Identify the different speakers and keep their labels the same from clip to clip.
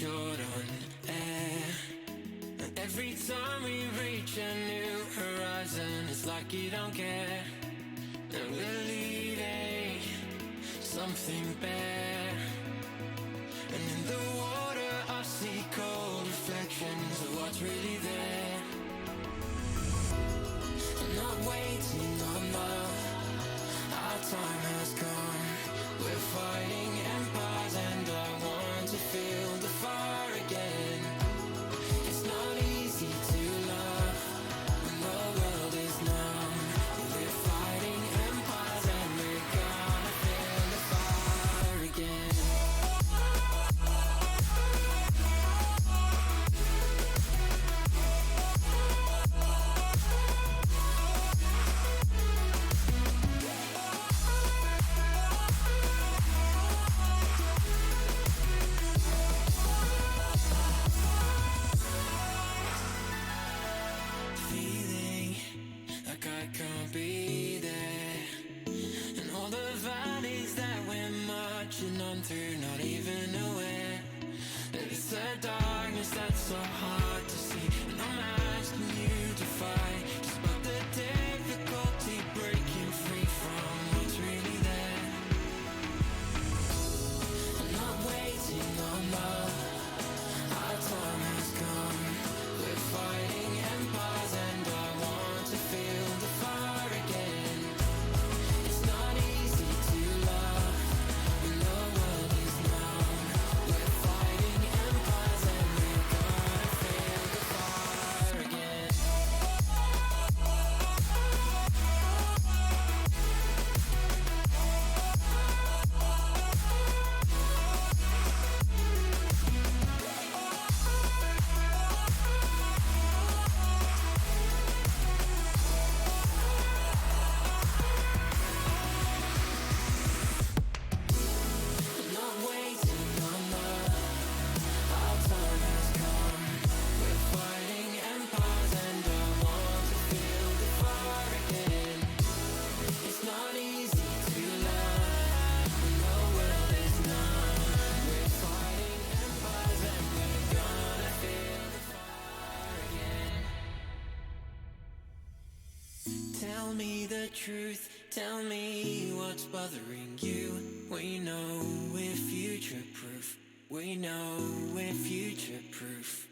Speaker 1: short on air. And every time we reach a new horizon, it's like you don't care. And we're leaving something bare. And in the water I see cold reflections of what's really there. I'm not waiting on love, our time has come. We're fighting empires and I want to feel the fire again. It's not easy to love when the world is numb. We're fighting empires and we're gonna feel the fire again. Through, not even aware that it's the darkness that's so hard to see. And I'm asking you to fight, just about the difficulty breaking free from what's really there. I'm not waiting on love, our time has come. We're fighting empires and I want to feel the fire again. It's not easy to love when the world is numb. We're fighting empires and we're gonna feel the fire again. I'm not waiting on love, our time has come. We're fighting empires and I want to feel the fire again. It's not easy to love when the world is numb. We're fighting empires and we're gonna feel the fire again. Tell me the truth, tell me what's bothering you. We know we're future-proof, we know we're future-proof.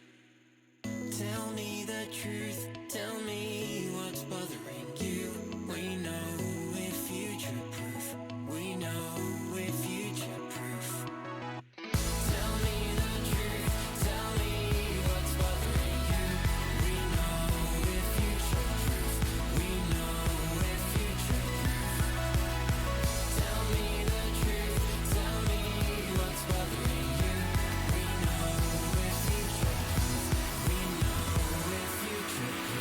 Speaker 1: Tell me the truth, tell me what's bothering you. We know we're future-proof, we know we're future-proof. Tell me the truth, tell me what's bothering you. We know we're future-proof, we know we're future-proof. Tell me the truth, tell me what's bothering you. We know we're future-proof, we know we're future-proof.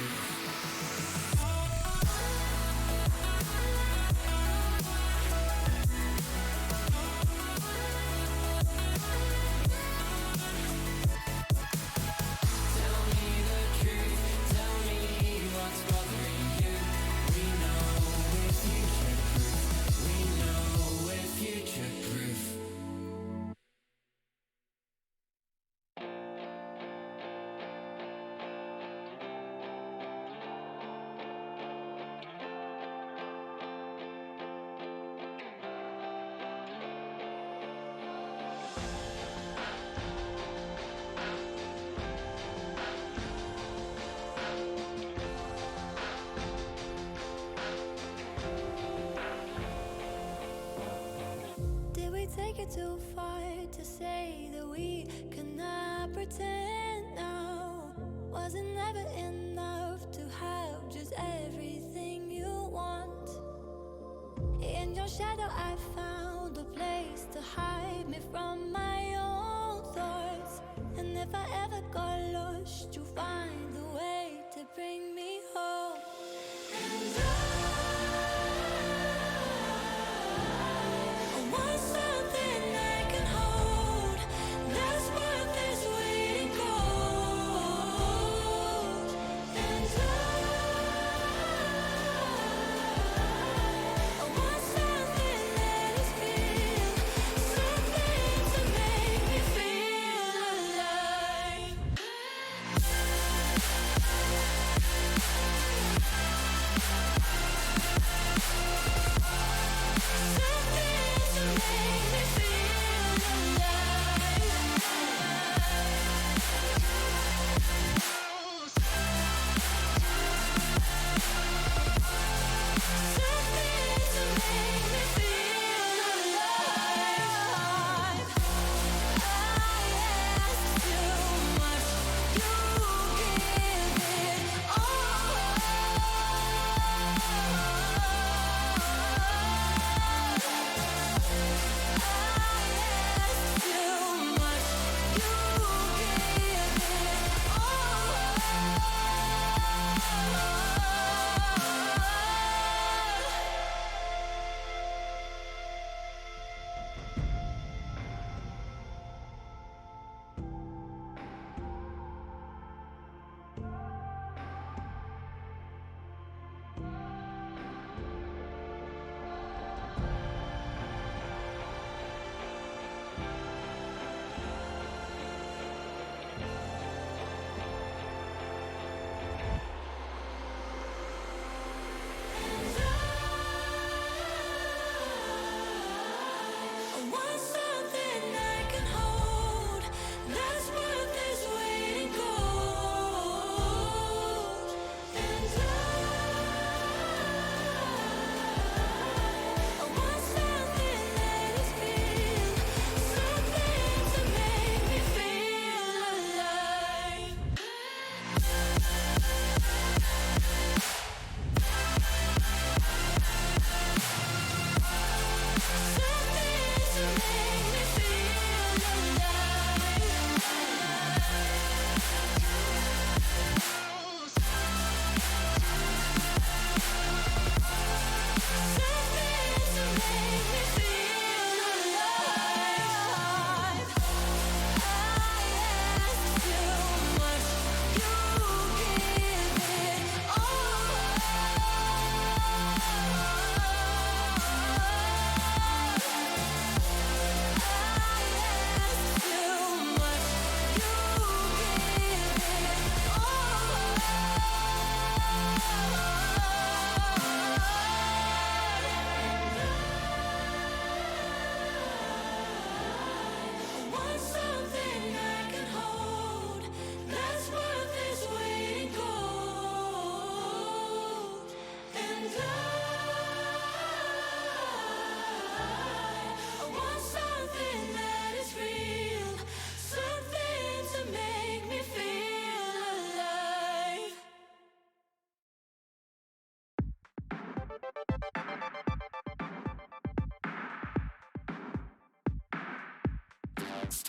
Speaker 1: You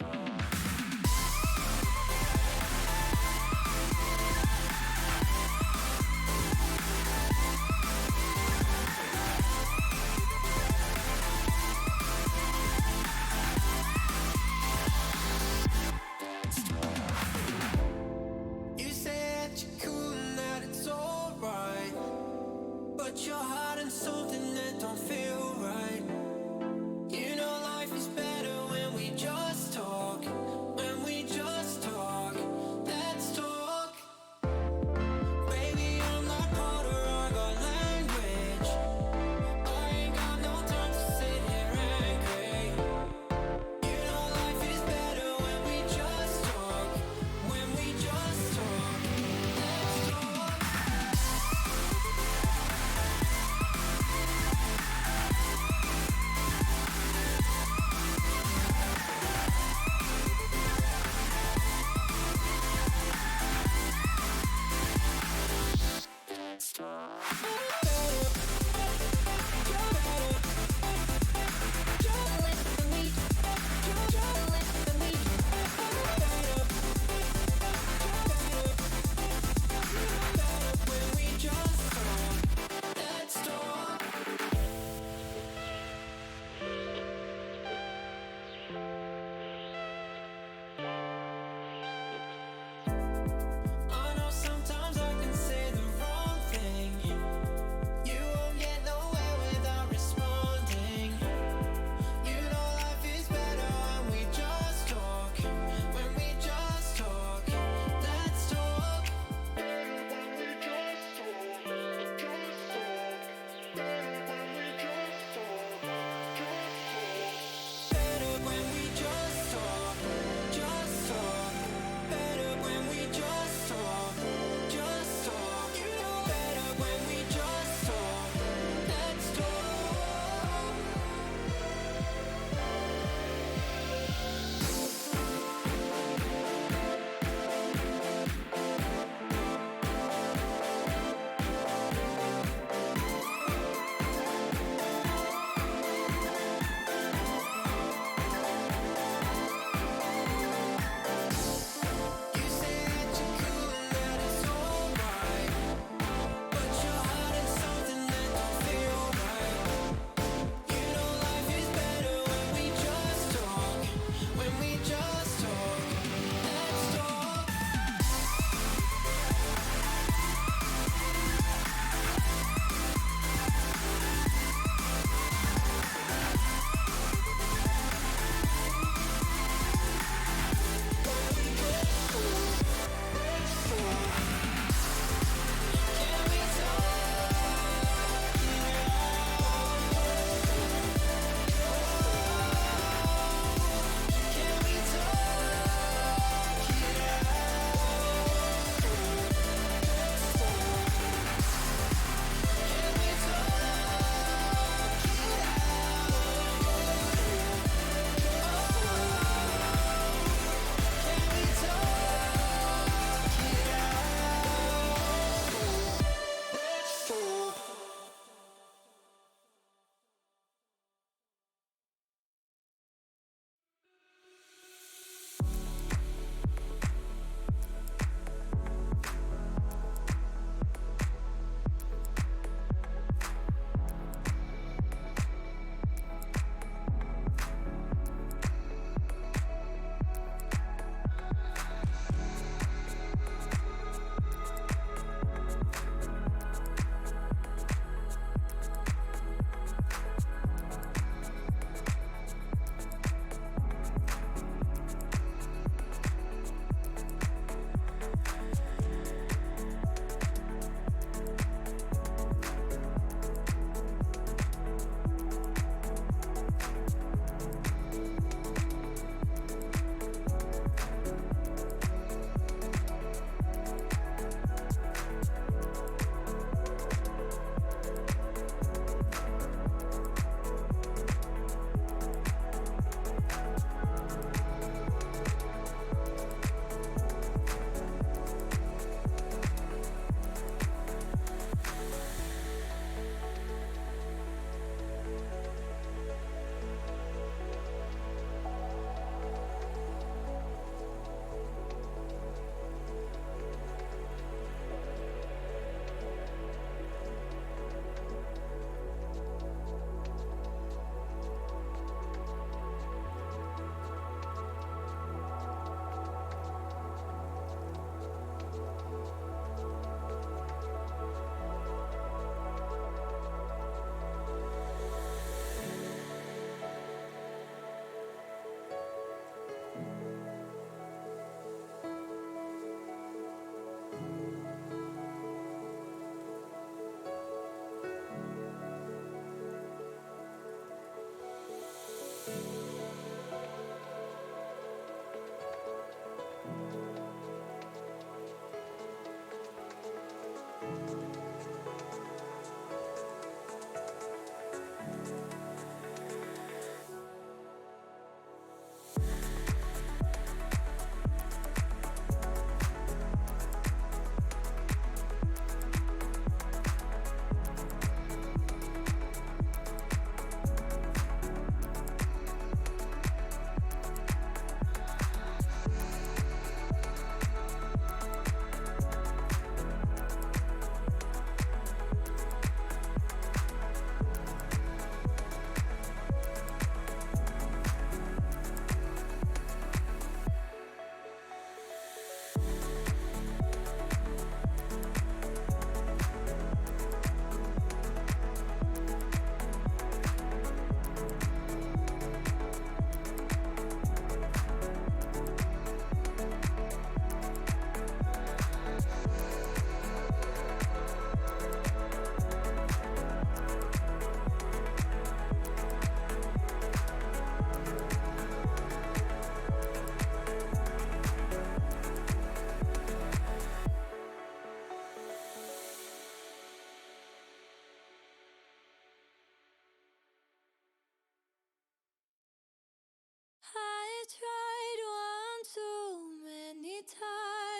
Speaker 1: said you're cool and that it's alright, but you're hiding something that don't feel right. You know life is better when we just talk.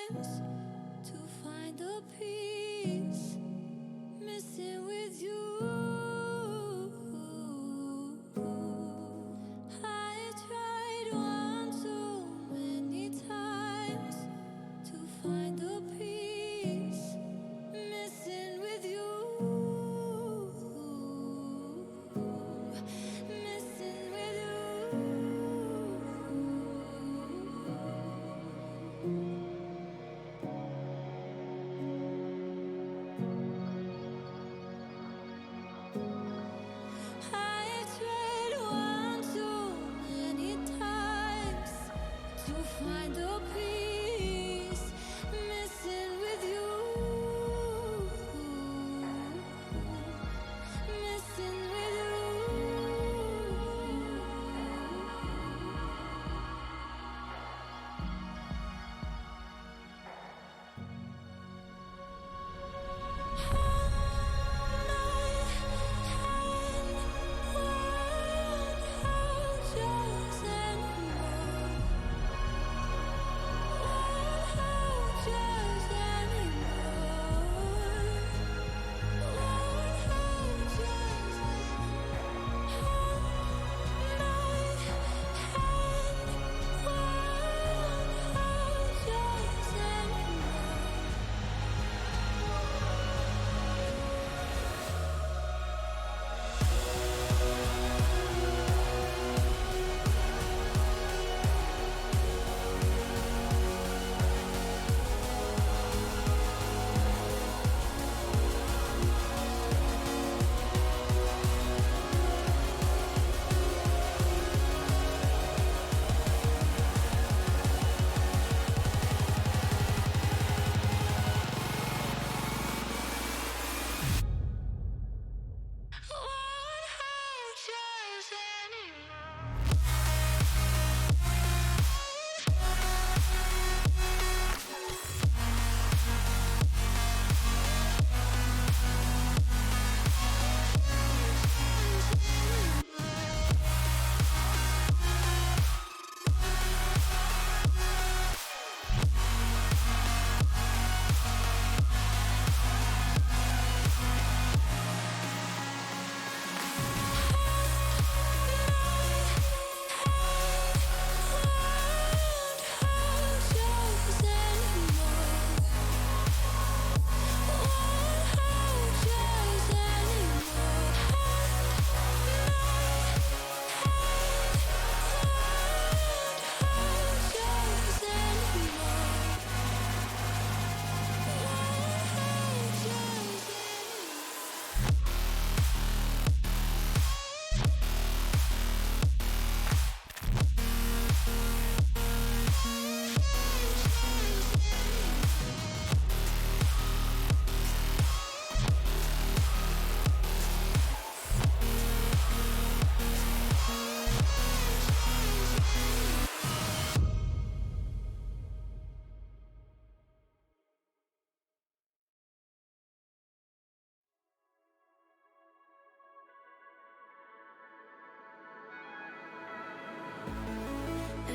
Speaker 1: times to find the peace missing with you. I tried one too many times to find the peace missing with you. Missing with you. I tried one too many times to find the peace missing with you. Missing with you.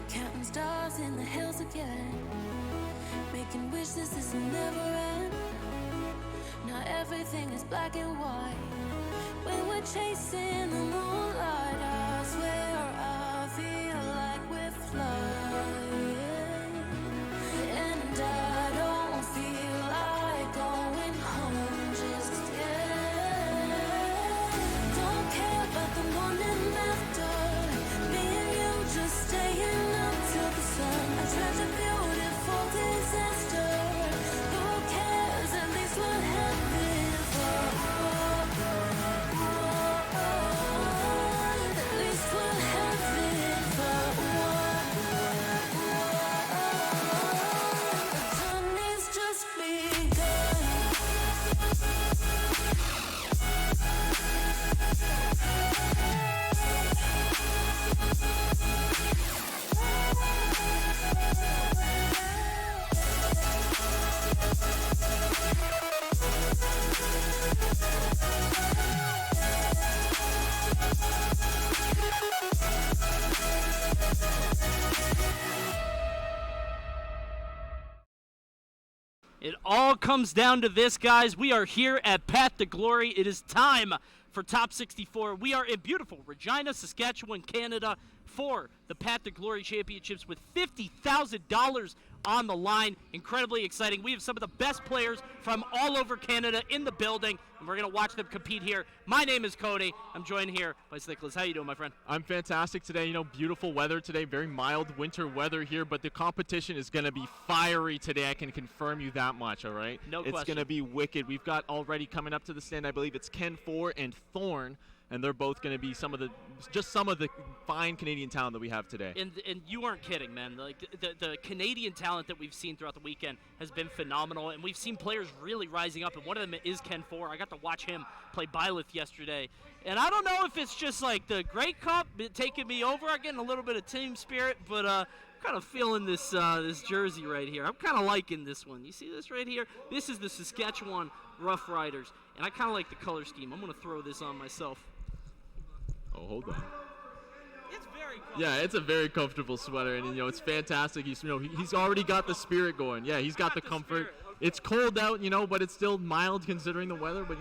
Speaker 1: Counting stars in the hills again, making wishes this will never end. Now everything is black and white when we're chasing the moonlight. I swear I feel like we're flying, and I don't feel like going home just yet. Don't care about the morning after, me and you just staying up till the sun. I tried a beautiful disaster. Who cares? At least we're having fun. At least we're having fun. The time is just
Speaker 2: all comes down to this, guys. We are here at Path to Glory. It is time for Top 64. We are in beautiful Regina, Saskatchewan, Canada for the Path to Glory Championships with $50,000 on the line. Incredibly exciting. We have some of the best players from all over Canada in the building, and we're going to watch them compete here. My name is Cody. I'm joined here by Nicholas. How you doing, my friend?
Speaker 3: I'm fantastic today. You know, beautiful weather today, very mild winter weather here, but the competition is going to be fiery today. I can confirm you that much, all right?
Speaker 2: No question.
Speaker 3: It's going to be wicked. We've got already coming up to the stand, I believe it's Ken 4 and Thorn, and they're both going to be some of the fine Canadian talent that we have today.
Speaker 2: And you aren't kidding, man. Like the Canadian talent that we've seen throughout the weekend has been phenomenal, and we've seen players really rising up, and one of them is Ken 4. I got to watch him play Byleth yesterday, and I don't know if it's just like the Great Cup taking me over. I'm getting a little bit of team spirit, but I'm kind of feeling this this jersey right here. I'm kind of liking this one. You see this right here? This is the Saskatchewan Rough Riders, and I kind of like the color scheme. I'm going to throw this on myself.
Speaker 3: Oh, hold on.
Speaker 2: It's very comfortable.
Speaker 3: Yeah, it's a very comfortable sweater, and you know it's fantastic. He's already got the spirit going. Yeah, he's got the comfort.
Speaker 2: Okay.
Speaker 3: It's cold out, but it's still mild considering the weather. But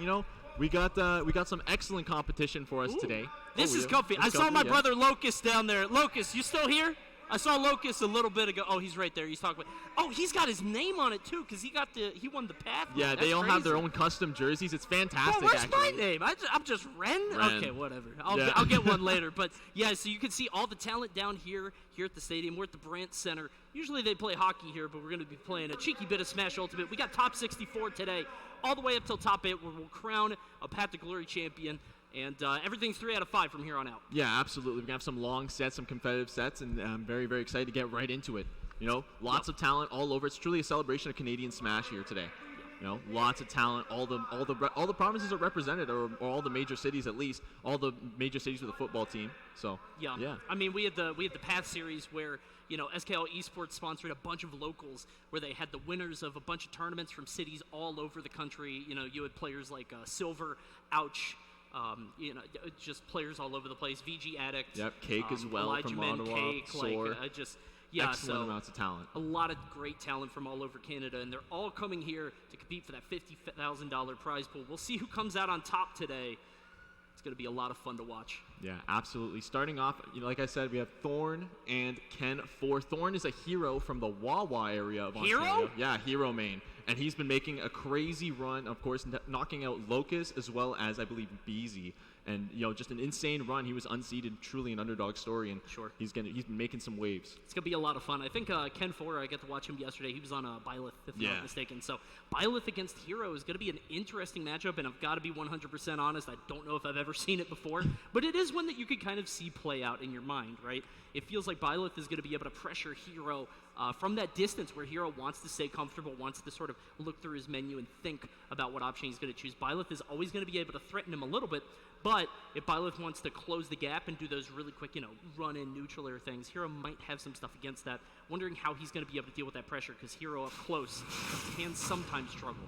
Speaker 3: we got some excellent competition for us today.
Speaker 2: This is comfy. I saw my brother Locust down there. Locust, you still here? I saw Locust a little bit ago. Oh, he's right there. He's talking about. Oh, he's got his name on it too, because he won the path.
Speaker 3: Yeah, they all have their own custom jerseys. It's fantastic.
Speaker 2: Well, where's
Speaker 3: actually.
Speaker 2: my name? I'm just Ren. Okay, whatever.
Speaker 3: Yeah.
Speaker 2: I'll get one later. But yeah, so you can see all the talent down here at the stadium. We're at the Brandt Center. Usually they play hockey here, but we're going to be playing a cheeky bit of Smash Ultimate. We got Top 64 today, all the way up till Top 8, where we'll crown a Path to Glory champion. And everything's 3 out of 5 from here on out.
Speaker 3: Yeah, absolutely. We're going to have some long sets, some competitive sets, and I'm very, very excited to get right into it. Lots of talent all over. It's truly a celebration of Canadian Smash here today. Lots of talent. All the provinces are represented, or all the major cities at least. All the major cities with a football team. So yeah.
Speaker 2: I mean, we had the Path series where SKL Esports sponsored a bunch of locals, where they had the winners of a bunch of tournaments from cities all over the country. You had players like Silver, Ouch. Just players all over the place. VG Addict.
Speaker 3: Yep, Cake as well
Speaker 2: Elijah
Speaker 3: from
Speaker 2: Men,
Speaker 3: Ottawa.
Speaker 2: Cake,
Speaker 3: Soar. Excellent amounts of talent.
Speaker 2: A lot of great talent from all over Canada, and they're all coming here to compete for that $50,000 prize pool. We'll see who comes out on top today. It's going to be a lot of fun to watch.
Speaker 3: Yeah, absolutely. Starting off, like I said, we have Thorn and Ken 4. Thorn is a hero from the Wawa area of Ontario.
Speaker 2: Hero?
Speaker 3: Yeah, hero main. And he's been making a crazy run, of course, knocking out Locust as well as, I believe, Beezy. And, just an insane run. He was unseeded, truly an underdog story, and
Speaker 2: sure.
Speaker 3: He's been making some waves.
Speaker 2: It's going to be a lot of fun. I think Ken 4, I got to watch him yesterday. He was on Byleth, if I'm not mistaken. So Byleth against Hero is going to be an interesting matchup, and I've got to be 100% honest. I don't know if I've ever seen it before, but it is one that you could kind of see play out in your mind, right? It feels like Byleth is going to be able to pressure Hero from that distance where Hero wants to stay comfortable, wants to sort of look through his menu and think about what option he's going to choose. Byleth is always going to be able to threaten him a little bit, but if Byleth wants to close the gap and do those really quick, run-in neutral things, Hero might have some stuff against that. Wondering how he's going to be able to deal with that pressure, because Hero up close can sometimes struggle.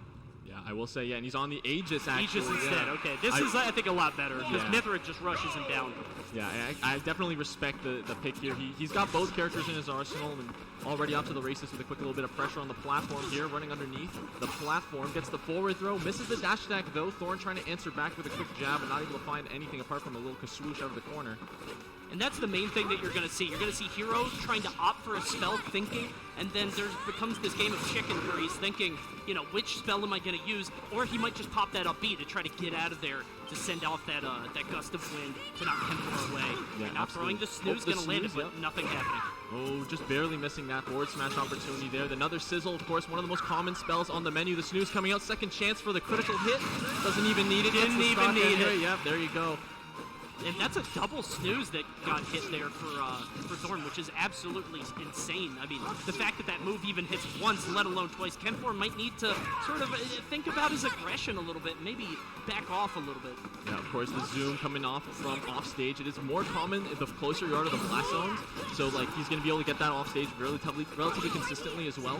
Speaker 3: Yeah, I will say, and he's on the Aegis, actually.
Speaker 2: Aegis instead, okay. This is, I think, a lot better, because Mithra just rushes him down.
Speaker 3: Yeah, I definitely respect the pick here. He's got both characters in his arsenal, and already off to the races with a quick little bit of pressure on the platform here, running underneath the platform, gets the forward throw, misses the dash attack, though. Thorn trying to answer back with a quick jab, and not able to find anything apart from a little swoosh out of the corner.
Speaker 2: And that's the main thing that you're going to see. You're going to see Heroes trying to opt for a spell, thinking, and then there becomes this game of chicken where he's thinking, which spell am I going to use? Or he might just pop that up B to try to get out of there, to send off that gust of wind to knock him away.
Speaker 3: Yeah,
Speaker 2: and now throwing the snooze, going to land it, but nothing happening.
Speaker 3: Oh, just barely missing that forward smash opportunity there. Another sizzle, of course, one of the most common spells on the menu. The snooze coming out, second chance for the critical hit. Doesn't even need it.
Speaker 2: Didn't even need it.
Speaker 3: Yep, there you go.
Speaker 2: And that's a double snooze that got hit there for Thorn, which is absolutely insane. I mean, the fact that move even hits once, let alone twice, Ken 4 might need to sort of think about his aggression a little bit, maybe back off a little bit.
Speaker 3: Yeah, of course, the zoom coming off from off stage. It is more common the closer you are to the blast zones, so he's going to be able to get that off stage relatively consistently as well.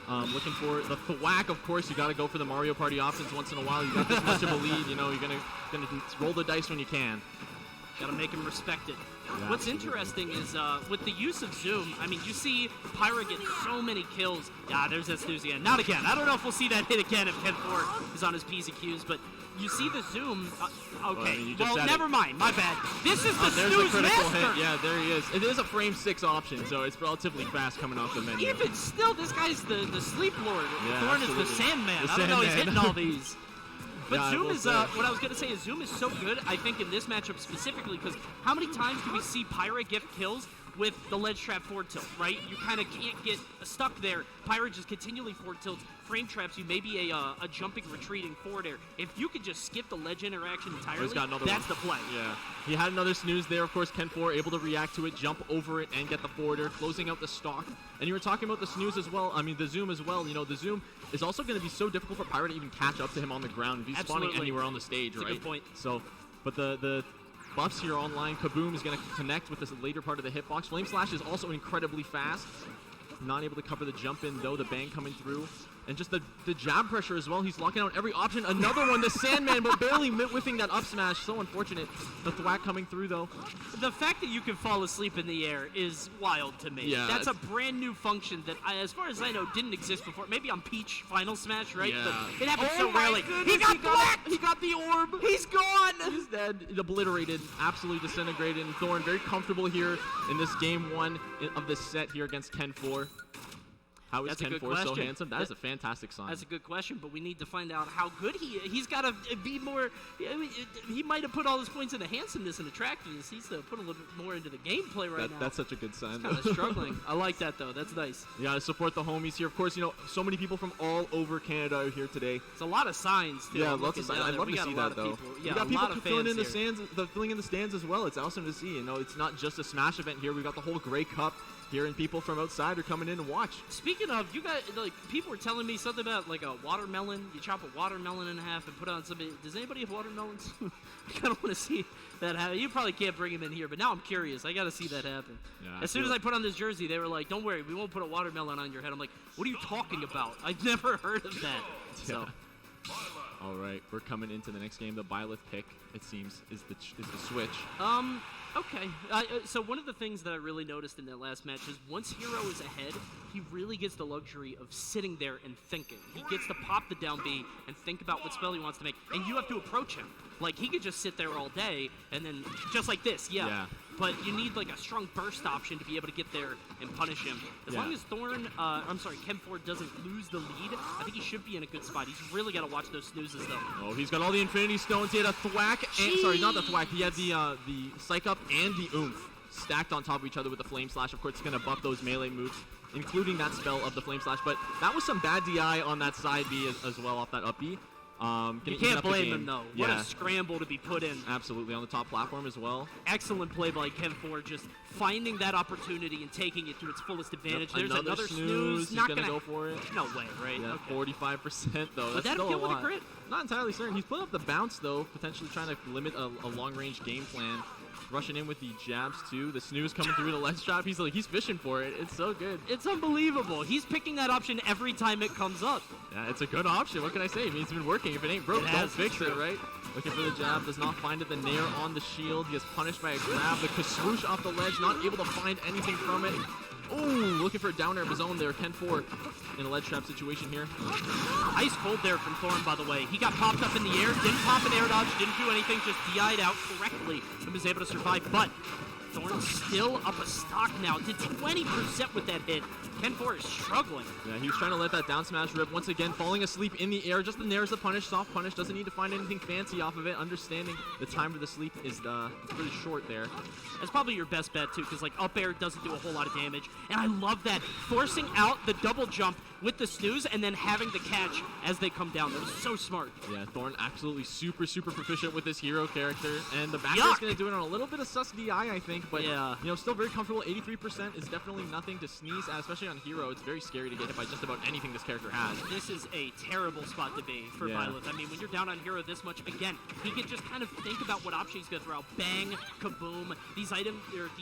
Speaker 3: Looking for the thwack, of course. You got to go for the Mario Party options once in a while. You got this much of a lead, you're gonna roll the dice when you can.
Speaker 2: Gotta make him respect it.
Speaker 3: Yeah,
Speaker 2: What's
Speaker 3: absolutely.
Speaker 2: interesting is with the use of Zoom, I mean, you see Pyra get so many kills. Yeah, there's that snooze again. Not again. I don't know if we'll see that hit again if Ken 4 is on his P's and Q's, but you see the Zoom. Okay,
Speaker 3: you just
Speaker 2: well,
Speaker 3: said
Speaker 2: never
Speaker 3: it.
Speaker 2: mind. My bad. This is the
Speaker 3: There's
Speaker 2: snooze
Speaker 3: a critical
Speaker 2: master.
Speaker 3: hit. Yeah, there he is. It is a frame 6 option, so it's relatively fast coming off the menu.
Speaker 2: Even still, this guy's the sleep lord.
Speaker 3: Yeah,
Speaker 2: Thorn is the
Speaker 3: absolutely.
Speaker 2: Sandman.
Speaker 3: The
Speaker 2: I don't know. He's
Speaker 3: Sandman.
Speaker 2: hitting all these. But
Speaker 3: Yeah, I
Speaker 2: Zoom
Speaker 3: will
Speaker 2: is,
Speaker 3: say.
Speaker 2: what I was going to say is Zoom is so good, I think, in this matchup specifically, because how many times do we see Pyra get kills with the ledge trap forward tilt, right? You kind of can't get stuck there. Pyra just continually forward tilts, frame traps you, maybe a jumping, retreating forward air. If you could just skip the ledge interaction entirely,
Speaker 3: He's got another
Speaker 2: that's
Speaker 3: one.
Speaker 2: the play.
Speaker 3: Yeah, he had another snooze there. Of course, Ken 4 able to react to it, jump over it, and get the forwarder, closing out the stock. And you were talking about the snooze as well. I mean, the zoom as well. You know, the zoom is also going to be so difficult for Pyra to even catch up to him on the ground if he's spawning
Speaker 2: Absolutely.
Speaker 3: anywhere on the stage,
Speaker 2: That's a
Speaker 3: right?
Speaker 2: good point.
Speaker 3: So, but the buffs here online, Kaboom is going to connect with this later part of the hitbox. Flame Slash is also incredibly fast. Not able to cover the jump in though, the bang coming through. And just the jab pressure as well. He's locking out every option. Another one, the Sandman, but barely whiffing that up smash. So unfortunate. The thwack coming through though.
Speaker 2: The fact that you can fall asleep in the air is wild to me.
Speaker 3: Yeah,
Speaker 2: That's a brand new function that, as far as I know, didn't exist before. Maybe on Peach Final Smash, right?
Speaker 3: Yeah.
Speaker 2: But it happens so
Speaker 3: my
Speaker 2: rarely.
Speaker 3: goodness,
Speaker 2: He got thwacked!
Speaker 3: He got the orb.
Speaker 2: He's gone!
Speaker 3: He's dead, obliterated, absolutely disintegrated. And Thorn very comfortable here in this game 1 of this set here against Ken 4. How is
Speaker 2: That's a
Speaker 3: Ken
Speaker 2: good
Speaker 3: 4 so
Speaker 2: question.
Speaker 3: handsome? That is a fantastic sign.
Speaker 2: That's a good question, but we need to find out how good he is. He's got to be more. He might have put all his points into handsomeness and attractiveness. He's put a little bit more into the gameplay right now.
Speaker 3: That's such a good sign.
Speaker 2: Kind of struggling. I like that though. That's nice.
Speaker 3: Yeah, to support the homies here. Of course, you know, so many people from all over Canada are here today.
Speaker 2: It's a lot of signs too.
Speaker 3: Yeah,
Speaker 2: I'm
Speaker 3: lots
Speaker 2: looking
Speaker 3: of signs.
Speaker 2: down
Speaker 3: I'd
Speaker 2: there.
Speaker 3: love
Speaker 2: We
Speaker 3: to
Speaker 2: got
Speaker 3: see
Speaker 2: a lot
Speaker 3: that
Speaker 2: of
Speaker 3: though.
Speaker 2: people.
Speaker 3: We
Speaker 2: Yeah,
Speaker 3: got
Speaker 2: a
Speaker 3: people
Speaker 2: lot of
Speaker 3: filling in
Speaker 2: fans
Speaker 3: the
Speaker 2: here.
Speaker 3: stands, filling in the stands as well. It's awesome to see. You know, it's not just a Smash event here. We got the whole Grey Cup here, and people from outside are coming in to watch.
Speaker 2: Speaking of, you guys, like, people were telling me something about like a watermelon. You chop a watermelon in half and put it on somebody. Does anybody have watermelons? I kind of want to see that happen. You probably can't bring them in here, but now I'm curious. I got to see that happen.
Speaker 3: Yeah,
Speaker 2: as soon as I put on this jersey, they were like, "Don't worry, we won't put a watermelon on your head." I'm like, "What are you talking about? I've never heard of that." So.
Speaker 3: All right, we're coming into the next game. The Byleth pick, it seems, is the switch.
Speaker 2: Okay. So one of the things that I really noticed in that last match is once Hero is ahead, he really gets the luxury of sitting there and thinking. He gets to pop the down B and think about what spell he wants to make, and you have to approach him. Like, he could just sit there all day, and then just like this, yeah. But you need, like, a strong burst option to be able to get there and punish him. As long as Ken 4 doesn't lose the lead, I think he should be in a good spot. He's really got to watch those snoozes, though.
Speaker 3: Oh, he's got all the Infinity Stones. He had a thwack, and, sorry, not the thwack. He had the Psych Up and the Oomph stacked on top of each other with the Flame Slash. Of course, it's going to buff those melee moves, including that spell of the Flame Slash. But that was some bad DI on that side B as well off that up B.
Speaker 2: You can't blame him, though. What a scramble to be put in.
Speaker 3: Absolutely, on the top platform as well.
Speaker 2: Excellent play by Ken 4, just finding that opportunity and taking it to its fullest advantage. There's
Speaker 3: Another
Speaker 2: snooze.
Speaker 3: He's
Speaker 2: Not
Speaker 3: gonna go for it.
Speaker 2: No way, right?
Speaker 3: Yeah,
Speaker 2: Okay.
Speaker 3: 45% though.
Speaker 2: Would
Speaker 3: That's
Speaker 2: that
Speaker 3: still
Speaker 2: appeal
Speaker 3: a
Speaker 2: with a
Speaker 3: lot.
Speaker 2: crit?
Speaker 3: Not entirely certain. He's putting up the bounce though, potentially trying to limit a long-range game plan. Rushing in with the jabs too. The snooze coming through the ledge trap. He's fishing for it. It's so good.
Speaker 2: It's unbelievable. He's picking that option every time it comes up.
Speaker 3: Yeah, it's a good option. What can I say? I mean, it's been working. If it ain't broke, don't fix it, right? Looking for the jab, does not find it. The nair on the shield. He is punished by a grab. The swoosh off the ledge, not able to find anything from it. Ooh, looking for a down air of his own there. Ken 4 in a ledge trap situation here.
Speaker 2: Ice cold there from Thorn, by the way. He got popped up in the air, didn't pop an air dodge, didn't do anything, just DI'd out correctly and was able to survive. But Thorn's still up a stock now. Did 20% with that hit. Ken 4 is struggling.
Speaker 3: Yeah, he was trying to let that down smash rip. Once again, falling asleep in the air. Just the nair's the punish, soft punish. Doesn't need to find anything fancy off of it. Understanding the time for the sleep is pretty short there.
Speaker 2: That's probably your best bet, too, because, like, up air doesn't do a whole lot of damage. And I love that. Forcing out the double jump with the snooze and then having the catch as they come down. That was so smart.
Speaker 3: Yeah, Thorn absolutely super proficient with this hero character. And the back air is going to do it on a little bit of sus DI, I think. But, you know, still very comfortable. 83% is definitely nothing to sneeze at, especially on hero. It's very scary to get hit by just about anything this character has.
Speaker 2: This is a terrible spot to be for Byleth. I mean, when you're down on hero this much, again, he can just kind of think about what option he's going to throw out. Bang, kaboom. These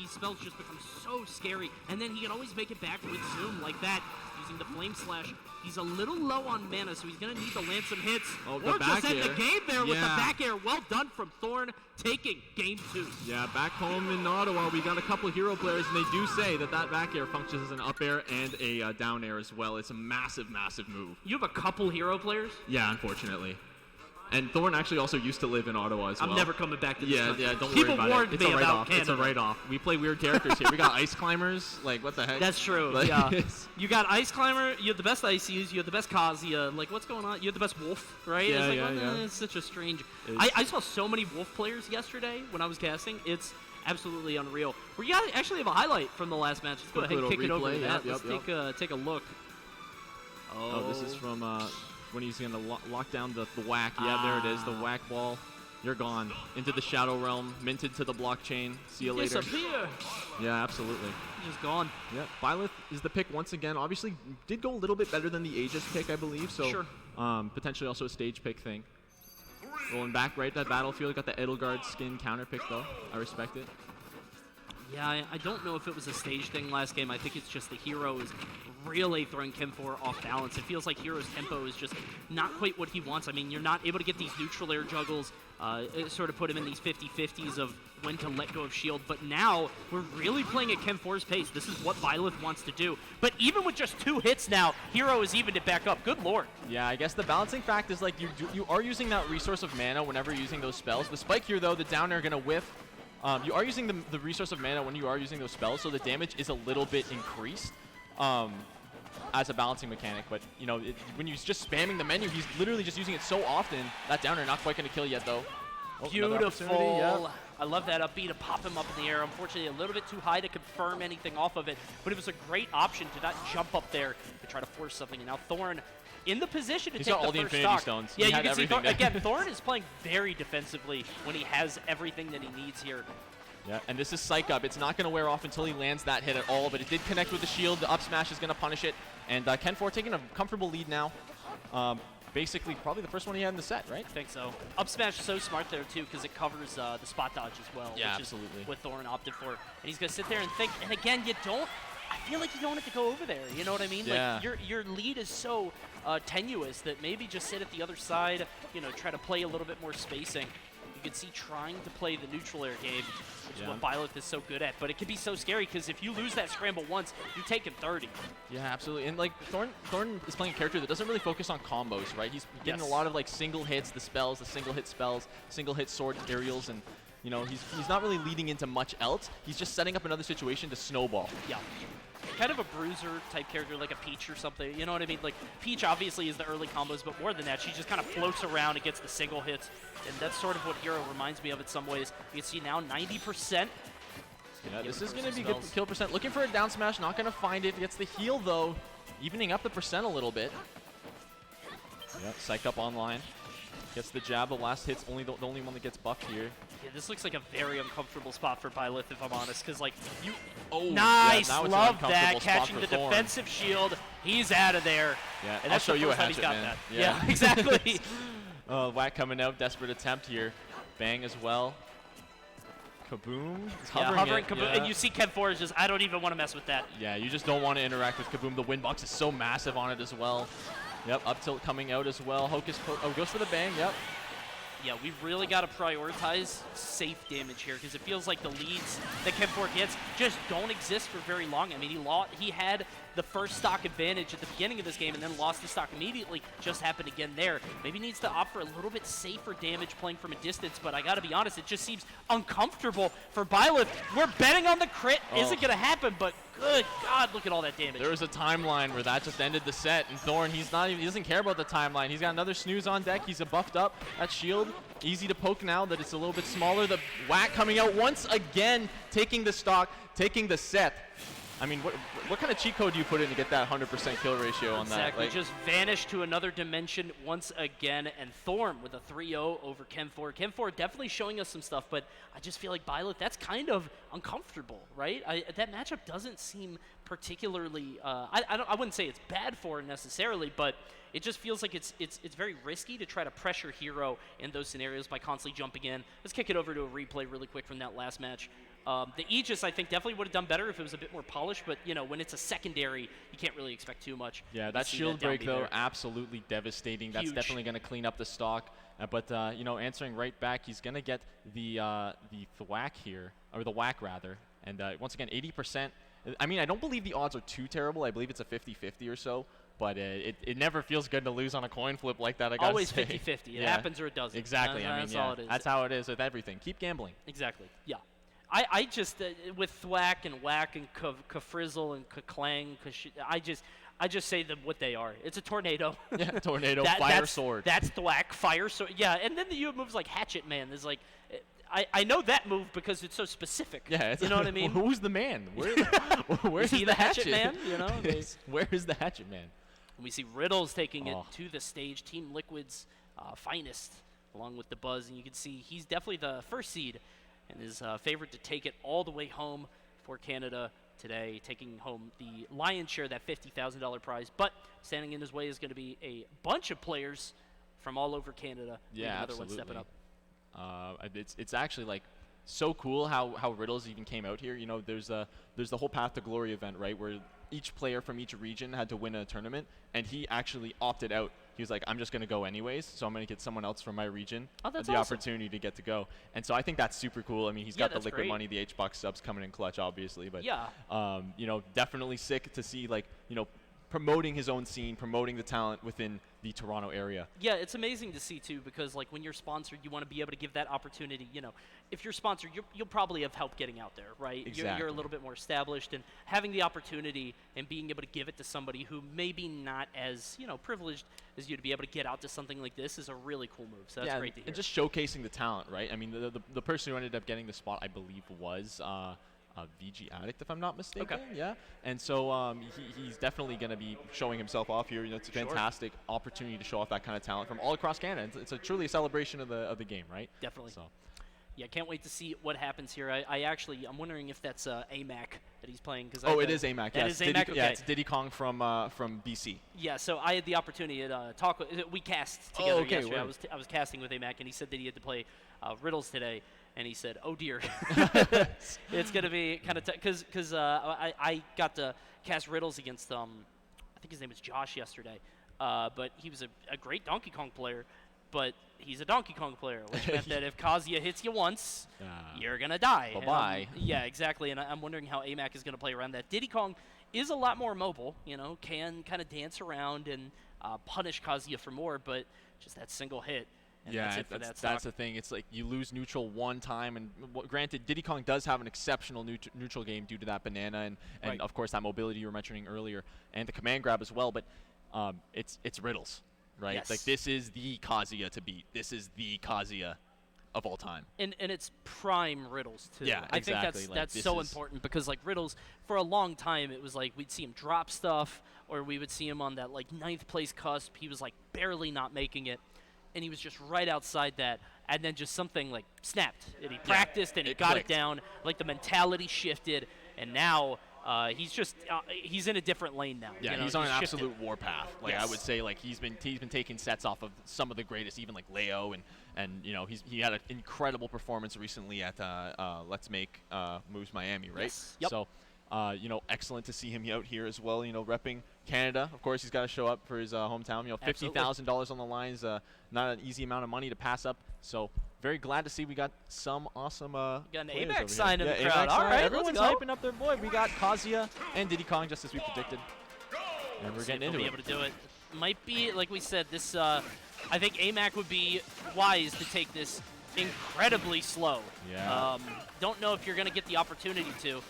Speaker 2: spells just become so scary. And then he can always make it back with Zoom like that. He's using the Flame Slash. He's a little low on mana, so he's going to need to land some hits.
Speaker 3: Oh,
Speaker 2: or just end the game there with the back air. Well done from Thorn, taking game 2.
Speaker 3: Yeah, back home in Ottawa, we got a couple hero players, and they do say that back air functions as an up air and a down air as well. It's a massive, massive move.
Speaker 2: You have a couple hero players?
Speaker 3: Yeah, unfortunately. And Thorn actually also used to live in Ottawa as well.
Speaker 2: I'm never coming back to this country.
Speaker 3: Yeah, don't
Speaker 2: People
Speaker 3: worry about
Speaker 2: warned
Speaker 3: it.
Speaker 2: me about Canada.
Speaker 3: It's a write-off. We play weird characters here. We got ice climbers. Like, what the heck?
Speaker 2: That's true,
Speaker 3: like,
Speaker 2: yeah. You got Ice Climber, you have the best Ices, you have the best Kazuya. Like, what's going on? You have the best Wolf, right?
Speaker 3: Yeah,
Speaker 2: it's
Speaker 3: like,
Speaker 2: yeah. It's such a strange... I saw so many Wolf players yesterday when I was casting. It's absolutely unreal. We actually have a highlight from the last match. Let's go ahead and kick it over to that. Let's take a look.
Speaker 3: Oh, this is from... when he's going to lock down the whack. Yeah, there it is, the whack ball. You're gone. Into the Shadow Realm, minted to the blockchain. See you later.
Speaker 2: Disappear.
Speaker 3: Yeah, absolutely.
Speaker 2: He's just gone.
Speaker 3: Yeah, Byleth is the pick once again. Obviously, did go a little bit better than the Aegis pick, I believe. So,
Speaker 2: sure.
Speaker 3: Potentially also a stage pick thing. Rolling back right to that battlefield. Got the Edelgard skin counter pick, though. I respect it.
Speaker 2: Yeah, I don't know if it was a stage thing last game. I think it's just the hero is really throwing Kim4 off balance. It feels like Hero's tempo is just not quite what he wants. I mean, you're not able to get these neutral air juggles, sort of put him in these 50-50s of when to let go of shield. But now, we're really playing at Kim4's pace. This is what Byleth wants to do. But even with just 2 hits now, Hero has evened it back up. Good lord.
Speaker 4: Yeah, I guess the balancing fact is like you are using that resource of mana whenever you're using those spells. The spike here, though, the down air going to whiff. You are using the resource of mana when you are using those spells, so the damage is a little bit increased as a balancing mechanic. But, you know, when he's just spamming the menu, he's literally just using it so often. That downer not quite going to kill yet, though. Oh,
Speaker 2: beautiful.
Speaker 4: Yep.
Speaker 2: I love that upbeat to pop him up in the air. Unfortunately, a little bit too high to confirm anything off of it, but it was a great option to not jump up there to try to force something. And now Thorn in the position to
Speaker 4: He's
Speaker 2: take
Speaker 4: got all the
Speaker 2: first
Speaker 4: Infinity
Speaker 2: stock.
Speaker 4: Stones.
Speaker 2: Yeah,
Speaker 4: He
Speaker 2: you
Speaker 4: had
Speaker 2: can see
Speaker 4: everything
Speaker 2: again, Thorn is playing very defensively when he has everything that he needs here.
Speaker 4: Yeah, and this is Psych Up. It's not going to wear off until he lands that hit at all, but it did connect with the shield. The up smash is going to punish it. And Ken4 taking a comfortable lead now. Basically, probably the first one he had in the set, right?
Speaker 2: I think so. Up smash is so smart there, too, because it covers the spot dodge as well.
Speaker 4: Yeah,
Speaker 2: which
Speaker 4: absolutely.
Speaker 2: Is what Thorn opted for. And he's going to sit there and think. And again, I feel like you don't have to go over there. You know what I mean?
Speaker 4: Yeah.
Speaker 2: Like, your lead is so tenuous that maybe just sit at the other side, you know, try to play a little bit more spacing. You can see trying to play the neutral air game, which is what Byleth is so good at. But it can be so scary because if you lose that scramble once, you're taking 30.
Speaker 4: Yeah, absolutely. And like Thorn is playing a character that doesn't really focus on combos, right? He's getting a lot of like single hits, the spells, the single hit spells, single hit sword aerials, and you know he's not really leading into much else. He's just setting up another situation to snowball.
Speaker 2: Yeah. Kind of a bruiser type character, like a Peach or something. You know what I mean? Like, Peach obviously is the early combos, but more than that, she just kind of floats around and gets the single hits. And that's sort of what Hero reminds me of in some ways. You can see now 90%.
Speaker 4: Yeah, this is going to be good kill percent. Looking for a down smash, not going to find it. Gets the heal, though, evening up the percent a little bit. Yep, Psych Up online. Gets the jab. The last hit's the only one that gets buffed here.
Speaker 2: Yeah, this looks like a very uncomfortable spot for Byleth, if I'm honest, because, like,
Speaker 4: nice,
Speaker 2: yeah, love that, catching the defensive shield. He's out of there.
Speaker 4: Yeah,
Speaker 2: and
Speaker 4: I'll show you a hatchet, man.
Speaker 2: That. Yeah, exactly.
Speaker 4: Whack coming out, desperate attempt here. Bang as well. Kaboom. It's hovering
Speaker 2: Kaboom. Yeah. And you see Ken4 is just, I don't even want to mess with that.
Speaker 4: Yeah, you just don't want to interact with Kaboom. The win box is so massive on it as well. Yep, up tilt coming out as well. Hocus goes for the bang, yep.
Speaker 2: Yeah, we've really got to prioritize safe damage here because it feels like the leads that Ken4 gets just don't exist for very long. I mean, he had the first stock advantage at the beginning of this game and then lost the stock immediately. Just happened again there. Maybe needs to opt for a little bit safer damage playing from a distance, but I got to be honest, it just seems uncomfortable for Byleth. We're betting on the crit. Isn't going to happen, but good God, look at all that damage.
Speaker 4: There was a timeline where that just ended the set, and Thorn, he doesn't care about the timeline. He's got another snooze on deck. He's buffed up. That shield, easy to poke now that it's a little bit smaller. The whack coming out once again, taking the stock, taking the set. I mean, what kind of cheat code do you put in to get that 100% kill ratio on that?
Speaker 2: Exactly, just vanished to another dimension once again, and Thorn with a 3-0 over Ken4. Ken4 definitely showing us some stuff, but I just feel like Byleth, that's kind of uncomfortable, right? That matchup doesn't seem particularly, I wouldn't say it's bad for it necessarily, but it just feels like it's very risky to try to pressure Hero in those scenarios by constantly jumping in. Let's kick it over to a replay really quick from that last match. The Aegis, I think, definitely would have done better if it was a bit more polished, but, when it's a secondary, you can't really expect too much.
Speaker 4: Yeah, that shield break, though, absolutely devastating. That's definitely going to clean up the stock. But answering right back, he's going to get the thwack here, or the whack, rather. And once again, 80%. I mean, I don't believe the odds are too terrible. I believe it's a 50-50 or so. But it never feels good to lose on a coin flip like that, I gotta
Speaker 2: Always
Speaker 4: say.
Speaker 2: 50-50. It happens or it doesn't.
Speaker 4: Exactly.
Speaker 2: That's all it is.
Speaker 4: That's how it is with everything. Keep gambling.
Speaker 2: Exactly. Yeah. I just, with thwack and whack and kafrizzle and kaklang, I just say them what they are. It's a tornado.
Speaker 4: Yeah, tornado, fire sword.
Speaker 2: That's thwack, fire sword. Yeah, and then you have moves like Hatchet Man. There's like, I know that move because it's so specific.
Speaker 4: Yeah,
Speaker 2: you know what I mean?
Speaker 4: Who's the man? Where's
Speaker 2: he the Hatchet Man?
Speaker 4: Where is the Hatchet Man?
Speaker 2: We see Riddles taking it to the stage. Team Liquid's finest, along with the Buzz, and you can see he's definitely the first seed and is favored to take it all the way home for Canada today, taking home the lion's share of that $50,000 prize. But standing in his way is going to be a bunch of players from all over Canada.
Speaker 4: Yeah,
Speaker 2: another
Speaker 4: absolutely.
Speaker 2: one stepping up.
Speaker 4: It's actually like so cool how Riddles even came out here. There's the whole Path to Glory event, right, where each player from each region had to win a tournament, and he actually opted out. He was like, I'm just going to go anyways, so I'm going to get someone else from my region the opportunity to get to go. And so I think that's super cool. I mean, he's got the liquid money, the H-Box subs coming in clutch, obviously. But, definitely sick to see, promoting his own scene, promoting the talent within the Toronto area.
Speaker 2: Yeah, it's amazing to see, too, because, when you're sponsored, you want to be able to give that opportunity. If you're sponsored, you'll probably have help getting out there, right?
Speaker 4: Exactly.
Speaker 2: You're a little bit more established, and having the opportunity and being able to give it to somebody who maybe not as, privileged as you to be able to get out to something like this is a really cool move. So that's great to hear.
Speaker 4: And just showcasing the talent, right? I mean, the person who ended up getting the spot, I believe, was VG Addict, if I'm not mistaken.
Speaker 2: Okay.
Speaker 4: Yeah. And so he's definitely going to be showing himself off here. It's a fantastic opportunity to show off that kind of talent from all across Canada. It's truly a celebration of the game, right?
Speaker 2: Definitely.
Speaker 4: So.
Speaker 2: Yeah, can't wait to see what happens here. I'm wondering if that's AMAC that he's playing.
Speaker 4: It is AMAC.
Speaker 2: That is AMAC? Okay.
Speaker 4: Yeah, it's Diddy Kong from BC.
Speaker 2: Yeah, so I had the opportunity to talk. We cast together yesterday. I was casting with AMAC, and he said that he had to play Riddles today. And he said, "Oh dear, it's gonna be kind of because I got to cast Riddles against I think his name was Josh yesterday, but he was a great Donkey Kong player, but he's a Donkey Kong player, which meant that if Kazuya hits you once, you're gonna die.
Speaker 4: Bye-bye.
Speaker 2: Yeah, exactly. And I'm wondering how AMAC is gonna play around that. Diddy Kong is a lot more mobile, can kind of dance around and punish Kazuya for more, but just that single hit. And
Speaker 4: that's the thing. It's like you lose neutral one time, and granted, Diddy Kong does have an exceptional neutral game due to that banana and of course that mobility you were mentioning earlier, and the command grab as well. But it's Riddles, right?
Speaker 2: Yes.
Speaker 4: This is the Kazuya to beat. This is the Kazuya of all time.
Speaker 2: And it's prime Riddles too.
Speaker 4: Yeah, exactly.
Speaker 2: I think that's so important because Riddles for a long time it was we'd see him drop stuff, or we would see him on that 9th place cusp. He was barely not making it. And he was just right outside that, and then just something snapped, and he practiced, and he got it down. The mentality shifted, and now he's in a different lane now.
Speaker 4: Yeah, he's on an absolute warpath.
Speaker 2: Yes.
Speaker 4: I would say he's been taking sets off of some of the greatest, even Leo, and he had an incredible performance recently at Let's Make Moves Miami, right?
Speaker 2: Yes. Yep.
Speaker 4: So. Excellent to see him out here as well, repping Canada. Of course, he's got to show up for his hometown. $50,000 on the line is not an easy amount of money to pass up. So very glad to see we got some awesome
Speaker 2: got an
Speaker 4: players
Speaker 2: AMAC
Speaker 4: over
Speaker 2: sign
Speaker 4: here.
Speaker 2: in the crowd.
Speaker 4: AMAC
Speaker 2: All right,
Speaker 4: everyone's
Speaker 2: let's go.
Speaker 4: hyping up their boy. We got Kazuya and Diddy Kong just as we predicted. And we're getting into it.
Speaker 2: Be able to do it. Might be, like we said, this. I think AMAC would be wise to take this incredibly slow.
Speaker 4: Yeah.
Speaker 2: Don't know if you're going to get the opportunity to.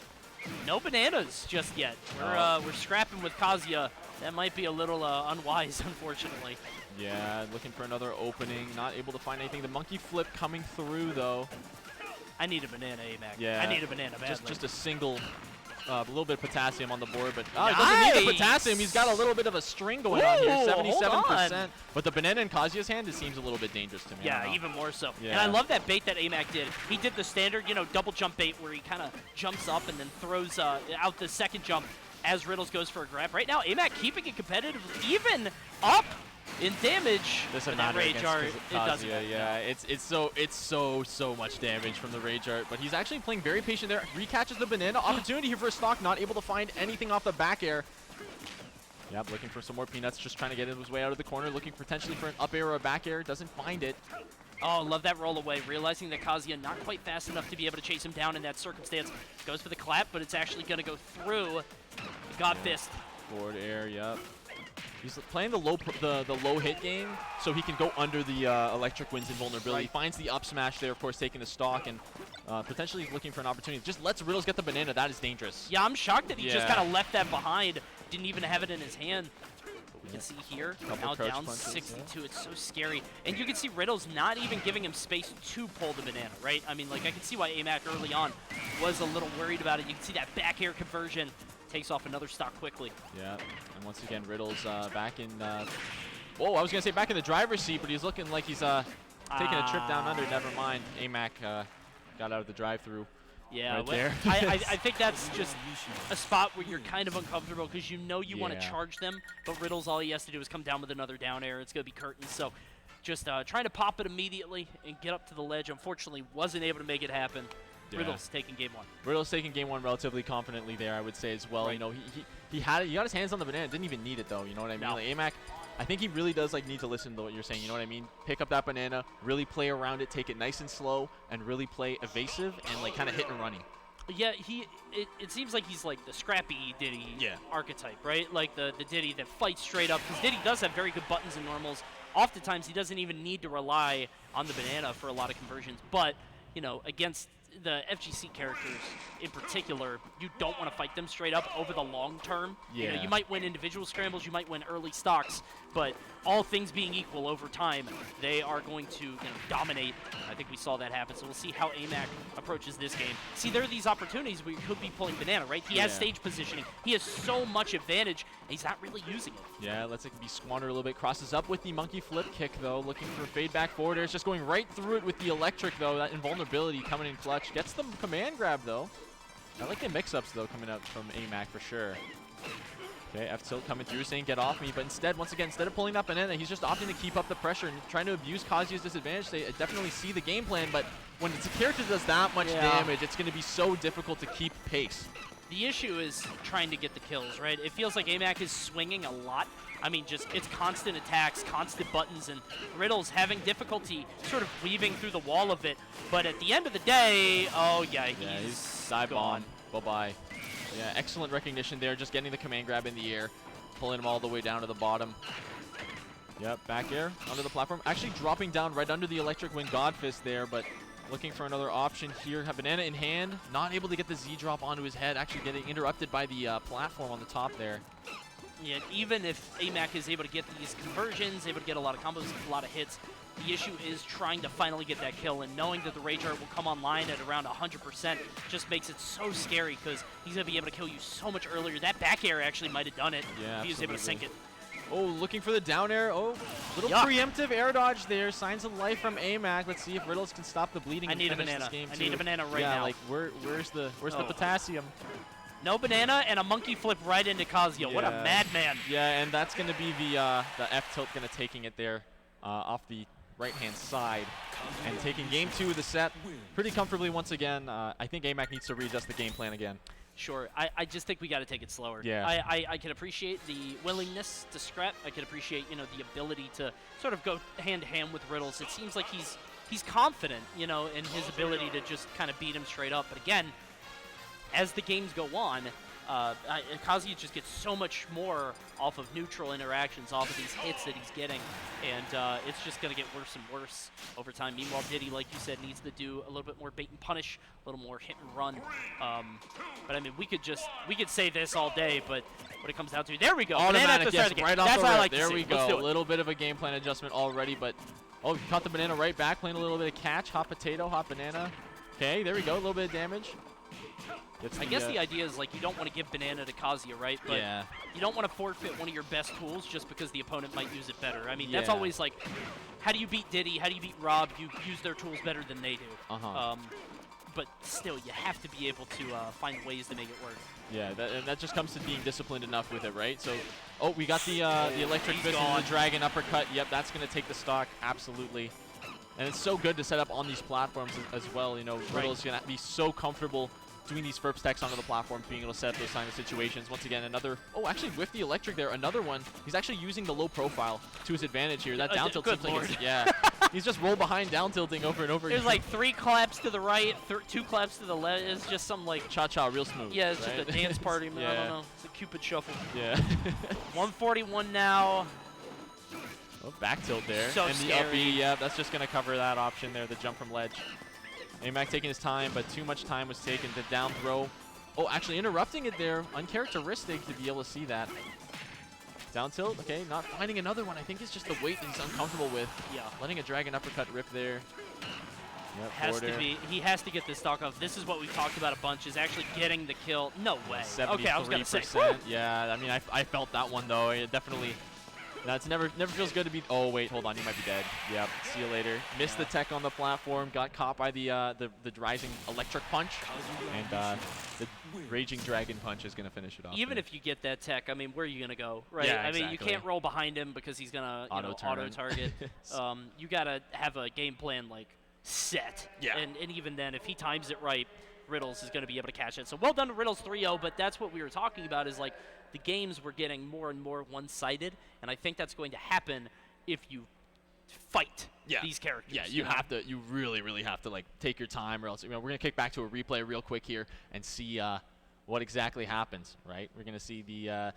Speaker 2: No bananas just yet. We're scrapping with Kazuya. That might be a little unwise, unfortunately.
Speaker 4: Yeah, looking for another opening. Not able to find anything. The monkey flip coming through, though.
Speaker 2: I need a banana, AMAC.
Speaker 4: Yeah.
Speaker 2: I need a banana badly.
Speaker 4: Just a single, a little bit of potassium on the board, but
Speaker 2: nice.
Speaker 4: He doesn't need the potassium. He's got a little bit of a string going on here, 77%.
Speaker 2: On.
Speaker 4: But the banana in Kazuya's hand, it seems a little bit dangerous to me.
Speaker 2: Yeah, even more so.
Speaker 4: Yeah.
Speaker 2: And I love that bait that AMAC did. He did the standard, double jump bait where he kind of jumps up and then throws out the second jump as Riddles goes for a grab. Right now, AMAC keeping it competitive, even up In damage,
Speaker 4: Doesn't
Speaker 2: but that
Speaker 4: matter
Speaker 2: Rage
Speaker 4: against
Speaker 2: Art, it doesn't.
Speaker 4: Kazuya, yeah, it's so much damage from the Rage Art, but he's actually playing very patient there. Recatches the banana. Opportunity here for a stock, not able to find anything off the back air. Yep, looking for some more peanuts, just trying to get his way out of the corner, looking potentially for an up air or a back air, doesn't find it.
Speaker 2: Oh, love that roll away, realizing that Kazuya not quite fast enough to be able to chase him down in that circumstance. Goes for the clap, but it's actually going to go through the God Fist.
Speaker 4: Forward air, yep. He's playing the low hit game, so he can go under the Electric Wind's invulnerability.
Speaker 2: Right.
Speaker 4: Finds the up smash there, of course, taking the stock, and potentially looking for an opportunity. Just lets Riddles get the banana. That is dangerous.
Speaker 2: Yeah, I'm shocked that he just
Speaker 4: Yeah.
Speaker 2: kind of left that behind. Didn't even have it in his hand. But we can see here, now
Speaker 4: crouch
Speaker 2: down
Speaker 4: punches,
Speaker 2: 62. It's so scary. And you can see Riddles not even giving him space to pull the banana, right? I mean, like, I can see why AMAC early on was a little worried about it. You can see that back air conversion. Takes off another stock quickly.
Speaker 4: Yeah, and once again, Riddles back in. Oh, I was gonna say back in the driver's seat, but he's looking like he's taking a trip down under. Never mind. AMAC got out of the drive-through.
Speaker 2: Yeah,
Speaker 4: right there.
Speaker 2: I think that's just a spot where you're kind of uncomfortable because you know you want to
Speaker 4: Yeah.
Speaker 2: charge them, but Riddles, all he has to do is come down with another down air. It's going to be curtains. So just trying to pop it immediately and get up to the ledge. Unfortunately, wasn't able to make it happen.
Speaker 4: Yeah.
Speaker 2: Riddles taking game one.
Speaker 4: Riddles taking game one relatively confidently there, I would say as well.
Speaker 2: Right.
Speaker 4: You know, he got his hands on the banana, didn't even need it though. You know what I mean?
Speaker 2: No.
Speaker 4: Like AMAC, I think he really does like need to listen to what you're saying. You know what I mean? Pick up that banana, really play around it, take it nice and slow, and really play evasive and like kind of hit and running.
Speaker 2: Yeah, it seems like he's like the scrappy Diddy archetype, right? Like the Diddy that fights straight up. Because Diddy does have very good buttons and normals. Oftentimes, he doesn't even need to rely on the banana for a lot of conversions. But, you know, against the FGC characters in particular, you don't want to fight them straight up over the long term. You know,
Speaker 4: Yeah.
Speaker 2: you might win individual scrambles, you might win early stocks, but all things being equal over time, they are going to dominate. I think we saw that happen, so we'll see how AMAC approaches this game. See, there are these opportunities where you could be pulling banana, right? He has
Speaker 4: Yeah.
Speaker 2: stage positioning. He has so much advantage, and he's not really using it.
Speaker 4: Yeah, lets it be squandered a little bit. Crosses up with the monkey flip kick, though. Looking for a fade back forward. It's just going right through it with the electric, though. That invulnerability coming in clutch. Gets the command grab, though. I like the mix-ups, though, coming out from AMAC for sure. Okay, F-tilt coming through, saying get off me. But instead, once again, instead of pulling that banana, he's just opting to keep up the pressure and trying to abuse Kazuya's disadvantage. They definitely see the game plan, but when it's a character that does that much damage, it's going to be so difficult to keep pace.
Speaker 2: The issue is trying to get the kills, right? It feels like AMAC is swinging a lot. I mean, just it's constant attacks, constant buttons, and Riddles having difficulty sort of weaving through the wall of it. But at the end of the day, oh yeah, he's
Speaker 4: dive
Speaker 2: gone.
Speaker 4: on. Bye-bye. Yeah, excellent recognition there, just getting the command grab in the air, pulling him all the way down to the bottom. Yep, back air onto the platform. Actually dropping down right under the Electric Wind God Fist there, but looking for another option here. Have banana in hand, not able to get the Z drop onto his head, actually getting interrupted by the platform on the top there.
Speaker 2: Yeah, even if AMAC is able to get these conversions, able to get a lot of combos, a lot of hits, the issue is trying to finally get that kill, and knowing that the Rage Art will come online at around 100% just makes it so scary because he's going to be able to kill you so much earlier. That back air actually might have done it if he was able to sink it.
Speaker 4: Oh, looking for the down air. Oh, little preemptive air dodge there. Signs of life from AMAC. Let's see if Riddles can stop the bleeding.
Speaker 2: I need a
Speaker 4: finish
Speaker 2: banana.
Speaker 4: This game
Speaker 2: I need a banana right
Speaker 4: yeah,
Speaker 2: now.
Speaker 4: Like where's the potassium?
Speaker 2: No banana and a monkey flip right into Kazuya.
Speaker 4: Yeah.
Speaker 2: What a madman.
Speaker 4: Yeah, and that's going to be the F tilt going to taking it there off the right-hand side and taking game 2 of the set pretty comfortably once again. I think AMAC needs to readjust the game plan again.
Speaker 2: Sure. I just think we got to take it slower.
Speaker 4: Yeah.
Speaker 2: I can appreciate the willingness to scrap. I can appreciate, you know, the ability to sort of go hand to hand with Riddles. It seems like he's confident, you know, in his ability to just kind of beat him straight up. But again, as the games go on, Kazuya just gets so much more off of neutral interactions, off of these hits that he's getting, and it's just going to get worse and worse over time. Meanwhile, Diddy, like you said, needs to do a little bit more bait and punish, a little more hit and run. But I mean, we could say this all day, but when it comes down to it, there we go.
Speaker 4: Automatic, yes, right off
Speaker 2: That's
Speaker 4: the
Speaker 2: what I
Speaker 4: rip.
Speaker 2: like
Speaker 4: There
Speaker 2: to
Speaker 4: we
Speaker 2: see. Let's
Speaker 4: go.
Speaker 2: do
Speaker 4: A
Speaker 2: it.
Speaker 4: little bit of a game plan adjustment already, but oh, he caught the banana right back, playing a little bit of catch. Hot potato, hot banana. Okay, there we go. A little bit of damage.
Speaker 2: I guess the idea is, like, you don't want to give banana to Kazuya, right? But
Speaker 4: yeah.
Speaker 2: you don't want to forfeit one of your best tools just because the opponent might use it better. I mean, that's
Speaker 4: Yeah.
Speaker 2: always like, how do you beat Diddy? How do you beat Rob? You use their tools better than they do. but still, you have to be able to find ways to make it work.
Speaker 4: Yeah, and that just comes to being disciplined enough with it, right? So, oh, we got the electric
Speaker 2: he's
Speaker 4: fist
Speaker 2: gone.
Speaker 4: and the dragon uppercut. Yep, that's going to take the stock, absolutely. And it's so good to set up on these platforms as well. You know, Riddle's going to be so comfortable doing these first techs onto the platforms, being able to set up those kind of situations. Once again, another, oh, actually with the electric there, another one. He's actually using the low profile to his advantage here. That down tilt
Speaker 2: good
Speaker 4: seems like
Speaker 2: lord.
Speaker 4: yeah. He's just roll behind down tilting over and over again.
Speaker 2: There's like 3 claps to the right, 2 claps to the left. It's just some like
Speaker 4: cha-cha real smooth.
Speaker 2: yeah, it's
Speaker 4: right?
Speaker 2: just a dance party, man. I
Speaker 4: Yeah.
Speaker 2: don't know. It's a Cupid shuffle.
Speaker 4: Yeah.
Speaker 2: 141 now.
Speaker 4: Oh, back tilt there.
Speaker 2: So
Speaker 4: and the
Speaker 2: scary.
Speaker 4: up B, yeah, that's just going to cover that option there, the jump from ledge. AMAC taking his time, but too much time was taken. The down throw. Oh, actually interrupting it there. Uncharacteristic to be able to see that. Down tilt, okay, not finding another one. I think it's just the weight that he's uncomfortable with.
Speaker 2: Yeah.
Speaker 4: Letting a dragon uppercut rip there. Yep,
Speaker 2: Has
Speaker 4: forward
Speaker 2: to
Speaker 4: air.
Speaker 2: be. He has to get this stock off. This is what we've talked about a bunch, is actually getting the kill. No way.
Speaker 4: 73%.
Speaker 2: Okay, I was going to say.
Speaker 4: Yeah, I mean, I felt that one, though. It definitely, that's never feels good to be, oh, wait, hold on, you might be dead. Yep, see you later. Missed the tech on the platform, got caught by the rising electric punch, and the raging dragon punch is going to finish it off.
Speaker 2: Even
Speaker 4: there.
Speaker 2: if you get that tech, I mean, where are you going to go, right?
Speaker 4: Yeah,
Speaker 2: I mean, you
Speaker 4: exactly.
Speaker 2: can't roll behind him because he's going to auto-target. You got to have a game plan, like, set.
Speaker 4: Yeah.
Speaker 2: And even then, if he times it right, Riddles is going to be able to catch it. So well done to Riddles 3-0, but that's what we were talking about is, like, the games were getting more and more one-sided, and I think that's going to happen if you fight these characters.
Speaker 4: Yeah, you have to. You really, really have to like take your time, or else we're gonna kick back to a replay real quick here and see what exactly happens. Right, we're gonna see the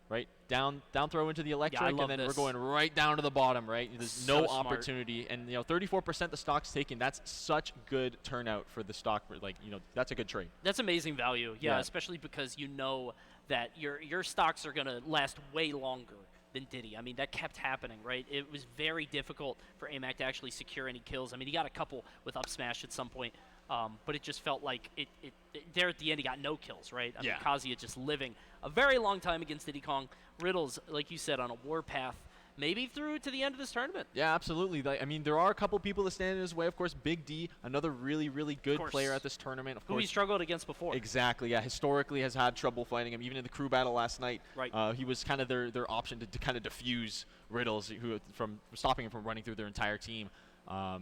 Speaker 4: right down throw into the electric, and then we're going right down to the bottom. Right, there's
Speaker 2: So
Speaker 4: no
Speaker 2: smart.
Speaker 4: opportunity, and 34% the stock's taken. That's such good turnout for the stock. Like that's a good trade.
Speaker 2: That's amazing value,
Speaker 4: Yeah.
Speaker 2: especially because you know that your stocks are going to last way longer than Diddy. I mean, that kept happening, right? It was very difficult for AMAC to actually secure any kills. I mean, he got a couple with up smash at some point, but it just felt like it there at the end he got no kills, right? I mean, Kazuya just living a very long time against Diddy Kong. Riddles, like you said, on a warpath, maybe through to the end of this tournament.
Speaker 4: Yeah, absolutely. I mean, there are a couple people that stand in his way. Of course, Big D, another really, really good player at this tournament. Of
Speaker 2: Who
Speaker 4: course,
Speaker 2: he struggled against before.
Speaker 4: Exactly. Yeah, historically has had trouble fighting him. Even in the crew battle last night,
Speaker 2: Right.
Speaker 4: He was kind of their option to kind of diffuse Riddles, from stopping him from running through their entire team.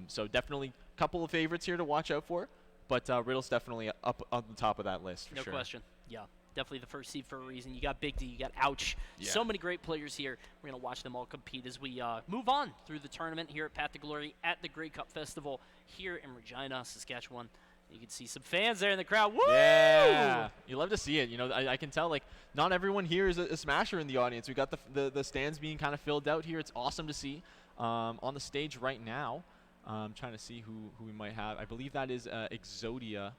Speaker 4: So definitely a couple of favorites here to watch out for. But Riddle's definitely up on the top of that list for
Speaker 2: No
Speaker 4: sure.
Speaker 2: question. Yeah, definitely the first seed for a reason. You got Big D, you got Ouch.
Speaker 4: Yeah.
Speaker 2: So many great players here. We're going to watch them all compete as we move on through the tournament here at Path to Glory at the Grey Cup Festival here in Regina, Saskatchewan. You can see some fans there in the crowd. Woo!
Speaker 4: Yeah, you love to see it. I can tell, like, not everyone here is a smasher in the audience. We got the stands being kind of filled out here. It's awesome to see. On the stage right now, I'm trying to see who we might have. I believe that is Exodia.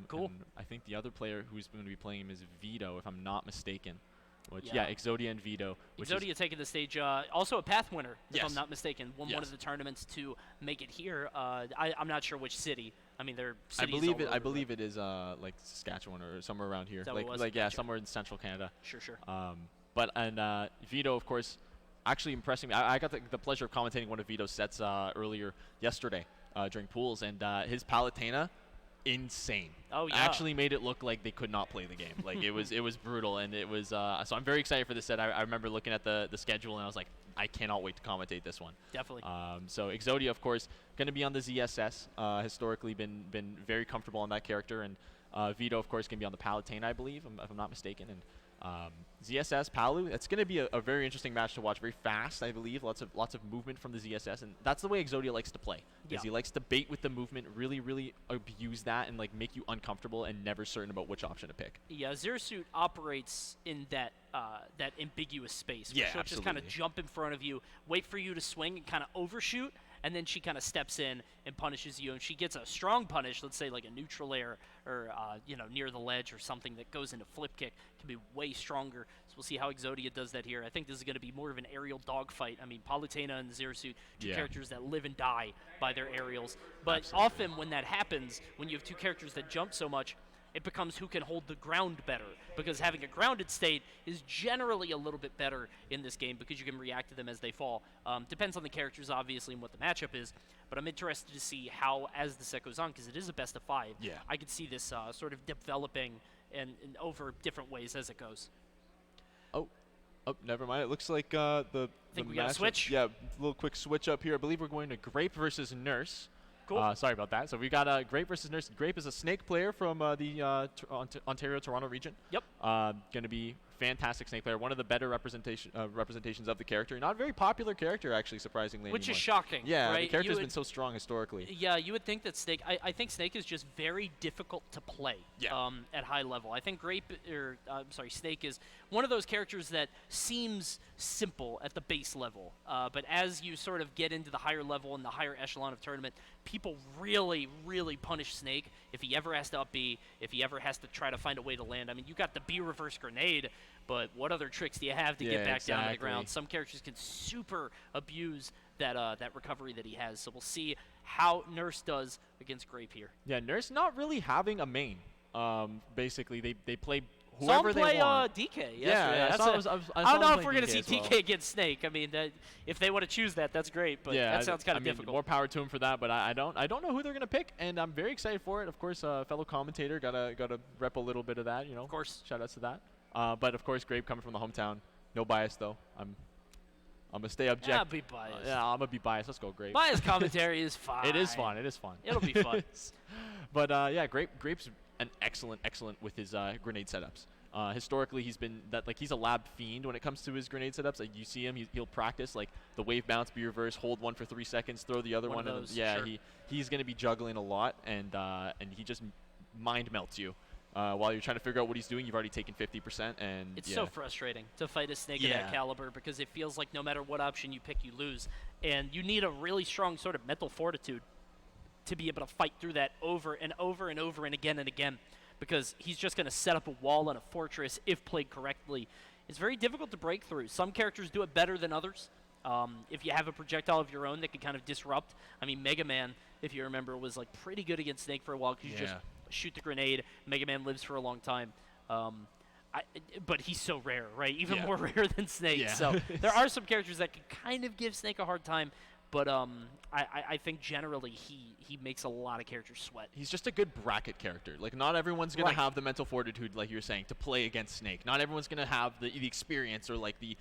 Speaker 2: Cool.
Speaker 4: And I think the other player who's going to be playing him is Vito, if I'm not mistaken. Which,
Speaker 2: Yeah.
Speaker 4: Exodia and Vito.
Speaker 2: Exodia taking the stage, also a Path winner, if
Speaker 4: Yes.
Speaker 2: I'm not mistaken. Won one of the tournaments to make it here. I'm not sure which city. I mean, they're cities all over,
Speaker 4: I believe it is like Saskatchewan or somewhere around here.
Speaker 2: Is that what it was?
Speaker 4: Yeah,
Speaker 2: Gotcha.
Speaker 4: somewhere in central Canada.
Speaker 2: Sure.
Speaker 4: But Vito, of course, actually impressing me. I got the pleasure of commentating one of Vito's sets earlier yesterday during pools, and his Palutena, insane.
Speaker 2: Oh, yeah.
Speaker 4: Actually made it look like they could not play the game. Like it was brutal, and it was. So I'm very excited for this set. I remember looking at the schedule, and I was like, I cannot wait to commentate this one.
Speaker 2: Definitely.
Speaker 4: So Exodia, of course, going to be on the ZSS. Historically, been very comfortable on that character, and Vito, of course, can be on the Palutena, I believe, if I'm not mistaken. And ZSS Palu, it's going to be a very interesting match to watch. Very fast, I believe. Lots of movement from the ZSS, and that's the way Exodia likes to play.
Speaker 2: Yeah.
Speaker 4: He likes to bait with the movement, really, really abuse that, and like make you uncomfortable and never certain about which option to pick.
Speaker 2: Yeah, Zero Suit operates in that that ambiguous space.
Speaker 4: Yeah,
Speaker 2: where she'll just kind of
Speaker 4: absolutely.
Speaker 2: jump in front of you, wait for you to swing, and kind of overshoot, and then she kind of steps in and punishes you. And she gets a strong punish, let's say like a neutral air or near the ledge or something that goes into flip kick, can be way stronger. So we'll see how Exodia does that here. I think this is going to be more of an aerial dogfight. I mean, Palutena and Zero Suit, two characters that live and die by their aerials. But often when that happens, when you have two characters that jump so much, it becomes who can hold the ground better, because having a grounded state is generally a little bit better in this game because you can react to them as they fall. Depends on the characters, obviously, and what the matchup is, But I'm interested to see how, as the set goes on, because it is a best of 5.
Speaker 3: Yeah.
Speaker 2: I could see this sort of developing and over different ways as it goes.
Speaker 3: Oh, never mind. It looks like the
Speaker 2: Think we got a switch?
Speaker 3: Yeah, a little quick switch up here. I believe we're going to Grape versus Nurse.
Speaker 2: Cool.
Speaker 3: Sorry about that. So we got Grape versus Nurse. Grape is a Snake player from the Ontario-Toronto region.
Speaker 2: Yep.
Speaker 3: Going to be fantastic Snake player. One of the better representations of the character. Not a very popular character, actually, surprisingly.
Speaker 2: Which
Speaker 3: anymore.
Speaker 2: is shocking.
Speaker 3: Yeah,
Speaker 2: right?
Speaker 3: the character's been so strong historically.
Speaker 2: Yeah, you would think that Snake. I think Snake is just very difficult to play.
Speaker 3: Yeah.
Speaker 2: At high level, I think Snake is one of those characters that seems simple at the base level, but as you sort of get into the higher level and the higher echelon of tournament, people really, really punish Snake if he ever has to up B, if he ever has to try to find a way to land. I mean, you got the B reverse grenade, but what other tricks do you have to get back down to the ground? Some characters can super abuse that recovery that he has. So we'll see how Nurse does against Grape here.
Speaker 3: Yeah, Nurse not really having a main. Basically, they play
Speaker 2: Saw him
Speaker 3: whoever
Speaker 2: play
Speaker 3: they want.
Speaker 2: DK yesterday.
Speaker 3: Yeah,
Speaker 2: That's
Speaker 3: I
Speaker 2: don't know
Speaker 3: saw
Speaker 2: if we're
Speaker 3: him
Speaker 2: going to
Speaker 3: play
Speaker 2: see
Speaker 3: DK as
Speaker 2: DK against Snake. I mean, if they want to choose that, that's great, but
Speaker 3: yeah,
Speaker 2: that sounds kind of
Speaker 3: mean,
Speaker 2: difficult.
Speaker 3: More power to him for that, but I don't know who they're going to pick, and I'm very excited for it. Of course, fellow commentator, gotta rep a little bit of that,
Speaker 2: Of course.
Speaker 3: Shout outs to that. But of course, Grape coming from the hometown. No bias though. I'm gonna stay objective.
Speaker 2: Yeah, be biased.
Speaker 3: Yeah, I'm gonna be biased. Let's go, Grape.
Speaker 2: Biased commentary is fine.
Speaker 3: It is fun. It is fun.
Speaker 2: It'll be fun.
Speaker 3: But yeah, Grape's an excellent with his grenade setups. Historically, he's a lab fiend when it comes to his grenade setups. Like you see him, he'll practice like the wave bounce, B reverse, hold one for 3 seconds, throw the other one.
Speaker 2: Sure.
Speaker 3: He's gonna be juggling a lot, and he just mind melts you. While you're trying to figure out what he's doing, you've already taken 50%, and
Speaker 2: it's so frustrating to fight a Snake of that caliber because it feels like no matter what option you pick, you lose, and you need a really strong sort of mental fortitude to be able to fight through that over and over and over and again, because he's just going to set up a wall and a fortress if played correctly. It's very difficult to break through. Some characters do it better than others. If you have a projectile of your own that can kind of disrupt. I mean, Mega Man, if you remember, was like pretty good against Snake for a while because you just shoot the grenade. Mega Man lives for a long time. But he's so rare, right? Even more rare than Snake.
Speaker 3: Yeah.
Speaker 2: So there are some characters that can kind of give Snake a hard time. But I think generally he makes a lot of characters sweat.
Speaker 3: He's just a good bracket character. Like, not everyone's going to have the mental fortitude, like you were saying, to play against Snake. Not everyone's going to have the experience or, like, the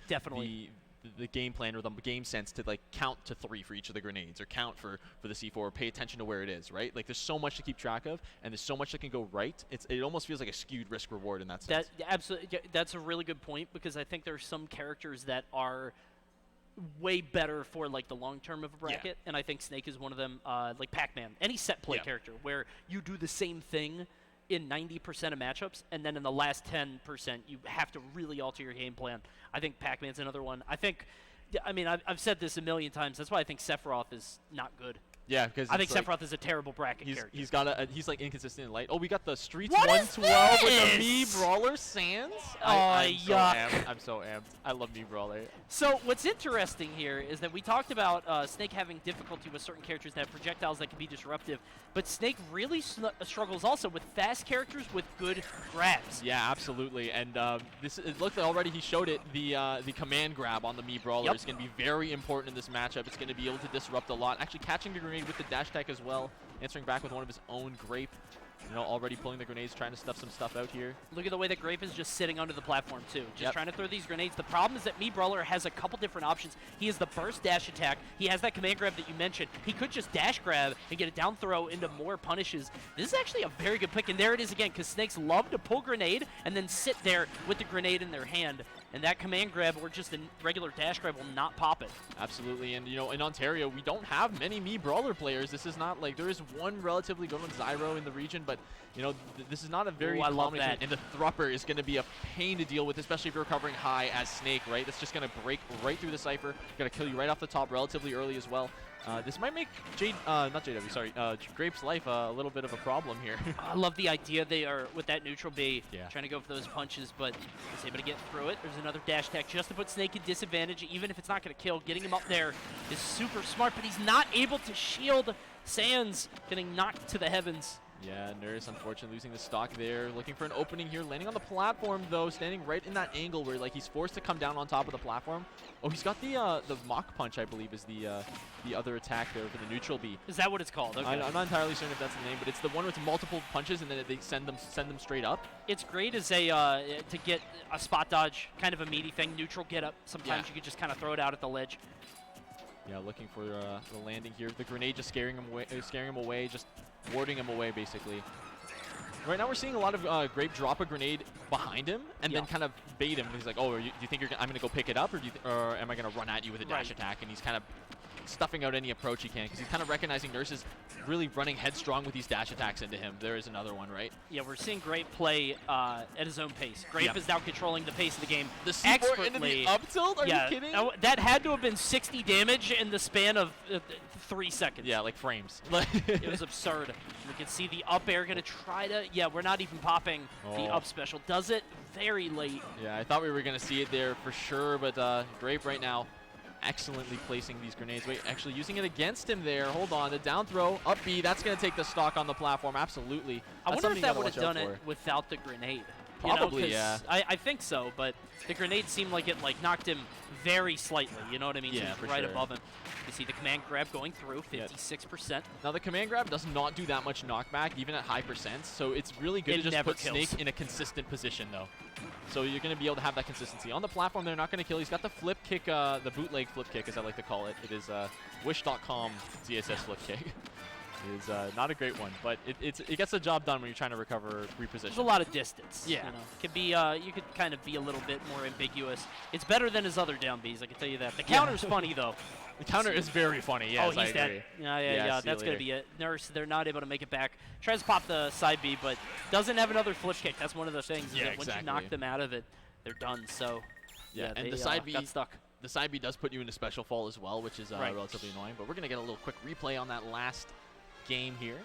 Speaker 3: game plan or the game sense to, like, count to 3 for each of the grenades or count for the C4 or pay attention to where it is, right? Like, there's so much to keep track of, and there's so much that can go right. It almost feels like a skewed risk-reward in that sense.
Speaker 2: Absolutely. That's a really good point because I think there are some characters that are way better for like the long term of a bracket, and I think Snake is one of them. Like Pac-Man, any set play character where you do the same thing in 90% of matchups, and then in the last 10% you have to really alter your game plan. I think Pac-Man's another one. I've said this a million times. That's why I think Sephiroth is not good.
Speaker 3: Yeah, because
Speaker 2: I think Sephiroth is a terrible bracket character.
Speaker 3: He's like inconsistent in light. Oh, we got the Streets
Speaker 2: What
Speaker 3: 112 with
Speaker 2: is
Speaker 3: the
Speaker 2: this?
Speaker 3: Mii Brawler Sans.
Speaker 2: Yuck.
Speaker 3: I'm so amped. I love Mii Brawler.
Speaker 2: So what's interesting here is that we talked about Snake having difficulty with certain characters that have projectiles that can be disruptive, but Snake really struggles also with fast characters with good grabs.
Speaker 3: Yeah, absolutely. And it looked already he showed it. The command grab on the Mii Brawler is going to be very important in this matchup. It's going to be able to disrupt a lot. Actually catching the grenade with the dash attack as well, answering back with one of his own Grape. Already pulling the grenades, trying to stuff some stuff out here.
Speaker 2: Look at the way that Grape is just sitting under the platform, too. Just trying to throw these grenades. The problem is that Mii Brawler has a couple different options. He has the burst dash attack. He has that command grab that you mentioned. He could just dash grab and get a down throw into more punishes. This is actually a very good pick, and there it is again, because Snakes love to pull grenade and then sit there with the grenade in their hand. And that command grab or just a regular dash grab will not pop it.
Speaker 3: Absolutely, and in Ontario, we don't have many Mii Brawler players. This is not like, there is one relatively good one, Zyro, in the region, but this is not a very common, and the Thrupper is going to be a pain to deal with, especially if you're recovering high as Snake, right? That's just going to break right through the Cypher. Going to kill you right off the top relatively early as well. This might make Grape's life a little bit of a problem here.
Speaker 2: I love the idea they are with that neutral B, trying to go for those punches, but he's able to get through it. There's another dash attack just to put Snake in disadvantage, even if it's not going to kill. Getting him up there is super smart, but he's not able to shield Sans, getting knocked to the heavens.
Speaker 4: Yeah, Nurse unfortunately losing the stock there. Looking for an opening here. Landing on the platform, though. Standing right in that angle where, like, he's forced to come down on top of the platform. Oh, he's got the Mach Punch, I believe, is the other attack there for the neutral B.
Speaker 2: Is that what it's called? Okay.
Speaker 4: I'm not entirely certain if that's the name, but it's the one with multiple punches and then they send them straight up.
Speaker 2: It's great as a to get a spot dodge, kind of a meaty thing. Neutral get up. Sometimes you could just kind of throw it out at the ledge.
Speaker 4: Yeah, looking for the landing here. The grenade just scaring him away, just warding him away, basically. Right now we're seeing a lot of Grape drop a grenade behind him and then kind of bait him. He's like, oh, do you think I'm going to go pick it up, or am I going to run at you with a dash attack? And he's kind of stuffing out any approach he can because he's kind of recognizing Nurse is really running headstrong with these dash attacks into him. There is another one, right?
Speaker 2: Yeah, we're seeing Grape play at his own pace. Grape is now controlling the pace of the game
Speaker 4: the C4 into the up tilt? Are you kidding?
Speaker 2: That had to have been 60 damage in the span of 3 seconds.
Speaker 4: Yeah, like frames.
Speaker 2: It was absurd. We can see the up air going to try to... Yeah, we're not even popping the up special. Does it very late.
Speaker 4: Yeah, I thought we were going to see it there for sure, but Grape right now excellently placing these grenades. Wait, actually using it against him there. Hold on, the down throw, up B, that's going to take the stock on the platform, absolutely.
Speaker 2: I wonder if that would have done it without the grenade.
Speaker 4: Probably,
Speaker 2: yeah. I think so, but the grenade seemed like it knocked him very slightly, you know what I mean?
Speaker 4: Yeah,
Speaker 2: so right above him. You see the command grab going through, 56%.
Speaker 4: Now the command grab does not do that much knockback, even at high percents, so it's really good to just put Snake in a consistent position, though. So you're going to be able to have that consistency. On the platform, they're not going to kill. He's got the flip kick, the bootleg flip kick, as I like to call it. It is Wish.com ZSS flip kick. It is not a great one, but it gets the job done when you're trying to recover reposition.
Speaker 2: There's a lot of distance.
Speaker 4: Yeah.
Speaker 2: You know, it could be, you could kind of be a little bit more ambiguous. It's better than his other down Bs, I can tell you that. The counter's funny, though.
Speaker 4: The counter is very funny, yes,
Speaker 2: he's dead. Yeah, that's going to be it. Nurse, they're not able to make it back. Tries to pop the side B, but doesn't have another flip kick. That's one of the things.
Speaker 4: Yeah,
Speaker 2: that once you knock them out of it, they're done. So,
Speaker 4: yeah, and
Speaker 2: they,
Speaker 4: the side B
Speaker 2: got stuck.
Speaker 4: The side B does put you into special fall as well, which is relatively annoying. But we're going to get a little quick replay on that last game here.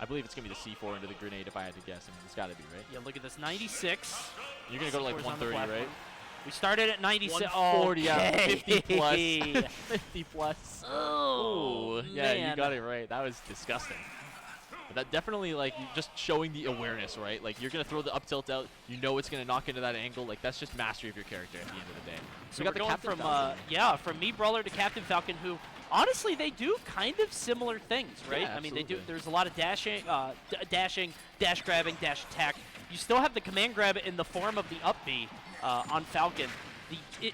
Speaker 4: I believe it's going to be the C4 into the grenade if I had to guess. I mean, it's got to be, right?
Speaker 2: Yeah, look at this. 96.
Speaker 4: You're going to go to like 130, right?
Speaker 2: We started at 96.
Speaker 4: 140, yeah. 50 plus. 50 plus.
Speaker 2: Oh,
Speaker 4: yeah,
Speaker 2: man.
Speaker 4: You got it right. That was disgusting. But that definitely, like, just showing the awareness, right? Like, you're going to throw the up tilt out. You know it's going to knock into that angle. Like, that's just mastery of your character at the end of the day.
Speaker 2: So we got the Captain from Me Brawler to Captain Falcon, who honestly they do kind of similar things, right?
Speaker 4: Yeah,
Speaker 2: I mean, they do. There's a lot of dashing, dash grabbing, dash attack. You still have the command grab in the form of the up B on Falcon.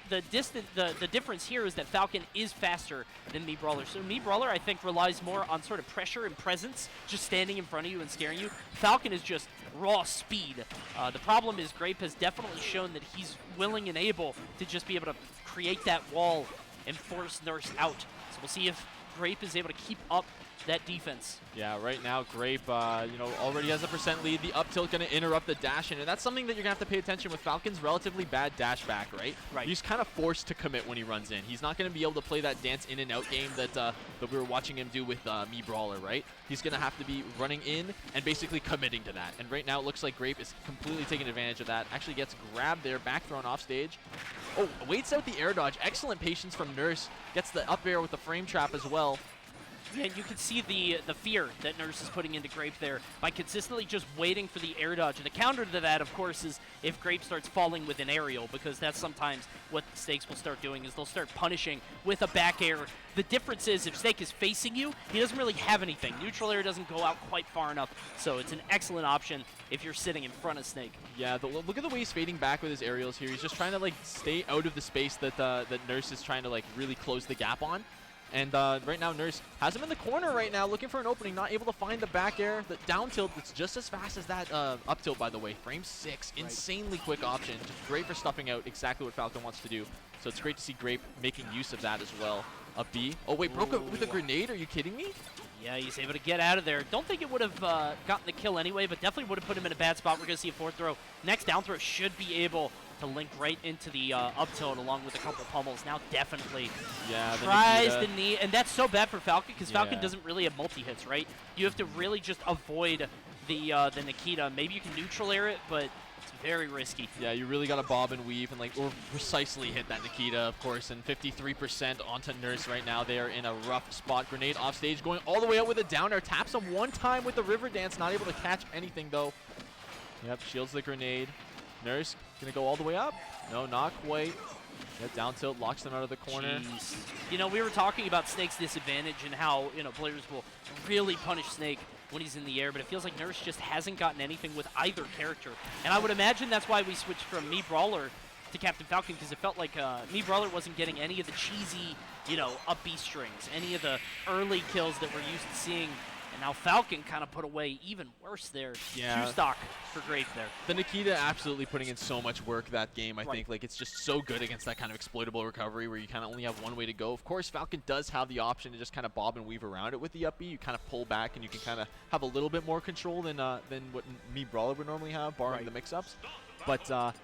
Speaker 2: The difference here is that Falcon is faster than Me Brawler. So Me Brawler, I think, relies more on sort of pressure and presence, just standing in front of you and scaring you. Falcon is just raw speed. The problem is Grape has definitely shown that he's willing and able to just be able to create that wall and force Nurse out. So we'll see if Grape is able to keep up that defense.
Speaker 4: Yeah, right now Grape, already has a % lead. The up tilt going to interrupt the dash in, and that's something that you're going to have to pay attention with. Falcon's relatively bad dash back, right?
Speaker 2: Right.
Speaker 4: He's kind of forced to commit when he runs in. He's not going to be able to play that dance in and out game that we were watching him do with Me Brawler, right? He's going to have to be running in and basically committing to that. And right now it looks like Grape is completely taking advantage of that. Actually gets grabbed there, back thrown off stage. Oh, waits out the air dodge. Excellent patience from Nurse. Gets the up air with the frame trap as well.
Speaker 2: Yeah, you can see the fear that Nurse is putting into Grape there by consistently just waiting for the air dodge. And the counter to that, of course, is if Grape starts falling with an aerial, because that's sometimes what Snakes will start doing, is they'll start punishing with a back air. The difference is if Snake is facing you, he doesn't really have anything. Neutral air doesn't go out quite far enough, so it's an excellent option if you're sitting in front of Snake.
Speaker 4: Yeah, look at the way he's fading back with his aerials here. He's just trying to like stay out of the space that that Nurse is trying to like really close the gap on. And right now, Nurse has him in the corner right now, looking for an opening, not able to find the back air. The down tilt, that's just as fast as that up tilt, by the way. Frame 6, insanely quick option. Just great for stuffing out exactly what Falcon wants to do. So it's great to see Grape making use of that as well. Up B. Oh, wait, broke it with a grenade? Are you kidding me?
Speaker 2: Yeah, he's able to get out of there. Don't think it would have gotten the kill anyway, but definitely would have put him in a bad spot. We're going to see a fourth throw. Next down throw should be able to link right into the up tilt along with a couple pummels. Now definitely tries the knee, and that's so bad for Falcon because Falcon doesn't really have multi-hits, right? You have to really just avoid the Nikita. Maybe you can neutral air it, but It's very risky.
Speaker 4: Yeah, you really got to bob and weave and or precisely hit that Nikita, of course, and 53% onto Nurse right now. They are in a rough spot. Grenade off stage, going all the way out with a down air. Taps him one time with the River Dance, not able to catch anything though. Yep, shields the grenade. Nurse gonna go all the way up. No, not quite. Yep, down tilt, locks them out of the corner.
Speaker 2: Jeez. You know, we were talking about Snake's disadvantage and how, players will really punish Snake when he's in the air, but it feels like Nurse just hasn't gotten anything with either character. And I would imagine that's why we switched from Me Brawler to Captain Falcon, because it felt like Me Brawler wasn't getting any of the cheesy, up B strings, any of the early kills that we're used to seeing. And now Falcon kind of put away even worse there.
Speaker 4: Yeah.
Speaker 2: 2-stock for Grape there.
Speaker 4: The Nikita absolutely putting in so much work that game, I think. It's just so good against that kind of exploitable recovery where you kind of only have one way to go. Of course, Falcon does have the option to just kind of bob and weave around it with the up B. You kind of pull back and you can kind of have a little bit more control than what Me Brawler would normally have, barring the mix-ups. But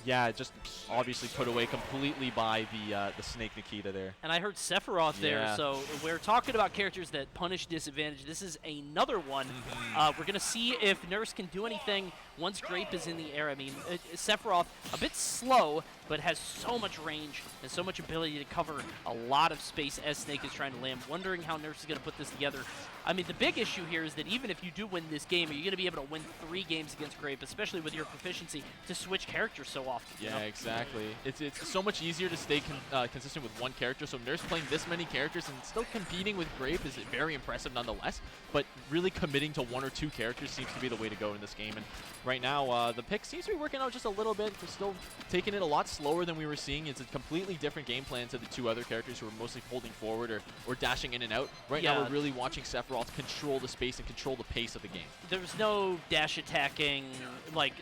Speaker 4: yeah, just obviously put away completely by the Snake Nikita there.
Speaker 2: And I heard Sephiroth there, so we're talking about characters that punish disadvantage. This is another one. We're going to see if Nurse can do anything once Grape is in the air. I mean, Sephiroth, a bit slow, but has so much range and so much ability to cover a lot of space as Snake is trying to land. Wondering how Nurse is going to put this together. I mean, the big issue here is that even if you do win this game, are you going to be able to win 3 games against Grape, especially with your proficiency to switch characters so often?
Speaker 4: Yeah, exactly. It's so much easier to stay consistent with one character, so Nurse playing this many characters and still competing with Grape is very impressive nonetheless, but really committing to 1 or 2 characters seems to be the way to go in this game. And right now, the pick seems to be working out just a little bit. We're still taking it a lot slower than we were seeing. It's a completely different game plan to the 2 other characters who are mostly holding forward or dashing in and out. Right now, we're really watching Sephiroth control the space and control the pace of the game.
Speaker 2: There's no dash attacking, like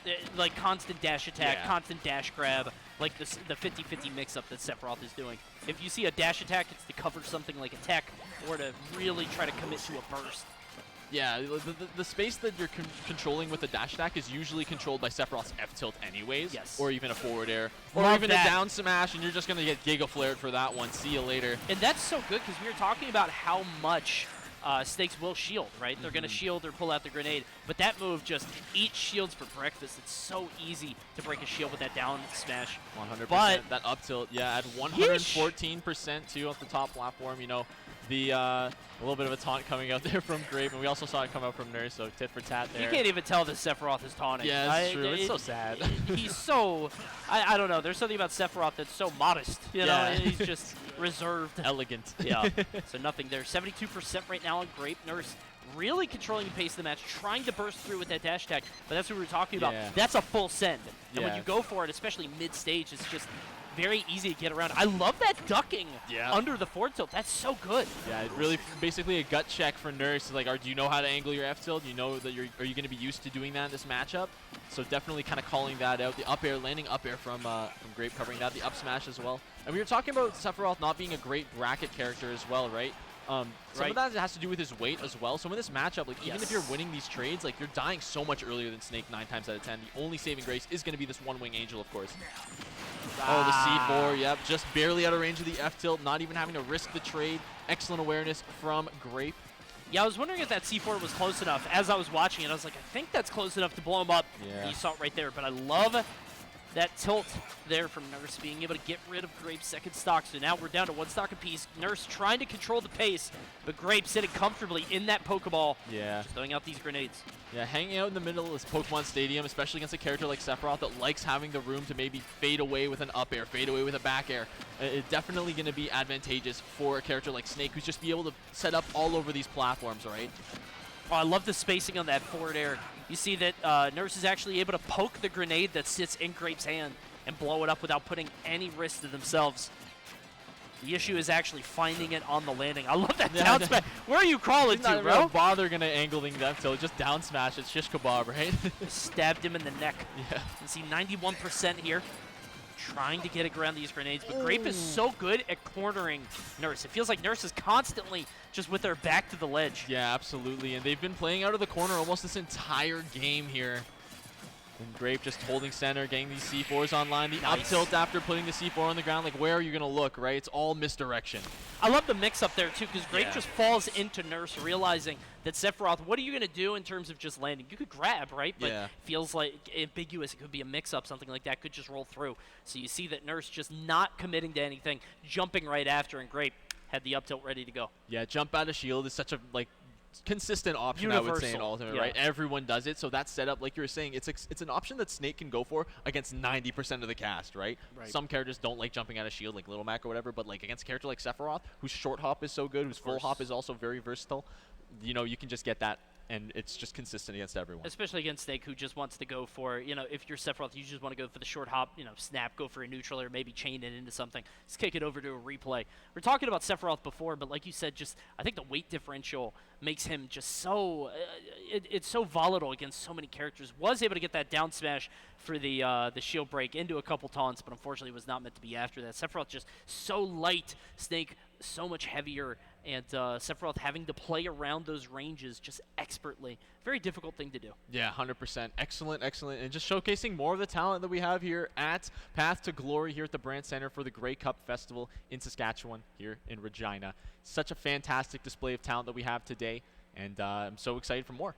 Speaker 2: constant dash attack, constant dash grab, like the 50-50 mix-up that Sephiroth is doing. If you see a dash attack, it's to cover something like a tech or to really try to commit to a burst.
Speaker 4: Yeah, the space that you're controlling with the dash attack is usually controlled by Sephiroth's F-tilt anyways.
Speaker 2: Yes.
Speaker 4: Or even a forward air. Or even a down smash, and you're just going to get Giga Flared for that one. See you later.
Speaker 2: And that's so good, because we were talking about how much Snakes will shield, right? They're going to shield or pull out the grenade. But that move just eats shields for breakfast. It's so easy to break a shield with that down smash.
Speaker 4: 100%.
Speaker 2: But
Speaker 4: that up tilt, yeah, at 114% too off the top platform, a little bit of a taunt coming out there from Grape, and we also saw it come out from Nurse, so tit for tat there.
Speaker 2: You can't even tell that Sephiroth is taunting.
Speaker 4: Yeah, that's true. It's so sad.
Speaker 2: He's so, I don't know. There's something about Sephiroth that's so modest. You know, he's just reserved.
Speaker 4: Elegant.
Speaker 2: Yeah. So nothing there. 72% right now on Grape. Nurse really controlling the pace of the match, trying to burst through with that dash attack. But that's what we were talking about. That's a full send. And when you go for it, especially mid-stage, it's just very easy to get around. I love that ducking under the forward tilt. That's so good.
Speaker 4: Yeah, it really basically a gut check for Nurse. Like, do you know how to angle your F tilt? You know that are you going to be used to doing that in this matchup? So definitely kind of calling that out. The up air, landing up air from Grape, covering that. The up smash as well. And we were talking about Sephiroth not being a great bracket character as well, right? Some of that has to do with his weight as well. So in this matchup, like even if you're winning these trades, like you're dying so much earlier than Snake 9 times out of 10. The only saving grace is going to be this one-wing angel, of course. Oh, the C4, yep, just barely out of range of the F-tilt, not even having to risk the trade. Excellent awareness from Grape.
Speaker 2: Yeah, I was wondering if that C4 was close enough. As I was watching it, I was like, I think that's close enough to blow him up. Yeah. You saw it right there, but I love that tilt there from Nurse, being able to get rid of Grape's second stock. So now we're down to 1 stock apiece. Nurse trying to control the pace, but Grape sitting comfortably in that Pokeball.
Speaker 4: Yeah.
Speaker 2: Just throwing out these grenades.
Speaker 4: Yeah, hanging out in the middle of this Pokemon Stadium, especially against a character like Sephiroth that likes having the room to maybe fade away with an up air, fade away with a back air. It's definitely going to be advantageous for a character like Snake, who's just be able to set up all over these platforms, right?
Speaker 2: Oh, I love the spacing on that forward air. You see that Nurse is actually able to poke the grenade that sits in Grape's hand and blow it up without putting any risk to themselves. The issue is actually finding it on the landing. I love that down smash. Where are you crawling to, bro?
Speaker 4: Not bother gonna angling that till just down smash. It's shish kebab, right?
Speaker 2: Stabbed him in the neck.
Speaker 4: Yeah.
Speaker 2: You see 91% here. Trying to get around these grenades, but Grape is so good at cornering Nurse. It feels like Nurse is constantly just with their back to the ledge.
Speaker 4: Yeah, absolutely. And they've been playing out of the corner almost this entire game here. And Grape just holding center, getting these C4s online. The up
Speaker 2: Nice.
Speaker 4: tilt after putting the C4 on the ground. Like, where are you going to look, right? It's all misdirection.
Speaker 2: I love the mix up there, too, because Grape
Speaker 4: Yeah.
Speaker 2: just falls into Nurse, realizing that Sephiroth, what are you going to do in terms of just landing? You could grab, right? But
Speaker 4: Yeah.
Speaker 2: feels like ambiguous. It could be a mix-up, something like that could just roll through. So you see that Nurse just not committing to anything, jumping right after, and Grape had the up tilt ready to go.
Speaker 4: Yeah, jump out of shield is such a, like, consistent option, I would say, in
Speaker 2: Universal.
Speaker 4: Ultimate,
Speaker 2: Yeah.
Speaker 4: right? Everyone does it, so that setup, like you were saying, it's an option that Snake can go for against 90% of the cast, right?
Speaker 2: Right.
Speaker 4: Some characters don't like jumping out of shield, like Little Mac or whatever, but like against a character like Sephiroth, whose short hop is so good, whose full
Speaker 2: course.
Speaker 4: hop is also very versatile, you know, you can just get that, and it's just consistent against everyone.
Speaker 2: Especially against Snake, who just wants to go for, if you're Sephiroth, you just want to go for the short hop, snap, go for a neutral, or maybe chain it into something. Just kick it over to a replay. We're talking about Sephiroth before, but like you said, I think the weight differential makes him just so, it's so volatile against so many characters. Was able to get that down smash for the shield break into a couple taunts, but unfortunately was not meant to be after that. Sephiroth just so light, Snake so much heavier, and Sephiroth having to play around those ranges just expertly. Very difficult thing to do.
Speaker 4: Yeah, 100%. Excellent, excellent. And just showcasing more of the talent that we have here at Path to Glory here at the Brand Center for the Grey Cup Festival in Saskatchewan here in Regina. Such a fantastic display of talent that we have today, and I'm so excited for more.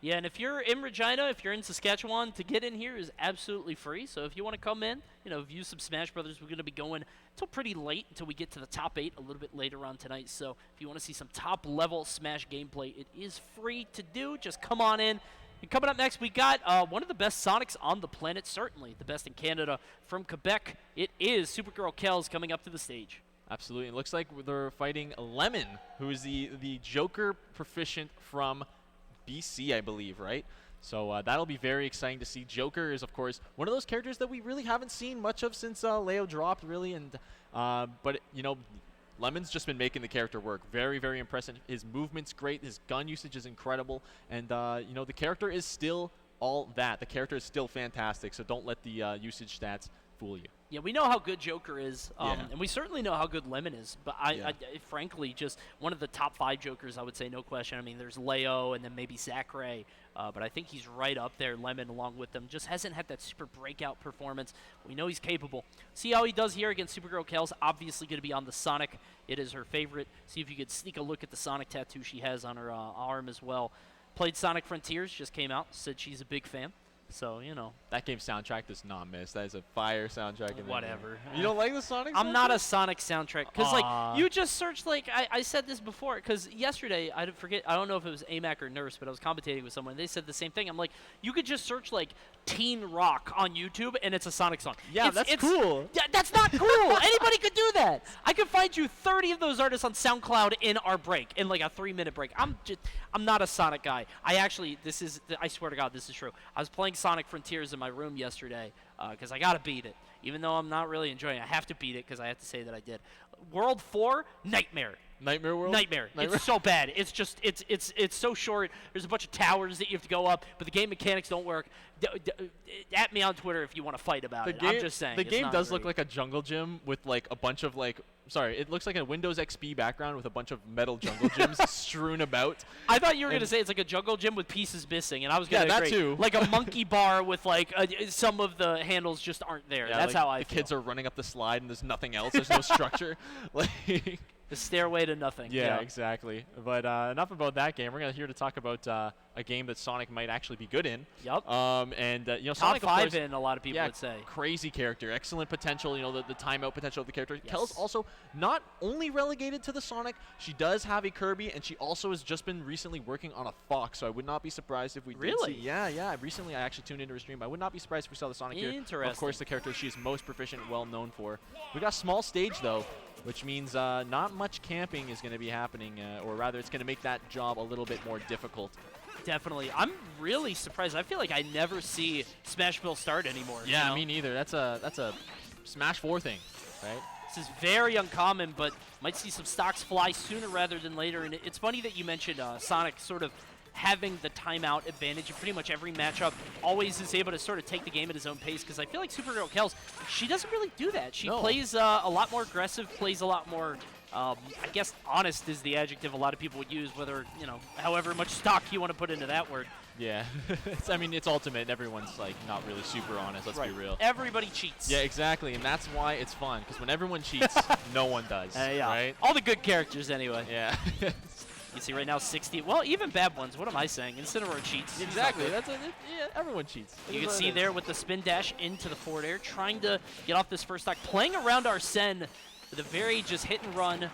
Speaker 2: Yeah, and if you're in Regina, if you're in Saskatchewan, to get in here is absolutely free. So if you want to come in, view some Smash Brothers, we're going to be going until pretty late, until we get to the top 8 a little bit later on tonight. So if you want to see some top-level Smash gameplay, it is free to do. Just come on in. And coming up next, we got one of the best Sonics on the planet, certainly the best in Canada. From Quebec, it is Supergirl Kells coming up to the stage.
Speaker 4: Absolutely. It looks like they're fighting Lemon, who is the Joker proficient from BC, I believe, right? So that'll be very exciting to see. Joker is, of course, one of those characters that we really haven't seen much of since Leo dropped, really. And but Lemon's just been making the character work. Very, very impressive. His movement's great. His gun usage is incredible. And the character is still all that. The character is still fantastic. So don't let the usage stats fool you.
Speaker 2: Yeah, we know how good Joker is,
Speaker 4: Yeah.
Speaker 2: and we certainly know how good Lemon is. But I frankly, just one of the top 5 Jokers, I would say, no question. I mean, there's Leo and then maybe Zachary, but I think he's right up there, Lemon, along with them. Just hasn't had that super breakout performance. We know he's capable. See how he does here against Supergirl Kells. Obviously going to be on the Sonic. It is her favorite. See if you could sneak a look at the Sonic tattoo she has on her arm as well. Played Sonic Frontiers, just came out, said she's a big fan. So,
Speaker 4: That game's soundtrack does not miss. That is a fire soundtrack. In
Speaker 2: whatever.
Speaker 4: You don't like the Sonic
Speaker 2: I'm not a
Speaker 4: soundtrack?
Speaker 2: Sonic soundtrack. Because, you just searched, I said this before. Because yesterday, I don't know if it was AMAC or Nurse, but I was commentating with someone. They said the same thing. I'm like, you could just search, teen rock on YouTube, and it's a Sonic song.
Speaker 4: Yeah, that's cool.
Speaker 2: Yeah, that's not cool. Anybody could do that. I could find you 30 of those artists on SoundCloud in our break, in a 3-minute break. I'm not a Sonic guy. I swear to God, this is true. I was playing Sonic Frontiers in my room yesterday because I got to beat it. Even though I'm not really enjoying it, I have to beat it because I have to say that I did. World 4, Nightmare.
Speaker 4: Nightmare World?
Speaker 2: Nightmare. It's so bad. It's just it's so short. There's a bunch of towers that you have to go up, but the game mechanics don't work. At me on Twitter if you want to fight about it. I'm just saying.
Speaker 4: The
Speaker 2: it's
Speaker 4: game
Speaker 2: not
Speaker 4: does look
Speaker 2: great.
Speaker 4: like a jungle gym with a bunch of it looks like a Windows XP background with a bunch of metal jungle gyms strewn about.
Speaker 2: I thought you were going to say it's like a jungle gym with pieces missing, and I was going to
Speaker 4: Yeah, that
Speaker 2: agree.
Speaker 4: too.
Speaker 2: Like a monkey bar with some of the handles just aren't there.
Speaker 4: Yeah,
Speaker 2: That's how I
Speaker 4: the
Speaker 2: feel.
Speaker 4: kids are running up the slide and there's nothing else. There's no structure.
Speaker 2: The stairway to nothing.
Speaker 4: Yeah, exactly. But enough about that game. We're here to talk about a game that Sonic might actually be good in.
Speaker 2: Yup.
Speaker 4: Top
Speaker 2: Top 5 in, a lot of people would say.
Speaker 4: Crazy character, excellent potential. The timeout potential of the character.
Speaker 2: Yes.
Speaker 4: Kel's also not only relegated to the Sonic, she does have a Kirby, and she also has just been recently working on a Fox. So I would not be surprised if we
Speaker 2: Really?
Speaker 4: did see. Yeah. Recently, I actually tuned into her stream. I would not be surprised if we saw the Sonic here. Of
Speaker 2: Interesting.
Speaker 4: course, the character she is most proficient, well known for. We got a small stage though, which means not much camping is going to be happening, or rather, it's going to make that job a little bit more difficult.
Speaker 2: Definitely. I'm really surprised. I feel like I never see Smashville start anymore.
Speaker 4: Yeah, me neither. That's a Smash 4 thing, right?
Speaker 2: This is very uncommon, but might see some stocks fly sooner rather than later. And it's funny that you mentioned Sonic sort of having the timeout advantage in pretty much every matchup. Always is able to sort of take the game at his own pace, because I feel like Supergirl Kells, she doesn't really do that. She plays a lot more aggressive, plays a lot more I guess honest is the adjective a lot of people would use, whether, however much stock you want to put into that word.
Speaker 4: Yeah. I mean, it's Ultimate. Everyone's, like, not really super honest. Let's be real.
Speaker 2: Everybody cheats.
Speaker 4: Yeah, exactly. And that's why it's fun, because when everyone cheats, no one does.
Speaker 2: Yeah.
Speaker 4: Right?
Speaker 2: All the good characters, anyway.
Speaker 4: Yeah.
Speaker 2: You see right now 60. Well, even bad ones. What am I saying? Incineroar cheats.
Speaker 4: Exactly. Yeah, everyone cheats.
Speaker 2: You can see there with the spin dash into the forward air, trying to get off this first stock, playing around Arsene with a very just hit and run.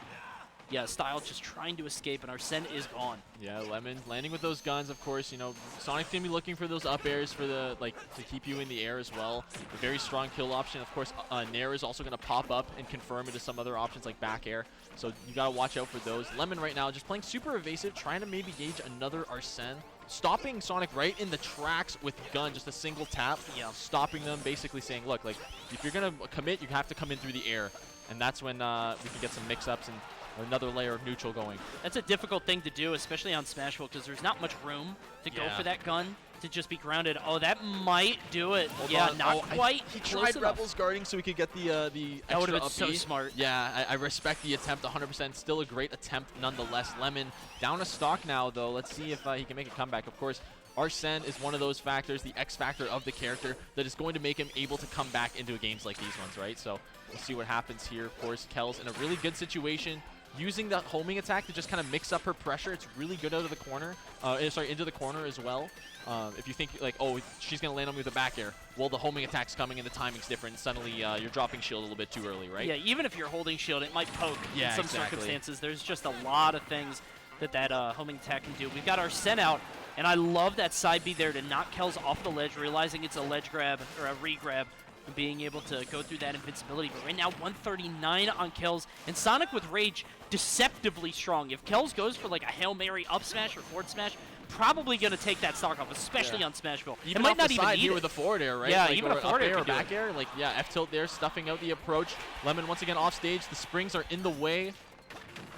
Speaker 2: Yeah, style just trying to escape, and Arsene is gone.
Speaker 4: Yeah, Lemon landing with those guns, of course. Sonic's gonna be looking for those up airs for to keep you in the air as well. A very strong kill option. Of course, Nair is also gonna pop up and confirm into some other options like back air. So you gotta watch out for those. Lemon right now just playing super evasive, trying to maybe gauge another Arsene. Stopping Sonic right in the tracks with gun, just a single tap.
Speaker 2: Yeah.
Speaker 4: Stopping them, basically saying, look, like, if you're gonna commit, you have to come in through the air. And that's when we can get some mix-ups and another layer of neutral going.
Speaker 2: That's a difficult thing to do, especially on Smashville, because there's not much room to go for that gun to just be grounded. Oh, that might do it. Not quite.
Speaker 4: He tried Rebels guarding so he could get the
Speaker 2: that would have been
Speaker 4: extra
Speaker 2: so
Speaker 4: up B.
Speaker 2: smart.
Speaker 4: Yeah, I respect the attempt 100%. Still a great attempt nonetheless. Lemon down a stock now, though. Let's see if he can make a comeback. Of course, Arsene is one of those factors, the X factor of the character, that is going to make him able to come back into games like these ones, right? So we'll see what happens here. Of course, Kel's in a really good situation, using the homing attack to just kind of mix up her pressure. It's really good out of the corner. Into the corner as well. If you think, like, oh, she's going to land on me with a back air. Well, the homing attack's coming and the timing's different. Suddenly, you're dropping shield a little bit too early, right?
Speaker 2: Yeah, even if you're holding shield, it might poke in some
Speaker 4: exactly.
Speaker 2: circumstances. There's just a lot of things that homing attack can do. We've got Arsene out, and I love that side B there to knock Kells off the ledge, realizing it's a ledge grab, or a re-grab, and being able to go through that invincibility. But right now, 139 on Kells, and Sonic with Rage, deceptively strong. If Kells goes for like a Hail Mary up smash or forward smash, probably going to take that stock off, especially on Smashville.
Speaker 4: Even
Speaker 2: it might
Speaker 4: off
Speaker 2: not
Speaker 4: the
Speaker 2: even
Speaker 4: side
Speaker 2: need
Speaker 4: here
Speaker 2: it.
Speaker 4: with a forward air, right?
Speaker 2: Yeah,
Speaker 4: like,
Speaker 2: even a forward air
Speaker 4: or
Speaker 2: could do
Speaker 4: back air. Like, yeah, F tilt there, stuffing out the approach. Lemon once again off stage. The springs are in the way.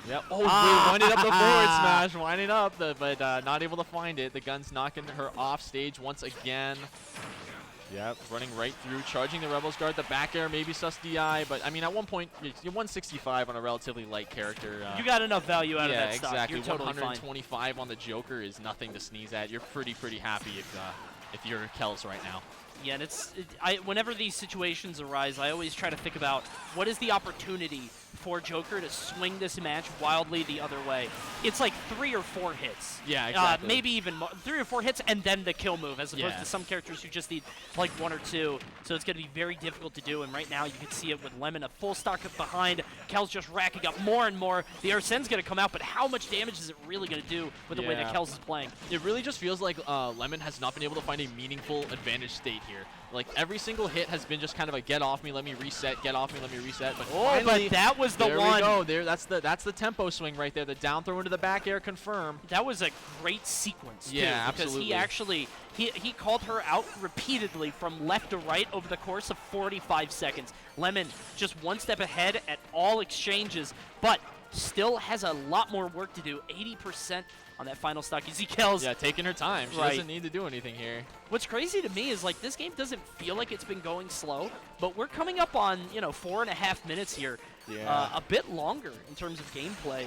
Speaker 4: Yep. Oh, winding up the forward smash, winding up, but not able to find it. The gun's knocking her off stage once again. Yep, running right through, charging the Rebels guard. The back air, maybe sus DI, but I mean, at one point, you're 165 on a relatively light character.
Speaker 2: You got enough value out of that
Speaker 4: yeah,
Speaker 2: stock.
Speaker 4: exactly.
Speaker 2: You're totally
Speaker 4: 125
Speaker 2: fine.
Speaker 4: on the Joker is nothing to sneeze at. You're pretty happy if you're Kells right now.
Speaker 2: Yeah, and whenever these situations arise, I always try to think about what is the opportunity for Joker to swing this match wildly the other way. It's like 3 or 4 hits.
Speaker 4: Yeah, exactly.
Speaker 2: Maybe even 3 or 4 hits and then the kill move, as opposed
Speaker 4: Yeah.
Speaker 2: to some characters who just need like 1 or 2. So it's going to be very difficult to do. And right now you can see it with Lemon, a full stock up behind. Kel's just racking up more and more. The Arsene's going to come out, but how much damage is it really going to do with the way that Kel's is playing?
Speaker 4: It really just feels like Lemon has not been able to find a meaningful advantage state here. Like, every single hit has been just kind of a get off me, let me reset, get off me, let me reset. But finally,
Speaker 2: but that was the
Speaker 4: there
Speaker 2: one.
Speaker 4: We go. That's the tempo swing right there. The down throw into the back air confirm.
Speaker 2: That was a great sequence, too.
Speaker 4: Yeah,
Speaker 2: because
Speaker 4: absolutely.
Speaker 2: he actually he called her out repeatedly from left to right over the course of 45 seconds. Lemon just one step ahead at all exchanges, but still has a lot more work to do. 80% on that final stock. You see Kells.
Speaker 4: Yeah, taking her time. She doesn't need to do anything here.
Speaker 2: What's crazy to me is, like, this game doesn't feel like it's been going slow, but we're coming up on, 4.5 minutes here.
Speaker 4: Yeah.
Speaker 2: A bit longer in terms of gameplay,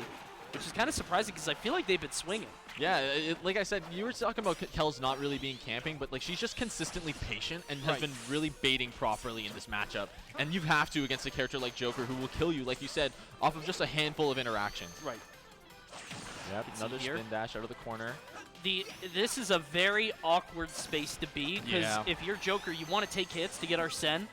Speaker 2: which is kind of surprising because I feel like they've been swinging.
Speaker 4: Yeah, like I said, you were talking about Kells not really being camping, but like she's just consistently patient and has been really baiting properly in this matchup. And you have to against a character like Joker who will kill you, like you said, off of just a handful of interactions.
Speaker 2: Right.
Speaker 4: Yep, another spin dash out of the corner.
Speaker 2: This is a very awkward space to be, because if you're Joker, you want to take hits to get Arsene,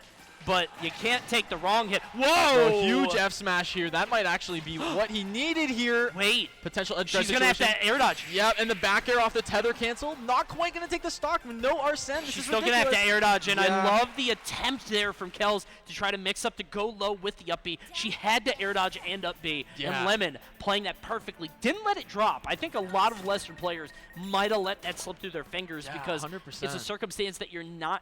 Speaker 2: but you can't take the wrong hit. Whoa!
Speaker 4: A huge F smash here. That might actually be what he needed here.
Speaker 2: Wait.
Speaker 4: Potential
Speaker 2: She's going to have to air dodge.
Speaker 4: Yep, and the back air off the tether cancel. Not quite going to take the stock. No Arsene.
Speaker 2: She's still going to have to air dodge, and I love the attempt there from Kells to try to mix up to go low with the up B. She had to air dodge and up B, and Lemon playing that perfectly. Didn't let it drop. I think a lot of Western players might have let that slip through their fingers because
Speaker 4: 100%.
Speaker 2: It's a circumstance that you're not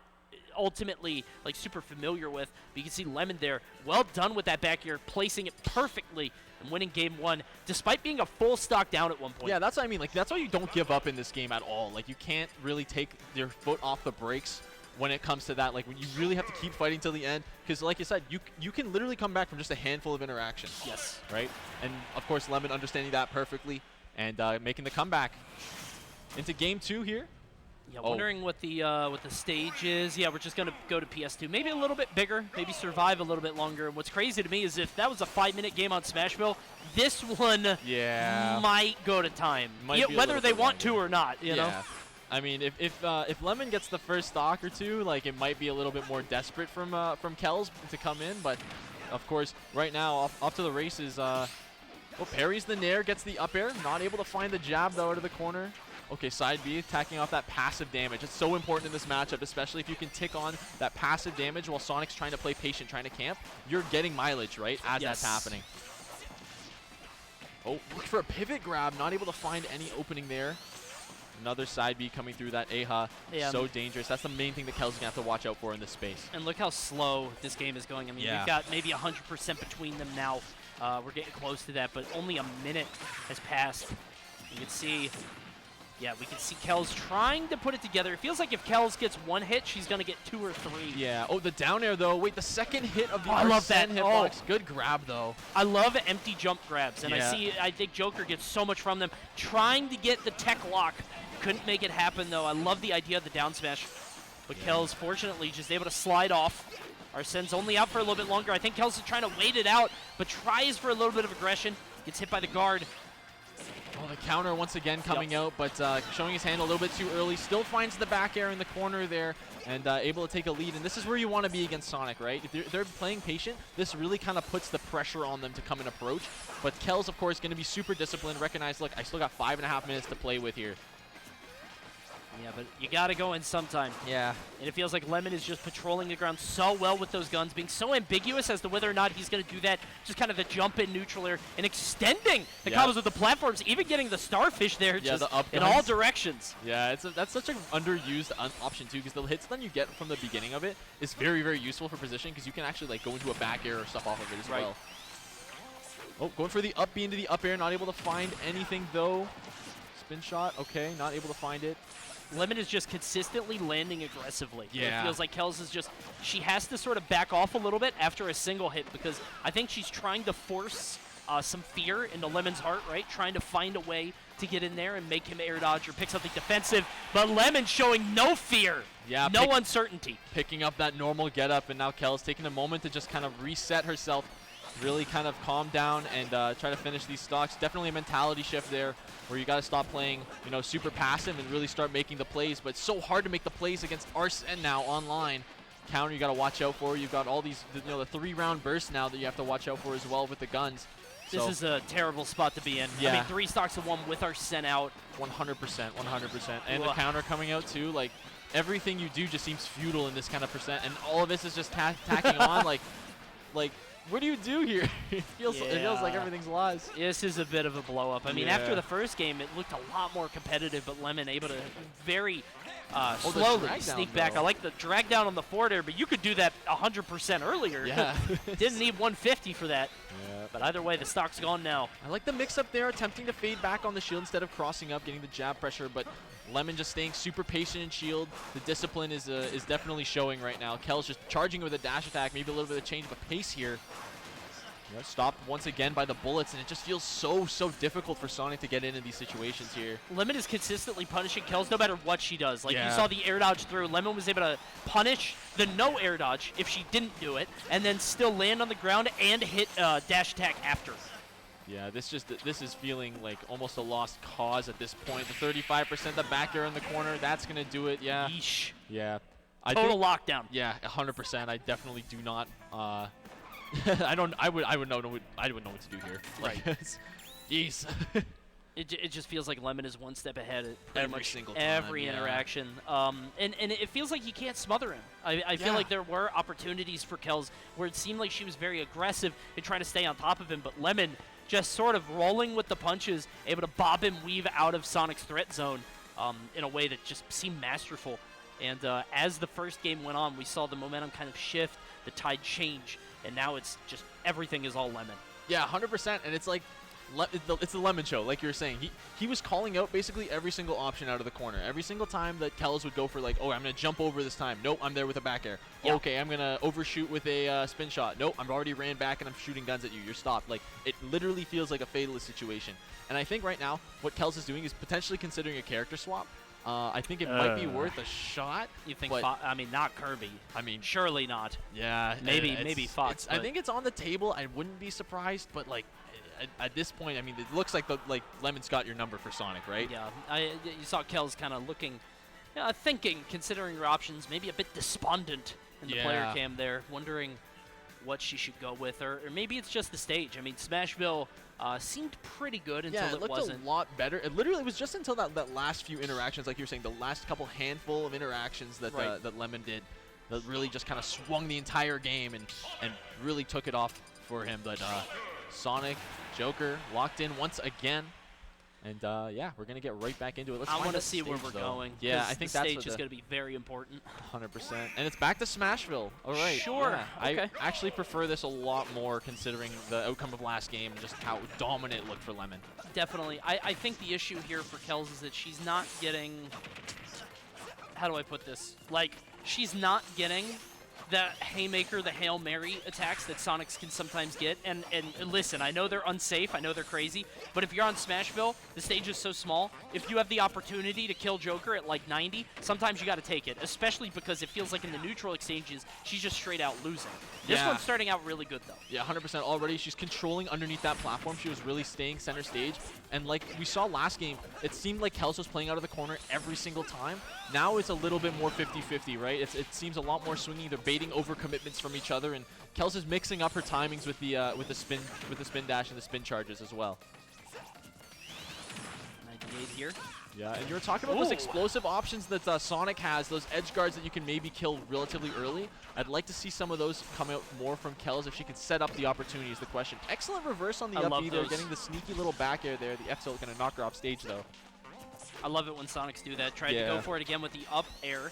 Speaker 2: ultimately like super familiar with. But you can see Lemon there, well done with that back air, placing it perfectly and winning game 1 despite being a full stock down at one point.
Speaker 4: Yeah, that's what I mean. Like, that's why you don't give up in this game at all. Like, you can't really take your foot off the brakes when it comes to that. Like, when you really have to keep fighting till the end, because like you said, you can literally come back from just a handful of interactions.
Speaker 2: Yes.
Speaker 4: Right? And of course, Lemon understanding that perfectly and making the comeback into game 2 here.
Speaker 2: Yeah, wondering what the stage is. Yeah, we're just gonna go to PS2. Maybe a little bit bigger. Maybe survive a little bit longer. And what's crazy to me is if that was a 5-minute game on Smashville, this one might go to time. Whether they want to or not. You know.
Speaker 4: I mean, if Lemon gets the first stock or two, like, it might be a little bit more desperate from Kells to come in. But of course, right now off to the races. Parries the nair, gets the up air. Not able to find the jab though out of the corner. Okay, side B, attacking off that passive damage. It's so important in this matchup, especially if you can tick on that passive damage while Sonic's trying to play patient, trying to camp. You're getting mileage, right, as that's happening. Oh, look for a pivot grab. Not able to find any opening there. Another side B coming through that Aha.
Speaker 2: Yeah.
Speaker 4: So dangerous. That's the main thing that Kel's going to have to watch out for in this space.
Speaker 2: And look how slow this game is going. I mean, we've got maybe 100% between them now. We're getting close to that, but only a minute has passed. You can see... Yeah, we can see Kells trying to put it together. It feels like if Kells gets one hit, she's going to get 2 or 3.
Speaker 4: Yeah. Oh, the down air, though. Wait, the second hit of the
Speaker 2: I love that
Speaker 4: hitbox. Good grab, though.
Speaker 2: I love empty jump grabs, and I think Joker gets so much from them. Trying to get the tech lock. Couldn't make it happen, though. I love the idea of the down smash. But Kells, fortunately, just able to slide off. Arsene's only out for a little bit longer. I think Kells is trying to wait it out, but tries for a little bit of aggression. Gets hit by the guard.
Speaker 4: Oh, the counter once again coming out, but showing his hand a little bit too early. Still finds the back air in the corner there and able to take a lead. And this is where you want to be against Sonic, right? If they're playing patient, this really kind of puts the pressure on them to come and approach. But Kells, of course, going to be super disciplined. Recognize, look, I still got 5.5 minutes to play with here.
Speaker 2: Yeah, but you got to go in sometime.
Speaker 4: Yeah.
Speaker 2: And it feels like Lemon is just patrolling the ground so well with those guns, being so ambiguous as to whether or not he's going to do that. Just kind of the jump in neutral air and extending the combos with the platforms, even getting the starfish there just
Speaker 4: the up
Speaker 2: in
Speaker 4: guns.
Speaker 2: all directions.
Speaker 4: Yeah, that's such an underused option, too, because the hits that you get from the beginning of it is very, very useful for position because you can actually like go into a back air or stuff off of it as well. Oh, going for the up B into the up air, not able to find anything, though. Spin shot, okay, not able to find it.
Speaker 2: Lemon is just consistently landing aggressively.
Speaker 4: Yeah.
Speaker 2: It feels like Kells is just, she has to sort of back off a little bit after a single hit because I think she's trying to force some fear into Lemon's heart, right? Trying to find a way to get in there and make him air dodge or pick something defensive. But Lemon showing no fear, no uncertainty.
Speaker 4: Picking up that normal get up, and now Kells taking a moment to just kind of reset herself, really kind of calm down and try to finish these stocks. Definitely a mentality shift there where you got to stop playing, you know, super passive and really start making the plays. But it's so hard to make the plays against Arsene now online. Counter you got to watch out for. You've got all these, you know, the 3-round bursts now that you have to watch out for as well with the guns.
Speaker 2: This is a terrible spot to be in.
Speaker 4: Yeah.
Speaker 2: I mean, 3 stocks to 1 with Arsene out.
Speaker 4: 100%, 100%. And the counter coming out too, like everything you do just seems futile in this kind of percent. And all of this is just tacking on like what do you do here? It feels like everything's lost.
Speaker 2: This is a bit of a blow up. I mean, after the first game, it looked a lot more competitive, but Lemon able to very slowly sneak back.
Speaker 4: Though.
Speaker 2: I like the drag down on the forward air, but you could do that 100% earlier.
Speaker 4: Yeah.
Speaker 2: Didn't need 150 for that.
Speaker 4: Yeah.
Speaker 2: But either way, the stock's gone now.
Speaker 4: I like the mix up there, attempting to fade back on the shield instead of crossing up, getting the jab pressure, but Lemon just staying super patient in shield. The discipline is definitely showing right now. Kel's just charging with a dash attack, maybe a little bit of change of pace here. Yeah, stopped once again by the bullets, and it just feels so difficult for Sonic to get into these situations here.
Speaker 2: Lemon is consistently punishing Kells no matter what she does. Like, you saw the air dodge through. Lemon was able to punish the no air dodge if she didn't do it, and then still land on the ground and hit dash attack after.
Speaker 4: Yeah, this is feeling like almost a lost cause at this point. The 35%, the back air in the corner, that's going to do it, yeah.
Speaker 2: Yeesh.
Speaker 4: Yeah.
Speaker 2: Total lockdown.
Speaker 4: Yeah, 100%. I definitely do not... I would know what to do here. Like, jeez.
Speaker 2: It just feels like Lemon is one step ahead at
Speaker 4: Every single time,
Speaker 2: every interaction. And it feels like you can't smother him. I feel like there were opportunities for Kells where it seemed like she was very aggressive in trying to stay on top of him, but Lemon just sort of rolling with the punches, able to bob and weave out of Sonic's threat zone in a way that just seemed masterful. And as the first game went on, we saw the momentum kind of shift, the tide change, and now it's just everything is all Lemon.
Speaker 4: Yeah, 100%. And it's like it's the Lemon Show, like you were saying. He was calling out basically every single option out of the corner. Every single time that Kells would go for like, oh, I'm going to jump over this time. Nope, I'm there with a back air.
Speaker 2: Yeah.
Speaker 4: Okay, I'm going to overshoot with a spin shot. Nope, I've already ran back and I'm shooting guns at you. You're stopped. Like, it literally feels like a fatalist situation. And I think right now what Kells is doing is potentially considering a character swap. I think it might be worth a shot.
Speaker 2: You think?
Speaker 4: but
Speaker 2: I mean, not Kirby.
Speaker 4: I mean,
Speaker 2: surely not.
Speaker 4: yeah,
Speaker 2: Maybe Fox.
Speaker 4: I think it's on the table. I wouldn't be surprised, but like at this point, I mean, it looks like Lemon's got your number for Sonic, right?
Speaker 2: Yeah, you saw Kells kind of looking, thinking, considering her options, maybe a bit despondent in the player cam there, wondering what she should go with, or maybe it's just the stage. I mean, Smashville seemed pretty good until
Speaker 4: it looked
Speaker 2: wasn't.
Speaker 4: a lot better. It literally was just until that last few interactions, like you were saying, the last couple handful of interactions that that Lemon did, that really just kind of swung the entire game and really took it off for him. But Sonic, Joker locked in once again. And yeah, we're gonna get right back into it.
Speaker 2: I want to see where we're going.
Speaker 4: Yeah, I think
Speaker 2: the
Speaker 4: that's
Speaker 2: stage is going to be very important.
Speaker 4: 100%. And it's back to Smashville. All right.
Speaker 2: Sure.
Speaker 4: Yeah.
Speaker 2: Okay.
Speaker 4: I actually prefer this a lot more considering the outcome of last game and just how dominant it looked for Lemon.
Speaker 2: Definitely. I think the issue here for Kells is that she's not getting. How do I put this? Like, she's not getting the haymaker, the Hail Mary attacks that Sonics can sometimes get. And listen, I know they're unsafe, I know they're crazy, but if you're on Smashville, the stage is so small, if you have the opportunity to kill Joker at like 90, sometimes you got to take it, especially because it feels like in the neutral exchanges, she's just straight out losing. This one's starting out really good, though.
Speaker 4: Yeah, 100% already. She's controlling underneath that platform. She was really staying center stage. And like we saw last game, it seemed like Kells was playing out of the corner every single time. Now it's a little bit more 50-50, right? It seems a lot more swingy. They're baiting over commitments from each other, and Kells is mixing up her timings with the spin dash and the spin charges as well.
Speaker 2: 98 here.
Speaker 4: Yeah, and you were talking about those explosive options that Sonic has, those edge guards that you can maybe kill relatively early. I'd like to see some of those come out more from Kells if she can set up the opportunity is the question. Excellent reverse on the up B there, getting the sneaky little back air there. The F tilt going to knock her off stage, though.
Speaker 2: I love it when Sonics do that. Tried to go for it again with the up air.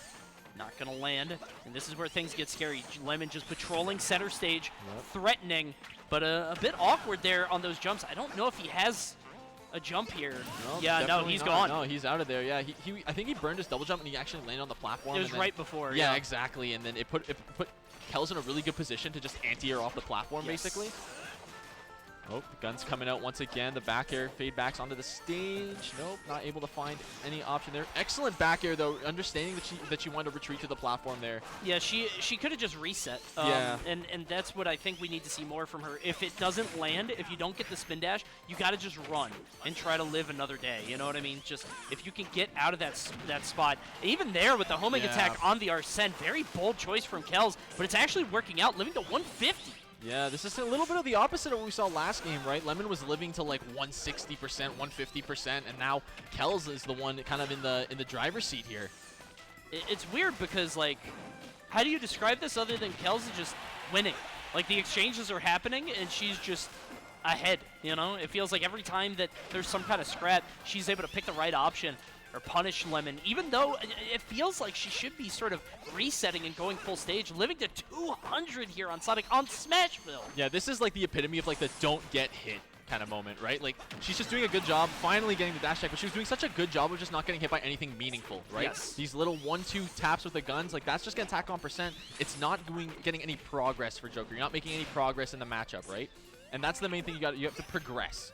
Speaker 2: Not going to land. And this is where things get scary. Lemon just patrolling center stage, threatening, but a bit awkward there on those jumps. I don't know if he has a jump here. No, he's gone.
Speaker 4: No, he's out of there. Yeah, I think he burned his double jump and he actually landed on the platform.
Speaker 2: It was right before.
Speaker 4: Yeah, exactly. And then it put Kells in a really good position to just anti-air off the platform, basically. Oh, the gun's coming out once again. The back air fade backs onto the stage. Nope, not able to find any option there. Excellent back air, though, understanding that she wanted to retreat to the platform there.
Speaker 2: Yeah, she could have just reset. And that's what I think we need to see more from her. If it doesn't land, if you don't get the spin dash, you got to just run and try to live another day. You know what I mean? Just if you can get out of that spot. Even there with the homing attack on the Arsene, very bold choice from Kells, but it's actually working out, living to 150.
Speaker 4: Yeah, this is a little bit of the opposite of what we saw last game, right? Lemon was living to like 160%, 150%, and now Kells is the one kind of in the driver's seat here.
Speaker 2: It's weird because, like, how do you describe this other than Kells is just winning? Like, the exchanges are happening, and she's just ahead, you know? It feels like every time that there's some kind of scrap, she's able to pick the right option or punish Lemon, even though it feels like she should be sort of resetting and going full stage, living to 200 here on Sonic on Smashville.
Speaker 4: Yeah, this is like the epitome of like the don't get hit kind of moment, right? Like, she's just doing a good job finally getting the dash check, but she was doing such a good job of just not getting hit by anything meaningful, right?
Speaker 2: Yes.
Speaker 4: These little 1-2 taps with the guns, like, that's just going to attack on percent. It's not getting any progress for Joker. You're not making any progress in the matchup, right? And that's the main thing you have to progress.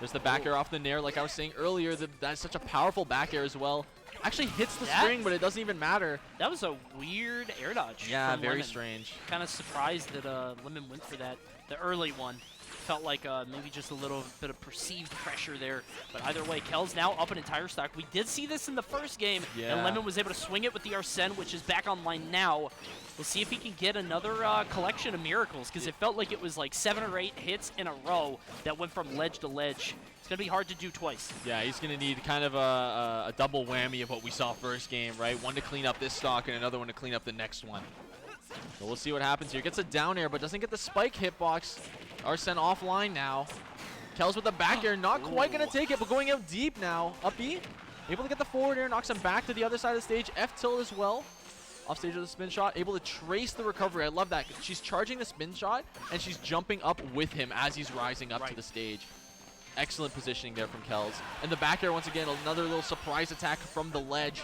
Speaker 4: There's the back air off the nair, like I was saying earlier. That's such a powerful back air as well. Actually hits the string, but it doesn't even matter.
Speaker 2: That was a weird air dodge.
Speaker 4: Yeah,
Speaker 2: from
Speaker 4: very
Speaker 2: Lemon.
Speaker 4: strange.
Speaker 2: Kind of surprised that Lemon went for that, the early one. Felt like maybe just a little bit of perceived pressure there. But either way, Kells now up an entire stock. We did see this in the first game, and Lemon was able to swing it with the Arsene, which is back online now. We'll see if he can get another collection of miracles, because it felt like it was like 7 or 8 hits in a row that went from ledge to ledge. It's going to be hard to do twice. Yeah,
Speaker 4: he's going to need kind of a double whammy of what we saw first game, right? One to clean up this stock and another one to clean up the next one. So we'll see what happens here. Gets a down air, but doesn't get the spike hitbox. Arsene offline now. Kells with the back air, not quite going to take it, but going out deep now. Up B, able to get the forward air, knocks him back to the other side of the stage. F tilt as well. Off stage with the spin shot, able to trace the recovery. I love that. She's charging the spin shot, and she's jumping up with him as he's rising up to the stage. Excellent positioning there from Kells. And the back air, once again, another little surprise attack from the ledge.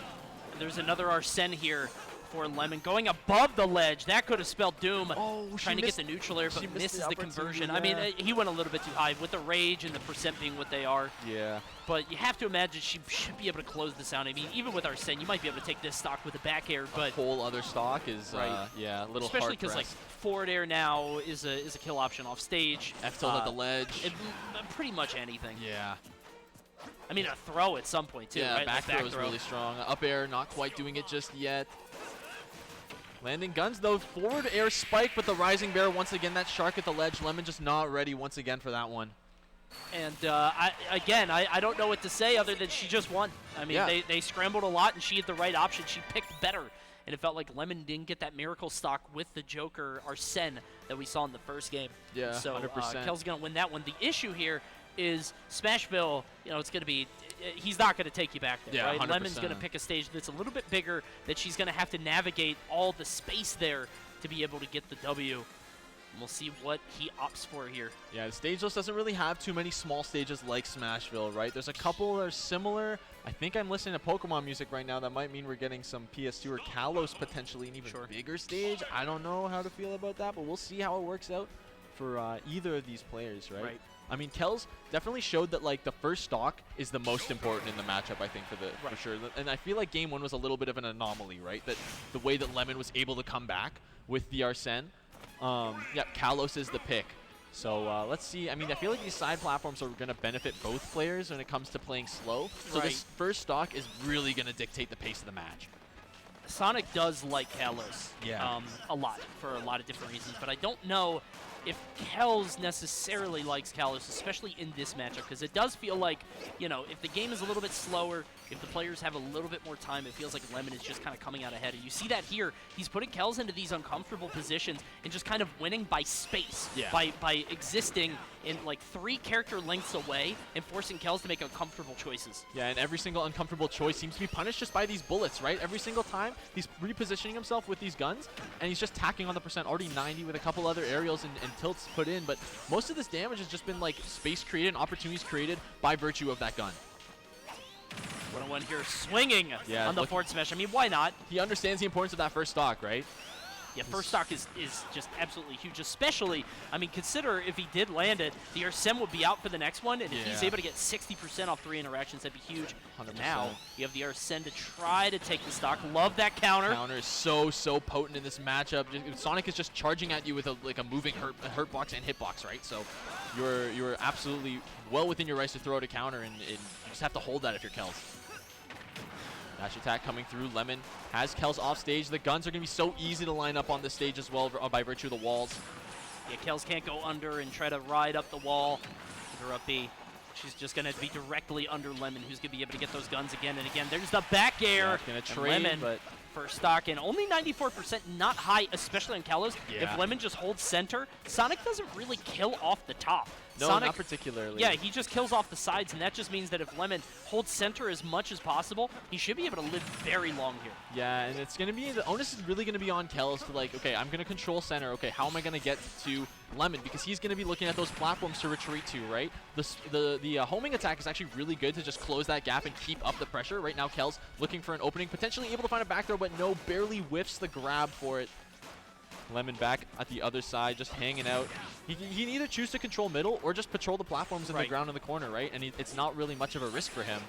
Speaker 2: And there's another Arsene here for Lemon going above the ledge. That could have spelled doom.
Speaker 4: Oh,
Speaker 2: trying to get the neutral air, but misses the conversion.
Speaker 4: Yeah.
Speaker 2: I mean, he went a little bit too high with the rage and the percent being what they are.
Speaker 4: Yeah.
Speaker 2: But you have to imagine she should be able to close this out. I mean, even with Arsene, you might be able to take this stock with a back air, but
Speaker 4: Whole other stock is,
Speaker 2: Right.
Speaker 4: yeah, a little
Speaker 2: especially because like
Speaker 4: hard-pressed.
Speaker 2: forward air now is a kill option off stage.
Speaker 4: F tilt at the ledge.
Speaker 2: Pretty much anything.
Speaker 4: Yeah.
Speaker 2: I mean, a throw at some point too.
Speaker 4: Yeah,
Speaker 2: right?
Speaker 4: back
Speaker 2: Like
Speaker 4: throw is really strong. Up air, not quite doing it just yet. Landing guns though, forward air spike, but the rising bear once again, that shark at the ledge. Lemon just not ready once again for that one.
Speaker 2: And I don't know what to say other than she just won. I mean,
Speaker 4: Yeah.
Speaker 2: they scrambled a lot and she had the right option. She picked better. And it felt like Lemon didn't get that miracle stock with the Joker Arsene that we saw in the first game.
Speaker 4: Yeah,
Speaker 2: so
Speaker 4: 100%.
Speaker 2: Kel's going to win that one. The issue here is Smashville, it's going to be, he's not going to take you back there,
Speaker 4: Yeah,
Speaker 2: right?
Speaker 4: 100%.
Speaker 2: Lemon's going to pick a stage that's a little bit bigger, that she's going to have to navigate all the space there to be able to get the W. And we'll see what he opts for here.
Speaker 4: Yeah, the stage list doesn't really have too many small stages like Smashville, right? There's a couple that are similar. I think I'm listening to Pokemon music right now. That might mean we're getting some PS2 or Kalos potentially an even bigger stage. I don't know how to feel about that, but we'll see how it works out for either of these players, right? I mean, Kells definitely showed that like the first stock is the most important in the matchup, I think, for sure. And I feel like game one was a little bit of an anomaly, right? That the way that Lemon was able to come back with the Arsene. Yeah, Kalos is the pick. So let's see. I mean, I feel like these side platforms are going to benefit both players when it comes to playing slow. So this first stock is really going to dictate the pace of the match.
Speaker 2: Sonic does like Kalos
Speaker 4: Yeah.
Speaker 2: a lot for a lot of different reasons, but I don't know if Kells necessarily likes Kalos, especially in this matchup, because it does feel like, if the game is a little bit slower, if the players have a little bit more time, it feels like Lemon is just kind of coming out ahead. And you see that here. He's putting Kells into these uncomfortable positions and just kind of winning by space, by existing in like 3 character lengths away and forcing Kells to make uncomfortable choices.
Speaker 4: Yeah, and every single uncomfortable choice seems to be punished just by these bullets, right? Every single time he's repositioning himself with these guns, and he's just tacking on the percent, already 90 with a couple other aerials and tilts put in, but most of this damage has just been like space created and opportunities created by virtue of that gun.
Speaker 2: 101 here, swinging on the forward smash. I mean, why not?
Speaker 4: He understands the importance of that first stock, right?
Speaker 2: Yeah, first stock is just absolutely huge, especially, I mean, consider if he did land it, the Arsene would be out for the next one, and if he's able to get 60% off 3 interactions, that'd be huge.
Speaker 4: 100%.
Speaker 2: Now, you have the Arsene to try to take the stock. Love that counter.
Speaker 4: Counter is so potent in this matchup. Sonic is just charging at you with a moving hurt box and hitbox, right? So you're absolutely well within your rights to throw out a counter, and you just have to hold that if you're Kells. Dash attack coming through. Lemon has Kells off stage. The guns are going to be so easy to line up on this stage as well by virtue of the walls.
Speaker 2: Yeah, Kells can't go under and try to ride up the wall with her up B. She's just going to be directly under Lemon, who's going to be able to get those guns again and again. There's the back air.
Speaker 4: Yeah, going to trade,
Speaker 2: Lemon,
Speaker 4: but
Speaker 2: first stock in. Only 94%, not high, especially on Kalos.
Speaker 4: Yeah.
Speaker 2: If Lemon just holds center, Sonic doesn't really kill off the top.
Speaker 4: no,
Speaker 2: Sonic,
Speaker 4: not particularly.
Speaker 2: yeah, he just kills off the sides, and that just means that if Lemon holds center as much as possible, he should be able to live very long here.
Speaker 4: Yeah, and it's going to be, the onus is really going to be on Kells to like, okay, I'm going to control center. Okay, how am I going to get to Lemon? Because he's going to be looking at those platforms to retreat to, right? The homing attack is actually really good to just close that gap and keep up the pressure. Right now, Kells looking for an opening, potentially able to find a back throw, but no, barely whiffs the grab for it. Lemon back at the other side, just hanging out. He can either choose to control middle or just patrol the platforms in the ground in the corner, right? And it's not really much of a risk for him.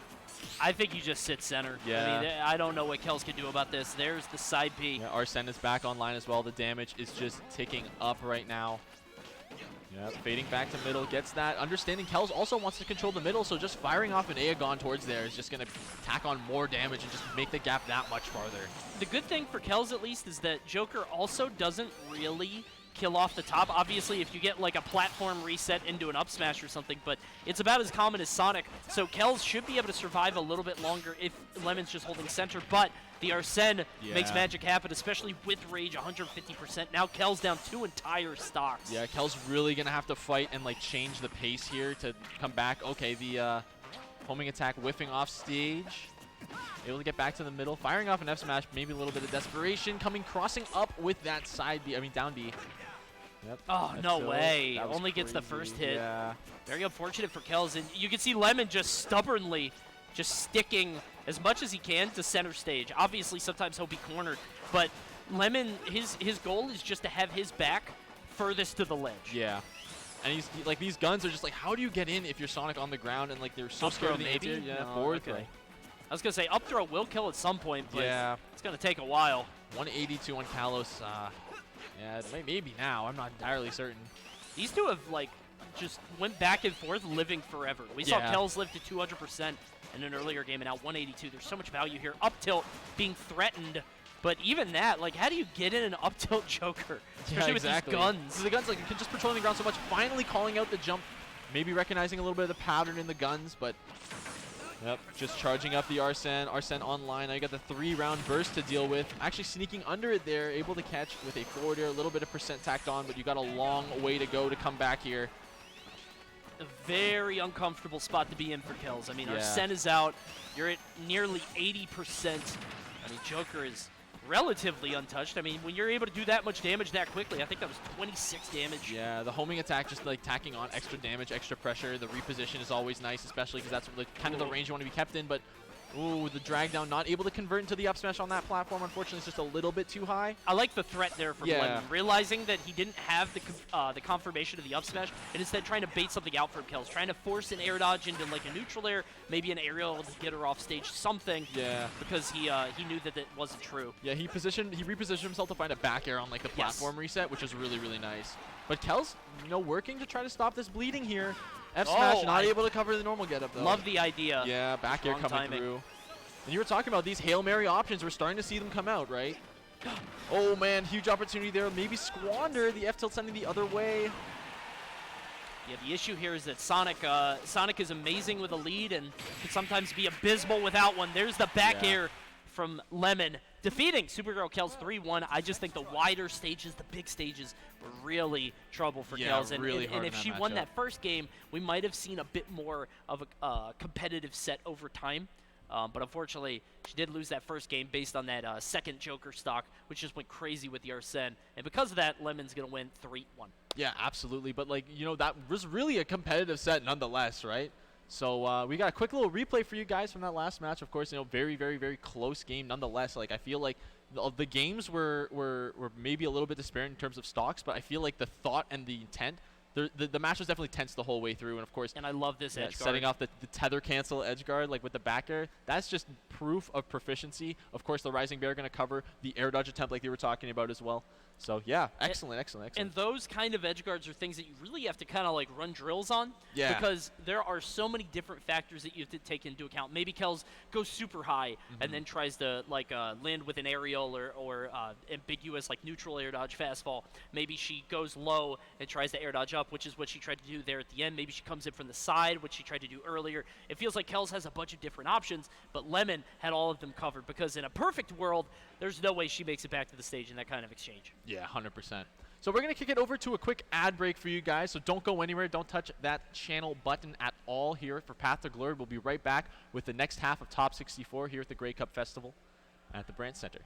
Speaker 2: I think you just sit center.
Speaker 4: Yeah.
Speaker 2: I mean, I don't know what Kells can do about this. There's the side B.
Speaker 4: Yeah, Arsene is back online as well. The damage is just ticking up right now. Yeah, fading back to middle, gets that. Understanding Kells also wants to control the middle, so just firing off an Aegon towards there is just going to tack on more damage and just make the gap that much farther.
Speaker 2: The good thing for Kells, at least, is that Joker also doesn't really kill off the top. Obviously, if you get like a platform reset into an up smash or something, but it's about as common as Sonic. So Kells should be able to survive a little bit longer if Lemon's just holding center, but the Arsene makes magic happen, especially with rage, 150%. Now Kells down 2 entire stocks.
Speaker 4: Yeah, Kells really going to have to fight and like change the pace here to come back. Okay, the homing attack whiffing off stage. Able to get back to the middle, firing off an F smash, maybe a little bit of desperation, crossing up with that side B, down B. Yep.
Speaker 2: Oh,
Speaker 4: That's
Speaker 2: no
Speaker 4: still-
Speaker 2: way.
Speaker 4: that was
Speaker 2: Only gets the first hit.
Speaker 4: Yeah.
Speaker 2: Very unfortunate for Kells. And you can see Lemon just stubbornly just sticking as much as he can to center stage. Obviously, sometimes he'll be cornered. But Lemon, his goal is just to have his back furthest to the ledge.
Speaker 4: Yeah. And like these guns are just like, how do you get in if you're Sonic on the ground and like they're so
Speaker 2: Up
Speaker 4: scared
Speaker 2: throw
Speaker 4: of the
Speaker 2: maybe?
Speaker 4: anti-air? Yeah,
Speaker 2: No,
Speaker 4: forward
Speaker 2: okay.
Speaker 4: throw.
Speaker 2: I was going to say, up throw will kill at some point, but
Speaker 4: Yeah.
Speaker 2: it's going to take a while.
Speaker 4: 182 on Kalos. Yeah, maybe now. I'm not entirely certain.
Speaker 2: These two have, like, just went back and forth living forever. We saw
Speaker 4: Yeah.
Speaker 2: Kells live to 200% in an earlier game, and now 182. There's so much value here. Up tilt being threatened. But even that, like, how do you get in an up tilt Joker? Especially with these guns.
Speaker 4: So the guns, like, you can just patrolling the ground so much, finally calling out the jump, maybe recognizing a little bit of the pattern in the guns, but yep, just charging up the Arsene. Arsene online. Now you got the 3-round burst to deal with. Actually sneaking under it there, able to catch with a forward air, a little bit of percent tacked on, but you got a long way to go to come back here.
Speaker 2: A very uncomfortable spot to be in for Kells. I mean,
Speaker 4: Yeah.
Speaker 2: Arsene is out. You're at nearly 80%. I mean, Joker is relatively untouched. I mean, when you're able to do that much damage that quickly, I think that was 26 damage.
Speaker 4: Yeah, the homing attack just like tacking on extra damage, extra pressure. The reposition is always nice, especially because that's like kind of the range you want to be kept in. But ooh, the drag down, not able to convert into the up smash on that platform. Unfortunately, it's just a little bit too high.
Speaker 2: I like the threat there from
Speaker 4: Yeah.
Speaker 2: Lemon, realizing that he didn't have the confirmation of the up smash, and instead trying to bait something out from Kells, trying to force an air dodge into like a neutral air, maybe an aerial to get her off stage, something.
Speaker 4: Yeah.
Speaker 2: Because he knew that it wasn't true.
Speaker 4: Yeah, he repositioned himself to find a back air on like the platform reset, which is really, really nice. But Kells, you know, working to try to stop this bleeding here. F smash, not able to cover the normal getup though.
Speaker 2: Love the idea.
Speaker 4: Yeah, back air
Speaker 2: Strong
Speaker 4: coming
Speaker 2: timing.
Speaker 4: through. And you were talking about these Hail Mary options. We're starting to see them come out, right? Oh man, huge opportunity there. Maybe squander. The F tilt sending the other way.
Speaker 2: Yeah, the issue here is that Sonic is amazing with a lead and can sometimes be abysmal without one. There's the back
Speaker 4: Yeah.
Speaker 2: air from Lemon, defeating Supergirl Kells 3-1. I just think the wider stages, the big stages, were really trouble for
Speaker 4: Yeah,
Speaker 2: Kells. And,
Speaker 4: really
Speaker 2: and
Speaker 4: hard
Speaker 2: if
Speaker 4: in
Speaker 2: she
Speaker 4: that
Speaker 2: won
Speaker 4: matchup.
Speaker 2: that first game, we might have seen a bit more of a competitive set over time. But unfortunately, she did lose that first game based on that second Joker stock, which just went crazy with the Arsene. And because of that, Lemon's going to win 3-1.
Speaker 4: Yeah, absolutely. But like, you know, that was really a competitive set nonetheless, right? So we got a quick little replay for you guys from that last match. Of course, you know, very, very, very close game nonetheless. Like, I feel like the games were maybe a little bit disparate in terms of stocks, but I feel like the thought and the intent, the match was definitely tense the whole way through. And of course,
Speaker 2: And I love this
Speaker 4: yeah,
Speaker 2: edge guard.
Speaker 4: setting off the tether cancel edge guard, like with the back air, that's just proof of proficiency. Of course, the Rising Bear going to cover the air dodge attempt like they were talking about as well. So yeah, excellent, excellent.
Speaker 2: And those kind of edge guards are things that you really have to kind of like run drills on.
Speaker 4: Yeah.
Speaker 2: Because there are so many different factors that you have to take into account. Maybe Kells goes super high and then tries to like land with an aerial or ambiguous like neutral air dodge fastfall. Maybe she goes low and tries to air dodge up, which is what she tried to do there at the end. Maybe she comes in from the side, which she tried to do earlier. It feels like Kells has a bunch of different options, but Lemon had all of them covered because in a perfect world, there's no way she makes it back to the stage in that kind of exchange.
Speaker 4: Yeah, 100%. So we're going to kick it over to a quick ad break for you guys, so don't go anywhere. Don't touch that channel button at all here for Path to Glory. We'll be right back with the next half of Top 64 here at the Grey Cup Festival at the Brandt Center.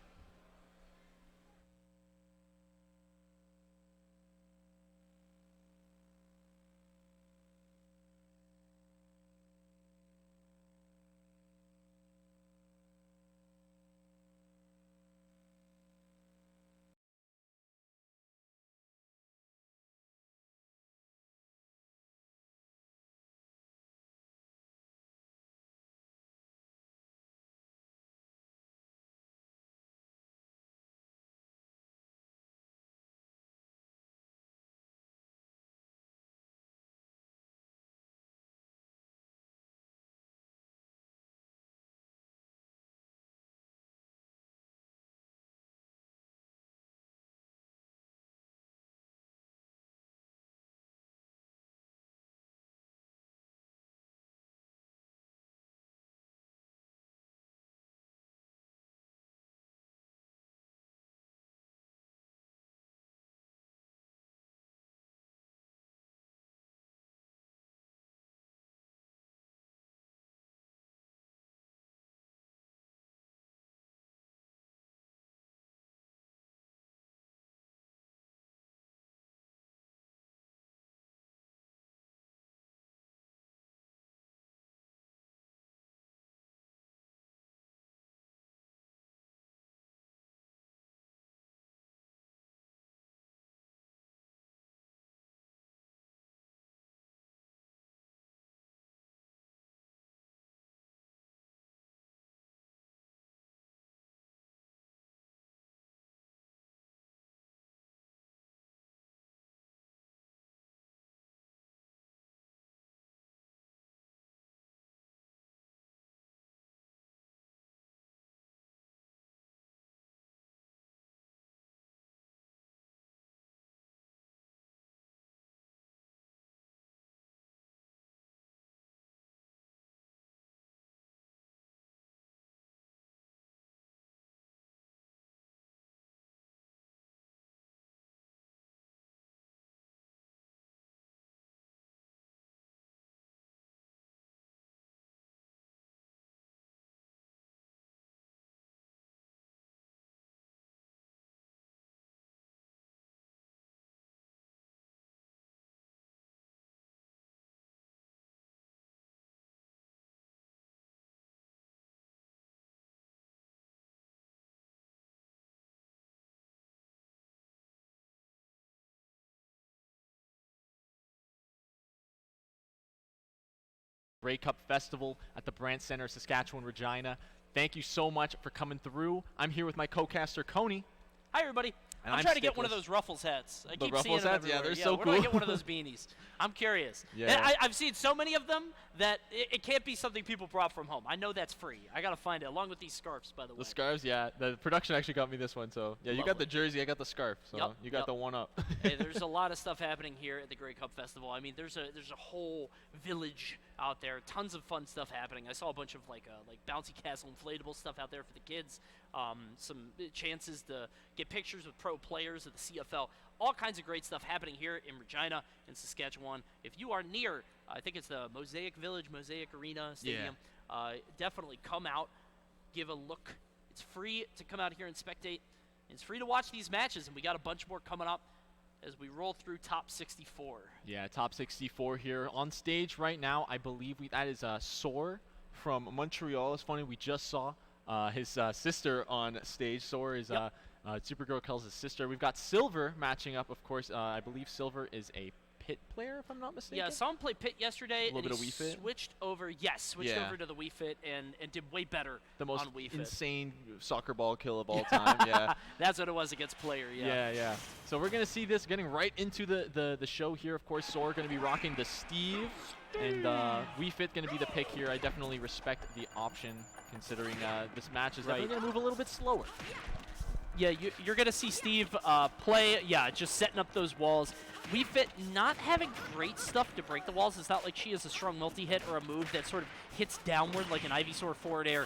Speaker 4: Grey Cup Festival at the Brant Center, Saskatchewan, Regina. Thank you so much for coming through. I'm here with my co-caster, Coney.
Speaker 5: Hi, everybody.
Speaker 4: And
Speaker 5: I'm trying to get one of those Ruffles hats. I keep seeing
Speaker 4: Ruffles
Speaker 5: them
Speaker 4: hats? Yeah,
Speaker 5: everywhere.
Speaker 4: they're so
Speaker 5: where do I
Speaker 4: cool.
Speaker 5: get one of those beanies? I'm curious.
Speaker 4: Yeah.
Speaker 5: And I've seen so many of them that it can't be something people brought from home. I know that's free. I got to find it, along with these scarves, by the way.
Speaker 4: The scarves, yeah. The production actually got me this one, so yeah. You got
Speaker 5: Lovely.
Speaker 4: the jersey, I got the scarf, so
Speaker 5: Yep,
Speaker 4: you got
Speaker 5: yep.
Speaker 4: the one up.
Speaker 5: Hey, there's a lot of stuff happening here at the Grey Cup Festival. I mean, there's a whole village out there. Tons of fun stuff happening. I saw a bunch of like bouncy castle inflatable stuff out there for the kids. Some chances to get pictures with pro players of the CFL. All kinds of great stuff happening here in Regina, in Saskatchewan. If you are near, I think it's the Mosaic Village, Mosaic Arena Stadium, definitely come out, give a look. It's free to come out here and spectate. It's free to watch these matches, and we got a bunch more coming up as we roll through top 64.
Speaker 4: Yeah, top 64 here on stage right now. I believe that is Soar from Montreal. It's funny, we just saw his sister on stage. Soar is Supergirl calls his sister. We've got Silver matching up, of course. I believe Silver is a Pit player, if I'm not mistaken.
Speaker 5: Yeah, someone played Pit yesterday,
Speaker 4: A little
Speaker 5: and
Speaker 4: bit
Speaker 5: he
Speaker 4: of Wii Fit?
Speaker 5: switched over. Over to the Wii Fit and did way better
Speaker 4: The most
Speaker 5: on Wii Fit.
Speaker 4: insane soccer ball kill of all time. Yeah.
Speaker 5: That's what it was against player.
Speaker 4: Yeah. So we're going to see this getting right into the show here. Of course, Soar going to be rocking the Steve, and Wii Fit going to be the pick here. I definitely respect the option, considering this match is definitely going to move a little bit slower.
Speaker 5: Yeah, you're going to see Steve play, just setting up those walls. Wii Fit not having great stuff to break the walls. It's not like she has a strong multi-hit or a move that sort of hits downward like an Ivysaur forward air.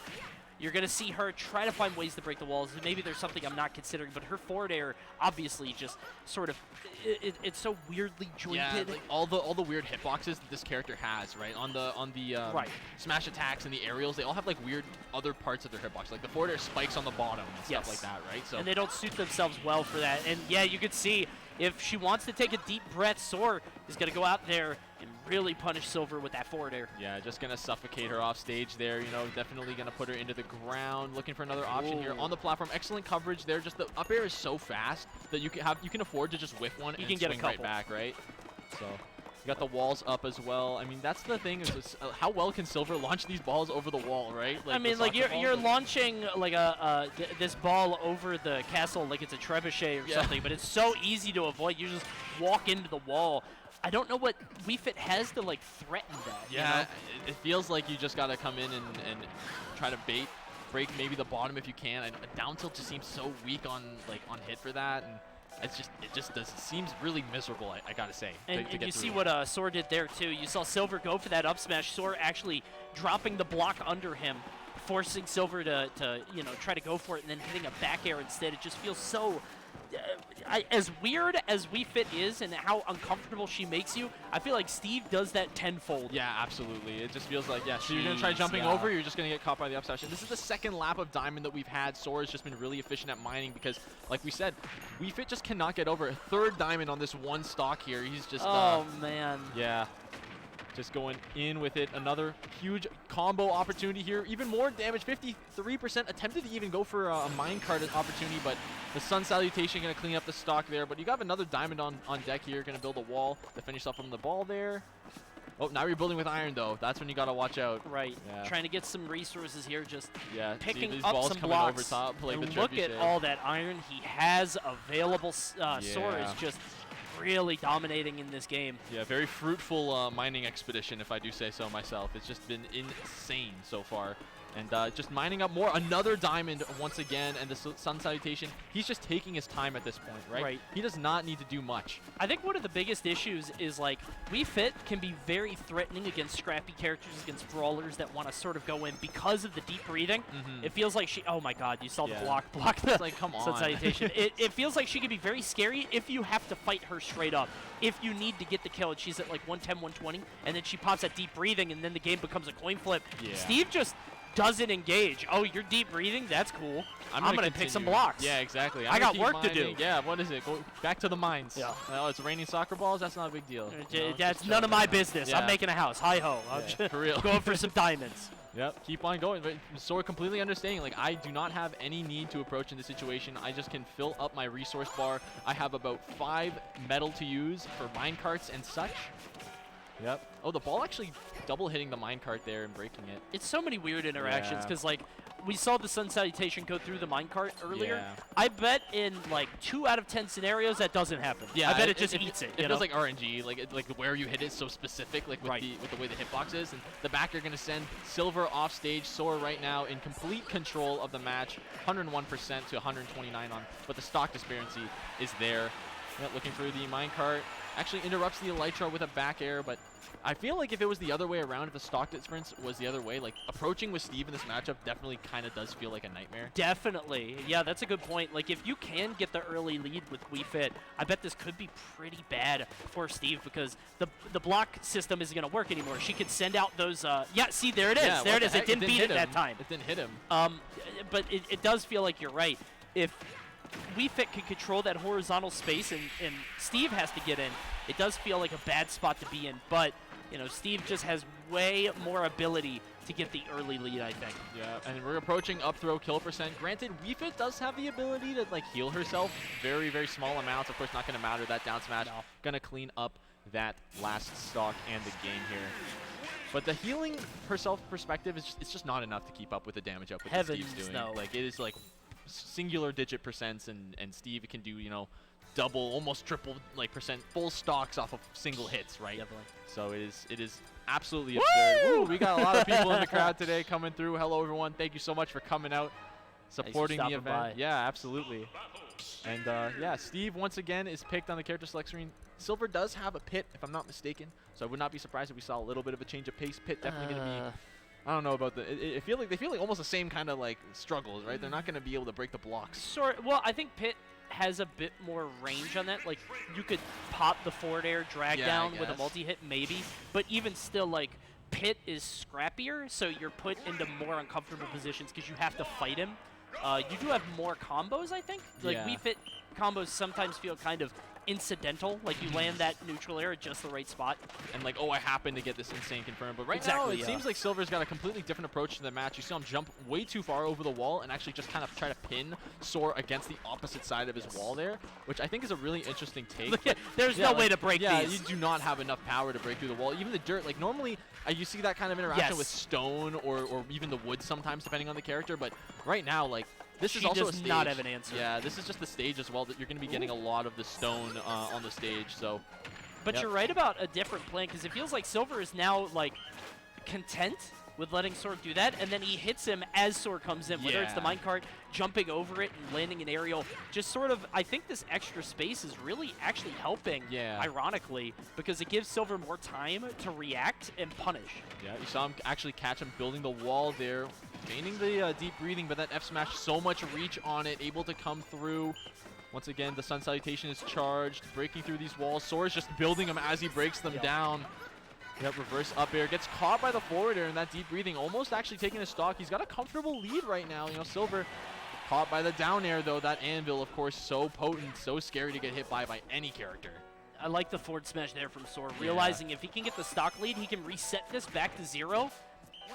Speaker 5: You're going to see her try to find ways to break the walls. Maybe there's something I'm not considering, but her forward air obviously just sort of, it's so weirdly jointed.
Speaker 4: Yeah, like all the weird hitboxes that this character has, right? On the smash attacks and the aerials, they all have like weird other parts of their hitbox. Like the forward air spikes on the bottom and stuff like that, right? So
Speaker 5: and they don't suit themselves well for that. And yeah, you could see if she wants to take a deep breath, Soar is going to go out there and really punish Silver with that forward air.
Speaker 4: Yeah, just going to suffocate her off stage there. You know, definitely going to put her into the ground. Looking for another option here on the platform. Excellent coverage there. Just the up air is so fast that you can afford to just whiff one and
Speaker 5: get a
Speaker 4: swing right
Speaker 5: couple.
Speaker 4: back, right? So you got the walls up as well. I mean, that's the thing is how well can Silver launch these balls over the wall, right? Like
Speaker 5: I mean, like you're launching like this ball over the castle like it's a trebuchet or something, but it's so easy to avoid. You just walk into the wall. I don't know what Wii Fit has to like threaten that.
Speaker 4: Yeah,
Speaker 5: you know?
Speaker 4: it feels like you just got to come in and try to break maybe the bottom if you can. And down tilt just seems so weak on hit for that, and it seems really miserable. I gotta say.
Speaker 5: And
Speaker 4: to get
Speaker 5: you
Speaker 4: through
Speaker 5: see
Speaker 4: it.
Speaker 5: what Soar did there too. You saw Silver go for that up smash. Soar actually dropping the block under him, forcing Silver to try to go for it and then hitting a back air instead. It just feels so. As weird as Wii Fit is and how uncomfortable she makes you, I feel like Steve does that tenfold.
Speaker 4: Yeah, absolutely. It just feels like, so you're going to try jumping over, you're just going to get caught by the up smash. And this is the second lap of Diamond that we've had. Sora has just been really efficient at mining because, like we said, Wii Fit just cannot get over a third Diamond on this one stock here. He's just...
Speaker 5: Oh, man.
Speaker 4: Yeah. Just going in with it. Another huge combo opportunity here. Even more damage. 53% attempted to even go for a minecart opportunity, but the Sun Salutation going to clean up the stock there. But you got another Diamond on deck here. Going to build a wall to finish off from the ball there. Oh, now you're building with Iron, though. That's when you got to watch out.
Speaker 5: Right.
Speaker 4: Yeah.
Speaker 5: Trying to get some resources here. Just picking
Speaker 4: these
Speaker 5: up
Speaker 4: balls
Speaker 5: some
Speaker 4: coming
Speaker 5: blocks.
Speaker 4: over top. Like
Speaker 5: And
Speaker 4: the
Speaker 5: look at
Speaker 4: trebuchet.
Speaker 5: all that Iron he has available. Soar is just really dominating in this game.
Speaker 4: Yeah, very fruitful mining expedition, if I do say so myself. It's just been insane so far. And just mining up more. Another Diamond once again, and the Sun Salutation. He's just taking his time at this point, right?
Speaker 5: Right.
Speaker 4: He does not need to do much.
Speaker 5: I think one of the biggest issues is like Wii Fit can be very threatening against scrappy characters, against brawlers that want to sort of go in because of the deep breathing. It feels like she. Oh my God! You saw the block the
Speaker 4: It's like, come
Speaker 5: Sun
Speaker 4: on.
Speaker 5: Salutation. it feels like she can be very scary if you have to fight her straight up. If you need to get the kill, and she's at like 110, 120, and then she pops that deep breathing, and then the game becomes a coin flip.
Speaker 4: Yeah.
Speaker 5: Steve just doesn't engage. Oh, you're deep breathing? That's cool. I'm gonna pick some blocks.
Speaker 4: Yeah, exactly.
Speaker 5: I got work to do.
Speaker 4: Yeah, what is it? Go back to the mines.
Speaker 5: Yeah.
Speaker 4: Oh, it's raining soccer balls? That's not a big deal.
Speaker 5: That's none of my business.
Speaker 4: Yeah.
Speaker 5: I'm making a house. Hi-ho. I'm
Speaker 4: Yeah, for real.
Speaker 5: going for some diamonds.
Speaker 4: Yep, keep on going. But Sora completely understanding, like, I do not have any need to approach in this situation. I just can fill up my resource bar. I have about 5 metal to use for minecarts and such. Yep. Oh, the ball actually double hitting the minecart there and breaking it.
Speaker 5: It's so many weird interactions
Speaker 4: Yeah.
Speaker 5: because, like, we saw the Sun Salutation go through the minecart earlier.
Speaker 4: Yeah.
Speaker 5: I bet in, like, 2 out of 10 scenarios that doesn't happen. I bet it just eats it.
Speaker 4: It feels like RNG, like where you hit it is so specific, like with, with the way the hitbox is. And the back are going to send Silver off stage. Sora right now in complete control of the match, 101% to 129 on, but the stock disparity is there. Yep, looking through the minecart. Actually interrupts the Elytra with a back air, but I feel like if it was the other way around, if the stock difference was the other way, like approaching with Steve in this matchup definitely kind of does feel like a nightmare.
Speaker 5: Definitely. Yeah, that's a good point. Like, if you can get the early lead with Wii Fit, I bet this could be pretty bad for Steve because the block system isn't going to work anymore. She could send out those, yeah, see, there it is.
Speaker 4: Yeah,
Speaker 5: there it is.
Speaker 4: heck?
Speaker 5: It didn't beat it that time.
Speaker 4: It didn't hit him.
Speaker 5: But it does feel like you're right. If Wii Fit can control that horizontal space and Steve has to get in, it does feel like a bad spot to be in. But, you know, Steve just has way more ability to get the early lead, I think.
Speaker 4: Yeah, and we're approaching up throw kill percent. Granted, Wii Fit does have the ability to, like, heal herself. Very, very small amounts. Of course, not going to matter. That down smash going to clean up that last stock and the game here. But the healing herself perspective, it's just not enough to keep up with the damage output that Steve's doing.
Speaker 5: No.
Speaker 4: Like, it is, like, singular digit percents, and Steve can do, you know, double, almost triple, like, percent full stocks off of single hits, right?
Speaker 5: Definitely.
Speaker 4: So it is absolutely absurd. Woo! We got a lot of people in the crowd today coming through. Hello, everyone. Thank you so much for coming out, supporting the event.
Speaker 5: By.
Speaker 4: Yeah, absolutely. And yeah, Steve once again is picked on the character select screen. Silver does have a pit, if I'm not mistaken, so I would not be surprised if we saw a little bit of a change of pace. Pit definitely going to be. I don't know about the. They feel like almost the same kind of like struggles, right? They're not going to be able to break the blocks.
Speaker 5: Well, I think Pit has a bit more range on that. Like, you could pop the forward air drag down with a multi-hit maybe, but even still, like, Pit is scrappier, so you're put into more uncomfortable positions because you have to fight him. You do have more combos, I think. Like, Wii Fit combos sometimes feel kind of incidental, like you land that neutral air at just the right spot.
Speaker 4: And like, oh, I happen to get this insane confirmed. But right now, it seems like Silver's got a completely different approach to the match. You saw him jump way too far over the wall and actually just kind of try to pin Sora against the opposite side of his wall there, which I think is a really interesting take.
Speaker 5: There's no way to break these.
Speaker 4: Yeah, you do not have enough power to break through the wall. Even the dirt, like normally you see that kind of interaction with stone or even the wood sometimes, depending on the character. But right now, like, this is also a stage.
Speaker 5: Not have an answer.
Speaker 4: Yeah, this is just the stage as well that you're going to be getting a lot of the stone on the stage. So,
Speaker 5: but you're right about a different plan because it feels like Silver is now like content with letting Sora do that, and then he hits him as Sora comes in, whether it's the minecart, jumping over it and landing an aerial. Just sort of, I think this extra space is really actually helping, ironically, because it gives Silver more time to react and punish.
Speaker 4: Yeah, you saw him actually catch him building the wall there, gaining the deep breathing, but that F smash, so much reach on it, able to come through. Once again, the Sun Salutation is charged, breaking through these walls. Sora's just building them as he breaks them down. Yep, reverse up air. Gets caught by the forward air in that deep breathing. Almost actually taking a stock. He's got a comfortable lead right now. You know, Silver caught by the down air, though. That anvil, of course, so potent, so scary to get hit by any character.
Speaker 5: I like the forward smash there from Sora, realizing if he can get the stock lead, he can reset this back to 0.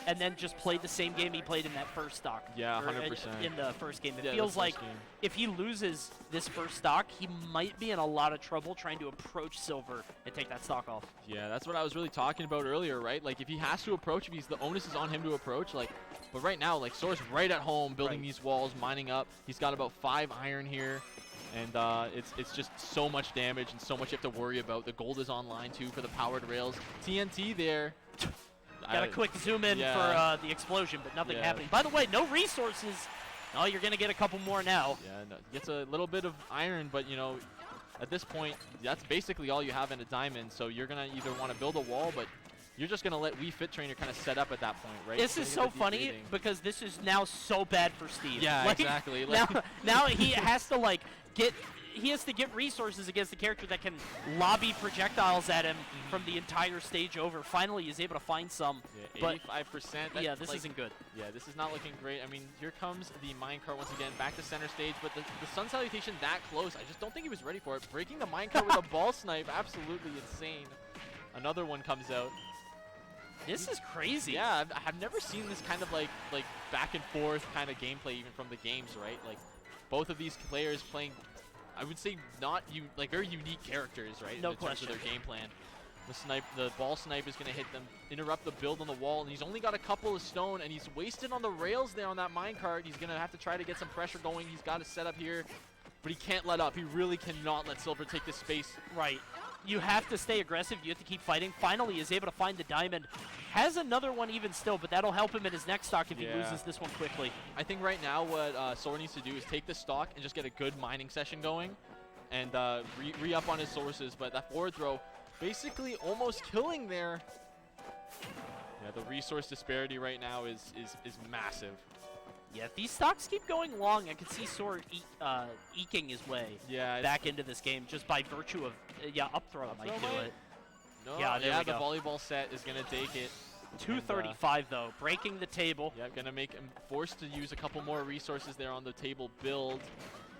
Speaker 5: And then just play the same game he played in that first stock.
Speaker 4: Yeah, 100%.
Speaker 5: In the first game. It feels like if he loses this first stock, he might be in a lot of trouble trying to approach Silver and take that stock off.
Speaker 4: Yeah, that's what I was really talking about earlier, right? Like, if he has to approach, if the onus is on him to approach, like, but right now, like, Sora's right at home building these walls, mining up. He's got about 5 iron here. And it's just so much damage and so much you have to worry about. The gold is online, too, for the powered rails. TNT there.
Speaker 5: Got a quick zoom in for the explosion, but nothing happening. By the way, no resources. Oh, you're going to get a couple more now.
Speaker 4: Yeah, no, gets a little bit of iron, but, you know, at this point, that's basically all you have in a diamond. So you're going to either want to build a wall, but you're just going to let Wii Fit Trainer kind of set up at that point, right?
Speaker 5: This is so funny because this is now so bad for Steve.
Speaker 4: Yeah,
Speaker 5: like,
Speaker 4: exactly.
Speaker 5: Like, now he has to, like, get resources against the character that can lobby projectiles at him from the entire stage over. Finally, he's able to find some.
Speaker 4: Yeah, 85%.
Speaker 5: Yeah, this isn't good.
Speaker 4: Yeah, this is not looking great. I mean, here comes the minecart once again, back to center stage, but the Sun Salutation that close, I just don't think he was ready for it. Breaking the minecart with a ball snipe, absolutely insane. Another one comes out.
Speaker 5: This is crazy.
Speaker 4: Yeah, I've never seen this kind of like back and forth kind of gameplay even from the games, right? Like, both of these players playing, I would say, very unique characters, right?
Speaker 5: No
Speaker 4: in terms
Speaker 5: question.
Speaker 4: of their game plan. The ball snipe is going to hit them, interrupt the build on the wall, and he's only got a couple of stone, and he's wasted on the rails there on that minecart. He's going to have to try to get some pressure going. He's got to set up here, but he can't let up. He really cannot let Silver take this space.
Speaker 5: Right. You have to stay aggressive. You have to keep fighting. Finally is able to find the diamond. Has another one even still, but that'll help him in his next stock if he loses this one quickly.
Speaker 4: I think right now what Sora needs to do is take this stock and just get a good mining session going and re-up on his sources. But that forward throw basically almost killing there. Yeah, the resource disparity right now is massive.
Speaker 5: Yeah, if these stocks keep going long, I can see Sora eking his way back into this game just by virtue of, up throw might do it.
Speaker 4: No,
Speaker 5: Yeah, there we
Speaker 4: the
Speaker 5: go.
Speaker 4: volleyball set is going to take it.
Speaker 5: 235 though, breaking the table.
Speaker 4: Yeah, going to make him forced to use a couple more resources there on the table build.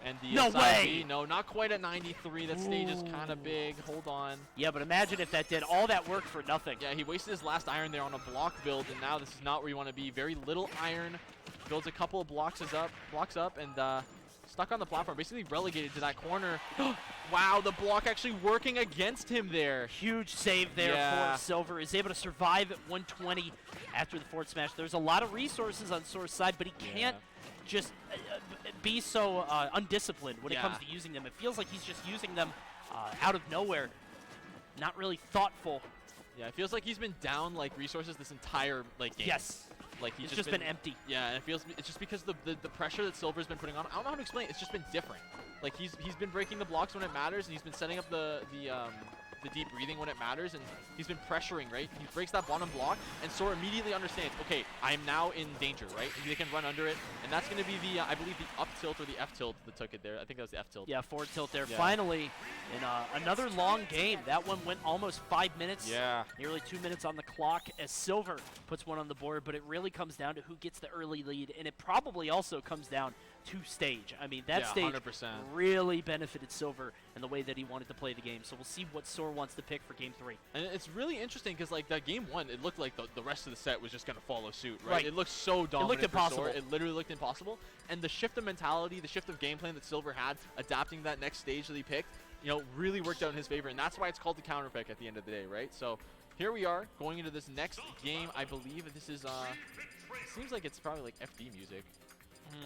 Speaker 4: And the
Speaker 5: No
Speaker 4: SIV,
Speaker 5: way!
Speaker 4: No, not quite at 93. That stage is kind of big. Hold on.
Speaker 5: Yeah, but imagine if that did all that work for nothing.
Speaker 4: Yeah, he wasted his last iron there on a block build, and now this is not where you want to be. Very little iron. Builds a couple of blocks up, and stuck on the platform. Basically relegated to that corner. Wow, the block actually working against him there.
Speaker 5: Huge save there for Silver. Is able to survive at 120 after the forward smash. There's a lot of resources on Sora's side, but he can't just be so undisciplined when it comes to using them. It feels like he's just using them out of nowhere. Not really thoughtful.
Speaker 4: Yeah, it feels like he's been down like resources this entire game.
Speaker 5: Yes.
Speaker 4: Like
Speaker 5: It's just been empty.
Speaker 4: Yeah, and it's just because the pressure that Silver's been putting on. I don't know how to explain it. It's just been different. Like he's been breaking the blocks when it matters, and he's been setting up the deep breathing when it matters, and he's been pressuring, right? He breaks that bottom block, and Sora immediately understands, okay, I am now in danger, right? They can run under it, and that's going to be the, I believe, the up tilt or the F tilt that took it there. I think that was the F tilt.
Speaker 5: Yeah, forward tilt there.
Speaker 4: Yeah.
Speaker 5: Finally, in another long game. That one went almost 5 minutes.
Speaker 4: Yeah.
Speaker 5: Nearly 2 minutes on the clock as Silver puts one on the board, but it really comes down to who gets the early lead, and it probably also comes down to stage. I mean, that stage
Speaker 4: 100%.
Speaker 5: really benefited Silver in the way that he wanted to play the game. So we'll see what Sora wants to pick for Game 3.
Speaker 4: And it's really interesting because, like, that game 1, it looked like the rest of the set was just going to follow suit, right?
Speaker 5: Right.
Speaker 4: It looked so dominant.
Speaker 5: looked impossible.
Speaker 4: For Sora. It literally looked impossible. And the shift of mentality, the shift of game plan that Silver had, adapting that next stage that he picked, really worked out in his favor. And that's why it's called the counter pick at the end of the day, right? So here we are going into this next game. I believe this is, seems like it's probably like FD music.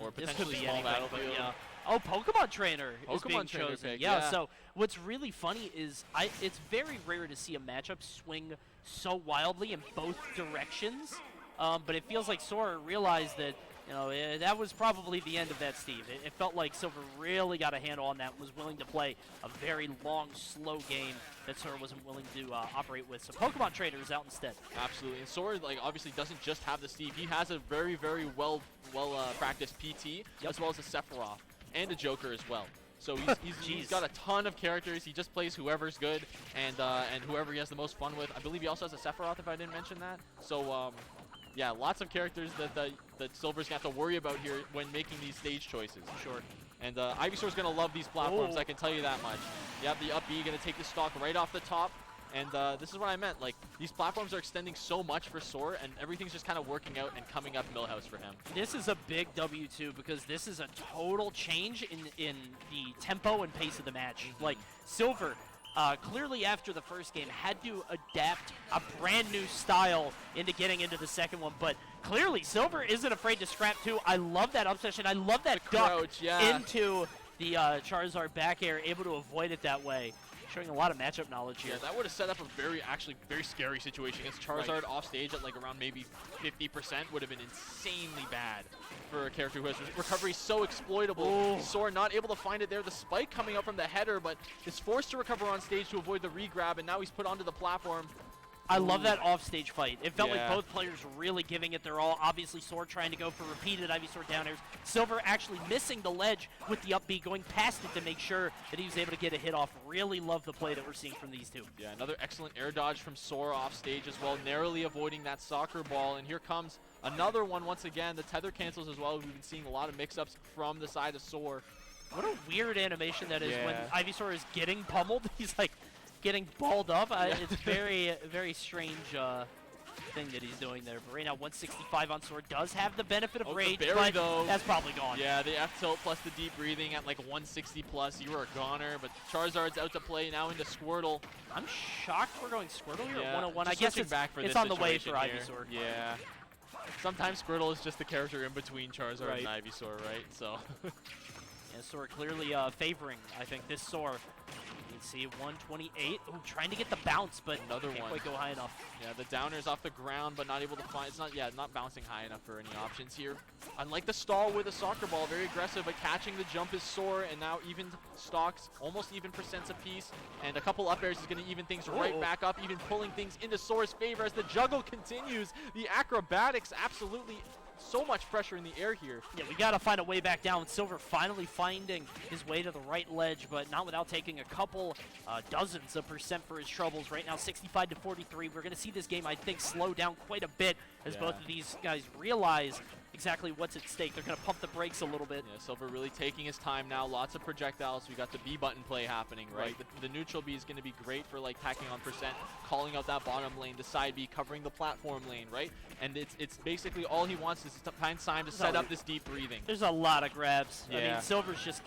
Speaker 4: Or
Speaker 5: This
Speaker 4: potentially
Speaker 5: could be
Speaker 4: small
Speaker 5: anything, but
Speaker 4: battlefield.
Speaker 5: yeah. Oh, Pokemon Trainer is being
Speaker 4: Pokemon Trainer
Speaker 5: chosen.
Speaker 4: pick,
Speaker 5: yeah,
Speaker 4: yeah.
Speaker 5: so what's really funny is it's very rare to see a matchup swing so wildly in both directions. But it feels like Sora realized that, that was probably the end of that, Steve. It felt like Silver really got a handle on that and was willing to play a very long, slow game that Sora wasn't willing to operate with. So Pokemon Trainer is out instead.
Speaker 4: Absolutely, and Sora obviously doesn't just have the Steve. He has a very, very well practiced PT as well as a Sephiroth and a Joker as well. So he's got a ton of characters. He just plays whoever's good and whoever he has the most fun with. I believe he also has a Sephiroth, if I didn't mention that. So yeah, lots of characters that Silver's got to worry about here when making these stage choices.
Speaker 5: Sure.
Speaker 4: And Ivysaur's going to love these platforms, I can tell you that much. Yep, the up B going to take the stock right off the top. And this is what I meant. Like, these platforms are extending so much for Sora, and everything's just kind of working out and coming up Millhouse for him.
Speaker 5: This is a big W, too, because this is a total change in the tempo and pace of the match. Like, Silver, clearly after the first game, had to adapt a brand new style into getting into the second one, but clearly Silver isn't afraid to scrap, too. I love that obsession. I love that duck
Speaker 4: crouch, yeah.
Speaker 5: into the Charizard back air, able to avoid it that way. Showing a lot of matchup knowledge here.
Speaker 4: Yeah, that would have set up a very scary situation against Charizard off stage at like around maybe 50%. Would have been insanely bad for a character who has recovery so exploitable.
Speaker 5: Ooh.
Speaker 4: Sora not able to find it there. The spike coming up from the header, but is forced to recover on stage to avoid the re-grab, and now he's put onto the platform.
Speaker 5: I love that off-stage fight. It felt like
Speaker 4: Yeah.
Speaker 5: both players really giving it their all. Obviously, Sora trying to go for repeated Ivysaur down airs. Silver actually missing the ledge with the up B, going past it to make sure that he was able to get a hit off. Really love the play that we're seeing from these two.
Speaker 4: Yeah, another excellent air dodge from Sora off stage as well, narrowly avoiding that soccer ball. And here comes another one once again. The tether cancels as well. We've been seeing a lot of mix-ups from the side of Sora.
Speaker 5: What a weird animation that is when
Speaker 4: Yeah.
Speaker 5: Ivysaur is getting pummeled. He's like getting balled up. It's very, very strange thing that he's doing there. But right now, 165 on Sword does have the benefit of
Speaker 4: Oh, the
Speaker 5: rage,
Speaker 4: berry,
Speaker 5: but
Speaker 4: though.
Speaker 5: that's probably gone.
Speaker 4: Yeah, the F tilt plus the deep breathing at like 160 plus. You are a goner, but Charizard's out to play now into Squirtle.
Speaker 5: I'm shocked we're going Squirtle here at 101. I
Speaker 4: just
Speaker 5: guess
Speaker 4: switching
Speaker 5: it's,
Speaker 4: back for
Speaker 5: it's
Speaker 4: this
Speaker 5: on the way for
Speaker 4: situation here.
Speaker 5: Ivysaur.
Speaker 4: Yeah. Sometimes Squirtle is just the character in between Charizard
Speaker 5: Right.
Speaker 4: and Ivysaur, right? So.
Speaker 5: Yeah, Sora clearly favoring, I think, this Sora. You can see 128. Ooh, trying to get the bounce, but
Speaker 4: Another
Speaker 5: can't
Speaker 4: one.
Speaker 5: quite go high enough.
Speaker 4: Yeah, the downer's off the ground, but not able to find. It's not. Yeah, not bouncing high enough for any options here. Unlike the stall with a soccer ball, very aggressive, but catching the jump is Sora, and now even stocks, almost even percents apiece, and a couple up airs is going to even things right back up, even pulling things into Sora's favor as the juggle continues. The acrobatics, absolutely. So much pressure in the air here.
Speaker 5: Yeah, we got to find a way back down. Silver finally finding his way to the right ledge, but not without taking a couple dozens of percent for his troubles. Right now, 65 to 43. We're going to see this game, I think, slow down quite a bit as both of these guys realize exactly what's at stake. They're going to pump the brakes a little bit.
Speaker 4: Yeah, Silver really taking his time now. Lots of projectiles. We got the B button play happening, right? The neutral B is going to be great for like tacking on percent, calling out that bottom lane, the side B, covering the platform lane, right? And it's basically all he wants is to find time to set up this deep breathing.
Speaker 5: There's a lot of grabs. I
Speaker 4: Yeah.
Speaker 5: mean, Silver's just,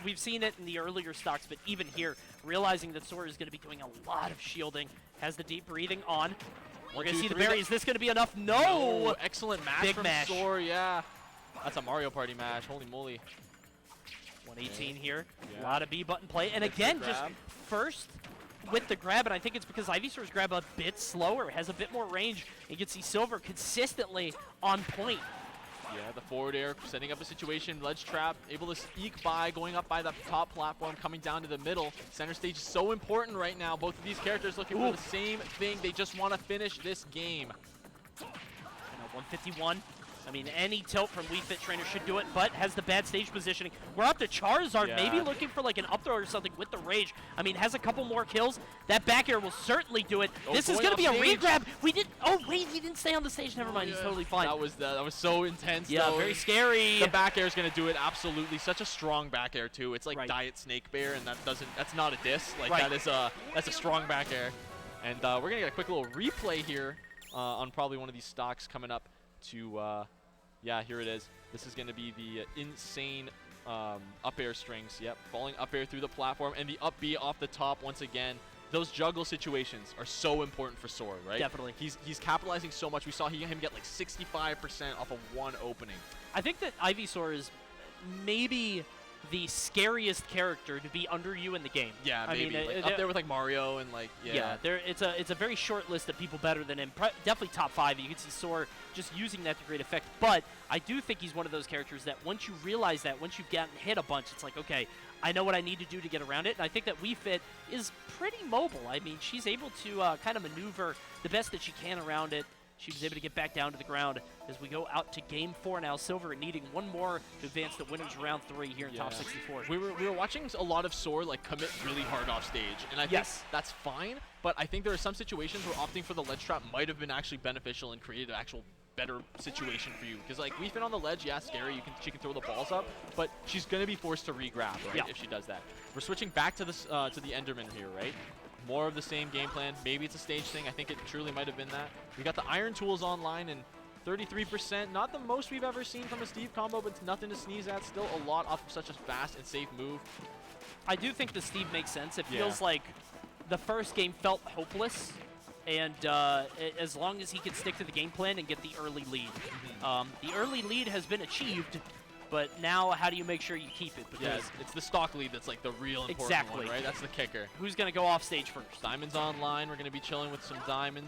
Speaker 5: we've seen it in the earlier stocks, but even here, realizing that Sora is going to be doing a lot of shielding, has the deep breathing on. We're going to see the berry. Is this going to be enough? No!
Speaker 4: Oh, excellent mash
Speaker 5: Big
Speaker 4: from
Speaker 5: mash.
Speaker 4: Sora, yeah. That's a Mario Party mash, holy moly.
Speaker 5: 118 here.
Speaker 4: Yeah.
Speaker 5: A lot of B button play. And
Speaker 4: Gets the
Speaker 5: again, just
Speaker 4: grab.
Speaker 5: first with the grab, and I think it's because Ivysaur's grab a bit slower, has a bit more range. You can see Silver consistently on point.
Speaker 4: Yeah, the forward air, setting up a situation, ledge trap, able to eke by, going up by the top platform, coming down to the middle. Center stage is so important right now. Both of these characters looking for the same thing. They just want to finish this game.
Speaker 5: And a 151. I mean, any tilt from Wii Fit Trainer should do it, but has the bad stage positioning. We're up to Charizard, maybe looking for like an up throw or something with the rage. I mean, has a couple more kills. That back air will certainly do it.
Speaker 4: Oh,
Speaker 5: this is
Speaker 4: going
Speaker 5: going to be a
Speaker 4: off stage.
Speaker 5: regrab. We did. Oh wait, he didn't stay on the stage. Never mind, he's totally fine.
Speaker 4: That was so intense.
Speaker 5: Yeah,
Speaker 4: though.
Speaker 5: very scary.
Speaker 4: The back air is going to do it absolutely. Such a strong back air too. It's like
Speaker 5: Right.
Speaker 4: Diet Snake Bear, and that's not a diss. Like
Speaker 5: Right.
Speaker 4: that's a strong back air. And we're gonna get a quick little replay here on probably one of these stocks coming up to. Yeah, here it is. This is going to be the insane up air strings. Yep, falling up air through the platform, and the up B off the top once again. Those juggle situations are so important for Sora, right?
Speaker 5: Definitely.
Speaker 4: He's capitalizing so much. We saw him get like 65% off of one opening.
Speaker 5: I think that Ivysaur is maybe the scariest character to be under you in the game.
Speaker 4: Yeah,
Speaker 5: I
Speaker 4: maybe.
Speaker 5: mean,
Speaker 4: Like, up there with like Mario and like
Speaker 5: it's a very short list of people better than him. Definitely top 5. You can see Sora just using that to great effect. But I do think he's one of those characters that once you realize that, once you've gotten hit a bunch, it's like, okay, I know what I need to do to get around it. And I think that Wii Fit is pretty mobile. I mean, she's able to kind of maneuver the best that she can around it. She was able to get back down to the ground as we go out to Game 4 now. Silver needing one more to advance the winners round 3 here in top 64.
Speaker 4: We were watching a lot of Sora like commit really hard off stage, and I think that's fine. But I think there are some situations where opting for the ledge trap might have been actually beneficial and created an actual better situation for you. Because like we've been on the ledge, scary. She can throw the balls up, but she's gonna be forced to re-grab, right? If she does that. We're switching back to this to the Enderman here, right? More of the same game plan. Maybe it's a stage thing. I think it truly might have been that. We got the Iron Tools online and 33%. Not the most we've ever seen from a Steve combo, but it's nothing to sneeze at. Still a lot off of such a fast and safe move.
Speaker 5: I do think the Steve makes sense. It feels like the first game felt hopeless, and as long as he can stick to the game plan and get the early lead. The early lead has been achieved, but now how do you make sure you keep it? Because
Speaker 4: it's the stock lead that's like the real important one, right? That's the kicker.
Speaker 5: Who's going to go off stage first?
Speaker 4: Diamond's online. We're going to be chilling with some Diamond.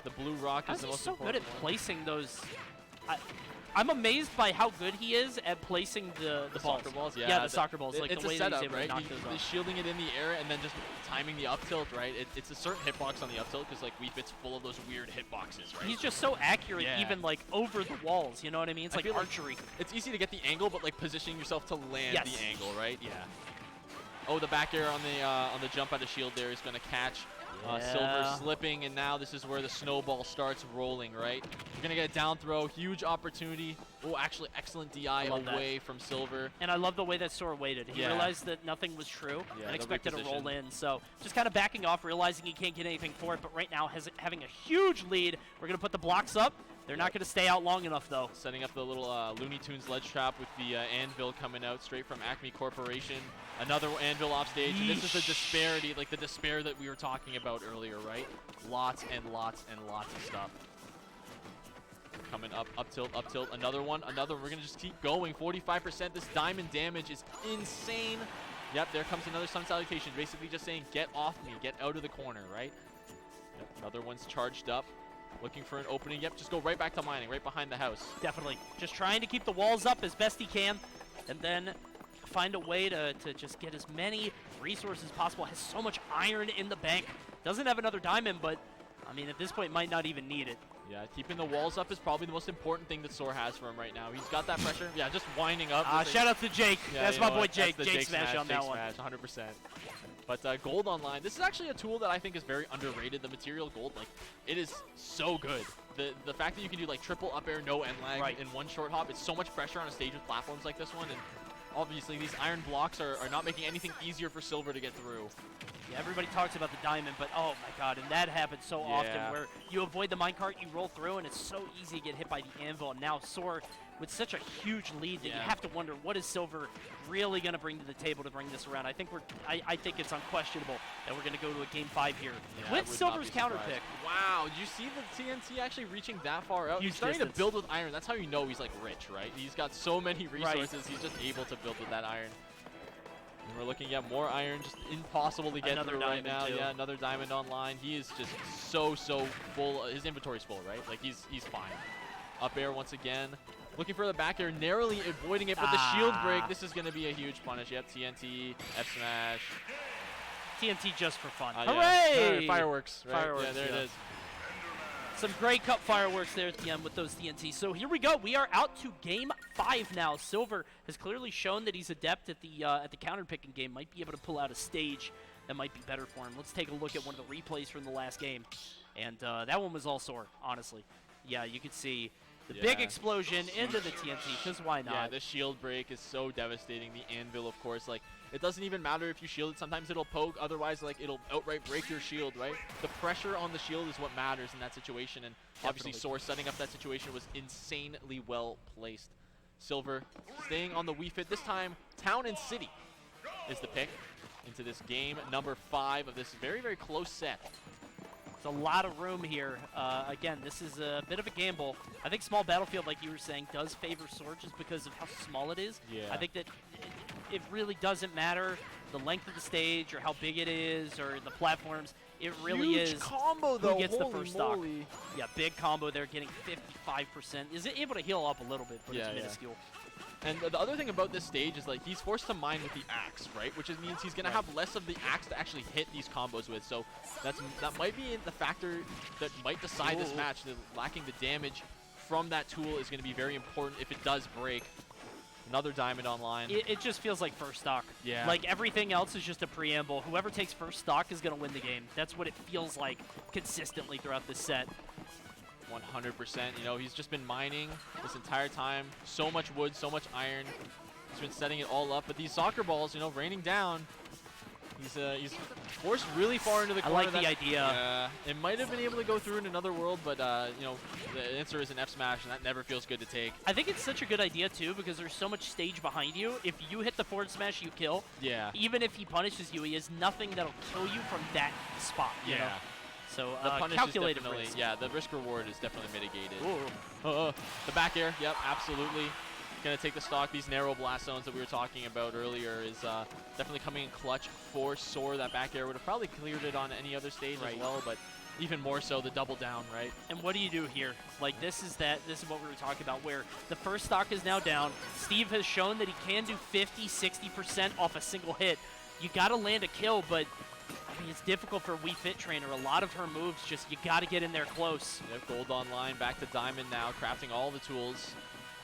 Speaker 4: The blue rock is the most important.
Speaker 5: He's so good at placing those. I'm amazed by how good he is at placing the balls.
Speaker 4: Soccer balls,
Speaker 5: Yeah, the soccer balls. Like
Speaker 4: it's
Speaker 5: the way
Speaker 4: a setup,
Speaker 5: that he's able
Speaker 4: right?
Speaker 5: to knock those
Speaker 4: He's
Speaker 5: off.
Speaker 4: shielding it in the air and then just timing the up tilt, right? It's a certain hitbox on the up tilt because like Wii Fit's full of those weird hitboxes, right?
Speaker 5: He's just so accurate, even like over the walls. You know what I mean? It's like archery.
Speaker 4: It's easy to get the angle, but like positioning yourself to land the angle, right?
Speaker 5: Yeah.
Speaker 4: Oh, the back air on the jump out of shield there is going to catch Silver slipping, and now this is where the snowball starts rolling, right? We're going to get a down throw, huge opportunity. Oh, actually, excellent DI away from Silver.
Speaker 5: And I love the way that Sora waited. He realized that nothing was true and expected to roll in. So just kind of backing off, realizing he can't get anything for it. But right now, having a huge lead. We're going to put the blocks up. They're not going to stay out long enough, though.
Speaker 4: Setting up the little Looney Tunes ledge trap with the anvil coming out straight from Acme Corporation. Another anvil off stage. And this is the disparity, like the despair that we were talking about earlier, right? Lots and lots and lots of stuff. Coming up tilt, another one. We're going to just keep going. 45%. This diamond damage is insane. Yep, there comes another sun salutation. Basically just saying, get off me, get out of the corner, right? Yep, another one's charged up. Looking for an opening. Yep, just go right back to mining, right behind the house.
Speaker 5: Definitely. Just trying to keep the walls up as best he can, and then find a way to just get as many resources as possible. Has so much iron in the bank. Doesn't have another diamond, but, I mean, at this point, might not even need it.
Speaker 4: Yeah, keeping the walls up is probably the most important thing that Sora has for him right now. He's got that pressure. Yeah, just winding up.
Speaker 5: Shout out to Jake.
Speaker 4: Yeah,
Speaker 5: that's my boy Jake. Jake Smash on that one.
Speaker 4: 100%. But gold online, this is actually a tool that I think is very underrated. The material gold, like, it is so good. The fact that you can do like triple up air, no end lag in one short hop, it's so much pressure on a stage with platforms like this one. And obviously these iron blocks are not making anything easier for Silver to get through.
Speaker 5: Yeah, everybody talks about the diamond, but oh my god, and that happens so often where you avoid the minecart, you roll through, and it's so easy to get hit by the anvil. And now Sora with such a huge lead that you have to wonder, what is Silver really going to bring to the table to bring this around? I think it's unquestionable that we're going to go to a game 5 here with Silver's counter pick.
Speaker 4: Wow, did you see the TNT actually reaching that far out? He's starting to build with iron. That's how you know he's like rich, right? He's got so many resources. He's just able to build with that iron. And we're looking at more iron, just impossible to get through right now. Yeah, another diamond online. He is just so full. His inventory's full, right? Like he's fine. Up air once again. Looking for the back air, narrowly avoiding it, but the shield break. This is going to be a huge punish. Yep, TNT, F smash.
Speaker 5: TNT just for fun.
Speaker 4: Hooray! Yeah. Fireworks. Right?
Speaker 5: Fireworks.
Speaker 4: Yeah, there it is.
Speaker 5: Some Grey Cup fireworks there at the end with those TNT. So here we go. We are out to game 5 now. Silver has clearly shown that he's adept at the counter picking game. Might be able to pull out a stage that might be better for him. Let's take a look at one of the replays from the last game, and that one was all Sora, honestly. Yeah, you could see the big explosion into the TNT, because why not?
Speaker 4: Yeah, the shield break is so devastating. The anvil, of course, like, it doesn't even matter if you shield it. Sometimes it'll poke. Otherwise, like, it'll outright break your shield, right? The pressure on the shield is what matters in that situation, and obviously Sora setting up that situation was insanely well placed. Silver staying on the Wii Fit. This time, Town and City is the pick into this game number 5 of this very, very close set.
Speaker 5: There's a lot of room here. Again, this is a bit of a gamble. I think small battlefield, like you were saying, does favor Sora just because of how small it is.
Speaker 4: Yeah.
Speaker 5: I think that it really doesn't matter the length of the stage or how big it is or the platforms. It really
Speaker 4: Huge
Speaker 5: is
Speaker 4: combo, though.
Speaker 5: who gets
Speaker 4: Holy
Speaker 5: the first
Speaker 4: moly.
Speaker 5: stock. Yeah, big combo there, getting 55%. Is it able to heal up a little bit, but it's minuscule.
Speaker 4: And the other thing about this stage is, like, he's forced to mine with the axe, right? Which means he's going to have less of the axe to actually hit these combos with. So that might be the factor that might decide this match. The lacking the damage from that tool is going to be very important if it does break. Another diamond online.
Speaker 5: It just feels like first stock.
Speaker 4: Yeah.
Speaker 5: Like everything else is just a preamble. Whoever takes first stock is going to win the game. That's what it feels like consistently throughout this set.
Speaker 4: 100%. You know, he's just been mining this entire time. So much wood, so much iron. He's been setting it all up. But these soccer balls, you know, raining down. He's forced really far into the corner.
Speaker 5: I like the idea.
Speaker 4: Yeah, it might have been able to go through in another world, but you know, the answer is an F smash, and that never feels good to take.
Speaker 5: I think it's such a good idea too because there's so much stage behind you. If you hit the forward smash, you kill.
Speaker 4: Yeah.
Speaker 5: Even if he punishes you, he has nothing that'll kill you from that spot. You know? So
Speaker 4: the punish
Speaker 5: calculated
Speaker 4: is definitely,
Speaker 5: risk.
Speaker 4: yeah, the risk reward is definitely mitigated. The back air, yep, absolutely. Gonna take the stock. These narrow blast zones that we were talking about earlier is definitely coming in clutch for Sora. That back air would have probably cleared it on any other stage as well, but even more so the double down, right?
Speaker 5: And what do you do here? Like this is what we were talking about, where the first stock is now down. Steve has shown that he can do 50-60% off a single hit. You gotta land a kill, but I mean, it's difficult for Wii Fit Trainer. A lot of her moves, just you got to get in there close.
Speaker 4: Yep, gold online, back to diamond now, crafting all the tools.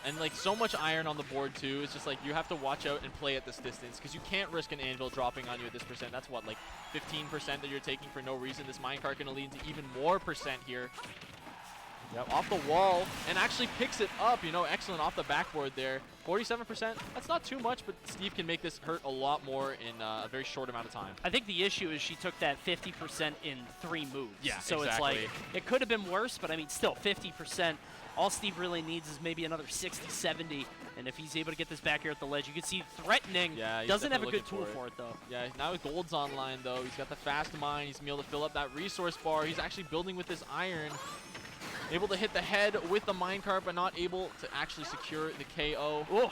Speaker 4: And like so much iron on the board too. It's just like you have to watch out and play at this distance because you can't risk an anvil dropping on you at this percent. That's what, like 15% that you're taking for no reason. This minecart going to lead to even more percent here. Yep, off the wall, and actually picks it up, you know, excellent off the backboard there. 47%, that's not too much, but Steve can make this hurt a lot more in a very short amount of time.
Speaker 5: I think the issue is she took that 50% in 3 moves.
Speaker 4: Yeah,
Speaker 5: so
Speaker 4: exactly.
Speaker 5: It's like, it could have been worse, but I mean, still, 50%. All Steve really needs is maybe another 60, 70, and if he's able to get this back here at the ledge, you can see threatening.
Speaker 4: Yeah, he's
Speaker 5: doesn't have a
Speaker 4: definitely
Speaker 5: good tool
Speaker 4: looking
Speaker 5: for it, though.
Speaker 4: Yeah, now with gold's online, though. He's got the fast mine. He's going to be able to fill up that resource bar. He's actually building with this iron. Able to hit the head with the minecart, but not able to actually secure the KO.
Speaker 5: Oh.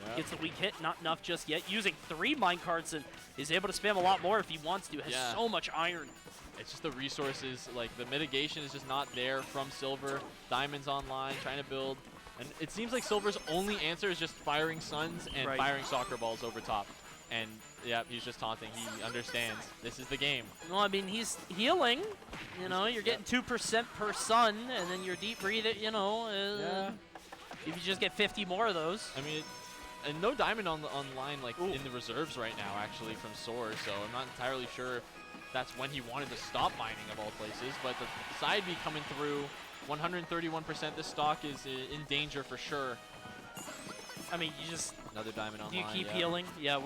Speaker 4: Yep.
Speaker 5: Gets a weak hit, not enough just yet. Using 3 minecarts and is able to spam a lot more if he wants to. Has so much iron.
Speaker 4: It's just the resources, like the mitigation is just not there from Silver. Diamond's online, trying to build. And it seems like Silver's only answer is just firing suns and firing soccer balls over top. And yeah, he's just taunting. He understands this is the game.
Speaker 5: Well, I mean, he's healing. You know, you're getting 2% per sun, and then your deep breathe it, you know. If you just get 50 more of those.
Speaker 4: I mean, and no diamond on line like in the reserves right now, actually, from Soar. So I'm not entirely sure if that's when he wanted to stop mining of all places. But the side B coming through, 131%. This stock is in danger for sure.
Speaker 5: I mean, you just
Speaker 4: another diamond online.
Speaker 5: Do you keep healing? Yeah,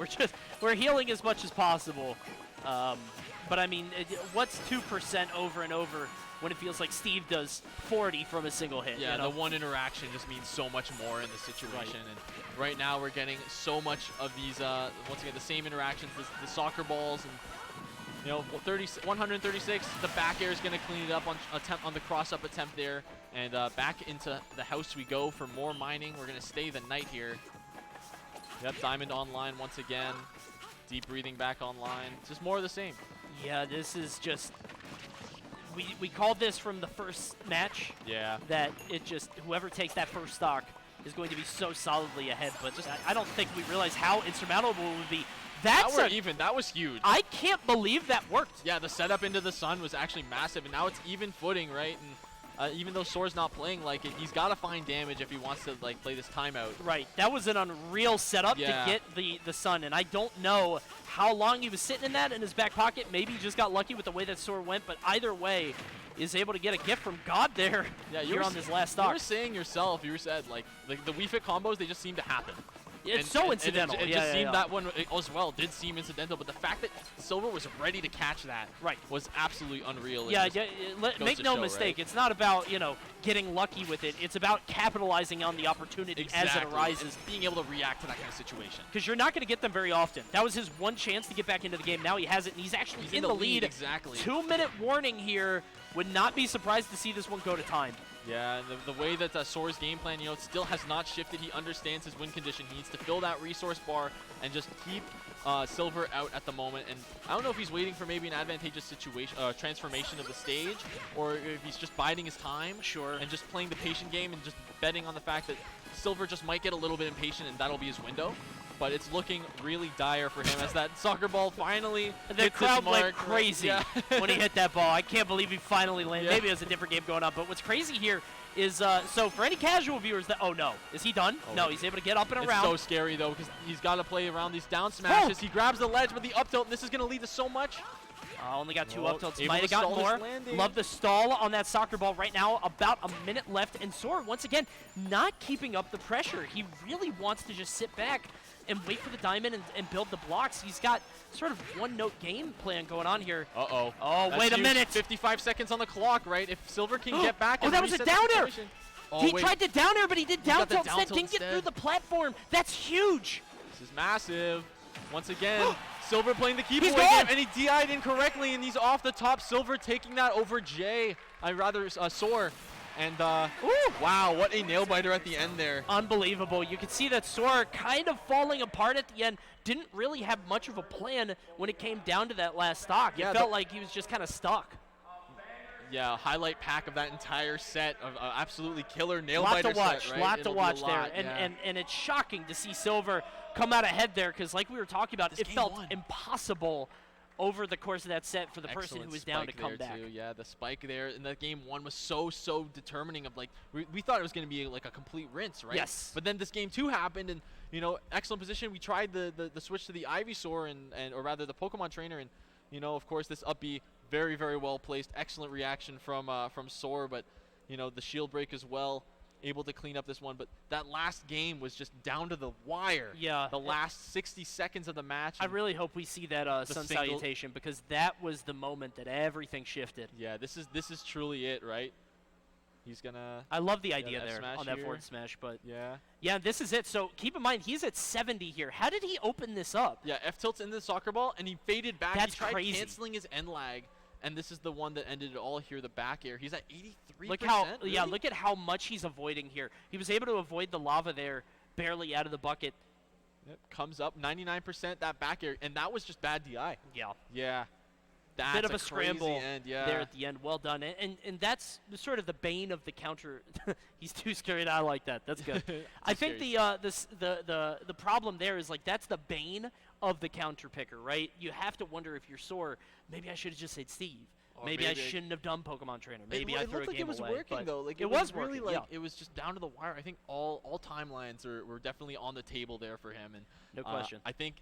Speaker 5: we're healing as much as possible. But I mean, what's 2% over and over when it feels like Steve does 40 from a single hit?
Speaker 4: Yeah,
Speaker 5: you know?
Speaker 4: the one interaction just means so much more in this situation. And right now we're getting so much of these, once again, the same interactions, the soccer balls, and you know, 136. The back air is going to clean it up on the cross-up attempt there. And back into the house we go for more mining. We're going to stay the night here. Yep, diamond online once again. Deep breathing back online. Just more of the same.
Speaker 5: Yeah, this is just... We called this from the first match.
Speaker 4: Yeah.
Speaker 5: That it just... Whoever takes that first stock is going to be so solidly ahead. But just I don't think we realize how insurmountable it would be. That
Speaker 4: was huge.
Speaker 5: I can't believe that worked.
Speaker 4: Yeah, the setup into the sun was actually massive, and now it's even footing, right? And even though Soar's not playing like it, he's got to find damage if he wants to like play this timeout.
Speaker 5: Right. That was an unreal setup to get the sun, and I don't know how long he was sitting in that in his back pocket. Maybe he just got lucky with the way that Soar went, but either way, is able to get a gift from God there.
Speaker 4: Yeah,
Speaker 5: here on this last stock.
Speaker 4: You were saying yourself, you said like the Wii Fit combos, they just seem to happen.
Speaker 5: It's so incidental.
Speaker 4: It just seemed that one as well did seem incidental, but the fact that Silver was ready to catch that was absolutely unreal.
Speaker 5: Yeah, make no mistake. It's not about, you know, getting lucky with it. It's about capitalizing on the opportunity as it arises.
Speaker 4: And being able to react to that kind of situation.
Speaker 5: Because you're not going to get them very often. That was his one chance to get back into the game. Now he has it, and he's actually in the lead.
Speaker 4: Exactly.
Speaker 5: 2-minute warning here. Would not be surprised to see this one go to time.
Speaker 4: Yeah, and the way that Soar's game plan, you know, still has not shifted. He understands his win condition. He needs to fill that resource bar and just keep Silver out at the moment. And I don't know if he's waiting for maybe an advantageous situation, transformation of the stage, or if he's just biding his time.
Speaker 5: Sure.
Speaker 4: And just playing the patient game and just betting on the fact that Silver just might get a little bit impatient and that'll be his window. But it's looking really dire for him as that soccer ball finally
Speaker 5: the crowd went crazy when he hit that ball. I can't believe he finally landed.
Speaker 4: Yeah.
Speaker 5: Maybe it was a different game going on. But what's crazy here is, so for any casual viewers, that is he done? No, he's able to get up and around.
Speaker 4: It's so scary, though, because he's got to play around these down smashes. He grabs the ledge, but the up tilt, this is going to lead to so much.
Speaker 5: Only got 2 up tilts. Might have gotten more. Love the stall on that soccer ball right now. About a minute left. And Soar, once again, not keeping up the pressure. He really wants to just sit back and wait for the diamond and build the blocks. He's got sort of one-note game plan going on here.
Speaker 4: Uh-oh.
Speaker 5: Oh,
Speaker 4: that's
Speaker 5: wait a minute.
Speaker 4: 55 seconds on the clock, right? If Silver can get back and
Speaker 5: that was a down air. He tried to down air, but he did down tilt instead. Didn't get through the platform. That's huge.
Speaker 4: This is massive. Once again, Silver playing the keep away
Speaker 5: game,
Speaker 4: and he DI'd incorrectly, and he's off the top. Silver taking that over Jay. Soar. And, wow, what a nail-biter at the end there.
Speaker 5: Unbelievable. You can see that Soar kind of falling apart at the end. Didn't really have much of a plan when it came down to that last stock. It felt like he was just kind of stuck.
Speaker 4: Yeah, highlight pack of that entire set of absolutely killer nail-biter set, right?
Speaker 5: Lot to watch there. And it's shocking to see Silver come out ahead there because like we were talking about, it felt impossible over the course of that set for the person
Speaker 4: Excellent
Speaker 5: who was down to
Speaker 4: spike
Speaker 5: come
Speaker 4: there
Speaker 5: back.
Speaker 4: too. Yeah, the spike there in that game 1 was so determining of like we thought it was going to be like a complete rinse, right?
Speaker 5: Yes.
Speaker 4: But then this game 2 happened, and you know, excellent position. We tried the switch to the Ivysaur and or rather the Pokemon Trainer, and you know, of course, this up B very well placed. Excellent reaction from Soar, but you know, the shield break as well. Able to clean up this one, but that last game was just down to the wire.
Speaker 5: Yeah.
Speaker 4: The last 60 seconds of the match.
Speaker 5: I really hope we see that Sun
Speaker 4: single-
Speaker 5: Salutation, because that was the moment that everything shifted.
Speaker 4: Yeah, this is truly it, right? He's gonna.
Speaker 5: I love the idea
Speaker 4: that
Speaker 5: there
Speaker 4: smash
Speaker 5: on that
Speaker 4: here.
Speaker 5: forward smash, but
Speaker 4: Yeah.
Speaker 5: this is it. So keep in mind, he's at 70 here. How did he open this up?
Speaker 4: Yeah, F tilts into the soccer ball, and he faded back.
Speaker 5: That's
Speaker 4: he tried
Speaker 5: crazy.
Speaker 4: canceling his end lag, and this is the one that ended it all here. The back air. He's at 83%.
Speaker 5: Look how
Speaker 4: really?
Speaker 5: look at how much he's avoiding here. He was able to avoid the lava there, barely out of the bucket.
Speaker 4: Yep, comes up 99%. That back air, and that was just bad DI.
Speaker 5: Yeah.
Speaker 4: Yeah. That's
Speaker 5: Bit of a
Speaker 4: crazy
Speaker 5: scramble
Speaker 4: end, yeah.
Speaker 5: there at the end. Well done. And that's sort of the bane of the counter. He's too scary. I like that. That's good. I think the problem there is, like, that's the bane of the counter picker, right? You have to wonder if you're sore. Maybe I should have just said Steve.
Speaker 4: Or
Speaker 5: Maybe I
Speaker 4: maybe-
Speaker 5: shouldn't have done Pokemon Trainer. Maybe
Speaker 4: it,
Speaker 5: I
Speaker 4: it
Speaker 5: threw
Speaker 4: looked
Speaker 5: a
Speaker 4: like
Speaker 5: game
Speaker 4: it was
Speaker 5: away,
Speaker 4: working
Speaker 5: but
Speaker 4: though. Like
Speaker 5: it was
Speaker 4: really
Speaker 5: working,
Speaker 4: like it was just down to the wire. I think all timelines were definitely on the table there for him, and
Speaker 5: No question.
Speaker 4: I think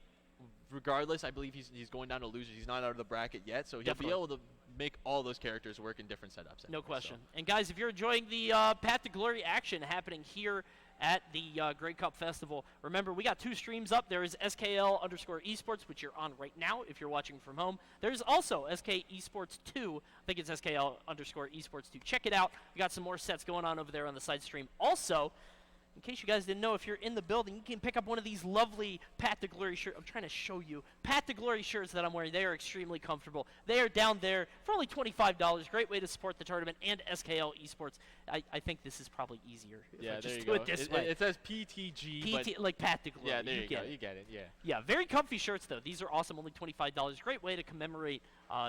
Speaker 4: regardless, I believe he's going down to losers. He's not out of the bracket yet, so he'll
Speaker 5: Definitely.
Speaker 4: be able to make all those characters work in different setups.
Speaker 5: No
Speaker 4: anyway,
Speaker 5: question.
Speaker 4: so.
Speaker 5: And guys, if you're enjoying the Path to Glory action happening here at the Grey Cup Festival, remember we got 2 streams up. There is SKL_esports, which you're on right now if you're watching from home. There's also SK Esports 2. I think it's SKL_esports 2. Check it out. We got some more sets going on over there on the side stream. Also, in case you guys didn't know, if you're in the building, you can pick up one of these lovely Path to Glory shirts. I'm trying to show you. Path to Glory shirts that I'm wearing. They are extremely comfortable. They are down there for only $25. Great way to support the tournament and SKL Esports. I think this is probably easier. If I
Speaker 4: Yeah,
Speaker 5: just
Speaker 4: there you
Speaker 5: do
Speaker 4: go.
Speaker 5: it this way.
Speaker 4: It says PTG, but
Speaker 5: like Path to Glory.
Speaker 4: yeah, there you go.
Speaker 5: get it.
Speaker 4: You get it. Yeah.
Speaker 5: Yeah, very comfy shirts, though. These are awesome, only $25. Great way to commemorate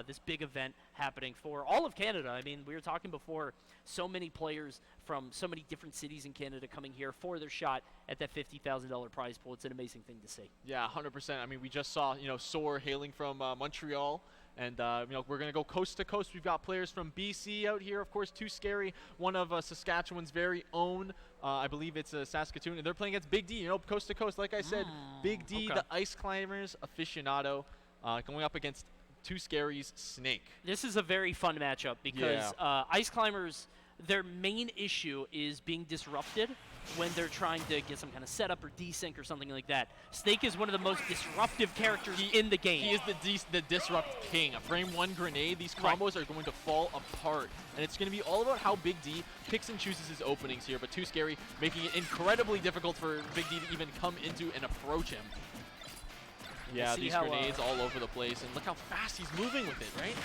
Speaker 5: this big event happening for all of Canada. I mean, we were talking before, so many players from so many different cities in Canada coming here for their shot at that $50,000 prize pool. It's an amazing thing to see.
Speaker 4: Yeah, 100%. I mean, we just saw, Soar hailing from Montreal, and, we're going to go coast to coast. We've got players from BC out here, of course, Too Scary, one of Saskatchewan's very own. I believe it's Saskatoon, and they're playing against Big D, coast to coast. Like I said, Big D,
Speaker 5: okay.
Speaker 4: the Ice Climbers aficionado, going up against Too Scary's Snake.
Speaker 5: This is a very fun matchup because Ice Climbers, their main issue is being disrupted when they're trying to get some kind of setup or desync or something like that. Snake is one of the most disruptive characters in the game.
Speaker 4: He is the disrupt king. A frame 1 grenade, these combos are going to fall apart. And it's going to be all about how Big D picks and chooses his openings here, but Too Scary making it incredibly difficult for Big D to even come into and approach him. Yeah, these grenades all over the place, and look how fast he's moving with it, right?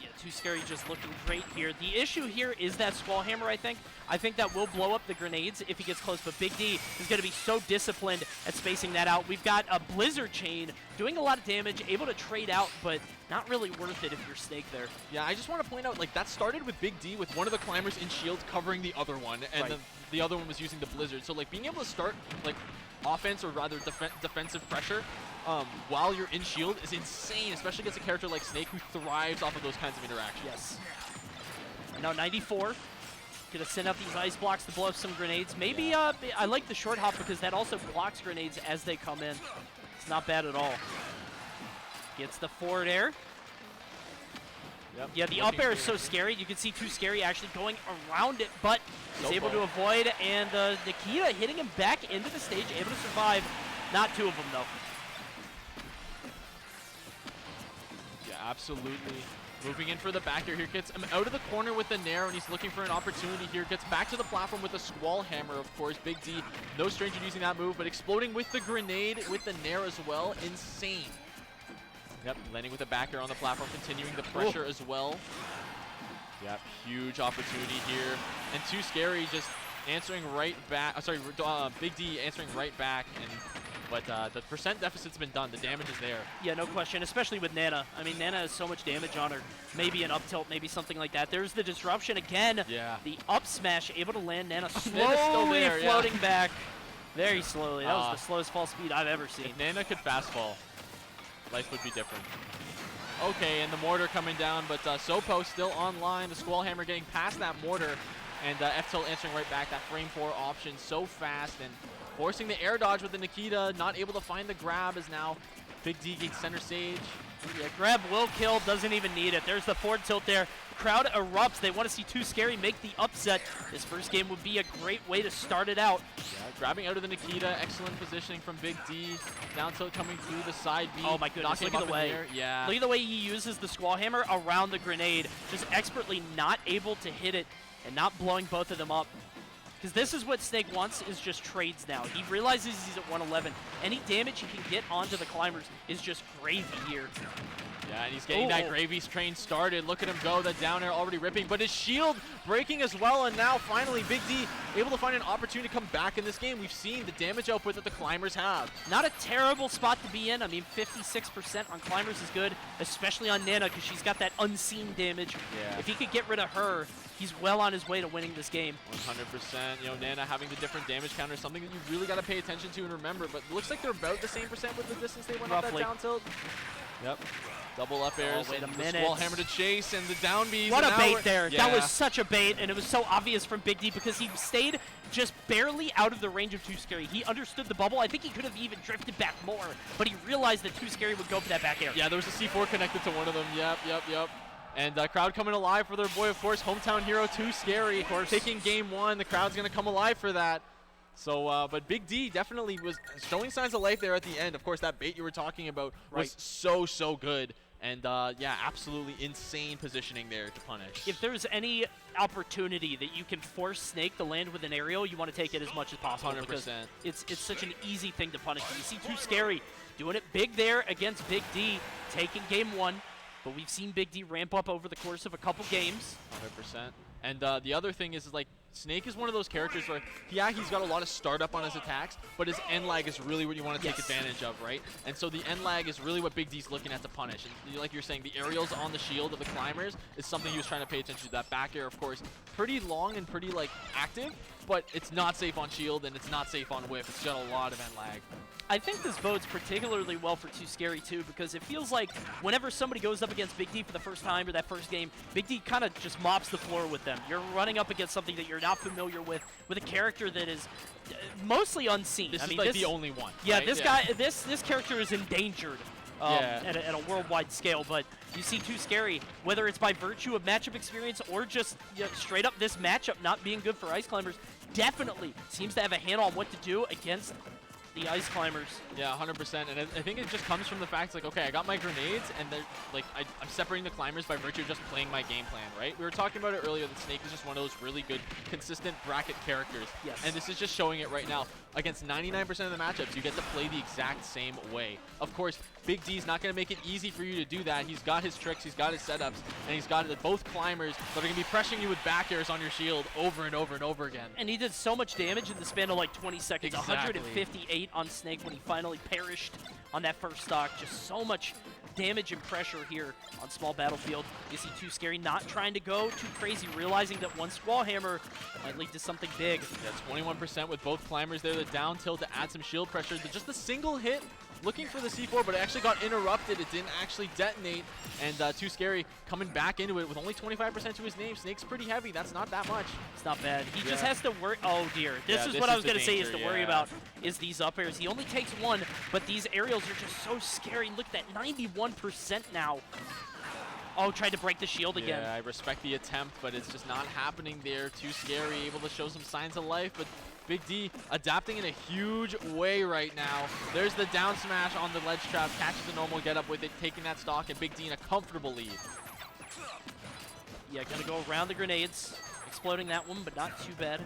Speaker 5: Yeah, Too Scary just looking great here. The issue here is that Squall Hammer, I think. I think that will blow up the grenades if he gets close, but Big D is going to be so disciplined at spacing that out. We've got a Blizzard Chain doing a lot of damage, able to trade out, but not really worth it if you're Snake there.
Speaker 4: Yeah, I just want to point out, like, that started with Big D with one of the climbers in shields covering the other one, and the other one was using the Blizzard. So, like, being able to start, like, offense or rather defensive pressure while you're in shield is insane, especially against a character like Snake who thrives off of those kinds of interactions.
Speaker 5: Yes. And now 94. Gonna send out these ice blocks to blow up some grenades. Maybe I like the short hop because that also blocks grenades as they come in. It's not bad at all. Gets the forward air.
Speaker 4: Yep.
Speaker 5: Yeah, the up air is so scary. You can see Too Scary actually going around it, but he's able to avoid. And Nikita hitting him back into the stage, able to survive. Not 2 of them, though.
Speaker 4: Yeah, absolutely. Moving in for the back here. Gets him out of the corner with the Nair, and he's looking for an opportunity here. Gets back to the platform with a Squall Hammer, of course. Big D, no stranger to using that move, but exploding with the grenade with the Nair as well. Insane. Yep, landing with the back air on the platform, continuing the pressure as well. Yep, huge opportunity here. And Too Scary just answering right back. Big D answering right back. But the percent deficit's been done. The damage is there.
Speaker 5: Yeah, no question, especially with Nana. I mean, Nana has so much damage on her. Maybe an up tilt, maybe something like that. There's the disruption again.
Speaker 4: Yeah.
Speaker 5: The up smash, able to land Nana
Speaker 4: Nana's still
Speaker 5: slowly
Speaker 4: there,
Speaker 5: floating back. Very slowly. That was the slowest fall speed I've ever seen.
Speaker 4: If Nana could fast fall, life would be different. Okay, and the mortar coming down, but Sopo still online. The Squall Hammer getting past that mortar, and F-Tilt answering right back. That frame 4 option so fast, and forcing the air dodge with the Nikita. Not able to find the grab as now Big D gets center stage.
Speaker 5: Yeah, grab will kill, doesn't even need it. There's the forward tilt there. Crowd erupts. They want to see Too Scary make the upset. This first game would be a great way to start it out.
Speaker 4: Yeah, grabbing out of the Nikita. Excellent positioning from Big D. Down tilt coming through the side B.
Speaker 5: Oh my goodness,
Speaker 4: knocking
Speaker 5: look
Speaker 4: him
Speaker 5: at
Speaker 4: up
Speaker 5: the
Speaker 4: in
Speaker 5: way.
Speaker 4: air. Yeah.
Speaker 5: Look at the way he uses the Squall Hammer around the grenade. Just expertly not able to hit it and not blowing both of them up. Because this is what Snake wants, is just trades now. He realizes he's at 111. Any damage he can get onto the climbers is just gravy here.
Speaker 4: Yeah, and he's getting that gravy train started. Look at him go. The down air already ripping, but his shield breaking as well. And now finally Big D able to find an opportunity to come back in this game. We've seen the damage output that the climbers have.
Speaker 5: Not a terrible spot to be in. I mean, 56% on climbers is good, especially on Nana because she's got that unseen damage.
Speaker 4: Yeah.
Speaker 5: If he could get rid of her, he's well on his way to winning this game.
Speaker 4: 100%. You know, Nana having the different damage counter is something that you really got to pay attention to and remember. But it looks like they're about the same percent with the distance they went up that down tilt. Yep. Double up airs.
Speaker 5: Oh, wait a
Speaker 4: and
Speaker 5: minute.
Speaker 4: The Squall Hammer to chase and the down Bs.
Speaker 5: What a bait there.
Speaker 4: Yeah.
Speaker 5: That was such a bait, and it was so obvious from Big D because he stayed just barely out of the range of Too Scary. He understood the bubble. I think he could have even drifted back more, but he realized that Too Scary would go for that back air.
Speaker 4: Yeah, there was a C4 connected to one of them. Yep. And crowd coming alive for their boy, of course, hometown hero Too Scary. Of course. Taking game 1. The crowd's going to come alive for that. So, but Big D definitely was showing signs of life there at the end. Of course, that bait you were talking about was so good. And, yeah, absolutely insane positioning there to punish.
Speaker 5: If there's any opportunity that you can force Snake to land with an aerial, you want to take it as much as possible.
Speaker 4: 100%.
Speaker 5: Because it's such an easy thing to punish. You see Too Scary doing it big there against Big D, taking game 1. But we've seen Big D ramp up over the course of a couple games.
Speaker 4: 100%. And the other thing is like, Snake is one of those characters where, yeah, he's got a lot of startup on his attacks, but his end lag is really what you want to take advantage of, right? And so the end lag is really what Big D's looking at to punish. And like you're saying, the aerials on the shield of the climbers is something he was trying to pay attention to. That back air, of course, pretty long and pretty, like, active, but it's not safe on shield and it's not safe on whiff. It's got a lot of end lag.
Speaker 5: I think this bodes particularly well for Too Scary, too, because it feels like whenever somebody goes up against Big D for the first time or that first game, Big D kind of just mops the floor with them. You're running up against something that you're not familiar with a character that is mostly unseen.
Speaker 4: This is like the only one.
Speaker 5: Yeah,
Speaker 4: right?
Speaker 5: this guy, this character is endangered at a worldwide scale, but you see Too Scary, whether it's by virtue of matchup experience or just straight up this matchup not being good for Ice Climbers, definitely seems to have a handle on what to do against the Ice Climbers.
Speaker 4: Yeah, 100%. And I think it just comes from the fact, like, okay, I got my grenades, and they're like, I'm separating the climbers by virtue of just playing my game plan, right? We were talking about it earlier that Snake is just one of those really good, consistent bracket characters.
Speaker 5: Yes.
Speaker 4: And this is just showing it right now. Against 99% of the matchups, you get to play the exact same way. Of course, Big D's not going to make it easy for you to do that. He's got his tricks, he's got his setups, and he's got both climbers that are going to be pressuring you with back airs on your shield over and over and over again.
Speaker 5: And he did so much damage in the span of like 20 seconds.
Speaker 4: Exactly.
Speaker 5: 158 on Snake when he finally perished on that first stock. Just so much damage and pressure here on small battlefield. You see Too Scary not trying to go too crazy, realizing that one Squall Hammer might lead to something big.
Speaker 4: Yeah, 21% with both climbers there. The down tilt to add some shield pressure. Just a single hit, looking for the C4, but it actually got interrupted. It didn't actually detonate. And Too Scary coming back into it with only 25% to his name. Snake's pretty heavy. That's not that much.
Speaker 5: It's not bad. He just has to worry. Oh, dear. This is what I was going to say is to worry about is these up airs. He only takes one, but these aerials are just so scary. Look at that, 91% now. Oh, tried to break the shield again.
Speaker 4: Yeah, I respect the attempt, but it's just not happening there. Too Scary, able to show some signs of life, but Big D adapting in a huge way right now. There's the down smash on the ledge trap, catches the normal get up with it, taking that stock, and Big D in a comfortable lead.
Speaker 5: Yeah, gonna go around the grenades, exploding that one, but not too bad.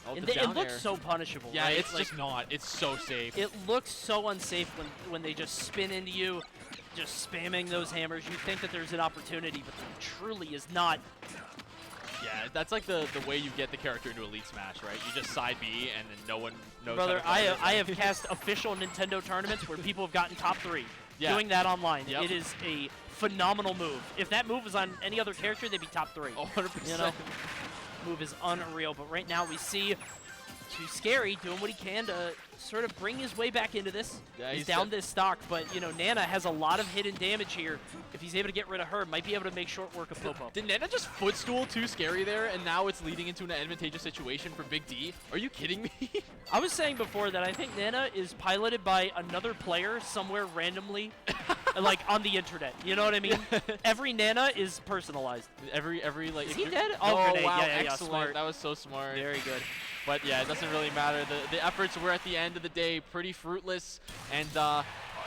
Speaker 4: Oh,
Speaker 5: and
Speaker 4: the down
Speaker 5: it looks
Speaker 4: air.
Speaker 5: so punishable.
Speaker 4: Yeah,
Speaker 5: right?
Speaker 4: it's
Speaker 5: like,
Speaker 4: just not. It's so safe.
Speaker 5: It looks so unsafe when they just spin into you, just spamming those hammers. You think that there's an opportunity, but there truly is not.
Speaker 4: Yeah, that's like the way you get the character into Elite Smash, right? You just side B and then no one knows.
Speaker 5: Brother,
Speaker 4: how to play
Speaker 5: I have cast official Nintendo tournaments where people have gotten top 3 doing that online.
Speaker 4: Yep.
Speaker 5: It is a phenomenal move. If that move was on any other character, they'd be top 3.
Speaker 4: 100%.
Speaker 5: You know? Move is unreal, but right now we see Too Scary doing what he can to sort of bring his way back into this.
Speaker 4: Yeah,
Speaker 5: he's down this stock, but, you know, Nana has a lot of hidden damage here. If he's able to get rid of her, might be able to make short work of Popo.
Speaker 4: Did Nana just footstool Too Scary there, and now it's leading into an advantageous situation for Big D? Are you kidding me?
Speaker 5: I was saying before that I think Nana is piloted by another player somewhere randomly, like on the internet. You know what I mean? Every Nana is personalized.
Speaker 4: Every like.
Speaker 5: Is he
Speaker 4: you're-
Speaker 5: dead?
Speaker 4: Oh,
Speaker 5: Grenade.
Speaker 4: wow,
Speaker 5: Yeah,
Speaker 4: excellent.
Speaker 5: smart.
Speaker 4: That was so smart.
Speaker 5: Very good.
Speaker 4: But yeah, it doesn't really matter. The efforts were at the end of the day pretty fruitless, and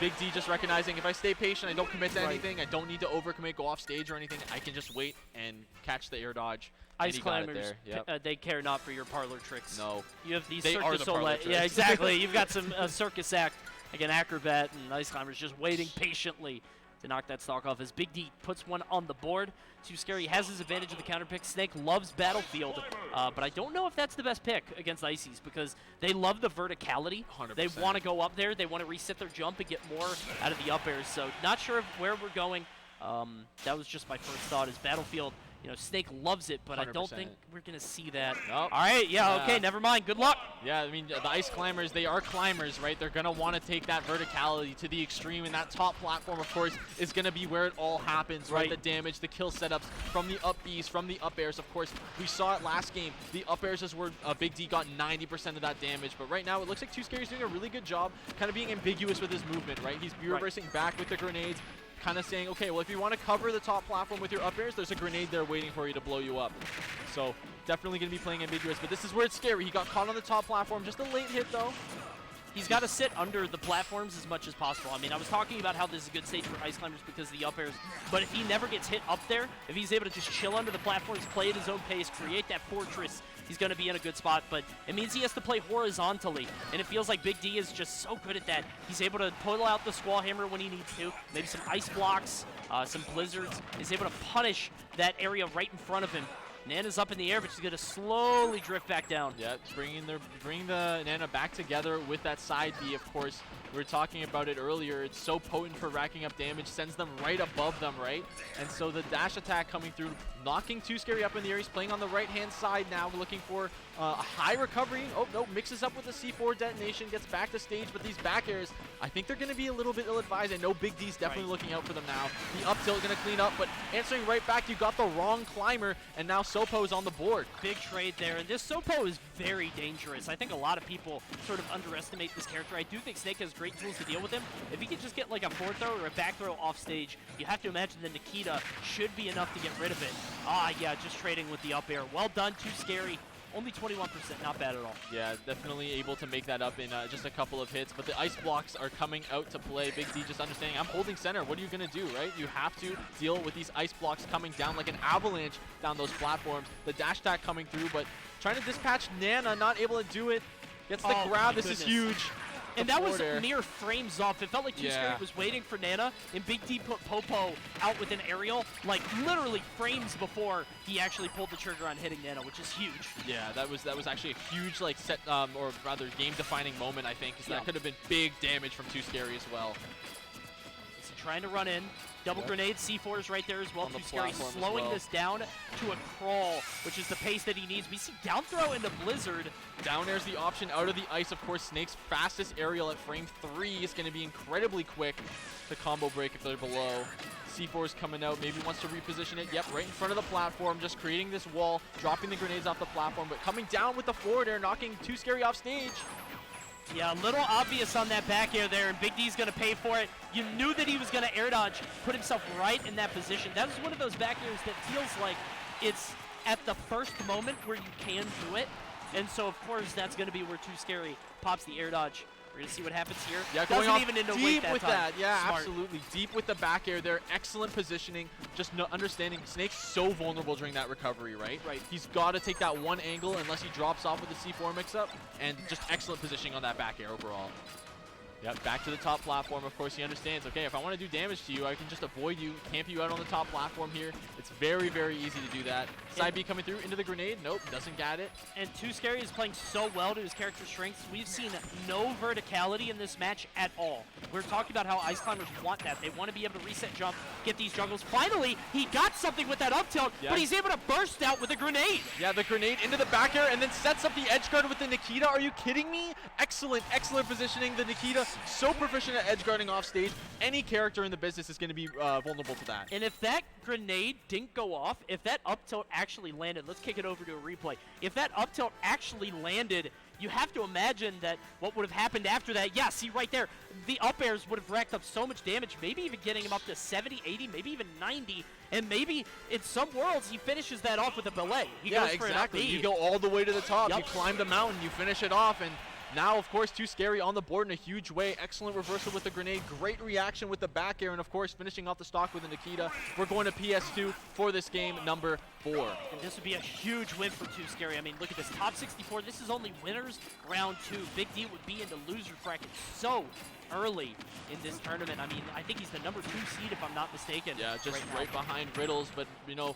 Speaker 4: Big D just recognizing if I stay patient, I don't commit to anything, I don't need to overcommit, go off stage or anything, I can just wait and catch the air dodge. and
Speaker 5: Ice
Speaker 4: he got it
Speaker 5: climbers,
Speaker 4: there. Yep.
Speaker 5: they care not for your parlor tricks.
Speaker 4: No.
Speaker 5: You have these
Speaker 4: They are
Speaker 5: circus
Speaker 4: the parlor
Speaker 5: Soleil. Yeah,
Speaker 4: tricks.
Speaker 5: exactly. You've got some circus act, like an acrobat and ice climbers just waiting patiently to knock that stock off as Big D puts one on the board. Too Scary has his advantage of the counter pick. Snake loves Battlefield, but I don't know if that's the best pick against Ices because they love the verticality.
Speaker 4: 100%.
Speaker 5: They want to go up there. They want to reset their jump and get more out of the up airs. So not sure of where we're going. That was just my first thought is Battlefield. You know, Snake loves it, but I don't
Speaker 4: 100%.
Speaker 5: think we're going to see that.
Speaker 4: Nope.
Speaker 5: All right, yeah,
Speaker 4: Yeah.
Speaker 5: okay, never mind. Good luck.
Speaker 4: Yeah, I mean, the ice climbers, they are climbers, right? They're going to want to take that verticality to the extreme, and that top platform, of course, is going to be where it all happens, right? The damage, the kill setups from the up Bs, from the up airs. Of course, we saw it last game. The up airs is where Big D got 90% of that damage, but right now it looks like Too Scary's doing a really good job kind of being ambiguous with his movement, right? He's reversing back with the grenades, kind of saying, okay, well, if you want to cover the top platform with your up airs, there's a grenade there waiting for you to blow you up. So definitely going to be playing ambiguous, but this is where it's scary. He got caught on the top platform. Just a late hit, though.
Speaker 5: He's got to sit under the platforms as much as possible. I mean, I was talking about how this is a good stage for ice climbers because of the up airs, but if he never gets hit up there, if he's able to just chill under the platforms, play at his own pace, create that fortress, he's going to be in a good spot. But it means he has to play horizontally, and it feels like Big D is just so good at that. He's able to pull out the Squall Hammer when he needs to, maybe some ice blocks, some blizzards. He's able to punish that area right in front of him. Nana's up in the air, but she's going to slowly drift back down.
Speaker 4: Yeah, bringing the Nana back together with that side B, of course. We were talking about it earlier. It's so potent for racking up damage, sends them right above them, right? And so the dash attack coming through, knocking Too Scary up in the air. He's playing on the right-hand side now, looking for a high recovery. Oh, no, mixes up with the C4 detonation, gets back to stage, but these back airs, I think they're going to be a little bit ill-advised. I know Big D's definitely looking out for them now. The up tilt going to clean up, but answering right back, you got the wrong climber, and now Sopo's on the board.
Speaker 5: Big trade there, and this Sopo is very dangerous. I think a lot of people sort of underestimate this character. I do think Snake has great tools to deal with him. If he can just get like a forward throw or a back throw off stage, you have to imagine that Nikita should be enough to get rid of it. Ah, yeah, just trading with the up air. Well done, Too Scary. Only 21%, not bad at all.
Speaker 4: Yeah, definitely able to make that up in just a couple of hits, but the ice blocks are coming out to play. Big D just understanding, I'm holding center. What are you going to do, right? You have to deal with these ice blocks coming down like an avalanche down those platforms. The dash attack coming through, but trying to dispatch Nana, not able to do it. Gets the grab. This is huge.
Speaker 5: And that was mere frames off. It felt like Too Scary was waiting for Nana, and Big D put Popo out with an aerial, like literally frames before he actually pulled the trigger on hitting Nana, which is huge.
Speaker 4: Yeah, that was actually a huge like set, or rather game-defining moment, I think, because that could have been big damage from Too Scary as well.
Speaker 5: So trying to run in. Double grenade, C4 is right there as well. Too Scary slowing this down to a crawl, which is the pace that he needs. We see down throw into Blizzard.
Speaker 4: Down air's the option out of the ice. Of course, Snake's fastest aerial at frame 3 is going to be incredibly quick to combo break if they're below. C4 is coming out, maybe wants to reposition it. Yep, right in front of the platform, just creating this wall, dropping the grenades off the platform, but coming down with the forward air, knocking Too Scary off stage.
Speaker 5: Yeah, a little obvious on that back air there, and Big D's going to pay for it. You knew that he was going to air dodge, put himself right in that position. That was one of those back airs that feels like it's at the first moment where you can do it. And so, of course, that's going to be where Too Scary pops the air dodge. We're going to see what happens here.
Speaker 4: Yeah, going off
Speaker 5: even into
Speaker 4: deep
Speaker 5: weight
Speaker 4: with
Speaker 5: time.
Speaker 4: that. Yeah,
Speaker 5: Smart.
Speaker 4: absolutely. Deep with the back air there. Excellent positioning. Just understanding Snake's so vulnerable during that recovery, right?
Speaker 5: Right.
Speaker 4: He's got to take that one angle unless he drops off with the C4 mix-up. And just excellent positioning on that back air overall. Yep, back to the top platform. Of course, he understands, okay, if I want to do damage to you, I can just avoid you, camp you out on the top platform here. It's very, very easy to do that. Side B coming through into the grenade. Nope, doesn't get it.
Speaker 5: And Too Scary is playing so well to his character strengths. We've seen no verticality in this match at all. We're talking about how Ice Climbers want that. They want to be able to reset jump, get these juggles. Finally, he got something with that up tilt, but he's able to burst out with a grenade.
Speaker 4: Yeah, the grenade into the back air and then sets up the edge guard with the Nikita. Are you kidding me? Excellent, excellent positioning. The Nikita, so proficient at edge guarding off stage. Any character in the business is going to be vulnerable to that.
Speaker 5: And if that grenade didn't go off, if that up tilt actually landed, let's kick it over to a replay. If that up tilt actually landed, you have to imagine that what would have happened after that. Yeah, see right there, the up airs would have racked up so much damage, maybe even getting him up to 70, 80, maybe even 90. And maybe in some worlds he finishes that off with a belay. He goes for
Speaker 4: exactly.
Speaker 5: an up B.
Speaker 4: You go all the way to the top.
Speaker 5: Yep.
Speaker 4: You climb the mountain. You finish it off. And now, of course, Too Scary on the board in a huge way. Excellent reversal with the grenade. Great reaction with the back air. And, of course, finishing off the stock with the Nikita. We're going to PS2 for this game number 4.
Speaker 5: And this would be a huge win for Too Scary. I mean, look at this. Top 64. This is only winners round 2. Big D would be in the loser bracket so early in this tournament. I mean, I think he's the number 2 seed if I'm not mistaken.
Speaker 4: Yeah, just right behind Riddles. But, you know,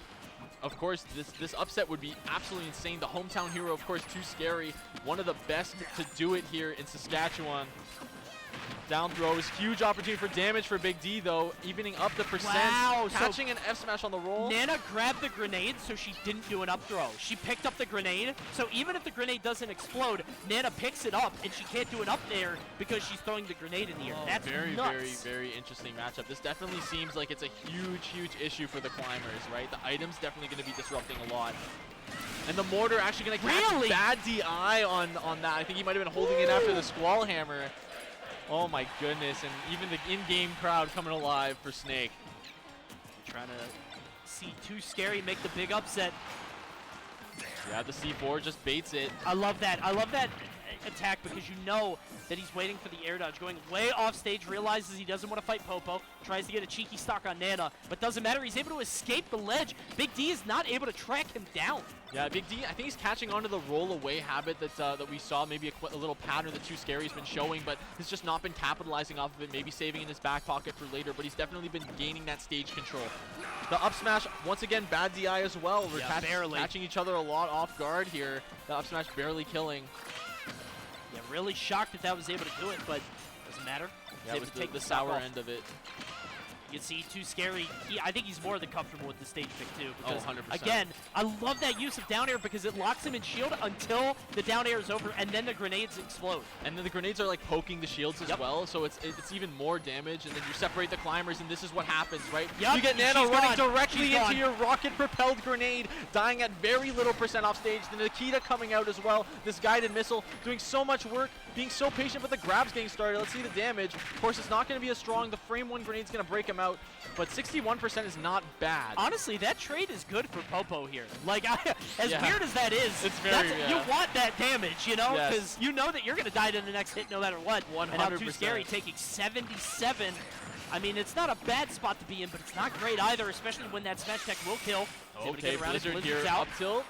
Speaker 4: of course, this upset would be absolutely insane. The hometown hero, of course, Too Scary, one of the best to do it here in Saskatchewan. Down throws, huge opportunity for damage for Big D, though, evening up the percent.
Speaker 5: Wow,
Speaker 4: catching an F smash on the roll.
Speaker 5: Nana grabbed the grenade, so she didn't do an up throw. She picked up the grenade, so even if the grenade doesn't explode, Nana picks it up, and she can't do an up there because she's throwing the grenade in the air. That's
Speaker 4: very,
Speaker 5: nuts.
Speaker 4: very interesting matchup. This definitely seems like it's a huge, huge issue for the climbers, right? The item's definitely going to be disrupting a lot. And the mortar actually going to catch bad DI on that. I think he might have been holding it after the Squall Hammer. Oh my goodness, and even the in-game crowd coming alive for Snake.
Speaker 5: Trying to see Too Scary make the big upset.
Speaker 4: Yeah, the C4 just baits it.
Speaker 5: I love that. I love that attack because you know that he's waiting for the air dodge. Going way off stage, realizes he doesn't want to fight Popo, tries to get a cheeky stock on Nana, but doesn't matter. He's able to escape the ledge. Big D is not able to track him down.
Speaker 4: Yeah, Big D, I think he's catching on to the roll-away habit that we saw, maybe a little pattern that Too Scary's been showing, but has just not been capitalizing off of it, maybe saving in his back pocket for later, but he's definitely been gaining that stage control. The up smash, once again, bad DI as well. We're catching each other a lot off guard here. The up smash barely killing.
Speaker 5: Yeah, really shocked that was able to do it, but doesn't matter.
Speaker 4: Yeah, it was
Speaker 5: to take
Speaker 4: the sour end of it.
Speaker 5: You can see Too Scary. I think he's more than comfortable with the stage pick too. Because
Speaker 4: 100%.
Speaker 5: Again, I love that use of down air because it locks him in shield until the down air is over, and then the grenades explode.
Speaker 4: And then the grenades are like poking the shields as well, so it's even more damage. And then you separate the climbers, and this is what happens, right? You get Nana running directly into your rocket-propelled grenade, dying at very little percent off stage. The Nikita coming out as well. This guided missile doing so much work, being so patient, but the grab's getting started. Let's see the damage. Of course, it's not going to be as strong. The frame one grenade's going to break him out, but 61% is not bad.
Speaker 5: Honestly, that trade is good for Popo here. Like, as weird as that is,
Speaker 4: it's very,
Speaker 5: you want that damage, you know, because
Speaker 4: Yes.
Speaker 5: you know that you're going to die to the next hit no matter what.
Speaker 4: 100%.
Speaker 5: And now Too Scary taking 77. I mean, it's not a bad spot to be in, but it's not great either, especially when that smash tech will kill.
Speaker 4: Okay, Blizzard here,
Speaker 5: out.
Speaker 4: up tilt.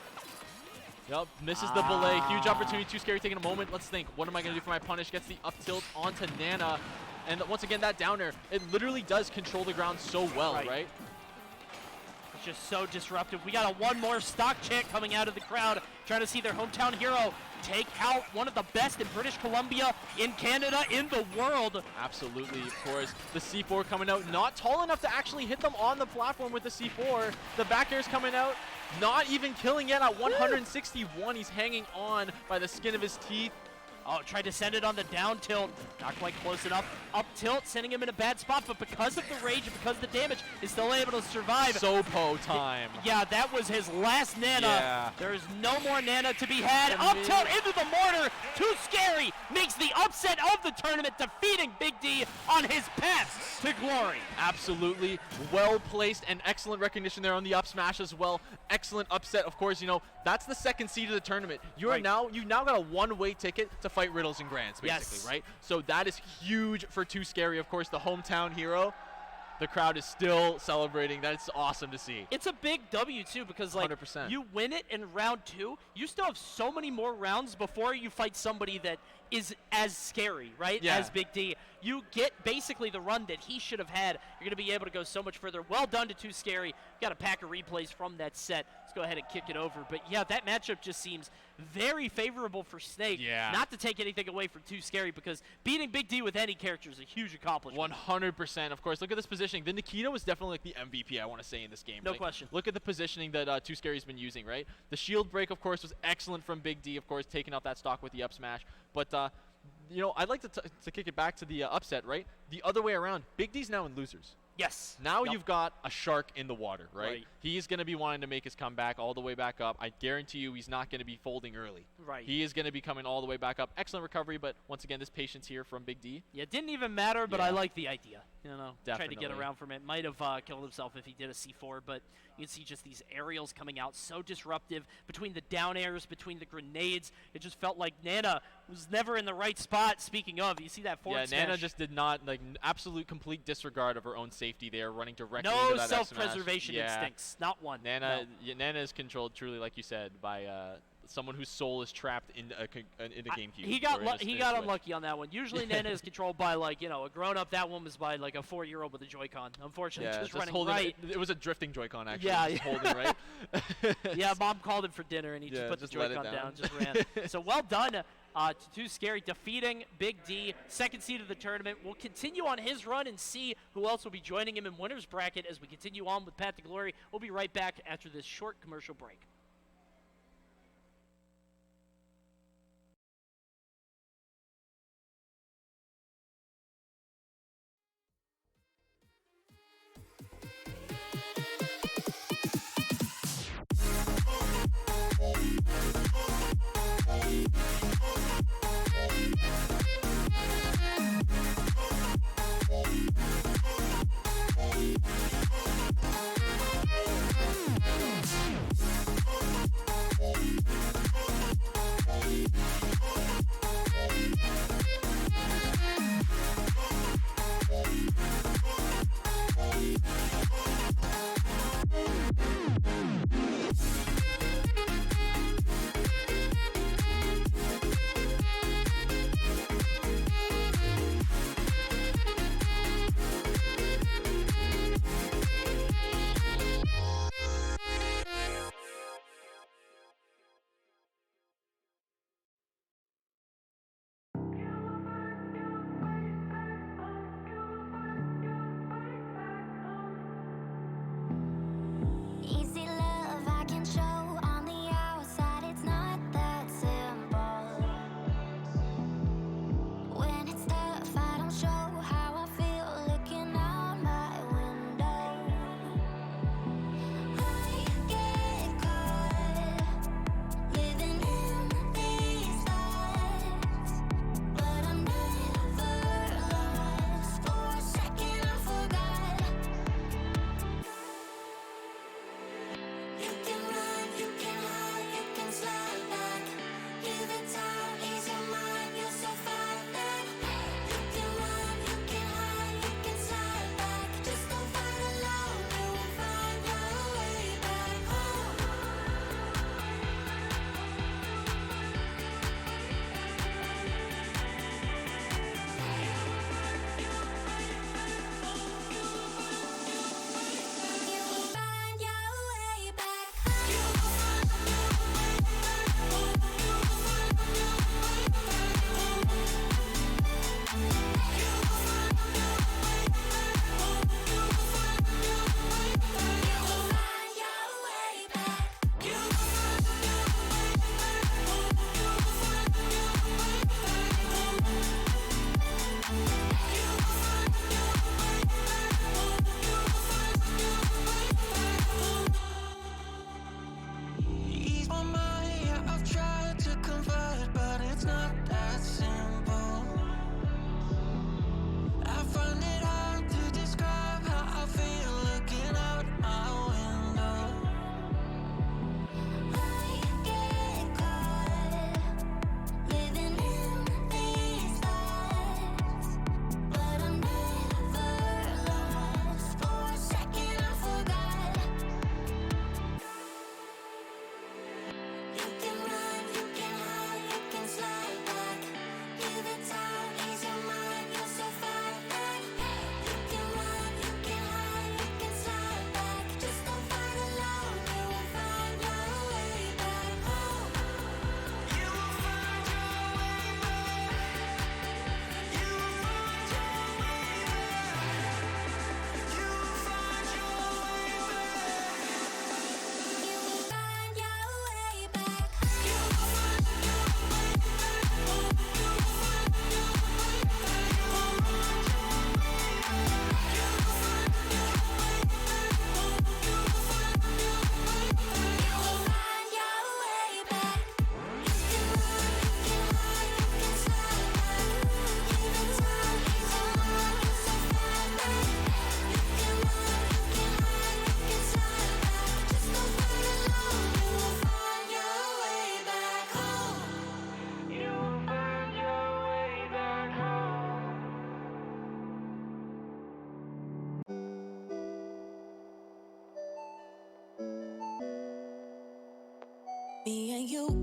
Speaker 4: Yep, misses the belay. Huge opportunity. Too Scary taking a moment. Let's think. What am I going to do for my punish? Gets the up tilt onto Nana. And once again, that down air, it literally does control the ground so well, right?
Speaker 5: It's just so disruptive. We got a one more stock chant coming out of the crowd, trying to see their hometown hero take out one of the best in British Columbia, in Canada, in the world.
Speaker 4: Absolutely, of course. The C4 coming out, not tall enough to actually hit them on the platform with the C4. The back air's coming out, not even killing yet at 161. He's hanging on by the skin of his teeth.
Speaker 5: Oh, tried to send it on the down tilt. Not quite close enough. Up tilt, sending him in a bad spot, but because of the rage and because of the damage, is still able to survive.
Speaker 4: Sopo time.
Speaker 5: Yeah, that was his last Nana.
Speaker 4: Yeah.
Speaker 5: There is no more Nana to be had. Up tilt into the mortar. Too Scary makes the upset of the tournament, defeating Big D on his path to glory.
Speaker 4: Absolutely. Well placed and excellent recognition there on the up smash as well. Excellent upset. Of course, you know, that's the second seed of the tournament. You've now got a one-way ticket to fight Riddles and Grands, basically, right? So that is huge for Too Scary, of course, the hometown hero. The crowd is still celebrating. That's awesome to see.
Speaker 5: It's a big W, too, because, like,
Speaker 4: 100%.
Speaker 5: you win it in round 2. You still have so many more rounds before you fight somebody that is as scary, right,
Speaker 4: Yeah.
Speaker 5: as Big D. You get basically the run that he should have had. You're going to be able to go so much further. Well done to Too Scary. Got a pack of replays from that set. Let's go ahead and kick it over. But, yeah, that matchup just seems very favorable for Snake.
Speaker 4: Yeah.
Speaker 5: Not to take anything away from Too Scary, because beating Big D with any character is a huge accomplishment.
Speaker 4: 100%. Of course, look at this positioning. The Nikito is definitely like the MVP, I want to say, in this game.
Speaker 5: No
Speaker 4: Like,
Speaker 5: question.
Speaker 4: Look at the positioning that Too Scary's been using, right? The shield break, of course, was excellent from Big D, of course, taking out that stock with the up smash. But, you know, I'd like to kick it back to the upset, right? The other way around. Big D's now in losers.
Speaker 5: Yes.
Speaker 4: Now
Speaker 5: Yep.
Speaker 4: you've got a shark in the water, right?
Speaker 5: Right.
Speaker 4: He's going to be wanting to make his comeback all the way back up. I guarantee you he's not going to be folding early.
Speaker 5: Right.
Speaker 4: He is going to be coming all the way back up. Excellent recovery, but once again, this patience here from Big D.
Speaker 5: Yeah, it didn't even matter, but
Speaker 4: Yeah.
Speaker 5: I like the idea. You know, trying to get
Speaker 4: Definitely.
Speaker 5: around from it. Might have killed himself if he did a C4, but you can see just these aerials coming out so disruptive between the down airs, between the grenades. It just felt like Nana was never in the right spot. Speaking of, you see that forward
Speaker 4: Yeah,
Speaker 5: smash.
Speaker 4: Nana just did not, like, absolute complete disregard of her own safety there, running directly
Speaker 5: no
Speaker 4: into that F smash.
Speaker 5: self-preservation
Speaker 4: Yeah.
Speaker 5: instincts. Not one.
Speaker 4: Nana,
Speaker 5: No.
Speaker 4: yeah, Nana is controlled truly, like you said, by someone whose soul is trapped in a GameCube.
Speaker 5: He got
Speaker 4: or in a
Speaker 5: he
Speaker 4: Switch.
Speaker 5: got unlucky on that one. Usually Nana is controlled by, like, you know, a grown-up. That one was by like a 4-year-old with a Joy-Con. Unfortunately,
Speaker 4: Yeah,
Speaker 5: just
Speaker 4: just
Speaker 5: running
Speaker 4: holding
Speaker 5: right.
Speaker 4: it was a drifting Joy-Con, actually.
Speaker 5: Yeah,
Speaker 4: just
Speaker 5: yeah.
Speaker 4: holding right.
Speaker 5: Yeah, Mom called him for dinner, and he
Speaker 4: Yeah,
Speaker 5: just put the
Speaker 4: just let it
Speaker 5: Joy-Con
Speaker 4: down.
Speaker 5: just ran. So well done to Too Scary, defeating Big D, second seed of the tournament. We'll continue on his run and see who else will be joining him in winner's bracket as we continue on with Path to Glory. We'll be right back after this short commercial break.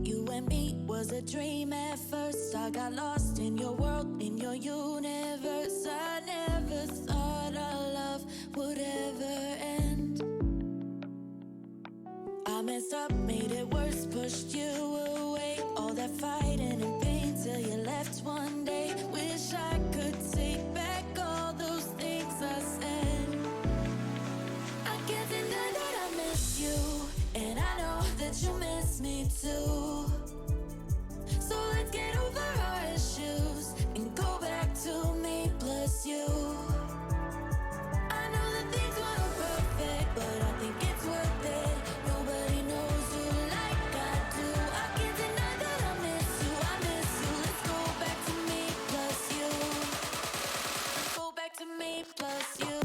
Speaker 6: you and me was a dream at first. I got lost in your world, in your universe. I never thought our love would ever end. I messed up, made it worse, pushed you away. All that fighting and pain till you left one day. Wish I could take back all those things I said. I can't deny that I miss you, and I know that you miss me too. So let's get over our issues and go back to me plus you. I know that things weren't perfect, but I think it's worth it. Nobody knows you like I do. I can't deny that I miss you, I miss you. Let's go back to me plus you. Let's go back to me plus you.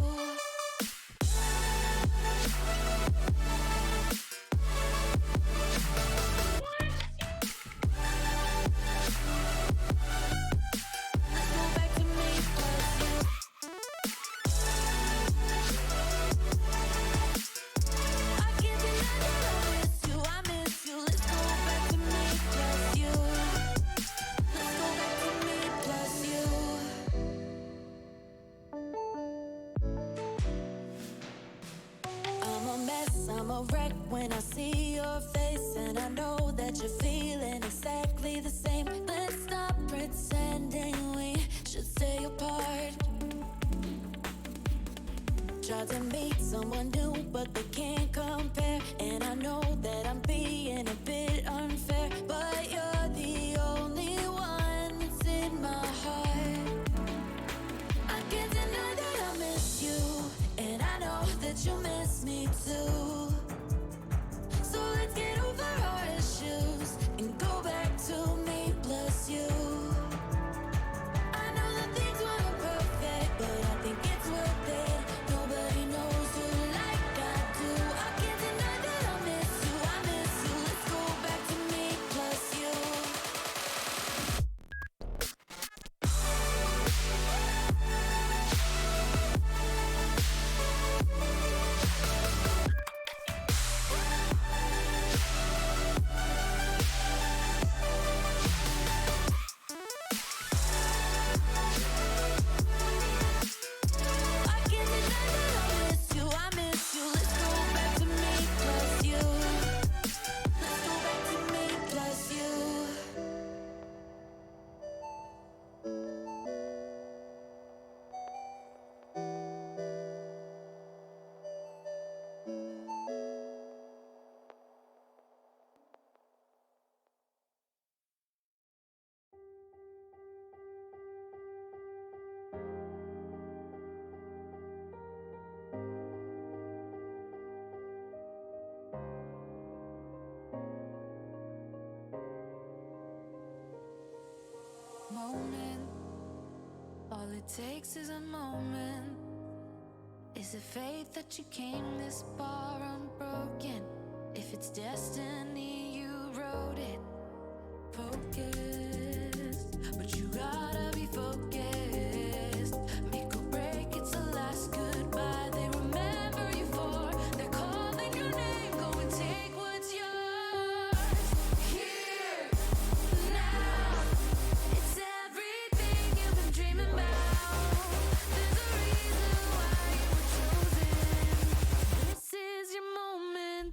Speaker 6: I'm a wreck when I see your face, and I know that you're feeling exactly the same. Let's stop pretending we should stay apart. Tried to meet someone new, but they can't compare. And I know that I'm being a bit unfair, but you're the only one that's in my heart. I can't deny that I miss you, and I know that you miss me too. So let's get over our issues and go back to me plus you. I know that things weren't perfect, but I think it's worth it. Nobody knows you like I do. I can't deny that I miss you, I miss you. Let's go back to me plus you. I can't deny that I miss you, I miss you. Let's go back to me plus you. Let's go back to me plus you. Moment, all it takes is a moment. Is it fate that you came this far unbroken? If it's destiny, you wrote it. Focused, but you gotta be focused. Make or break, it's the last goodbye they remember you for. They're calling your name, go and take what's yours. Here, now, it's everything you've been dreaming about. There's a reason why you were chosen. This is your moment.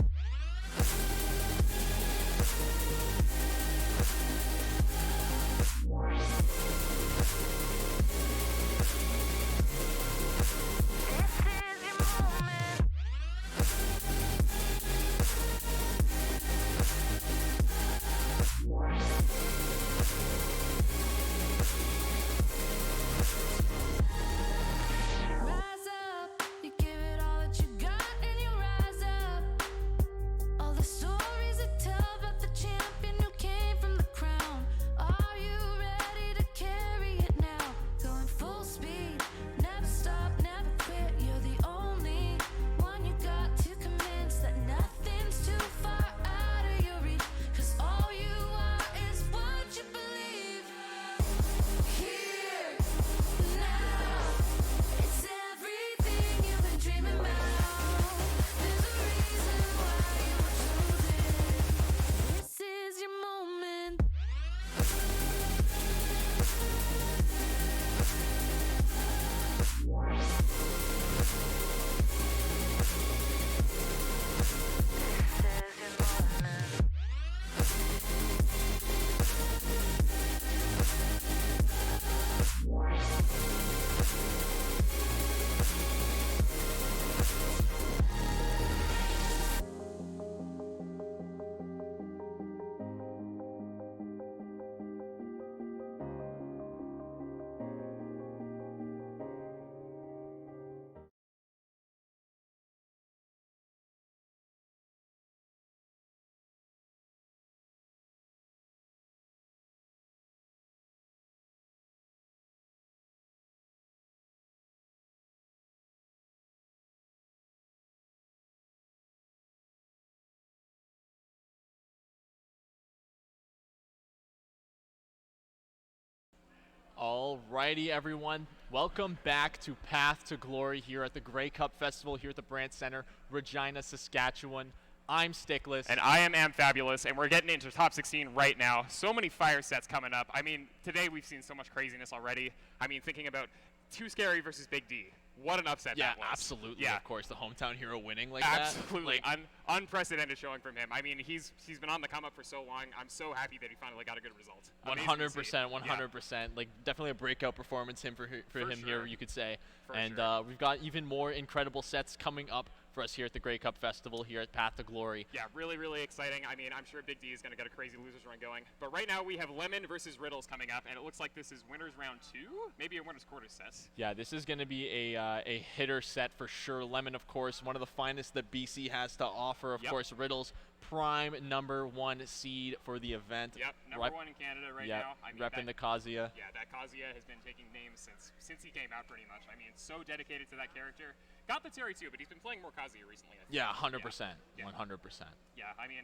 Speaker 4: Alrighty, everyone. Welcome back to Path to Glory here at the Grey Cup Festival here at the Brandt Center, Regina, Saskatchewan. I'm Stickless.
Speaker 7: And I am Amfabulous, and we're getting into top 16 right now. So many fire sets coming up. I mean, today we've seen so much craziness already. I mean, thinking about Too Scary versus Big D. What an upset that was.
Speaker 4: Absolutely.
Speaker 7: Yeah,
Speaker 4: of course, the hometown hero winning like
Speaker 7: absolutely.
Speaker 4: that.
Speaker 7: Unprecedented showing from him. I mean, he's been on the come up for so long. I'm so happy that he finally got a good result.
Speaker 4: 100%, 100%. Like, definitely a breakout performance for him
Speaker 7: sure.
Speaker 4: here, you could say.
Speaker 7: For
Speaker 4: and
Speaker 7: sure.
Speaker 4: We've got even more incredible sets coming up for us here at the Grey Cup Festival here at Path to Glory.
Speaker 7: Yeah, really, really exciting. I mean, I'm sure Big D is going to get a crazy losers run going. But right now we have Lemon versus Riddles coming up, and it looks like this is winners round 2, maybe a winners quarter set.
Speaker 4: Yeah, this is going to be a hitter set for sure. Lemon, of course, one of the finest that BC has to offer. Of course, Riddles, prime #1 seed for the event.
Speaker 7: Yep, number 1 in Canada right now. I mean,
Speaker 4: repping the Kazuya.
Speaker 7: Yeah, that Kazuya has been taking names since he came out pretty much. I mean, so dedicated to that character. Got the Terry too, but he's been playing more Kazuya recently. I think.
Speaker 4: Yeah, 100%.
Speaker 7: Yeah.
Speaker 4: 100%.
Speaker 7: Yeah, I mean,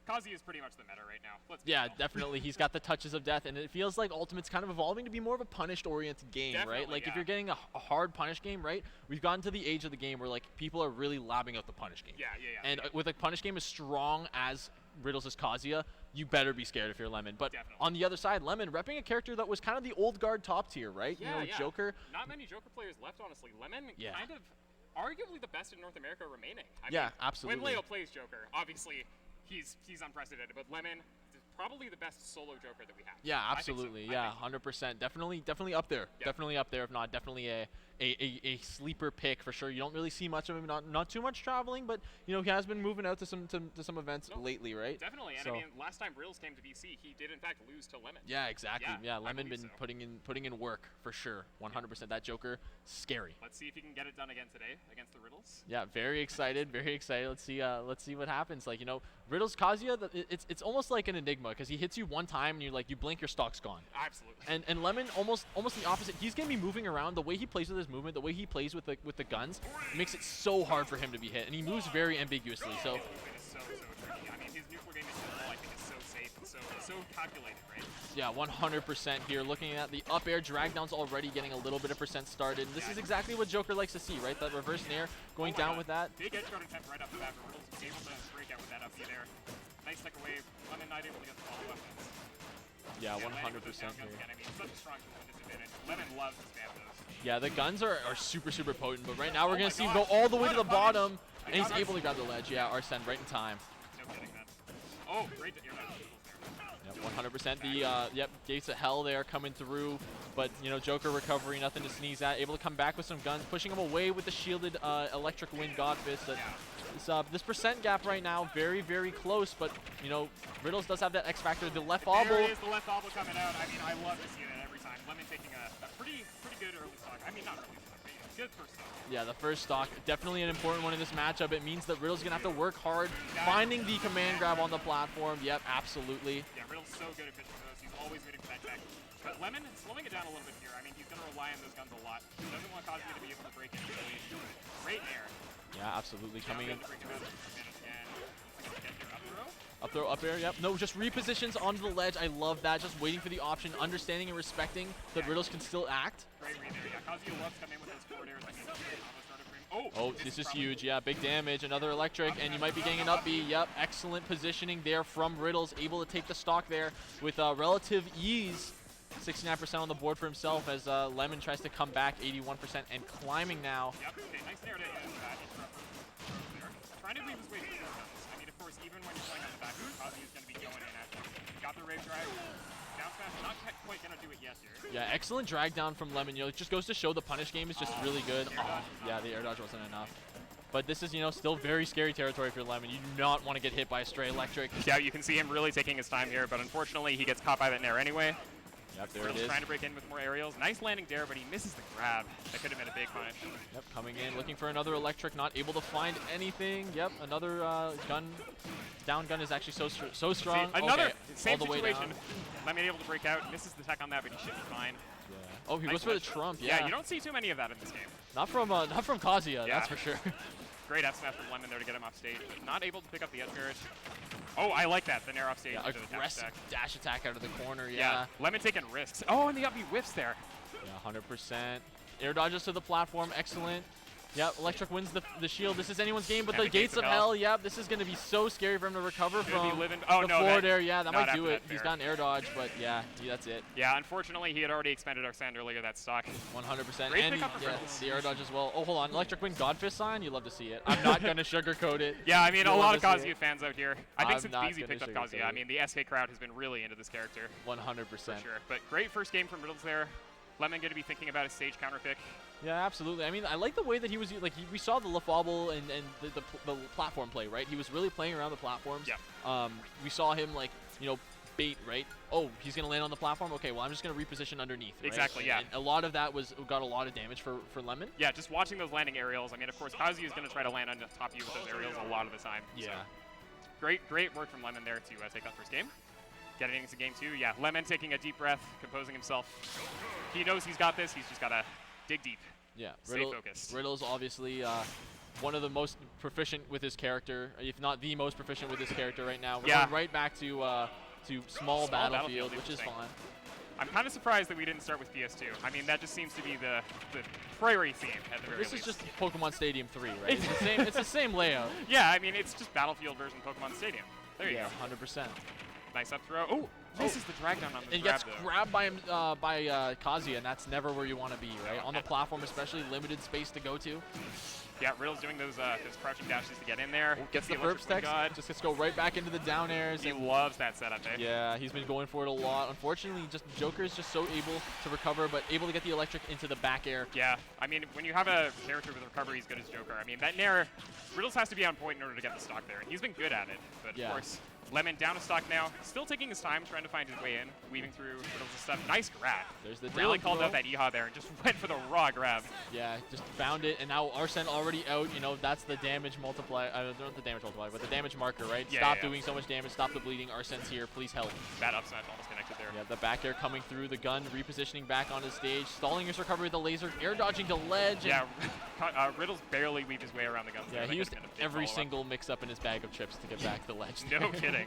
Speaker 7: Kazuya is pretty much the meta right now. Let's be
Speaker 4: Yeah,
Speaker 7: real.
Speaker 4: definitely. He's got the touches of death, and it feels like Ultimate's kind of evolving to be more of a punished-oriented game,
Speaker 7: Definitely,
Speaker 4: right? Like, if
Speaker 7: yeah.
Speaker 4: you're getting a hard punish game, right, we've gotten to the age of the game where, like, people are really labbing out the punish game.
Speaker 7: Yeah.
Speaker 4: And with a punish game as strong as Riddles' Kazuya, you better be scared if you're Lemon. But
Speaker 7: Definitely.
Speaker 4: on the other side, Lemon repping a character that was kind of the old guard top tier, right?
Speaker 7: Yeah,
Speaker 4: you know, Joker.
Speaker 7: Not many Joker players left, honestly. Lemon,
Speaker 4: Yeah.
Speaker 7: kind of arguably the best in North America remaining. I
Speaker 4: Yeah,
Speaker 7: mean,
Speaker 4: absolutely.
Speaker 7: When Leo plays Joker, obviously he's unprecedented, but Lemon is probably the best solo Joker that we have.
Speaker 4: Yeah,
Speaker 7: I think so.
Speaker 4: absolutely.
Speaker 7: I
Speaker 4: Yeah,
Speaker 7: think so.
Speaker 4: 100%. Definitely up there.
Speaker 7: Yeah.
Speaker 4: Definitely up there. If not, definitely a sleeper pick for sure. You don't really see much of him. Not too much traveling, but you know he has been moving out to some events lately, right?
Speaker 7: Definitely, and
Speaker 4: So-
Speaker 7: I mean, last time Riddles came to BC, he did in fact lose to Lemon.
Speaker 4: Yeah, exactly.
Speaker 7: Yeah,
Speaker 4: Yeah,
Speaker 7: I
Speaker 4: Lemon
Speaker 7: believe
Speaker 4: been
Speaker 7: so.
Speaker 4: putting in work for sure. 100%. That Joker, scary.
Speaker 7: Let's see if he can get it done again today against the Riddles.
Speaker 4: Yeah, very excited. Very excited. Let's see what happens. Like, you know, Riddles Kazuya, it's almost like an enigma because he hits you one time and you blink, your stock's gone.
Speaker 7: Absolutely.
Speaker 4: And Lemon almost the opposite. He's gonna be moving around. The way he plays with his movement, the way he plays with the guns, makes it so hard for him to be hit. And he moves very ambiguously. So
Speaker 7: His movement is so tricky. I mean, his neutral game in general, I think, is so safe and so calculated, right?
Speaker 4: yeah, 100% here. Looking at the up air drag down's already getting a little bit of percent started. This is exactly what Joker likes to see, right? That reverse nair going
Speaker 7: Oh my
Speaker 4: down
Speaker 7: God.
Speaker 4: with that.
Speaker 7: Big edge guard attempt right off the bat, but Riddles was able to break out with that up there. Nice tech away. Lemon not able to get the follow-up.
Speaker 4: Yeah,
Speaker 7: landing with
Speaker 4: 100%
Speaker 7: those down
Speaker 4: here.
Speaker 7: guns again. I mean, such a strong disadvantage. Lemon loves to spam those.
Speaker 4: Yeah, the guns are super potent, but right now we're
Speaker 7: Oh
Speaker 4: gonna
Speaker 7: my
Speaker 4: see him
Speaker 7: God.
Speaker 4: go all the way
Speaker 7: What
Speaker 4: to
Speaker 7: a
Speaker 4: the
Speaker 7: punish.
Speaker 4: bottom,
Speaker 7: I
Speaker 4: and he's
Speaker 7: got
Speaker 4: able to grab the ledge. Yeah, Arsene right in time.
Speaker 7: No kidding, man. Oh, great air dodge Riddles there.
Speaker 4: Yep, 100%. The gates of hell there coming through, but you know Joker recovery, nothing to sneeze at. Able to come back with some guns, pushing him away with the shielded electric wind god fist. This percent gap right now very close, but you know Riddles does have that X factor. The left
Speaker 7: There
Speaker 4: obble.
Speaker 7: is the left obble coming out. I mean, I love to see that every time. Lemon taking a pretty good early stock. I mean, not early stock, but good first stock.
Speaker 4: Yeah, the first stock, definitely an important one in this matchup. It means that Riddle's gonna have to work hard finding the command grab on the platform. Yep, absolutely.
Speaker 7: Yeah, Riddle's so good at pitching those. He's always waiting for that tech. But Lemon is slowing it down a little bit here. I mean, he's going to rely on those guns a lot. He doesn't want Kazuya to be able to break in easily. Great air.
Speaker 4: Yeah, absolutely. Coming in.
Speaker 7: Able to break him out of disadvantage again. Looks like he's getting your up throw.
Speaker 4: Up throw, up air, yep. No, just repositions onto the ledge. I love that. Just waiting for the option, understanding and respecting that Riddles can still act.
Speaker 7: Great read there. Yeah, Kazuya loves to come in with those forward airs. I mean, combo started for him.
Speaker 4: Oh, this is huge. Yeah, big damage. Another electric, and you might be getting an up B. Yep, excellent positioning there from Riddles. Able to take the stock there with relative ease. 69% on the board for himself as Lemon tries to come back, 81% and climbing now.
Speaker 7: Yep, okay, nice nair to interrupt there. Trying to leave his way to those guns. I mean, of course, even when you're playing on the back, Kazuya's going to be going in at him. Got the rave drive. Down smash, not quite going to do it yet here.
Speaker 4: Yeah, excellent drag down from Lemon. You know, it just goes to show the punish game is just really good. Yeah, the air dodge wasn't enough. But this is, you know, still very scary territory for Lemon. You do not want to get hit by a stray electric.
Speaker 7: Yeah, you can see him really taking his time here, but unfortunately, he gets caught by that nair anyway.
Speaker 4: Yep, there it
Speaker 7: Riddles
Speaker 4: is.
Speaker 7: trying to break in with more aerials. Nice landing there, but he misses the grab. That could have been a big punish.
Speaker 4: Yep, coming in, looking for another electric, not able to find anything. Yep, another gun. Down gun is actually so strong.
Speaker 7: See, another
Speaker 4: Okay,
Speaker 7: same
Speaker 4: all the way
Speaker 7: situation.
Speaker 4: down.
Speaker 7: Lemon able to break out, misses the tech on that, but he should be fine.
Speaker 4: Yeah. Oh, he
Speaker 7: Nice
Speaker 4: goes for the
Speaker 7: ledge.
Speaker 4: trump.
Speaker 7: Yeah, you don't see too many of that in this game.
Speaker 4: Not from Kazuya,
Speaker 7: Yeah.
Speaker 4: that's for sure.
Speaker 7: Great F smash from Lemon there to get him off stage, but not able to pick up the edge barrage. Oh, I like that. The nair off stage.
Speaker 4: Yeah,
Speaker 7: into the dash
Speaker 4: aggressive
Speaker 7: attack.
Speaker 4: dash attack out of the corner.
Speaker 7: Yeah.
Speaker 4: Yeah.
Speaker 7: Lemon taking risks. Oh, and the up B whiffs there.
Speaker 4: Yeah, 100%. Air dodges to the platform. Excellent. Yep, Electric wins the shield. This is anyone's game, but
Speaker 7: And
Speaker 4: the Gates of Hell, yep, this is going to be so scary for him to recover
Speaker 7: Should
Speaker 4: from
Speaker 7: be living. Oh,
Speaker 4: the
Speaker 7: no,
Speaker 4: forward
Speaker 7: that-
Speaker 4: air. Yeah, that
Speaker 7: not
Speaker 4: might do
Speaker 7: after
Speaker 4: it.
Speaker 7: that
Speaker 4: He's
Speaker 7: fair.
Speaker 4: got an air dodge, but yeah, that's it.
Speaker 7: Yeah, unfortunately, he had already expended Arsene earlier that stock.
Speaker 4: 100%.
Speaker 7: Great
Speaker 4: And
Speaker 7: pickup for
Speaker 4: yeah,
Speaker 7: Riddles.
Speaker 4: the air dodge as well. Oh, hold on. Electric Wing Godfist sign? You love to see it. I'm not going to sugarcoat it.
Speaker 7: Yeah, I mean,
Speaker 4: You'll
Speaker 7: a lot
Speaker 4: love
Speaker 7: of
Speaker 4: to see
Speaker 7: Kazuya
Speaker 4: it.
Speaker 7: fans out here. I think
Speaker 4: I'm
Speaker 7: since
Speaker 4: not
Speaker 7: BZ
Speaker 4: gonna
Speaker 7: picked up
Speaker 4: sugarcoat
Speaker 7: Kazuya, I
Speaker 4: it.
Speaker 7: mean, the SK crowd has been really into this character
Speaker 4: 100%.
Speaker 7: for sure. But great first game from Riddles there. Lemon going to be thinking about his stage counter pick.
Speaker 4: Yeah, absolutely. I mean, I like the way that he was, like, we saw the Lafable and the platform play, right? He was really playing around the platforms.
Speaker 7: Yeah.
Speaker 4: We saw him, like, you know, bait, right? Oh, he's going to land on the platform? Okay, well, I'm just going to reposition underneath, right?
Speaker 7: Exactly, yeah.
Speaker 4: And a lot of that got a lot of damage for Lemon.
Speaker 7: Yeah, just watching those landing aerials. I mean, of course, Kazuya is going to try to land on top of you with those aerials a lot of the time.
Speaker 4: Yeah.
Speaker 7: So, great work from Lemon there to take that first game. Getting into game 2. Yeah, Lemon taking a deep breath, composing himself. He knows he's got this. He's just got to dig deep.
Speaker 4: Yeah,
Speaker 7: Stay focused.
Speaker 4: Riddles obviously one of the most proficient with his character, if not the most proficient with his character right now. We're
Speaker 7: Yeah.
Speaker 4: going right back to small battlefield, which is
Speaker 7: interesting.
Speaker 4: fine.
Speaker 7: I'm kind of surprised that we didn't start with PS2. I mean, that just seems to be the prairie theme at the very
Speaker 4: This
Speaker 7: least.
Speaker 4: is just Pokemon Stadium 3, right? It's the same layout.
Speaker 7: Yeah, I mean, it's just Battlefield version Pokemon Stadium. There you
Speaker 4: Yeah,
Speaker 7: go.
Speaker 4: 100%.
Speaker 7: Nice up throw. Oh, misses the drag down on the
Speaker 4: And he
Speaker 7: grab,
Speaker 4: gets
Speaker 7: though.
Speaker 4: grabbed by Kazuya, and that's never where you want to be, right? On the platform, especially limited space to go to.
Speaker 7: Yeah, Riddle's doing those crouching dashes to get in there.
Speaker 4: Gets the
Speaker 7: electric
Speaker 4: Burps text,
Speaker 7: God.
Speaker 4: just gets go right back into the down airs.
Speaker 7: He
Speaker 4: and
Speaker 7: loves that setup, eh?
Speaker 4: yeah, he's been going for it a lot. Unfortunately, just Joker's just so able to recover, but able to get the electric into the back air.
Speaker 7: Yeah, I mean, when you have a character with recovery as good as Joker, I mean, that Nair, Riddles has to be on point in order to get the stock there, and he's been good at it. But
Speaker 4: Yeah.
Speaker 7: of course, Lemon down to stock now, still taking his time, trying to find his way in, weaving through Riddles' stuff. Nice grab.
Speaker 4: There's the
Speaker 7: Really
Speaker 4: down
Speaker 7: called
Speaker 4: throw.
Speaker 7: out that EHA there and just went for the raw grab.
Speaker 4: Yeah, just found it, and now Arsene already out. You know, that's the damage multiplier. Not the damage multiplier, but the damage marker, right?
Speaker 7: Yeah,
Speaker 4: Stop
Speaker 7: yeah.
Speaker 4: doing so much damage. Stop the bleeding. Arsene's here. Please help.
Speaker 7: That up smash almost connected there.
Speaker 4: Yeah, the back air coming through. The gun repositioning back on his stage. Stalling his recovery with the laser. Air dodging to ledge. and-
Speaker 7: Yeah, Riddles barely weaved his way around the guns.
Speaker 4: Yeah,
Speaker 7: there,
Speaker 4: he
Speaker 7: like
Speaker 4: used
Speaker 7: a big
Speaker 4: every
Speaker 7: follow-up.
Speaker 4: single mix-up in his bag of chips to get back the ledge.
Speaker 7: No kidding.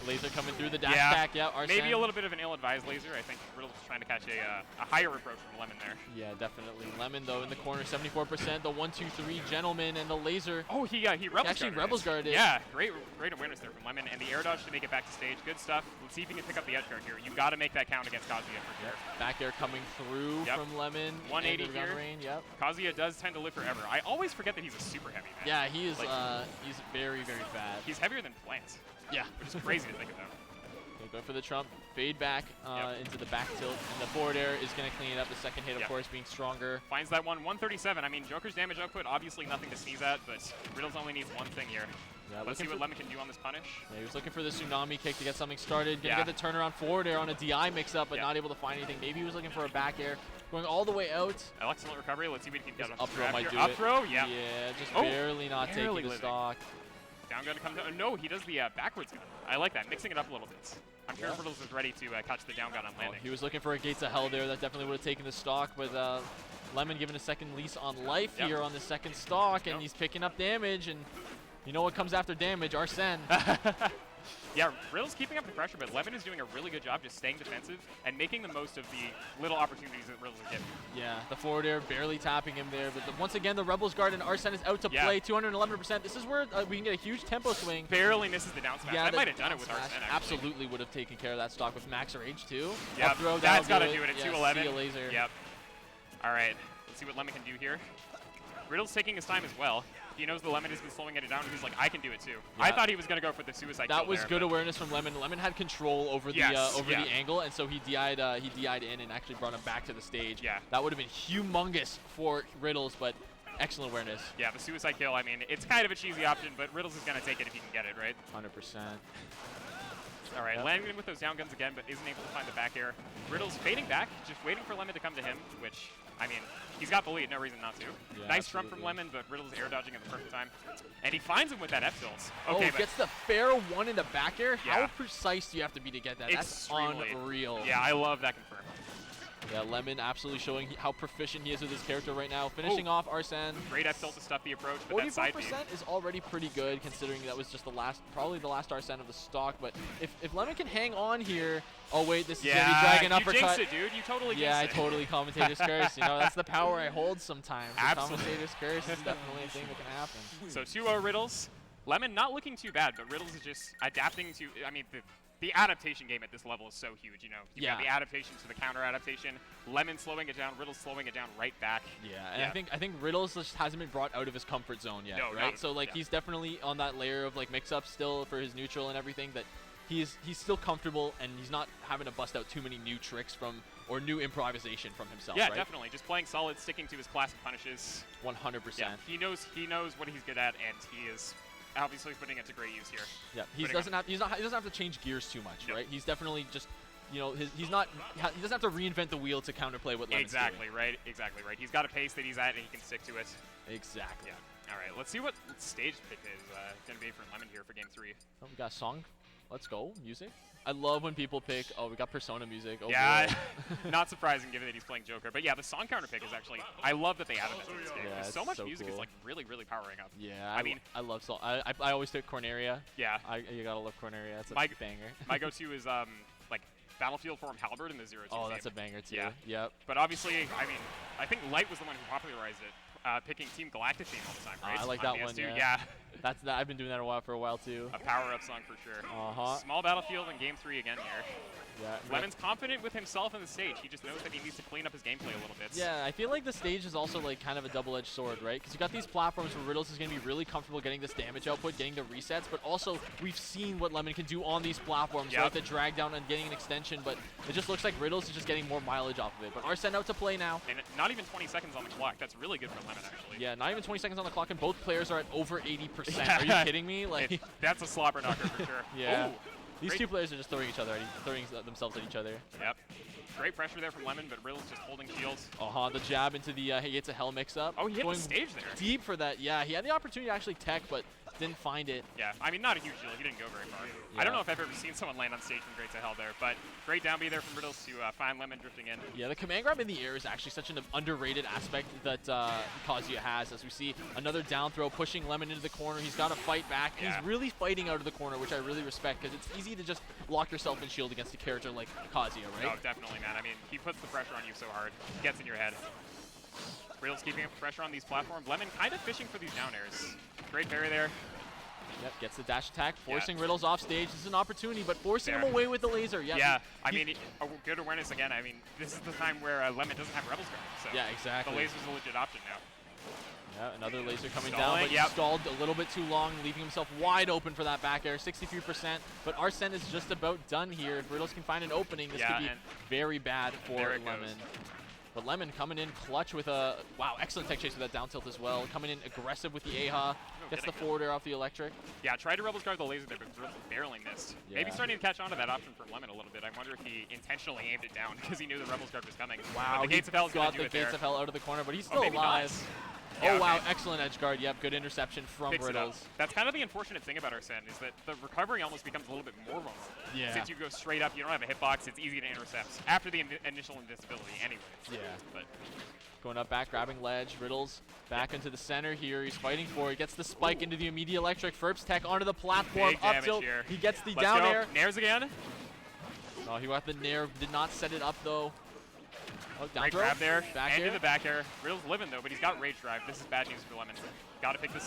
Speaker 4: Laser coming through the dash
Speaker 7: Yeah,
Speaker 4: attack. Yeah, Arsene.
Speaker 7: maybe a little bit of an ill-advised laser. I think Riddles was trying to catch a higher approach from Lemon there.
Speaker 4: Yeah, definitely. Lemon, though, in the corner, 74%. The 1-2-3 gentleman and the laser.
Speaker 7: Oh, he Rebels
Speaker 4: Actually,
Speaker 7: guarded
Speaker 4: Rebels
Speaker 7: it.
Speaker 4: guarded.
Speaker 7: Yeah, great awareness there from Lemon, and the air dodge to make it back to stage. Good stuff. Let's see if he can pick up the edge guard here. You've got to make that count against Kazuya for sure.
Speaker 4: Back air coming through
Speaker 7: Yep.
Speaker 4: from Lemon.
Speaker 7: 180
Speaker 4: into the gun
Speaker 7: here.
Speaker 4: range, yep.
Speaker 7: Kazuya does tend to live forever. I always forget that he's a super heavy man.
Speaker 4: Yeah, he is.
Speaker 7: Like-
Speaker 4: He's very, very fast.
Speaker 7: He's heavier than plants,
Speaker 4: Yeah.
Speaker 7: which is crazy to think about.
Speaker 4: Okay, going for the trump, fade back
Speaker 7: Yep.
Speaker 4: into the back tilt, and the forward air is going to clean it up. The second hit, of
Speaker 7: Yep.
Speaker 4: course, being stronger.
Speaker 7: Finds that one, 137. I mean, Joker's damage output, obviously nothing to sneeze at, but Riddles only needs one thing here.
Speaker 4: Yeah,
Speaker 7: Let's see
Speaker 4: looking
Speaker 7: what
Speaker 4: for-
Speaker 7: Lemon can do on this punish.
Speaker 4: Yeah, he was looking for the tsunami kick to get something started. Gonna
Speaker 7: Yeah.
Speaker 4: get the turnaround forward air on a DI mix-up, but
Speaker 7: Yeah.
Speaker 4: not able to find anything. Maybe he was looking for a back air. Going all the way out.
Speaker 7: Excellent recovery. Let's see what he can get on
Speaker 4: Up throw
Speaker 7: grab
Speaker 4: might
Speaker 7: here.
Speaker 4: do
Speaker 7: Up
Speaker 4: it.
Speaker 7: throw, yeah.
Speaker 4: Yeah, just
Speaker 7: Oh,
Speaker 4: barely not
Speaker 7: barely
Speaker 4: taking the
Speaker 7: living.
Speaker 4: stock.
Speaker 7: Down gun to come down. No, he does the backwards gun. I like that, mixing it up a little bit. I'm sure
Speaker 4: Yeah.
Speaker 7: Riddles is ready to catch the down gun on
Speaker 4: Oh,
Speaker 7: landing.
Speaker 4: he was looking for a Gates of Hell there. That definitely would have taken the stock, but Lemon giving a second lease on life
Speaker 7: Yep.
Speaker 4: here on the second stock, and
Speaker 7: Yep.
Speaker 4: he's picking up damage, and you know what comes after damage? Arsene.
Speaker 7: Yeah, Riddles keeping up the pressure, but Lemon is doing a really good job just staying defensive and making the most of the little opportunities that Riddles are getting.
Speaker 4: Yeah, the forward air barely tapping him there, but once again, the Rebels guard and Arsene is out to
Speaker 7: Yeah.
Speaker 4: play, 211%. This is where we can get a huge tempo swing.
Speaker 7: Barely misses the down smash.
Speaker 4: Yeah,
Speaker 7: I
Speaker 4: the
Speaker 7: might have done it
Speaker 4: down
Speaker 7: with
Speaker 4: smash
Speaker 7: Arsene, actually.
Speaker 4: absolutely would have taken care of that stock with max rage too.
Speaker 7: Yeah,
Speaker 4: Up throw,
Speaker 7: that's got
Speaker 4: that'll
Speaker 7: to do it at
Speaker 4: Yeah,
Speaker 7: 211.
Speaker 4: see a laser.
Speaker 7: Yep. All right, let's see what Lemon can do here. Riddle's taking his time as well. He knows the Lemon has been slowing it down, and he's like, I can do it too. I
Speaker 4: Yeah.
Speaker 7: thought he was going to go for the suicide
Speaker 4: That
Speaker 7: kill
Speaker 4: was
Speaker 7: there,
Speaker 4: good
Speaker 7: but-
Speaker 4: awareness from Lemon. Lemon had control over the
Speaker 7: Yes,
Speaker 4: over
Speaker 7: yeah.
Speaker 4: the angle, and so he DI'd in and actually brought him back to the stage.
Speaker 7: Yeah.
Speaker 4: That would have been humongous for Riddles, but excellent awareness.
Speaker 7: Yeah, the suicide kill, I mean, it's kind of a cheesy option, but Riddles is going to take it if he can get it, right?
Speaker 4: 100%.
Speaker 7: All right,
Speaker 4: Yep.
Speaker 7: landing with those down guns again, but isn't able to find the back air. Riddle's fading back, just waiting for Lemon to come to him, which, I mean, he's got the lead, no reason not to.
Speaker 4: Yeah,
Speaker 7: Nice trump from
Speaker 4: absolutely.
Speaker 7: Lemon, but Riddle's air dodging at the perfect time. And he finds him with that F-tilts. Okay,
Speaker 4: Oh,
Speaker 7: but
Speaker 4: gets the fair one in the back air. How
Speaker 7: Yeah.
Speaker 4: precise do you have to be to get that? That's
Speaker 7: extremely.
Speaker 4: unreal.
Speaker 7: Yeah, I love that confirm.
Speaker 4: Yeah, Lemon absolutely showing how proficient he is with his character right now. Finishing off Arsene.
Speaker 7: Great F tilt to stuff the approach, but that side
Speaker 4: 44%
Speaker 7: B.
Speaker 4: is already pretty good considering that was just the last, probably the last Arsene of the stock. But if Lemon can hang on here, oh wait, this is gonna be Dragon
Speaker 7: you
Speaker 4: Uppercut.
Speaker 7: jinxed it, dude. You totally
Speaker 4: Yeah, I
Speaker 7: jinxed it.
Speaker 4: totally commentator's curse. You know, that's the power I hold sometimes. The
Speaker 7: Absolutely.
Speaker 4: commentator's curse is definitely a thing that can happen.
Speaker 7: So 2-0 Riddles. Lemon not looking too bad, but Riddles is just adapting to, I mean, the adaptation game at this level is so huge, you know. You've got the adaptation to the counter adaptation. Lemon slowing it down, Riddles slowing it down right back.
Speaker 4: Yeah, and I think Riddles just hasn't been brought out of his comfort zone yet,
Speaker 7: No,
Speaker 4: right? So like he's definitely on that layer of like mix-up still for his neutral and everything that he's still comfortable and he's not having to bust out too many new tricks from or new improvisation from himself.
Speaker 7: Yeah,
Speaker 4: right?
Speaker 7: definitely. Just playing solid, sticking to his classic punishes.
Speaker 4: 100%.
Speaker 7: Yeah, he knows what he's good at, and he is obviously putting it to great use here.
Speaker 4: Yeah, he doesn't have to change gears too much, right? He's definitely just, you know, he doesn't have to reinvent the wheel to counterplay what Lemon's
Speaker 7: Exactly
Speaker 4: doing.
Speaker 7: right. Exactly right. He's got a pace that he's at, and he can stick to it.
Speaker 4: Exactly.
Speaker 7: Yeah. All right. Let's see what stage pick is going to be for Lemon here for Game 3.
Speaker 4: Oh, we got a song. Let's go. Music. I love when people pick. Oh, we got Persona music. Oh,
Speaker 7: yeah, not surprising given that he's playing Joker. But yeah, the song counter pick is actually. I love that they added that to this game.
Speaker 4: Yeah,
Speaker 7: so much
Speaker 4: so
Speaker 7: music
Speaker 4: cool.
Speaker 7: is like really powering up.
Speaker 4: Yeah,
Speaker 7: I mean,
Speaker 4: I love song. I always take Corneria.
Speaker 7: Yeah.
Speaker 4: You gotta love Corneria. That's a
Speaker 7: My-
Speaker 4: banger.
Speaker 7: My go-to is like Battlefield Form Halberd in the 0-2
Speaker 4: Oh,
Speaker 7: game.
Speaker 4: that's a banger too.
Speaker 7: Yeah.
Speaker 4: Yep.
Speaker 7: But obviously, I mean, I think Light was the one who popularized it, picking Team Galactic theme all the time, right?
Speaker 4: I like
Speaker 7: On
Speaker 4: that one.
Speaker 7: PS2.
Speaker 4: Yeah. I've been doing that for a while too.
Speaker 7: A power-up song for sure.
Speaker 4: Uh-huh.
Speaker 7: Small Battlefield in Game 3 again here.
Speaker 4: Yeah.
Speaker 7: Lemon's confident with himself on the stage. He just knows that he needs to clean up his gameplay a little bit.
Speaker 4: Yeah, I feel like the stage is also like kind of a double-edged sword, right? Because you got these platforms where Riddles is going to be really comfortable getting this damage output, getting the resets, but also we've seen what Lemon can do on these platforms, right? The drag down and getting an extension, but it just looks like Riddles is just getting more mileage off of it. But Arsene out to play now.
Speaker 7: And not even 20 seconds on the clock. That's really good for Lemon, actually.
Speaker 4: Yeah, not even 20 seconds on the clock, and both players are at over 80%. Are you kidding me? Like,
Speaker 7: that's a slobber knocker for sure.
Speaker 4: Yeah.
Speaker 7: Ooh,
Speaker 4: these
Speaker 7: great.
Speaker 4: two players are just throwing themselves at each other.
Speaker 7: Yep. Great pressure there from Lemon, but Riddles just holding shields.
Speaker 4: The jab into the he gets a hell mix-up.
Speaker 7: Oh, he hit
Speaker 4: Going
Speaker 7: the stage there.
Speaker 4: deep for that. Yeah, he had the opportunity to actually tech, but didn't find it.
Speaker 7: Yeah, I mean, not a huge shield. He didn't go very far. I don't know if I've ever seen someone land on stage from great to hell there, but great down B there from Riddles to find Lemon drifting in.
Speaker 4: Yeah, the command grab in the air is actually such an underrated aspect that Kazuya has, as we see another down throw pushing Lemon into the corner. He's got to fight back.
Speaker 7: Yeah.
Speaker 4: He's really fighting out of the corner, which I really respect, because it's easy to just lock yourself in shield against a character like Kazuya, right?
Speaker 7: Oh, definitely, man. I mean, he puts the pressure on you so hard. He gets in your head. Riddles keeping up the pressure on these platforms. Lemon kind of fishing for these down airs. Great parry there.
Speaker 4: Yep, gets the dash attack, forcing Riddles off stage. This is an opportunity, but forcing him away with the laser. Yep.
Speaker 7: Yeah, I mean, good awareness again. I mean, this is the time where Lemon doesn't have Rebels guard. So
Speaker 4: yeah, exactly.
Speaker 7: The laser's a legit option now.
Speaker 4: Yeah, another laser coming
Speaker 7: Stalling,
Speaker 4: down, but he stalled a little bit too long, leaving himself wide open for that back air, 63%. But Arsene is just about done here. If Riddles can find an opening, this could be very bad for Lemon. But Lemon coming in clutch with a, excellent tech chase with that down tilt as well. Coming in aggressive with the AHA. Gets the forward air off the electric.
Speaker 7: Yeah, tried to Rebels guard the laser there, but barely missed.
Speaker 4: Yeah.
Speaker 7: Maybe starting to catch on to that option for Lemon a little bit. I wonder if he intentionally aimed it down because he knew the Rebels guard was coming.
Speaker 4: Wow,
Speaker 7: but the Gates of Hell is going
Speaker 4: got
Speaker 7: to do
Speaker 4: the
Speaker 7: it there.
Speaker 4: Gates of Hell out of the corner, but he's still
Speaker 7: maybe
Speaker 4: alive.
Speaker 7: Yeah,
Speaker 4: Oh,
Speaker 7: okay.
Speaker 4: wow, excellent edge guard. Yep, good interception from
Speaker 7: Picks it up.
Speaker 4: Riddles.
Speaker 7: That's kind of the unfortunate thing about Arsene is that the recovery almost becomes a little bit more vulnerable.
Speaker 4: Yeah.
Speaker 7: Since you go straight up, you don't have a hitbox, it's easy to intercept after the initial invincibility anyways.
Speaker 4: Yeah.
Speaker 7: But
Speaker 4: Going up back, grabbing ledge. Riddles back into the center here. He's fighting for it. He gets the spike into the immediate electric. Ferb's tech onto the platform.
Speaker 7: Big
Speaker 4: Up
Speaker 7: damage
Speaker 4: tilt.
Speaker 7: here.
Speaker 4: He gets the
Speaker 7: Let's
Speaker 4: down
Speaker 7: go.
Speaker 4: air.
Speaker 7: Nairs again.
Speaker 4: Oh, he got the nair. Did not set it up though. Oh, down
Speaker 7: Great
Speaker 4: throw.
Speaker 7: grab there.
Speaker 4: Back
Speaker 7: and
Speaker 4: air.
Speaker 7: to the back air. Riddles living though, but he's got rage drive. This is bad news for Lemon. Got to pick this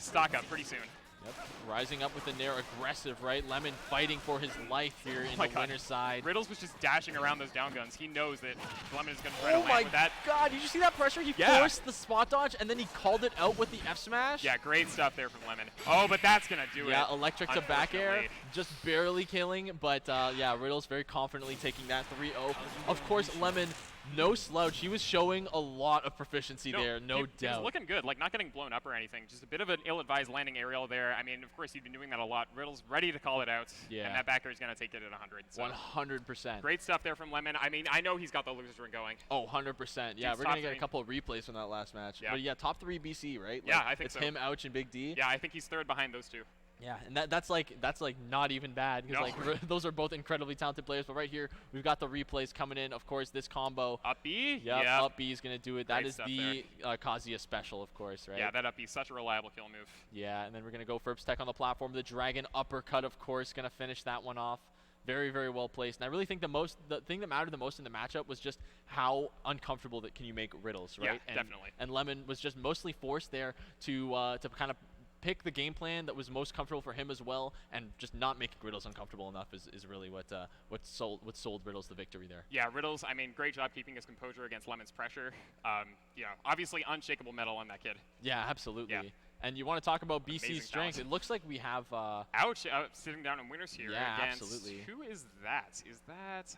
Speaker 7: stock up pretty soon.
Speaker 4: Yep. Rising up with the nair, aggressive, right? Lemon fighting for his life here in the winner's side.
Speaker 7: Riddles was just dashing around those down guns. He knows that Lemon is going to try to
Speaker 4: Oh
Speaker 7: land
Speaker 4: my
Speaker 7: with that.
Speaker 4: god, did you see that pressure? He forced the spot dodge and then he called it out with the F smash.
Speaker 7: Yeah, great stuff there from Lemon. Oh, but that's going to do it.
Speaker 4: Yeah, electric to back air,
Speaker 7: unfortunately.
Speaker 4: just barely killing, but yeah, Riddles very confidently taking that 3-0. Of course, Lemon, no slouch. He was showing a lot of proficiency there, no
Speaker 7: He
Speaker 4: doubt.
Speaker 7: was looking good, like not getting blown up or anything. Just a bit of an ill-advised landing aerial there. I mean, of course, he'd been doing that a lot. Riddles ready to call it out.
Speaker 4: Yeah.
Speaker 7: And that back air is going to take it at 100. So
Speaker 4: 100%.
Speaker 7: great stuff there from Lemon. I mean, I know he's got the loser ring going.
Speaker 4: Oh, 100%. Yeah,
Speaker 7: Dude's
Speaker 4: we're
Speaker 7: top
Speaker 4: going to get a
Speaker 7: three.
Speaker 4: couple of replays from that last match.
Speaker 7: Yeah.
Speaker 4: But yeah, top 3 BC, right?
Speaker 7: Yeah, I think
Speaker 4: it's
Speaker 7: so.
Speaker 4: him, Ouch, and Big D.
Speaker 7: Yeah, I think he's third behind those two.
Speaker 4: Yeah, and that's like not even bad because
Speaker 7: No.
Speaker 4: those are both incredibly talented players. But right here, we've got the replays coming in. Of course, this combo.
Speaker 7: Up B?
Speaker 4: Yep,
Speaker 7: Yeah.
Speaker 4: up B is gonna do it. That
Speaker 7: Great
Speaker 4: is
Speaker 7: stuff
Speaker 4: the Kazuya special, of course, right?
Speaker 7: Yeah, that up B, such a reliable kill move.
Speaker 4: Yeah, and then we're gonna go Ferb's Tech on the platform. The Dragon uppercut, of course, gonna finish that one off. Very, very well placed. And I really think the thing that mattered the most in the matchup was just how uncomfortable that can you make Riddles, right?
Speaker 7: Yeah, definitely.
Speaker 4: And Lemon was just mostly forced there to kind of pick the game plan that was most comfortable for him as well, and just not making Riddles uncomfortable enough is really what sold Riddles the victory there.
Speaker 7: Yeah, Riddles, I mean, great job keeping his composure against Lemon's pressure. You know, obviously unshakable metal on that kid.
Speaker 4: Yeah, absolutely.
Speaker 7: Yeah.
Speaker 4: And you want to talk about
Speaker 7: Amazing
Speaker 4: BC's strength?
Speaker 7: talent.
Speaker 4: It looks like we have.
Speaker 7: Ouch, sitting down in winners here
Speaker 4: Yeah,
Speaker 7: against,
Speaker 4: absolutely.
Speaker 7: who is that?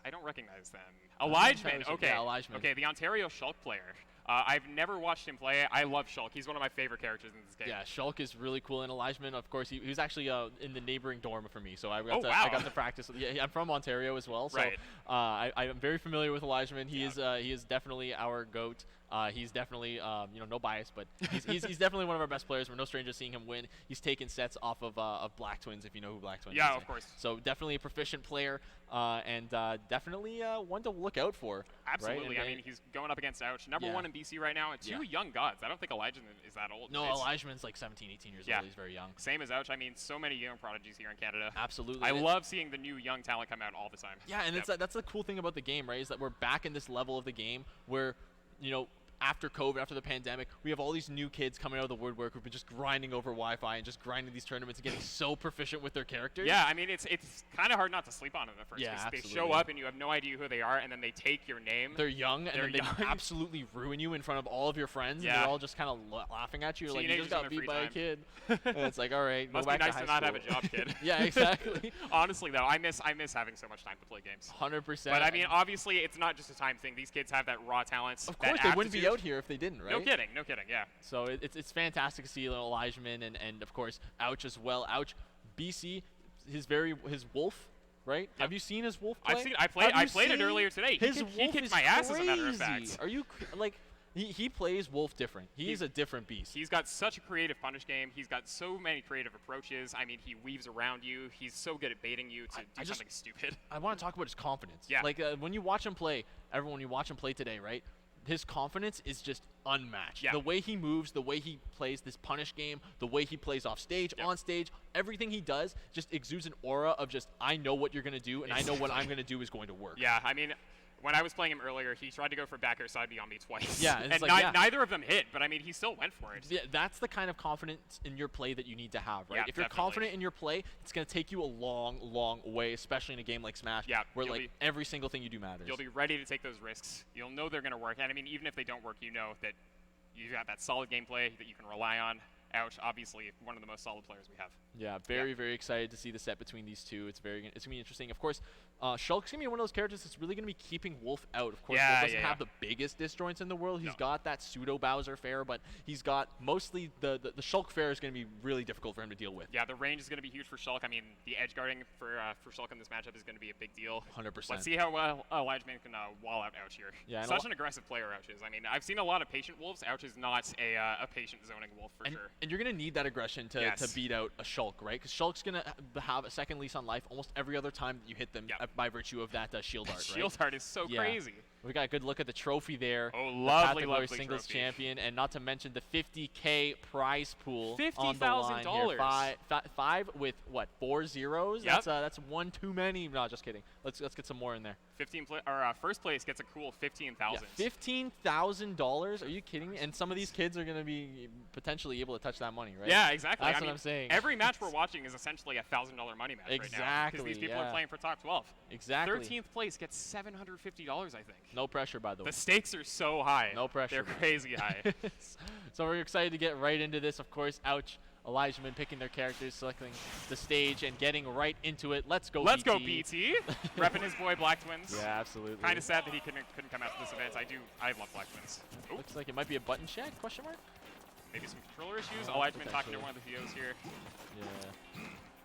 Speaker 7: I don't recognize them. Elijahman, okay.
Speaker 4: Yeah, Elijahman.
Speaker 7: Okay, the Ontario Shulk player. I've never watched him play. I love Shulk. He's one of my favorite characters in this game.
Speaker 4: Yeah, Shulk is really cool, and Elijahman, of course, he was actually in the neighboring dorm for me, so I got,
Speaker 7: wow.
Speaker 4: I got to practice. Yeah, I'm from Ontario as well, so
Speaker 7: Right.
Speaker 4: I'm very familiar with Elijahman. He
Speaker 7: Yeah.
Speaker 4: is definitely our GOAT. He's definitely, no bias, but he's definitely one of our best players. We're no stranger to seeing him win. He's taken sets off of Black Twins, if you know who Black Twins is.
Speaker 7: Yeah, of course.
Speaker 4: So definitely a proficient player, and definitely one to look out for.
Speaker 7: Absolutely.
Speaker 4: Right?
Speaker 7: I mean, he's going up against Ouch. Number
Speaker 4: Yeah.
Speaker 7: 1 in BC right now, and two
Speaker 4: Yeah.
Speaker 7: young gods. I don't think Elijah is that old.
Speaker 4: No,
Speaker 7: It's
Speaker 4: Elijahman's like 17, 18 years
Speaker 7: Yeah.
Speaker 4: old. He's very young.
Speaker 7: Same as Ouch. I mean, so many young prodigies here in Canada.
Speaker 4: Absolutely.
Speaker 7: I
Speaker 4: And
Speaker 7: love seeing the new young talent come out all the time.
Speaker 4: Yeah, and
Speaker 7: Yep.
Speaker 4: that's the cool thing about the game, right? Is that we're back in this level of the game where, after COVID, after the pandemic, we have all these new kids coming out of the woodwork who've been just grinding over Wi-Fi and just grinding these tournaments and getting so proficient with their characters.
Speaker 7: Yeah, I mean, it's kind of hard not to sleep on them at first.
Speaker 4: Yeah,
Speaker 7: They show
Speaker 4: absolutely.
Speaker 7: up and you have no idea who they are, and then they take your name.
Speaker 4: They're young, and
Speaker 7: They're
Speaker 4: then they
Speaker 7: young.
Speaker 4: absolutely ruin you in front of all of your friends. And
Speaker 7: Yeah.
Speaker 4: they're all just kind of laughing at you. Like, you
Speaker 7: Teenagers
Speaker 4: just
Speaker 7: in
Speaker 4: got
Speaker 7: their
Speaker 4: beat
Speaker 7: free
Speaker 4: by a
Speaker 7: time.
Speaker 4: kid. And it's like, all right,
Speaker 7: Must
Speaker 4: go
Speaker 7: be
Speaker 4: back
Speaker 7: nice
Speaker 4: to
Speaker 7: to
Speaker 4: high
Speaker 7: not have a
Speaker 4: school.
Speaker 7: job, kid.
Speaker 4: Yeah, exactly.
Speaker 7: Honestly, though, I miss having so much time to play games.
Speaker 4: 100%.
Speaker 7: But I mean, obviously, it's not just a time thing. These kids have that raw talent.
Speaker 4: of course, they wouldn't be out here if they didn't, right?
Speaker 7: No kidding, no kidding. Yeah.
Speaker 4: So it's fantastic to see little Elijahman and of course Ouch as well. Ouch, BC, his wolf, right? Have you seen his wolf play?
Speaker 7: I played it
Speaker 4: seen
Speaker 7: earlier today.
Speaker 4: His
Speaker 7: He
Speaker 4: wolf
Speaker 7: kicked
Speaker 4: is
Speaker 7: my ass, as a matter of
Speaker 4: crazy.
Speaker 7: fact.
Speaker 4: Are you he plays wolf different. He's a different beast.
Speaker 7: He's got such a creative punish game. He's got so many creative approaches. I mean, he weaves around you. He's so good at baiting you to do something stupid.
Speaker 4: I want to talk about his confidence.
Speaker 7: Yeah.
Speaker 4: Like when you watch him play, when you watch him play today, right? His confidence is just unmatched.
Speaker 7: Yeah.
Speaker 4: The way he moves, the way he plays this punish game, the way he plays off stage,
Speaker 7: Yep.
Speaker 4: on stage, everything he does just exudes an aura of just, I know what you're going to do, and I know what I'm going to do is going to work.
Speaker 7: Yeah, I mean, when I was playing him earlier, he tried to go for back air side B on me twice.
Speaker 4: Yeah, it's
Speaker 7: and
Speaker 4: like, yeah.
Speaker 7: neither of them hit, but I mean, he still went for it.
Speaker 4: Yeah, that's the kind of confidence in your play that you need to have, right?
Speaker 7: Yeah,
Speaker 4: if you're
Speaker 7: definitely.
Speaker 4: confident in your play, it's going to take you a long, long way, especially in a game like Smash,
Speaker 7: Yeah,
Speaker 4: where
Speaker 7: you'll
Speaker 4: like
Speaker 7: be-
Speaker 4: every single thing you do matters.
Speaker 7: You'll be ready to take those risks. You'll know they're going to work. And I mean, even if they don't work, you know that you've got that solid gameplay that you can rely on. Ouch, obviously, one of the most solid players we have.
Speaker 4: Yeah, very, very excited to see the set between these two. It's going to be interesting. Of course, Shulk's going to be one of those characters that's really going to be keeping Wolf out. Of course,
Speaker 7: Yeah,
Speaker 4: Wolf doesn't
Speaker 7: yeah,
Speaker 4: have
Speaker 7: yeah.
Speaker 4: the biggest disjoints in the world. He's
Speaker 7: No.
Speaker 4: got that pseudo Bowser fare, but he's got mostly the Shulk fare is going to be really difficult for him to deal with.
Speaker 7: Yeah, the range is going to be huge for Shulk. I mean, the edge guarding for Shulk in this matchup is going to be a big deal.
Speaker 4: 100%.
Speaker 7: Let's see how well Elijahman can wall out Ouch here.
Speaker 4: Yeah, and
Speaker 7: Such an aggressive player, Ouch is. I mean, I've seen a lot of patient wolves. Ouch is not a patient zoning wolf for sure.
Speaker 4: And you're going to need that aggression to
Speaker 7: Yes.
Speaker 4: beat out a Shulk, right? Because Shulk's going to have a second lease on life almost every other time that you hit them
Speaker 7: Yep.
Speaker 4: by virtue of that shield art, right?
Speaker 7: Shield art is so
Speaker 4: Yeah.
Speaker 7: crazy.
Speaker 4: We got a good look at the trophy there.
Speaker 7: Oh,
Speaker 4: The
Speaker 7: lovely,
Speaker 4: category
Speaker 7: lovely
Speaker 4: singles
Speaker 7: trophy.
Speaker 4: champion, and not to mention the $50K prize pool on the
Speaker 7: $50,000.
Speaker 4: line here. Five with what? 4 zeros?
Speaker 7: Yep.
Speaker 4: That's one too many. No, just kidding. Let's get some more in there.
Speaker 7: First place gets a cool $15,000.
Speaker 4: Yeah, $15,000. Are you kidding me? And some of these kids are going to be potentially able to touch that money, right?
Speaker 7: Yeah, exactly.
Speaker 4: That's
Speaker 7: I
Speaker 4: what
Speaker 7: mean,
Speaker 4: I'm saying.
Speaker 7: Every match we're watching is essentially a $1,000 money match right now.
Speaker 4: Exactly,
Speaker 7: Because these people
Speaker 4: yeah.
Speaker 7: are playing for top 12.
Speaker 4: Exactly.
Speaker 7: 13th place gets $750, I think.
Speaker 4: No pressure, by the way.
Speaker 7: The stakes are so high.
Speaker 4: No pressure.
Speaker 7: They're crazy high.
Speaker 4: So we're excited to get right into this. Of course, Ouch, Elijahman picking their characters, selecting the stage, and getting right into it. Let's go,
Speaker 7: Let's
Speaker 4: BT.
Speaker 7: go, BT. Repping his boy Black Twins.
Speaker 4: Yeah, absolutely.
Speaker 7: Kind of sad that he couldn't come out to this event. I love Black Twins. Oop,
Speaker 4: Looks like it might be a button check, question mark?
Speaker 7: maybe some controller issues.
Speaker 4: Oh,
Speaker 7: Elijahman talking to
Speaker 4: potentially.
Speaker 7: one of the CEOs here.
Speaker 4: Yeah.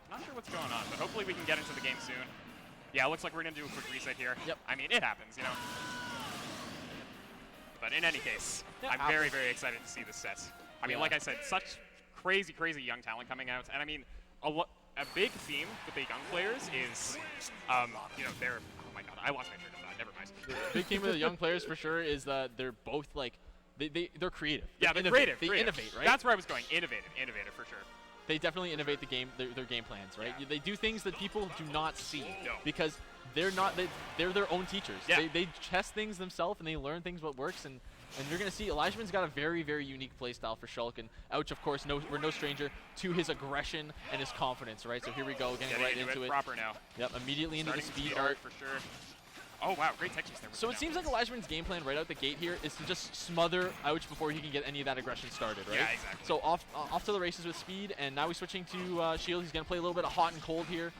Speaker 7: Not sure what's going on, but hopefully we can get into the game soon. Yeah, it looks like we're going to do a quick reset here.
Speaker 4: Yep.
Speaker 7: I mean, it happens, you know. But in any case,
Speaker 4: Yeah,
Speaker 7: I'm very excited to see this set. I mean,
Speaker 4: Yeah.
Speaker 7: like I said, such crazy young talent coming out. And I mean, a big theme with the young players is, you know, they're, oh my god, I lost my train of thought, never mind.
Speaker 4: The big thing with the young players for sure is that they're both like, they're creative.
Speaker 7: Yeah, they're creative.
Speaker 4: They innovate, right?
Speaker 7: That's where I was going. Innovative for sure.
Speaker 4: They definitely innovate the game, their game plans, right?
Speaker 7: Yeah.
Speaker 4: They do things that people do not see
Speaker 7: No.
Speaker 4: because they're their own teachers.
Speaker 7: Yeah.
Speaker 4: They test things themselves and they learn things what works, and you're gonna see Elijahman's got a very, very unique play style for Shulk, and Ouch, of course, we're no stranger to his aggression and his confidence, right? So here we go, getting right into it.
Speaker 7: Proper now.
Speaker 4: Yep, immediately into the
Speaker 7: Starting
Speaker 4: speed art.
Speaker 7: for sure. Oh wow, great tech chase there.
Speaker 4: So it seems like Elijahman's game plan right out the gate here is to just smother Ouch before he can get any of that aggression started, right?
Speaker 7: Yeah, exactly.
Speaker 4: So off to the races with speed, and now he's switching to shield. He's gonna play a little bit of hot and cold here.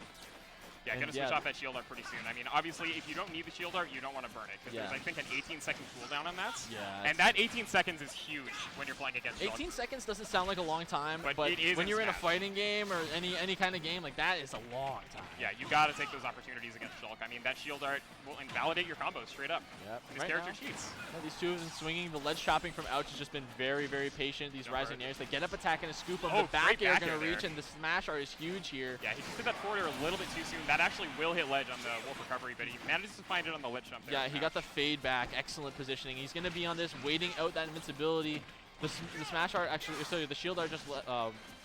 Speaker 7: Yeah, gonna switch off that shield art pretty soon. I mean, obviously, if you don't need the shield art, you don't want to burn it, because there's, I think, an 18-second cooldown on that.
Speaker 4: Yeah.
Speaker 7: And that 18 seconds is huge when you're playing against
Speaker 4: 18
Speaker 7: Shulk.
Speaker 4: seconds doesn't sound like a long time,
Speaker 7: But it is
Speaker 4: when
Speaker 7: in
Speaker 4: you're in a
Speaker 7: Smash.
Speaker 4: fighting game or any kind of game, like that is a long time.
Speaker 7: Yeah, you gotta take those opportunities against Shulk. I mean, that shield art will invalidate your combos straight up.
Speaker 4: Yep.
Speaker 7: His
Speaker 4: Right
Speaker 7: character
Speaker 4: now,
Speaker 7: cheats.
Speaker 4: yeah, these two have been swinging. The ledge chopping from Ouch has just been very, very patient. These rising airs, they get up attack and a scoop of the back
Speaker 7: great
Speaker 4: air
Speaker 7: back
Speaker 4: going
Speaker 7: air
Speaker 4: to reach,
Speaker 7: there.
Speaker 4: and the smash art is huge here.
Speaker 7: Yeah, he just did that forward air a little bit too soon. That actually will hit ledge on the Wolf recovery, but he manages to find it on the ledge jump there.
Speaker 4: Yeah, he got the fade back. Excellent positioning. He's going to be on this, waiting out that invincibility. The smash art actually, sorry, the shield art just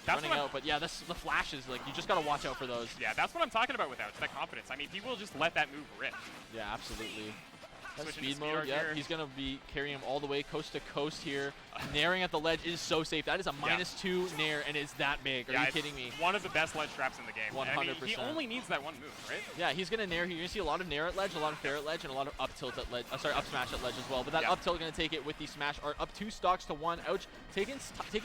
Speaker 4: running out. But yeah, the flashes, like you just got to watch out for those.
Speaker 7: Yeah, that's what I'm talking about with Ouch, that confidence. I mean, he will just let that move rip.
Speaker 4: Yeah, absolutely. That
Speaker 7: Switching to
Speaker 4: speed
Speaker 7: speed
Speaker 4: mode,
Speaker 7: art
Speaker 4: yeah,
Speaker 7: here.
Speaker 4: he's going to be carrying him all the way coast to coast here. Nairing at the ledge is so safe. That is a -2 nair, and it's that big. Are you
Speaker 7: it's
Speaker 4: kidding me?
Speaker 7: One of the best ledge traps in the game. I mean, he
Speaker 4: 100%.
Speaker 7: only needs that one move, right?
Speaker 4: Yeah, he's going to nair here. You're going to see a lot of nair at ledge, a lot of fair at ledge, and a lot of up tilt at ledge. Up smash at ledge as well. But that
Speaker 7: Yeah.
Speaker 4: up tilt going to take it with the smash art. Up 2 stocks to 1. Ouch. Taking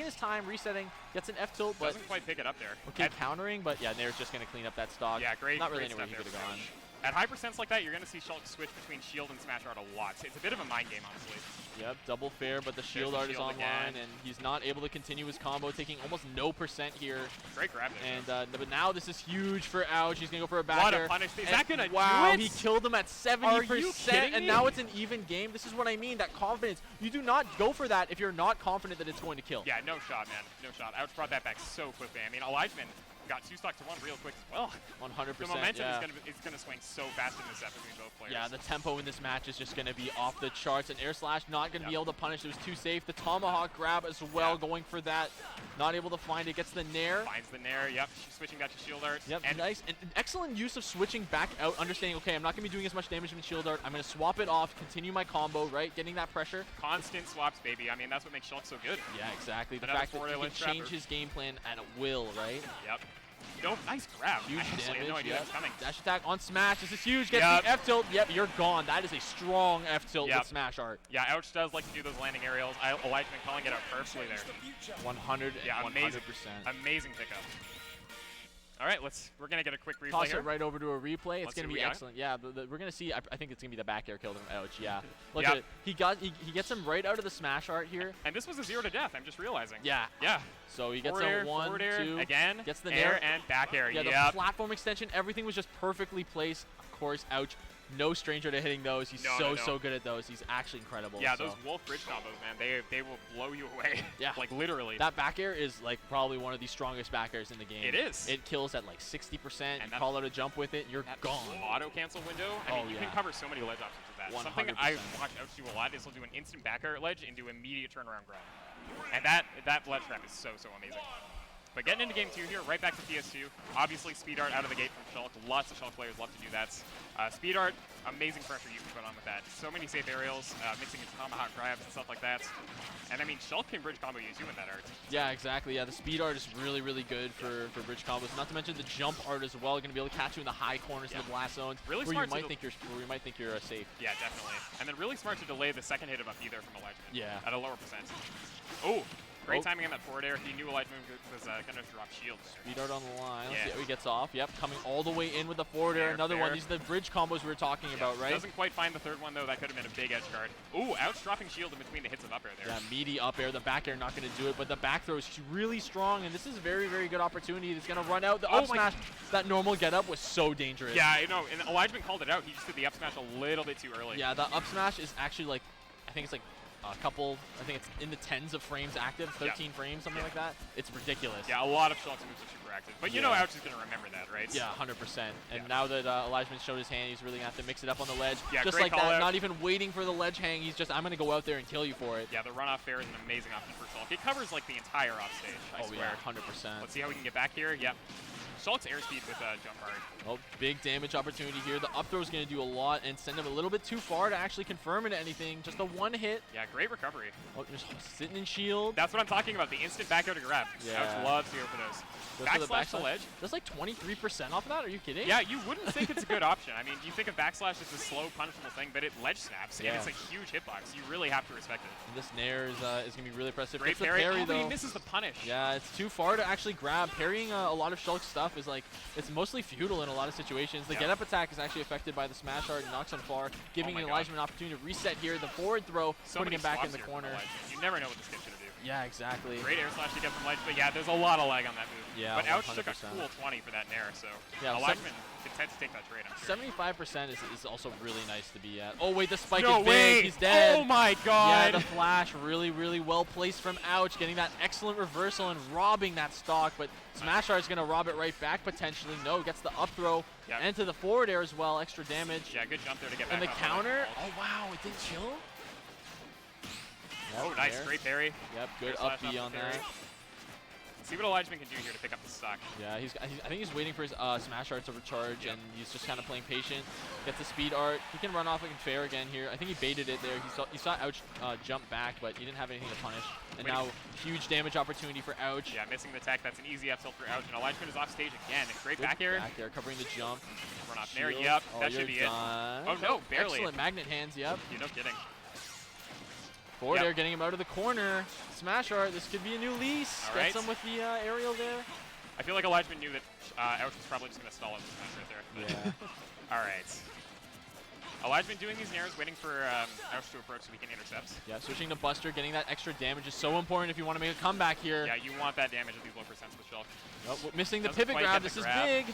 Speaker 4: his time, resetting, gets an F tilt, but
Speaker 7: Doesn't quite pick it up there.
Speaker 4: okay, countering, but yeah, nair's just going to clean up that stock.
Speaker 7: Yeah, great.
Speaker 4: Not really
Speaker 7: great
Speaker 4: anywhere he
Speaker 7: stuff
Speaker 4: could
Speaker 7: there
Speaker 4: have
Speaker 7: from
Speaker 4: gone.
Speaker 7: Ouch. At high percents like that, you're going to see Shulk switch between shield and smash art a lot. It's a bit of a mind game, honestly.
Speaker 4: Yep, double fair, but the shield
Speaker 7: the
Speaker 4: art is
Speaker 7: shield
Speaker 4: online,
Speaker 7: again.
Speaker 4: and he's not able to continue his combo, taking almost no percent here.
Speaker 7: Great grab there.
Speaker 4: And but now this is huge for Ouch. He's gonna go for a back
Speaker 7: What a
Speaker 4: air.
Speaker 7: punish. Is
Speaker 4: And
Speaker 7: that gonna do
Speaker 4: wow,
Speaker 7: it?
Speaker 4: he killed him at 70%,
Speaker 7: Are you kidding
Speaker 4: and
Speaker 7: me?
Speaker 4: now it's an even game. This is what I mean, that confidence. You do not go for that if you're not confident that it's going to kill.
Speaker 7: Yeah, no shot, man. No shot. Ouch brought that back so quickly. I mean, Elijahman got 2 stock to 1 real quick as well.
Speaker 4: 100%.
Speaker 7: The momentum
Speaker 4: yeah.
Speaker 7: is gonna swing so fast in this set between both players.
Speaker 4: Yeah, the tempo in this match is just going to be off the charts. And air slash not going to be
Speaker 7: Yep.
Speaker 4: able to punish. It was too safe. The tomahawk grab as well, going for that. Not able to find it. Gets the nair.
Speaker 7: Finds the nair. Yep. She's switching back to shield art.
Speaker 4: Yep,
Speaker 7: And
Speaker 4: nice. And excellent use of switching back out, understanding, okay, I'm not going to be doing as much damage with shield art. I'm going to swap it off, continue my combo, right? Getting that pressure.
Speaker 7: constant swaps, baby. I mean, that's what makes Shulk so good.
Speaker 4: Yeah, exactly. The
Speaker 7: Another
Speaker 4: fact that
Speaker 7: forward
Speaker 4: he
Speaker 7: air
Speaker 4: can
Speaker 7: ledge trap
Speaker 4: change
Speaker 7: or-
Speaker 4: his game plan at will, right?
Speaker 7: Yep. No, nice grab.
Speaker 4: Huge
Speaker 7: I actually
Speaker 4: damage.
Speaker 7: had no idea
Speaker 4: Yep.
Speaker 7: that was coming.
Speaker 4: Dash attack on smash. This is huge. Gets
Speaker 7: Yep.
Speaker 4: the F tilt. Yep, you're gone. That is a strong F tilt
Speaker 7: Yep.
Speaker 4: with smash art.
Speaker 7: Yeah, Ouch does like to do those landing aerials. Elijahman calling it out perfectly there.
Speaker 4: 100.
Speaker 7: Yeah,
Speaker 4: 100%.
Speaker 7: Amazing pickup. All right, we're gonna get a quick replay
Speaker 4: Toss
Speaker 7: here.
Speaker 4: it right over to a replay. It's
Speaker 7: Let's see
Speaker 4: going to
Speaker 7: what
Speaker 4: be
Speaker 7: we got.
Speaker 4: excellent. Yeah, we're going to see. I think it's going to be the back air killed him. Ouch. Yeah. Look
Speaker 7: Yep.
Speaker 4: at it. He gets him right out of the smash art here.
Speaker 7: And this was a 0 to death. I'm just realizing.
Speaker 4: Yeah.
Speaker 7: Yeah.
Speaker 4: So he gets
Speaker 7: Forward air,
Speaker 4: a 1,
Speaker 7: forward air,
Speaker 4: 2.
Speaker 7: again.
Speaker 4: Gets the
Speaker 7: air
Speaker 4: nair.
Speaker 7: and back air.
Speaker 4: Yeah,
Speaker 7: Yep.
Speaker 4: the platform extension, everything was just perfectly placed. Of course, Ouch. No stranger to hitting those. He's
Speaker 7: No.
Speaker 4: so good at those. He's actually incredible.
Speaker 7: Yeah,
Speaker 4: so.
Speaker 7: those Wolf Bridge combos, man, they will blow you away.
Speaker 4: Yeah.
Speaker 7: Like literally.
Speaker 4: That back air is like probably one of the strongest back airs in the game.
Speaker 7: It is.
Speaker 4: It kills at like 60%.
Speaker 7: And
Speaker 4: You call out a jump with it, you're
Speaker 7: that
Speaker 4: gone.
Speaker 7: auto cancel window. I mean, you can
Speaker 4: yeah.
Speaker 7: cover so many ledge options with that. Something
Speaker 4: 100%.
Speaker 7: I've watched Ouch do a lot is he'll do an instant back air ledge into immediate turnaround grab. And that ledge trap is so amazing. But getting into game 2 here, right back to PS2. Obviously, speed art out of the gate from Shulk. Lots of Shulk players love to do that. Speed art, amazing pressure you can put on with that. So many safe aerials, mixing into tomahawk grabs and stuff like that. And I mean, Shulk can bridge combo you too in that art.
Speaker 4: Yeah, exactly. Yeah, the speed art is really good for bridge combos. Not to mention the jump art as well. Going to be able to catch you in the high corners of the blast zones,
Speaker 7: Really
Speaker 4: where you
Speaker 7: smart to
Speaker 4: might think you're safe.
Speaker 7: Yeah, definitely. And then really smart to delay the second hit of up either from Elijahman.
Speaker 4: Yeah.
Speaker 7: At a lower percent. Oh, great
Speaker 4: Oh.
Speaker 7: timing on that forward air. He knew Elijahman was going to drop shield there.
Speaker 4: Speed art on the line. Let's
Speaker 7: Yeah.
Speaker 4: see how he gets off. Yep, coming all the way in with the forward air.
Speaker 7: Fair,
Speaker 4: Another
Speaker 7: fair.
Speaker 4: one. These are the bridge combos we were talking about, right?
Speaker 7: Doesn't quite find the third one, though. That could have been a big edge guard. Ooh, Ouch dropping shield in between the hits of up air there.
Speaker 4: Yeah, meaty up air. The back air not going to do it, but the back throw is really strong, and this is a very good opportunity. It's going to run out. The
Speaker 7: Oh
Speaker 4: up
Speaker 7: my-
Speaker 4: smash, that normal get up was so dangerous.
Speaker 7: Yeah, I know. And Elijahman called it out. He just did the up smash a little bit too early.
Speaker 4: Yeah, the up smash is actually like, I think it's like a couple, I think it's in the tens of frames active, 13 frames, something like that. It's ridiculous.
Speaker 7: Yeah, a lot of Shulk's moves are super active. But you know Ouch is going to remember that, right?
Speaker 4: Yeah, 100%. And now that Elijahman showed his hand, he's really going to have to mix it up on the ledge.
Speaker 7: Yeah,
Speaker 4: just
Speaker 7: great
Speaker 4: like that,
Speaker 7: out.
Speaker 4: not even waiting for the ledge hang. He's just, I'm going to go out there and kill you for it.
Speaker 7: Yeah, the runoff fair is an amazing option for Shulk. It covers like the entire offstage, I swear.
Speaker 4: Yeah, 100%.
Speaker 7: Let's see how we can get back here. Yep. Shulk's airspeed with jump hard.
Speaker 4: Oh, big damage opportunity here. The up throw is going to do a lot and send him a little bit too far to actually confirm into anything. Just a one hit.
Speaker 7: Yeah, great recovery.
Speaker 4: Oh, just sitting in shield.
Speaker 7: That's what I'm talking about, the instant back air to grab.
Speaker 4: Yeah.
Speaker 7: Ouch loves to go for those. Backslash to ledge.
Speaker 4: That's like 23% off of that? Are you kidding?
Speaker 7: Yeah, you wouldn't think it's a good option. I mean, you think of backslash as a slow, punishable thing, but it ledge snaps, and it's a huge hitbox. You really have to respect it.
Speaker 4: And this nair is going to be really impressive.
Speaker 7: Great
Speaker 4: Gets the
Speaker 7: parry,
Speaker 4: though.
Speaker 7: He misses the punish.
Speaker 4: Yeah, it's too far to actually grab. Parrying a lot of Shulk's stuff is like, it's mostly futile in a lot of situations. The get-up attack is actually affected by the smash art and knocks him far, giving Elijahman an opportunity to reset here. The forward throw, putting him back in the corner.
Speaker 7: You never know what this kid's going to do.
Speaker 4: Yeah, exactly.
Speaker 7: Great air slash to get from ledge, but yeah, there's a lot of lag on that move.
Speaker 4: Yeah,
Speaker 7: but Ouch
Speaker 4: 100%.
Speaker 7: took a cool 20 for that nair, so
Speaker 4: yeah,
Speaker 7: Elijahman content to take that trade, I'm sure.
Speaker 4: 75% is also really nice to be at. Oh wait, the spike
Speaker 7: No
Speaker 4: is
Speaker 7: way!
Speaker 4: big. He's dead.
Speaker 7: Oh my god!
Speaker 4: Yeah, the flash really, really well placed from Ouch, getting that excellent reversal and robbing that stock, but Smash Art's gonna rob it right back potentially. No, gets the up throw and to the forward air as well, extra damage.
Speaker 7: Yeah, good jump there to get back.
Speaker 4: And the counter. Oh wow, it didn't kill.
Speaker 7: Oh, nice, great parry.
Speaker 4: Yep, good up B on that.
Speaker 7: See what Elijahman can do here to pick up the stock.
Speaker 4: Yeah, I think he's waiting for his Smash Art to recharge, and he's just kind of playing patient. Gets the speed art. He can run off like fair again here. I think he baited it there. He saw Ouch jump back, but he didn't have anything to punish. And now huge damage opportunity for Ouch.
Speaker 7: Yeah, missing the tech. That's an easy up tilt for Ouch. And Elijahman is off stage again. Great back air.
Speaker 4: Back air, covering the jump.
Speaker 7: Run off there. Yep, that should be it. Oh no, barely.
Speaker 4: Excellent magnet hands. Yep.
Speaker 7: You're no kidding.
Speaker 4: Forward air, getting him out of the corner. Smash Art, this could be a new lease. Gets him with the aerial there.
Speaker 7: I feel like Elijahman knew that Ouch was probably just going to stall him right there. Yeah. All right. Elijahman doing these nairs, waiting for Ouch to approach so we can intercept.
Speaker 4: Yeah, switching to Buster, getting that extra damage is so important if you want to make a comeback here.
Speaker 7: Yeah, you want that damage at these low percents with Shulk.
Speaker 4: Nope, missing the pivot grab. This is big.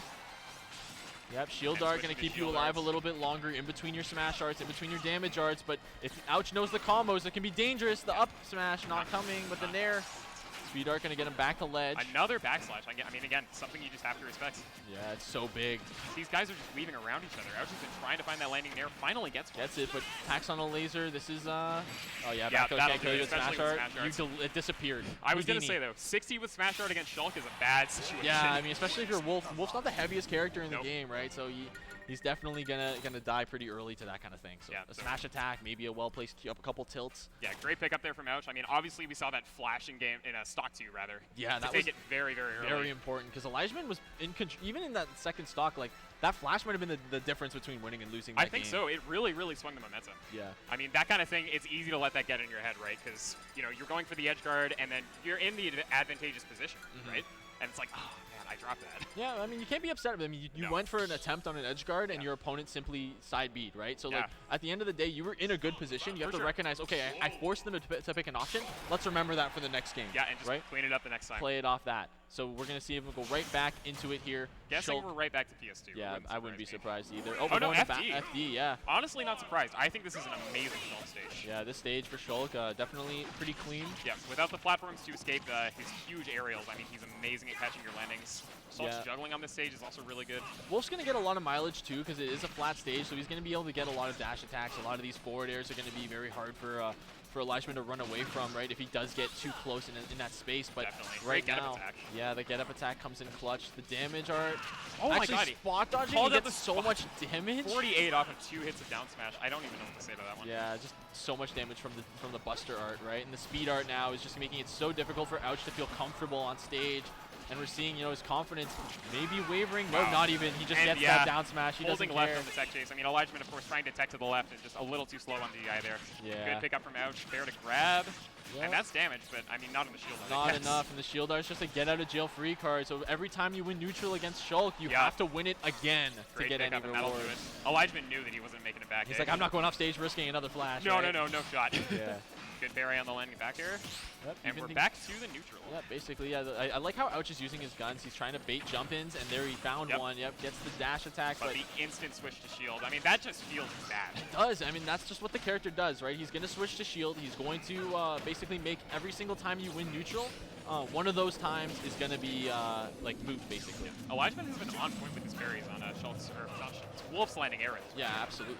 Speaker 4: Yep, shield art going to keep you alive a little bit longer in between your smash arts, in between your damage arts, but if Ouch knows the combos, it can be dangerous. The up smash not coming, but the nair. Speed art going to get him back to ledge.
Speaker 7: Another backslash. I mean, again, something you just have to respect.
Speaker 4: Yeah, it's so big.
Speaker 7: These guys are just weaving around each other. Ouch has been trying to find that landing nair, finally gets one.
Speaker 4: Gets it, but packs on a laser. This is, oh yeah, back can't kill you with smash art. It disappeared.
Speaker 7: I was going to say, though, 60 with smash art against Shulk is a bad situation.
Speaker 4: Yeah, I mean, especially if you're Wolf. Wolf's not the heaviest character in the game, right? So he's definitely gonna die pretty early to that kind of thing. So a smash attack, maybe a well-placed a couple tilts.
Speaker 7: Yeah, great pick up there from Ouch. I mean, obviously we saw that flash in game in a stock 2 rather.
Speaker 4: Yeah, that
Speaker 7: was it very, very early.
Speaker 4: Very important because Elijahman was even in that second stock. Like that flash might have been the difference between winning and losing. That
Speaker 7: I think so. It really, really swung the momentum.
Speaker 4: Yeah.
Speaker 7: I mean, that kind of thing. It's easy to let that get in your head, right? Because you're going for the edge guard and then you're in the advantageous position, right? And it's like, oh man, I dropped that.
Speaker 4: Yeah, I mean, you can't be upset. I mean, you went for an attempt on an edge guard, and your opponent simply side beat, right? So, like, at the end of the day, you were in a good position. You have to recognize, okay, I forced them to pick an option. Let's remember that for the next game.
Speaker 7: Yeah, and just clean it up the next time.
Speaker 4: Play it off that. So we're going to see if we'll go right back into it here.
Speaker 7: Guessing we're right back to PS2.
Speaker 4: Yeah, I wouldn't be surprised either.
Speaker 7: Oh, no, FD.
Speaker 4: FD, yeah.
Speaker 7: Honestly, not surprised. I think this is an amazing Shulk stage.
Speaker 4: Yeah, this stage for Shulk, definitely pretty clean.
Speaker 7: Yeah, without the platforms to escape his huge aerials, I mean, he's amazing at catching your landings. Shulk's juggling on this stage is also really good.
Speaker 4: Wolf's going to get a lot of mileage, too, because it is a flat stage, so he's going to be able to get a lot of dash attacks. A lot of these forward airs are going to be very hard for Elijahman to run away from, right, if he does get too close in that space. But right now, the get-up attack comes in clutch. The damage art.
Speaker 7: Oh my god,
Speaker 4: spot dodging, he gets so much damage.
Speaker 7: 48 off of 2 hits of down smash. I don't even know what to say about that one.
Speaker 4: Yeah, just so much damage from the Buster art, right? And the speed art now is just making it so difficult for Ouch to feel comfortable on stage. And we're seeing, his confidence maybe wavering. No, not even. He just gets that down smash. He doesn't
Speaker 7: left
Speaker 4: care.
Speaker 7: on the tech chase. I mean, Elijahman, of course, trying to tech to the left and just a little too slow on DI there.
Speaker 4: Yeah.
Speaker 7: Good pickup from Ouch. Fair to grab. Yep. And that's damage, but I mean, not in the shield art.
Speaker 4: Not enough. And the shield art is just a get out of jail free card. So every time you win neutral against Shulk, you have to win it again to get any rewards.
Speaker 7: Elijahman knew that he wasn't making it back.
Speaker 4: He's like, I'm not going off stage risking another flash.
Speaker 7: No,
Speaker 4: right?
Speaker 7: no shot.
Speaker 4: Yeah.
Speaker 7: Good berry on the landing back air.
Speaker 4: Yep,
Speaker 7: And we're back to the neutral.
Speaker 4: Yeah, basically, yeah. I like how Ouch is using his guns. He's trying to bait jump-ins, and there he found one. Yep, gets the dash attack.
Speaker 7: But the instant switch to shield, I mean, that just feels bad.
Speaker 4: It does. I mean, that's just what the character does, right? He's going to switch to shield. He's going to basically make every single time you win neutral, one of those times is going to be like moot, basically.
Speaker 7: Yeah. Elijah has been on point with his berries on Schultz, or not Schultz, Wolf's landing arrows.
Speaker 4: Yeah, absolutely.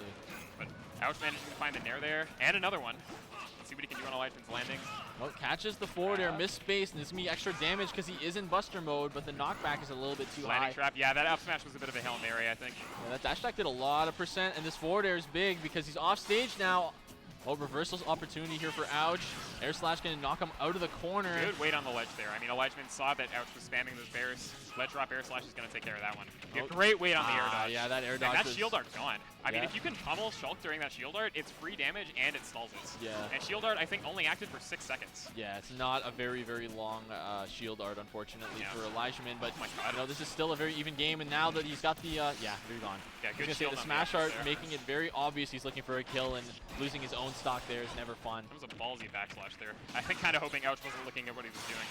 Speaker 7: But Ouch managing to find the nair there, and another one. Let's see what he can do on Elijah's landing.
Speaker 4: Well, catches the forward air, missed space, and there's going to be extra damage because he is in Buster mode, but the knockback is a little bit too
Speaker 7: Landing
Speaker 4: high.
Speaker 7: trap, yeah, that up smash was a bit of a Hail Mary, I think.
Speaker 4: Yeah, that dash attack did a lot of percent, and this forward air is big because he's off stage now. Oh, reversal's opportunity here for Ouch. Air slash going to knock him out of the corner.
Speaker 7: Good weight on the ledge there. I mean, Elijah saw that Ouch was spamming those bears. Ledge drop air slash is going to take care of that one. Great weight on the air dodge.
Speaker 4: Yeah, that air
Speaker 7: and
Speaker 4: dodge
Speaker 7: that
Speaker 4: was...
Speaker 7: shield dart's gone. I mean,
Speaker 4: Yeah.
Speaker 7: if you can pummel Shulk during that shield dart, it's free damage and it stalls it.
Speaker 4: Yeah.
Speaker 7: And shield dart, I think, only acted for 6 seconds.
Speaker 4: Yeah, it's not a very, very long shield art, unfortunately,
Speaker 7: Yeah.
Speaker 4: for Elijahman. But
Speaker 7: Oh my God.
Speaker 4: you know, this is still a very even game, and now that he's got the yeah, they're gone.
Speaker 7: Yeah,
Speaker 4: I was
Speaker 7: good
Speaker 4: gonna say
Speaker 7: shield
Speaker 4: the
Speaker 7: on
Speaker 4: smash
Speaker 7: the
Speaker 4: art,
Speaker 7: there.
Speaker 4: making it very obvious he's looking for a kill, and losing his own stock there is never fun.
Speaker 7: That was a ballsy backslash there. I think kind of hoping Ouch wasn't looking at what he was doing.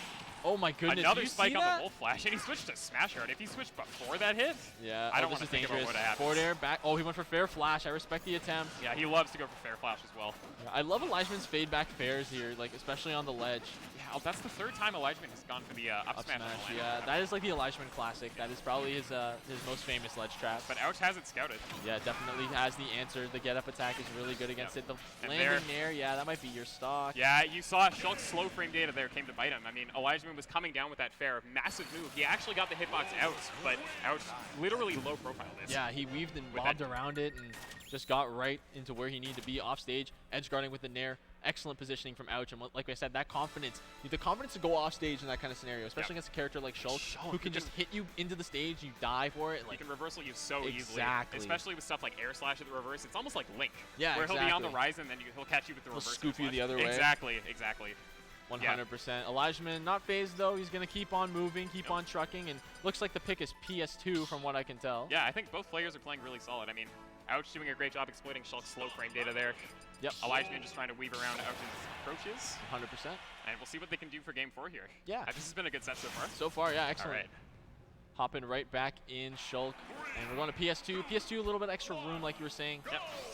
Speaker 4: Oh my goodness!
Speaker 7: Another
Speaker 4: do you
Speaker 7: spike
Speaker 4: see
Speaker 7: on
Speaker 4: that?
Speaker 7: the Wolf Flash, and he switched to smash art. If he switched before that hit,
Speaker 4: Yeah,
Speaker 7: I don't
Speaker 4: this
Speaker 7: want to
Speaker 4: is
Speaker 7: think
Speaker 4: dangerous.
Speaker 7: about what happens.
Speaker 4: Forward air back. Oh, he went for fair flash. I respect the attempt.
Speaker 7: Yeah, he loves to go for fair flash as well.
Speaker 4: Yeah, I love Elijahman's fade back fairs here, like especially on the ledge.
Speaker 7: Yeah, that's the 3rd time Elijah has gone for the up smash. on the landing.
Speaker 4: Yeah, that is like the Elijahman classic. That is probably his most famous ledge trap.
Speaker 7: But Ouch has it scouted.
Speaker 4: Yeah, definitely has the answer. The get up attack is really good against it. The
Speaker 7: And
Speaker 4: landing there, yeah, that might be your stock.
Speaker 7: Yeah, you saw Shulk's slow frame data there came to bite him. I mean, Elijah was coming down with that fair, massive move. He actually got the hitbox out, but Ouch literally low profile this.
Speaker 4: Yeah, he weaved and
Speaker 7: With
Speaker 4: bobbed
Speaker 7: that-
Speaker 4: around it and just got right into where he needed to be off stage, edge guarding with the nair. Excellent positioning from Ouch, and like I said, that confidence, the confidence to go off stage in that kind of scenario, especially against a character like Shulk, who can just hit you into the stage, you die for it.
Speaker 7: He
Speaker 4: Like,
Speaker 7: can reversal you so easily.
Speaker 4: Exactly.
Speaker 7: Especially with stuff like air slash at the reverse. It's almost like Link.
Speaker 4: Yeah,
Speaker 7: Where he'll be on the
Speaker 4: exactly.
Speaker 7: rise and then he'll catch you with the
Speaker 4: He'll
Speaker 7: reverse.
Speaker 4: scoop you
Speaker 7: flash.
Speaker 4: the other way.
Speaker 7: Exactly, exactly.
Speaker 4: 100%. Elijahman not phased though. He's gonna keep on moving, keep on trucking, and looks like the pick is PS2 from what I can tell.
Speaker 7: Yeah, I think both players are playing really solid. I mean, Ouch doing a great job exploiting Shulk's slow frame data there.
Speaker 4: Yep.
Speaker 7: Elijah just trying to weave around Ouch's approaches.
Speaker 4: 100%.
Speaker 7: And we'll see what they can do for game 4 here.
Speaker 4: Yeah.
Speaker 7: This has been a good set so far.
Speaker 4: So far, yeah,
Speaker 7: All
Speaker 4: excellent.
Speaker 7: right.
Speaker 4: Hopping right back in Shulk, and we're going to PS2. PS2, a little bit extra room, like you were saying,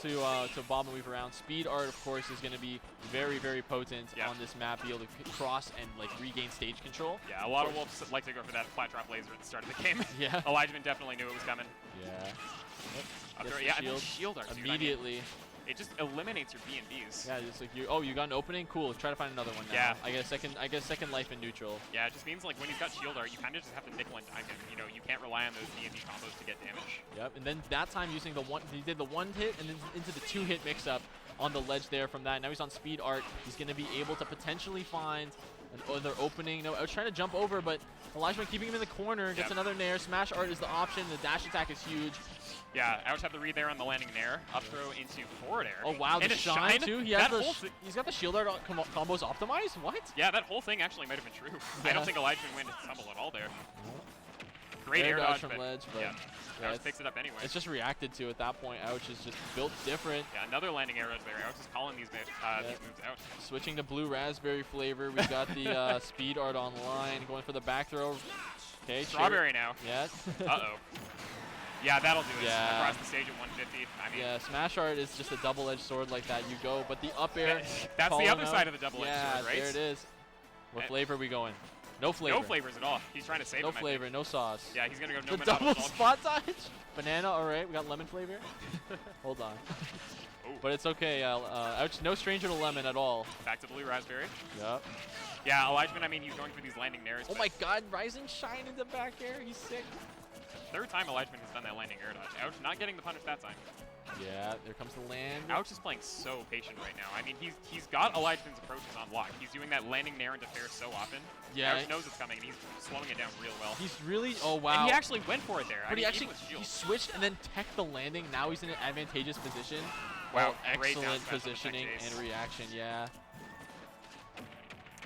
Speaker 4: to bob and weave around. Speed art, of course, is going to be very, very potent on this map. Be able to cross and like regain stage control.
Speaker 7: Yeah, a lot of Wolves like to go for that flat drop laser at the start of the game.
Speaker 4: Yeah.
Speaker 7: Elijah definitely knew it was coming.
Speaker 4: Yeah.
Speaker 7: Up
Speaker 4: Gets
Speaker 7: throw,
Speaker 4: the
Speaker 7: yeah, and then
Speaker 4: shield
Speaker 7: shield art, dude. I mean,
Speaker 4: immediately.
Speaker 7: it just eliminates your B&Bs.
Speaker 4: Yeah, it's like you got an opening. Cool. Try to find another one now.
Speaker 7: Yeah.
Speaker 4: I get a second life in neutral.
Speaker 7: Yeah, it just means like when he's got shield art, you kind of just have to nickel and dime him. You know, you can't rely on those B&B combos to get damage.
Speaker 4: Yep. And then that time using the one, he did the 1 hit and then into the 2 hit mix up on the ledge there from that. Now he's on speed art. He's going to be able to potentially find another opening. No, I was trying to jump over, but Elijahman keeping him in the corner, gets another nair. Smash art is the option. The dash attack is huge.
Speaker 7: Yeah, Ouch had the read there on the landing nair. Up throw into forward air.
Speaker 4: Oh wow,
Speaker 7: and
Speaker 4: the
Speaker 7: a
Speaker 4: shine too. He has
Speaker 7: That whole
Speaker 4: he's got the shield art combos optimized. What?
Speaker 7: yeah, that whole thing actually might have been true. I
Speaker 4: Yeah.
Speaker 7: don't think Elijah went to tumble at all there. Great
Speaker 4: Air
Speaker 7: air
Speaker 4: dodge
Speaker 7: dodge
Speaker 4: from
Speaker 7: but
Speaker 4: ledge, but
Speaker 7: yeah,
Speaker 4: yeah,
Speaker 7: Ouch picks it up anyway.
Speaker 4: It's just reacted to at that point. Ouch is just built different.
Speaker 7: Yeah, another landing air dodge there. Ouch is calling these moves out.
Speaker 4: Switching to blue raspberry flavor. We've got the speed art online. Going for the back throw. Okay,
Speaker 7: Strawberry now.
Speaker 4: Yeah.
Speaker 7: Uh-oh. Yeah, that'll do it.
Speaker 4: Yeah.
Speaker 7: Across the stage at 150. I mean,
Speaker 4: Yeah, smash art is just a double-edged sword like that. You go, but the up air.
Speaker 7: that's the
Speaker 4: calling
Speaker 7: other
Speaker 4: out.
Speaker 7: side of the double-edged
Speaker 4: Yeah,
Speaker 7: sword, right?
Speaker 4: there it is. What
Speaker 7: And-
Speaker 4: flavor are we going? No flavor.
Speaker 7: No flavors at all. He's trying to save
Speaker 4: No
Speaker 7: him, I think.
Speaker 4: flavor, no sauce.
Speaker 7: Yeah, he's gonna go no
Speaker 4: The
Speaker 7: banana
Speaker 4: double
Speaker 7: salt.
Speaker 4: spot dodge? Banana, all right. We got lemon flavor. Hold on.
Speaker 7: Ooh.
Speaker 4: But it's okay. Ouch, no stranger to lemon at all.
Speaker 7: Back to blue raspberry.
Speaker 4: Yep.
Speaker 7: Yeah, Elijah, I mean, he's going for these landing nairs.
Speaker 4: Oh
Speaker 7: but
Speaker 4: my God! Rising shine in the back air. He's sick.
Speaker 7: Third time Elijah has done that landing air dodge. Ouch, not getting the punish that time.
Speaker 4: Yeah, there comes the land.
Speaker 7: Ouch is playing so patient right now. I mean, he's got Elijah's approaches on lock. He's doing that landing nair into fair so often.
Speaker 4: Yeah.
Speaker 7: Ouch knows it's coming, and he's slowing it down real well.
Speaker 4: He's really. Oh wow.
Speaker 7: And he actually went for it there.
Speaker 4: But
Speaker 7: I mean,
Speaker 4: he actually
Speaker 7: even with shield.
Speaker 4: he switched and then teched the landing. Now he's in an advantageous position.
Speaker 7: Wow,
Speaker 4: Oh,
Speaker 7: great down
Speaker 4: excellent
Speaker 7: smash on the tech
Speaker 4: positioning
Speaker 7: chase.
Speaker 4: and reaction. Yeah.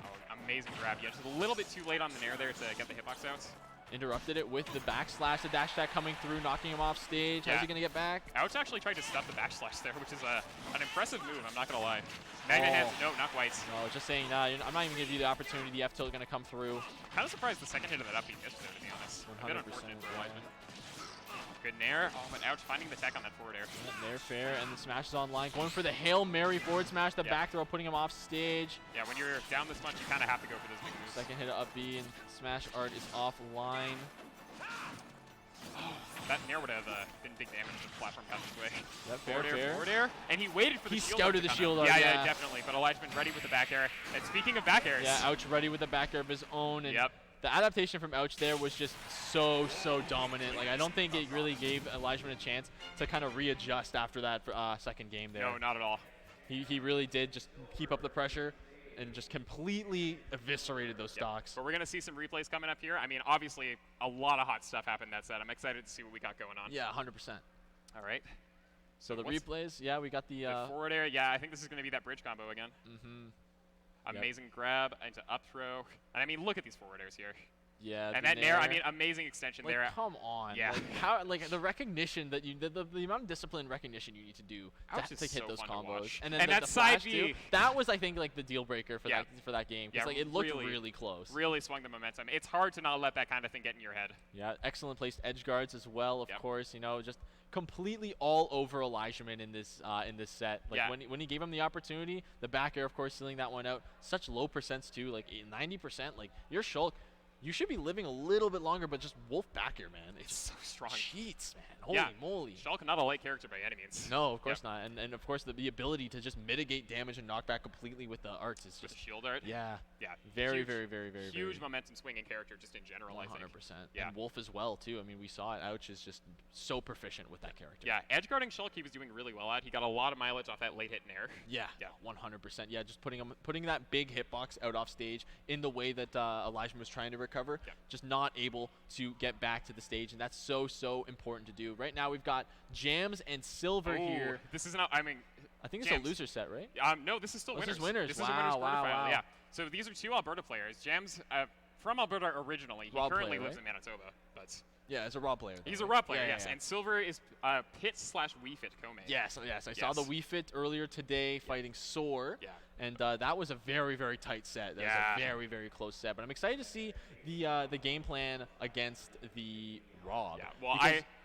Speaker 7: Oh, amazing grab. Yeah, just a little bit too late on the nair there to get the hitbox out.
Speaker 4: Interrupted it with the backslash, the dash attack coming through, knocking him off stage. How's he going to get back?
Speaker 7: Ouch actually tried to stop the backslash there, which is an impressive move, I'm not going to lie. Magnet hands, no, not quite.
Speaker 4: No, just saying, nah, I'm not even going to give you the opportunity. The F-tilt going to come through.
Speaker 7: Kind of surprised the second hit of that up being missed, though, to be honest.
Speaker 4: 100%.
Speaker 7: A bit unfortunate for Leishman. Good nair. Oh, but ouch, finding the tech on that forward air.
Speaker 4: Nair fair, and the smash is online. Going for the Hail Mary forward smash, the back throw, putting him off stage.
Speaker 7: Yeah, when you're down this much, you kind of have to go for those big moves.
Speaker 4: Second hit of up B, and smash art is offline.
Speaker 7: That nair would have been big damage if the platform passed his way.
Speaker 4: That
Speaker 7: Forward air, and he waited for the
Speaker 4: he
Speaker 7: shield.
Speaker 4: He scouted the shield art,
Speaker 7: yeah, definitely. But Elijahman ready with the back air. And speaking of back airs.
Speaker 4: Yeah, Ouch ready with the back air of his own. And the adaptation from Ouch there was just so dominant. Like, I don't think it really gave Elijahman a chance to kind of readjust after that second game there.
Speaker 7: No, not at all.
Speaker 4: He really did just keep up the pressure and just completely eviscerated those stocks.
Speaker 7: But we're going to see some replays coming up here. I mean, obviously, a lot of hot stuff happened that set. I'm excited to see what we got going on.
Speaker 4: Yeah, 100%.
Speaker 7: All right.
Speaker 4: So the replays, yeah, we got the
Speaker 7: forward air. Yeah, I think this is going to be that bridge combo again. Amazing grab into up throw. And I mean, look at these forward airs here.
Speaker 4: Yeah,
Speaker 7: and that nair, I mean, amazing extension
Speaker 4: like,
Speaker 7: there.
Speaker 4: Come on.
Speaker 7: Yeah.
Speaker 4: Like, how, like the recognition that you, the amount of discipline and recognition you need to do to hit those combos. And then
Speaker 7: that side B.
Speaker 4: That was, I think, like the deal breaker for that game. Because like, it looked really close.
Speaker 7: Really swung the momentum. It's hard to not let that kind of thing get in your head.
Speaker 4: Yeah, excellent placed edge guards as well, of course. You know, just completely all over Elijahman in this set. Like when he gave him the opportunity, the back air, of course, sealing that one out. Such low percents too, like 90%. Like your Shulk, you should be living a little bit longer, but just Wolf back here, man.
Speaker 7: It's so strong.
Speaker 4: Cheats, man. Holy moly.
Speaker 7: Shulk, not a light character by any means.
Speaker 4: No, of course not. And of course, the ability to just mitigate damage and knock back completely with the arts is just...
Speaker 7: With the shield art?
Speaker 4: Yeah.
Speaker 7: Yeah.
Speaker 4: Very,
Speaker 7: huge,
Speaker 4: very
Speaker 7: huge momentum swinging character just in general,
Speaker 4: 100%.
Speaker 7: I think.
Speaker 4: 100%. And Wolf as well, too. I mean, we saw it. Ouch is just so proficient with that character.
Speaker 7: Yeah, edge guarding Shulk he was doing really well at. He got a lot of mileage off that late hit nair.
Speaker 4: Yeah, 100%. Yeah, just putting that big hitbox out off stage in the way that Elijahman was trying to recover. Yeah. Just not able to get back to the stage, and that's so important to do. Right now we've got Jams and Silver here.
Speaker 7: This is not, I mean,
Speaker 4: I think it's a loser set, right?
Speaker 7: No, this is still winners.
Speaker 4: This is winners.
Speaker 7: This is a winners quarterfinal. Yeah. So these are two Alberta players. Jams from Alberta originally. He currently lives in Manitoba, but
Speaker 4: yeah, it's a raw player.
Speaker 7: He's a raw player, yes. And Silver is Pit/Wii Fit co-main.
Speaker 4: Yes. I saw the Wii Fit earlier today fighting Soar. Yeah. And that was a very tight set. That was a very close set. But I'm excited to see the game plan against the Rob.
Speaker 7: Yeah. Well,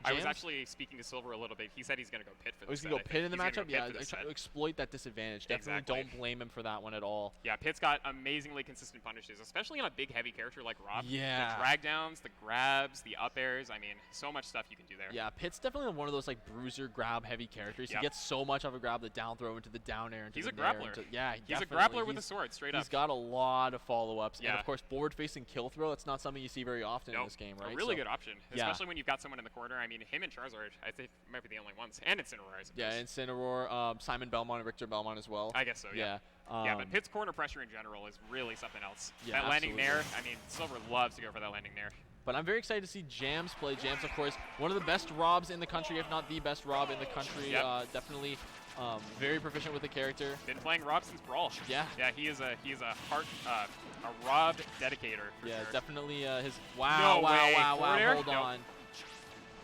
Speaker 7: I was actually speaking to Silver a little bit. He said he's going to go Pit for this.
Speaker 4: He's going to go Pit in the matchup? Yeah, exploit that disadvantage. Definitely don't blame him for that one at all.
Speaker 7: Yeah, Pit's got amazingly consistent punishes, especially on a big, heavy character like Rob.
Speaker 4: Yeah.
Speaker 7: The drag downs, the grabs, the up airs. I mean, so much stuff you can do there.
Speaker 4: Yeah, Pit's definitely one of those like bruiser grab heavy characters. He gets so much of a grab, the down throw into the down air.
Speaker 7: He's a grappler.
Speaker 4: He's
Speaker 7: a grappler with a sword, straight up.
Speaker 4: He's got a lot of follow-ups. And of course, forward-facing kill throw. That's not something you see very often in this game, right?
Speaker 7: A really good option, especially when you've got someone in the corner. I mean, him and Charizard, I think, might be the only ones. And Incineroar.
Speaker 4: Yeah, Incineroar, Simon Belmont, and Richter Belmont as well.
Speaker 7: I guess so, yeah. But Pit's corner pressure in general is really something else.
Speaker 4: Yeah,
Speaker 7: that landing nair, I mean, Silver loves to go for that landing nair.
Speaker 4: But I'm very excited to see Jams play. Jams, of course, one of the best Robs in the country, if not the best Rob in the country. Definitely very proficient with the character.
Speaker 7: Been playing Rob since Brawl.
Speaker 4: Yeah.
Speaker 7: Yeah, he is a Rob dedicator. For sure.
Speaker 4: Definitely his. Wow! Hold on.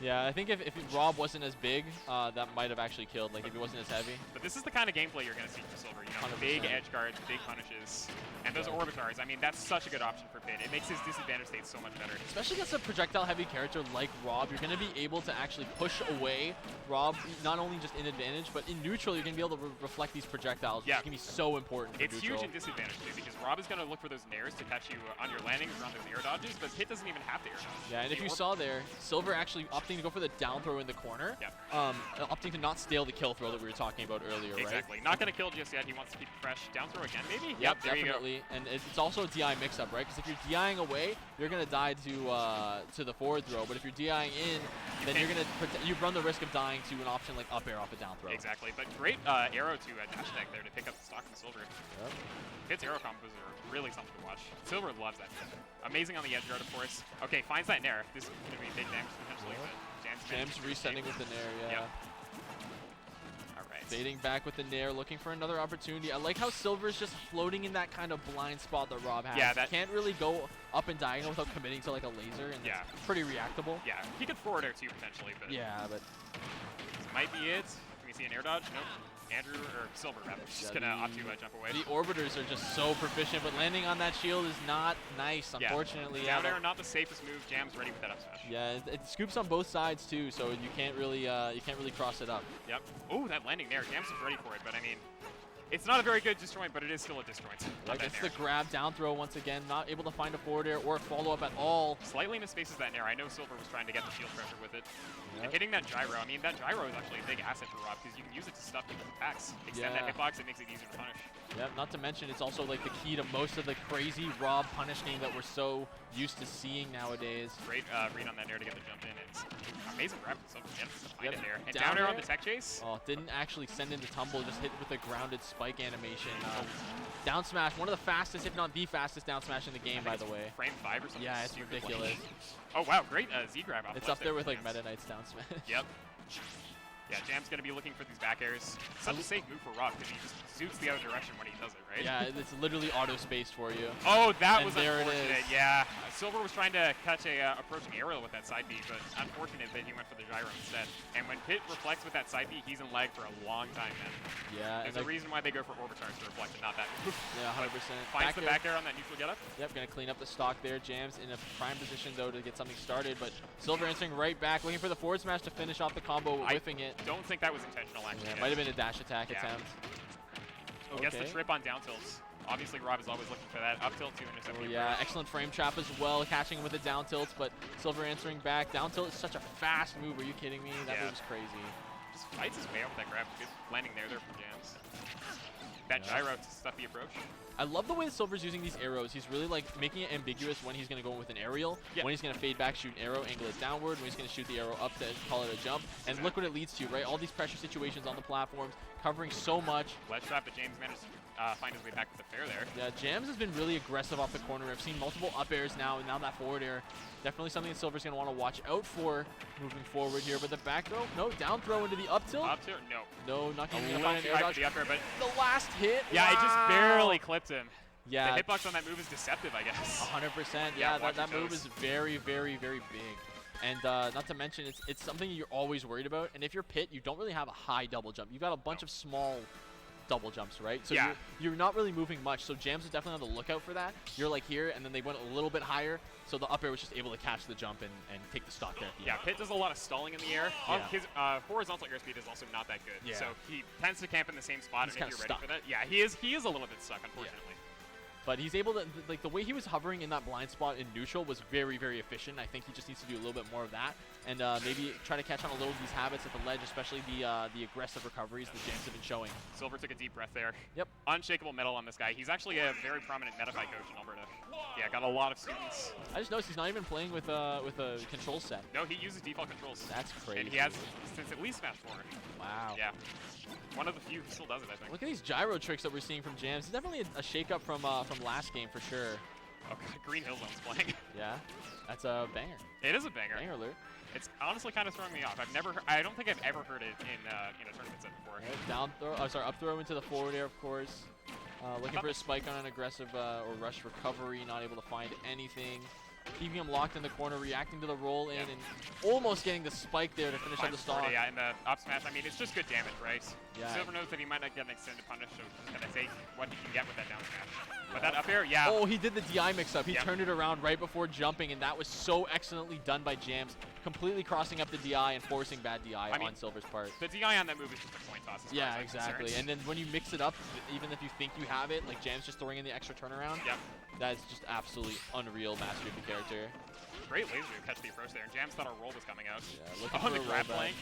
Speaker 4: Yeah, I think if Rob wasn't as big, that might have actually killed, like if he wasn't as heavy.
Speaker 7: But this is the kind of gameplay you're going to see from Silver, you know, 100%. Big edge guards, big punishes, and those orbitars. I mean, that's such a good option for Pit. It makes his disadvantage state so much better.
Speaker 4: Especially against a projectile-heavy character like Rob, you're going to be able to actually push away Rob, not only just in advantage, but in neutral, you're going to be able to reflect these projectiles, which is going to be so important for
Speaker 7: It's
Speaker 4: neutral.
Speaker 7: huge in disadvantage, too, because Rob is going to look for those nairs to catch you on your landings around those air dodges, but Pit doesn't even have to air dodge.
Speaker 4: Yeah, and if you saw there, Silver actually opting to go for the down throw in the corner, opting to not stale the kill throw that we were talking about earlier,
Speaker 7: Exactly.
Speaker 4: right?
Speaker 7: Not going to kill just yet. He wants to keep it fresh. Down throw again, maybe?
Speaker 4: Yep,
Speaker 7: there
Speaker 4: definitely.
Speaker 7: You go.
Speaker 4: And it's also a DI mix-up, right? Because if you're DIing away, you're going to die to the forward throw. But if you're DIing in, then you're going to you run the risk of dying to an option like up air off a down throw.
Speaker 7: Exactly. But great arrow to dash attack there to pick up the stock from Silver.
Speaker 4: Yep.
Speaker 7: Pit's arrow combos are really something to watch. Silver loves that. Amazing on the edge guard, of course. Okay, finds that nair. This is going to be big damage potentially.
Speaker 4: Jams resetting with the nair,
Speaker 7: Yep. All right.
Speaker 4: Fading back with the nair, looking for another opportunity. I like how Silver's just floating in that kind of blind spot that Rob has.
Speaker 7: Yeah, that
Speaker 4: can't really go up and diagonal without committing to like a laser, and
Speaker 7: Yeah.
Speaker 4: it's pretty reactable.
Speaker 7: Yeah, he could forward air too potentially, but
Speaker 4: Yeah, but
Speaker 7: this might be it. Can we see an air dodge? Nope. Andrew, or Silver rather, just
Speaker 4: Yeah,
Speaker 7: gonna opt to jump away.
Speaker 4: the orbiters are just so proficient, but landing on that shield is not nice,
Speaker 7: Yeah.
Speaker 4: unfortunately.
Speaker 7: Down air, not the safest move. Jam's ready with that up smash.
Speaker 4: Yeah, it scoops on both sides too, so you can't really cross it up.
Speaker 7: Yep. Oh, that landing there. Jam's ready for it, but I mean, it's not a very good disjoint, but it is still a disjoint.
Speaker 4: Like it's the grab down throw once again, not able to find a forward air or a follow up at all.
Speaker 7: Slightly misfaces that nair. I know Silver was trying to get the shield pressure with it.
Speaker 4: Yep.
Speaker 7: And hitting that gyro, I mean, that gyro is actually a big asset for Rob because you can use it to stuff people's attacks. Extend that
Speaker 4: Yeah.
Speaker 7: hitbox, it makes it easier to punish.
Speaker 4: Yep, not to mention it's also like the key to most of the crazy Rob punish game that we're so used to seeing nowadays.
Speaker 7: Great read on that nair to get the jump in. It's amazing grab from Silver. Gets to find
Speaker 4: Yep.
Speaker 7: it there. And
Speaker 4: Down
Speaker 7: down air on
Speaker 4: air.
Speaker 7: the tech chase.
Speaker 4: Oh, didn't actually send into tumble, just hit with a grounded spike animation. Down smash, one of the fastest, if not the fastest down smash in the game, by the way.
Speaker 7: Frame 5 or something.
Speaker 4: Yeah, it's
Speaker 7: stupid
Speaker 4: ridiculous.
Speaker 7: like. Oh wow, great Z grab off.
Speaker 4: It's
Speaker 7: ledge
Speaker 4: up there with
Speaker 7: for
Speaker 4: like
Speaker 7: Jams.
Speaker 4: Meta Knight's down smash.
Speaker 7: Yep. Yeah, Jam's gonna be looking for these back airs. Such a safe move for Rob because he just zoots the other direction when he does it, right?
Speaker 4: Yeah, it's literally auto-spaced for you.
Speaker 7: Oh, that
Speaker 4: And
Speaker 7: was
Speaker 4: there it
Speaker 7: unfortunate.
Speaker 4: is.
Speaker 7: Yeah, Silver was trying to catch a approaching aerial with that side B, but unfortunate that he went for the gyro instead. And when Pit reflects with that side B, he's in lag for a long time, man.
Speaker 4: Yeah, and
Speaker 7: There's a
Speaker 4: like,
Speaker 7: reason why they go for orbitars to reflect and not that move.
Speaker 4: yeah, 100%.
Speaker 7: Finds the back air on that neutral getup.
Speaker 4: Yep, gonna clean up the stock there. Jams in a prime position though to get something started, but Silver answering right back, looking for the forward smash to finish off the combo, whiffing it.
Speaker 7: Don't think that was intentional, actually.
Speaker 4: Yeah, might have been a dash attack
Speaker 7: Yeah.
Speaker 4: attempt.
Speaker 7: Oh, gets the
Speaker 4: Okay.
Speaker 7: trip on down tilts. Obviously, Rob is always looking for that up tilt to intercept
Speaker 4: Oh
Speaker 7: the
Speaker 4: yeah,
Speaker 7: approach.
Speaker 4: excellent frame trap as well, catching him with the down tilts, but Silver answering back. Down tilt is such a fast move, are you kidding me? That
Speaker 7: Yeah.
Speaker 4: move's crazy.
Speaker 7: Just fights his way up with that grab. Good landing there from Jams. That gyro to stuff the approach.
Speaker 4: I love the way that Silver's using these arrows. He's really like making it ambiguous when he's going to go with an aerial,
Speaker 7: Yeah.
Speaker 4: when he's going to fade back, shoot an arrow, angle it downward, when he's going to shoot the arrow up to call it a jump. And look what it leads to, right? All these pressure situations on the platforms, covering so much.
Speaker 7: Ledge trap, but James managed to find his way back with the fair there.
Speaker 4: Yeah, Jams has been really aggressive off the corner. I've seen multiple up airs now, and now that forward air. Definitely something that Silver's going to want to watch out for moving forward here. But the back throw, no, down throw into the up tilt.
Speaker 7: Up tilt, no.
Speaker 4: No, not
Speaker 7: A
Speaker 4: going to
Speaker 7: little
Speaker 4: find an
Speaker 7: too
Speaker 4: air
Speaker 7: high
Speaker 4: dodge.
Speaker 7: for the up air, but
Speaker 4: The last hit,
Speaker 7: yeah, it just
Speaker 4: wow.
Speaker 7: barely clipped him.
Speaker 4: Yeah,
Speaker 7: The hitbox on that move is deceptive, I guess.
Speaker 4: 100%.
Speaker 7: Yeah,
Speaker 4: Yeah,
Speaker 7: watch
Speaker 4: that
Speaker 7: your
Speaker 4: move
Speaker 7: toes.
Speaker 4: is very, very, very big. And not to mention, it's something you're always worried about. And if you're Pit, you don't really have a high double jump. You've got a bunch of small double jumps, right? So
Speaker 7: Yeah.
Speaker 4: you're not really moving much. So Jams is definitely on the lookout for that. You're like here, and then they went a little bit higher. So the up air was just able to catch the jump and take the stock there. at the
Speaker 7: Yeah,
Speaker 4: end.
Speaker 7: Pit does a lot of stalling in the air.
Speaker 4: Yeah.
Speaker 7: His horizontal airspeed is also not that good.
Speaker 4: Yeah.
Speaker 7: So he tends to camp in the same spot,
Speaker 4: He's
Speaker 7: and if
Speaker 4: kinda
Speaker 7: you're ready
Speaker 4: stuck.
Speaker 7: for that, yeah, he is a little bit stuck, unfortunately.
Speaker 4: But he's able to, like, the way he was hovering in that blind spot in neutral was very, very efficient. I think he just needs to do a little bit more of that and maybe try to catch on a little of these habits at the ledge, especially the aggressive recoveries that James have been showing.
Speaker 7: Silver took a deep breath there.
Speaker 4: Yep.
Speaker 7: Unshakable metal on this guy. He's actually a very prominent Metafy coach in Alberta. Yeah, got a lot of students.
Speaker 4: I just noticed he's not even playing with a control set.
Speaker 7: No, he uses default controls.
Speaker 4: That's crazy.
Speaker 7: And he has since at least Smash 4.
Speaker 4: Wow.
Speaker 7: Yeah. One of the few who still does it, I think.
Speaker 4: Look at these gyro tricks that we're seeing from Jams. It's definitely a shake-up from last game for sure.
Speaker 7: Oh, God, Green Hill Zone's playing.
Speaker 4: Yeah, that's a banger.
Speaker 7: It is a banger.
Speaker 4: Banger alert.
Speaker 7: It's honestly kind of throwing me off. I don't think I've ever heard it in a tournament set before.
Speaker 4: Right, down throw, up throw into the forward air, of course. Looking for a spike on an aggressive or rush recovery, not able to find anything. Keeping him locked in the corner, reacting to the roll in,
Speaker 7: Yeah.
Speaker 4: and almost getting the spike there to finish up
Speaker 7: Finds
Speaker 4: the stock.
Speaker 7: Yeah, and the up smash. I mean, it's just good damage, right?
Speaker 4: Yeah.
Speaker 7: Silver knows that he might not get an extended punish, so he's gonna take what he can get with that down smash. But that up air, yeah.
Speaker 4: Oh, he did the DI mix-up. He
Speaker 7: Yep.
Speaker 4: turned it around right before jumping, and that was so excellently done by Jams, completely crossing up the DI and forcing bad DI
Speaker 7: mean,
Speaker 4: on Silver's part.
Speaker 7: The DI on that move is just a coin toss. As
Speaker 4: Yeah,
Speaker 7: far as I'm
Speaker 4: exactly.
Speaker 7: concerned.
Speaker 4: And then when you mix it up, even if you think you have it, like Jams just throwing in the extra turnaround,
Speaker 7: Yep.
Speaker 4: that's just absolutely unreal mastery of the character.
Speaker 7: Great laser to catch the approach there, and Jams thought our roll was coming out.
Speaker 4: Yeah, looking
Speaker 7: Oh,
Speaker 4: for
Speaker 7: the
Speaker 4: a
Speaker 7: grab
Speaker 4: rollback.
Speaker 7: flank.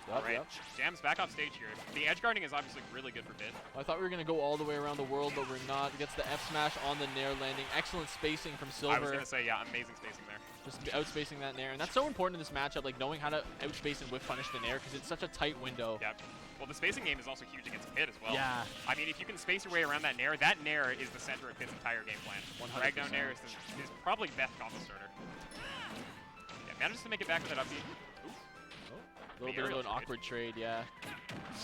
Speaker 4: Yup,
Speaker 7: Right.
Speaker 4: yup.
Speaker 7: Jams back off stage here. The edge guarding is obviously really good for Bit.
Speaker 4: I thought we were going to go all the way around the world, but we're not. Gets the F smash on the Nair landing. Excellent spacing from Silver.
Speaker 7: I was gonna say, yeah, amazing spacing there.
Speaker 4: Just outspacing that Nair. And that's so important in this matchup, like knowing how to outspace and whiff punish the Nair, because it's such a tight window.
Speaker 7: Yep. Well, the spacing game is also huge against Pit as well.
Speaker 4: Yeah.
Speaker 7: I mean, if you can space your way around that Nair is the center of Pit's entire game plan.
Speaker 4: 100%.
Speaker 7: Drag down Nair is probably best combo starter. Yeah, manages to make it back with that up B. Ooh.
Speaker 4: A little bit
Speaker 7: aerial
Speaker 4: of an
Speaker 7: trade.
Speaker 4: awkward trade, yeah.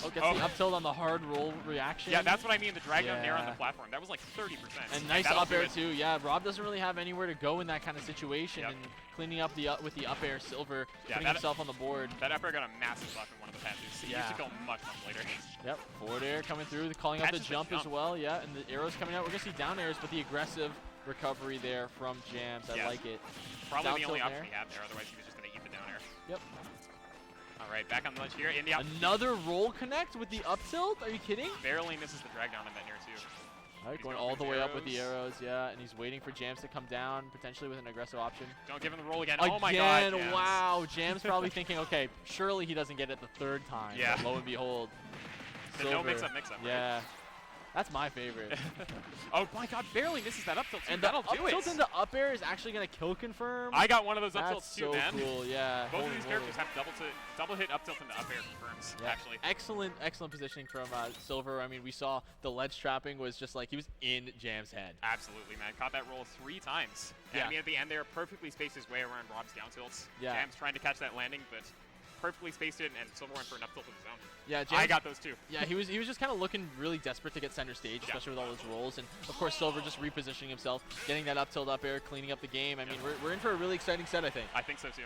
Speaker 4: Oh, gets the up tilt on the hard roll reaction.
Speaker 7: Yeah, that's what I mean. The drag down nair on
Speaker 4: Yeah.
Speaker 7: the platform. That was like 30%.
Speaker 4: And nice
Speaker 7: that'll
Speaker 4: up
Speaker 7: do
Speaker 4: air
Speaker 7: it.
Speaker 4: too. Yeah, Rob doesn't really have anywhere to go in that kind of situation,
Speaker 7: Yep.
Speaker 4: and cleaning up with the up air, Silver
Speaker 7: Yeah,
Speaker 4: putting
Speaker 7: that-
Speaker 4: himself on the board.
Speaker 7: That up air got a massive buff in one of the patches. It used to kill much later.
Speaker 4: Yep, forward air coming through, calling out the
Speaker 7: Catches the
Speaker 4: jump as
Speaker 7: jump.
Speaker 4: well. Yeah, and the arrows coming out. We're gonna see down airs, but the aggressive recovery there from Jams. I
Speaker 7: Yeah.
Speaker 4: like it.
Speaker 7: Probably
Speaker 4: Down
Speaker 7: the only
Speaker 4: tilt
Speaker 7: option
Speaker 4: nair.
Speaker 7: he had there. Otherwise, he was just going to eat the down air.
Speaker 4: Yep.
Speaker 7: All right, back on the ledge here. In the up.
Speaker 4: Another roll connect with the up tilt. Are you kidding?
Speaker 7: Barely misses the drag down in that nair, too.
Speaker 4: All right,
Speaker 7: He's
Speaker 4: going
Speaker 7: going
Speaker 4: all
Speaker 7: for
Speaker 4: the
Speaker 7: his
Speaker 4: way up with the
Speaker 7: arrows.
Speaker 4: arrows. Yeah, and he's waiting for Jams to come down, potentially with an aggressive option.
Speaker 7: Don't give him the roll again.
Speaker 4: Again,
Speaker 7: Oh my god. Jams.
Speaker 4: wow. Jams probably thinking, okay, surely he doesn't get it the third time.
Speaker 7: Yeah.
Speaker 4: But lo and behold.
Speaker 7: The no
Speaker 4: Silver.
Speaker 7: mix-up, right?
Speaker 4: Yeah. That's my favorite.
Speaker 7: Oh my god, barely misses that up tilt, too.
Speaker 4: And the
Speaker 7: That'll
Speaker 4: up
Speaker 7: do it.
Speaker 4: tilt into up air is actually going to kill confirm.
Speaker 7: I got one of those up
Speaker 4: That's
Speaker 7: tilts, too,
Speaker 4: so
Speaker 7: man.
Speaker 4: cool, yeah.
Speaker 7: Both of
Speaker 4: Holy
Speaker 7: these
Speaker 4: moly.
Speaker 7: characters have double hit up tilt into up air confirms,
Speaker 4: Yeah.
Speaker 7: actually.
Speaker 4: Excellent positioning from Silver. I mean, we saw the ledge trapping was just like he was in Jam's head.
Speaker 7: Absolutely, man. Caught that roll 3 times. And
Speaker 4: Yeah.
Speaker 7: I mean, at the end there, perfectly spaced his way around Rob's down tilts.
Speaker 4: Yeah.
Speaker 7: Jam's trying to catch that landing, but perfectly spaced it, and Silver went for an up tilt of his own.
Speaker 4: Yeah,
Speaker 7: I got those too.
Speaker 4: Yeah, he was just kind of looking really desperate to get center stage, especially with all his rolls, and of course Silver just repositioning himself, getting that up tilt up air, cleaning up the game. I mean, we're in for a really exciting set, I think.
Speaker 7: I think so too.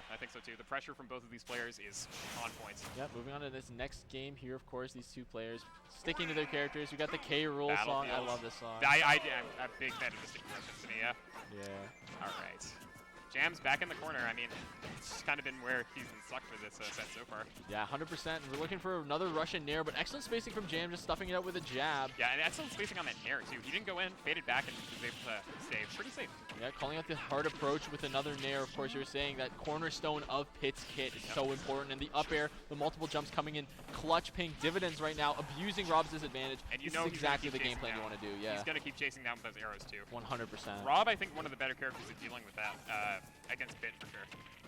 Speaker 7: The pressure from both of these players is on point.
Speaker 4: Yep, moving on to this next game here, of course, these two players sticking to their characters. We got the K roll song. I love this song.
Speaker 7: I'm a big fan of the sticky reference to me, yeah.
Speaker 4: Yeah.
Speaker 7: All right. Jam's back in the corner. I mean, it's kind of been where he's been stuck for this set so far.
Speaker 4: Yeah, 100%. We're looking for another Russian nair, but excellent spacing from Jam, just stuffing it out with a jab.
Speaker 7: Yeah, and excellent spacing on that nair too. He didn't go in, faded back, and was able to stay pretty safe.
Speaker 4: Yeah, calling out the hard approach with another nair. Of course, you were saying that cornerstone of Pit's kit is so important. And the up air, the multiple jumps coming in, clutch paying dividends right now, abusing Rob's disadvantage.
Speaker 7: And you
Speaker 4: this
Speaker 7: know
Speaker 4: is
Speaker 7: he's gonna
Speaker 4: exactly
Speaker 7: keep
Speaker 4: the game
Speaker 7: chasing
Speaker 4: plan you
Speaker 7: down.
Speaker 4: want to do. Yeah,
Speaker 7: He's going to keep chasing down with those arrows too.
Speaker 4: 100%.
Speaker 7: Rob, I think, one of the better characters at dealing with that against Pit for sure.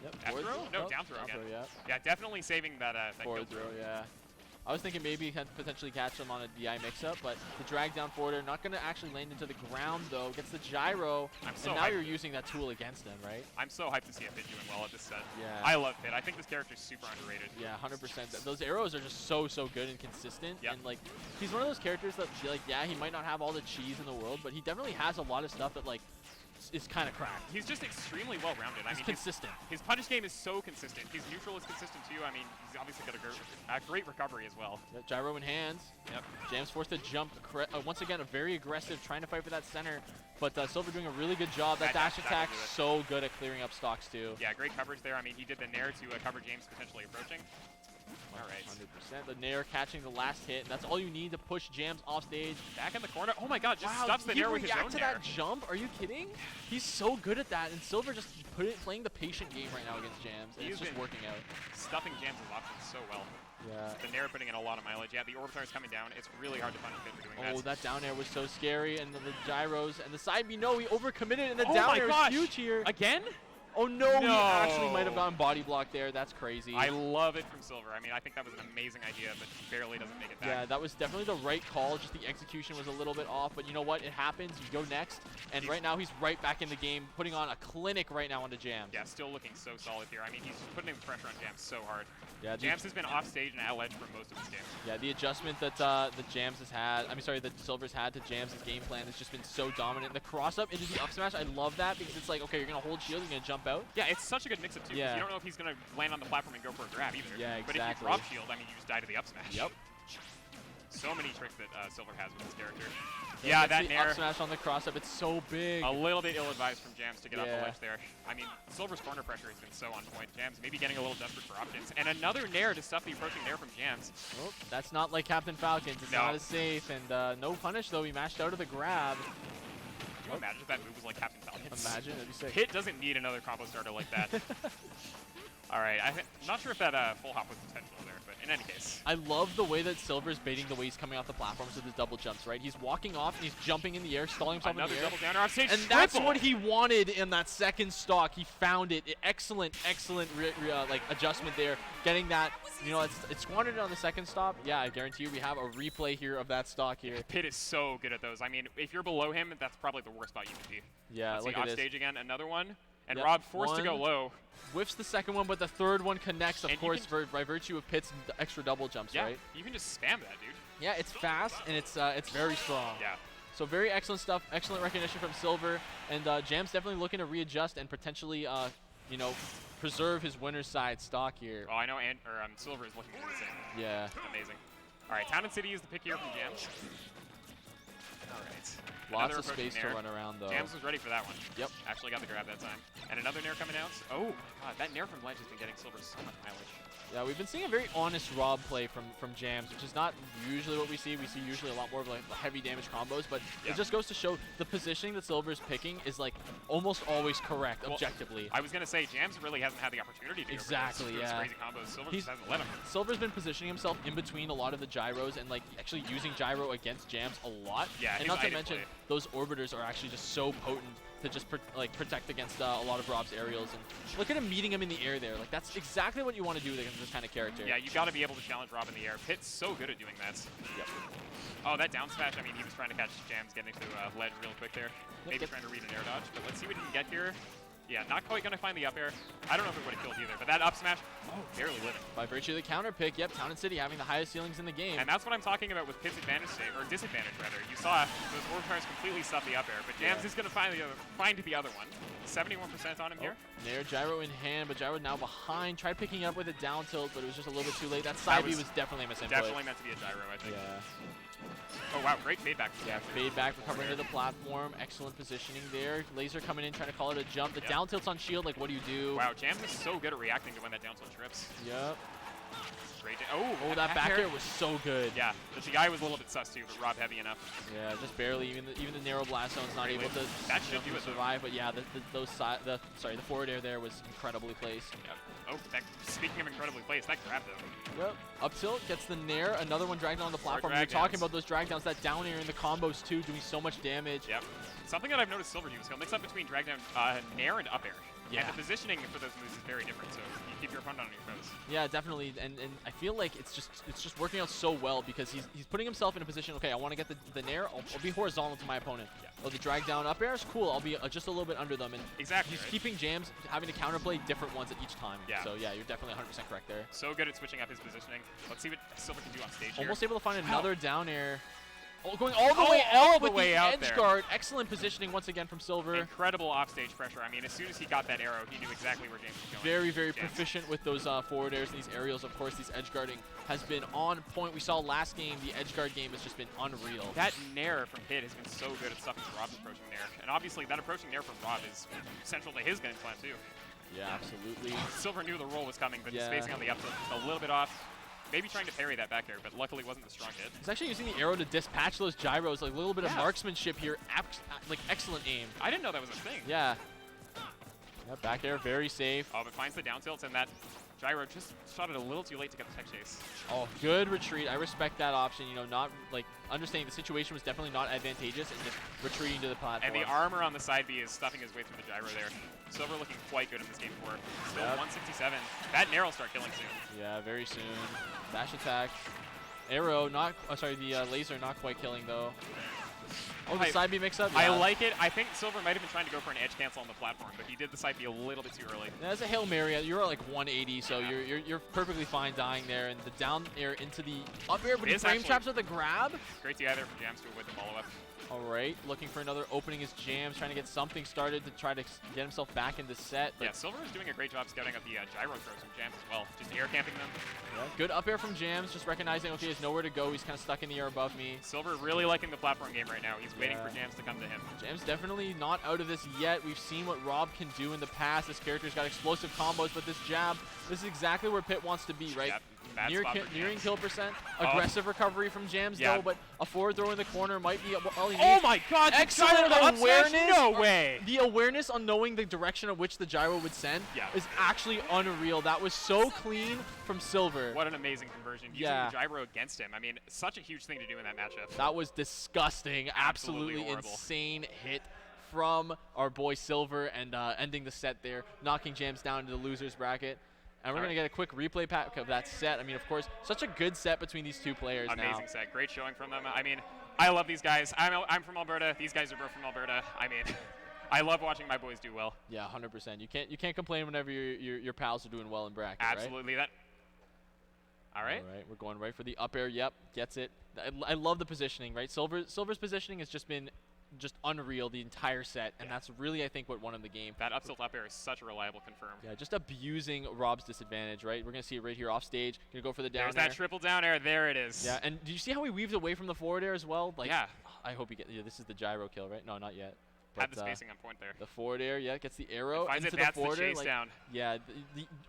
Speaker 4: Yep.
Speaker 7: F
Speaker 4: forward
Speaker 7: throw? No,
Speaker 4: oh,
Speaker 7: down throw again.
Speaker 4: yeah.
Speaker 7: Yeah, definitely saving that, that
Speaker 4: Forward
Speaker 7: kill
Speaker 4: throw, yeah. I was thinking maybe he could potentially catch him on a DI mix-up, but the drag down forward air, not going to actually land into the ground, though. Gets the gyro,
Speaker 7: so
Speaker 4: and now
Speaker 7: hyped.
Speaker 4: you're using that tool against him, right?
Speaker 7: I'm so hyped to see a Pit doing well at this set.
Speaker 4: Yeah.
Speaker 7: I love Pit. I think this character is super underrated.
Speaker 4: Yeah, 100%. Those arrows are just so good and consistent.
Speaker 7: Yep.
Speaker 4: And like, he's one of those characters that, like, yeah, he might not have all the cheese in the world, but he definitely has a lot of stuff that like is kind of cracked.
Speaker 7: He's just extremely well-rounded. I
Speaker 4: He's
Speaker 7: mean,
Speaker 4: consistent.
Speaker 7: His punish game is so consistent. His neutral is consistent too. I mean, he's obviously got a great recovery as well.
Speaker 4: Yep, gyro in hands.
Speaker 7: Yep.
Speaker 4: Jam's forced to jump. Once again, a very aggressive, trying to fight for that center. But Silver doing a really good job. That dash attack,
Speaker 7: will do it.
Speaker 4: so good at clearing up stocks too.
Speaker 7: Yeah, great coverage there. I mean, he did the nair to cover James potentially approaching. All right.
Speaker 4: 100%. The nair catching the last hit, and that's all you need to push Jams off stage.
Speaker 7: Back in the corner. Oh my god, just
Speaker 4: Wow,
Speaker 7: stuffs the
Speaker 4: he
Speaker 7: nair with his
Speaker 4: react
Speaker 7: own
Speaker 4: to
Speaker 7: nair.
Speaker 4: that jump? Are you kidding? He's so good at that, and Silver just playing the patient game right now against Jams, and it's
Speaker 7: He's
Speaker 4: just
Speaker 7: been
Speaker 4: working out.
Speaker 7: Stuffing James' options so well.
Speaker 4: Yeah.
Speaker 7: The nair putting in a lot of mileage. Yeah, the orbiter is coming down. It's really hard to find a fit for doing
Speaker 4: Oh,
Speaker 7: that.
Speaker 4: that down air was so scary, and the gyros, and the side B, no, he overcommitted, and the
Speaker 7: Oh
Speaker 4: down
Speaker 7: my
Speaker 4: air
Speaker 7: gosh.
Speaker 4: is huge here.
Speaker 7: Again?
Speaker 4: Oh no, he actually
Speaker 7: No.
Speaker 4: might have gotten body blocked there. That's crazy.
Speaker 7: I love it from Silver. I mean, I think that was an amazing idea, but barely doesn't make it back.
Speaker 4: Yeah, that was definitely the right call. Just the execution was a little bit off, but you know what? It happens. You go next, and right now he's right back in the game, putting on a clinic right now onto Jams.
Speaker 7: Yeah, still looking so solid here. I mean, he's putting in pressure on Jams so hard.
Speaker 4: Yeah,
Speaker 7: Jams has been off stage and at ledge for most of this game.
Speaker 4: Yeah, the adjustment that that Jams has had, that Silver's had to Jams' game plan has just been so dominant. The cross up into the up smash, I love that because it's like, okay, you're gonna hold shield, you're gonna jump out.
Speaker 7: Yeah, it's such a good mix-up too. 'Cause
Speaker 4: Yeah.
Speaker 7: You don't know if he's gonna land on the platform and go for a grab either.
Speaker 4: Yeah,
Speaker 7: But if you
Speaker 4: exactly.
Speaker 7: drop shield, I mean, you just die to the up smash.
Speaker 4: Yep.
Speaker 7: So many tricks that Silver has with this character.
Speaker 4: Yeah,
Speaker 7: Yeah, that
Speaker 4: the
Speaker 7: nair.
Speaker 4: up smash on the cross up, it's so big.
Speaker 7: A little bit ill-advised from Jams to get off
Speaker 4: Yeah.
Speaker 7: the ledge there. I mean, Silver's corner pressure has been so on point. Jams maybe getting a little desperate for options. And another nair to stuff the approaching nair from Jams.
Speaker 4: Oh, that's not like Captain Falcons. It's
Speaker 7: No.
Speaker 4: not as safe. And no punish, though. He mashed out of the grab.
Speaker 7: Can you imagine if that move was like Captain Falcons?
Speaker 4: Imagine. That'd be sick.
Speaker 7: Hit doesn't need another combo starter like that. All right, I'm not sure if that full hop was intentional there, but in any case.
Speaker 4: I love the way that Silver's baiting the way he's coming off the platforms with his double jumps, right? He's walking off and he's jumping in the air, stalling himself
Speaker 7: Another
Speaker 4: in the air.
Speaker 7: double downer off stage.
Speaker 4: And that's
Speaker 7: triple.
Speaker 4: what he wanted in that second stock. He found it. Excellent like adjustment there. Getting that, you know, it's squandered on the second stop. Yeah, I guarantee you we have a replay here of that stock here.
Speaker 7: Pit is so good at those. I mean, if you're below him, that's probably the worst spot you can be.
Speaker 4: Yeah,
Speaker 7: Let's see,
Speaker 4: look at
Speaker 7: off
Speaker 4: this.
Speaker 7: stage again. Another one. And
Speaker 4: Yep.
Speaker 7: Rob forced to go
Speaker 4: One.
Speaker 7: low.
Speaker 4: Whiffs the second one, but the third one connects, of
Speaker 7: And you
Speaker 4: course,
Speaker 7: can-
Speaker 4: by virtue of Pitt's extra double jumps,
Speaker 7: Yeah,
Speaker 4: right?
Speaker 7: you can just spam that, dude.
Speaker 4: Yeah, it's fast, and it's very strong.
Speaker 7: Yeah.
Speaker 4: So very excellent stuff, excellent recognition from Silver, and Jam's definitely looking to readjust and potentially, you know, preserve his winner's side stock here.
Speaker 7: Oh, I know, Silver is looking to do the same.
Speaker 4: Yeah.
Speaker 7: Amazing. All right, Town and City is the pick here from Jams. All right.
Speaker 4: Lots
Speaker 7: Another
Speaker 4: of
Speaker 7: approaching
Speaker 4: space to
Speaker 7: nair.
Speaker 4: run around, though.
Speaker 7: Jams was ready for that one.
Speaker 4: Yep.
Speaker 7: Actually got the grab that time. And another nair coming out. Oh, God, that nair from Ledge has been getting Silver so much mileage.
Speaker 4: Yeah, we've been seeing a very honest Rob play from Jams, which is not usually what we see. We see usually a lot more of like heavy damage combos, but
Speaker 7: Yeah.
Speaker 4: it just goes to show the positioning that Silver's picking is like almost always correct
Speaker 7: Well,
Speaker 4: objectively.
Speaker 7: I was going to say, Jams really hasn't had the opportunity to
Speaker 4: Exactly,
Speaker 7: do those
Speaker 4: yeah.
Speaker 7: crazy combos. Silver
Speaker 4: He's-
Speaker 7: just hasn't let him.
Speaker 4: Silver's been positioning himself in between a lot of the gyros and like actually using gyro against Jams a lot.
Speaker 7: Yeah,
Speaker 4: and
Speaker 7: his
Speaker 4: not to
Speaker 7: item
Speaker 4: mention
Speaker 7: play.
Speaker 4: those orbiters are actually just so potent to just protect against a lot of Rob's aerials. And look at him meeting him in the air there. Like that's exactly what you want to do against this kind of character.
Speaker 7: Yeah, you got to be able to challenge Rob in the air. Pitt's so good at doing that.
Speaker 4: Yep.
Speaker 7: Oh, that down smash, I mean, he was trying to catch Jams getting to Ledge real quick there. Maybe
Speaker 4: yep.
Speaker 7: trying to read an air dodge, but let's see what he can get here. Yeah, not quite going to find the up air. I don't know if it would have killed either, but that up smash, oh, barely living.
Speaker 4: By virtue of the counter pick, yep, Town and City having the highest ceilings in the game.
Speaker 7: And that's what I'm talking about with Pitt's advantage state, or disadvantage rather. You saw those orb cars completely stuff the up air, but Jams is going to find the other one. 71% on him here.
Speaker 4: Nair gyro in hand, but gyro now behind. Tried picking it up with a down tilt, but it was just a little bit too late. That side B was definitely a misinput.
Speaker 7: Definitely meant to be a gyro, I think.
Speaker 4: Yeah.
Speaker 7: Oh, wow, great fade back.
Speaker 4: Yeah, fade back, recovering to the platform. Excellent positioning there. Laser coming in, trying to call it a jump. The
Speaker 7: Yep.
Speaker 4: down tilt's on shield, like what do you do?
Speaker 7: Wow, Jams is so good at reacting to when that down tilt trips.
Speaker 4: Yep.
Speaker 7: Great.
Speaker 4: Oh, that back air was so good.
Speaker 7: Yeah, the guy was a little bit sus too, but Rob heavy enough.
Speaker 4: Yeah, just barely. Even the narrow blast zone's not
Speaker 7: Great
Speaker 4: able
Speaker 7: wave.
Speaker 4: to,
Speaker 7: That should do it, though.
Speaker 4: survive. But yeah, the forward air there was incredibly placed.
Speaker 7: Yeah. Oh, speaking of incredibly placed, that grab though.
Speaker 4: Yep. Up tilt gets the nair. Another one dragged on the platform. We were
Speaker 7: drag
Speaker 4: talking
Speaker 7: downs.
Speaker 4: about those drag downs. That down air in the combos too, doing so much damage.
Speaker 7: Yep. Something that I've noticed Silver use, he'll mix up between drag down, nair and up air.
Speaker 4: Yeah.
Speaker 7: And the positioning for those moves is very different, so you keep your opponent on your toes.
Speaker 4: Yeah, definitely, and I feel like it's just working out so well because he's putting himself in a position. Okay, I want to get the nair. I'll be horizontal to my opponent.
Speaker 7: Yeah.
Speaker 4: Oh, the drag down up airs, cool. I'll be just a little bit under them, and
Speaker 7: Exactly,
Speaker 4: he's
Speaker 7: right?
Speaker 4: keeping Jams having to counterplay different ones at each time.
Speaker 7: Yeah.
Speaker 4: So yeah, you're definitely 100% correct there.
Speaker 7: So good at switching up his positioning. Let's see what Silver can do on stage
Speaker 4: Almost
Speaker 7: here.
Speaker 4: able to find
Speaker 7: Wow.
Speaker 4: another down air. Oh, going all the
Speaker 7: Oh,
Speaker 4: way
Speaker 7: all
Speaker 4: out
Speaker 7: the
Speaker 4: with
Speaker 7: way
Speaker 4: the
Speaker 7: out
Speaker 4: edge
Speaker 7: there.
Speaker 4: guard. Excellent positioning once again from Silver.
Speaker 7: Incredible offstage pressure. I mean, as soon as he got that arrow, he knew exactly where James was going.
Speaker 4: Very, very
Speaker 7: Jams.
Speaker 4: proficient with those forward airs and these aerials. Of course, these edge guarding has been on point. We saw last game, the edge guard game has just been unreal.
Speaker 7: That nair from Hit has been so good at stuffing Rob's approaching nair. And obviously, that approaching nair from Rob is central to his game plan, too.
Speaker 4: Yeah, absolutely.
Speaker 7: Silver knew the roll was coming, but his
Speaker 4: Yeah.
Speaker 7: spacing on the up tilt just a little bit off. Maybe trying to parry that back air, but luckily wasn't the strong hit.
Speaker 4: He's actually using the arrow to dispatch those gyros, like a little bit of
Speaker 7: Yeah.
Speaker 4: marksmanship here. Like excellent aim.
Speaker 7: I didn't know that was a thing.
Speaker 4: Yeah. Yeah, back air, very safe.
Speaker 7: Oh, but finds the down tilts, and that gyro just shot it a little too late to get the tech chase.
Speaker 4: Oh, good retreat. I respect that option. You know, not like understanding the situation was definitely not advantageous and just retreating to the platform.
Speaker 7: And the armor on the side B is stuffing his way through the gyro there. Silver looking quite good in this game 4. Still
Speaker 4: Yep.
Speaker 7: 167. That nair will start killing soon.
Speaker 4: Yeah, very soon. Dash attack. Arrow, not. Oh, sorry, the laser not quite killing though. Oh, the side B mix up.
Speaker 7: I
Speaker 4: Yeah.
Speaker 7: like it. I think Silver might have been trying to go for an edge cancel on the platform, but he did the side B a little bit too early.
Speaker 4: That's a Hail Mary. You're at like 180, so
Speaker 7: Yeah.
Speaker 4: you're perfectly fine dying there. And the down air into the up air, but
Speaker 7: It
Speaker 4: he
Speaker 7: is
Speaker 4: frame
Speaker 7: actually-
Speaker 4: traps with a grab.
Speaker 7: Great DI there for Jams to avoid the follow-up.
Speaker 4: All right, looking for another opening is Jams, trying to get something started to try to get himself back into set. But
Speaker 7: Yeah, Silver is doing a great job scouting out the gyro throws from Jams as well. Just air camping them.
Speaker 4: yeah, good up air from Jams, just recognizing, okay, there's nowhere to go. He's kind of stuck in the air above me.
Speaker 7: Silver really liking the platform game right now. He's waiting
Speaker 4: Yeah.
Speaker 7: for Jams to come to him.
Speaker 4: Jams definitely not out of this yet. We've seen what Rob can do in the past. This character's got explosive combos, but this jab, this is exactly where Pitt wants to be, right?
Speaker 7: Yep, bad spot for
Speaker 4: Nearing
Speaker 7: Jams.
Speaker 4: kill percent.
Speaker 7: Oh.
Speaker 4: Aggressive recovery from Jams,
Speaker 7: Yeah.
Speaker 4: though, but a forward throw in the corner might be all he needs.
Speaker 7: Oh my god! the
Speaker 4: Excellent
Speaker 7: gyro, the up smash?
Speaker 4: awareness.
Speaker 7: No way!
Speaker 4: The awareness on knowing the direction of which the gyro would send
Speaker 7: Yeah.
Speaker 4: is actually unreal. That was so clean from Silver.
Speaker 7: What an amazing conversion. Using
Speaker 4: Yeah.
Speaker 7: the gyro against him. I mean, such a huge thing to do in that matchup.
Speaker 4: That was disgusting.
Speaker 7: Absolutely
Speaker 4: Absolutely
Speaker 7: horrible.
Speaker 4: insane hit from our boy Silver, and ending the set there, knocking Jams down into the loser's bracket. And we're
Speaker 7: All
Speaker 4: going to get a quick replay pack of that set. I mean, of course, such a good set between these two players
Speaker 7: Amazing
Speaker 4: now.
Speaker 7: set. Great showing from them. I mean, I love these guys. I'm from Alberta. These guys are both from Alberta. I mean, I love watching my boys do well.
Speaker 4: Yeah, 100%. You can't complain whenever your pals are doing well in bracket.
Speaker 7: Absolutely.
Speaker 4: Right?
Speaker 7: All right.
Speaker 4: All right, we're going right for the up air. Yep, gets it. I love the positioning, right? Silver's positioning has just been unreal the entire set, and that's really, I think, what won him the game.
Speaker 7: That up tilt up air is such a reliable confirm.
Speaker 4: Yeah, just abusing Rob's disadvantage, right? We're going to see it right here off stage. Going to go for the down air.
Speaker 7: There's that triple down air. There it is.
Speaker 4: Yeah, and do you see how he weaves away from the forward air as well? Like,
Speaker 7: yeah.
Speaker 4: I hope he gets. Yeah, this is the gyro kill, right? No, not yet.
Speaker 7: Had the spacing on point there.
Speaker 4: The forward air, yeah, gets the arrow
Speaker 7: finds
Speaker 4: into
Speaker 7: it, that's
Speaker 4: the forward
Speaker 7: the
Speaker 4: air.
Speaker 7: chase down.
Speaker 4: Yeah,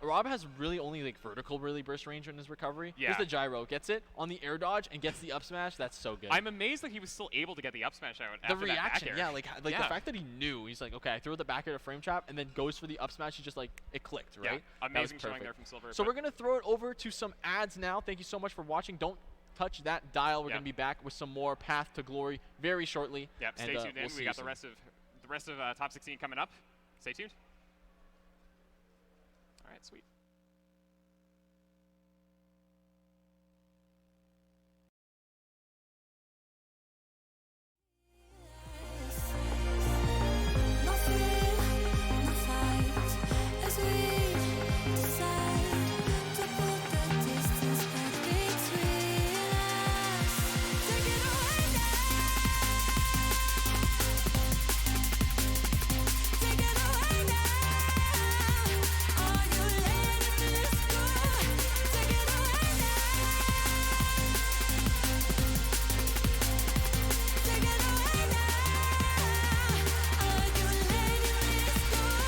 Speaker 4: Rob has really only like vertical burst range in his recovery.
Speaker 7: Yeah.
Speaker 4: Here's the gyro, gets it on the air dodge and gets the up smash. That's so good.
Speaker 7: I'm amazed that he was still able to get the up smash out
Speaker 4: the
Speaker 7: after
Speaker 4: reaction,
Speaker 7: that back air.
Speaker 4: like the fact that he knew. He's like, okay, I throw the back air to frame trap and then goes for the up smash. He's just like, it clicked, right?
Speaker 7: Yeah, amazing showing there from Silver.
Speaker 4: So we're gonna throw it over to some ads now. Thank you so much for watching. Don't touch that dial. We're gonna be back with some more Path to Glory very shortly.
Speaker 7: Yep, stay tuned in.
Speaker 4: We'll
Speaker 7: we got the rest of top 16 coming up. Stay tuned. All right, sweet.
Speaker 6: No fear, no fight, as we decide to put the distance back between us. Take it away now. Take it away now. Are you letting this go? Take it away now. Take it away now. Are you letting this go? Are you letting this go? Are you letting this go?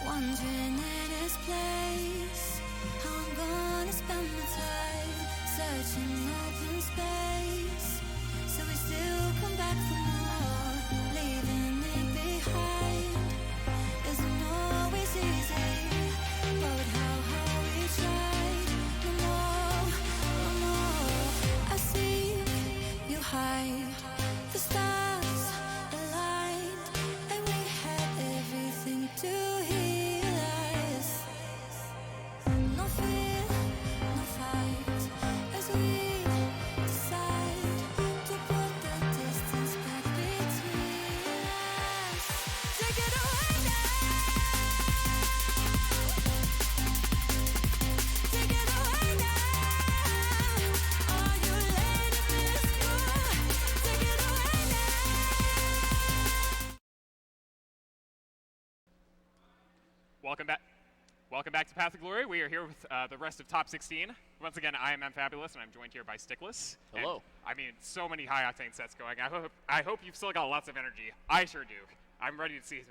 Speaker 6: Wandering in this place, how I'm gonna spend my time searching open space. So we still come back for more, leaving it behind. Isn't always easy, but how we tried. No more, no more. I see you hide. The stars aligned, and we had everything to heal us. No fear, no fight, as we decide to put the distance back between us. Take it away now. Take it away now. Are you letting this go? Take it away now.
Speaker 7: Welcome back. Welcome back to Path of Glory. We are here with the rest of Top 16. Once again, I am Fabulous, and I'm joined here by Stickless.
Speaker 4: Hello.
Speaker 7: And, I mean, so many high-octane sets going. I hope you've still got lots of energy. I sure do. I'm ready to see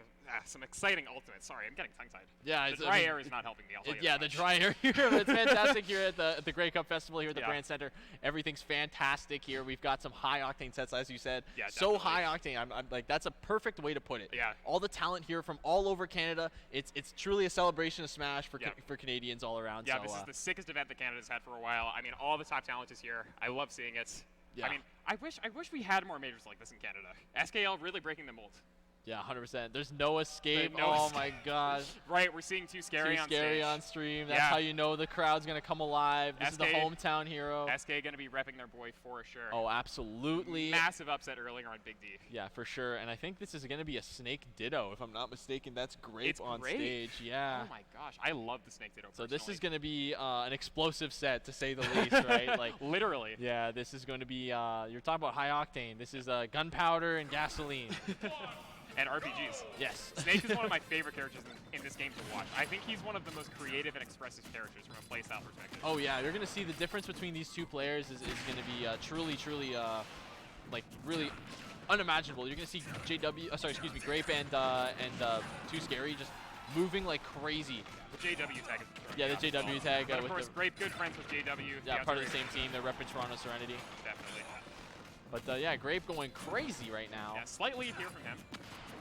Speaker 7: some exciting ultimates. Sorry, I'm getting tongue-tied.
Speaker 4: Yeah,
Speaker 7: the dry air is not helping me. I'll tell you
Speaker 4: yeah,
Speaker 7: that
Speaker 4: the
Speaker 7: much.
Speaker 4: dry air here. It's fantastic here at the Grey Cup Festival here at the
Speaker 7: Yeah.
Speaker 4: Brand Center. Everything's fantastic here. We've got some high octane sets, as you said.
Speaker 7: Yeah,
Speaker 4: so
Speaker 7: definitely.
Speaker 4: high octane. I'm like, that's a perfect way to put it.
Speaker 7: Yeah.
Speaker 4: All the talent here from all over Canada. It's truly a celebration of Smash for
Speaker 7: Yeah.
Speaker 4: for Canadians all around.
Speaker 7: Yeah,
Speaker 4: so,
Speaker 7: this is the sickest event that Canada's had for a while. I mean, all the top talent is here. I love seeing it.
Speaker 4: Yeah.
Speaker 7: I mean, I wish we had more majors like this in Canada. SKL really breaking the mold.
Speaker 4: yeah, 100%. There's no escape.
Speaker 7: No
Speaker 4: oh
Speaker 7: escape.
Speaker 4: my God.
Speaker 7: Right, we're seeing Too Scary
Speaker 4: Too
Speaker 7: on
Speaker 4: scary
Speaker 7: stage.
Speaker 4: on stream. That's
Speaker 7: Yeah.
Speaker 4: how you know the crowd's gonna come alive. This is the
Speaker 7: SK
Speaker 4: hometown hero.
Speaker 7: SK going to be repping their boy for sure.
Speaker 4: Oh, absolutely.
Speaker 7: Massive upset earlier on Big D.
Speaker 4: Yeah, for sure. And I think this is going to be a Snake Ditto, if I'm not mistaken. That's Grape
Speaker 7: It's
Speaker 4: on
Speaker 7: Grape.
Speaker 4: stage. Yeah.
Speaker 7: Oh my gosh, I love the Snake Ditto.
Speaker 4: So this is
Speaker 7: personally.
Speaker 4: going to be an explosive set, to say the least, right? Like,
Speaker 7: literally.
Speaker 4: yeah, this is going to be. You're talking about high octane. This is gunpowder and gasoline.
Speaker 7: And RPGs.
Speaker 4: Yes.
Speaker 7: Snake is one of my favorite characters in this game to watch. I think he's one of the most creative and expressive characters from a playstyle perspective.
Speaker 4: Oh yeah, you're going to see the difference between these two players is going to be truly, like really unimaginable. You're going to see Grape and Too Scary just moving like crazy.
Speaker 7: The JW tag.
Speaker 4: Yeah, the JW tag.
Speaker 7: But of
Speaker 4: with
Speaker 7: course,
Speaker 4: the,
Speaker 7: Grape, good friends with JW.
Speaker 4: yeah, part of the same team. They're repping Toronto Serenity.
Speaker 7: Definitely.
Speaker 4: But yeah, Grape going crazy right now.
Speaker 7: Yeah, slight lead here from him.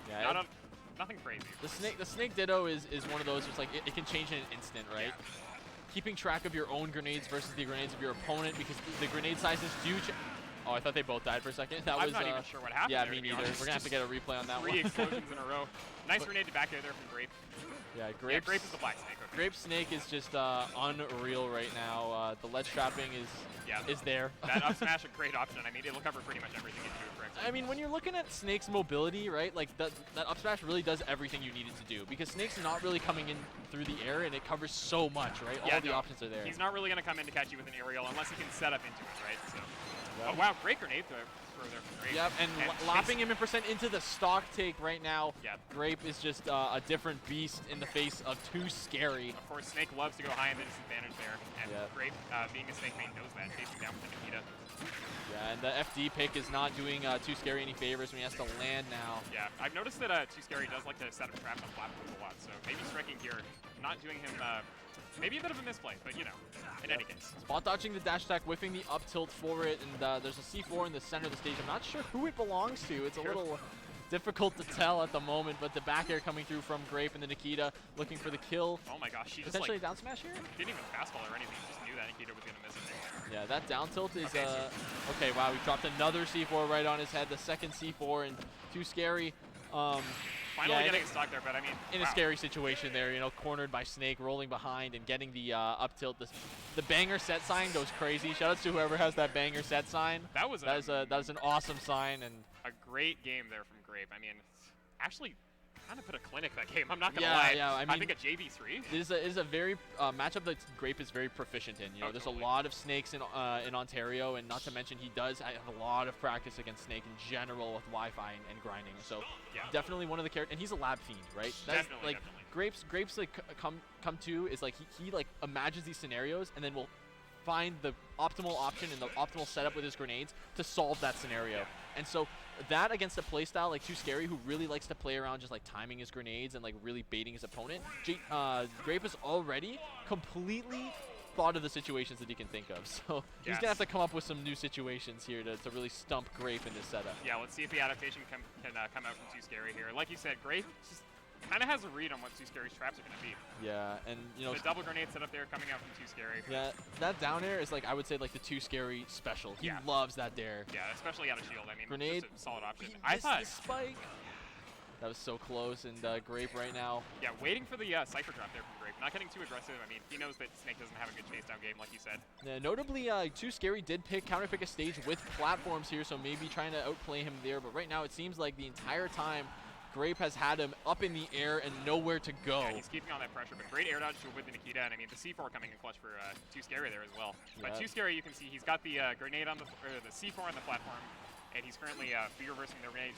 Speaker 4: Yeah,
Speaker 7: Not nothing crazy.
Speaker 4: The snake ditto is one of those. It's like it can change in an instant, right?
Speaker 7: Yeah.
Speaker 4: Keeping track of your own grenades versus the grenades of your opponent, because the grenade sizes do. Oh, I thought they both died for a second. That
Speaker 7: I'm
Speaker 4: was.
Speaker 7: not even sure what happened.
Speaker 4: Yeah,
Speaker 7: there,
Speaker 4: me
Speaker 7: to be
Speaker 4: neither.
Speaker 7: honest.
Speaker 4: We're gonna have to get a replay on that
Speaker 7: 3
Speaker 4: one.
Speaker 7: explosions in a row. Nice grenade to back air there from Grape.
Speaker 4: Yeah,
Speaker 7: Yeah, Grape is the black snake. Okay.
Speaker 4: Grape Snake is just unreal right now. The ledge trapping is there.
Speaker 7: That up smash a great option. I mean, it'll cover pretty much everything if you do it correctly.
Speaker 4: I mean, when you're looking at Snake's mobility, right, like that up smash really does everything you need it to do, because Snake's not really coming in through the air, and it covers so much, right?
Speaker 7: Yeah,
Speaker 4: All the
Speaker 7: no,
Speaker 4: options are there.
Speaker 7: He's not really going to come in to catch you with an aerial unless he can set up into it, right? So. Oh, wow, great grenade throw there from Grape.
Speaker 4: Yep, and lopping him in percent into the stock take right now.
Speaker 7: Yep.
Speaker 4: Grape is just a different beast in the face of Too Scary.
Speaker 7: Of course, Snake loves to go high in the disadvantage there, and
Speaker 4: Yep.
Speaker 7: Grape, being a Snake main, knows that, chasing down with the Nikita.
Speaker 4: Yeah, and the FD pick is not doing Too Scary any favors when he has to land now.
Speaker 7: Yeah, I've noticed that Too Scary does like to set up traps on platforms a lot, so maybe striking here, not doing him, maybe a bit of a misplay, but you know, in any case.
Speaker 4: Spot dodging the dash attack, whiffing the up tilt for it, and there's a C4 in the center of the stage. I'm not sure who it belongs to. It's a little difficult to tell at the moment, but the back air coming through from Grape and the Nikita looking for the kill.
Speaker 7: Oh my gosh, she just
Speaker 4: Potentially
Speaker 7: like,
Speaker 4: a down smash here?
Speaker 7: didn't even fastball or anything, just knew that Nikita was going to miss it.
Speaker 4: Yeah, that down tilt is,
Speaker 7: Okay,
Speaker 4: okay, wow, we dropped another C4 right on his head, the second C4, and Too Scary.
Speaker 7: Finally
Speaker 4: yeah,
Speaker 7: getting a stock there, but I mean,
Speaker 4: in
Speaker 7: wow.
Speaker 4: a scary situation there, you know, cornered by Snake, rolling behind and getting the up tilt. The banger set sign goes crazy. Shoutouts to whoever has that banger set sign.
Speaker 7: That was
Speaker 4: that is an awesome sign, and
Speaker 7: a great game there from Grape. I mean, actually kind of put a clinic that game. I'm not gonna
Speaker 4: Yeah,
Speaker 7: lie.
Speaker 4: yeah, I mean,
Speaker 7: think a JV3.
Speaker 4: it is a very matchup that Grape is very proficient in. You know,
Speaker 7: Oh,
Speaker 4: there's
Speaker 7: totally.
Speaker 4: a lot of Snakes in Ontario, and not to mention he does have a lot of practice against Snake in general with Wi-Fi and grinding. So
Speaker 7: Yeah.
Speaker 4: definitely one of the characters, and he's a lab fiend, right? That's
Speaker 7: Definitely,
Speaker 4: like
Speaker 7: definitely.
Speaker 4: Grapes like come to is like he like imagines these scenarios and then will find the optimal option and the optimal setup with his grenades to solve that scenario.
Speaker 7: Yeah.
Speaker 4: And so that against a playstyle like Too Scary, who really likes to play around just like timing his grenades and like really baiting his opponent, Grape has already completely thought of the situations that he can think of. So he's
Speaker 7: Yes.
Speaker 4: gonna have to come up with some new situations here to really stump Grape in this setup.
Speaker 7: Yeah, let's see if the adaptation can come out from Too Scary here. Like you said, Grape just kind of has a read on what Too Scary's traps are going to be.
Speaker 4: Yeah, and you know,
Speaker 7: The double grenade set up there coming out from Too Scary.
Speaker 4: yeah, that down air is like, I would say, like the Too Scary special. He
Speaker 7: Yeah.
Speaker 4: loves that dare.
Speaker 7: Yeah, especially out of shield. I mean,
Speaker 4: Grenade.
Speaker 7: just a solid option.
Speaker 4: He
Speaker 7: I
Speaker 4: missed
Speaker 7: thought,
Speaker 4: the spike. That was so close, and Grape right now.
Speaker 7: yeah, waiting for the Cypher drop there from Grape. Not getting too aggressive. I mean, he knows that Snake doesn't have a good chase down game, like you said.
Speaker 4: Notably, Too Scary did counter pick a stage with platforms here, so maybe trying to outplay him there. But right now, it seems like the entire time, Grape has had him up in the air and nowhere to go.
Speaker 7: Yeah, he's keeping on that pressure, but great air dodge with the Nikita, and I mean, the C4 coming in clutch for Too Scary there as well. But
Speaker 4: Yeah.
Speaker 7: Too Scary, you can see he's got the grenade on the C4 on the platform, and he's currently reversing the grenades,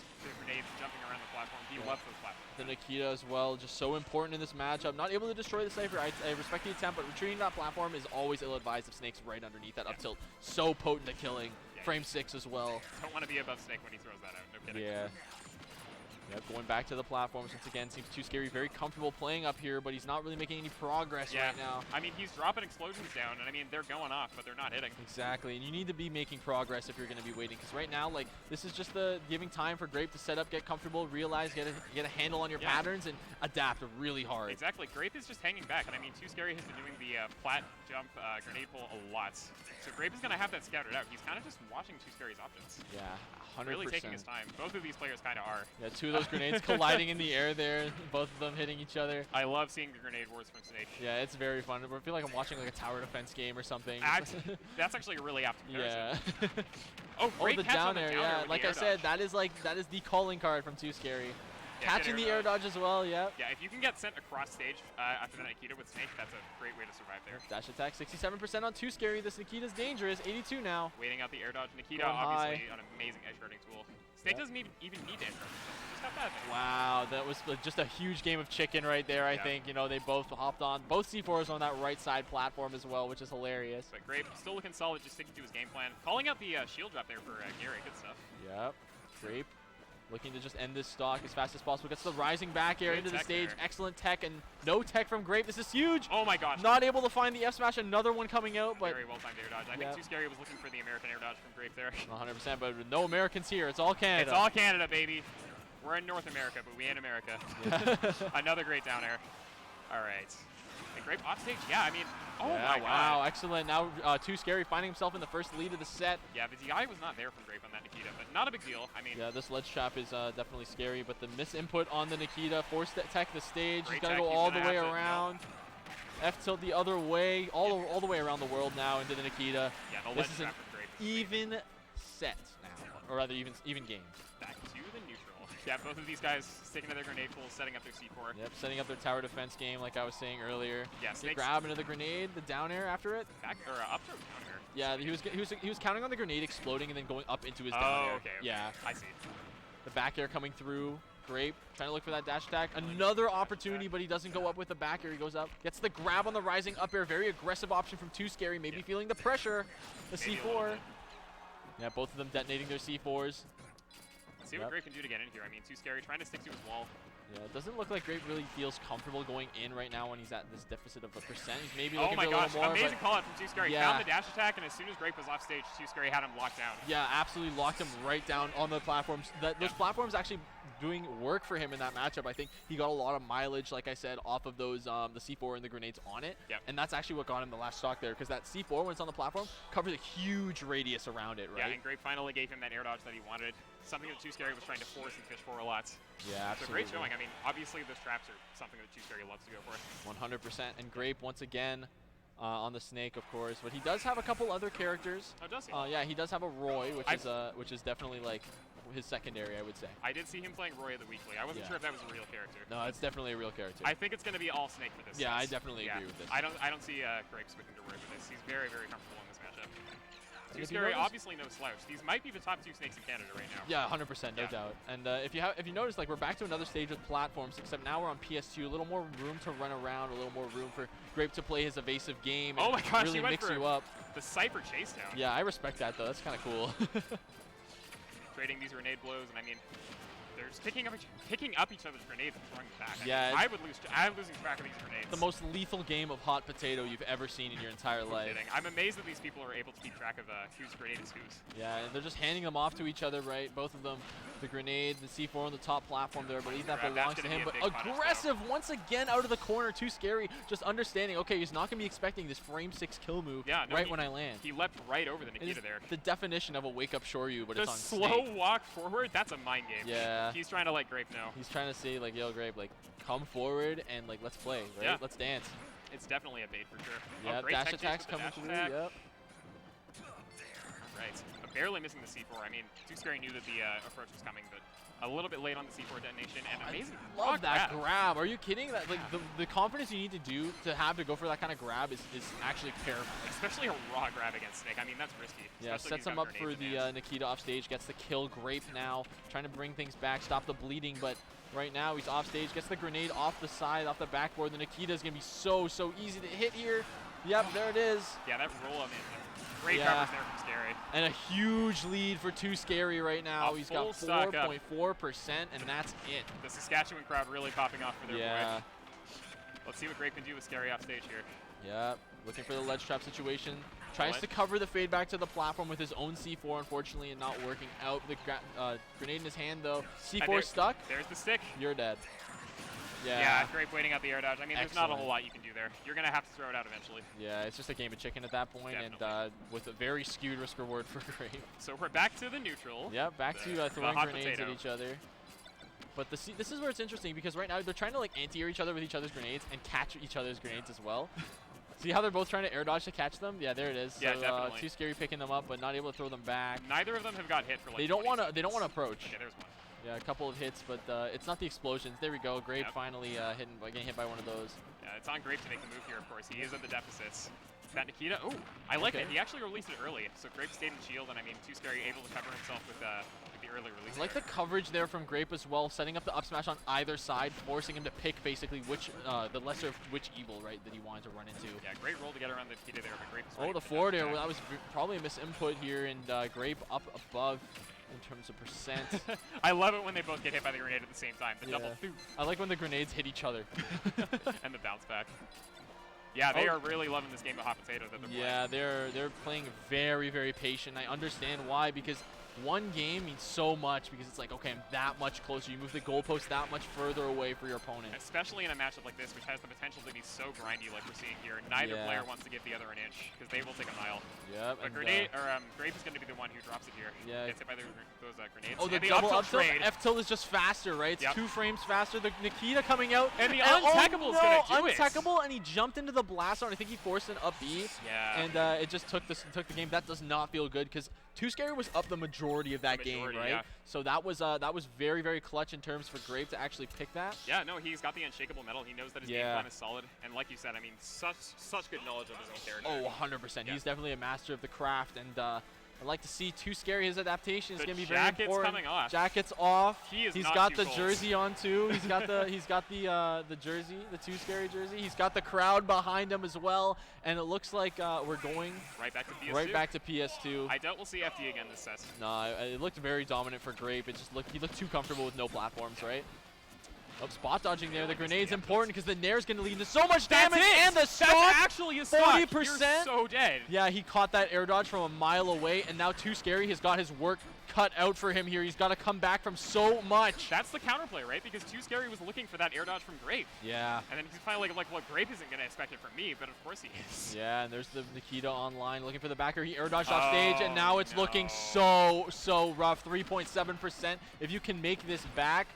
Speaker 7: jumping around the platform. He loves those platforms.
Speaker 4: The Nikita as well, just so important in this matchup. Not able to destroy the Cypher. I respect the attempt, but retreating that platform is always ill-advised if Snake's right underneath that up tilt. So potent at killing.
Speaker 7: Yeah,
Speaker 4: Frame 6 as well.
Speaker 7: Don't want to be above Snake when he throws that out. No kidding.
Speaker 4: Yeah. Yep, going back to the platforms once again. Seems Too Scary, very comfortable playing up here, but he's not really making any progress
Speaker 7: Yeah.
Speaker 4: right now.
Speaker 7: I mean, he's dropping explosions down, and I mean, they're going off, but they're not hitting.
Speaker 4: Exactly, and you need to be making progress if you're going to be waiting, because right now, like, this is just giving time for Grape to set up, get comfortable, realize, get a handle on your
Speaker 7: Yeah.
Speaker 4: patterns, and adapt really hard.
Speaker 7: Exactly. Grape is just hanging back, and I mean, Too Scary has been doing the plat jump grenade pull a lot. So Grape is going to have that scouted out. He's kind of just watching Too Scary's options.
Speaker 4: Yeah, 100%.
Speaker 7: Really taking his time. Both of these players kind of are.
Speaker 4: Yeah, two of those grenades colliding in the air there, both of them hitting each other.
Speaker 7: I love seeing the grenade wars from Snake.
Speaker 4: Yeah, it's very fun. I feel like I'm watching like a tower defense game or something.
Speaker 7: That's actually a really apt comparison.
Speaker 4: Yeah.
Speaker 7: Oh,
Speaker 4: Oh,
Speaker 7: great
Speaker 4: the
Speaker 7: catch on
Speaker 4: down
Speaker 7: the
Speaker 4: air,
Speaker 7: down
Speaker 4: yeah.
Speaker 7: with
Speaker 4: Like
Speaker 7: the
Speaker 4: I
Speaker 7: air
Speaker 4: said,
Speaker 7: dodge.
Speaker 4: that is the calling card from Too Scary.
Speaker 7: Yeah,
Speaker 4: Catching
Speaker 7: good
Speaker 4: the air dodge as well, yep.
Speaker 7: Yeah, if you can get sent across stage after that Nikita with Snake, that's a great way to survive there.
Speaker 4: Dash attack, 67% on Too Scary. This Nikita's dangerous, 82 now.
Speaker 7: Waiting out the air dodge. Nikita,
Speaker 4: Going
Speaker 7: obviously,
Speaker 4: high.
Speaker 7: an amazing edge guarding tool. Snake doesn't even need to edge guard. Just got that.
Speaker 4: Wow, that was just a huge game of chicken right there, I
Speaker 7: Yeah.
Speaker 4: think. You know, they both hopped on. Both C4s on that right side platform as well, which is hilarious.
Speaker 7: But Grape still looking solid, just sticking to his game plan. Calling out the shield drop there for Gary. Good stuff.
Speaker 4: Yep, Grape looking to just end this stock as fast as possible. Gets the rising back air
Speaker 7: Good
Speaker 4: into the
Speaker 7: tech
Speaker 4: stage.
Speaker 7: there.
Speaker 4: Excellent tech and no tech from Grape. This is huge.
Speaker 7: Oh my gosh.
Speaker 4: Not able to find the F smash. Another one coming out, but
Speaker 7: Very well timed air dodge. I
Speaker 4: Yeah.
Speaker 7: think Too Scary was looking for the American air dodge from Grape there.
Speaker 4: 100%. But no Americans here. It's all Canada.
Speaker 7: It's all Canada, baby. We're in North America, but we ain't America. Another great down air. All right. And Grape off stage. Yeah, I mean, oh my
Speaker 4: wow,
Speaker 7: God.
Speaker 4: excellent. Now Too Scary finding himself in the first lead of the set.
Speaker 7: Yeah, the DI was not there from Grape on that Nikita, but not a big deal. I mean,
Speaker 4: Yeah, this ledge trap is definitely scary, but the misinput on the Nikita forced that tech the stage. He's
Speaker 7: Great
Speaker 4: got to
Speaker 7: tech,
Speaker 4: go
Speaker 7: he's
Speaker 4: all the
Speaker 7: gonna
Speaker 4: way
Speaker 7: have to-
Speaker 4: around. F tilt the other way, all the way around the world now into the Nikita.
Speaker 7: yeah, the
Speaker 4: This
Speaker 7: ledge
Speaker 4: is an
Speaker 7: trap from Grape. is
Speaker 4: even set now, or rather even game.
Speaker 7: Back to the neutral. Yeah, both of these guys sticking to their grenade pools, setting up their C4.
Speaker 4: Yep, setting up their tower defense game like I was saying earlier.
Speaker 7: Yeah,
Speaker 4: They
Speaker 7: Snakes
Speaker 4: grab into the grenade, the down air after it.
Speaker 7: back or up throw down air.
Speaker 4: Yeah, he was counting on the grenade exploding and then going up into his down air.
Speaker 7: Oh, okay.
Speaker 4: Yeah,
Speaker 7: I see.
Speaker 4: the back air coming through. Grape trying to look for that dash attack. Another opportunity, but he doesn't go up with the back air. He goes up, gets the grab on the rising up air. Very aggressive option from Too Scary. Maybe feeling the pressure. The
Speaker 7: Maybe a little
Speaker 4: C4.
Speaker 7: bit.
Speaker 4: Yeah, both of them detonating their C4s.
Speaker 7: See what Grape can do to get in here. I mean, Too Scary trying to stick to his wall.
Speaker 4: Yeah, it doesn't look like Grape really feels comfortable going in right now when he's at this deficit of a percent. He's maybe
Speaker 7: Oh
Speaker 4: looking
Speaker 7: my
Speaker 4: for a
Speaker 7: gosh,
Speaker 4: little more.
Speaker 7: amazing
Speaker 4: but
Speaker 7: call out from Too Scary.
Speaker 4: Yeah.
Speaker 7: Found the dash attack, and as soon as Grape was off stage, Too Scary had him locked down.
Speaker 4: yeah, absolutely locked him right down on the platforms. Those platforms actually doing work for him in that matchup. I think he got a lot of mileage, like I said, off of those the C4 and the grenades on it.
Speaker 7: Yep.
Speaker 4: And that's actually what got him the last stock there, because that C4, when it's on the platform, covers a huge radius around it,
Speaker 7: Yeah,
Speaker 4: right?
Speaker 7: and Grape finally gave him that air dodge that he wanted. Something that Too Scary was trying to force and fish for a lot.
Speaker 4: Yeah,
Speaker 7: So
Speaker 4: absolutely.
Speaker 7: great showing. I mean, obviously those traps are something that Too Scary loves to go for.
Speaker 4: 100%. And Grape once again on the snake, of course, but he does have a couple other characters.
Speaker 7: Oh, does he?
Speaker 4: Yeah, he does have a Roy, which is definitely like his secondary, I would say.
Speaker 7: I did see him playing Roy at the weekly. I wasn't
Speaker 4: Yeah.
Speaker 7: sure if that was a real character.
Speaker 4: No, it's definitely a real character.
Speaker 7: I think it's going to be all Snake for this.
Speaker 4: Yeah, I
Speaker 7: set.
Speaker 4: definitely agree with this.
Speaker 7: I don't see Grape switching to Roy for this. He's very, very comfortable in this matchup. Too
Speaker 4: if you
Speaker 7: Scary,
Speaker 4: notice-
Speaker 7: obviously no slouch. These might be the top two Snakes in Canada right now.
Speaker 4: Yeah, 100%, no
Speaker 7: Yeah.
Speaker 4: doubt. And if you notice, like we're back to another stage with platforms, except now we're on PS2. A little more room to run around, a little more room for Grape to play his evasive game. And
Speaker 7: Oh my gosh, he
Speaker 4: really
Speaker 7: went
Speaker 4: mix
Speaker 7: for
Speaker 4: you up.
Speaker 7: The Cypher chase down.
Speaker 4: Yeah, I respect that though. That's kind of cool.
Speaker 7: Trading these grenade blows, and I mean, they're just picking up each other's grenades and throwing them back. I
Speaker 4: Yeah,
Speaker 7: mean, I'm losing track of these grenades.
Speaker 4: The most lethal game of hot potato you've ever seen in your entire
Speaker 7: No
Speaker 4: life.
Speaker 7: kidding. I'm amazed that these people are able to keep track of whose grenade is whose.
Speaker 4: Yeah, and they're just handing them off to each other, right? Both of them, the grenade, the C4 on the top platform there, but that
Speaker 7: Grab,
Speaker 4: belongs
Speaker 7: that's
Speaker 4: to
Speaker 7: gonna
Speaker 4: him.
Speaker 7: be
Speaker 4: But
Speaker 7: a big punish,
Speaker 4: aggressive once again out of the corner, Too Scary. Just understanding, okay, he's not gonna be expecting this frame 6 kill move
Speaker 7: Yeah, no,
Speaker 4: right when I land.
Speaker 7: He leapt right over the
Speaker 4: It is
Speaker 7: Nikita there.
Speaker 4: the definition of a wake up Shoryu, but
Speaker 7: The
Speaker 4: it's on
Speaker 7: slow
Speaker 4: Snake.
Speaker 7: walk forward, that's a mind game.
Speaker 4: Yeah.
Speaker 7: He's trying to let Grape know.
Speaker 4: He's trying to say like, yo, Grape, like, come forward and like let's play, right?
Speaker 7: Yeah.
Speaker 4: Let's dance.
Speaker 7: It's definitely a bait for sure.
Speaker 4: Yeah,
Speaker 7: Oh, great
Speaker 4: dash
Speaker 7: tech chase
Speaker 4: attacks
Speaker 7: with the
Speaker 4: coming
Speaker 7: dash
Speaker 4: through.
Speaker 7: attack.
Speaker 4: Yep.
Speaker 7: Right. Barely missing the C4. I mean, Too Scary knew that the approach was coming, but a little bit late on the C4 detonation, and amazing raw
Speaker 4: Love that
Speaker 7: grab.
Speaker 4: grab. Are you kidding? That like the confidence you need to do to have to go for that kind of grab is actually terrifying.
Speaker 7: Especially a raw grab against Snake. I mean, that's risky.
Speaker 4: Yeah,
Speaker 7: especially if
Speaker 4: sets
Speaker 7: he's
Speaker 4: him
Speaker 7: got
Speaker 4: up for
Speaker 7: grenades in
Speaker 4: the
Speaker 7: hand.
Speaker 4: Nikita off stage, gets the kill. Grape now, trying to bring things back, stop the bleeding, but right now he's off stage, gets the grenade off the side, off the backboard. The Nikita is going to be so easy to hit here. Yep, there it is.
Speaker 7: Yeah, that roll up, great
Speaker 4: Yeah.
Speaker 7: coverage there from Scary.
Speaker 4: And a huge lead for Too Scary right now.
Speaker 7: A
Speaker 4: He's got
Speaker 7: full stock up.
Speaker 4: 4.4%, and that's it.
Speaker 7: The Saskatchewan crowd really popping off for their
Speaker 4: Yeah.
Speaker 7: boy. Let's see what Grape can do with Scary off stage here.
Speaker 4: Yeah, looking for the ledge trap situation. Tries
Speaker 7: Ledge.
Speaker 4: to cover the fade back to the platform with his own C4, unfortunately, and not working out. The grenade in his hand, though. C4
Speaker 7: there-
Speaker 4: stuck.
Speaker 7: There's the stick.
Speaker 4: You're dead.
Speaker 7: Yeah, Grape waiting out the air dodge. I mean, there's not a
Speaker 4: Excellent.
Speaker 7: whole lot you can do there. You're going to have to throw it out eventually.
Speaker 4: Yeah, it's just a game of chicken at that point, and
Speaker 7: Definitely.
Speaker 4: with a very skewed risk reward for Grape.
Speaker 7: So we're back to the neutral.
Speaker 4: Yeah, back to
Speaker 7: The
Speaker 4: throwing
Speaker 7: hot
Speaker 4: grenades
Speaker 7: potato.
Speaker 4: at each other. But this is where it's interesting, because right now they're trying to like anti-air each other with each other's grenades and catch each other's grenades as well. See how they're both trying to air dodge to catch them? Yeah, there it is.
Speaker 7: Yeah,
Speaker 4: so,
Speaker 7: definitely.
Speaker 4: Too Scary picking them up, but not able to throw them back.
Speaker 7: Neither of them have got hit for like
Speaker 4: They don't
Speaker 7: 20
Speaker 4: want to. They don't want to
Speaker 7: seconds.
Speaker 4: approach.
Speaker 7: Okay, there's one.
Speaker 4: Yeah, a couple of hits, but it's not the explosions. There we go. Grape
Speaker 7: Yep.
Speaker 4: finally getting hit by one of those.
Speaker 7: Yeah, it's on Grape to make the move here, of course. He is at the deficits. That Nikita, oh, I like
Speaker 4: Okay.
Speaker 7: it. He actually released it early. So Grape stayed in shield, and I mean, Too Scary able to cover himself with the early release.
Speaker 4: I like the
Speaker 7: there.
Speaker 4: coverage there from Grape as well, setting up the up smash on either side, forcing him to pick basically which the lesser of which evil, right, that he wanted to run into.
Speaker 7: Yeah, great roll to get around the Nikita there, but Grape is
Speaker 4: Oh,
Speaker 7: ready
Speaker 4: the
Speaker 7: for
Speaker 4: forward
Speaker 7: dash
Speaker 4: air.
Speaker 7: attack.
Speaker 4: Well, that was probably a misinput here, and Grape up above in terms of percent.
Speaker 7: I love it when they both get hit by the grenade at the same time. The double
Speaker 4: Yeah.
Speaker 7: thoo
Speaker 4: I like when the grenades hit each other.
Speaker 7: and the bounce back. Yeah, they
Speaker 4: Oh.
Speaker 7: are really loving this game of hot potato that they're
Speaker 4: Yeah, they're playing very patient. I understand why, because one game means so much because it's like, okay, I'm that much closer. You move the goalpost that much further away for your opponent.
Speaker 7: Especially in a matchup like this, which has the potential to be so grindy like we're seeing here. Neither player wants to give the other an inch because they will take a mile.
Speaker 4: Yep.
Speaker 7: But Grape is going to be the one who drops it here.
Speaker 4: Yeah.
Speaker 7: Gets hit by those grenades.
Speaker 4: Oh, the
Speaker 7: and
Speaker 4: double
Speaker 7: up tilt
Speaker 4: up tilt.
Speaker 7: trade.
Speaker 4: F tilt is just faster, right? It's 2 frames faster. The Nikita coming out.
Speaker 7: And the Untackable is going to do it.
Speaker 4: Untackable, and he jumped into the blast zone. I think he forced an up B.
Speaker 7: Yeah.
Speaker 4: And it just took the game. That does not feel good because Too Scary was up the majority of that game, right?
Speaker 7: Yeah.
Speaker 4: So that was very, very clutch in terms for Grape to actually pick that.
Speaker 7: Yeah, no, he's got the unshakable metal. He knows that his game plan is solid. And like you said, I mean, such good knowledge of his own character.
Speaker 4: Oh, 100%. Yeah. He's definitely a master of the craft, and I'd like to see Too Scary. His adaptation is going to be very important.
Speaker 7: Jacket's coming off.
Speaker 4: Jacket's off.
Speaker 7: He's
Speaker 4: got the jersey on too. He's got the jersey, the Too Scary jersey. He's got the crowd behind him as well, and it looks like we're going
Speaker 7: right back to PS2.
Speaker 4: Right back to PS2.
Speaker 7: I doubt we'll see FD again this set.
Speaker 4: No, it looked very dominant for Grape. He looked too comfortable with no platforms, right? Oh, spot dodging there. The grenade's important because the Nair's going to lead into so much damage. And the stock,
Speaker 7: that's actually a stock.
Speaker 4: 40%.
Speaker 7: You're so dead.
Speaker 4: Yeah, he caught that air dodge from a mile away, and now Too Scary has got his work cut out for him here. He's got to come back from so much.
Speaker 7: That's the counterplay, right? Because Too Scary was looking for that air dodge from Grape.
Speaker 4: Yeah.
Speaker 7: And then he's finally like, well, Grape isn't going to expect it from me, but of course he is.
Speaker 4: Yeah, and there's the Nikita online looking for the backer. He air dodged off stage, and now it's looking so rough. 3.7%. If you can make this back,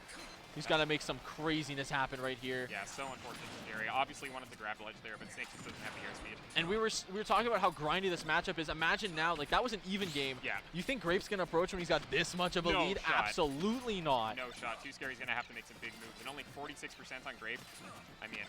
Speaker 4: he's got to make some craziness happen right here.
Speaker 7: Yeah, so unfortunate for Scary. Obviously wanted to grab the ledge there, but Snake just doesn't have the airspeed.
Speaker 4: And we were talking about how grindy this matchup is. Imagine now, like, that was an even game.
Speaker 7: Yeah.
Speaker 4: You think Grape's going to approach when he's got this much of a lead?
Speaker 7: Shot.
Speaker 4: Absolutely not.
Speaker 7: No shot. Too Scary's going to have to make some big moves. And only 46% on Grape. I mean,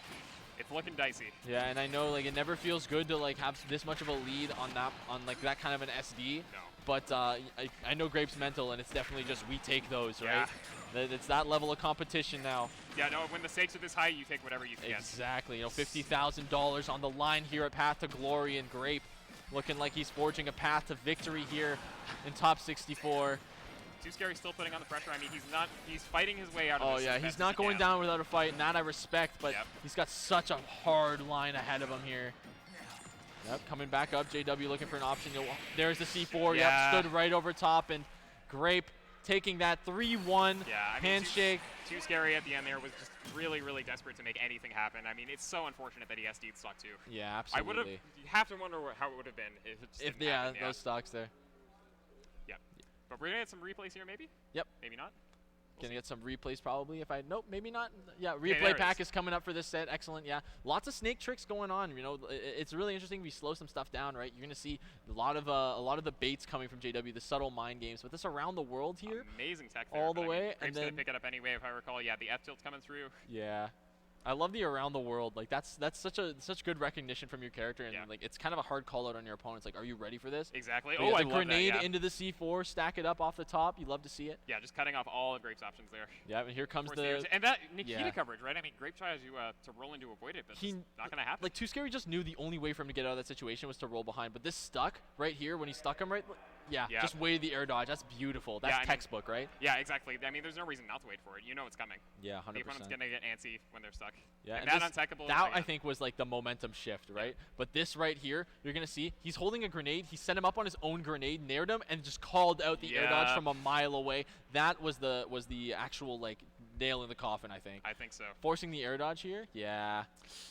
Speaker 7: it's looking dicey.
Speaker 4: Yeah, and I know, like, it never feels good to, like, have this much of a lead on that kind of an SD.
Speaker 7: No.
Speaker 4: But I know Grape's mental, and it's definitely just we take those, right? It's that level of competition now.
Speaker 7: Yeah, no, when the stakes are this high, you take whatever you can get.
Speaker 4: Exactly. You know, $50,000 on the line here at Path to Glory, and Grape looking like he's forging a path to victory here in top 64.
Speaker 7: Too Scary still putting on the pressure. I mean, he's fighting his way out of this.
Speaker 4: Oh, yeah, he's not going down without a fight, and that I respect, but he's got such a hard line ahead of him here. Yep, coming back up, JW looking for an option. There's the C4, stood right over top, and Grape taking that 3-1 handshake.
Speaker 7: Too Scary at the end there was just really, really desperate to make anything happen. I mean, it's so unfortunate that he SD'd stock too.
Speaker 4: Yeah, absolutely.
Speaker 7: You have to wonder how it would have been if it just didn't happen.
Speaker 4: Those stocks there.
Speaker 7: Yep. But we're going to get some replays here, maybe?
Speaker 4: Yep.
Speaker 7: Maybe not?
Speaker 4: Gonna get some replays probably. Nope, maybe not. Yeah, replay pack is coming up for this set. Excellent. Yeah, lots of snake tricks going on. You know, it's really interesting. We slow some stuff down, right? You're gonna see a lot of the baits coming from JW, the subtle mind games. But this around the world here,
Speaker 7: amazing tech there,
Speaker 4: all the way,
Speaker 7: and then gonna pick it up anyway, if I recall. Yeah, the F tilt's coming through.
Speaker 4: Yeah. I love the around the world. Like that's such good recognition from your character, and like it's kind of a hard call out on your opponents. Like, are you ready for this?
Speaker 7: Exactly.
Speaker 4: Oh, I love grenade into the C4, stack it up off the top. You love to see it.
Speaker 7: Yeah, just cutting off all of Grape's options there.
Speaker 4: Yeah, and here comes
Speaker 7: and that Nikita coverage, right? I mean, Grape tries to roll in to avoid it, but it's not gonna happen.
Speaker 4: Like Too Scary just knew the only way for him to get out of that situation was to roll behind. But this stuck right here when he stuck him right. Yeah, just waited the air dodge. That's beautiful. That's textbook, right?
Speaker 7: Yeah, exactly. I mean, there's no reason not to wait for it. You know it's coming.
Speaker 4: Yeah, 100%.
Speaker 7: The opponent's going to get antsy when they're stuck.
Speaker 4: Yeah,
Speaker 7: and that untackable.
Speaker 4: That, I think, was like the momentum shift, right? But this right here, you're going to see, he's holding a grenade. He set him up on his own grenade, nared him, and just called out the air dodge from a mile away. That was the actual, like, nail in the coffin, I think.
Speaker 7: I think so.
Speaker 4: Forcing the air dodge here? Yeah.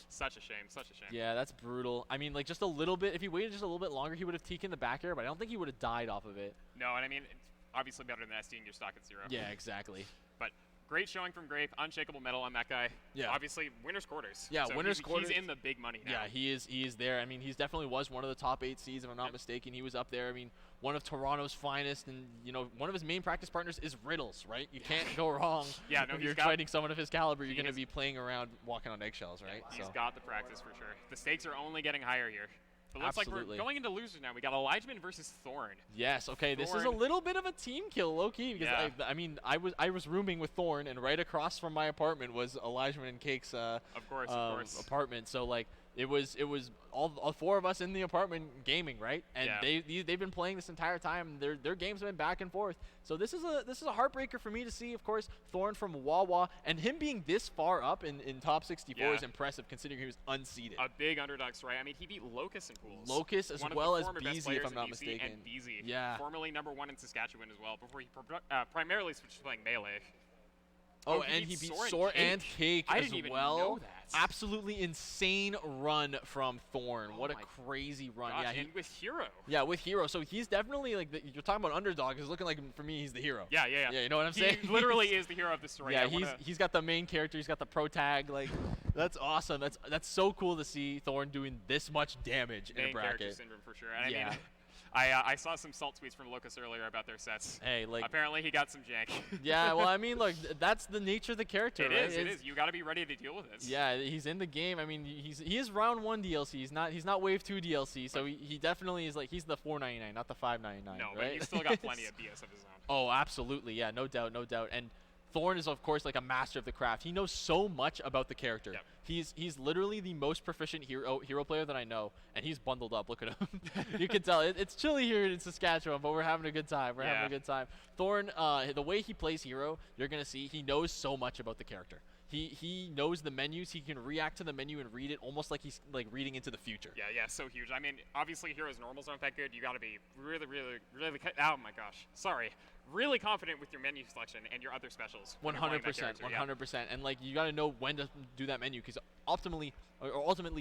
Speaker 7: Such a shame. Such a shame.
Speaker 4: Yeah, that's brutal. I mean, like, just a little bit. If he waited just a little bit longer, he would have taken the back air, but I don't think he would have died off of it.
Speaker 7: No, and I mean, it's obviously better than SDing your stock at 0.
Speaker 4: Yeah, exactly.
Speaker 7: But great showing from Grape. Unshakable metal on that guy.
Speaker 4: Yeah.
Speaker 7: Obviously, winner's quarters.
Speaker 4: Yeah,
Speaker 7: so
Speaker 4: winner's quarters.
Speaker 7: He's in the big money now.
Speaker 4: Yeah, he is there. I mean, he's definitely was one of the top 8 seeds, if I'm not mistaken. He was up there. I mean, one of Toronto's finest, and, you know, one of his main practice partners is Riddles, right? You can't go wrong.
Speaker 7: Yeah, no,
Speaker 4: if you're fighting someone of his caliber, you're going to be playing around walking on eggshells, right?
Speaker 7: He's got the practice for sure. The stakes are only getting higher here. But looks like we're going into losers now. We got Elijahman versus Thorn.
Speaker 4: Yes, okay. This is a little bit of a team kill, low-key. Because I mean, I was rooming with Thorn, and right across from my apartment was Elijahman and Cake's apartment. So, like, it was all 4 of us in the apartment gaming, right? And
Speaker 7: Yeah.
Speaker 4: they've been playing this entire time. Their games have been back and forth. So this is a heartbreaker for me to see. Of course, Thorn from Wawa, and him being this far up in top 64
Speaker 7: Yeah.
Speaker 4: is impressive considering he was unseeded.
Speaker 7: A big underdog story. I mean, he beat Locust in pools.
Speaker 4: Locust as
Speaker 7: One of
Speaker 4: well
Speaker 7: the
Speaker 4: as
Speaker 7: former best
Speaker 4: Beezy, if
Speaker 7: players
Speaker 4: I'm
Speaker 7: in
Speaker 4: not
Speaker 7: BC,
Speaker 4: mistaken.
Speaker 7: And Beezy,
Speaker 4: Yeah.
Speaker 7: formerly #1 in Saskatchewan as well, before he primarily switched to playing Melee.
Speaker 4: Oh,
Speaker 7: he
Speaker 4: and
Speaker 7: beat
Speaker 4: he beat
Speaker 7: Soar and
Speaker 4: Soar and
Speaker 7: Cake?
Speaker 4: Cake
Speaker 7: I
Speaker 4: as
Speaker 7: didn't even
Speaker 4: well.
Speaker 7: know that.
Speaker 4: Absolutely insane run from Thorn.
Speaker 7: Oh
Speaker 4: what a
Speaker 7: my
Speaker 4: crazy run.
Speaker 7: Gosh,
Speaker 4: Yeah,
Speaker 7: and with Hero.
Speaker 4: yeah, with Hero. So he's definitely like you're talking about underdog. He's looking like for me, he's the hero.
Speaker 7: Yeah.
Speaker 4: Yeah, you know what I'm
Speaker 7: He
Speaker 4: saying?
Speaker 7: literally is the hero of the story.
Speaker 4: Yeah,
Speaker 7: I wanna-
Speaker 4: he's got the main character. He's got the pro tag. Like, that's awesome. That's so cool to see Thorn doing this much damage in a
Speaker 7: main character
Speaker 4: bracket.
Speaker 7: syndrome for sure. And
Speaker 4: Yeah.
Speaker 7: I mean, I saw some salt tweets from Locust earlier about their sets.
Speaker 4: Hey, like,
Speaker 7: Apparently he got some jank.
Speaker 4: yeah. Well, I mean, like, that's the nature of the character,
Speaker 7: It
Speaker 4: right?
Speaker 7: is. It is. You got to be ready to deal with it.
Speaker 4: Yeah, he's in the game. I mean, he is round 1 DLC. He's not wave 2 DLC. So he definitely is like he's the $4.99, not the $5.99.
Speaker 7: No,
Speaker 4: right?
Speaker 7: but he's still got plenty of BS of his own.
Speaker 4: Oh, absolutely. Yeah, no doubt, no doubt. And Thorn is, of course, like a master of the craft. He knows so much about the character.
Speaker 7: Yep.
Speaker 4: He's literally the most proficient hero player that I know, and he's bundled up. Look at him. You can tell it's chilly here in Saskatchewan, but we're having a good time. We're having a good time. Thorn, the way he plays hero, you're gonna see he knows so much about the character. He knows the menus. He can react to the menu and read it almost like he's like reading into the future.
Speaker 7: Yeah, so huge. I mean, obviously Hero's normals aren't that good. You got to be really, oh my gosh, sorry, really confident with your menu selection and your other specials.
Speaker 4: 100%, 100%, and like you got to know when to do that menu because ultimately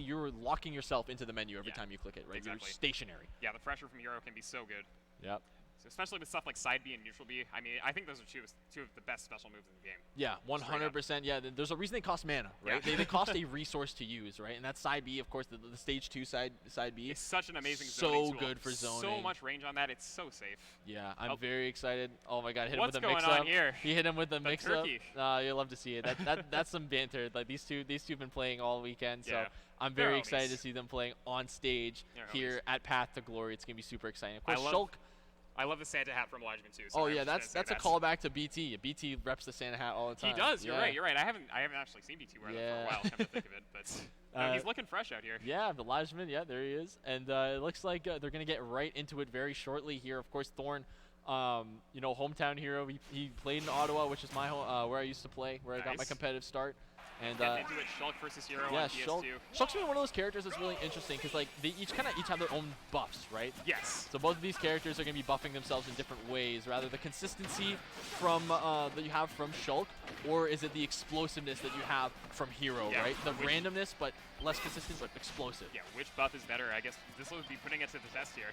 Speaker 4: you're locking yourself into the menu every time you click it. Right,
Speaker 7: Exactly.
Speaker 4: You're stationary.
Speaker 7: Yeah, the pressure from Hero can be so good.
Speaker 4: Yep.
Speaker 7: So especially with stuff like side B and neutral B. I mean, I think those are two of the best special moves in the game.
Speaker 4: Yeah, 100%. Yeah, there's a reason they cost mana, right?
Speaker 7: Yeah.
Speaker 4: They cost a resource to use, right? And that's side B, of course, the stage 2 side B.
Speaker 7: It's such an amazing
Speaker 4: so
Speaker 7: zoning tool.
Speaker 4: good for zoning.
Speaker 7: So much range on that. It's so safe.
Speaker 4: Yeah, I'm
Speaker 7: Oh.
Speaker 4: very excited. Oh my God, hit
Speaker 7: What's
Speaker 4: him with a
Speaker 7: going
Speaker 4: mix-up.
Speaker 7: on here?
Speaker 4: He hit him with the
Speaker 7: The
Speaker 4: mix-up.
Speaker 7: turkey.
Speaker 4: You'll love to see it. That's some banter. Like these two have been playing all weekend, so
Speaker 7: Yeah.
Speaker 4: I'm
Speaker 7: They're
Speaker 4: very excited
Speaker 7: homies.
Speaker 4: to see them playing on stage
Speaker 7: They're
Speaker 4: here at Path to Glory. It's gonna be super exciting. Of course,
Speaker 7: I love
Speaker 4: Shulk.
Speaker 7: I love the Santa hat from Elijahman too.
Speaker 4: Oh
Speaker 7: Sorry, I
Speaker 4: yeah,
Speaker 7: was just
Speaker 4: that's a
Speaker 7: gonna say
Speaker 4: callback to BT. BT reps the Santa hat all the time.
Speaker 7: He does. You're
Speaker 4: Yeah.
Speaker 7: right. You're right. I haven't actually seen BT wear that for a while. Come to think of it, but no, he's looking fresh out here.
Speaker 4: Yeah, the Elijahman, yeah, there he is. And it looks like they're going to get right into it very shortly here. Of course, Thorn, hometown hero. He played in Ottawa, which is my home, where I used to play, where I got my
Speaker 7: Nice.
Speaker 4: competitive start. And
Speaker 7: Getting into it, Shulk versus Hero
Speaker 4: yeah,
Speaker 7: on PS2.
Speaker 4: Shulk's been one of those characters that's really interesting because like they each have their own buffs, right?
Speaker 7: Yes.
Speaker 4: So both of these characters are going to be buffing themselves in different ways. Rather the consistency from that you have from Shulk, or is it the explosiveness that you have from Hero,
Speaker 7: Yeah,
Speaker 4: right? The
Speaker 7: which-
Speaker 4: randomness, but less consistent, but explosive.
Speaker 7: Yeah, which buff is better? I guess this will be putting it to the test here.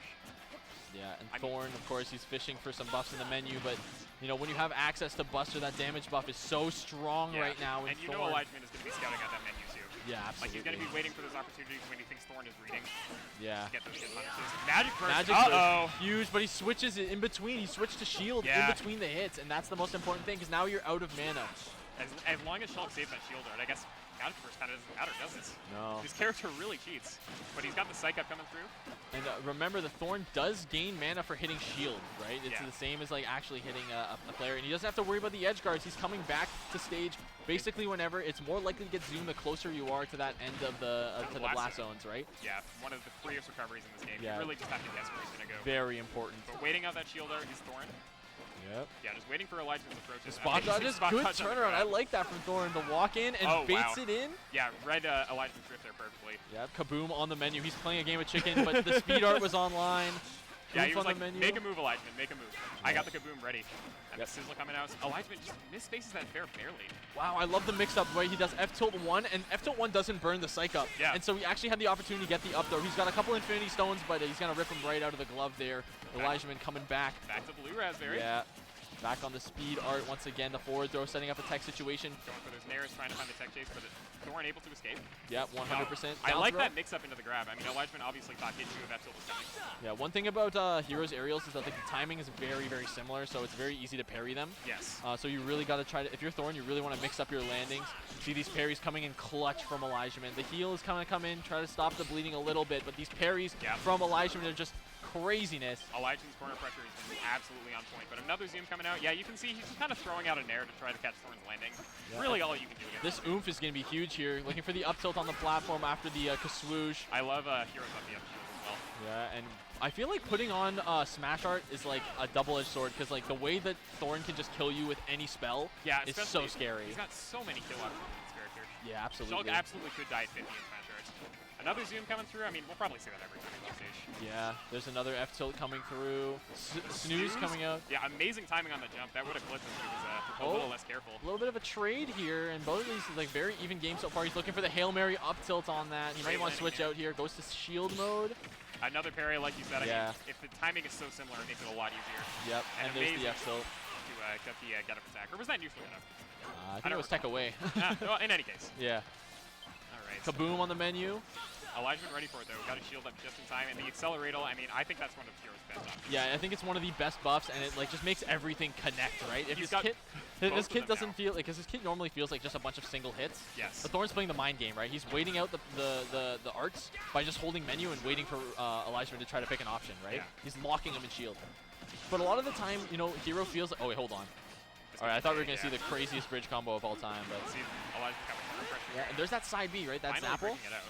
Speaker 4: Yeah, and
Speaker 7: I mean-
Speaker 4: Thorn, of course, he's fishing for some buffs in the menu, but you know when you have access to Buster, that damage buff is so strong
Speaker 7: Yeah.
Speaker 4: right now.
Speaker 7: And you
Speaker 4: Thorn.
Speaker 7: know Elijahman is going to be scouting out that menu too.
Speaker 4: Yeah,
Speaker 7: Like
Speaker 4: absolutely.
Speaker 7: he's going to be waiting for those opportunities when he thinks Thorn is reading.
Speaker 4: Yeah.
Speaker 7: Get those hit punishes. Magic Burst.
Speaker 4: Magic
Speaker 7: Uh-oh.
Speaker 4: Burst, huge, but he switches it in between. He switched to shield
Speaker 7: Yeah.
Speaker 4: in between the hits, and that's the most important thing because now you're out of mana.
Speaker 7: As long as Shulk saves that shield art, I guess Magic Burst kind of doesn't matter, does it?
Speaker 4: No.
Speaker 7: This character really cheats, but he's got the Psych Up coming through.
Speaker 4: And remember, the Thorn does gain mana for hitting shield, right? It's
Speaker 7: Yeah.
Speaker 4: the same as like actually hitting a player, and he doesn't have to worry about the edge guards. He's coming back to stage basically whenever. It's more likely to get zoomed the closer you are to that end of the to the
Speaker 7: blast
Speaker 4: blast
Speaker 7: zone.
Speaker 4: zones, right?
Speaker 7: Yeah, one of the freest recoveries in this game.
Speaker 4: Yeah.
Speaker 7: You really just have to guess where he's going to go.
Speaker 4: Very important.
Speaker 7: But waiting out that shield art is Thorn.
Speaker 4: Yep.
Speaker 7: Yeah, just waiting for Elijahman's approach.
Speaker 4: Spot dodge is good turnaround. I like that from Thorn. The walk in and
Speaker 7: Oh,
Speaker 4: baits
Speaker 7: wow.
Speaker 4: it in.
Speaker 7: Yeah, read Elijahman's drift there perfectly.
Speaker 4: Yep. Kaboom on the menu. He's playing a game of chicken, but the speed art was online.
Speaker 7: Yeah, he
Speaker 4: Oomph
Speaker 7: was
Speaker 4: on
Speaker 7: like,
Speaker 4: the menu.
Speaker 7: make a move, Elijahman, make a move. I got the Kaboom ready. And
Speaker 4: Yep.
Speaker 7: the Sizzle coming out. Elijahman just misspaces that fair barely.
Speaker 4: Wow, I love the mix-up the way he does F-tilt-1, and F-tilt-1 doesn't burn the Psych Up.
Speaker 7: Yeah.
Speaker 4: And so he actually had the opportunity to get the up throw. He's got a couple Infinity Stones, but he's going to rip him right out of the glove there. Elijahman coming back.
Speaker 7: Back to Blue Raspberry.
Speaker 4: Yeah. Back on the speed art once again. The forward throw setting up a tech situation.
Speaker 7: Going for those nairs, trying to find the tech chase, but Thorn able to escape.
Speaker 4: Yep, 100%.
Speaker 7: I
Speaker 4: Down
Speaker 7: like
Speaker 4: throw.
Speaker 7: that mix-up into the grab. I mean, Elijahman obviously thought hit 2 of F-tilt was coming.
Speaker 4: Yeah, one thing about Heroes aerials is that like, the timing is very, very similar, so it's very easy to parry them.
Speaker 7: Yes.
Speaker 4: So you really got to try to, if you're Thorn, you really want to mix up your landings. See these parries coming in clutch from Elijahman. The heal is going to come in, try to stop the bleeding a little bit, but these parries from Elijahman are just craziness.
Speaker 7: Elijahman's corner pressure has been absolutely on point, but another zoom coming out. out. Yeah, you can see he's just kind of throwing out a nair to try to catch Thorn's landing.
Speaker 4: Yeah.
Speaker 7: Really all you can do against
Speaker 4: This oomph is going to be huge here. Looking for the up tilt on the platform after the Kaswoosh.
Speaker 7: I love heroes up the up shield as well.
Speaker 4: Yeah, and I feel like putting on Smash Art is like a double-edged sword because like the way that Thorn can just kill you with any spell is so scary.
Speaker 7: He's got so many kill options with this character.
Speaker 4: Yeah, absolutely.
Speaker 7: Shulk absolutely could die at 50 in Smash Art. Another zoom coming through. I mean, we'll probably see that every time he goes stage.
Speaker 4: Yeah, there's another F tilt coming through. Snooze coming out.
Speaker 7: Yeah, amazing timing on the jump. That would have clipped him if he was a little less careful.
Speaker 4: A little bit of a trade here, and both of these like very even games so far. He's looking for the Hail Mary up tilt on that. He might want to switch out here. Goes to shield mode.
Speaker 7: Another parry, like you said.
Speaker 4: Yeah.
Speaker 7: I mean, if the timing is so similar, it makes it a lot easier.
Speaker 4: Yep, and there's the F tilt.
Speaker 7: To get the get up attack. Or was that neutral get up?
Speaker 4: I think it was tech away.
Speaker 7: Well, in any case.
Speaker 4: Yeah.
Speaker 7: All right.
Speaker 4: Kaboom on the menu.
Speaker 7: Elijahman ready for it, though. Got his shield up just in time. And the Accelerator, I mean, I think that's one of Hero's best options.
Speaker 4: Yeah, I think it's one of the best buffs, and it like just makes everything connect, right? If
Speaker 7: He's
Speaker 4: this kit doesn't feel like, because this kit normally feels like just a bunch of single hits.
Speaker 7: Yes.
Speaker 4: But Thorn's playing the mind game, right? He's waiting out the arts by just holding menu and waiting for Elijahman to try to pick an option, right?
Speaker 7: Yeah.
Speaker 4: He's locking him in shield. But a lot of the time, you know, Hero feels like, oh wait, hold on. All right, I thought we were gonna see the craziest bridge combo of all time, but
Speaker 7: See Elijahman coming from pressure.
Speaker 4: yeah, and there's that side B, right? That
Speaker 7: Finally
Speaker 4: Zapple.
Speaker 7: breaking it out.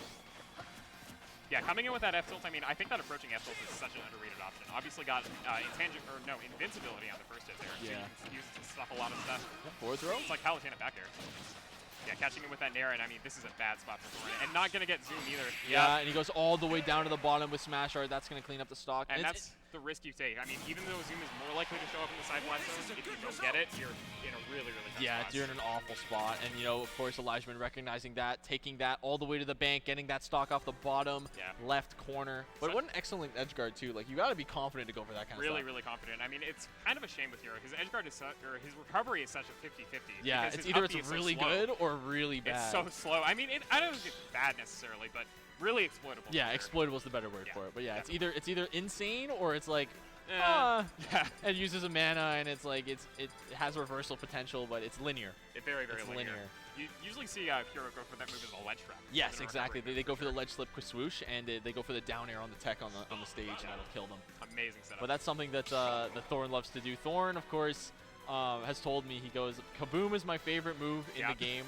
Speaker 7: Yeah, coming in with that F tilt, I mean, I think that approaching F tilt is such an underrated option. Obviously got invincibility on the first hit there.
Speaker 4: Yeah.
Speaker 7: So you can use it to stuff a lot of stuff.
Speaker 4: Yep, forward throw.
Speaker 7: It's like Palutena back air. Yeah, catching him with that nair, and I mean, this is a bad spot for Thorn. And not going to get zoom either.
Speaker 4: Yeah, and he goes all the way down to the bottom with Smash Art. That's going to clean up the stock.
Speaker 7: And that's the risk you take. I mean, even though zoom is more likely to show up in the side blast zone, if you don't get it, you're in a really, really tough spot.
Speaker 4: You're in an awful spot. And, you know, of course, Elijahman recognizing that, taking that all the way to the bank, getting that stock off the bottom left corner. But what an excellent edge guard, too. Like, you got to be confident to go for that kind of stuff.
Speaker 7: Really, really confident. I mean, it's kind of a shame with Hero. His edge guard is or his recovery is such a 50-50.
Speaker 4: Yeah, it's either it's really good or really bad.
Speaker 7: It's so slow. I mean, I don't think it's bad necessarily, but really exploitable.
Speaker 4: Yeah, exploitable is the better word for it. But yeah, it's either insane or it's like, it uses a mana and it's like it has reversal potential, but it's linear.
Speaker 7: Very, very linear. You usually see Hero go for that move as a ledge trap.
Speaker 4: Yes, exactly. They go for the ledge slip swoosh, and they go for the down air on the tech on the stage, and that'll kill them.
Speaker 7: Amazing setup.
Speaker 4: But that's something that Thorn loves to do. Thorn, of course, has told me, he goes, Kaboom is my favorite move in the game.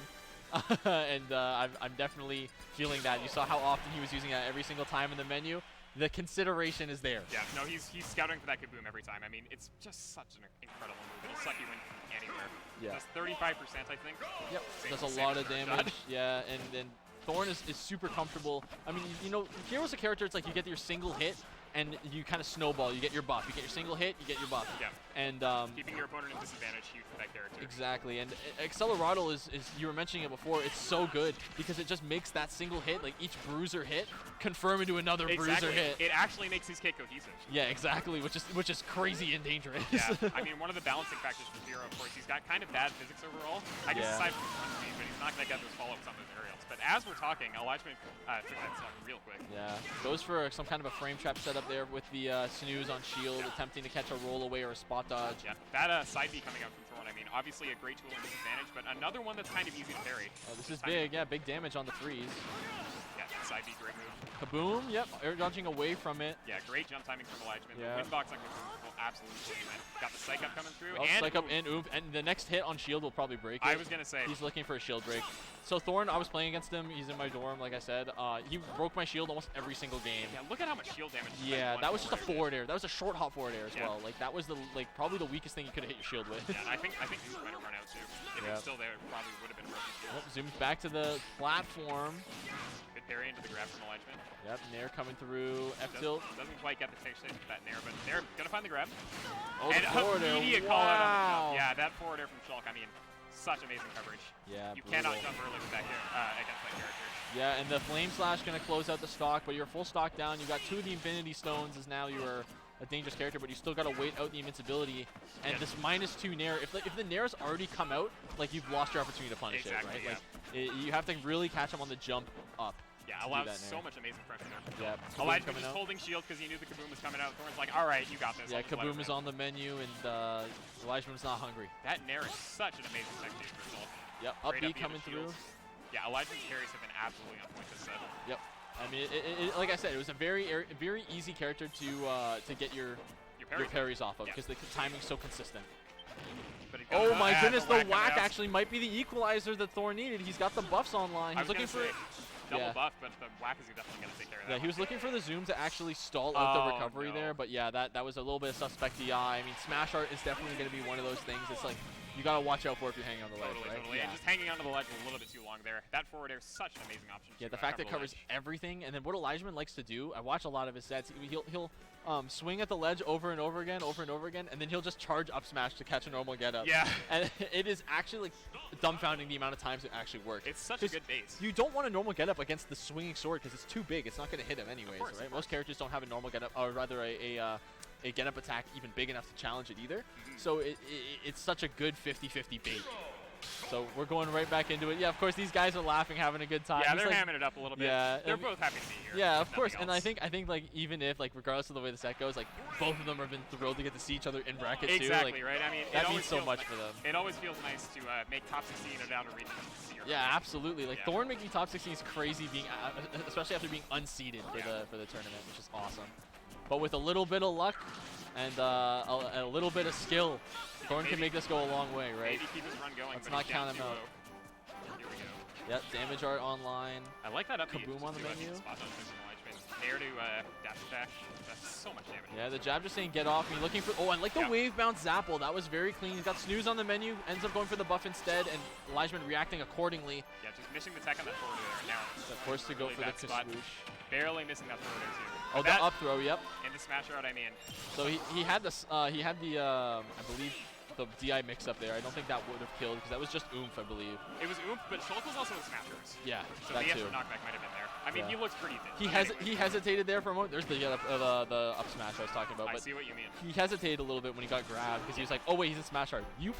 Speaker 4: And I'm definitely feeling that. You saw how often he was using that every single time in the menu. The consideration is there.
Speaker 7: Yeah, no, he's scouting for that Kaboom every time. I mean, it's just such an incredible move. It'll suck you in anywhere.
Speaker 4: Yeah.
Speaker 7: Does 35%, I think.
Speaker 4: Yep,
Speaker 7: Same,
Speaker 4: does a lot of
Speaker 7: same
Speaker 4: damage. Yeah, and Thorn is super comfortable. I mean, you know, Hero's a character, it's like you get your single hit, and you kind of snowball. You get your buff. You get your single hit, you get your buff.
Speaker 7: Yeah.
Speaker 4: And
Speaker 7: keeping your opponent in disadvantage, huge for that character.
Speaker 4: Exactly. And Accelerato is you were mentioning it before. It's so good because it just makes that single hit, like each bruiser hit, confirm into another bruiser hit.
Speaker 7: It actually makes his kit cohesive.
Speaker 4: Yeah, exactly. Which is crazy and dangerous.
Speaker 7: Yeah. I mean, one of the balancing factors for Hero, of course, he's got kind of bad physics overall. I guess aside from his run speed, but he's not going to get those follow-ups on those aerials. But as we're talking, Elijahman took that stock real quick.
Speaker 4: Yeah. Goes for some kind of a frame trap setup there with the snooze on shield, attempting to catch a roll away or a spot dodge.
Speaker 7: Yeah, that side B coming out from Thorn, I mean, obviously a great tool in disadvantage, but another one that's kind of easy to parry.
Speaker 4: Oh, this is big, big damage on the freeze.
Speaker 7: Yeah, side B, great move.
Speaker 4: Kaboom, yep, air dodging away from it.
Speaker 7: Yeah, great jump timing from Elijahman.
Speaker 4: Yeah.
Speaker 7: The windbox on Kaboom will absolutely kill you, man. Got the psych up coming through,
Speaker 4: Oh,
Speaker 7: and
Speaker 4: psych up and oomph, and the next hit on shield will probably break it.
Speaker 7: I was going to say.
Speaker 4: He's looking for a shield break. So Thorn, I was playing against him. He's in my dorm, like I said. He broke my shield almost every single game.
Speaker 7: Yeah, look at how much shield damage.
Speaker 4: Yeah, that was just a forward air. That was a short hop forward air as well. Like that was probably the weakest thing you could have hit your shield with.
Speaker 7: Yeah, and I think he might have run out too. If it was still there, it probably would have been a broken shield.
Speaker 4: Yep, zooms back to the platform.
Speaker 7: Good parry into the grab from Elijahman.
Speaker 4: Yep, Nair coming through. F tilt.
Speaker 7: Doesn't quite get the finish with that Nair, but Nair gonna find the grab.
Speaker 4: Oh,
Speaker 7: and
Speaker 4: forward air.
Speaker 7: immediate call out on the jump. Yeah, that forward air from Shulk. I mean, such amazing coverage.
Speaker 4: Yeah,
Speaker 7: you
Speaker 4: brutal.
Speaker 7: cannot jump early with that against that character.
Speaker 4: Yeah, and the Flame Slash going to close out the stock, but you're full stock down. You got 2 of the Infinity Stones as now you are a dangerous character, but you still got to wait out the invincibility. And this -2 Nair, if the Nair's already come out, like you've lost your opportunity to punish it, right?
Speaker 7: Yeah.
Speaker 4: Like you have to really catch him on the jump up.
Speaker 7: Yeah, allows so much amazing pressure there.
Speaker 4: Yeah,
Speaker 7: Elijahman just holding shield because he knew the Kaboom was coming out. Thorn's like, all right, you got this.
Speaker 4: Yeah, Kaboom is on the menu, and Elijahman's not hungry.
Speaker 7: That Nair is such an amazing tech stage for Shulk.
Speaker 4: Yep, up B coming through.
Speaker 7: Yeah, Elijahman's carries have been absolutely on point this set.
Speaker 4: Yep. I mean, like I said, it was a very easy character to get your parries off of because the timing's so consistent.
Speaker 7: But he
Speaker 4: Oh
Speaker 7: goes,
Speaker 4: my goodness, the
Speaker 7: coming
Speaker 4: whack
Speaker 7: out.
Speaker 4: actually might be the equalizer that Thorn needed. He's got the buffs online.
Speaker 7: I
Speaker 4: He's
Speaker 7: was
Speaker 4: looking
Speaker 7: gonna
Speaker 4: for...
Speaker 7: say, double
Speaker 4: yeah.
Speaker 7: buff, but the whack is definitely going to take care of that.
Speaker 4: Yeah, he was
Speaker 7: one.
Speaker 4: looking for the zoom to actually stall out the
Speaker 7: Oh,
Speaker 4: recovery
Speaker 7: no.
Speaker 4: there, but yeah, that was a little bit of suspect DI. I mean, Smash Art is definitely going to be one of those things. It's like, you got to watch out for if you're hanging on the ledge, right?
Speaker 7: Totally.
Speaker 4: Yeah.
Speaker 7: And just hanging onto the ledge a little bit too long there. That forward air is such an amazing option.
Speaker 4: Yeah,
Speaker 7: to,
Speaker 4: the fact
Speaker 7: cover
Speaker 4: it
Speaker 7: the
Speaker 4: covers
Speaker 7: ledge.
Speaker 4: everything, and then what Elijahman likes to do, I watch a lot of his sets, he'll swing at the ledge over and over again, and then he'll just charge up smash to catch a normal get up.
Speaker 7: Yeah.
Speaker 4: And it is actually like dumbfounding the amount of times it actually works.
Speaker 7: It's such a good base.
Speaker 4: You don't want a normal get up against the swinging sword because it's too big. It's not going to hit him anyways,
Speaker 7: course,
Speaker 4: right? Most characters don't have a normal get up, or rather a get up attack even big enough to challenge it either. So it's such a good 50-50 bait. So we're going right back into it. Yeah, of course, these guys are laughing, having a good time.
Speaker 7: Yeah,
Speaker 4: He's
Speaker 7: they're
Speaker 4: like,
Speaker 7: hamming it up a little bit.
Speaker 4: Yeah,
Speaker 7: They're both happy to be here.
Speaker 4: yeah,
Speaker 7: if
Speaker 4: of course.
Speaker 7: nothing
Speaker 4: And
Speaker 7: else.
Speaker 4: I think like even if like regardless of the way the set goes, like both of them have been thrilled to get to see each other in bracket too.
Speaker 7: Exactly,
Speaker 4: Like,
Speaker 7: right? I mean,
Speaker 4: that
Speaker 7: it
Speaker 4: means
Speaker 7: always
Speaker 4: so
Speaker 7: feels
Speaker 4: much
Speaker 7: nice-
Speaker 4: for them.
Speaker 7: It always feels nice to make top 16 and down to region.
Speaker 4: Yeah, absolutely. Like
Speaker 7: Yeah.
Speaker 4: Thorn making top 16 is crazy, being especially after being unseeded for the tournament, which is awesome. But with a little bit of luck and a little bit of skill, Thorn can make this go a long way, right?
Speaker 7: Maybe keep his run going.
Speaker 4: Let's
Speaker 7: but
Speaker 4: not
Speaker 7: he's down
Speaker 4: count him out.
Speaker 7: 2-0. Here we go.
Speaker 4: Yep, damage art online.
Speaker 7: I like that up B,
Speaker 4: Kaboom
Speaker 7: just
Speaker 4: on the
Speaker 7: to,
Speaker 4: menu.
Speaker 7: Spot dodge from Elijahman. Nair to dash. That's so much damage.
Speaker 4: Yeah, the jab just saying get off me, looking for, oh, I like the
Speaker 7: Yeah.
Speaker 4: wave bounce Zapple. That was very clean. He's got snooze on the menu, ends up going for the buff instead, and Elijahman reacting accordingly.
Speaker 7: Yeah, just missing the tech on that forward there. Now,
Speaker 4: Forced to go
Speaker 7: really
Speaker 4: for the
Speaker 7: bad spot.
Speaker 4: swoosh.
Speaker 7: Barely missing that forward there too.
Speaker 4: Oh,
Speaker 7: That-
Speaker 4: the up throw, yep.
Speaker 7: In the smash out, I mean.
Speaker 4: So he had this, he had the, I believe, the DI mix up there. I don't think that would have killed because that was just oomph, I believe.
Speaker 7: It was oomph, but Shulk was also in smashers.
Speaker 4: Yeah,
Speaker 7: So
Speaker 4: that
Speaker 7: the
Speaker 4: too.
Speaker 7: extra knockback might have been there. I mean,
Speaker 4: Yeah.
Speaker 7: he looks pretty thin.
Speaker 4: He
Speaker 7: but anyway.
Speaker 4: he hesitated there for a moment. There's the the up smash I was talking about.
Speaker 7: I
Speaker 4: But
Speaker 7: see what you mean.
Speaker 4: he hesitated a little bit when he got grabbed because he was like, oh wait, he's in smash art. You.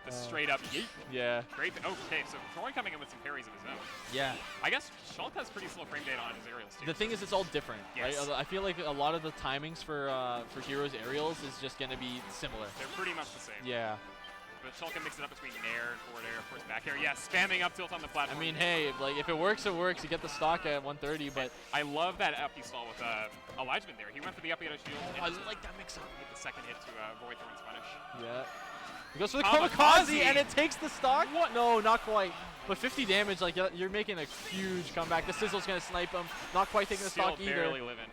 Speaker 7: The straight up yeet.
Speaker 4: Yeah.
Speaker 7: Great. Okay, so Thorn coming in with some parries of his own.
Speaker 4: Yeah.
Speaker 7: I guess Shulk has pretty slow frame data on his aerials too.
Speaker 4: The thing is, it's all different,
Speaker 7: Yes.
Speaker 4: right? I feel like a lot of the timings for Heroes aerials is just gonna be similar.
Speaker 7: They're pretty much the same.
Speaker 4: Yeah.
Speaker 7: But Shulk can mix it up between Nair and forward air, of course, back air. Yeah, spamming up tilt on the
Speaker 4: I
Speaker 7: platform.
Speaker 4: mean, hey, like if it works, it works. You get the stock at 130, but
Speaker 7: I love that up stall with Elijahman there. He went for the up air shield. and
Speaker 4: I
Speaker 7: just
Speaker 4: like that mix up.
Speaker 7: hit the second hit to avoid Thorn's punish.
Speaker 4: Yeah. He goes for the
Speaker 7: Kamikaze!
Speaker 4: kamikaze, and it takes the stock. What? No, not quite. But 50 damage, like you're making a huge comeback. The Sizzle's gonna snipe him. Not quite taking the
Speaker 7: Still
Speaker 4: stock either.
Speaker 7: barely living.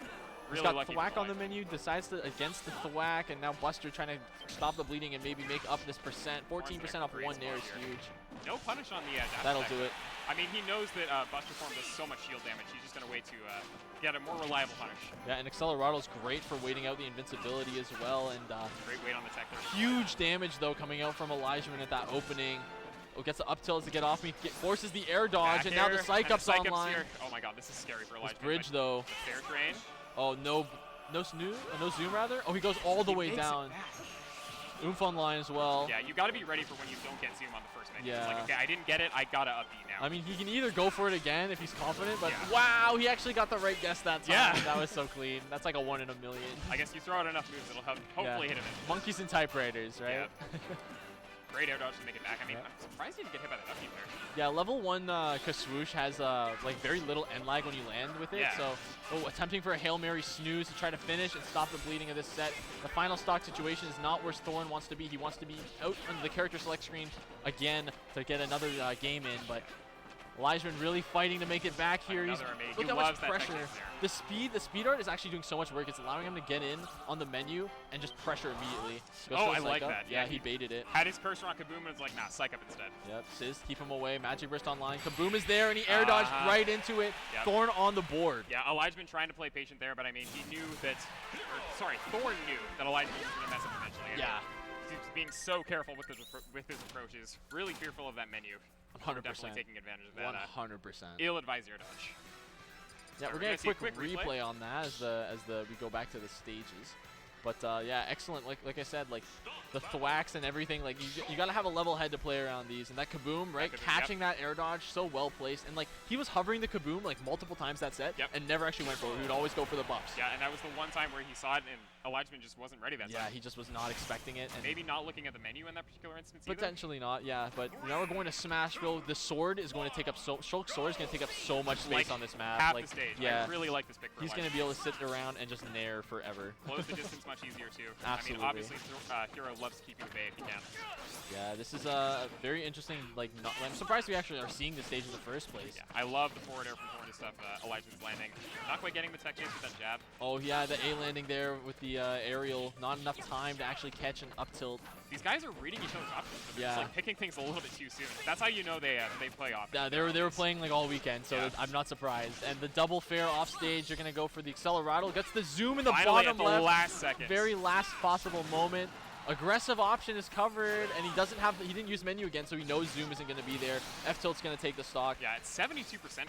Speaker 4: He's
Speaker 7: Really
Speaker 4: got
Speaker 7: lucky
Speaker 4: Thwack
Speaker 7: for
Speaker 4: on the
Speaker 7: Elijahman.
Speaker 4: menu, decides to against the Thwack, and now Buster trying to stop the bleeding and maybe make up this percent. 14% off
Speaker 7: Great
Speaker 4: one Nair is
Speaker 7: spot here.
Speaker 4: huge.
Speaker 7: No punish on the dash
Speaker 4: That'll
Speaker 7: attack.
Speaker 4: do it.
Speaker 7: I mean, he knows that Buster Form does so much shield damage. He's just going to wait to get a more reliable punish.
Speaker 4: Yeah, and Accelerado's great for waiting out the invincibility as well, and
Speaker 7: Great weight on the tech there.
Speaker 4: huge damage though coming out from Elijahman at that opening. Oh, gets the up tilt to get off me, forces the air dodge,
Speaker 7: Back
Speaker 4: and now the
Speaker 7: air,
Speaker 4: Psych
Speaker 7: and
Speaker 4: Up's
Speaker 7: Psych Up's
Speaker 4: online.
Speaker 7: here. Oh my god, this is scary for
Speaker 4: This
Speaker 7: Elijahman.
Speaker 4: bridge
Speaker 7: but
Speaker 4: though.
Speaker 7: the fair train.
Speaker 4: Oh, no zoom rather? Oh, he goes all the
Speaker 7: He
Speaker 4: way
Speaker 7: makes it
Speaker 4: down.
Speaker 7: back.
Speaker 4: Oomph online as well.
Speaker 7: Yeah, you got to be ready for when you don't get zoom on the first menu. It's
Speaker 4: Yeah.
Speaker 7: like, okay, I didn't get it, I got to up B now.
Speaker 4: I mean, he can either go for it again if he's confident, but
Speaker 7: Yeah.
Speaker 4: wow, he actually got the right guess that time.
Speaker 7: Yeah.
Speaker 4: That was so clean. That's like a 1 in a million.
Speaker 7: I guess you throw out enough moves, it'll hopefully hit him in.
Speaker 4: Monkeys and typewriters, right?
Speaker 7: Great air dodge to make it back. I mean,
Speaker 4: Yeah.
Speaker 7: I'm surprised he didn't get hit by that up B there.
Speaker 4: Yeah, level 1 Kaswoosh has like very little end lag when you land with it.
Speaker 7: Yeah.
Speaker 4: So, attempting for a Hail Mary snooze to try to finish and stop the bleeding of this set. The final stock situation is not where Thorn wants to be. He wants to be out on the character select screen again to get another game in, but Elijahman really fighting to make it back here.
Speaker 7: Another amazing-
Speaker 4: Look
Speaker 7: he
Speaker 4: how much
Speaker 7: loves that
Speaker 4: pressure.
Speaker 7: technique there.
Speaker 4: The speed art is actually doing so much work. It's allowing him to get in on the menu and just pressure immediately. Goes
Speaker 7: Oh,
Speaker 4: for the
Speaker 7: I like
Speaker 4: Psych Up.
Speaker 7: that.
Speaker 4: Yeah,
Speaker 7: Yeah,
Speaker 4: he baited it.
Speaker 7: Had his cursor on Kaboom and was like, nah, Psych Up instead.
Speaker 4: Yep, Sizz, keep him away. Magic Burst online. Kaboom is there, and he air dodged right into it.
Speaker 7: Yep.
Speaker 4: Thorn on the board.
Speaker 7: Yeah, Elijahman trying to play patient there, but I mean, he knew that, Thorn knew that Elijahman was going to mess up eventually. I mean,
Speaker 4: Yeah.
Speaker 7: He's being so careful with his approaches, really fearful of that menu.
Speaker 4: 100%.
Speaker 7: Definitely taking advantage of that
Speaker 4: 100%.
Speaker 7: ill-advised air dodge.
Speaker 4: Yeah, we're
Speaker 7: we're
Speaker 4: getting a
Speaker 7: gonna see a
Speaker 4: quick
Speaker 7: quick replay.
Speaker 4: replay on that as we go back to the stages. But yeah, excellent. Like I said, like the thwacks and everything. Like you gotta have a level head to play around these. And that Kaboom, right,
Speaker 7: Kaboom,
Speaker 4: catching that air dodge so well placed. And like he was hovering the Kaboom like multiple times that set,
Speaker 7: Yep.
Speaker 4: and never actually went for it. He would always go for the buffs.
Speaker 7: Yeah, and that was the one time where he saw it, and Elijahman just wasn't ready that
Speaker 4: Yeah,
Speaker 7: time.
Speaker 4: he just was not expecting it. And
Speaker 7: Maybe not looking at the menu in that particular instance either.
Speaker 4: potentially not, yeah. But now we're going to Smashville. The sword is going to take up Shulk's sword is going to take up so much space
Speaker 7: Like
Speaker 4: on this map.
Speaker 7: half
Speaker 4: like,
Speaker 7: the stage.
Speaker 4: Yeah,
Speaker 7: I really like this pick for
Speaker 4: he's going to be able to sit around and just nair forever.
Speaker 7: Close the distance much easier too.
Speaker 4: Absolutely.
Speaker 7: I mean, obviously, Hero loves keeping the bait if he can.
Speaker 4: Yeah, this is very interesting. Like, I'm surprised we actually are seeing this stage in the first place.
Speaker 7: Yeah, I love the forward air from Thorn and stuff. Elijah's landing. Not quite getting the tech chase with that jab.
Speaker 4: Oh, yeah, the A landing there with the aerial. Not enough time to actually catch an up tilt.
Speaker 7: These guys are reading each other's options. But
Speaker 4: Yeah.
Speaker 7: It's like picking things a little bit too soon. That's how you know they play off.
Speaker 4: Yeah, they were playing like all weekend, so
Speaker 7: Yeah.
Speaker 4: I'm not surprised. And the double fair off stage, they're gonna go for the accelerato. Gets the zoom in the
Speaker 7: Finally,
Speaker 4: bottom
Speaker 7: at the
Speaker 4: left.
Speaker 7: last second.
Speaker 4: Very last possible moment. Aggressive option is covered, and he didn't use menu again, so he knows zoom isn't gonna be there. F tilt's gonna take the stock.
Speaker 7: Yeah, it's 72%.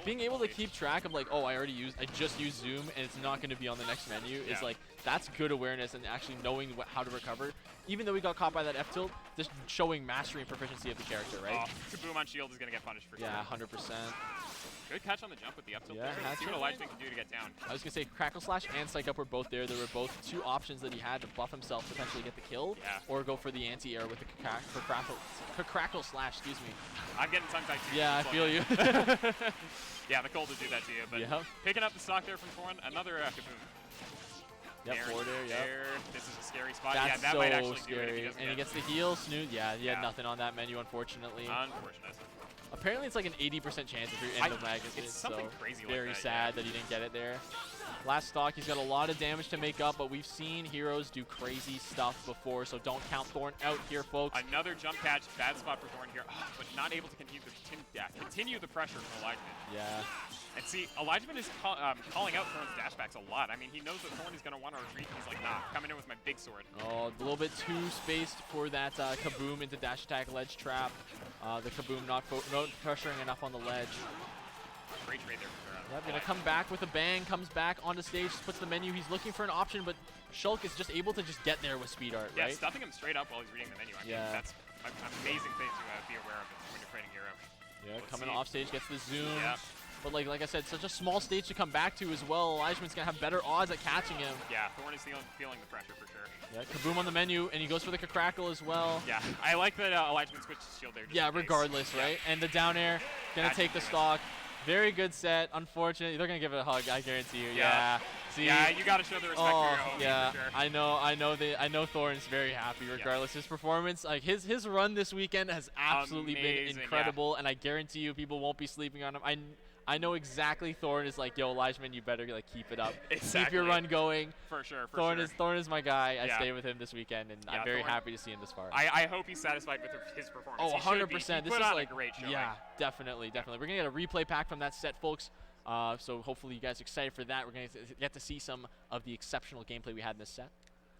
Speaker 4: Being able to keep track of like, oh, I just used zoom, and it's not gonna be on the next menu is like, that's good awareness and actually knowing how to recover. Even though we got caught by that F tilt, just showing mastery and proficiency of the character, right?
Speaker 7: Oh, Kaboom on shield is gonna get punished for sure.
Speaker 4: Yeah, 100%.
Speaker 7: Good catch on the jump with the up tilt
Speaker 4: Yeah,
Speaker 7: there.
Speaker 4: has
Speaker 7: See what
Speaker 4: to.
Speaker 7: Elijah can do to get down.
Speaker 4: I was going to say Crackle Slash and Psych Up were both there. There were both two options that he had to buff himself, potentially get the kill,
Speaker 7: Yeah.
Speaker 4: or go for the anti-air with the Crackle Slash, excuse me.
Speaker 7: I'm getting tongue-tied too.
Speaker 4: Yeah, I
Speaker 7: It's
Speaker 4: feel you.
Speaker 7: Yeah, the cold will do that to you. But
Speaker 4: Yep.
Speaker 7: picking up the stock there from Thorn, another Kaboom.
Speaker 4: Yep, forward air, yep.
Speaker 7: There. This is a scary spot.
Speaker 4: That's
Speaker 7: yeah, that
Speaker 4: so
Speaker 7: might actually do it if
Speaker 4: scary.
Speaker 7: he doesn't
Speaker 4: And he
Speaker 7: get
Speaker 4: gets the heal, Snoot. Yeah, he had
Speaker 7: Yeah.
Speaker 4: nothing on that menu, unfortunately.
Speaker 7: Unfortunate.
Speaker 4: Apparently, it's like an 80% chance if you're in the magazine.
Speaker 7: It's something
Speaker 4: so
Speaker 7: crazy like
Speaker 4: very
Speaker 7: that,
Speaker 4: sad
Speaker 7: yeah.
Speaker 4: that he didn't get it there. Last stock, he's got a lot of damage to make up, but we've seen heroes do crazy stuff before, so don't count Thorn out here, folks.
Speaker 7: Another jump catch. Bad spot for Thorn here, but not able to continue the pressure from Elijah.
Speaker 4: Yeah.
Speaker 7: And see, Elijah is calling out Thorn's dashbacks a lot. I mean, he knows that Thorn is going to want to retreat. He's like, nah, coming in with my big sword.
Speaker 4: Oh, a little bit too spaced for that Kaboom into dash attack ledge trap. The Kaboom not pressuring enough on the ledge.
Speaker 7: Great trade there for
Speaker 4: Yep, gonna come back with a bang, comes back onto stage, puts the menu. He's looking for an option, but Shulk is just able to just get there with speed art,
Speaker 7: Yeah,
Speaker 4: right?
Speaker 7: stuffing him straight up while he's reading the menu. I mean,
Speaker 4: Yeah.
Speaker 7: that's an amazing thing to be aware of when you're fighting hero.
Speaker 4: Yeah,
Speaker 7: Let's
Speaker 4: coming
Speaker 7: see.
Speaker 4: off stage, gets the zoom.
Speaker 7: Yeah.
Speaker 4: But like I said, such a small stage to come back to as well. Elijahman's gonna have better odds at catching him.
Speaker 7: Yeah, Thorn is feeling the pressure for sure.
Speaker 4: Yeah, Kaboom on the menu, and he goes for the Crackle as well.
Speaker 7: Yeah, I like that Elijahman switched his shield there. Just
Speaker 4: Yeah,
Speaker 7: in case.
Speaker 4: regardless, right? And the down air, gonna
Speaker 7: That's
Speaker 4: take the
Speaker 7: good.
Speaker 4: stock. Very good set. Unfortunately, they're gonna give it a hug. I guarantee you. Yeah. See.
Speaker 7: Yeah, you got to show the respect for your homie
Speaker 4: yeah.
Speaker 7: for sure.
Speaker 4: I know Thorn's very happy regardless. His performance, like his run this weekend has absolutely been
Speaker 7: Amazing,
Speaker 4: incredible, and I guarantee you people won't be sleeping on him. I know exactly Thorn is like, yo, Elijahman, you better like keep it up. Keep
Speaker 7: Exactly.
Speaker 4: your run going.
Speaker 7: For sure, for
Speaker 4: Thorn
Speaker 7: sure.
Speaker 4: is my guy. I
Speaker 7: Yeah.
Speaker 4: stay with him this weekend, and
Speaker 7: Yeah,
Speaker 4: I'm very
Speaker 7: Thorn-
Speaker 4: happy to see him this far.
Speaker 7: I hope he's satisfied with his performance.
Speaker 4: Oh,
Speaker 7: He should be.
Speaker 4: 100%.
Speaker 7: He
Speaker 4: This
Speaker 7: put
Speaker 4: is
Speaker 7: on
Speaker 4: like
Speaker 7: a great show.
Speaker 4: yeah, definitely. We're gonna get a replay pack from that set, folks. So hopefully you guys are excited for that. We're gonna get to see some of the exceptional gameplay we had in this set.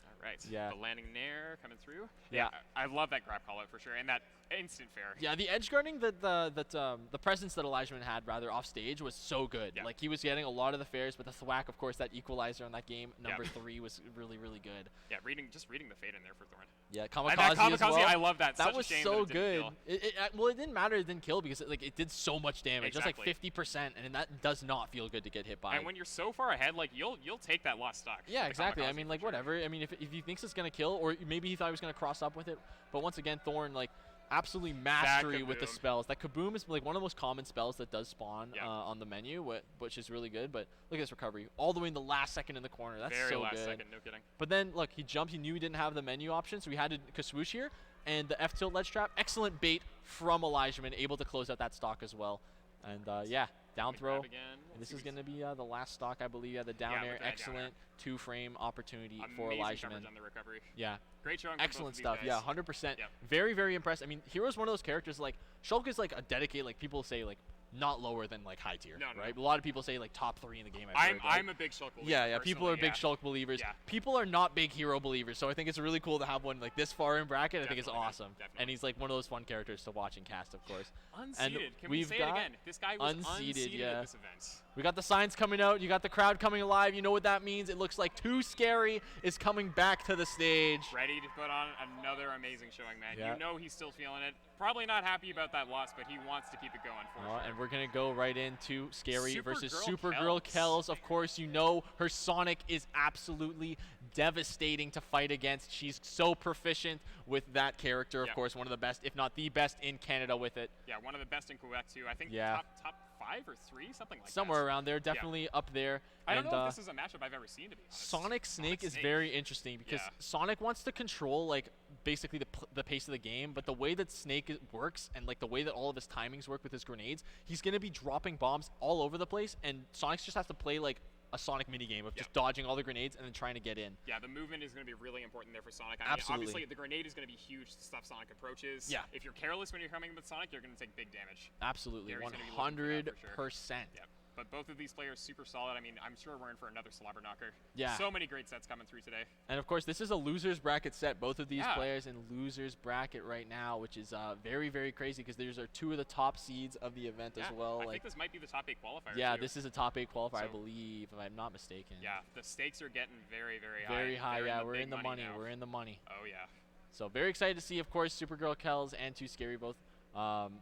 Speaker 7: All right.
Speaker 4: Yeah.
Speaker 7: The landing nair coming through.
Speaker 4: Yeah.
Speaker 7: I love that grab call out for sure, and that instant fair.
Speaker 4: Yeah, the edge guarding that the presence that Elijahman had rather off stage was so good.
Speaker 7: Yeah.
Speaker 4: Like he was getting a lot of the fairs, but the thwack, of course, that equalizer on that game, number 3, was really good.
Speaker 7: Yeah, just reading the fade in there for Thorn.
Speaker 4: Yeah,
Speaker 7: And
Speaker 4: Kamikaze,
Speaker 7: that
Speaker 4: as well.
Speaker 7: I love that.
Speaker 4: That
Speaker 7: Such
Speaker 4: was
Speaker 7: a shame
Speaker 4: so
Speaker 7: that it
Speaker 4: good.
Speaker 7: didn't kill.
Speaker 4: Well, it didn't matter. It didn't kill because it did so much damage. Just like
Speaker 7: Exactly.
Speaker 4: 50%, and that does not feel good to get hit by.
Speaker 7: And when you're so far ahead, like you'll take that lost stock.
Speaker 4: Yeah,
Speaker 7: the
Speaker 4: exactly. I
Speaker 7: kamikaze
Speaker 4: mean,
Speaker 7: for
Speaker 4: like,
Speaker 7: sure.
Speaker 4: whatever. I mean, if he thinks it's going to kill, or maybe he thought he was going to cross up with it. But once again, Thorn, like, absolutely mastery with the
Speaker 7: Kaboom.
Speaker 4: spells. That Kaboom is, like, one of the most common spells that does spawn
Speaker 7: Yeah.
Speaker 4: on the menu, which is really good. But look at this recovery. All the way in the last second in the corner. That's
Speaker 7: Very
Speaker 4: so
Speaker 7: last
Speaker 4: good.
Speaker 7: second, no kidding.
Speaker 4: But then, look, he jumped. He knew he didn't have the menu option, so he had to Kaswoosh here. And the F-tilt ledge trap. Excellent bait from Elijahman, able to close out that stock as well. And, yeah, down
Speaker 7: Good
Speaker 4: throw.
Speaker 7: grab again.
Speaker 4: And this
Speaker 7: See
Speaker 4: is
Speaker 7: what
Speaker 4: going to be the last stock, I believe. Yeah, the down
Speaker 7: Yeah,
Speaker 4: air.
Speaker 7: with that down
Speaker 4: Excellent two-frame opportunity for
Speaker 7: Amazing
Speaker 4: Elijahman.
Speaker 7: coverage on the recovery.
Speaker 4: Yeah,
Speaker 7: Great showing. from both
Speaker 4: excellent
Speaker 7: of these
Speaker 4: stuff.
Speaker 7: guys.
Speaker 4: Yeah, 100%.
Speaker 7: Yep.
Speaker 4: Very impressed. I mean, Hero's one of those characters, like, Shulk is like a dedicated, like, people say, like, not lower than, like, high tier,
Speaker 7: No.
Speaker 4: right? A lot of people say, like, top 3 in the game. I've heard, right?
Speaker 7: I'm a big Shulk believer.
Speaker 4: Yeah, people are
Speaker 7: personally,
Speaker 4: big Shulk believers.
Speaker 7: Yeah.
Speaker 4: People are not big Hero believers, so I think it's really cool to have one like this far in bracket. I think it's
Speaker 7: Definitely, man.
Speaker 4: awesome.
Speaker 7: Definitely.
Speaker 4: And he's like one of those fun characters to watch and cast, of course.
Speaker 7: Unseated. Can we
Speaker 4: we've
Speaker 7: say it
Speaker 4: got
Speaker 7: again? This guy was
Speaker 4: unseated,
Speaker 7: unseated
Speaker 4: yeah.
Speaker 7: at this event.
Speaker 4: We got the signs coming out. You got the crowd coming alive. You know what that means. It looks like Too Scary is coming back to the stage.
Speaker 7: Ready to put on another amazing showing, man.
Speaker 4: Yeah.
Speaker 7: You know he's still feeling it. Probably not happy about that loss, but he wants to keep it going for sure.
Speaker 4: And we're going to go right into Scary versus
Speaker 7: Supergirl
Speaker 4: Supergirl Kells. Of course, you know her Sonic is absolutely devastating to fight against. She's so proficient with that character. Of
Speaker 7: Yep.
Speaker 4: course, one of the best, if not the best in Canada with it.
Speaker 7: Yeah, one of the best in Quebec too. I think
Speaker 4: Yeah.
Speaker 7: top 5 or 3, something like
Speaker 4: Somewhere
Speaker 7: that.
Speaker 4: around there, definitely up there.
Speaker 7: I don't
Speaker 4: and,
Speaker 7: know if this is a matchup I've ever seen, to be honest.
Speaker 4: Sonic Snake is very interesting because Sonic wants to control like basically the pace of the game, but the way that Snake works and like the way that all of his timings work with his grenades, he's gonna be dropping bombs all over the place, and Sonic just has to play like a Sonic minigame of just dodging all the grenades and then trying to get in.
Speaker 7: Yeah, the movement is going to be really important there for Sonic. I mean,
Speaker 4: Absolutely.
Speaker 7: obviously, the grenade is going to be huge to stuff Sonic approaches.
Speaker 4: Yeah.
Speaker 7: If you're careless when you're coming with Sonic, you're going to take big damage.
Speaker 4: Absolutely,
Speaker 7: Gary's gonna be looking for that for
Speaker 4: 100%.
Speaker 7: sure. Yeah. But both of these players super solid. I mean, I'm sure we're in for another slobber knocker.
Speaker 4: Yeah.
Speaker 7: So many great sets coming through today.
Speaker 4: And of course, this is a losers bracket set. Both of these
Speaker 7: Yeah.
Speaker 4: players in losers bracket right now, which is very, very crazy because these are 2 of the top seeds of the event as well.
Speaker 7: I
Speaker 4: like,
Speaker 7: think this might be the top 8 qualifier.
Speaker 4: yeah,
Speaker 7: too.
Speaker 4: this is a top 8 qualifier, I
Speaker 7: So-
Speaker 4: believe, if I'm not mistaken.
Speaker 7: Yeah, the stakes are getting very, very high.
Speaker 4: Very high,
Speaker 7: They're
Speaker 4: yeah.
Speaker 7: the
Speaker 4: We're
Speaker 7: big
Speaker 4: in the money.
Speaker 7: now.
Speaker 4: We're in the money.
Speaker 7: Oh, yeah.
Speaker 4: So very excited to see, of course, Supergirl Kells and Too Scary both.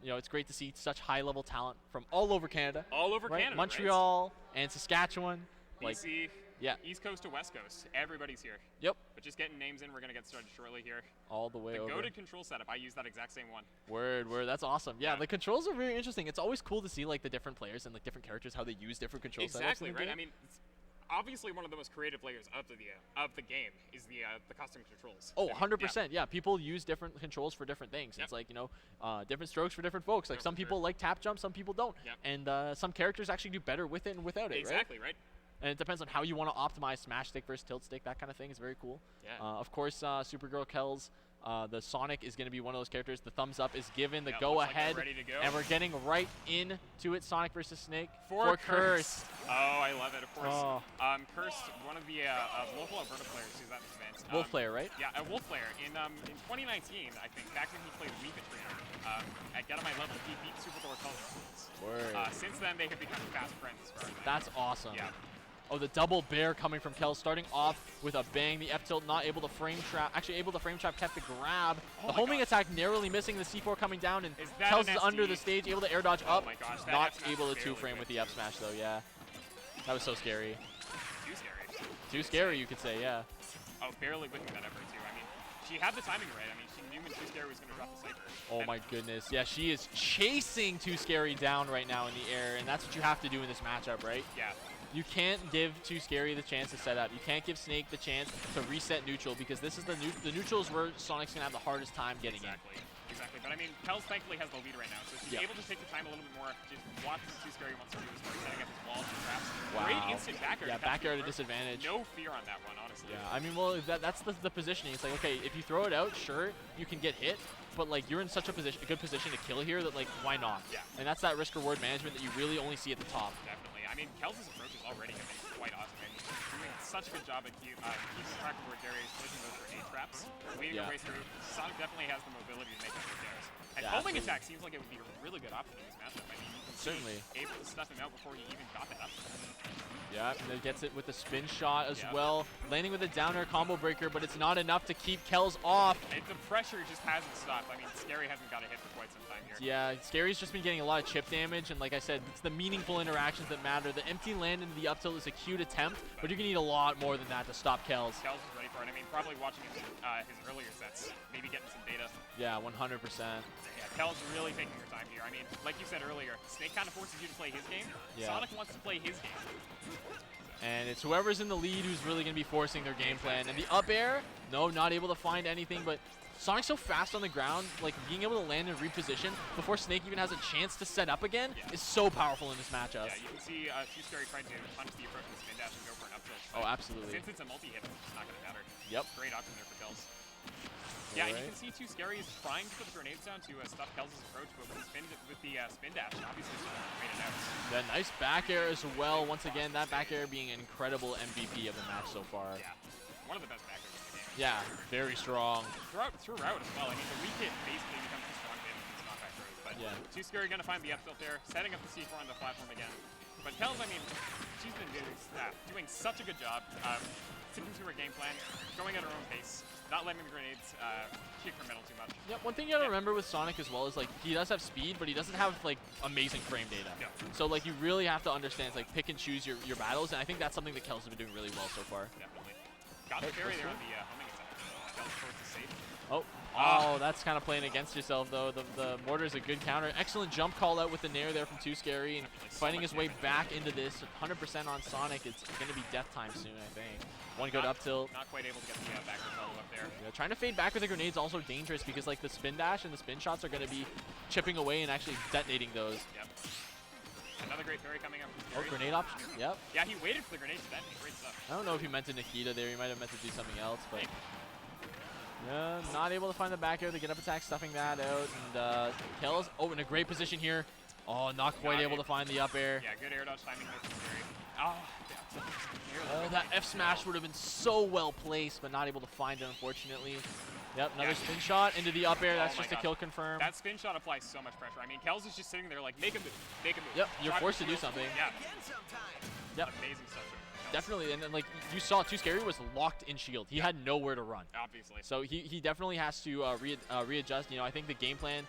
Speaker 4: You know, it's great to see such high-level talent from all over Canada.
Speaker 7: All over
Speaker 4: right?
Speaker 7: Canada,
Speaker 4: Montreal and Saskatchewan. Like,
Speaker 7: BC,
Speaker 4: yeah.
Speaker 7: East Coast to West Coast. Everybody's here.
Speaker 4: Yep.
Speaker 7: But just getting names in, we're going to get started shortly here.
Speaker 4: All the way
Speaker 7: The
Speaker 4: over.
Speaker 7: goated control setup, I use that exact same one.
Speaker 4: Word. That's awesome. Yeah,
Speaker 7: Yeah.
Speaker 4: the controls are very interesting. It's always cool to see like the different players and like different characters, how they use different control setups.
Speaker 7: Exactly,
Speaker 4: in the
Speaker 7: right?
Speaker 4: game.
Speaker 7: I mean, it's obviously one of the most creative layers of the game is the custom controls.
Speaker 4: Oh,
Speaker 7: I mean,
Speaker 4: 100%. Yeah, people use different controls for different things.
Speaker 7: Yep.
Speaker 4: It's like, you know, different strokes for different folks. Like
Speaker 7: No,
Speaker 4: some
Speaker 7: for
Speaker 4: people
Speaker 7: sure.
Speaker 4: like tap jump, some people don't.
Speaker 7: Yep.
Speaker 4: And some characters actually do better with it and without it, right?
Speaker 7: Exactly, right?
Speaker 4: And it depends on how you want to optimize smash stick versus tilt stick. That kind of thing is very cool.
Speaker 7: Yeah.
Speaker 4: Of course, Supergirl Kells, the Sonic is going to be one of those characters. The thumbs up is given, the
Speaker 7: Yeah,
Speaker 4: go
Speaker 7: looks like they're
Speaker 4: ahead,
Speaker 7: ready to go.
Speaker 4: and we're getting right into it. Sonic versus Snake
Speaker 7: For
Speaker 4: Curse.
Speaker 7: Oh, I love it, of course.
Speaker 4: Oh.
Speaker 7: Curse, one of the local Alberta players who's at this event.
Speaker 4: Wolf player, right?
Speaker 7: Yeah, a Wolf player. In 2019, I think, back when he played Wii Trainer, at Get On My Level, he beat Supergirl Kells.
Speaker 4: Word.
Speaker 7: Since then, they have become fast friends as far as I know.
Speaker 4: That's awesome.
Speaker 7: Yeah.
Speaker 4: Oh, the double bear coming from Kells, starting off with a bang. The F tilt not able to frame trap. Actually, able to frame trap, kept the grab.
Speaker 7: Oh
Speaker 4: The
Speaker 7: my
Speaker 4: homing
Speaker 7: gosh.
Speaker 4: attack narrowly missing. The C4 coming down, and
Speaker 7: Is that
Speaker 4: Kells
Speaker 7: an
Speaker 4: is under
Speaker 7: SD?
Speaker 4: the stage, able to air dodge
Speaker 7: Oh
Speaker 4: up.
Speaker 7: my gosh, that
Speaker 4: Not
Speaker 7: F smash
Speaker 4: able to
Speaker 7: barely
Speaker 4: 2-frame with
Speaker 7: went
Speaker 4: the F
Speaker 7: through.
Speaker 4: smash, though, yeah. That was so scary.
Speaker 7: Too scary.
Speaker 4: Too scary, you could say, yeah.
Speaker 7: Oh, barely winning that effort, too. I mean, she had the timing right. I mean, she knew when Too Scary was going to drop the Cypher.
Speaker 4: Oh
Speaker 7: And
Speaker 4: my goodness. Yeah, she is chasing Too Scary down right now in the air, and that's what you have to do in this matchup, right?
Speaker 7: Yeah.
Speaker 4: You can't give Too Scary the chance to set up. You can't give Snake the chance to reset neutral because this is the neutrals where Sonic's going to have the hardest time getting
Speaker 7: Exactly. Exactly. But I mean, Kells thankfully has the lead right now, so she's
Speaker 4: Yep.
Speaker 7: able to take the time a little bit more. Just watch what Too Scary wants to do is start setting up his walls and traps.
Speaker 4: Wow.
Speaker 7: Great instant back air.
Speaker 4: Yeah,
Speaker 7: to catch
Speaker 4: back air
Speaker 7: the
Speaker 4: at a
Speaker 7: first.
Speaker 4: disadvantage.
Speaker 7: No fear on that one, honestly.
Speaker 4: Yeah, I mean, well, that's the positioning. It's like, okay, if you throw it out, sure, you can get hit, but like you're in such a good position to kill here that like, why not?
Speaker 7: Yeah.
Speaker 4: And that's that risk-reward management that you really only see at the top.
Speaker 7: Definitely. I mean, Kells' approaches already have been quite awesome. I mean, he's doing such a good job at keeping track of where Gary is placing those grenade traps. Leading
Speaker 4: Yeah.
Speaker 7: the way through. Sonic definitely has the mobility to make that repairs. And
Speaker 4: Yeah,
Speaker 7: homing
Speaker 4: absolutely.
Speaker 7: attack seems like it would be a really good option in this matchup. I mean, you can see
Speaker 4: Certainly.
Speaker 7: able to stuff him out before he even got that up.
Speaker 4: Yeah, and then gets it with the spin shot as
Speaker 7: Yep.
Speaker 4: well. Landing with a down air combo breaker, but it's not enough to keep Kells off.
Speaker 7: And the pressure just hasn't stopped. I mean, Scary hasn't got a hit for quite some time here.
Speaker 4: Yeah, Scary's just been getting a lot of chip damage, and like I said, it's the meaningful interactions that matter. The empty land into the up tilt is a cute attempt, but you're going to need a lot more than that to stop Kells.
Speaker 7: Kells is ready for it. I mean, probably watching his earlier sets, maybe getting some data.
Speaker 4: Yeah, 100%.
Speaker 7: Yeah, Kells really taking her time here. I mean, like you said earlier, Snake kind of forces you to play his game.
Speaker 4: Yeah.
Speaker 7: Sonic wants to play his game.
Speaker 4: And it's whoever's in the lead who's really going to be forcing their game plan. And the up air, no, not able to find anything, but Sonic's so fast on the ground, like being able to land and reposition before Snake even has a chance to set up again is so powerful in this matchup.
Speaker 7: Yeah, you can see Too Scary trying to punch the approach with spin dash and go for an up tilt.
Speaker 4: Oh, absolutely.
Speaker 7: Since it's a multi-hit, it's not going to matter.
Speaker 4: Yep.
Speaker 7: Great option there for Kells. Yeah, and you
Speaker 4: Alright.
Speaker 7: can see Too Scary is trying to put the grenades down to stuff Kells' approach, but with the spin dash, obviously made it out.
Speaker 4: The nice back air as well. Once again, that back air being an incredible MVP of the match so far.
Speaker 7: Yeah, one of the best backers in the game.
Speaker 4: Yeah, very strong.
Speaker 7: Throughout as well. I mean, the weak hit basically becomes the strong hit if it's not back throws. But
Speaker 4: Yeah.
Speaker 7: Too Scary going to find the up tilt there, setting up the C4 on the platform again. But Kells, I mean, she's been doing such a good job sticking to her game plan, going at her own pace, not letting the grenades kick her metal too much.
Speaker 4: Yeah, one thing you gotta remember with Sonic as well is like he does have speed, but he doesn't have like amazing frame data.
Speaker 7: No.
Speaker 4: So like you really have to understand like pick and choose your battles, and I think that's something that Kells has been doing really well so far.
Speaker 7: Definitely. Got the
Speaker 4: Hey,
Speaker 7: carry
Speaker 4: this
Speaker 7: there on
Speaker 4: one?
Speaker 7: the homing attack. Kells towards the safe.
Speaker 4: Oh, that's kind of playing against yourself, though. The mortar is a good counter. Excellent jump call out with the nair there from Too Scary, and fighting his way back into this. 100% on Sonic. It's going to be death time soon, I think. One good up tilt.
Speaker 7: Not quite able to get the back follow up there.
Speaker 4: Yeah, trying to fade back with the grenades also dangerous because like the spin dash and the spin shots are going to be chipping away and actually detonating those.
Speaker 7: Yep. Another great parry coming up from Scary.
Speaker 4: Grenade option. Yep.
Speaker 7: Yeah, he waited for the grenade to detonate. Great stuff.
Speaker 4: I don't know if he meant to Nikita there. He might have meant to do something else, but yeah, not able to find the back air. The get up attack stuffing that out, and Kells in a great position here. Oh, not quite able to find the up air.
Speaker 7: Yeah, good air dodge timing there from Scary.
Speaker 4: Oh, that F smash would have been so well placed, but not able to find it, unfortunately. Yep, another spin shot into the up air. That's just a kill confirm.
Speaker 7: That spin shot applies so much pressure. I mean, Kells is just sitting there like, make a move, make a move.
Speaker 4: Yep, you're forced to do something.
Speaker 7: Yeah.
Speaker 4: Yep.
Speaker 7: Amazing stuff.
Speaker 4: Definitely, and then like you saw, Too Scary was locked in shield. He had nowhere to run.
Speaker 7: Obviously.
Speaker 4: So he definitely has to readjust. You know, I think the game plan,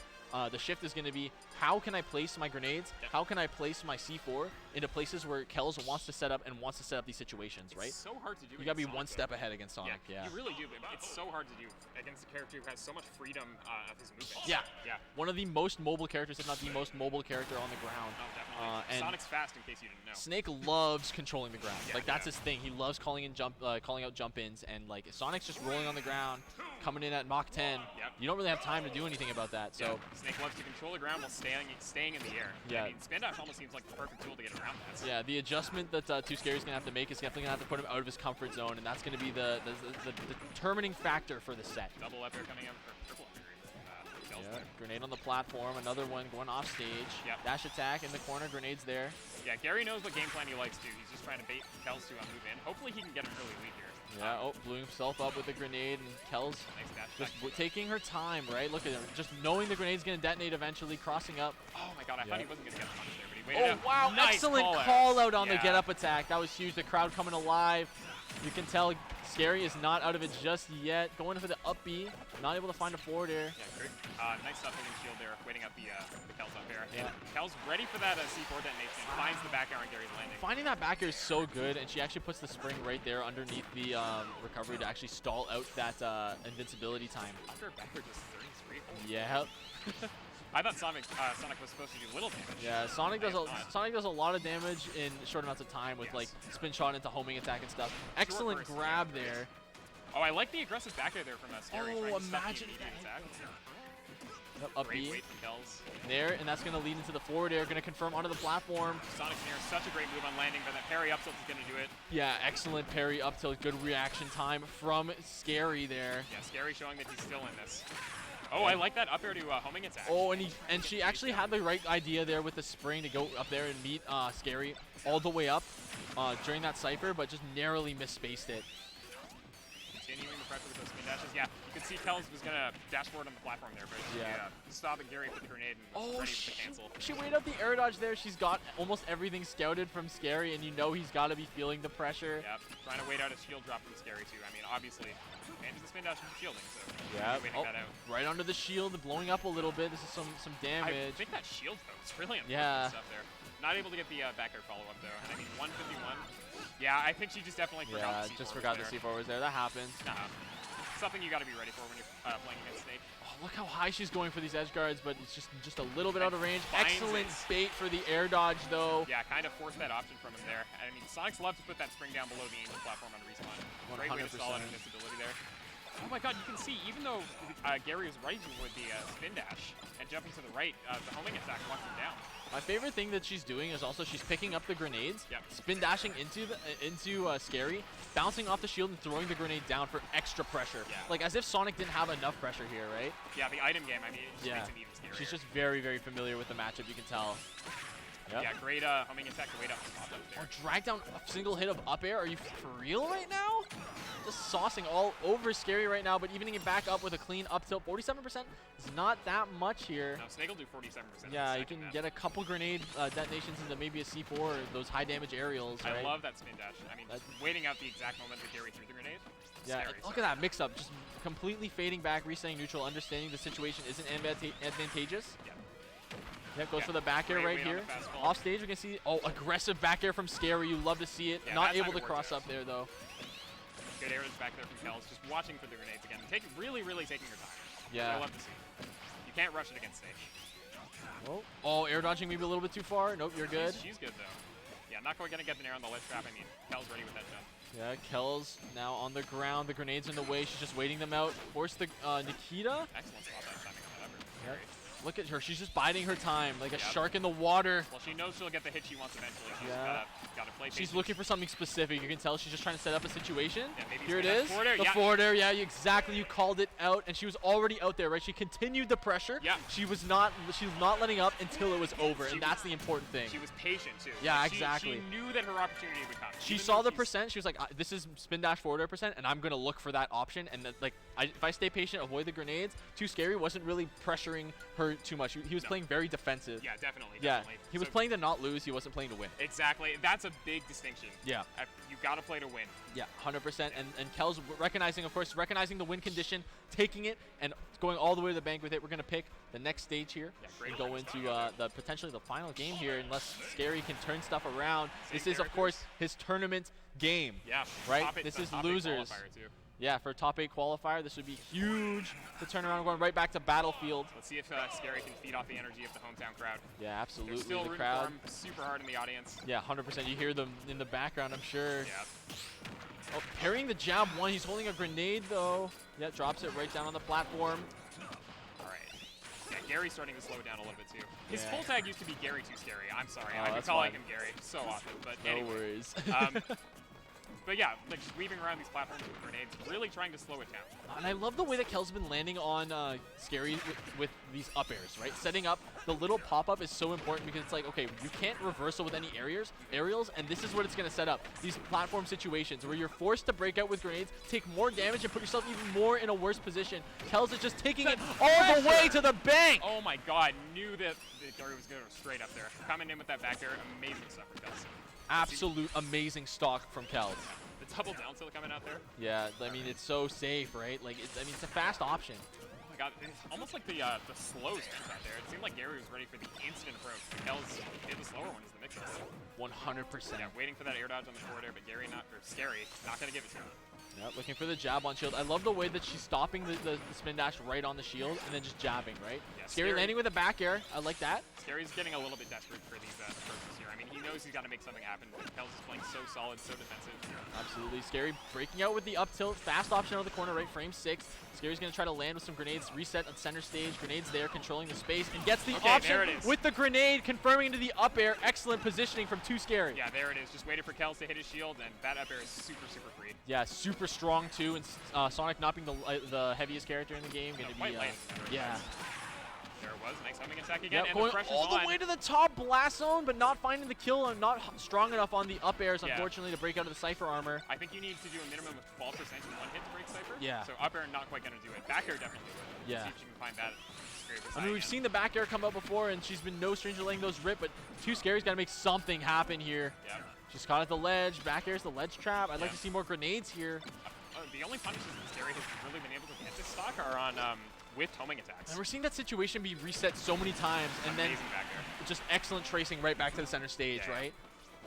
Speaker 4: the shift is going to be how can I place my grenades? How can I place my C4 into places where Kells wants to set up and wants to set up these situations, right?
Speaker 7: It's so hard to do.
Speaker 4: You got to be one step ahead against Sonic. Yeah.
Speaker 7: You really do. It's so hard to do against a character who has so much freedom of his movement.
Speaker 4: Yeah.
Speaker 7: Yeah.
Speaker 4: One of the most mobile characters, if not the most mobile character on the ground.
Speaker 7: Oh, definitely.
Speaker 4: And
Speaker 7: Sonic's fast, in case you didn't know.
Speaker 4: Snake loves controlling the ground.
Speaker 7: Yeah,
Speaker 4: like that's his thing. He loves calling out jump ins, and like Sonic's just rolling on the ground, coming in at Mach 10.
Speaker 7: Yep.
Speaker 4: You don't really have time to do anything about that. So
Speaker 7: Snake loves to control the ground while staying in the air.
Speaker 4: Yeah.
Speaker 7: I mean, spin dash almost seems like the perfect tool to get around that.
Speaker 4: yeah, the adjustment that Too Scary's gonna have to make is definitely gonna have to put him out of his comfort zone, and that's gonna be the determining factor for the set.
Speaker 7: Double up air coming up, or triple up air.
Speaker 4: Yeah, grenade on the platform, another one going off stage.
Speaker 7: Yep.
Speaker 4: Dash attack in the corner, grenades there.
Speaker 7: Yeah, Gary knows what game plan he likes to. He's just trying to bait Kells to move in. Hopefully he can get an early lead here.
Speaker 4: Yeah, blew himself up with the grenade, and Kells
Speaker 7: Nice dash
Speaker 4: just
Speaker 7: attack.
Speaker 4: taking her time, right? Look at her, just knowing the grenade's gonna detonate eventually, crossing up.
Speaker 7: Oh my god, I thought he wasn't going to get the punish there, but he waited out.
Speaker 4: Wow,
Speaker 7: Nice
Speaker 4: excellent call out on the get up attack. That was huge. The crowd coming alive. You can tell Scary is not out of it just yet. Going for the up B, not able to find a forward air.
Speaker 7: Yeah, great. Nice stuff holding shield there, waiting out the Kells up air.
Speaker 4: Yeah.
Speaker 7: And Kells ready for that C4 detonation, finds the back air on Gary's landing.
Speaker 4: Finding that back air is so good, and she actually puts the spring right there underneath the recovery to actually stall out that invincibility time.
Speaker 7: After back air just 33.
Speaker 4: Yeah.
Speaker 7: I thought Sonic was supposed to do little damage.
Speaker 4: Yeah, Sonic does a lot of damage in short amounts of time with like spin shot into homing attack and stuff. Excellent
Speaker 7: burst,
Speaker 4: grab
Speaker 7: yeah.
Speaker 4: there.
Speaker 7: Oh, I like the aggressive back air there from Scary.
Speaker 4: Oh,
Speaker 7: trying to stop the
Speaker 4: imagine
Speaker 7: immediate
Speaker 4: that.
Speaker 7: attack.
Speaker 4: Up
Speaker 7: Great
Speaker 4: B
Speaker 7: wait from Kells.
Speaker 4: there, and that's going to lead into the forward air. Going to confirm onto the platform.
Speaker 7: Sonic's near such a great move on landing, but that parry up tilt is going to do it.
Speaker 4: Yeah, excellent parry up tilt. Good reaction time from Scary there.
Speaker 7: Yeah, Scary showing that he's still in this. Oh, I like that up air to homing attack.
Speaker 4: Oh, and she actually had the right idea there with the spring to go up there and meet Scary all the way up during that cipher, but just narrowly misspaced it.
Speaker 7: Continuing the pressure with those spin dashes. Yeah, you could see Kells was going to dash forward on the platform there, but stopping Gary with the grenade and was ready with the cancel.
Speaker 4: She waited up the air dodge there. She's got almost everything scouted from Scary, and you know he's got to be feeling the pressure.
Speaker 7: Yep, trying to wait out a shield drop from Scary too. I mean, obviously, manages the spin dash from shielding, so waiting that out.
Speaker 4: Right under the shield, blowing up a little bit. This is some damage.
Speaker 7: I think that shield though is really unfortunate stuff there. Not able to get the back air follow up though. And I mean, 151. Yeah, I think she just definitely forgot.
Speaker 4: Yeah, just forgot the C4 was there. That happens.
Speaker 7: Something you got to be ready for when you're playing against Snake.
Speaker 4: Oh, look how high she's going for these edge guards, but it's just a little bit out of range.
Speaker 7: Finds
Speaker 4: Excellent
Speaker 7: it.
Speaker 4: bait for the air dodge though.
Speaker 7: Yeah, kind of forced that option from him there. I mean, Sonic's love to put that spring down below the Angel platform on respawn. Great way to stall out invincibility there. Oh my god, you can see, even though Gary was rising with the spin dash and jumping to the right, the homing attack locked him down.
Speaker 4: My favorite thing that she's doing is also she's picking up the grenades,
Speaker 7: Yep.
Speaker 4: spin dashing into Scary, bouncing off the shield and throwing the grenade down for extra pressure.
Speaker 7: Yeah.
Speaker 4: Like as if Sonic didn't have enough pressure here, right?
Speaker 7: Yeah, the item game, I mean, it just makes it even scarier.
Speaker 4: She's just very, very familiar with the matchup, you can tell. Yep.
Speaker 7: Yeah, great homing attack to wait up the top up there.
Speaker 4: Drag down a single hit of up air. Are you for real right now? Just saucing all over Scary right now, but evening it back up with a clean up tilt. 47% is not that much here.
Speaker 7: No, Snake will do 47%.
Speaker 4: Yeah, you can get a couple grenade detonations into maybe a C4 or those high damage aerials, right?
Speaker 7: I love that spin dash. I mean, waiting out the exact moment that Gary threw the grenade.
Speaker 4: Yeah,
Speaker 7: Scary,
Speaker 4: look at that mix up. Just completely fading back, resetting neutral, understanding the situation isn't advantageous.
Speaker 7: Yeah.
Speaker 4: Yep, goes for the back air right
Speaker 7: Great wait on
Speaker 4: here.
Speaker 7: the fastball.
Speaker 4: Off stage, we can see, aggressive back air from Scary. You love to see it.
Speaker 7: Yeah,
Speaker 4: Not
Speaker 7: that
Speaker 4: able
Speaker 7: time
Speaker 4: to
Speaker 7: it
Speaker 4: cross
Speaker 7: worked
Speaker 4: up there, though.
Speaker 7: Good air back there from Kells, just watching for the grenades again. Really taking your time.
Speaker 4: Yeah.
Speaker 7: I love to see. You can't rush it against stage.
Speaker 4: Oh, air dodging maybe a little bit too far. Nope, you're good.
Speaker 7: She's good, though. Yeah, not quite going to get the nair on the ledge trap. I mean, Kells ready with that jump.
Speaker 4: Yeah, Kells now on the ground. The grenade's in the way. She's just waiting them out. Force the Nikita.
Speaker 7: Excellent spot that timing on that effort.
Speaker 4: Yep. Look at her. She's just biding her time like a
Speaker 7: Yep.
Speaker 4: shark in the water.
Speaker 7: Well, she knows she'll get the hit she wants eventually. She's
Speaker 4: Yeah.
Speaker 7: gotta play
Speaker 4: She's
Speaker 7: patience.
Speaker 4: looking for something specific. You can tell she's just trying to set up a situation.
Speaker 7: Yeah, maybe
Speaker 4: Here it
Speaker 7: that
Speaker 4: is.
Speaker 7: forward air,
Speaker 4: The
Speaker 7: yeah.
Speaker 4: forward air. Yeah, exactly. You called it out, and she was already out there, right? She continued the pressure.
Speaker 7: Yeah.
Speaker 4: She was not letting up until it was over,
Speaker 7: She
Speaker 4: and that's the important thing.
Speaker 7: She was patient, too.
Speaker 4: Yeah,
Speaker 7: Like,
Speaker 4: exactly.
Speaker 7: She knew that her opportunity would come.
Speaker 4: She
Speaker 7: Even
Speaker 4: saw
Speaker 7: though
Speaker 4: the
Speaker 7: she's-
Speaker 4: percent. She was like, "This is spin dash forward air percent, and I'm gonna look for that option." And that, like, if I stay patient, avoid the grenades. Too Scary wasn't really pressuring her too much. He was
Speaker 7: No.
Speaker 4: playing very defensive.
Speaker 7: Yeah, definitely.
Speaker 4: Yeah,
Speaker 7: definitely.
Speaker 4: he was
Speaker 7: So-
Speaker 4: playing to not lose. He wasn't playing to win.
Speaker 7: Exactly. That's a big distinction.
Speaker 4: Yeah.
Speaker 7: You got to play to win.
Speaker 4: Yeah, 100%. And Kel's recognizing the win condition, taking it, and going all the way to the bank with it. We're gonna pick the next stage here
Speaker 7: Yeah, great
Speaker 4: and go
Speaker 7: awareness
Speaker 4: into
Speaker 7: down there.
Speaker 4: the potentially the final game here, unless Scary can turn stuff around.
Speaker 7: Same
Speaker 4: This is, of course, his tournament game.
Speaker 7: Yeah.
Speaker 4: Right?
Speaker 7: Top eight-
Speaker 4: This
Speaker 7: the
Speaker 4: is
Speaker 7: top eight
Speaker 4: losers.
Speaker 7: qualifier, too.
Speaker 4: Yeah, for a top 8 qualifier, this would be huge to turn around, going right back to Battlefield.
Speaker 7: Let's see if Scary can feed off the energy of the hometown crowd.
Speaker 4: Yeah,
Speaker 7: They're
Speaker 4: absolutely.
Speaker 7: still
Speaker 4: The
Speaker 7: rooting
Speaker 4: crowd.
Speaker 7: for him super hard in the audience.
Speaker 4: Yeah, 100%. You hear them in the background, I'm sure.
Speaker 7: Yeah.
Speaker 4: Oh, parrying the jab one. He's holding a grenade, though. Yeah, drops it right down on the platform.
Speaker 7: All right. Yeah, Gary's starting to slow down a little bit, too. His
Speaker 4: Yeah.
Speaker 7: full tag used to be Gary Too Scary. I'm sorry.
Speaker 4: Oh,
Speaker 7: I've been
Speaker 4: that's
Speaker 7: calling
Speaker 4: fine.
Speaker 7: him Gary so often. But
Speaker 4: No
Speaker 7: anyway.
Speaker 4: worries.
Speaker 7: But yeah, like just weaving around these platforms with grenades, really trying to slow it down.
Speaker 4: And I love the way that Kel's been landing on Scary with these up airs, right? Setting up the little pop-up is so important because it's like, okay, you can't reversal with any aerials, and this is what it's going to set up. These platform situations where you're forced to break out with grenades, take more damage, and put yourself even more in a worse position. Kel's is just taking it all the way to the bank!
Speaker 7: Oh my god, knew that Gary was going to go straight up there. Coming in with that back air, amazing stuff for Kels.
Speaker 4: Absolute amazing stock from Kel's.
Speaker 7: The double down tilt coming out there.
Speaker 4: Yeah, I mean, it's so safe, right? Like, it's a fast option.
Speaker 7: Oh my god, it's almost like the slow stance out there. It seemed like Gary was ready for the instant approach. Kels did the slower one as the mix-up.
Speaker 4: 100%.
Speaker 7: Yeah, waiting for that air dodge on the forward air, but Scary not going to give it to him.
Speaker 4: Yep, looking for the jab on shield. I love the way that she's stopping the spin dash right on the shield and then just jabbing, right?
Speaker 7: Yeah,
Speaker 4: Scary
Speaker 7: Scary-
Speaker 4: landing with a back air. I like that.
Speaker 7: Scary's getting a little bit desperate for these approaches here. I mean, he knows he's got to make something happen, but Kels is playing so solid, so defensive.
Speaker 4: Absolutely. Scary breaking out with the up tilt. Fast option out of the corner, right? Frame 6. Scary's going to try to land with some grenades. Reset on center stage. Grenades there, controlling the space. And gets the
Speaker 7: Okay,
Speaker 4: option
Speaker 7: there it is.
Speaker 4: with the grenade, confirming into the up air. Excellent positioning from Too Scary.
Speaker 7: Yeah, there it is. Just waited for Kels to hit his shield, and that up air is super, super free.
Speaker 4: Yeah, super strong too. And Sonic not being the heaviest character in the game. Going to
Speaker 7: quite
Speaker 4: be,
Speaker 7: late.
Speaker 4: yeah.
Speaker 7: There it was. Nice homing attack again,
Speaker 4: Yep,
Speaker 7: and
Speaker 4: going
Speaker 7: the pressure's
Speaker 4: all the
Speaker 7: on.
Speaker 4: way to the top blast zone, but not finding the kill and not strong enough on the up airs,
Speaker 7: Yeah.
Speaker 4: unfortunately, to break out of the Cypher armor.
Speaker 7: I think you need to do a minimum of 12% in one hit to break Cypher.
Speaker 4: Yeah.
Speaker 7: So up air not quite going to do it. Back air definitely would.
Speaker 4: Yeah.
Speaker 7: See if you can find that.
Speaker 4: I mean, we've seen the back air come out before, and she's been no stranger letting those rip, but Too Scary's got to make something happen here.
Speaker 7: Yeah.
Speaker 4: She's caught at the ledge. Back air's the ledge trap. I'd like
Speaker 7: Yeah.
Speaker 4: to see more grenades here.
Speaker 7: The only punishes that Scary has really been able to get this stock are on with homing attacks.
Speaker 4: And we're seeing that situation be reset so many times, and then
Speaker 7: Amazing back air.
Speaker 4: just excellent tracing right back to the center stage,
Speaker 7: Yeah.
Speaker 4: right?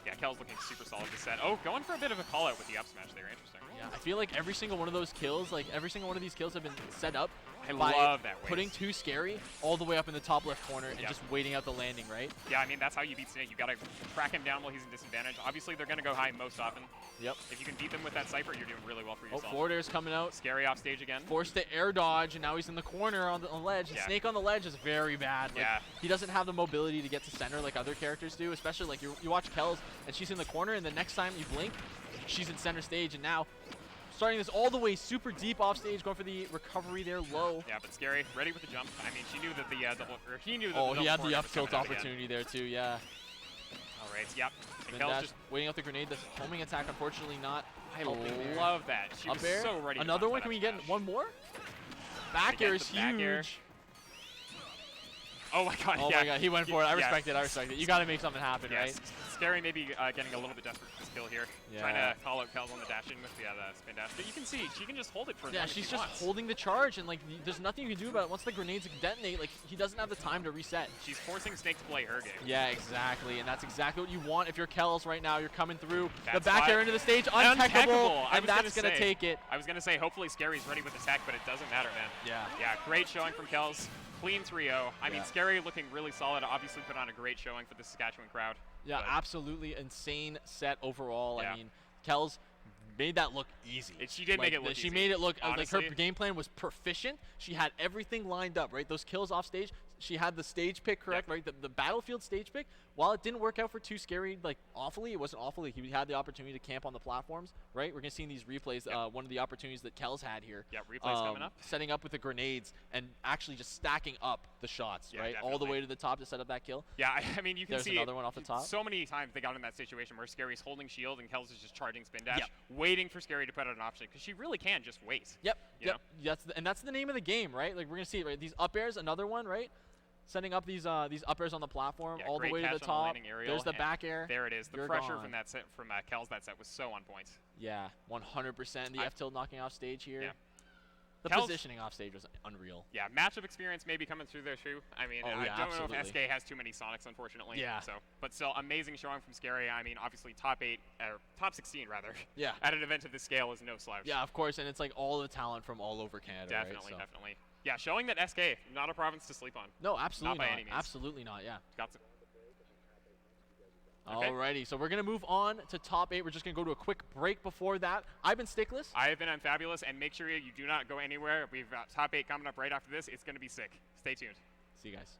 Speaker 7: Yeah, Kel's looking super solid this set. Oh, going for a bit of a call out with the up smash there. Interesting.
Speaker 4: Yeah, I feel like every single one of those kills, like every single one of these kills have been set up
Speaker 7: I
Speaker 4: by
Speaker 7: love that waste.
Speaker 4: putting Too Scary all the way up in the top left corner and
Speaker 7: Yeah.
Speaker 4: just waiting out the landing, right?
Speaker 7: Yeah, I mean, that's how you beat Snake. You got to track him down while he's in disadvantage. Obviously, they're going to go high most often.
Speaker 4: Yep.
Speaker 7: If you can beat them with that Cypher, you're doing really well for
Speaker 4: Oh,
Speaker 7: yourself.
Speaker 4: forward air's coming out.
Speaker 7: Scary off stage again.
Speaker 4: Forced to air dodge, and now he's in the corner on the ledge. And
Speaker 7: Yeah.
Speaker 4: Snake on the ledge is very bad. Like,
Speaker 7: Yeah.
Speaker 4: He doesn't have the mobility to get to center like other characters do, especially like you watch Kells, and she's in the corner, and the next time you blink, she's in center stage, and now starting this all the way super deep off stage, going for the recovery there low.
Speaker 7: Yeah, but Scary ready with the jump. I mean, she knew that the double, or he knew that
Speaker 4: Oh,
Speaker 7: the
Speaker 4: he
Speaker 7: double
Speaker 4: had
Speaker 7: forward
Speaker 4: the
Speaker 7: was
Speaker 4: up tilt
Speaker 7: coming out again.
Speaker 4: opportunity there too, yeah.
Speaker 7: All right, yep. And
Speaker 4: Spin
Speaker 7: Kel's
Speaker 4: dash,
Speaker 7: just,
Speaker 4: waiting out the grenade. The homing attack, unfortunately, not
Speaker 7: I
Speaker 4: helping there.
Speaker 7: love that. She
Speaker 4: Up
Speaker 7: was
Speaker 4: air.
Speaker 7: so ready. to
Speaker 4: Another
Speaker 7: bounce
Speaker 4: one.
Speaker 7: that
Speaker 4: Can we
Speaker 7: up
Speaker 4: get
Speaker 7: smash.
Speaker 4: one more? Back
Speaker 7: Again,
Speaker 4: air is
Speaker 7: the back air.
Speaker 4: huge.
Speaker 7: Oh my god,
Speaker 4: Oh
Speaker 7: yeah.
Speaker 4: my god, he went for it. I
Speaker 7: Yeah.
Speaker 4: respect it. I respect it. You got to make something happen,
Speaker 7: Yes.
Speaker 4: right?
Speaker 7: Scary maybe getting a little bit desperate for this kill here.
Speaker 4: Yeah.
Speaker 7: Trying to call out Kels on the dash in with the spin dash. But you can see, she can just hold it for as long as
Speaker 4: she's
Speaker 7: she
Speaker 4: just
Speaker 7: wants.
Speaker 4: holding the charge, and like there's nothing you can do about it. Once the grenades detonate, like he doesn't have the time to reset.
Speaker 7: She's forcing Snake to play her game.
Speaker 4: Yeah, exactly, and that's exactly what you want if you're Kels right now. You're coming through
Speaker 7: That's
Speaker 4: the back
Speaker 7: why-
Speaker 4: air into the stage,
Speaker 7: Untechable.
Speaker 4: and that's gonna take it.
Speaker 7: I was gonna say hopefully Scary's ready with the tech, but it doesn't matter, man.
Speaker 4: Yeah.
Speaker 7: Yeah, great showing from Kels. Clean 3-0. I mean,
Speaker 4: Yeah.
Speaker 7: Scary looking really solid. Obviously put on a great showing for the Saskatchewan crowd.
Speaker 4: Yeah,
Speaker 7: but
Speaker 4: absolutely insane set overall.
Speaker 7: Yeah.
Speaker 4: I mean, Kels made that look easy.
Speaker 7: She did make it look
Speaker 4: She
Speaker 7: easy.
Speaker 4: made it look like her
Speaker 7: Honestly.
Speaker 4: game plan was proficient. She had everything lined up, right? Those kills off stage. She had the stage pick correct, right? The battlefield stage pick. While it didn't work out for Too Scary, like awfully, it wasn't awfully. He had the opportunity to camp on the platforms, right? We're gonna see in these replays one of the opportunities that Kels had here.
Speaker 7: Yeah, replays coming up.
Speaker 4: Setting up with the grenades and actually just stacking up the shots,
Speaker 7: Yeah,
Speaker 4: right? All the
Speaker 7: definitely.
Speaker 4: way to the top to set up that kill.
Speaker 7: Yeah, I mean, you can
Speaker 4: There's
Speaker 7: see
Speaker 4: another one off the top.
Speaker 7: So many times they got in that situation where Scary's holding shield and Kels is just charging spin dash,
Speaker 4: Yep.
Speaker 7: waiting for Scary to put out an option because she really can just wait.
Speaker 4: Yep.
Speaker 7: You know?
Speaker 4: That's the name of the game, right? Like we're gonna see it, right? These up airs, another one, right? Setting up these up airs on the platform
Speaker 7: Yeah,
Speaker 4: all the
Speaker 7: great
Speaker 4: way to
Speaker 7: catch
Speaker 4: the
Speaker 7: on the
Speaker 4: top.
Speaker 7: landing aerial,
Speaker 4: There's the
Speaker 7: and
Speaker 4: back air.
Speaker 7: There it is. The
Speaker 4: You're
Speaker 7: pressure
Speaker 4: gone.
Speaker 7: from that set from Kels that set was so on point.
Speaker 4: Yeah, 100%. The F tilt knocking off stage here.
Speaker 7: Yeah.
Speaker 4: The
Speaker 7: Kels-
Speaker 4: positioning off stage was unreal.
Speaker 7: Yeah, matchup experience maybe coming through there too. I mean,
Speaker 4: Oh,
Speaker 7: I
Speaker 4: yeah,
Speaker 7: don't know if
Speaker 4: absolutely.
Speaker 7: SK has too many Sonics, unfortunately.
Speaker 4: Yeah.
Speaker 7: So, but still, amazing showing from Scary. I mean, obviously top 8 or top 16 rather.
Speaker 4: Yeah.
Speaker 7: At an event of this scale is no slouch.
Speaker 4: Yeah, of course, and it's like all the talent from all over Canada.
Speaker 7: Definitely,
Speaker 4: right? So-
Speaker 7: definitely. Yeah, showing that SK not a province to sleep on.
Speaker 4: No, absolutely
Speaker 7: by
Speaker 4: not.
Speaker 7: any means.
Speaker 4: Absolutely not. Yeah.
Speaker 7: Got some. Okay.
Speaker 4: Alrighty, so we're gonna move on to top 8. We're just gonna go to a quick break before that. I've been Stickless.
Speaker 7: I have been on Fabulous, and make sure you do not go anywhere. We've got top 8 coming up right after this. It's going to be sick. Stay tuned.
Speaker 4: See you guys.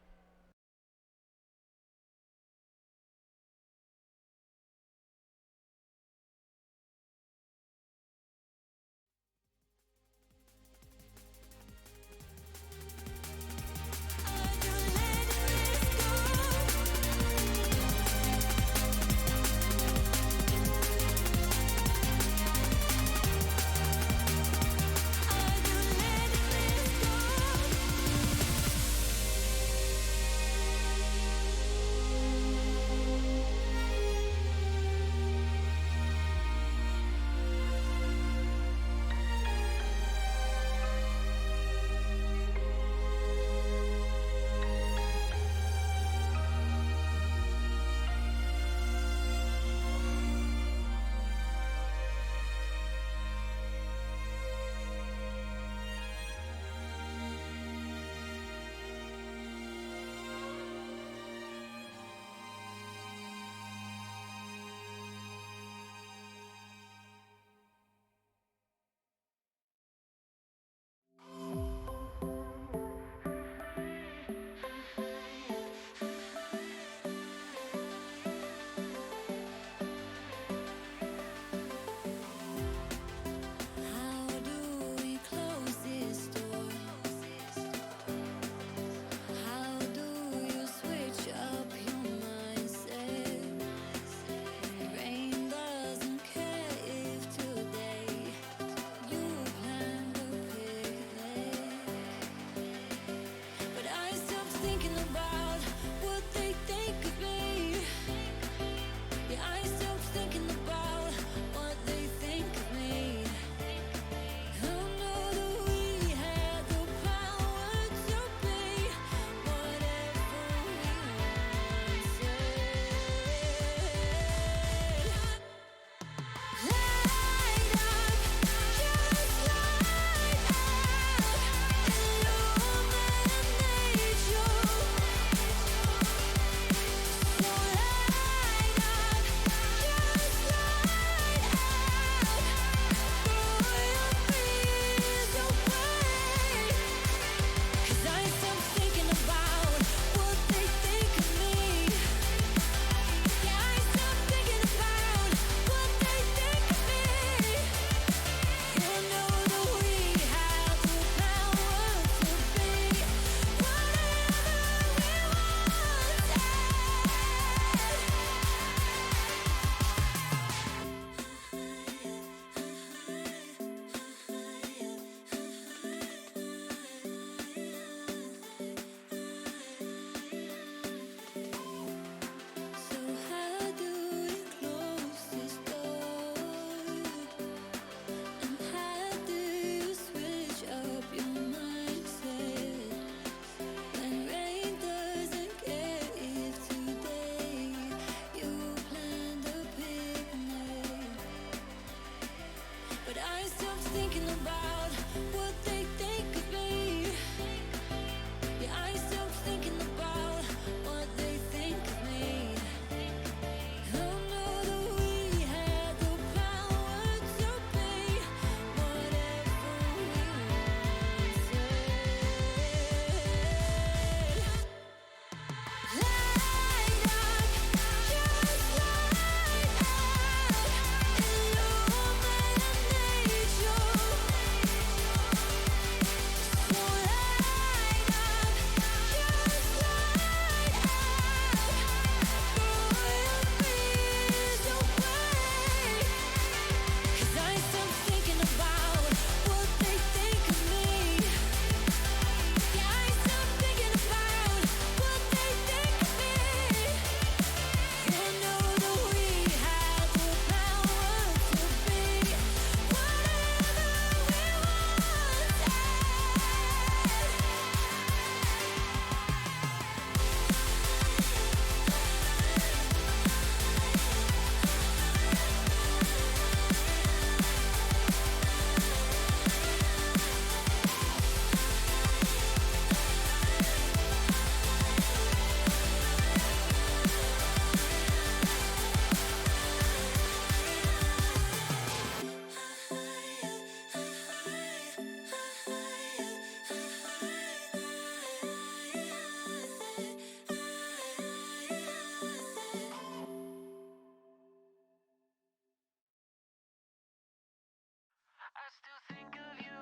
Speaker 1: I still think of you.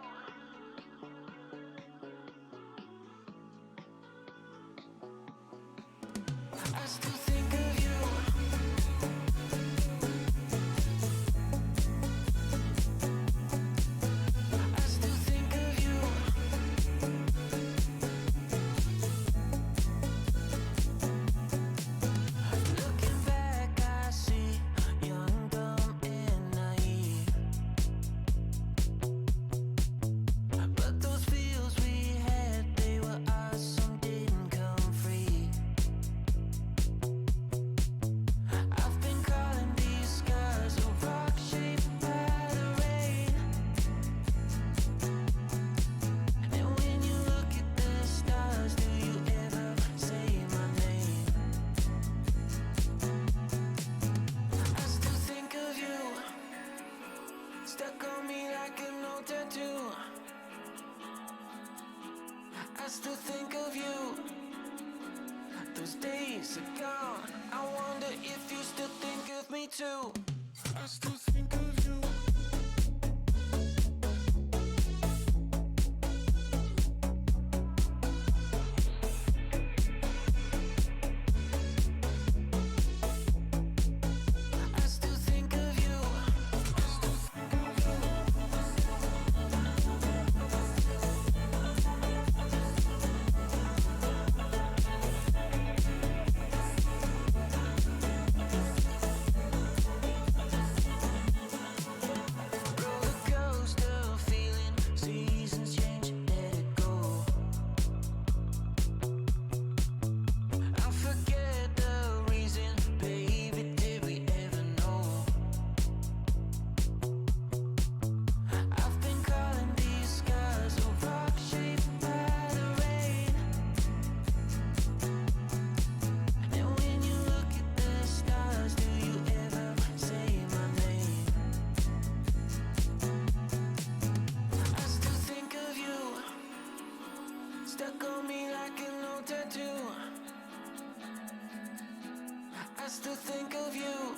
Speaker 1: I still think of you. I still think of you. Looking back, I see young, dumb, and naive. But those feels we had, they were ours, some didn't come free. I've been calling these scars a rock shaped by the rain. And when you look at the stars, do you ever say my name? I still think of you, stuck on me like an old tattoo. I still think of you. Those days are gone. I wonder if you still think of me too. I still think of you. I still think of you. I still think of you. Roller coaster feeling, seasons change, let it go. I forget the reason, baby, did we ever know? I've been calling these scars a rock shaped by the rain. And when you look at the stars, do you ever say my name? I still think of you, stuck on me like an old tattoo. I still think of you.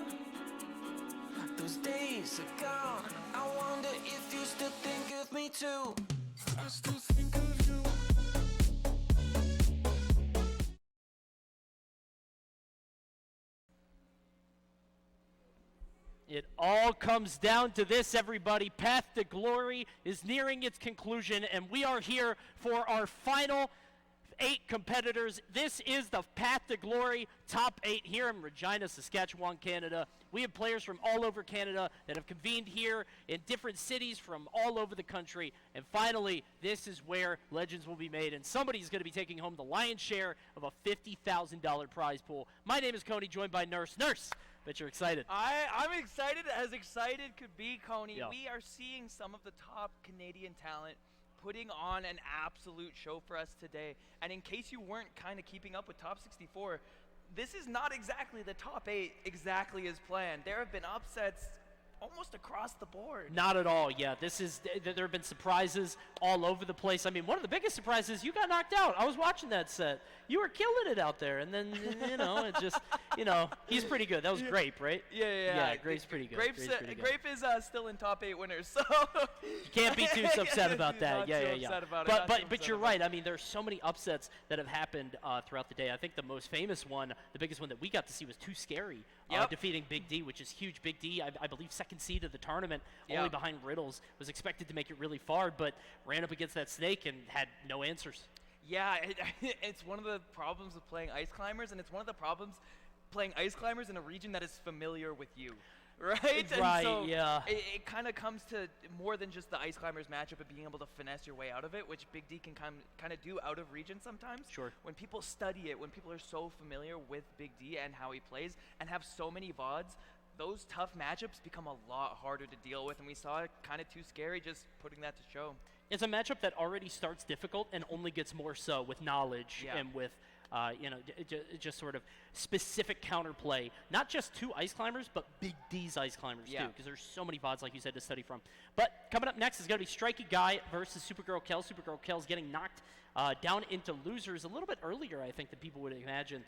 Speaker 1: Those days are gone. I wonder if you still think of me too. I still think of you.
Speaker 5: It all comes down to this, everybody. Path to Glory is nearing its conclusion, and we are here for our final 8 competitors. This is the Path to Glory top 8 here in Regina, Saskatchewan, Canada. We have players from all over Canada that have convened here in different cities from all over the country. And finally, this is where legends will be made, and somebody's going to be taking home the lion's share of a $50,000 prize pool. My name is Coney, joined by Nurse. Nurse, bet you're excited.
Speaker 8: I'm excited could be, Coney.
Speaker 5: Yeah.
Speaker 8: We are seeing some of the top Canadian talent putting on an absolute show for us today. And in case you weren't kind of keeping up with Top 64, this is not exactly the top 8 exactly as planned. There have been upsets almost across the board.
Speaker 5: Not at all, yeah. There have been surprises all over the place. I mean, one of the biggest surprises, you got knocked out. I was watching that set. You were killing it out there, and then, it just, he's pretty good. That was Grape, right?
Speaker 8: Yeah.
Speaker 5: Yeah, Grape's pretty good.
Speaker 8: Grape is still in top 8 winners, so
Speaker 5: you can't be too upset about that.
Speaker 8: Not
Speaker 5: Yeah.
Speaker 8: too upset about it,
Speaker 5: But you're right. I mean, there's so many upsets that have happened throughout the day. I think the most famous one, the biggest one that we got to see, was Too Scary,
Speaker 8: Yep.
Speaker 5: defeating Big D, which is huge. Big D, I believe, second seed of the tournament, only
Speaker 8: Yep.
Speaker 5: behind Riddles, was expected to make it really far, but ran up against that snake and had no answers.
Speaker 8: Yeah, it's one of the problems with playing Ice Climbers, and it's one of the problems playing Ice Climbers in a region that is familiar with you, right? And
Speaker 5: Right,
Speaker 8: so
Speaker 5: yeah.
Speaker 8: It kind of comes to more than just the Ice Climbers matchup and being able to finesse your way out of it, which Big D can kind of do out of region sometimes.
Speaker 5: Sure.
Speaker 8: When people study it, when people are so familiar with Big D and how he plays and have so many VODs, those tough matchups become a lot harder to deal with, and we saw it kind of Too Scary just putting that to show.
Speaker 5: It's a matchup that already starts difficult and only gets more so with knowledge
Speaker 8: Yeah.
Speaker 5: and with, just sort of specific counterplay. Not just to Ice Climbers, but Big D's Ice Climbers
Speaker 8: Yeah.
Speaker 5: too, because there's so many VODs, like you said, to study from. But coming up next is going to be Strikey Guy versus Supergirl Kel. Supergirl Kel's getting knocked down into losers a little bit earlier, I think, than people would imagine,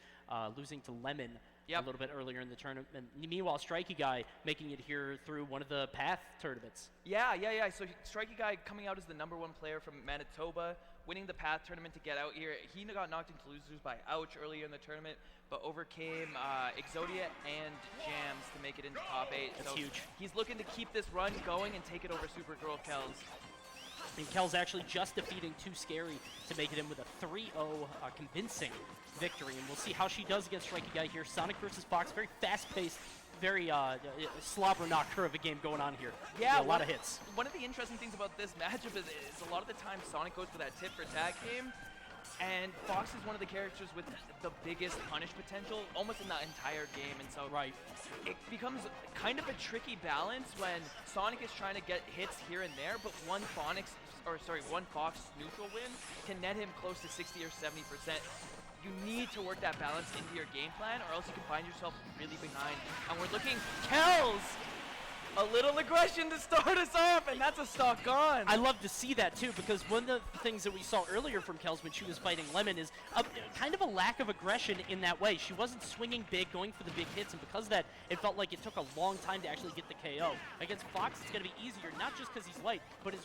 Speaker 5: losing to Lemon a little bit earlier in the tournament. Meanwhile, Strikey Guy making it here through one of the Path tournaments.
Speaker 8: Yeah. So Strikey Guy coming out as the #1 player from Manitoba, winning the Path tournament to get out here. He got knocked into losers by Ouch earlier in the tournament, but overcame Exodia and Jams to make it into top 8.
Speaker 5: That's huge.
Speaker 8: He's looking to keep this run going and take it over Supergirl Kells.
Speaker 5: And Kells actually just defeating Too Scary to make it in with a 3-0 convincing victory. And we'll see how she does against Strikey Guy here. Sonic versus Fox, very fast-paced, very slobber knocker of a game going on here.
Speaker 8: Yeah,
Speaker 5: a lot of hits.
Speaker 8: One of the interesting things about this matchup is a lot of the time Sonic goes for that tit-for-tat game, and Fox is one of the characters with the biggest punish potential almost in the entire game, and so it becomes kind of a tricky balance when Sonic is trying to get hits here and there, but one Fox neutral win can net him close to 60 or 70%. You need to work that balance into your game plan, or else you can find yourself really behind. And we're looking Kells! A little aggression to start us off, and that's a stock gone.
Speaker 5: I love to see that too, because one of the things that we saw earlier from Kells when she was fighting Lemon is kind of a lack of aggression in that way. She wasn't swinging big, going for the big hits, and because of that, it felt like it took a long time to actually get the KO. Against Fox, it's going to be easier, not just because he's light, but his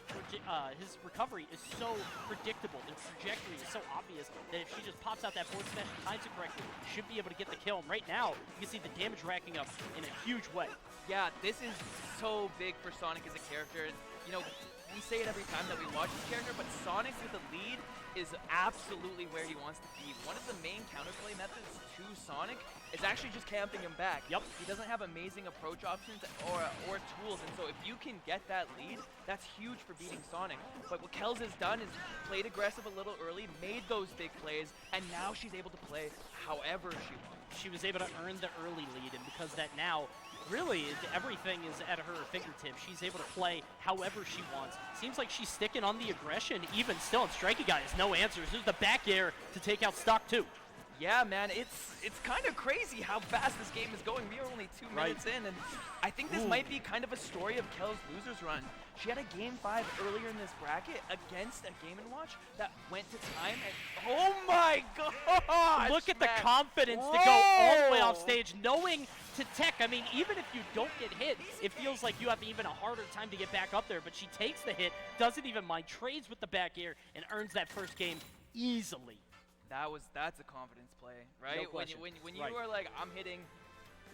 Speaker 5: recovery is so predictable. The trajectory is so obvious that if she just pops out that forward smash and times it correctly, she should be able to get the kill. And right now, you can see the damage racking up in a huge way.
Speaker 8: Yeah, this is so big for Sonic as a character. You know, we say it every time that we watch this character, but Sonic with a lead is absolutely where he wants to be. One of the main counterplay methods to Sonic is actually just camping him back.
Speaker 5: Yep.
Speaker 8: He doesn't have amazing approach options or tools, and so if you can get that lead, that's huge for beating Sonic. But what Kells has done is played aggressive a little early, made those big plays, and now she's able to play however she wants.
Speaker 5: She was able to earn the early lead, and because that now, really, everything is at her fingertips. She's able to play however she wants. Seems like she's sticking on the aggression even still, and Strikey Guy has no answers. There's the back air to take out stock 2.
Speaker 8: Yeah, man, it's kind of crazy how fast this game is going. We are only 2 minutes in, and I think this might be kind of a story of Kells' losers run. She had a Game 5 earlier in this bracket against a Game & Watch that went to time, and oh my god!
Speaker 5: Look at the confidence to go all the way off stage, knowing to tech. I mean, even if you don't get hit, it feels like you have even a harder time to get back up there, but she takes the hit, doesn't even mind, trades with the back air, and earns that first game easily.
Speaker 8: That's a confidence play, right?
Speaker 5: No question.
Speaker 8: When you are like, I'm hitting,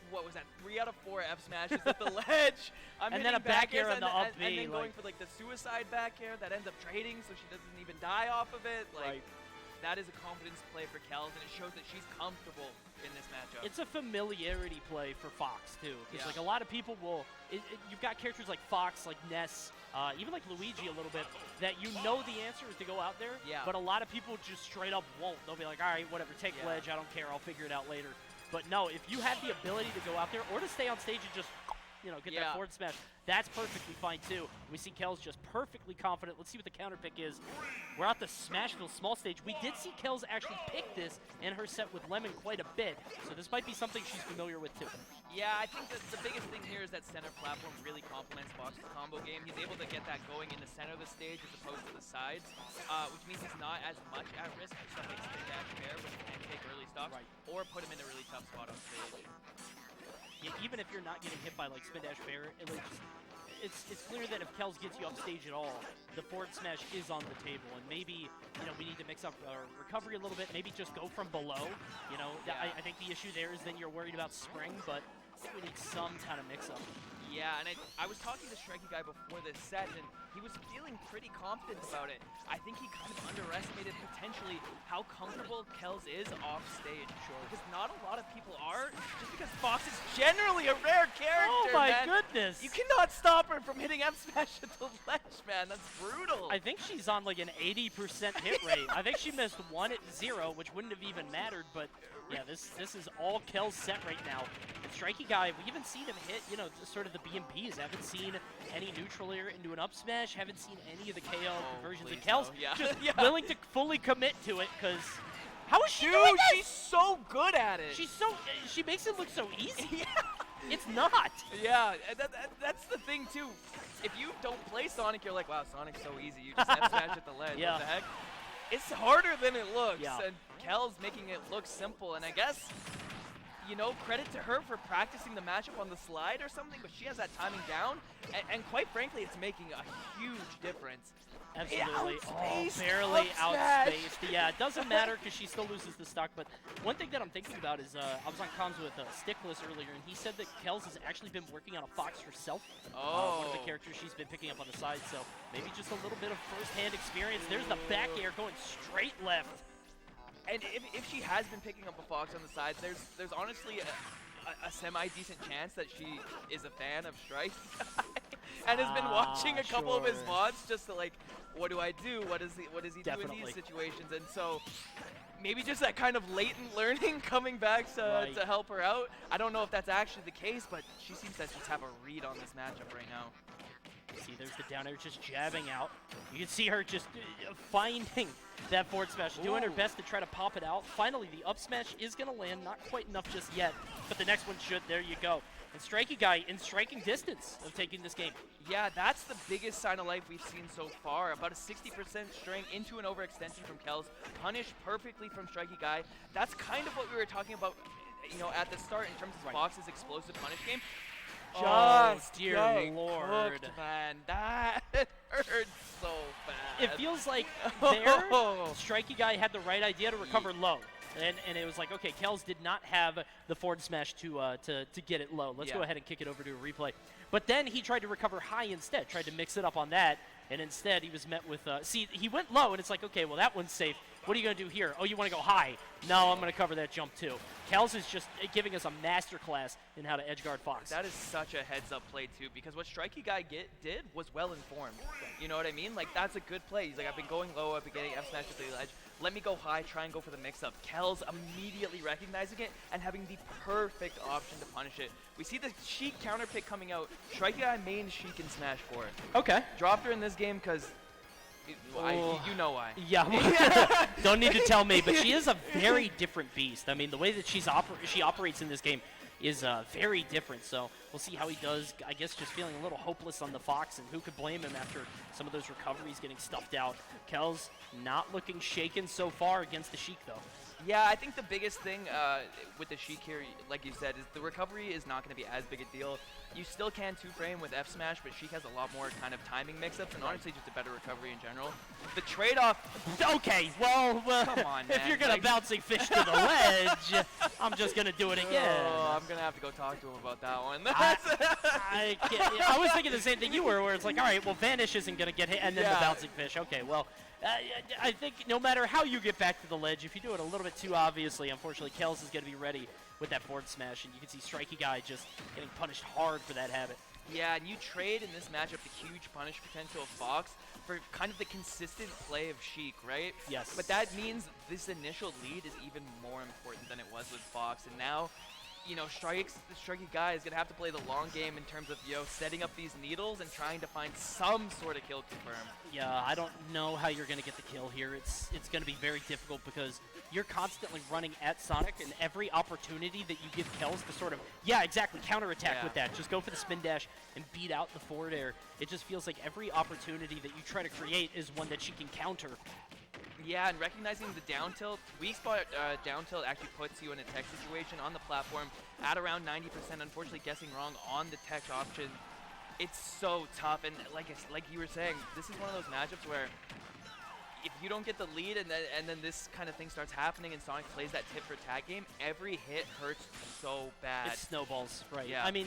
Speaker 8: what was that, 3 out of 4 F smashes at the ledge.
Speaker 5: And then a back air on the up B.
Speaker 8: And then going for like the suicide back air that ends up trading so she doesn't even die off of it. Like, that is a confidence play for Kells, and it shows that she's comfortable in this matchup.
Speaker 5: It's a familiarity play for Fox, too. Because like a lot of people will, you've got characters like Fox, like Ness, even like Luigi a little bit, that you know the answer is to go out there, but a lot of people just straight up won't. They'll be like, all right, whatever, take ledge, I don't care, I'll figure it out later. But no, if you have the ability to go out there or to stay on stage and just, get that forward smash, that's perfectly fine too. We see Kells just perfectly confident. Let's see what the counter pick is. We're at the Smashville small stage. We did see Kells actually pick this in her set with Lemon quite a bit, so this might be something she's familiar with too.
Speaker 8: Yeah, I think that the biggest thing here is that center platform really complements Fox's combo game. He's able to get that going in the center of the stage as opposed to the sides, which means he's not as much at risk for something like spin dash fair, which can take early stocks, or put him in a really tough spot on stage.
Speaker 5: Yeah, even if you're not getting hit by like spin dash fair, it's clear that if Kells gets you off stage at all, the forward smash is on the table, and maybe we need to mix up our recovery a little bit. Maybe just go from below. I think the issue there is then you're worried about spring, but I think we need some kind of mix up.
Speaker 8: Yeah, and I was talking to Strikey Guy before this set, and he was feeling pretty confident about it. I think he kind of underestimated potentially how comfortable Kells is off stage. Sure. Because not a lot of people are, just because Fox is generally a rare character,
Speaker 5: Oh my
Speaker 8: man.
Speaker 5: goodness!
Speaker 8: You cannot stop her from hitting F smash at the ledge, man. That's brutal.
Speaker 5: I think she's on like an 80% hit rate. I think she missed 1 at 0, which wouldn't have even mattered, but yeah, this is all Kells set right now. And Strikey Guy, we haven't seen him hit, sort of the B&Bs. Haven't seen any neutral air into an up smash. Haven't seen any of the KO conversions. And Kells just willing to fully commit to it, because how is she doing this?
Speaker 8: She's so good at it.
Speaker 5: She makes it look so easy.
Speaker 8: Yeah.
Speaker 5: It's not.
Speaker 8: Yeah, that's the thing too. If you don't play Sonic, you're like, wow, Sonic's so easy. You just F smash at the ledge.
Speaker 5: Yeah.
Speaker 8: What the heck? It's harder than it looks,
Speaker 5: Yeah.
Speaker 8: and Kells making it look simple. And I guess, you know, credit to her for practicing the matchup on the slide or something, but she has that timing down, and quite frankly, it's making a huge difference.
Speaker 5: Absolutely.
Speaker 8: Outspaced,
Speaker 5: Barely
Speaker 8: up smash.
Speaker 5: outspaced. Yeah, it doesn't matter because she still loses the stock. But one thing that I'm thinking about is I was on comms with Stickless earlier, and he said that Kels has actually been working on a Fox herself. One of the characters she's been picking up on the side. So maybe just a little bit of first-hand experience. There's the back air going straight left.
Speaker 8: And if she has been picking up a Fox on the sides, there's honestly a semi-decent chance that she is a fan of Strike and has been watching a couple of his VODs just to like, what do I do? What does he do in these situations? And so maybe just that kind of latent learning coming back to help her out. I don't know if that's actually the case, but she seems to just have a read on this matchup right now.
Speaker 5: See, there's the down air just jabbing out. You can see her just finding that forward smash, doing her best to try to pop it out. Finally, the up smash is going to land. Not quite enough just yet, but the next one should. There you go. And Strikey Guy in striking distance of taking this game.
Speaker 8: Yeah, that's the biggest sign of life we've seen so far. About a 60% string into an overextension from Kels. Punished perfectly from Strikey Guy. That's kind of what we were talking about, you know, at the start in terms of Fox's explosive punish game. Just
Speaker 5: dear Lord,
Speaker 8: cooked, man, that hurts so bad.
Speaker 5: It feels like there, Strikey Guy had the right idea to recover low. And it was like, okay, Kels did not have the forward smash to get it low. Let's go ahead and kick it over to a replay. But then he tried to recover high instead, tried to mix it up on that, and instead he was met with, see, he went low, and it's like, okay, well, that one's safe. What are you going to do here? Oh, you want to go high? No, I'm going to cover that jump too. Kels is just giving us a masterclass in how to edgeguard Fox.
Speaker 8: That is such a heads-up play too, because what Strikey Guy did was well-informed. You know what I mean? Like, that's a good play. He's like, I've been going low, I've been getting F-smash to the ledge. Let me go high, try and go for the mix-up. Kels immediately recognizing it and having the perfect option to punish it. We see the Sheik counter pick coming out. Strikey Guy main Sheik and smash for it.
Speaker 5: Okay.
Speaker 8: Dropped her in this game because you know why.
Speaker 5: Yeah, don't need to tell me, but she is a very different beast. I mean, the way that she operates in this game is very different, so we'll see how he does. I guess just feeling a little hopeless on the Fox, and who could blame him after some of those recoveries getting stuffed out. Kels not looking shaken so far against the Sheik, though.
Speaker 8: Yeah, I think the biggest thing with the Sheik here, like you said, is the recovery is not going to be as big a deal. You still can two-frame with F-Smash, but Sheik has a lot more kind of timing mix-ups and honestly just a better recovery in general. The trade-off...
Speaker 5: Okay, well,
Speaker 8: come on, man.
Speaker 5: If you're going to bouncing fish to the ledge, I'm just going to do it again.
Speaker 8: Oh, I'm going to have to go talk to him about that one.
Speaker 5: I was thinking the same thing you were, where it's like, all right, well, Vanish isn't going to get hit, and then the bouncing fish. Okay, well... I think no matter how you get back to the ledge, if you do it a little bit too obviously, unfortunately, Kels is going to be ready with that forward smash, and you can see Strikey Guy just getting punished hard for that habit.
Speaker 8: Yeah, and you trade in this matchup the huge punish potential of Fox for kind of the consistent play of Sheik, right?
Speaker 5: Yes.
Speaker 8: But that means this initial lead is even more important than it was with Fox, and now... You know, Strikey Guy is going to have to play the long game in terms of, you know, setting up these needles and trying to find some sort of kill confirm.
Speaker 5: Yeah, I don't know how you're going to get the kill here. It's going to be very difficult because you're constantly running at Sonic, and every opportunity that you give Kels to sort of, counterattack with that. Just go for the spin dash and beat out the forward air. It just feels like every opportunity that you try to create is one that she can counter.
Speaker 8: Yeah, and recognizing the down tilt, weak spot down tilt actually puts you in a tech situation on the platform at around 90%. Unfortunately, guessing wrong on the tech option. It's so tough, and like you were saying, this is one of those matchups where if you don't get the lead and then this kind of thing starts happening and Sonic plays that tit for tat game, every hit hurts so bad.
Speaker 5: It snowballs, right?
Speaker 8: Yeah.
Speaker 5: I mean,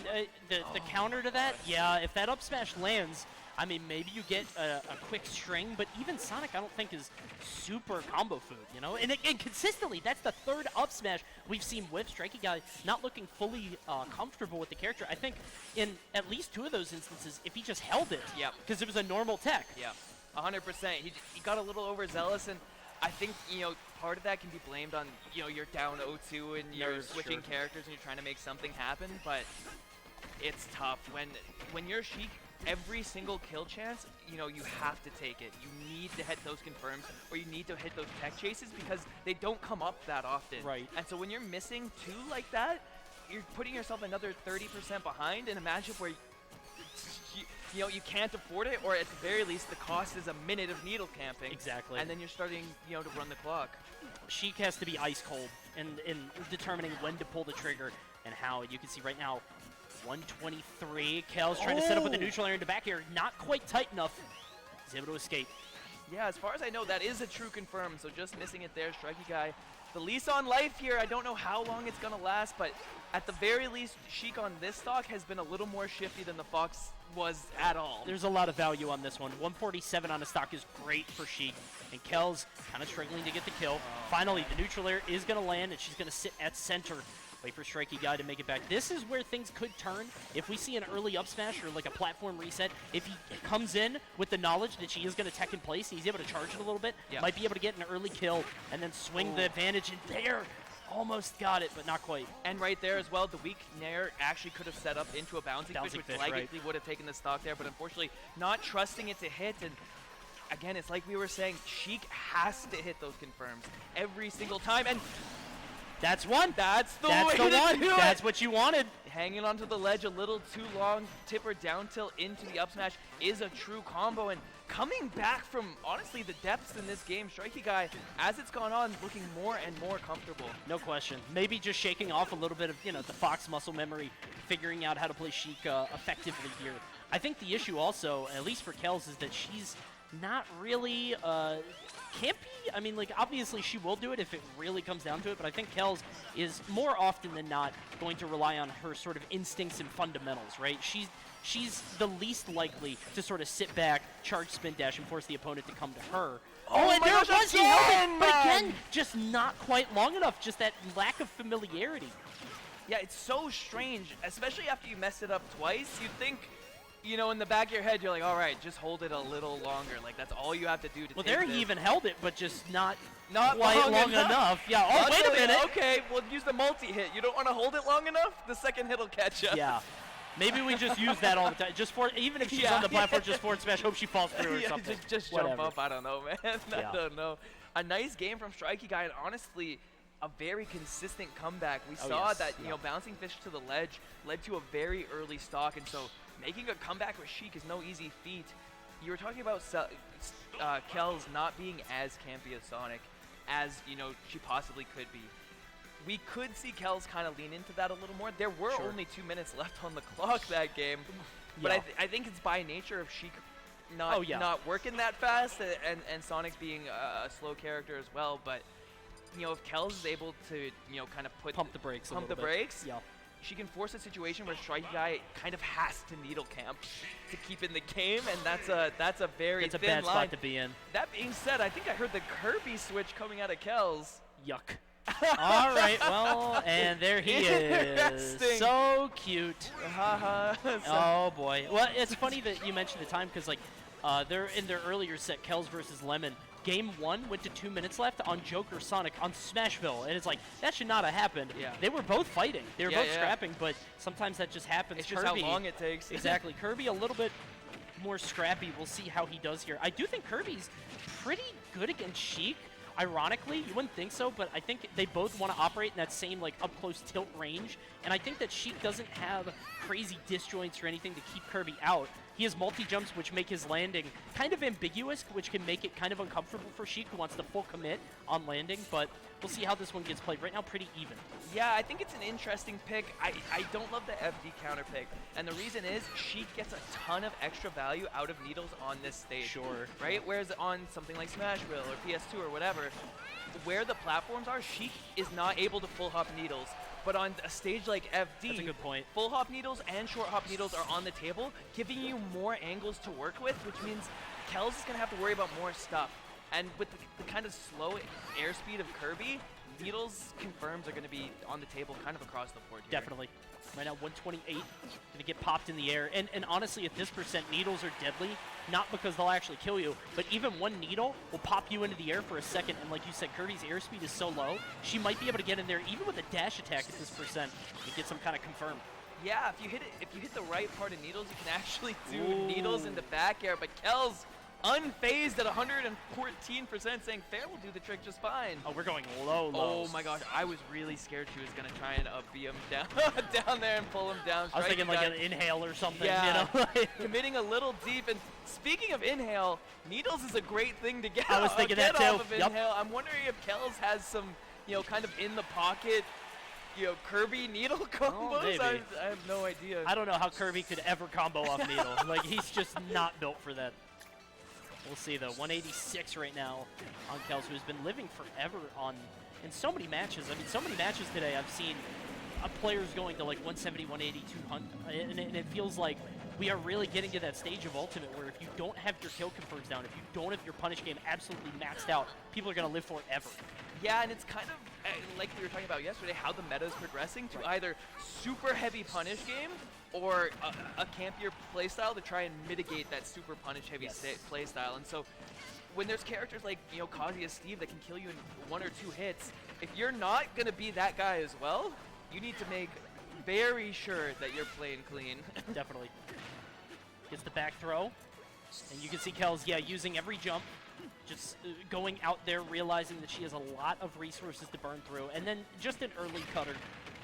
Speaker 5: the counter to that, if that up smash lands, I mean, maybe you get a quick string, but even Sonic, I don't think, is super combo food, you know? And consistently, that's the third up smash we've seen with Strikey Guy not looking fully comfortable with the character. I think in at least two of those instances, if he just held it, because it was a normal tech.
Speaker 8: Yeah, 100%. He got a little overzealous, and I think, you know, part of that can be blamed on, you know, you're down 0-2 and you're switching characters and you're trying to make something happen, but it's tough. When you're Sheik, every single kill chance, you know, you have to take it. You need to hit those confirms, or you need to hit those tech chases because they don't come up that often.
Speaker 5: Right.
Speaker 8: And so when you're missing two like that, you're putting yourself another 30% behind in a matchup where you can't afford it, or at the very least, the cost is a minute of needle camping.
Speaker 5: Exactly.
Speaker 8: And then you're starting, to run the clock.
Speaker 5: Sheik has to be ice cold in determining when to pull the trigger and how. You can see right now, 123. Kel's trying to set up with the neutral air into back air. Not quite tight enough. He's able to escape.
Speaker 8: Yeah, as far as I know, that is a true confirm, so just missing it there, Strikey Guy. The lease on life here, I don't know how long it's going to last, but at the very least, Sheik on this stock has been a little more shifty than the Fox was at all.
Speaker 5: There's a lot of value on this one. 147 on a stock is great for Sheik, and Kel's kind of struggling to get the kill. Finally, the neutral air is going to land, and she's going to sit at center. Wait for Strikey Guy to make it back. This is where things could turn. If we see an early up smash or like a platform reset, if he comes in with the knowledge that she is going to tech in place, he's able to charge it a little bit, might be able to get an early kill and then swing the advantage in there. Almost got it, but not quite.
Speaker 8: And right there as well, the weak Nair actually could have set up into a bouncing fish, which likely would have taken the stock there, but unfortunately not trusting it to hit. And again, it's like we were saying, Sheik has to hit those confirms every single time. And
Speaker 5: that's one.
Speaker 8: That's the
Speaker 5: one. That's what you wanted.
Speaker 8: Hanging onto the ledge a little too long, tipper down tilt into the up smash is a true combo. And coming back from, honestly, the depths in this game, Strikey Guy, as it's gone on, looking more and more comfortable.
Speaker 5: No question. Maybe just shaking off a little bit of, the Fox muscle memory, figuring out how to play Sheik effectively here. I think the issue also, at least for Kels, is that she's not really campy. I mean, like, obviously she will do it if it really comes down to it, but I think Kels is more often than not going to rely on her sort of instincts and fundamentals, right? She's the least likely to sort of sit back, charge spin dash, and force the opponent to come to her. Oh, and there it was! He held it! But again, just not quite long enough. Just that lack of familiarity.
Speaker 8: Yeah, it's so strange, especially after you messed it up twice. You'd think, in the back of your head, you're like, all right, just hold it a little longer. Like, that's all you have to do to
Speaker 5: Well,
Speaker 8: take
Speaker 5: there
Speaker 8: this.
Speaker 5: he even held it, but just not
Speaker 8: quite
Speaker 5: long enough. Yeah, oh, wait a minute.
Speaker 8: Okay, we'll use the multi-hit. You don't want to hold it long enough? The second hit will catch you.
Speaker 5: Yeah. Maybe we just use that all the time. Just for, even if she's on the platform, just forward smash, hope she falls through or something.
Speaker 8: Just jump up. I don't know, man. I don't know. A nice game from Strikey Guy, and honestly, a very consistent comeback. We saw that, bouncing fish to the ledge led to a very early stock, and so making a comeback with Sheik is no easy feat. You were talking about Kels not being as campy as Sonic as, she possibly could be. We could see Kels kind of lean into that a little more. There were only 2 minutes left on the clock that game, but I think it's by nature of Sheik not working that fast, and Sonic being a slow character as well. But if Kels is able to kind of
Speaker 5: pump the brakes,
Speaker 8: she can force a situation where Strikey Guy kind of has to needle camp to keep in the game, and that's a very thin
Speaker 5: bad
Speaker 8: line
Speaker 5: spot to be in.
Speaker 8: That being said, I think I heard the Kirby switch coming out of Kels.
Speaker 5: Yuck. All right, well, and there he is. So cute. Oh, boy. Well, it's funny that you mentioned the time because, like, they're in their earlier set, Kels versus Lemon. Game 1 went to 2 minutes left on Joker Sonic on Smashville, and it's like, that should not have happened.
Speaker 8: Yeah.
Speaker 5: They were both fighting. They were both scrapping, but sometimes that just happens.
Speaker 8: It's just how long it takes.
Speaker 5: Exactly. Kirby a little bit more scrappy. We'll see how he does here. I do think Kirby's pretty good against Sheik. Ironically, you wouldn't think so, but I think they both want to operate in that same like up-close tilt range, and I think that Sheik doesn't have crazy disjoints or anything to keep Kirby out. He has multi-jumps, which make his landing kind of ambiguous, which can make it kind of uncomfortable for Sheik, who wants to full commit on landing, but we'll see how this one gets played. Right now, pretty even.
Speaker 8: Yeah, I think it's an interesting pick. I don't love the FD counter pick, and the reason is Sheik gets a ton of extra value out of needles on this stage.
Speaker 5: Sure.
Speaker 8: Right? Whereas on something like Smashville or PS2 or whatever, where the platforms are, Sheik is not able to full hop needles. But on a stage like FD,
Speaker 5: that's a good point.
Speaker 8: Full hop needles and short hop needles are on the table, giving you more angles to work with, which means Kels is going to have to worry about more stuff. And with the kind of slow airspeed of Kirby, needles confirms are going to be on the table kind of across the board here.
Speaker 5: Definitely. Right now, 128, going to get popped in the air. And honestly, at this percent, needles are deadly, not because they'll actually kill you, but even one needle will pop you into the air for a second. And like you said, Kirby's airspeed is so low, she might be able to get in there, even with a dash attack at this percent, and get some kind of confirm.
Speaker 8: Yeah, if you hit the right part of needles, you can actually do needles in the back air. But Kels, unfazed at 114%, saying fair will do the trick just fine.
Speaker 5: Oh, we're going low.
Speaker 8: Oh my gosh, I was really scared she was gonna try and up-B him down, down there and pull him down.
Speaker 5: I was thinking like
Speaker 8: Guy.
Speaker 5: an inhale or something.
Speaker 8: Yeah,
Speaker 5: You know?
Speaker 8: committing a little deep. And speaking of inhale, needles is a great thing to get.
Speaker 5: I was thinking that too.
Speaker 8: Off of
Speaker 5: Yep.
Speaker 8: inhale. I'm wondering if Kells has some, kind of in the pocket, Kirby needle combos.
Speaker 5: maybe.
Speaker 8: I have no idea.
Speaker 5: I don't know how Kirby could ever combo off Needle. Like, he's just not built for that. We'll see, though. 186 right now on Kels, who's been living forever in so many matches. I mean, so many matches today I've seen players going to like 170, 180, 200, and it feels like we are really getting to that stage of Ultimate where if you don't have your kill confirms down, if you don't have your punish game absolutely maxed out, people are going to live forever.
Speaker 8: Yeah, and it's kind of like we were talking about yesterday, how the meta is progressing to either super heavy punish game or a campier playstyle to try and mitigate that super punish heavy playstyle. And so when there's characters like, Kazuya Steve that can kill you in 1 or 2 hits, if you're not going to be that guy as well, you need to make very sure that you're playing clean.
Speaker 5: Definitely. Gets the back throw. And you can see Kels, using every jump. Just going out there, realizing that she has a lot of resources to burn through. And then just an early cutter.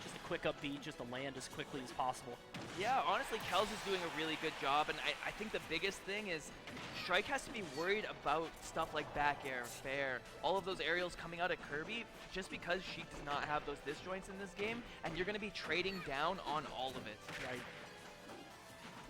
Speaker 5: Just a quick up B, just to land as quickly as possible.
Speaker 8: Yeah, honestly, Kels is doing a really good job. And I think the biggest thing is Strike has to be worried about stuff like back air, fair, all of those aerials coming out at Kirby, just because she does not have those disjoints in this game, and you're going to be trading down on all of it.
Speaker 5: Right.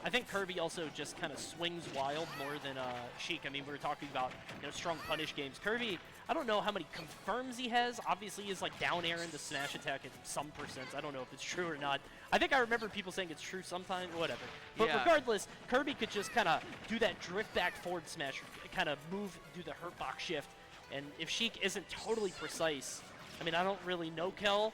Speaker 5: I think Kirby also just kind of swings wild more than Sheik. I mean, we were talking about strong punish games. Kirby, I don't know how many confirms he has. Obviously, he's like down air into smash attack at some percents. I don't know if it's true or not. I think I remember people saying it's true sometimes, whatever. But regardless, Kirby could just kind of do that drift back forward smash, kind of move, do the hurt box shift. And if Sheik isn't totally precise, I mean, I don't really know Kel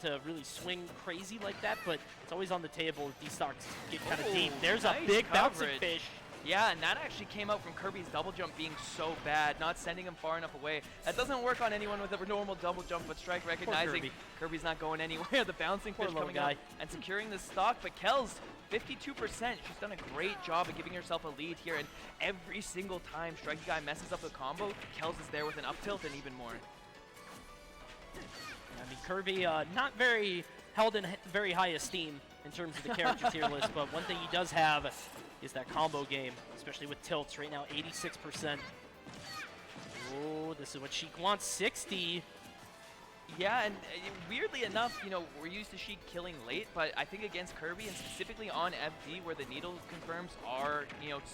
Speaker 5: to really swing crazy like that, but it's always on the table if these stocks get kind of deep. There's
Speaker 8: nice
Speaker 5: a big bouncing
Speaker 8: coverage.
Speaker 5: fish.
Speaker 8: Yeah, and that actually came out from Kirby's double jump being so bad, not sending him far enough away. That doesn't work on anyone with a normal double jump, but Strike recognizing
Speaker 5: Kirby.
Speaker 8: Kirby's not going anywhere. The bouncing
Speaker 5: Poor
Speaker 8: fish
Speaker 5: little
Speaker 8: coming
Speaker 5: guy.
Speaker 8: out and securing the stock, but Kells, 52%. She's done a great job of giving herself a lead here, and every single time Strike Guy messes up a combo, Kells is there with an up tilt and even more.
Speaker 5: I mean, Kirby, not held in very high esteem in terms of the character tier list, but one thing he does have is that combo game, especially with tilts. Right now, 86%. Oh, this is what Sheik wants, 60.
Speaker 8: Yeah, and weirdly enough, we're used to Sheik killing late, but I think against Kirby, and specifically on FD, where the needle confirms are,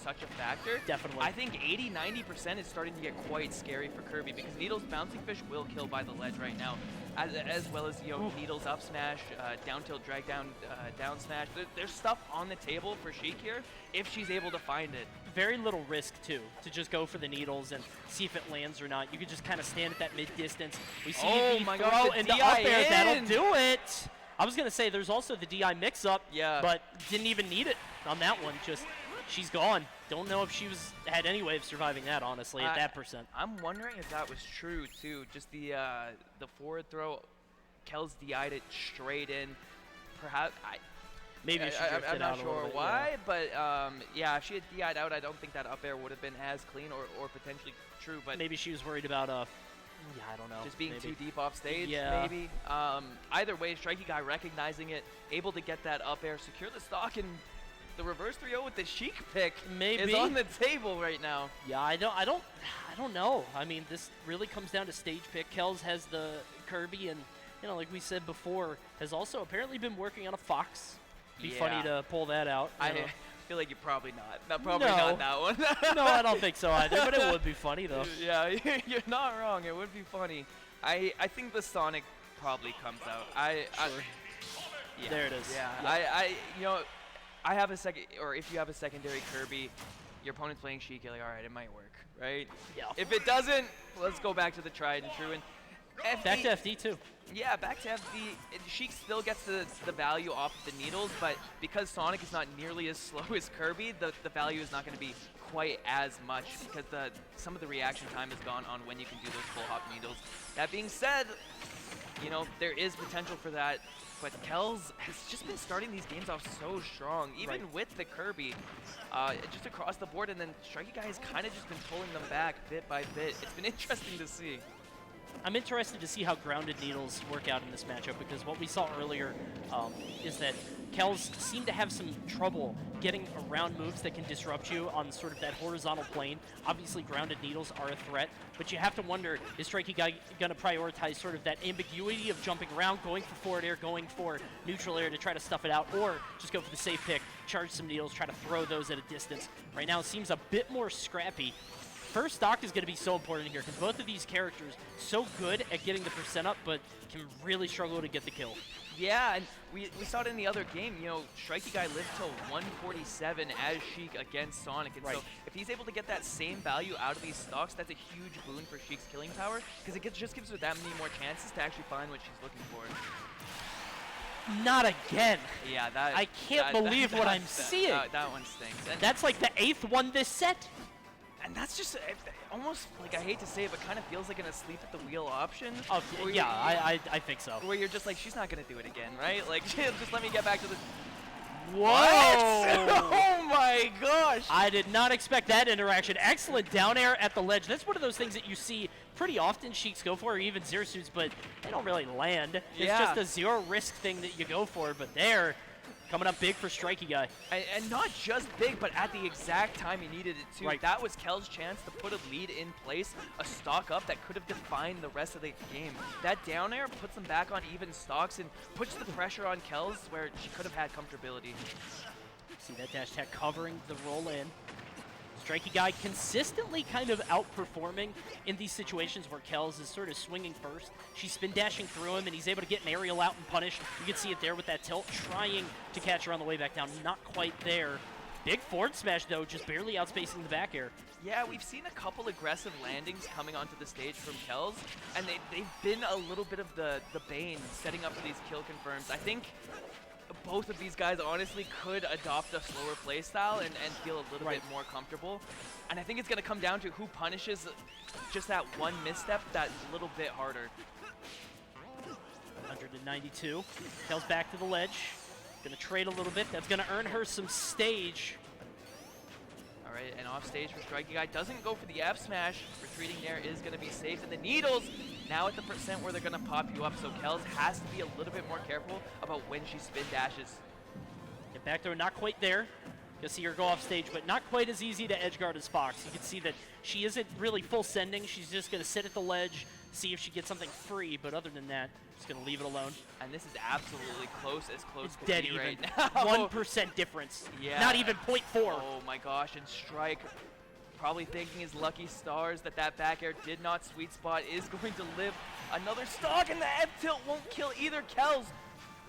Speaker 8: such a factor.
Speaker 5: Definitely.
Speaker 8: I think 80-90% is starting to get quite scary for Kirby, because Needle's bouncing fish will kill by the ledge right now, as well as, Needle's up smash, down tilt, drag down, down smash. There's stuff on the table for Sheik here, if she's able to find it.
Speaker 5: Very little risk, too, to just go for the needles and see if it lands or not. You could just kind of stand at that mid-distance. We see the throw and the up air. That'll do it. I was going to say there's also the DI mix-up, but didn't even need it on that one. Just, she's gone. Don't know if she had any way of surviving that, honestly, at that percent.
Speaker 8: I'm wondering if that was true, too. Just the forward throw, Kells DI'd it straight in. Perhaps,
Speaker 5: maybe she drifted
Speaker 8: I'm not
Speaker 5: out a
Speaker 8: sure
Speaker 5: little bit,
Speaker 8: why, but if she had DI'd out, I don't think that up air would have been as clean or potentially true. But
Speaker 5: maybe she was worried about, I don't know.
Speaker 8: Just being
Speaker 5: maybe.
Speaker 8: too deep off stage,
Speaker 5: Yeah.
Speaker 8: maybe. Either way, Strikey Guy recognizing it, able to get that up air, secure the stock, and the reverse 3-0 with the Sheik pick is on the table right now.
Speaker 5: Yeah, I don't know. I mean, this really comes down to stage pick. Kells has the Kirby, and like we said before, has also apparently been working on a Fox. Be funny to pull that out.
Speaker 8: I feel like you're probably not. Probably not that one.
Speaker 5: No, I don't think so either, but it would be funny, though.
Speaker 8: Yeah, you're not wrong. It would be funny. I think the Sonic probably comes out.
Speaker 5: Yeah. There it is.
Speaker 8: Yeah. I have a second, or if you have a secondary Kirby, your opponent's playing Sheik, you're like, all right, it might work, right?
Speaker 5: Yeah.
Speaker 8: If it doesn't, let's go back to the tried and true. And
Speaker 5: back to FD too.
Speaker 8: Yeah, back to FD. Sheik still gets the value off of the needles, but because Sonic is not nearly as slow as Kirby, the value is not going to be quite as much because some of the reaction time is gone on when you can do those full hop needles. That being said, you know, there is potential for that. But Kells has just been starting these games off so strong, even with the Kirby, just across the board. And then Strikey Guy has kind of just been pulling them back bit by bit. It's been interesting to see.
Speaker 5: I'm interested to see how grounded needles work out in this matchup, because what we saw earlier is that Kells seem to have some trouble getting around moves that can disrupt you on sort of that horizontal plane. Obviously, grounded needles are a threat, but you have to wonder, is Strikey Guy going to prioritize sort of that ambiguity of jumping around, going for forward air, going for neutral air to try to stuff it out, or just go for the safe pick, charge some needles, try to throw those at a distance. Right now, it seems a bit more scrappy. First stock is going to be so important here, because both of these characters so good at getting the percent up, but can really struggle to get the kill.
Speaker 8: Yeah, and we saw it in the other game. You know, Strikey Guy lived till 147 as Sheik against Sonic. And so if he's able to get that same value out of these stocks, that's a huge boon for Sheik's killing power, because it just gives her that many more chances to actually find what she's looking for.
Speaker 5: Not again.
Speaker 8: Yeah, that
Speaker 5: I can't believe what I'm seeing.
Speaker 8: That one stinks. And
Speaker 5: that's like the 8th one this set.
Speaker 8: And that's just almost, like, I hate to say it, but kind of feels like an asleep at the wheel option.
Speaker 5: Oh, yeah, I think so.
Speaker 8: Where you're just like, she's not going to do it again, right? Like, just let me get back to the...
Speaker 5: Whoa!
Speaker 8: Oh my gosh!
Speaker 5: I did not expect that interaction. Excellent down air at the ledge. That's one of those things that you see pretty often Sheiks go for, or even Zero Suits, but they don't really land. It's just a zero risk thing that you go for, but there... Coming up big for Strikey Guy.
Speaker 8: And not just big, but at the exact time he needed it too.
Speaker 5: Right.
Speaker 8: That was Kel's chance to put a lead in place, a stock up that could have defined the rest of the game. That down air puts them back on even stocks and puts the pressure on Kel's where she could have had comfortability.
Speaker 5: See that dash attack covering the roll in. Strikey Guy consistently kind of outperforming in these situations where Kells is sort of swinging first. She's spin dashing through him, and he's able to get an aerial out and punish. You can see it there with that tilt, trying to catch her on the way back down. Not quite there. Big forward smash, though, just barely outspacing the back air.
Speaker 8: Yeah, we've seen a couple aggressive landings coming onto the stage from Kells, and they've been a little bit of the bane setting up for these kill confirms. I think both of these guys honestly could adopt a slower play style and feel a little bit more comfortable. And I think it's going to come down to who punishes just that one misstep that little bit harder.
Speaker 5: 192. Kells back to the ledge. Going to trade a little bit. That's going to earn her some stage.
Speaker 8: All right, and off stage for Strikey Guy. Doesn't go for the F smash. Retreating there is going to be safe. And the needles now at the percent where they're going to pop you up. So Kells has to be a little bit more careful about when she spin dashes.
Speaker 5: Get back throw, not quite there. You'll see her go off stage, but not quite as easy to edgeguard as Fox. You can see that she isn't really full sending. She's just going to sit at the ledge, see if she gets something free. But other than that, just going to leave it alone.
Speaker 8: And this is absolutely close as close
Speaker 5: it's
Speaker 8: could
Speaker 5: dead
Speaker 8: be
Speaker 5: even.
Speaker 8: right now.
Speaker 5: 1% difference.
Speaker 8: Yeah.
Speaker 5: Not even 0.4.
Speaker 8: Oh my gosh, and Strike probably thinking his lucky stars that that back air did not sweet spot is going to live another stock, and the F tilt won't kill either. Kells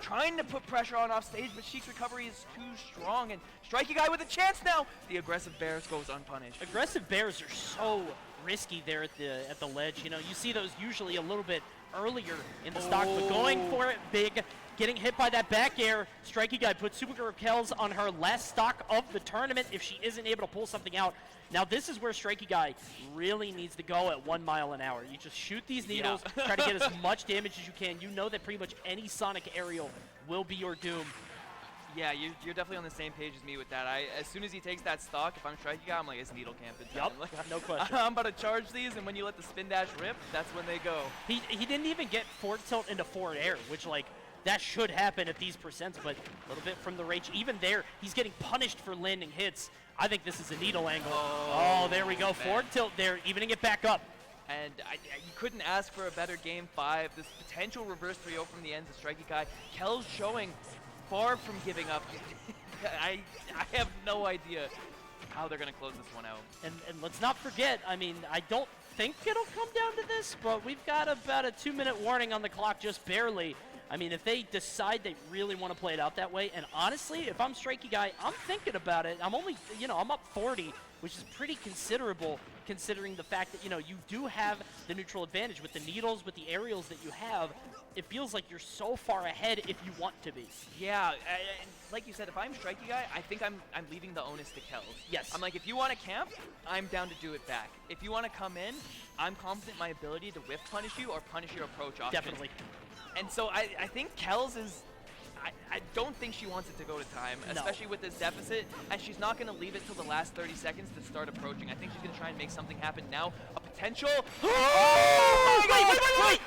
Speaker 8: trying to put pressure on off stage, but Sheik's recovery is too strong, and Strikey Guy with a chance now. The aggressive bears goes unpunished.
Speaker 5: Aggressive bears are so risky there at the ledge. You know, you see those usually a little bit earlier in the stock, but going for it big, getting hit by that back air. Strikey Guy puts Super Kells on her last stock of the tournament if she isn't able to pull something out. Now this is where Strikey Guy really needs to go at 1 mile an hour. You just shoot these needles, try to get as much damage as you can. You know that pretty much any Sonic aerial will be your doom.
Speaker 8: Yeah, you're definitely on the same page as me with that. As soon as he takes that stock, if I'm Strikey Guy, I'm like, it's needle camping time.
Speaker 5: Yep,
Speaker 8: Like,
Speaker 5: no question.
Speaker 8: I'm about to charge these, and when you let the spin dash rip, that's when they go.
Speaker 5: He didn't even get forward tilt into forward air, which, like, that should happen at these percents, but a little bit from the rage. Even there, he's getting punished for landing hits. I think this is a needle angle. Oh, there we go.
Speaker 8: Man.
Speaker 5: Forward tilt there, evening it back up.
Speaker 8: And you couldn't ask for a better game 5. This potential reverse 3-0 from the ends of Strikey Guy. Kells showing far from giving up. I have no idea how they're going to close this one out.
Speaker 5: And let's not forget, I mean, I don't think it'll come down to this, but we've got about a 2-minute warning on the clock, just barely. I mean, if they decide they really want to play it out that way, and honestly, if I'm Strikey Guy, I'm thinking about it. I'm only, I'm up 40, which is pretty considerable considering the fact that, you do have the neutral advantage with the needles, with the aerials that you have. It feels like you're so far ahead if you want to be.
Speaker 8: Yeah, like you said, if I'm Strikey Guy, I think I'm leaving the onus to Kells.
Speaker 5: Yes.
Speaker 8: I'm like, if you want to camp, I'm down to do it back. If you want to come in, I'm confident in my ability to whiff punish you or punish your approach option.
Speaker 5: Definitely.
Speaker 8: And so I think Kels is, I don't think she wants it to go to time, especially with this deficit, and she's not going to leave it till the last 30 seconds to start approaching. I think she's going to try and make something happen now. A potential.
Speaker 5: Oh! Wait!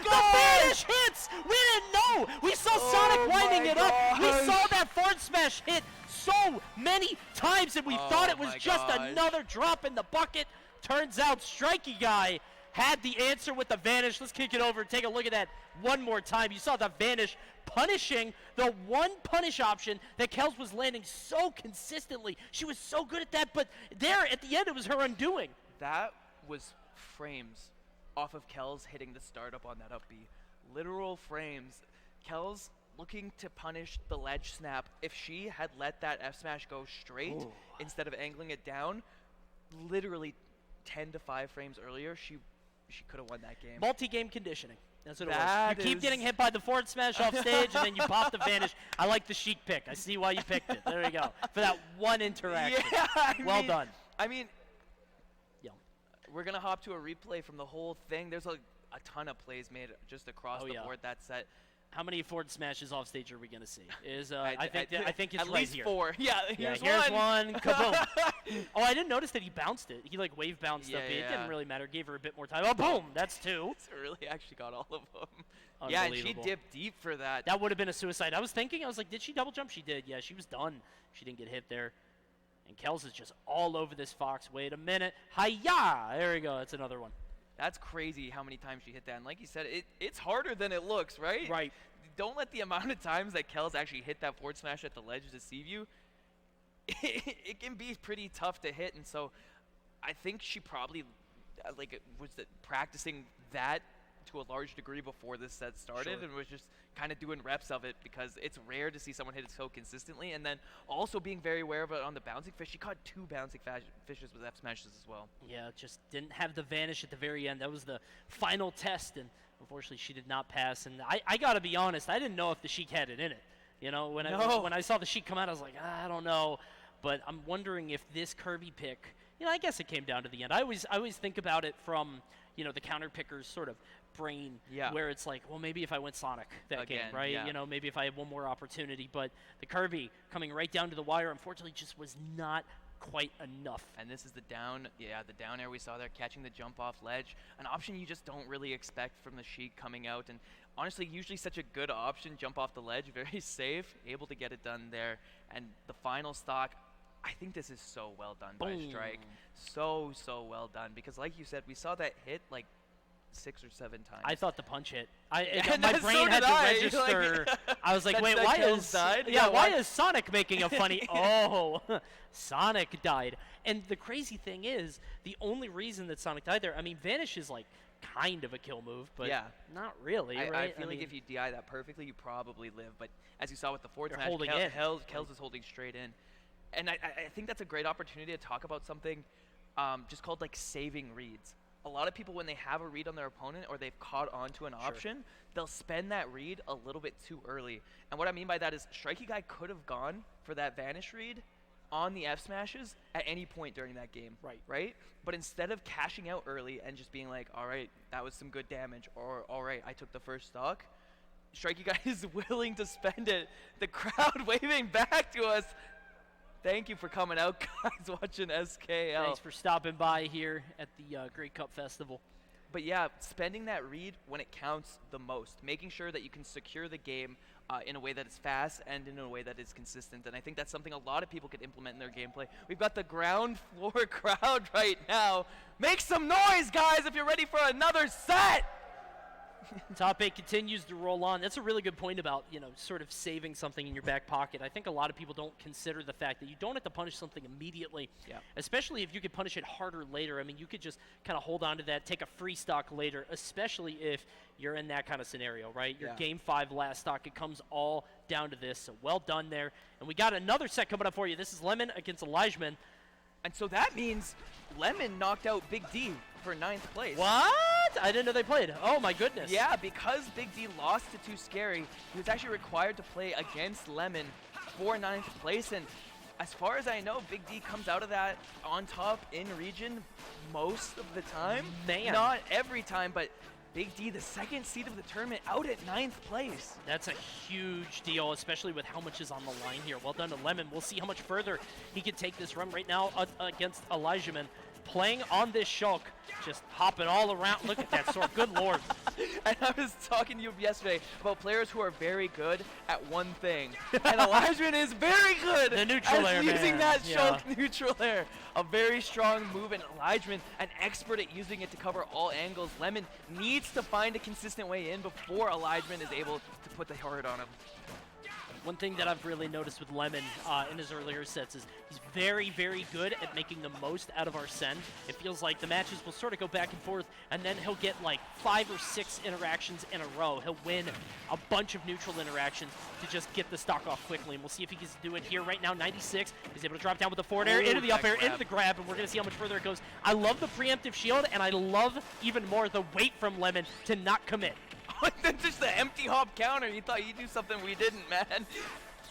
Speaker 5: The finish hits! We didn't know! We saw Sonic winding it up! We saw that forward smash hit so many times, and we thought it was just another drop in the bucket. Turns out Strikey Guy had the answer with the Vanish. Let's kick it over and take a look at that one more time. You saw the Vanish punishing the one punish option that Kels was landing so consistently. She was so good at that, but there at the end it was her undoing.
Speaker 8: That was frames off of Kels hitting the startup on that up B. Literal frames. Kels looking to punish the ledge snap. If she had let that F smash go straight instead of angling it down, literally 10 to 5 frames earlier, she could have won that game.
Speaker 5: Multi-game conditioning. That's what
Speaker 8: That
Speaker 5: it was. You keep
Speaker 8: is-
Speaker 5: getting hit by the forward smash off stage, and then you pop the Vanish. I like the Sheik pick. I see why you picked it. There you go. For that one interaction.
Speaker 8: Yeah,
Speaker 5: Well done.
Speaker 8: I mean,
Speaker 5: Yeah.
Speaker 8: we're going to hop to a replay from the whole thing. There's a ton of plays made just across
Speaker 5: Oh,
Speaker 8: the
Speaker 5: yeah.
Speaker 8: board that set.
Speaker 5: How many forward smashes off stage are we going to see?
Speaker 8: I
Speaker 5: think it's
Speaker 8: at
Speaker 5: right
Speaker 8: least
Speaker 5: here.
Speaker 8: 4. Yeah,
Speaker 5: Yeah,
Speaker 8: here's
Speaker 5: one. Kaboom. Oh, I didn't notice that he bounced it. He like wave bounced up. It
Speaker 8: Yeah.
Speaker 5: didn't really matter. Gave her a bit more time. Oh, boom. That's 2.
Speaker 8: really actually got all of them. Yeah, and she
Speaker 5: Unbelievable.
Speaker 8: dipped deep for that.
Speaker 5: That would have been a suicide. I was like, did she double jump? She did. Yeah, she was done. She didn't get hit there. And Kels is just all over this Fox. Wait a minute. Hi-ya! There we go. That's another one.
Speaker 8: That's crazy how many times she hit that. And like you said, it's harder than it looks, right?
Speaker 5: Right.
Speaker 8: Don't let the amount of times that Kels actually hit that forward smash at the ledge deceive you. It can be pretty tough to hit, and so I think she probably was practicing that to a large degree before this set started,
Speaker 5: Sure.
Speaker 8: and was just kind of doing reps of it because it's rare to see someone hit it so consistently. And then also being very aware of it on the bouncing fish. She caught 2 bouncing fishes with F smashes as well.
Speaker 5: Yeah, just didn't have the Vanish at the very end. That was the final test, and unfortunately she did not pass. And I got to be honest, I didn't know if the Sheik had it in it. You know, when I saw the Sheik come out, I was like, I don't know. But I'm wondering if this Kirby pick, I guess it came down to the end. I always think about it from, the counter picker's sort of brain, where it's like, well, maybe if I went Sonic that game, right?
Speaker 8: Yeah.
Speaker 5: Maybe if I had one more opportunity. But the Kirby coming right down to the wire, unfortunately, just was not quite enough.
Speaker 8: And this is the down air we saw there, catching the jump off ledge. An option you just don't really expect from the Sheik coming out. And honestly, usually such a good option, jump off the ledge, very safe, able to get it done there. And the final stock, I think this is so well done by Strike. So well done. Because like you said, we saw that hit like 6 or 7 times.
Speaker 5: I thought the punch hit. My
Speaker 8: So
Speaker 5: brain had
Speaker 8: did
Speaker 5: to
Speaker 8: I.
Speaker 5: register. I was like,
Speaker 8: That-
Speaker 5: wait,
Speaker 8: that
Speaker 5: why
Speaker 8: Kels
Speaker 5: is
Speaker 8: died?
Speaker 5: Yeah,
Speaker 8: Yeah,
Speaker 5: why
Speaker 8: why-
Speaker 5: is Sonic making a funny? Oh, Sonic died. And the crazy thing is, the only reason that Sonic died there, I mean, Vanish is like kind of a kill move, but not really,
Speaker 8: I
Speaker 5: right?
Speaker 8: feel like if you DI that perfectly, you probably live. But as you saw with the forward
Speaker 5: They're
Speaker 8: smash,
Speaker 5: holding in.
Speaker 8: Kels is holding straight in. And I think that's a great opportunity to talk about something just called like saving reads. A lot of people, when they have a read on their opponent or they've caught onto an option, they'll spend that read a little bit too early. And what I mean by that is Strikey Guy could have gone for that Vanish read on the F smashes at any point during that game. Right? But instead of cashing out early and just being like, all right, that was some good damage, or all right, I took the first stock, Strikey Guy is willing to spend it. The crowd waving back to us. Thank you for coming out, guys, watching SKL.
Speaker 5: Thanks for stopping by here at the Great Cup Festival.
Speaker 8: But yeah, spending that read when it counts the most, making sure that you can secure the game in a way that is fast and in a way that is consistent. And I think that's something a lot of people could implement in their gameplay. We've got the ground floor crowd right now. Make some noise, guys, if you're ready for another set.
Speaker 5: Top 8 continues to roll on. That's a really good point about, sort of saving something in your back pocket. I think a lot of people don't consider the fact that you don't have to punish something immediately, especially if you could punish it harder later. I mean, you could just kind of hold on to that, take a free stock later, especially if you're in that kind of scenario, right? Your Game 5 last stock, it comes all down to this. So well done there. And we got another set coming up for you. This is Lemon against Elijahman.
Speaker 8: And so that means Lemon knocked out Big D for 9th place.
Speaker 5: What? I didn't know they played. Oh, my goodness.
Speaker 8: Yeah, because Big D lost to Too Scary, he was actually required to play against Lemon for 9th place. And as far as I know, Big D comes out of that on top in region most of the time.
Speaker 5: Man.
Speaker 8: Not every time, but Big D, the second seed of the tournament, out at 9th place.
Speaker 5: That's a huge deal, especially with how much is on the line here. Well done to Lemon. We'll see how much further he can take this run right now against Elijahman. Playing on this Shulk, just hopping all around. Look at that sword. Good lord.
Speaker 8: And I was talking to you yesterday about players who are very good at one thing. And Elijahman is very good
Speaker 5: The neutral
Speaker 8: at
Speaker 5: air,
Speaker 8: using
Speaker 5: man.
Speaker 8: that
Speaker 5: Yeah.
Speaker 8: Shulk neutral air. A very strong move, and Elijahman, an expert at using it to cover all angles. Lemon needs to find a consistent way in before Elijahman is able to put the hard on him.
Speaker 5: One thing that I've really noticed with Lemon in his earlier sets is he's very, very good at making the most out of Arsene. It feels like the matches will sort of go back and forth, and then he'll get like 5 or 6 interactions in a row. He'll win a bunch of neutral interactions to just get the stock off quickly, and we'll see if he can do it here right now. 96, he's able to drop down with the forward air,
Speaker 8: Ooh,
Speaker 5: into the up
Speaker 8: that
Speaker 5: air,
Speaker 8: grab.
Speaker 5: into the grab, and we're going to see how much further it goes. I love the preemptive shield, and I love even more the wait from Lemon to not commit.
Speaker 8: Then just the empty hop counter. You thought you'd do something we didn't, man.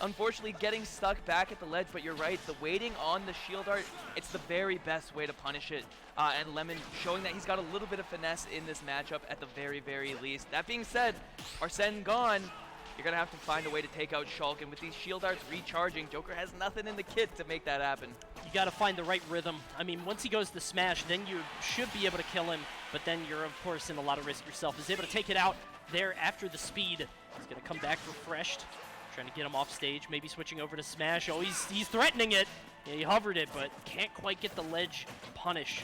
Speaker 8: Unfortunately, getting stuck back at the ledge, but you're right. The waiting on the shield art, it's the very best way to punish it. And Lemon showing that he's got a little bit of finesse in this matchup at the very, very least. That being said, Arsene gone. You're going to have to find a way to take out Shulk. And with these shield arts recharging, Joker has nothing in the kit to make that happen.
Speaker 5: You got to find the right rhythm. I mean, once he goes to smash, then you should be able to kill him, but then you're, of course, in a lot of risk yourself. He's able to take it out there after the speed. He's going to come back refreshed, trying to get him off stage, maybe switching over to smash. Oh, he's threatening it. Yeah, he hovered it, but can't quite get the ledge punish.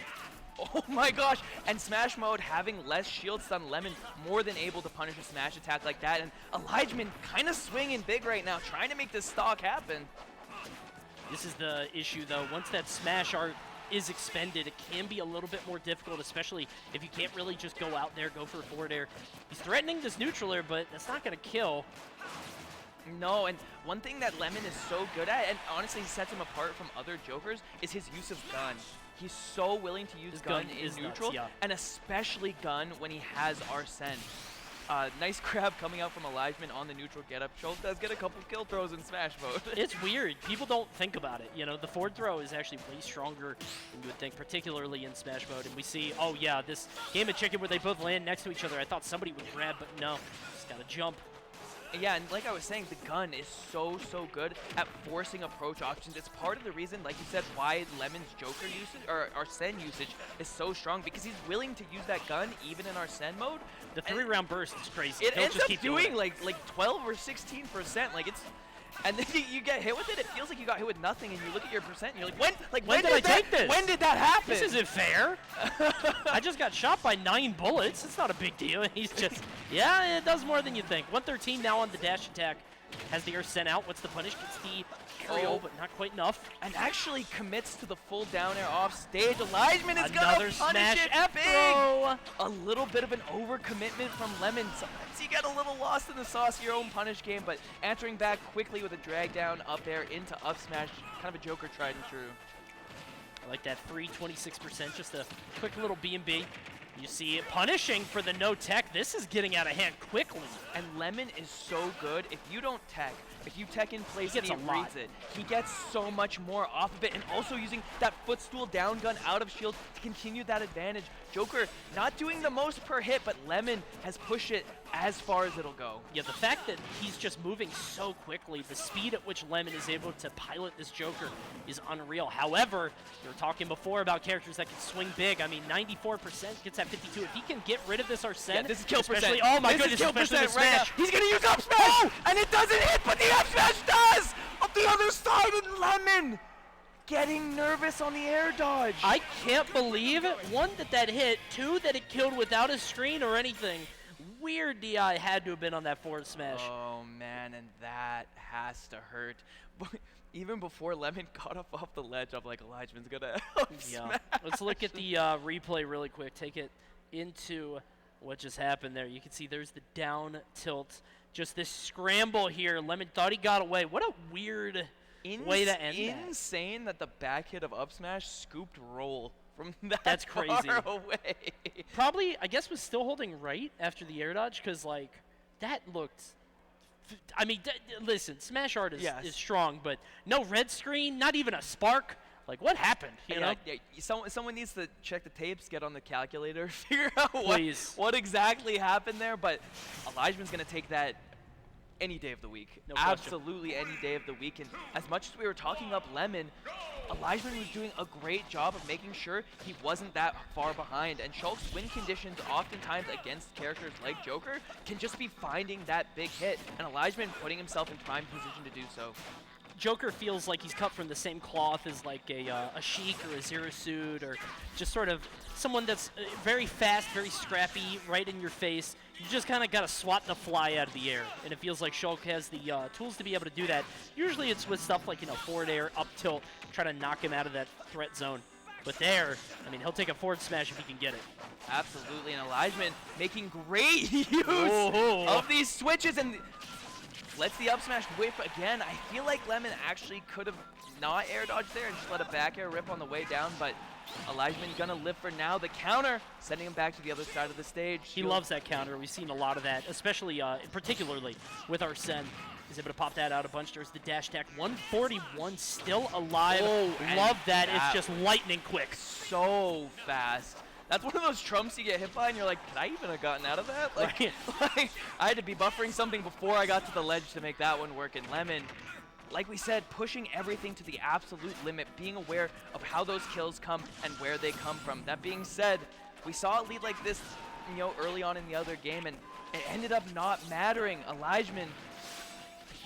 Speaker 8: Oh my gosh, and Smash Mode having less shield stun, Lemon more than able to punish a smash attack like that, and Elijahman kind of swinging big right now, trying to make this stock happen.
Speaker 5: This is the issue, though. Once that smash art is expended, it can be a little bit more difficult, especially if you can't really just go out there, go for a forward air. He's threatening this neutral air, but that's not going to kill.
Speaker 8: No, and one thing that Lemon is so good at, and honestly sets him apart from other Jokers, is his use of gun. He's so willing to use
Speaker 5: His
Speaker 8: gun
Speaker 5: gun
Speaker 8: in
Speaker 5: is
Speaker 8: neutral,
Speaker 5: nuts, yeah.
Speaker 8: and especially gun when he has Arsene. Nice grab coming out from Elijahman on the neutral getup. Schultz does get a couple kill throws in Smash Mode.
Speaker 5: It's weird. People don't think about it. You know, the forward throw is actually way stronger than you would think, particularly in Smash Mode. And we see, oh yeah, this game of chicken where they both land next to each other. I thought somebody would grab, but no. Just gotta jump.
Speaker 8: Yeah, and like I was saying, the gun is so good at forcing approach options. It's part of the reason, like you said, why Lemon's Joker usage, or Arsene usage, is so strong, because he's willing to use that gun even in Arsene mode.
Speaker 5: The 3-round burst is crazy.
Speaker 8: It
Speaker 5: He'll
Speaker 8: ends
Speaker 5: just
Speaker 8: up
Speaker 5: keep
Speaker 8: doing
Speaker 5: it.
Speaker 8: like 12 or 16%. Like it's, and then you get hit with it. It feels like you got hit with nothing, and you look at your percent, and you're like, when
Speaker 5: did I take this?
Speaker 8: When did that happen?
Speaker 5: This isn't fair. I just got shot by 9 bullets. It's not a big deal. He's just, yeah, it does more than you think. 113 now on the dash attack. Has the air sent out. What's the punish? Gets the aerial, but not quite enough.
Speaker 8: And actually commits to the full down air off stage. Elijahman is
Speaker 5: Another
Speaker 8: gonna punish
Speaker 5: smash
Speaker 8: it
Speaker 5: F
Speaker 8: big.
Speaker 5: throw.
Speaker 8: A little bit of an overcommitment from Lemon. Sometimes you get a little lost in the sauce of your own punish game, but answering back quickly with a drag down up air into up smash. Kind of a Joker tried and true.
Speaker 5: I like that free 26%. Just a quick little B&B. You see it punishing for the no tech. This is getting out of hand quickly.
Speaker 8: And Lemon is so good. If you don't tech, if you tech in place and
Speaker 5: gets
Speaker 8: he
Speaker 5: a lot.
Speaker 8: reads it, he gets so much more off of it, and also using that footstool down gun out of shield to continue that advantage. Joker not doing the most per hit, but Lemon has pushed it as far as it'll go.
Speaker 5: Yeah, the fact that he's just moving so quickly, the speed at which Lemon is able to pilot this Joker is unreal. However, you were talking before about characters that can swing big. I mean, 94% gets at 52. If he can get rid of this Arsene,
Speaker 8: Yeah, this is kill
Speaker 5: especially,
Speaker 8: percent.
Speaker 5: oh my
Speaker 8: This
Speaker 5: goodness,
Speaker 8: is kill
Speaker 5: especially
Speaker 8: percent
Speaker 5: the
Speaker 8: right now.
Speaker 5: smash.
Speaker 8: He's gonna use up smash, and it doesn't hit, but the up smash does. Up the other side, and Lemon getting nervous on the air dodge.
Speaker 5: I can't believe it. 1, that hit. 2, that it killed without a screen or anything. Weird DI had to have been on that forward smash.
Speaker 8: Oh man, and that has to hurt. But even before Lemon got up off the ledge, I'm like, Elijahman's gonna
Speaker 5: Yeah.
Speaker 8: smash.
Speaker 5: Let's look at the replay really quick. Take it into what just happened there. You can see there's the down tilt. Just this scramble here. Lemon thought he got away. What a weird way to end that.
Speaker 8: Insane that the back hit of up smash scooped roll from that
Speaker 5: That's
Speaker 8: far
Speaker 5: crazy.
Speaker 8: away.
Speaker 5: Probably, I guess, was still holding right after the air dodge, because, like, that looked... I mean, listen, Smash Art is,
Speaker 8: Yes.
Speaker 5: is strong, but no red screen, not even a spark. Like, what happened? You know?
Speaker 8: Someone needs to check the tapes, get on the calculator, figure out
Speaker 5: Please.
Speaker 8: what exactly happened there. But Elijah's going to take that any day of the week.
Speaker 5: No question.
Speaker 8: Absolutely any day of the week. And as much as we were talking up Lemon, Elijah was doing a great job of making sure he wasn't that far behind. And Shulk's win conditions oftentimes against characters like Joker can just be finding that big hit. And Elijah putting himself in prime position to do so.
Speaker 5: Joker feels like he's cut from the same cloth as like a Sheik or a Zero Suit, or just sort of someone that's very fast, very scrappy, right in your face. You just kind of got to swat the fly out of the air, and it feels like Shulk has the tools to be able to do that. Usually it's with stuff like, forward air, up tilt, try to knock him out of that threat zone. But there, I mean, he'll take a forward smash if he can get it.
Speaker 8: Absolutely, and Elijah making great use of these switches, and lets the up smash whip again. I feel like Lemon actually could have not air dodged there and just let a back air rip on the way down, but Elijah gonna live for now. The counter, sending him back to the other side of the stage.
Speaker 5: He loves that counter. We've seen a lot of that, especially, particularly with Arsene. He's able to pop that out a bunch. There's the dash attack. 141 still alive. Love that. It's just lightning quick.
Speaker 8: So fast. That's one of those trumps you get hit by, and you're like, could I even have gotten out of that? Like, I had to be buffering something before I got to the ledge to make that one work. And Lemon, like we said, pushing everything to the absolute limit, being aware of how those kills come and where they come from. That being said, we saw a lead like this, early on in the other game, and it ended up not mattering. Elijah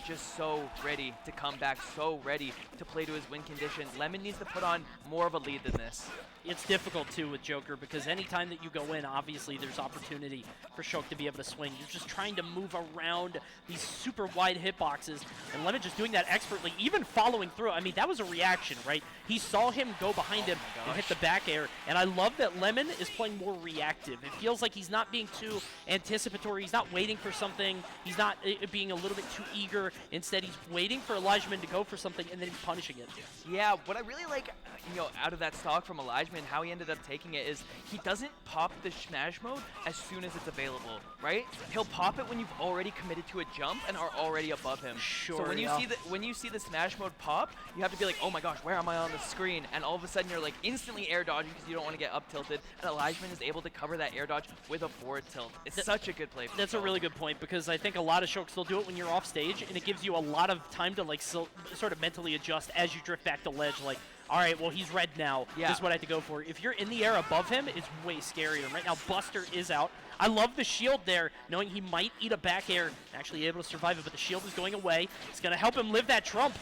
Speaker 8: just so ready to come back, so ready to play to his win condition. Lemon needs to put on more of a lead than this.
Speaker 5: It's difficult, too, with Joker, because anytime that you go in, obviously there's opportunity for Shulk to be able to swing. You're just trying to move around these super wide hitboxes, and Lemon just doing that expertly, even following through. I mean, that was a reaction, right? He saw him go behind him and hit the back air, and I love that Lemon is playing more reactive. It feels like he's not being too anticipatory. He's not waiting for something. He's not being a little bit too eager. Instead, he's waiting for Elijah to go for something and then punishing it.
Speaker 8: Yeah, what I really like, out of that stock from Elijah and how he ended up taking it is he doesn't pop the smash mode as soon as it's available, right? He'll pop it when you've already committed to a jump and are already above him.
Speaker 5: Sure.
Speaker 8: So when you see the smash mode pop, you have to be like, oh my gosh, where am I on the screen? And all of a sudden you're like instantly air dodging because you don't want to get up tilted. And Elijah is able to cover that air dodge with a forward tilt. It's such a good play.
Speaker 5: That's a really good point, because I think a lot of Shulks will do it when you're off stage, and it gives you a lot of time to sort of mentally adjust as you drift back to ledge. Like, all right, well, he's red now.
Speaker 8: Yeah.
Speaker 5: This is what I have to go for. If you're in the air above him, it's way scarier. Right now, Buster is out. I love the shield there, knowing he might eat a back air, actually able to survive it, but the shield is going away. It's going to help him live that trump.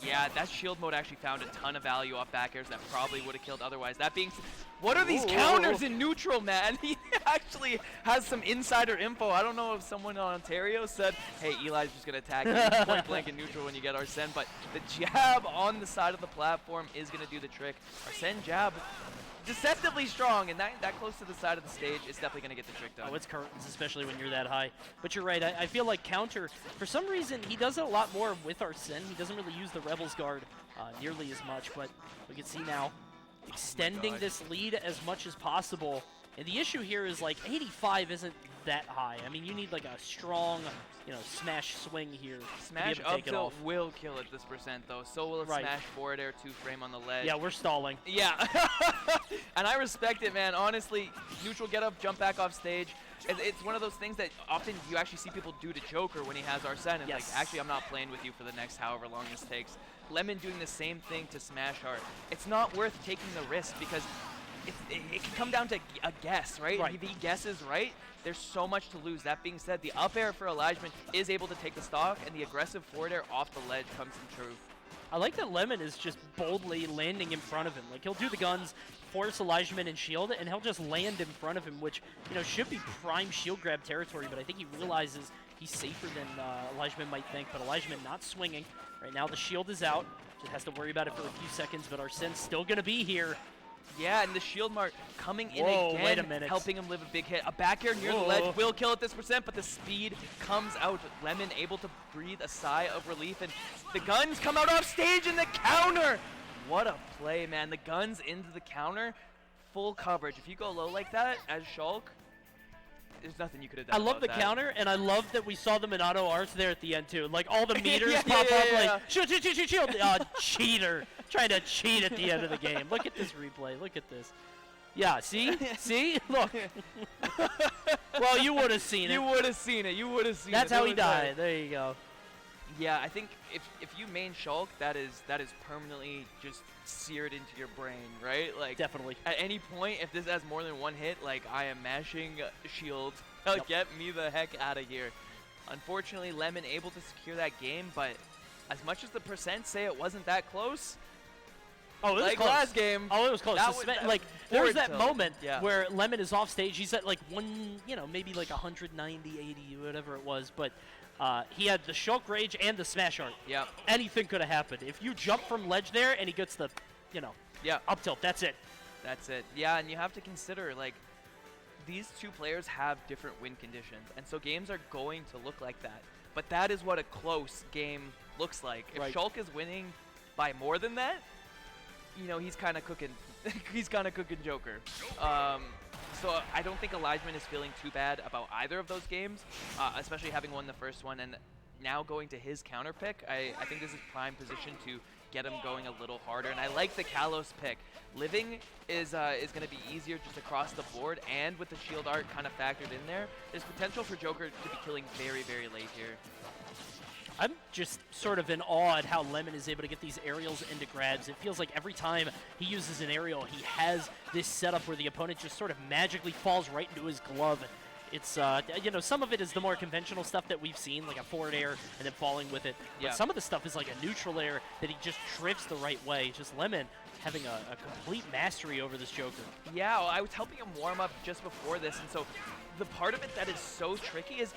Speaker 8: Yeah, that shield mode actually found a ton of value off back airs that probably would have killed otherwise. That being said, what are these counters in neutral, man? He actually has some insider info. I don't know if someone in Ontario said, hey, Eli's just going to attack you point blank in neutral when you get Arsene, but the jab on the side of the platform is going to do the trick. Arsene jab, deceptively strong, and that close to the side of the stage is definitely going to get the trick done.
Speaker 5: Oh, it's curtains, especially when you're that high. But you're right, I feel like counter, for some reason, he does it a lot more with Arsene. He doesn't really use the Rebels guard nearly as much, but we can see now extending this lead as much as possible. And the issue here is, like, 85 isn't that high. I mean, you need, like, a strong, smash swing here.
Speaker 8: Smash
Speaker 5: to be able to
Speaker 8: up
Speaker 5: take it
Speaker 8: tilt
Speaker 5: off.
Speaker 8: will kill at this percent, though. So will a smash forward air 2-frame on the ledge.
Speaker 5: Yeah, we're stalling.
Speaker 8: Yeah. And I respect it, man. Honestly, neutral get up, jump back off stage. It's one of those things that often you actually see people do to Joker when he has Arsene. And
Speaker 5: Yes.
Speaker 8: like, actually, I'm not playing with you for the next however long this takes. Lemon doing the same thing to Smash Heart. It's not worth taking the risk because it can come down to a guess, right?
Speaker 5: Right.
Speaker 8: If he guesses right, there's so much to lose. That being said, the up air for Elijah is able to take the stock, and the aggressive forward air off the ledge comes in true.
Speaker 5: I like that Lemon is just boldly landing in front of him. Like, he'll do the guns, force Elijah and shield it, and he'll just land in front of him, which, should be prime shield grab territory, but I think he realizes he's safer than Elijah might think. But Elijah not swinging. Right now the shield is out. Just has to worry about it for a few seconds, but Arsene's still going to be here.
Speaker 8: Yeah, and the shield mark coming in
Speaker 5: Whoa,
Speaker 8: again,
Speaker 5: wait a minute.
Speaker 8: helping him live a big hit. A back air near the ledge will kill at this percent, but the speed comes out. Lemon able to breathe a sigh of relief, and the guns come out off stage in the counter. What a play, man. The guns into the counter, full coverage. If you go low like that as Shulk, there's nothing you could have done.
Speaker 5: I love the
Speaker 8: about that.
Speaker 5: counter, and I love that we saw the Minato arts there at the end, too. Like, all the meters
Speaker 8: Yeah,
Speaker 5: pop
Speaker 8: yeah,
Speaker 5: up,
Speaker 8: yeah,
Speaker 5: like, shield. Cheater. trying to cheat at the end of the game. Look at this replay. Look at this. Yeah, see? See? Look. Well, you would have seen it.
Speaker 8: You would have seen it. You would have seen
Speaker 5: That's
Speaker 8: it.
Speaker 5: how he died. There you go.
Speaker 8: Yeah, I think if you main Shulk, that is permanently just seared into your brain, right? Like
Speaker 5: Definitely.
Speaker 8: At any point, if this has more than one hit, like I am mashing shield.
Speaker 5: Yep.
Speaker 8: Get me the heck out of here. Unfortunately, Lemon able to secure that game, but as much as the percent say it wasn't that close,
Speaker 5: Oh, it was
Speaker 8: like
Speaker 5: close.
Speaker 8: last game.
Speaker 5: Oh, it was close.
Speaker 8: That
Speaker 5: The
Speaker 8: was-
Speaker 5: Sma-
Speaker 8: that
Speaker 5: like there was
Speaker 8: forward
Speaker 5: that
Speaker 8: tilt.
Speaker 5: moment
Speaker 8: Yeah.
Speaker 5: where Lemon is off stage. He's at like maybe like 190, 80, whatever it was. But he had the Shulk Rage and the Smash Art.
Speaker 8: Yeah.
Speaker 5: Anything could have happened. If you jump from ledge there and he gets the,
Speaker 8: Yeah.
Speaker 5: up tilt, that's it.
Speaker 8: That's it. Yeah, and you have to consider, like, these two players have different win conditions, and so games are going to look like that. But that is what a close game looks like. If
Speaker 5: Right.
Speaker 8: Shulk is winning by more than that, he's kind of cooking. He's kind of cooking Joker. So I don't think Elijahman is feeling too bad about either of those games, especially having won the first one and now going to his counter pick. I think this is prime position to get him going a little harder, and I like the Kalos pick. Living is going to be easier just across the board, and with the shield art kind of factored in there, there's potential for Joker to be killing very, very late here.
Speaker 5: I'm just sort of in awe at how Lemon is able to get these aerials into grabs. It feels like every time he uses an aerial, he has this setup where the opponent just sort of magically falls right into his glove. It's, some of it is the more conventional stuff that we've seen, like a forward air and then falling with it.
Speaker 8: Yeah.
Speaker 5: But some of the stuff is like a neutral air that he just drifts the right way. Just Lemon having a complete mastery over this Joker.
Speaker 8: Yeah, well, I was helping him warm up just before this, and so the part of it that is so tricky is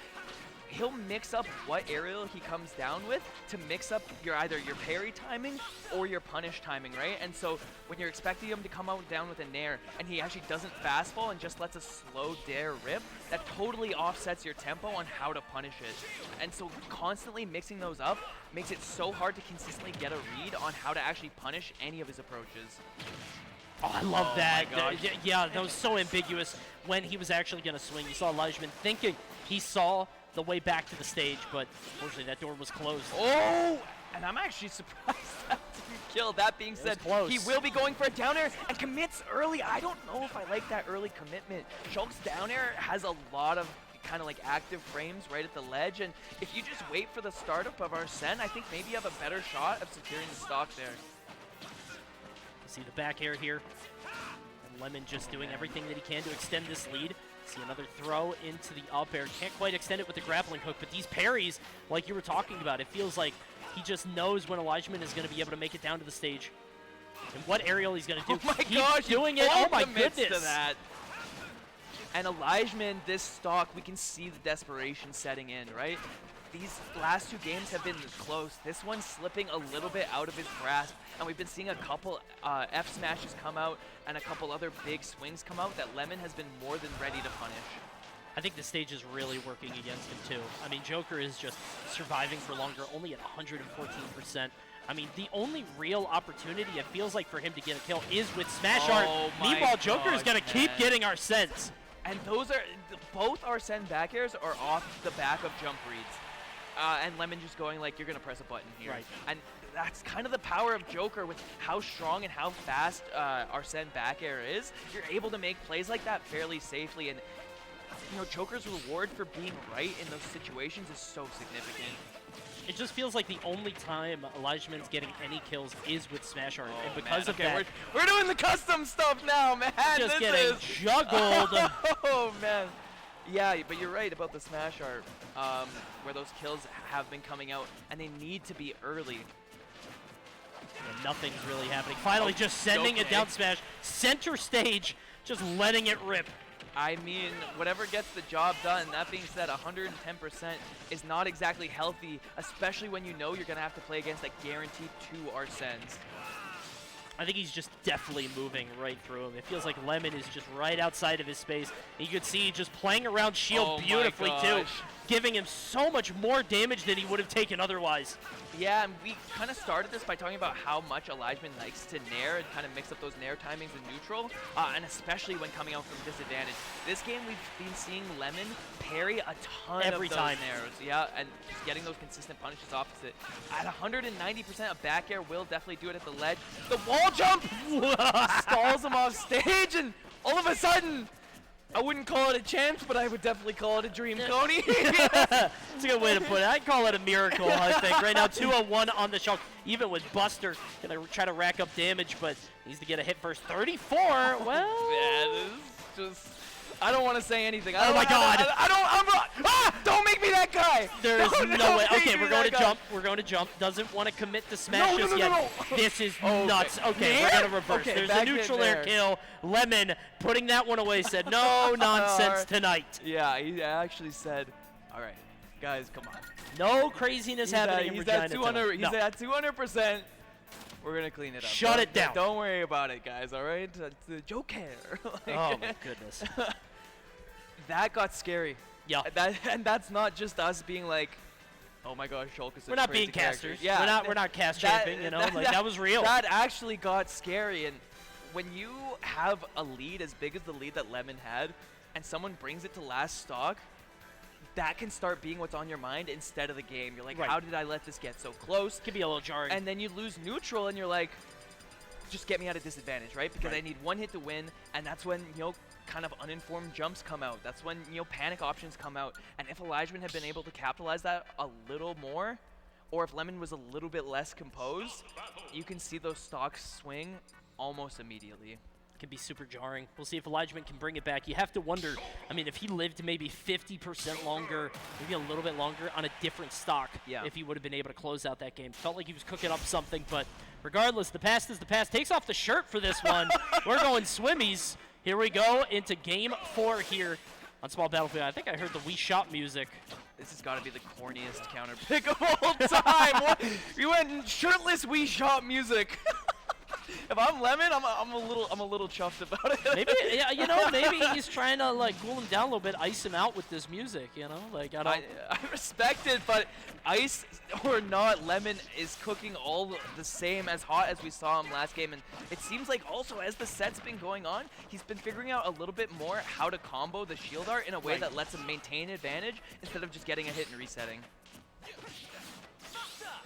Speaker 8: he'll mix up what aerial he comes down with to mix up either your parry timing or your punish timing, right? And so when you're expecting him to come out down with a nair and he actually doesn't fast fall and just lets a slow dare rip, that totally offsets your tempo on how to punish it. And so constantly mixing those up makes it so hard to consistently get a read on how to actually punish any of his approaches.
Speaker 5: Oh, I love that.
Speaker 8: my gosh.
Speaker 5: Yeah, that was so ambiguous when he was actually going to swing. You saw Elijahman thinking he saw the way back to the stage, but unfortunately that door was closed.
Speaker 8: Oh! And I'm actually surprised that didn't kill. That being said,
Speaker 5: close.
Speaker 8: he will be going for a down air and commits early. I don't know if I like that early commitment. Shulk's down air has a lot of kind of like active frames right at the ledge, and if you just wait for the startup of Arsene, I think maybe you have a better shot of securing the stock there.
Speaker 5: You see the back air here, and Lemon just doing everything that he can to extend this lead. See another throw into the up air. Can't quite extend it with the grappling hook, but these parries, like you were talking about, it feels like he just knows when Elijahman is going to be able to make it down to the stage. And what aerial he's going to do.
Speaker 8: Oh my
Speaker 5: Keep
Speaker 8: gosh,
Speaker 5: doing it. Oh my
Speaker 8: commits
Speaker 5: goodness.
Speaker 8: to that. And Elijahman, this stock, we can see the desperation setting in, right? These last two games have been close. This one's slipping a little bit out of his grasp, and we've been seeing a couple F smashes come out and a couple other big swings come out that Lemon has been more than ready to punish.
Speaker 5: I think the stage is really working against him too. I mean, Joker is just surviving for longer, only at 114%. I mean, the only real opportunity it feels like for him to get a kill is with Smash Art.
Speaker 8: my
Speaker 5: Meanwhile, Joker is
Speaker 8: gosh,
Speaker 5: going to keep
Speaker 8: man.
Speaker 5: getting our sense.
Speaker 8: And those are, both Arsene back airs are off the back of jump reads. And Lemon just going like, you're going to press a button here.
Speaker 5: Right.
Speaker 8: And that's kind of the power of Joker with how strong and how fast Arsene back air is. You're able to make plays like that fairly safely. And, Joker's reward for being right in those situations is so significant.
Speaker 5: It just feels like the only time Elijahman's getting any kills is with Smash Art. And because
Speaker 8: Man,
Speaker 5: of
Speaker 8: okay,
Speaker 5: that,
Speaker 8: we're doing the custom stuff now, man.
Speaker 5: just
Speaker 8: This
Speaker 5: getting
Speaker 8: is
Speaker 5: juggled.
Speaker 8: Oh man. Yeah, but you're right about the Smash Art, where those kills have been coming out, and they need to be early.
Speaker 5: And nothing's really happening. Finally, just sending it
Speaker 8: okay.
Speaker 5: down smash. Center stage, just letting it rip.
Speaker 8: I mean, whatever gets the job done. That being said, 110% is not exactly healthy, especially when you know you're going to have to play against a guaranteed 2 Arsenes.
Speaker 5: I think he's just definitely moving right through him. It feels like Lemon is just right outside of his space. And you could see just playing around Shield beautifully too, giving him so much more damage than he would have taken otherwise.
Speaker 8: Yeah, and we kind of started this by talking about how much Elijahman likes to nair and kind of mix up those nair timings in neutral, and especially when coming out from disadvantage. This game, we've been seeing Lemon parry a ton of those nairs, yeah, and just getting those consistent punishes opposite. At 190%, a back air will definitely do it at the ledge. The wall jump stalls him off stage, and all of a sudden, I wouldn't call it a chance, but I would definitely call it a dream, Cody.
Speaker 5: That's a good way to put it. I'd call it a miracle, I think. Right now, 201 on the Shulk. Even with Buster, going to try to rack up damage, but needs to get a hit first. 34, well.
Speaker 8: Yeah, this is just... I don't want to say anything.
Speaker 5: Oh my God!
Speaker 8: Don't make me that guy!
Speaker 5: There's no way. Okay, we're going to jump. We're going to jump. Doesn't want to commit to smash just yet. No. This is nuts. Okay, we're going to reverse. There's a neutral air kill. Lemon putting that one away said, no nonsense tonight.
Speaker 8: Yeah, he actually said, all right, guys, come on.
Speaker 5: No craziness happening in Regina tonight.
Speaker 8: He's at 200%. We're going to clean it up.
Speaker 5: Shut it down.
Speaker 8: Don't worry about it, guys, all right? It's the Joker.
Speaker 5: Oh, my goodness.
Speaker 8: That got scary.
Speaker 5: Yeah.
Speaker 8: And that's not just us being like, oh my gosh, Shulk is a
Speaker 5: We're not
Speaker 8: crazy
Speaker 5: being casters.
Speaker 8: Yeah.
Speaker 5: We're not cast champing, you know? That was real.
Speaker 8: That actually got scary. And when you have a lead as big as the lead that Lemon had, and someone brings it to last stock, that can start being what's on your mind instead of the game. You're like, how did I let this get so close?
Speaker 5: It can be a little jarring.
Speaker 8: And then you lose neutral, and you're like, just get me at a disadvantage, right? Because I need one hit to win, and that's when, you know, kind of uninformed jumps come out. That's when, you know, panic options come out. And if Elijahman had been able to capitalize that a little more, or if Lemon was a little bit less composed, you can see those stocks swing almost immediately.
Speaker 5: Can be super jarring. We'll see if Elijahman can bring it back. You have to wonder, I mean, if he lived maybe 50% longer, maybe a little bit longer on a different stock, if he would have been able to close out that game. Felt like he was cooking up something, but regardless, the past is the past. Takes off the shirt for this one. We're going swimmies. Here we go into game 4 here on Small Battlefield. I think I heard the Wii Shop music.
Speaker 8: This has got to be the corniest counter pick of all time. What? You went shirtless Wii Shop music. If I'm Lemon, I'm a little chuffed about it.
Speaker 5: Maybe, yeah, you know, maybe he's trying to like cool him down a little bit, ice him out with this music. You know, like I
Speaker 8: respect it, but ice or not, Lemon is cooking all the same, as hot as we saw him last game, and it seems like also as the set's been going on, he's been figuring out a little bit more how to combo the shield art in a way that lets him maintain advantage instead of just getting a hit and resetting.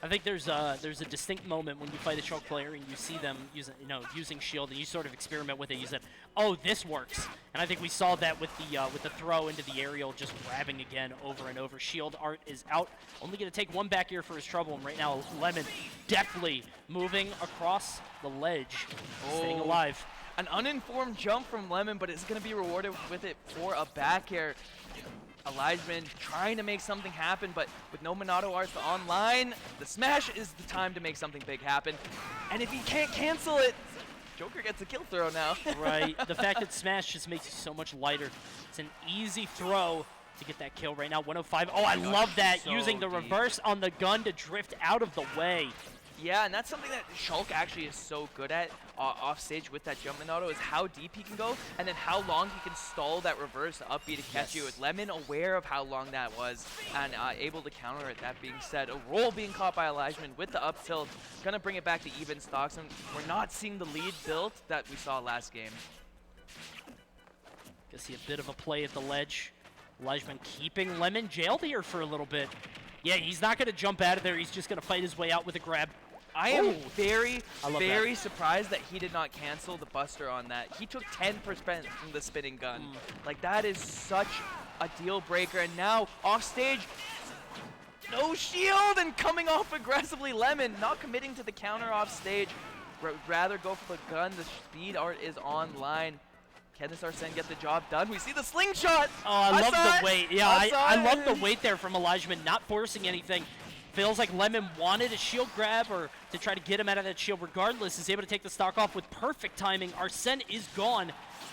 Speaker 5: I think there's a distinct moment when you fight a Shulk player and you see them using shield, and you sort of experiment with it. You said, "Oh, this works," and I think we saw that with the throw into the aerial, just grabbing again over and over. Shield art is out, only going to take one back here for his trouble, and right now Lemon definitely moving across the ledge, staying alive.
Speaker 8: An uninformed jump from Lemon, but it's going to be rewarded with it for a back air. Elijahman trying to make something happen, but with no Minato Arts online, the smash is the time to make something big happen. And if he can't cancel it, Joker gets a kill throw now.
Speaker 5: Right. The fact that smash just makes you so much lighter. It's an easy throw to get that kill right now. 105. Oh, I love that.
Speaker 8: So
Speaker 5: using the reverse on the gun to drift out of the way.
Speaker 8: Yeah, and that's something that Shulk actually is so good at off stage with that jump Minato, is how deep he can go and then how long he can stall that reverse up B to catch you. With Lemon aware of how long that was and able to counter it. That being said, a roll being caught by Elijahman with the up tilt, gonna bring it back to even stocks, and we're not seeing the lead built that we saw last game.
Speaker 5: Gonna see a bit of a play at the ledge. Elijahman keeping Lemon jailed here for a little bit. Yeah, he's not gonna jump out of there. He's just gonna fight his way out with a grab.
Speaker 8: I am very surprised that he did not cancel the Buster on that. He took 10% from the spinning gun. Like, that is such a deal breaker. And now, off stage, no shield, and coming off aggressively. Lemon not committing to the counter off stage. Rather go for the gun. The speed art is online. Can this Arsene get the job done? We see the slingshot.
Speaker 5: Oh, I love the weight. Yeah, I love the weight there from Elijahman, not forcing anything. Feels like Lemon wanted a shield grab or to try to get him out of that shield regardless. Is able to take the stock off with perfect timing. Arsene is gone.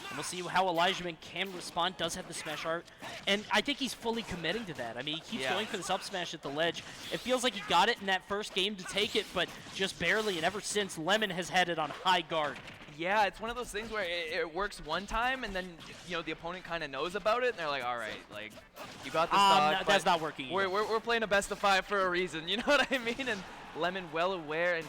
Speaker 5: And we'll see how Elijahman can respond. Does have the smash art. And I think he's fully committing to that. I mean, he keeps going for this up smash at the ledge. It feels like he got it in that first game to take it, but just barely. And ever since, Lemon has had it on high guard.
Speaker 8: Yeah, it's one of those things where it works one time, and then the opponent kind of knows about it, and they're like, all right, like, you got the stock.
Speaker 5: That's not working.
Speaker 8: We're playing a best of 5 for a reason, you know what I mean? And Lemon well aware, and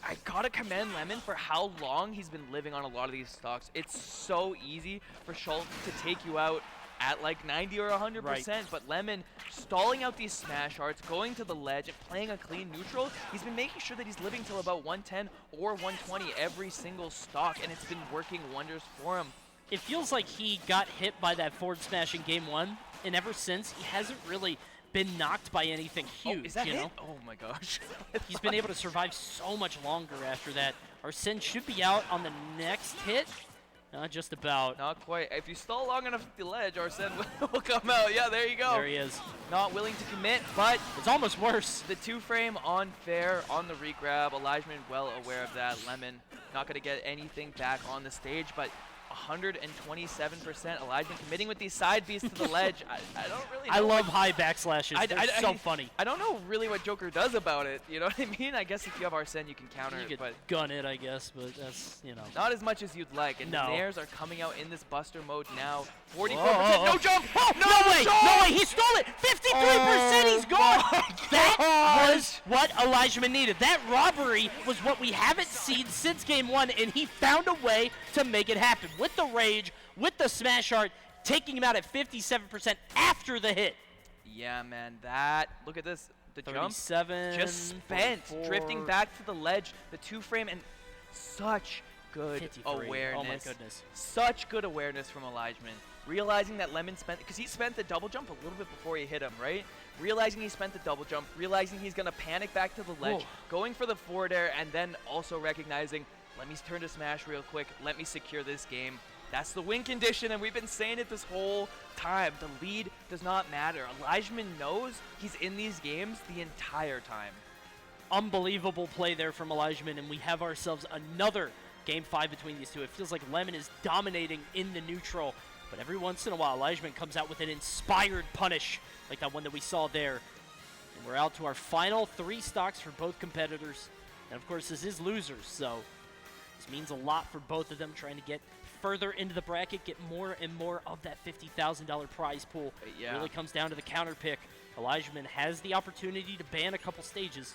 Speaker 8: I gotta commend Lemon for how long he's been living on a lot of these stocks. It's so easy for Schultz to take you out at like 90 or 100%,
Speaker 5: right.
Speaker 8: But Lemon stalling out these smash arts, going to the ledge, and playing a clean neutral. He's been making sure that he's living till about 110 or 120 every single stock, and it's been working wonders for him.
Speaker 5: It feels like he got hit by that forward smash in game 1, and ever since, he hasn't really been knocked by anything huge,
Speaker 8: is that
Speaker 5: you know?
Speaker 8: it? Oh my gosh.
Speaker 5: He's been able to survive so much longer after that. Arsene should be out on the next hit. Just about.
Speaker 8: Not quite. If you stall long enough at the ledge, Arsene will come out. Yeah, there you go.
Speaker 5: There he is.
Speaker 8: Not willing to commit, but
Speaker 5: it's almost worse.
Speaker 8: The 2-frame on fair on the regrab. Elijahman well aware of that. Lemon not going to get anything back on the stage, but 127%. Elijahman committing with these side Bs to the ledge. I don't really know.
Speaker 5: I love high backslashes. They're so funny.
Speaker 8: I don't know really what Joker does about it. You know what I mean? I guess if you have Arsene, you can counter
Speaker 5: it.
Speaker 8: You could
Speaker 5: gun it, I guess, but that's,
Speaker 8: not as much as you'd like. And
Speaker 5: no.
Speaker 8: The Nairs are coming out in this Buster mode now. 44%. No jump!
Speaker 5: Oh, no way!
Speaker 8: Jump!
Speaker 5: No way! He stole it! 53%! He's gone! That was what Elijahman needed. That robbery was what we haven't seen since game 1, and he found a way to make it happen. With the rage, with the smash art, taking him out at 57% after the hit.
Speaker 8: Yeah, man. Look at this. The
Speaker 5: 37,
Speaker 8: jump just spent.
Speaker 5: 44.
Speaker 8: Drifting back to the ledge. The 2-frame and such good
Speaker 5: 53.
Speaker 8: awareness.
Speaker 5: Oh my goodness.
Speaker 8: Such good awareness from Elijahman. Realizing that Lemon spent, because he spent the double jump a little bit before he hit him, right? Realizing he spent the double jump, realizing he's going to panic back to the ledge, going for the forward air, and then also recognizing, let me turn to smash real quick, let me secure this game. That's the win condition, and we've been saying it this whole time. The lead does not matter. Elijahman knows he's in these games the entire time.
Speaker 5: Unbelievable play there from Elijahman, and we have ourselves another game 5 between these two. It feels like Lemon is dominating in the neutral, but every once in a while, Elijahman comes out with an inspired punish, like that one that we saw there. And we're out to our final 3 stocks for both competitors. And of course, this is losers, so this means a lot for both of them, trying to get further into the bracket, get more and more of that $50,000 prize pool.
Speaker 8: Yeah.
Speaker 5: It really comes down to the counter pick. Elijahman has the opportunity to ban a couple stages.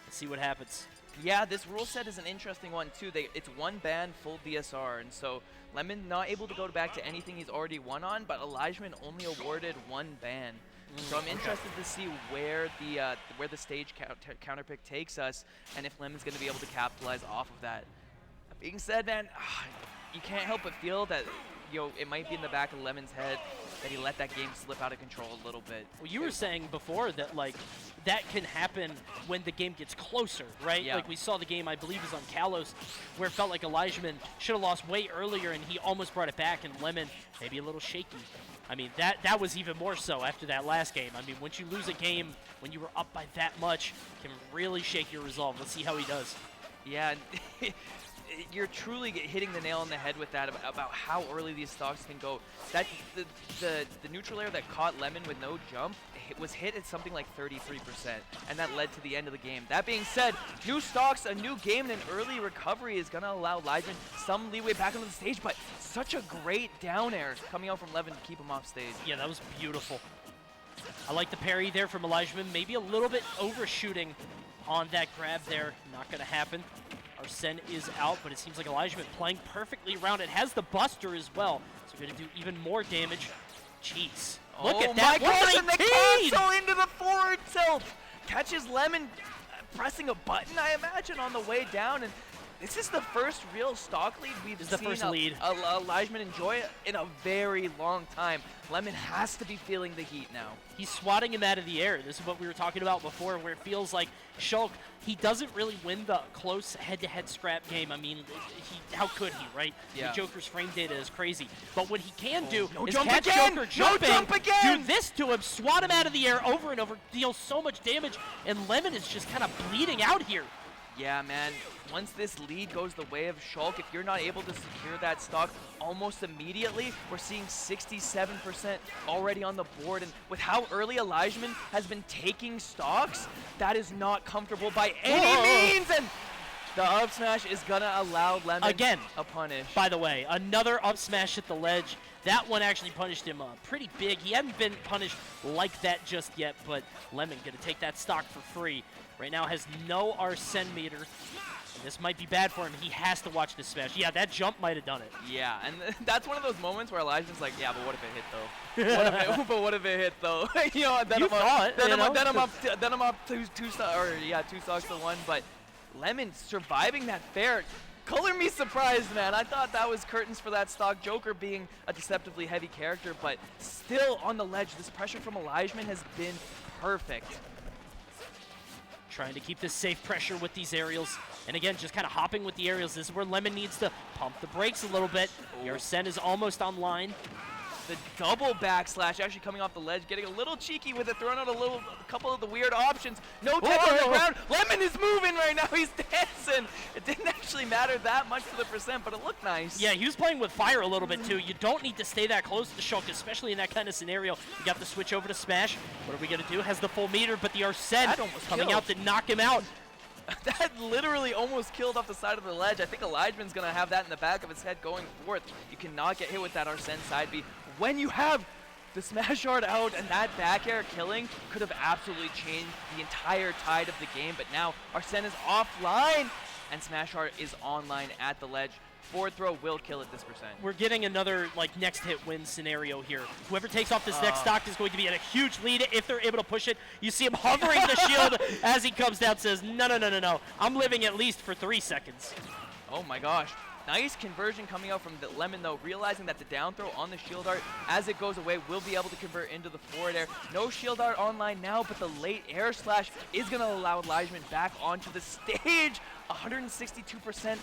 Speaker 5: Let's see what happens.
Speaker 8: Yeah, this rule set is an interesting one, too. It's 1 ban, full DSR, and so Lemon not able to go back to anything he's already won on, but Elijahman only awarded 1 ban. So I'm interested to see where the stage counter pick takes us, and if Lemon's going to be able to capitalize off of that. That being said, man, you can't help but feel that it might be in the back of Lemon's head that he let that game slip out of control a little bit.
Speaker 5: Well, you were saying before that, like, that can happen when the game gets closer, right?
Speaker 8: Yeah.
Speaker 5: Like, we saw the game, I believe, was on Kalos, where it felt like Elijahman should have lost way earlier, and he almost brought it back, and Lemon maybe a little shaky. I mean, that was even more so after that last game. I mean, once you lose a game when you were up by that much, it can really shake your resolve. Let's see how he does.
Speaker 8: Yeah, you're truly hitting the nail on the head with that about how early these stocks can go. That the neutral air that caught Lemon with no jump was hit at something like 33%, and that led to the end of the game. That being said, new stocks, a new game, and an early recovery is going to allow Elijahman some leeway back onto the stage, but such a great down air coming out from Lemon to keep him off stage.
Speaker 5: Yeah, that was beautiful. I like the parry there from Elijahman. Maybe a little bit overshooting on that grab there. Not going to happen. Arsene is out, but it seems like Elijahman playing perfectly around it. Has the buster as well, so going to do even more damage. Jeez. Look at that.
Speaker 8: Oh my gosh, and the
Speaker 5: 119!
Speaker 8: cancel into the forward tilt. Catches Lemon pressing a button, I imagine, on the way down, and This is the first real stock lead we've
Speaker 5: This is the
Speaker 8: seen
Speaker 5: first lead.
Speaker 8: Elijahman enjoy in a very long time. Lemon has to be feeling the heat now.
Speaker 5: He's swatting him out of the air. This is what we were talking about before, where it feels like Shulk, he doesn't really win the close head-to-head scrap game. I mean, how could he, right?
Speaker 8: Yeah.
Speaker 5: The Joker's frame data is crazy. But what he can do
Speaker 8: no
Speaker 5: is
Speaker 8: jump
Speaker 5: catch
Speaker 8: again!
Speaker 5: Joker
Speaker 8: No
Speaker 5: jumping,
Speaker 8: jump again!
Speaker 5: do this to him, swat him out of the air over and over, deal so much damage, and Lemon is just kind of bleeding out here.
Speaker 8: Yeah, man. Once this lead goes the way of Shulk, if you're not able to secure that stock almost immediately, we're seeing 67% already on the board. And with how early Elijahman has been taking stocks, that is not comfortable by any means. And the up smash is going to allow Lemon
Speaker 5: Again,
Speaker 8: a punish.
Speaker 5: By the way, another up smash at the ledge. That one actually punished him pretty big. He hadn't been punished like that just yet, but Lemon going to take that stock for free. Right now has no Arsene meter. And this might be bad for him. He has to watch this smash. Yeah, that jump might have done it.
Speaker 8: Yeah, and that's one of those moments where Elijah's like, yeah, but what if it hit though? What if it hit though? You know, then I'm up two stocks to one. But Lemon surviving that fair. Color me surprised, man. I thought that was curtains for that stock. Joker being a deceptively heavy character, but still on the ledge. This pressure from Elijahman has been perfect.
Speaker 5: Trying to keep this safe pressure with these aerials. And again, just kind of hopping with the aerials. This is where Lemon needs to pump the brakes a little bit. Yarsen is almost online.
Speaker 8: The double backslash actually coming off the ledge, getting a little cheeky with it, throwing out a couple of the weird options. No tech on the ground. Lemon is moving right now. He's dancing. It didn't actually matter that much to the percent, but it looked nice.
Speaker 5: Yeah, he was playing with fire a little bit too. You don't need to stay that close to Shulk, especially in that kind of scenario. You got the switch over to Smash. What are we going to do? Has the full meter, but the Arsene coming out to knock him out.
Speaker 8: That literally almost killed off the side of the ledge. I think Elijahman's going to have that in the back of his head going forth. You cannot get hit with that Arsene side B. When you have the smash art out and that back air killing could have absolutely changed the entire tide of the game. But now Arsene is offline and smash art is online at the ledge. Forward throw will kill at this percent.
Speaker 5: We're getting another next hit win scenario here. Whoever takes off this next stock is going to be at a huge lead if they're able to push it. You see him hovering the shield as he comes down, says, no. I'm living at least for 3 seconds.
Speaker 8: Oh my gosh. Nice conversion coming out from the Lemon though, realizing that the down throw on the shield art as it goes away will be able to convert into the forward air. No shield art online now, but the late air slash is going to allow Elijahman back onto the stage. 162%.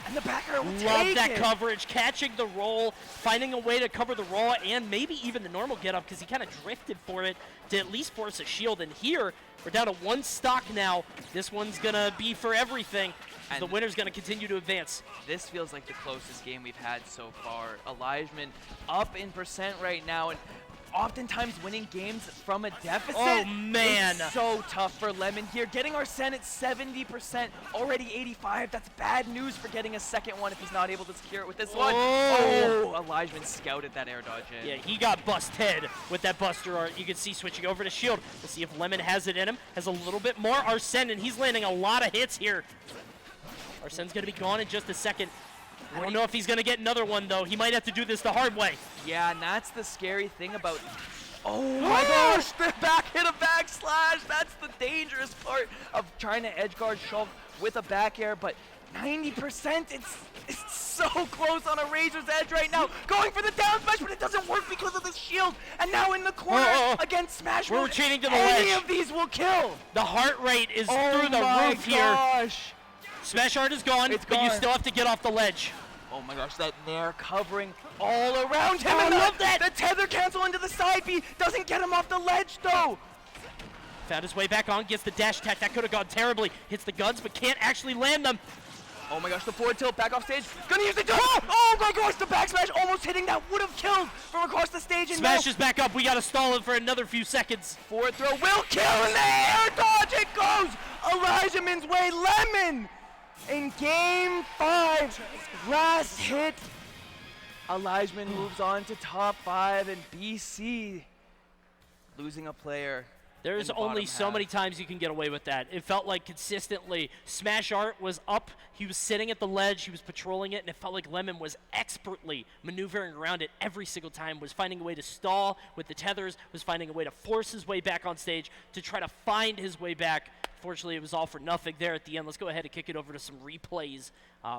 Speaker 8: And the back air will
Speaker 5: Love that coverage, catching the roll, finding a way to cover the roll, and maybe even the normal get up because he kind of drifted for it to at least force a shield. And here, we're down to 1 stock now. This one's going to be for everything. And the winner's going to continue to advance.
Speaker 8: This feels like the closest game we've had so far. Elijahman up in percent right now, and oftentimes winning games from a deficit.
Speaker 5: Oh, man.
Speaker 8: It's so tough for Lemon here. Getting Arsene at 70%, already 85. That's bad news for getting a second one if he's not able to secure it with this one. Oh, Elijahman scouted that air dodge in.
Speaker 5: Yeah, he got busted with that Buster art. You can see switching over to shield. We'll see if Lemon has it in him. Has a little bit more Arsene, and he's landing a lot of hits here. Arsene's going to be gone in just a second. I don't know if he's going to get another one, though. He might have to do this the hard way.
Speaker 8: Yeah, and that's the scary thing about... Oh my gosh, the back hit a backslash. That's the dangerous part of trying to edge guard Shulk with a back air, but 90%, it's so close on a razor's edge right now. Going for the down smash, but it doesn't work because of the shield. And now in the corner against Smash
Speaker 5: We're
Speaker 8: mode,
Speaker 5: retreating to the
Speaker 8: any
Speaker 5: ledge.
Speaker 8: of these will kill.
Speaker 5: The heart rate is through the roof here.
Speaker 8: Gosh.
Speaker 5: Smash art is gone, but you still have to get off the ledge.
Speaker 8: Oh my gosh, that Nair covering all around him.
Speaker 5: I
Speaker 8: And
Speaker 5: love that.
Speaker 8: The tether cancel into the side B doesn't get him off the ledge though.
Speaker 5: Found his way back on, gets the dash attack. That could have gone terribly. Hits the guns, but can't actually land them.
Speaker 8: Oh my gosh, the forward tilt back off stage. Gonna use the jump. Oh my gosh, the back smash almost hitting. That would have killed from across the stage. And
Speaker 5: Smash is back up. We got to stall it for another few seconds.
Speaker 8: Forward throw will kill, and the air dodge. It goes Elijahman's way. Lemon in game 5. Last hit. Elijahman moves on to top 5, and BC losing a player
Speaker 5: There's
Speaker 8: the
Speaker 5: only
Speaker 8: bottom
Speaker 5: so
Speaker 8: half.
Speaker 5: many times you can get away with that. It felt like consistently Smash Art was up, he was sitting at the ledge, he was patrolling it, and it felt like Lemon was expertly maneuvering around it every single time, was finding a way to stall with the tethers, was finding a way to force his way back on stage to try to find his way back. Fortunately, it was all for nothing there at the end. Let's go ahead and kick it over to some replays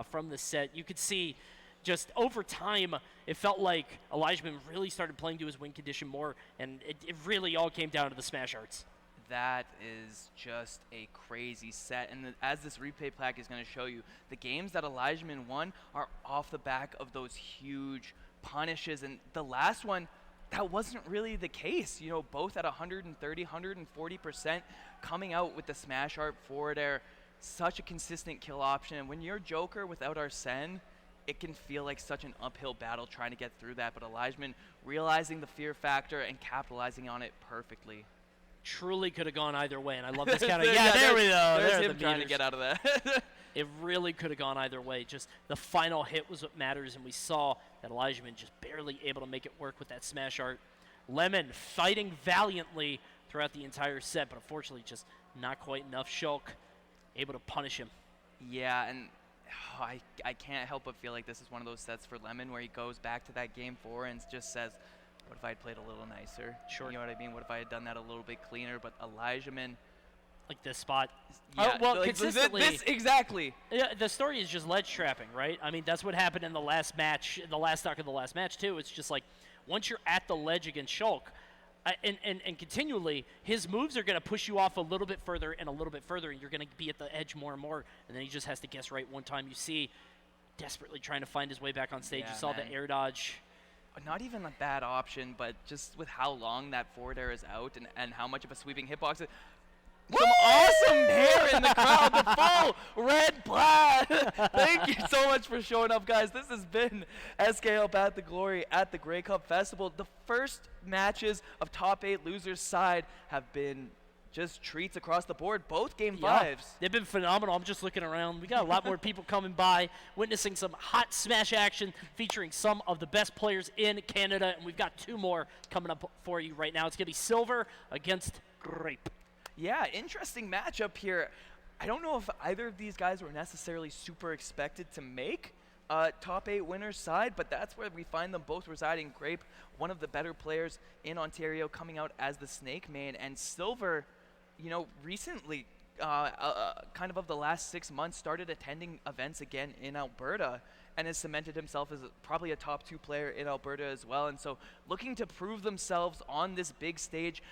Speaker 5: from the set. You could see just over time, it felt like Elijahman really started playing to his win condition more, and it really all came down to the Smash Arts.
Speaker 8: That is just a crazy set. And as this replay pack is going to show you, the games that Elijahman won are off the back of those huge punishes. And the last one, that wasn't really the case. You know, both at 130, 140%, coming out with the Smash Art forward air. Such a consistent kill option. And when you're Joker without Arsene, it can feel like such an uphill battle trying to get through that. But Elijahman realizing the fear factor and capitalizing on it perfectly.
Speaker 5: Truly could have gone either way, and I love this counter. Yeah, there we go.
Speaker 8: There's
Speaker 5: There are
Speaker 8: him
Speaker 5: the
Speaker 8: trying to
Speaker 5: meters.
Speaker 8: get out of that.
Speaker 5: It really could have gone either way. Just the final hit was what matters, and we saw that Elijahman just barely able to make it work with that Smash Art. Lemon fighting valiantly throughout the entire set, but unfortunately just not quite enough. Shulk able to punish him.
Speaker 8: Yeah, and I can't help but feel like this is one of those sets for Lemon where he goes back to that game 4 and just says, what if I had played a little nicer?
Speaker 5: Sure.
Speaker 8: You know what I mean? What if I had done that a little bit cleaner? But Elijahman,
Speaker 5: Like this spot.
Speaker 8: yeah,
Speaker 5: well,
Speaker 8: like
Speaker 5: consistently.
Speaker 8: this exactly.
Speaker 5: Yeah, the story is just ledge trapping, right? I mean, that's what happened in the last match, the last stock of the last match, too. It's just like, once you're at the ledge against Shulk, and continually, his moves are going to push you off a little bit further and a little bit further, and you're going to be at the edge more and more, and then he just has to guess right one time. You see, desperately trying to find his way back on stage.
Speaker 8: Yeah,
Speaker 5: You saw
Speaker 8: man.
Speaker 5: the air dodge.
Speaker 8: Not even a bad option, but just with how long that forward air is out and how much of a sweeping hitbox. Some awesome hair in the crowd, the full red plaid. Thank you so much for showing up, guys. This has been SKL Path to Glory at the Grey Cup Festival. The first matches of top 8 losers side have been just treats across the board, both game 5s.
Speaker 5: They've been phenomenal. I'm just looking around. We got a lot more people coming by, witnessing some hot Smash action featuring some of the best players in Canada, and we've got 2 more coming up for you right now. It's going to be Silver against Grape.
Speaker 8: Yeah, interesting matchup here. I don't know if either of these guys were necessarily super expected to make top 8 winners side, but that's where we find them both residing. Grape, one of the better players in Ontario, coming out as the Snake main, and Silver, you know, recently, kind of the last 6 months, started attending events again in Alberta and has cemented himself as probably a top 2 player in Alberta as well. And so looking to prove themselves on this big stage,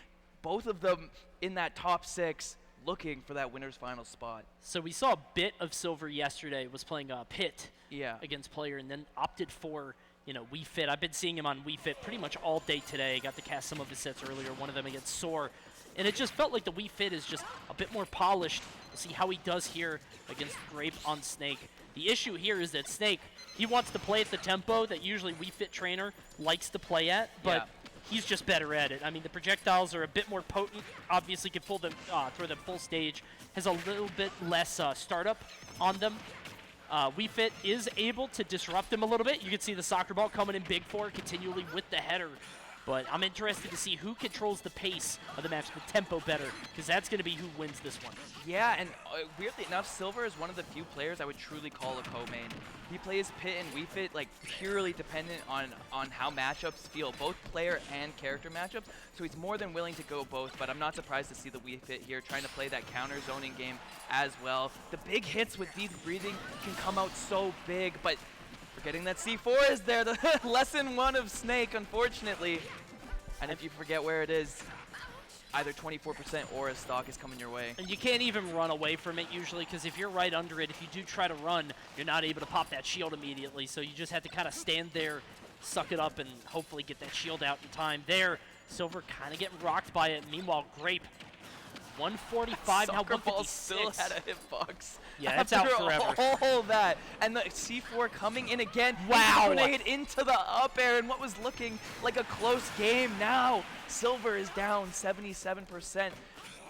Speaker 8: both of them in that top 6, looking for that winner's final spot.
Speaker 5: So we saw a bit of Silver yesterday, was playing Pit
Speaker 8: Yeah.
Speaker 5: against Player, and then opted for, you know, Wii Fit. I've been seeing him on Wii Fit pretty much all day today. Got to cast some of his sets earlier, one of them against Soar. And it just felt like the Wii Fit is just a bit more polished. We'll see how he does here against Grape on Snake. The issue here is that Snake, he wants to play at the tempo that usually Wii Fit Trainer likes to play at, but he's just better at it. I mean, the projectiles are a bit more potent. Obviously, can pull them, throw them full stage. Has a little bit less startup on them. Wii Fit is able to disrupt him a little bit. You can see the soccer ball coming in big for continually with the header. But I'm interested to see who controls the pace of the match, the tempo better, because that's going to be who wins this one.
Speaker 8: Yeah, and weirdly enough, Silver is one of the few players I would truly call a co-main. He plays Pit and Wii Fit like purely dependent on how matchups feel, both player and character matchups. So he's more than willing to go both, but I'm not surprised to see the Wii Fit here trying to play that counter zoning game as well. The big hits with deep breathing can come out so big, but forgetting that C4 is there, the lesson 1 of Snake, unfortunately. And if you forget where it is, either 24% or a stock is coming your way.
Speaker 5: And you can't even run away from it usually, because if you're right under it, if you do try to run, you're not able to pop that shield immediately. So you just have to kind of stand there, suck it up, and hopefully get that shield out in time. There, Silver kind of getting rocked by it. Meanwhile, Grape, 145, now
Speaker 8: Soccer ball
Speaker 5: 156.
Speaker 8: still had a hitbox.
Speaker 5: Yeah, it's out forever.
Speaker 8: All that. And the C4 coming in again.
Speaker 5: Wow.
Speaker 8: Grenade into the up air, and what was looking like a close game now. Silver is down 77%.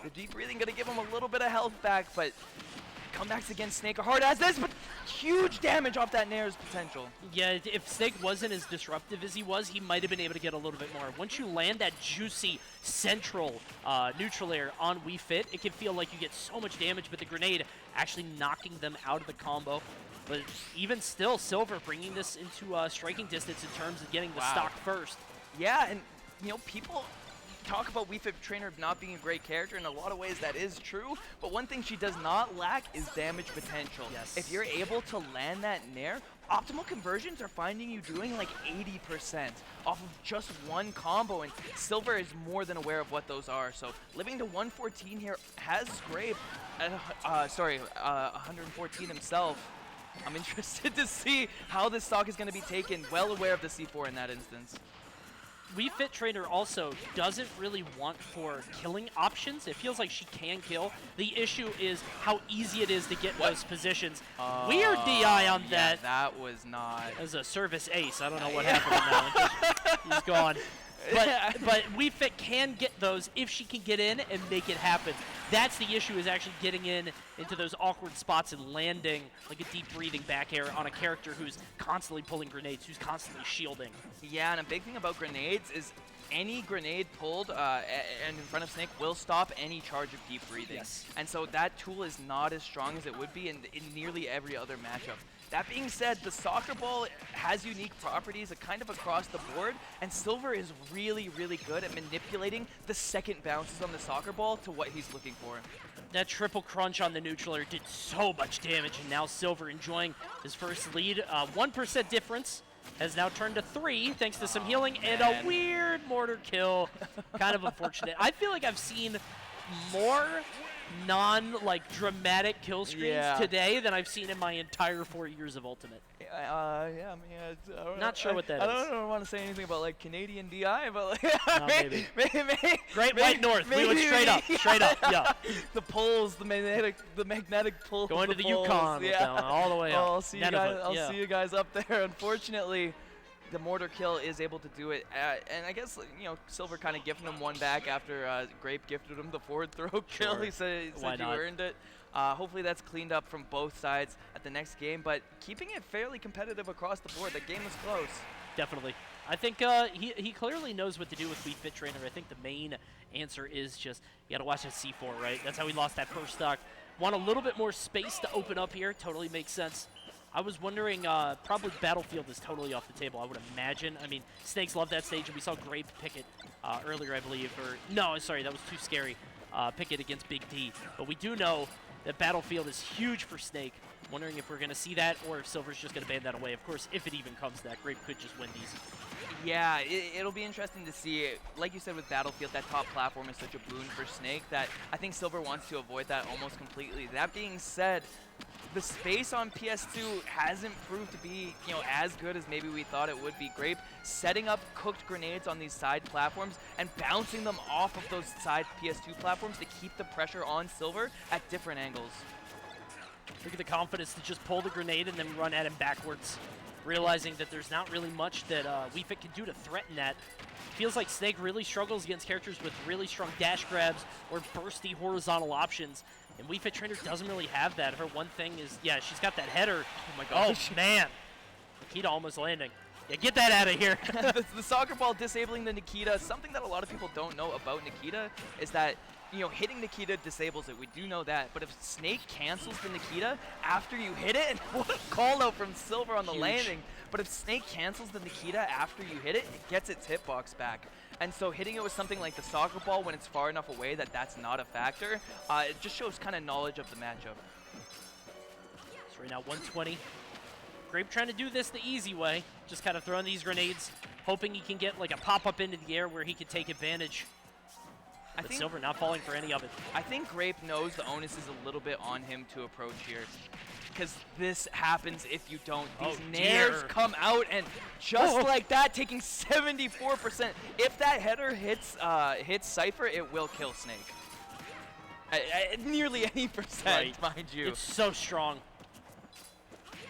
Speaker 8: The deep breathing going to give him a little bit of health back, but comebacks against Snake are hard as this, but huge damage off that Nair's potential.
Speaker 5: Yeah, if Snake wasn't as disruptive as he was, he might have been able to get a little bit more. Once you land that juicy central neutral air on Wii Fit, it can feel like you get so much damage, but the grenade actually knocking them out of the combo. But even still, Silver bringing this into striking distance in terms of getting the stock first.
Speaker 8: Yeah, and you know, people talk about Wii Fit Trainer not being a great character. In a lot of ways, that is true. But one thing she does not lack is damage potential.
Speaker 5: Yes.
Speaker 8: If you're able to land that Nair, optimal conversions are finding you doing like 80% off of just one combo, and Silver is more than aware of what those are. So living to 114 here has Scrape, 114 himself. I'm interested to see how this stock is going to be taken, well aware of the C4 in that instance.
Speaker 5: Wii Fit Trainer also doesn't really want for killing options. It feels like she can kill. The issue is how easy it is to get those positions. Weird DI on
Speaker 8: yeah,
Speaker 5: that.
Speaker 8: that was not...
Speaker 5: As a service ace. I don't know what happened on that one. He's gone. But Wii Fit can get those if she can get in and make it happen. That's the issue, is actually getting into those awkward spots and landing like a deep breathing back air on a character who's constantly pulling grenades, who's constantly shielding.
Speaker 8: Yeah, and a big thing about grenades is any grenade pulled and in front of Snake will stop any charge of deep breathing.
Speaker 5: Yes.
Speaker 8: And so that tool is not as strong as it would be in nearly every other matchup. That being said, the soccer ball has unique properties kind of across the board, and Silver is really, really good at manipulating the second bounces on the soccer ball to what he's looking for.
Speaker 5: That triple crunch on the neutral air did so much damage, and now Silver enjoying his first lead. 1% difference has now turned to 3 thanks to some healing and a weird mortar kill. Kind of unfortunate. I feel like I've seen more dramatic kill screens today than I've seen in my entire 4 years of Ultimate.
Speaker 8: I mean,
Speaker 5: Not sure what that
Speaker 8: I
Speaker 5: is.
Speaker 8: don't want to say anything about like Canadian DI, but
Speaker 5: Maybe.
Speaker 8: maybe
Speaker 5: Great White North. We went straight up. Straight up. Yeah.
Speaker 8: The poles, the magnetic pull.
Speaker 5: Going
Speaker 8: of
Speaker 5: to the
Speaker 8: poles,
Speaker 5: Yukon.
Speaker 8: yeah.
Speaker 5: All the way up.
Speaker 8: I'll see you guys. See you guys up there. Unfortunately, the mortar kill is able to do it, and I guess Silver kind of gifted him one back after Grape gifted him the forward throw kill.
Speaker 5: Sure.
Speaker 8: He said
Speaker 5: Why
Speaker 8: you
Speaker 5: not?
Speaker 8: earned it. Hopefully that's cleaned up from both sides at the next game, but keeping it fairly competitive across the board. The game is close.
Speaker 5: Definitely. I think he clearly knows what to do with Wii Fit Trainer. I think the main answer is just you got to watch that C4, right? That's how he lost that first stock. Want a little bit more space to open up here. Totally makes sense. I was wondering, probably Battlefield is totally off the table, I would imagine. I mean, Snakes love that stage, and we saw Grape pick it earlier, I believe. Or no, sorry, that was too scary. Pick it against Big D. But we do know that Battlefield is huge for Snake. Wondering if we're going to see that, or if Silver's just going to ban that away. Of course, if it even comes to that, Grape could just win these.
Speaker 8: Yeah, it'll be interesting to see. Like you said with Battlefield, that top platform is such a boon for Snake that I think Silver wants to avoid that almost completely. That being said, the space on PS2 hasn't proved to be, as good as maybe we thought it would be. Grape setting up cooked grenades on these side platforms and bouncing them off of those side PS2 platforms to keep the pressure on Silver at different angles.
Speaker 5: Look at the confidence to just pull the grenade and then run at him backwards. Realizing that there's not really much that Wii Fit can do to threaten that. Feels like Snake really struggles against characters with really strong dash grabs or bursty horizontal options. And Wii Fit Trainer doesn't really have that. Her one thing is, she's got that header. Oh my gosh. Oh, man. Nikita almost landing. Yeah, get that out of here.
Speaker 8: The soccer ball disabling the Nikita. Something that a lot of people don't know about Nikita is that, hitting Nikita disables it. We do know that. But if Snake cancels the Nikita after you hit it, what a call out from Silver on the landing. But if Snake cancels the Nikita after you hit it, it gets its hitbox back. And so hitting it with something like the soccer ball when it's far enough away that that's not a factor, it just shows kind of knowledge of the matchup.
Speaker 5: So right now 120. Grape trying to do this the easy way, just kind of throwing these grenades, hoping he can get like a pop-up into the air where he could take advantage. But Silver not falling for any of it.
Speaker 8: I think Grape knows the onus is a little bit on him to approach here. Because this happens if you don't. These nairs come out and just like that, taking 74%. If that header hits Cypher, it will kill Snake. At nearly any percent, mind you.
Speaker 5: It's so strong.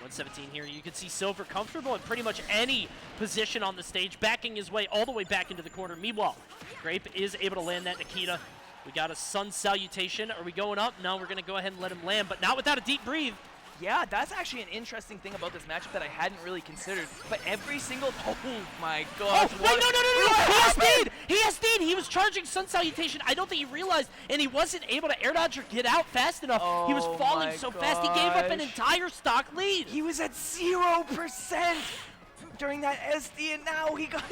Speaker 5: 117 here. You can see Silver comfortable in pretty much any position on the stage, backing his way all the way back into the corner. Meanwhile, Grape is able to land that Nikita. We got a sun salutation. Are we going up? No, we're going to go ahead and let him land, but not without a deep breathe.
Speaker 8: Yeah, that's actually an interesting thing about this matchup that I hadn't really considered. But every single... Oh, my gosh.
Speaker 5: Oh, wait, no. He has speed. He has speed. He was charging sun salutation. I don't think he realized, and he wasn't able to air dodge or get out fast enough. He was falling so fast, he gave up an entire stock lead.
Speaker 8: He was at 0% during that SD, and now he got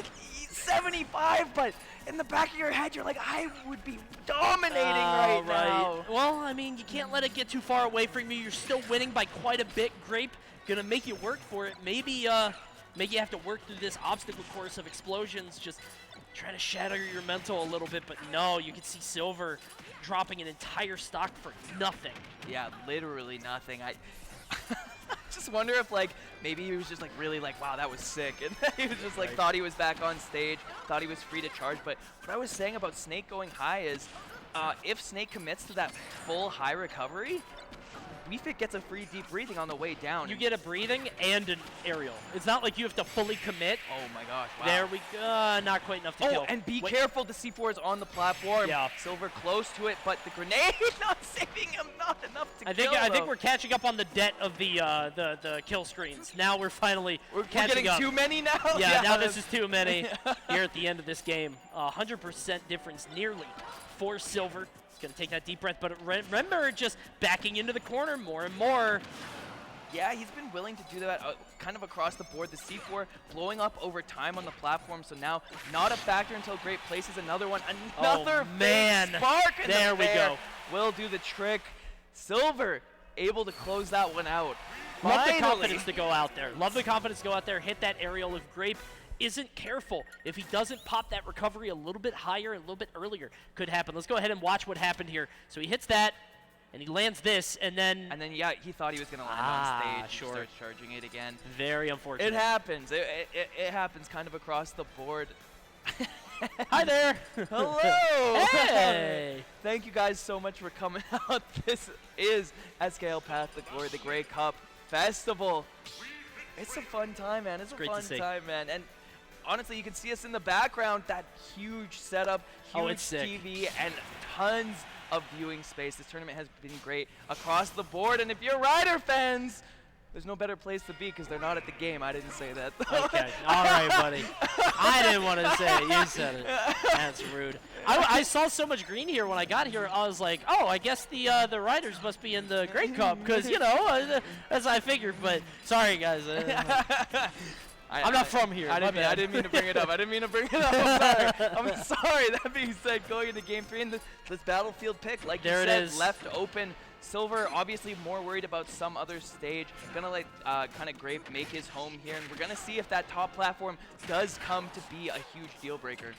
Speaker 8: 75, but in the back of your head, you're like, I would be dominating right now.
Speaker 5: Well, I mean, you can't let it get too far away from you. You're still winning by quite a bit. Grape gonna make you work for it. Maybe you have to work through this obstacle course of explosions, just trying to shatter your mental a little bit, but no, you can see Silver dropping an entire stock for nothing.
Speaker 8: Yeah, literally nothing. I just wonder if, like, maybe he was just, like, really like, wow, that was sick. And he was just, like, thought he was back on stage, thought he was free to charge. But what I was saying about Snake going high is if Snake commits to that full high recovery, WeFit gets a free deep breathing on the way down.
Speaker 5: You get a breathing and an aerial. It's not like you have to fully commit.
Speaker 8: Oh my gosh, wow.
Speaker 5: There we go. Not quite enough to kill.
Speaker 8: Oh, and be careful, the C4 is on the platform.
Speaker 5: Yeah.
Speaker 8: Silver close to it, but the grenade not saving him, not enough to kill
Speaker 5: I think
Speaker 8: him.
Speaker 5: we're catching up on the debt of the kill screens. Now we're finally catching up.
Speaker 8: Too many now?
Speaker 5: Yeah, now this is too many here at the end of this game. 100% difference nearly for Silver. Going to take that deep breath, but remember, just backing into the corner more and more.
Speaker 8: Yeah, he's been willing to do that kind of across the board. The C4 blowing up over time on the platform, so now not a factor until Great places another one. Another big spark in
Speaker 5: there
Speaker 8: the
Speaker 5: we go.
Speaker 8: Will do the trick. Silver able to close that one out.
Speaker 5: Love the confidence to go out there. Love the confidence to go out there, hit that aerial. If Grape isn't careful, if he doesn't pop that recovery a little bit higher and a little bit earlier, could happen. Let's go ahead and watch what happened here. So he hits that, and he lands this, and then...
Speaker 8: And then, yeah, he thought he was going to land on stage.
Speaker 5: Sure.
Speaker 8: He starts charging it again.
Speaker 5: Very unfortunate.
Speaker 8: It happens. It happens kind of across the board.
Speaker 5: Hi there.
Speaker 8: Hello.
Speaker 5: Hey.
Speaker 8: Thank you guys so much for coming out. This is SKL Path to Glory, the Grey Cup Festival. It's a fun time, man. It's a fun time, man. And honestly, you can see us in the background, that huge setup, huge TV, and tons of viewing space. This tournament has been great across the board, and if you're Rider fans, there's no better place to be because they're not at the game. I didn't say that.
Speaker 5: Okay. All right, buddy. I didn't want to say it. You said it. That's rude. I saw so much green here when I got here. I was like, oh, I guess the Riders must be in the Great Cup because, you know, as I figured. But sorry, guys. I'm not from here.
Speaker 8: I didn't mean to bring it up. I'm sorry. That being said, going into Game 3 in this Battlefield pick, like you said, left open. Silver obviously more worried about some other stage. Gonna let kind of Grape make his home here, and we're gonna see if that top platform does come to be a huge deal breaker.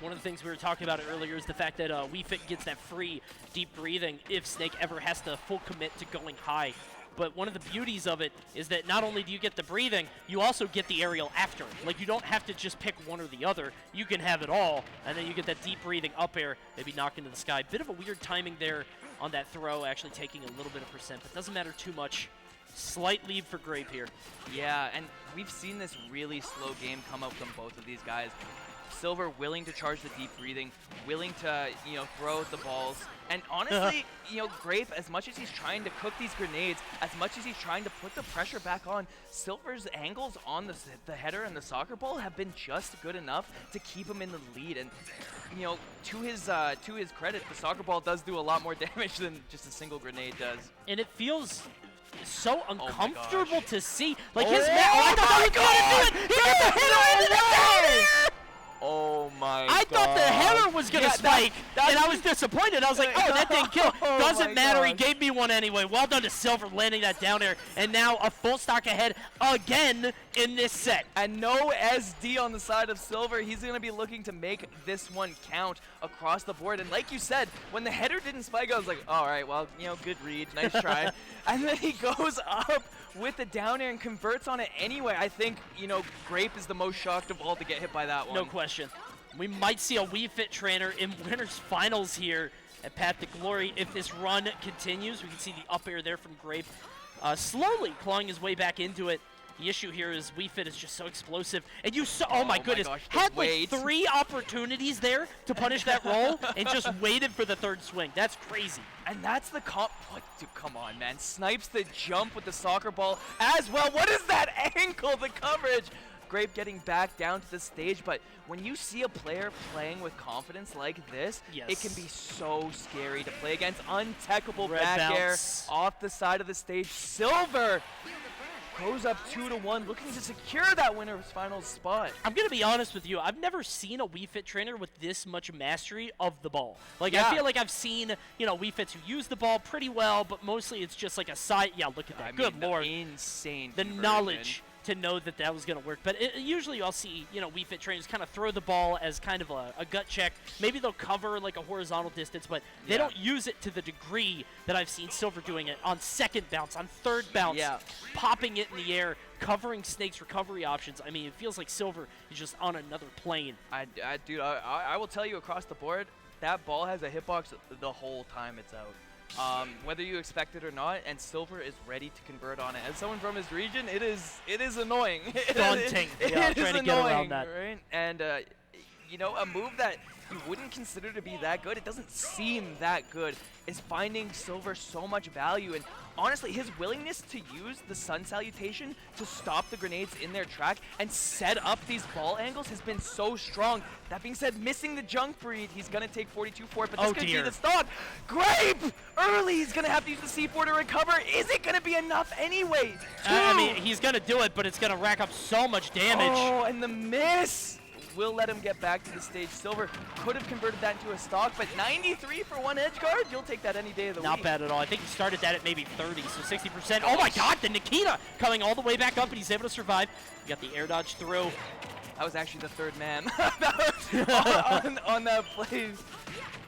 Speaker 5: One of the things we were talking about earlier is the fact that WeFit gets that free deep breathing if Snake ever has to full commit to going high. But one of the beauties of it is that not only do you get the breathing, you also get the aerial after. Like, you don't have to just pick one or the other. You can have it all, and then you get that deep breathing up air, maybe knock into the sky. Bit of a weird timing there on that throw, actually taking a little bit of percent, but doesn't matter too much. Slight lead for Grape here.
Speaker 8: Yeah, and we've seen this really slow game come out from both of these guys. Silver willing to charge the deep breathing, willing to, you know, throw the balls. And honestly, you know, Grape, as much as he's trying to cook these grenades, as much as he's trying to put the pressure back on, Silver's angles on the header and the soccer ball have been just good enough to keep him in the lead. And, you know, to his credit, the soccer ball does do a lot more damage than just a single grenade does.
Speaker 5: And it feels so uncomfortable to see. Like,
Speaker 8: his
Speaker 5: I thought he was going to do it! He got the header into the down!
Speaker 8: Oh my
Speaker 5: I thought the header was going to spike, and I was disappointed. I was like, oh, that didn't kill. Doesn't matter. He gave me one anyway. Well done to Silver landing that down there. And now a full stock ahead again in this set.
Speaker 8: And no SD on the side of Silver. He's going to be looking to make this one count across the board. And like you said, when the header didn't spike, I was like, all right, well, you know, good read. Nice try. And then he goes up with the down air and converts on it anyway. I think, you know, Grape is the most shocked of all to get hit by that one.
Speaker 5: No question. We might see a WeFit trainer in winners finals here at Path to Glory. If this run continues, we can see the up air there from Grape slowly clawing his way back into it. The issue here is Wii Fit is just so explosive. And you saw, oh my
Speaker 8: my
Speaker 5: goodness,
Speaker 8: gosh, the
Speaker 5: had like
Speaker 8: wait.
Speaker 5: 3 opportunities there to punish that roll and just waited for the 3rd swing. That's crazy.
Speaker 8: And that's the what, dude, come on, man. Snipes the jump with the soccer ball as well. What is that angle, the coverage? Grape getting back down to the stage, but when you see a player playing with confidence like this, it can be so scary to play against. Untechable
Speaker 5: Red
Speaker 8: back air
Speaker 5: bounce.
Speaker 8: off the side of the stage. Silver goes up 2-1, looking to secure that winner's finals spot.
Speaker 5: I'm going to be honest with you. I've never seen a Wii Fit trainer with this much mastery of the ball. Like,
Speaker 8: Yeah.
Speaker 5: I feel like I've seen, Wii Fits who use the ball pretty well, but mostly it's just like a side. Yeah, look at that.
Speaker 8: I
Speaker 5: Good
Speaker 8: mean,
Speaker 5: lord.
Speaker 8: insane
Speaker 5: The
Speaker 8: conversion.
Speaker 5: knowledge to know that that was going to work. But usually I'll see, Wii Fit trainers kind of throw the ball as kind of a gut check. Maybe they'll cover like a horizontal distance, but they don't use it to the degree that I've seen Silver doing it on 2nd bounce, on 3rd bounce, popping it in the air, covering Snake's recovery options. I mean, it feels like Silver is just on another plane.
Speaker 8: Dude, I will tell you across the board, that ball has a hitbox the whole time it's out. Whether you expect it or not, and Silver is ready to convert on it. As someone from his region, it is annoying.
Speaker 5: Daunting.
Speaker 8: It
Speaker 5: Trying
Speaker 8: is
Speaker 5: to get around
Speaker 8: annoying,
Speaker 5: that.
Speaker 8: right? And a move that you wouldn't consider to be that good, it doesn't seem that good, is finding Silver so much value. And honestly, his willingness to use the sun salutation to stop the grenades in their track and set up these ball angles has been so strong. That being said, missing the junk breed, he's going to take 42 for it, but this could be the stock. Grape! Early, he's going to have to use the C4 to recover. Is it going to be enough anyway?
Speaker 5: I mean, he's going to do it, but it's going to rack up so much damage.
Speaker 8: Oh, and the miss! Will let him get back to the stage. Silver could have converted that into a stock, but 93 for 1 edge guard, you'll take that any day of the week.
Speaker 5: Not bad at all. I think he started that at maybe 30, so 60%. Oh my god, the Nikita coming all the way back up, and he's able to survive. You got the air dodge through.
Speaker 8: That was actually the 3rd man on that play.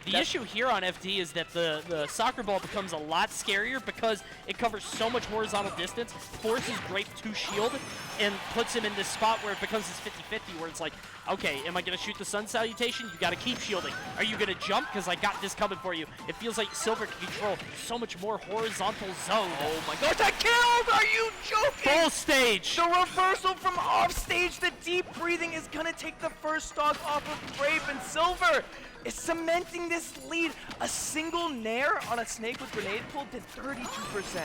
Speaker 5: The issue here on FD is that the soccer ball becomes a lot scarier because it covers so much horizontal distance, forces Grape to shield, and puts him in this spot where it becomes this 50-50 where it's like, okay, am I going to shoot the sun salutation? You got to keep shielding. Are you going to jump? Because I got this coming for you. It feels like Silver can control so much more horizontal zone.
Speaker 8: Oh my gosh, that killed! Are you joking?
Speaker 5: Full stage!
Speaker 8: The reversal from off stage, the deep breathing is going to take the first stock off of Grape, and Silver is cementing this lead. A single nair on a Snake with grenade pull did 32%.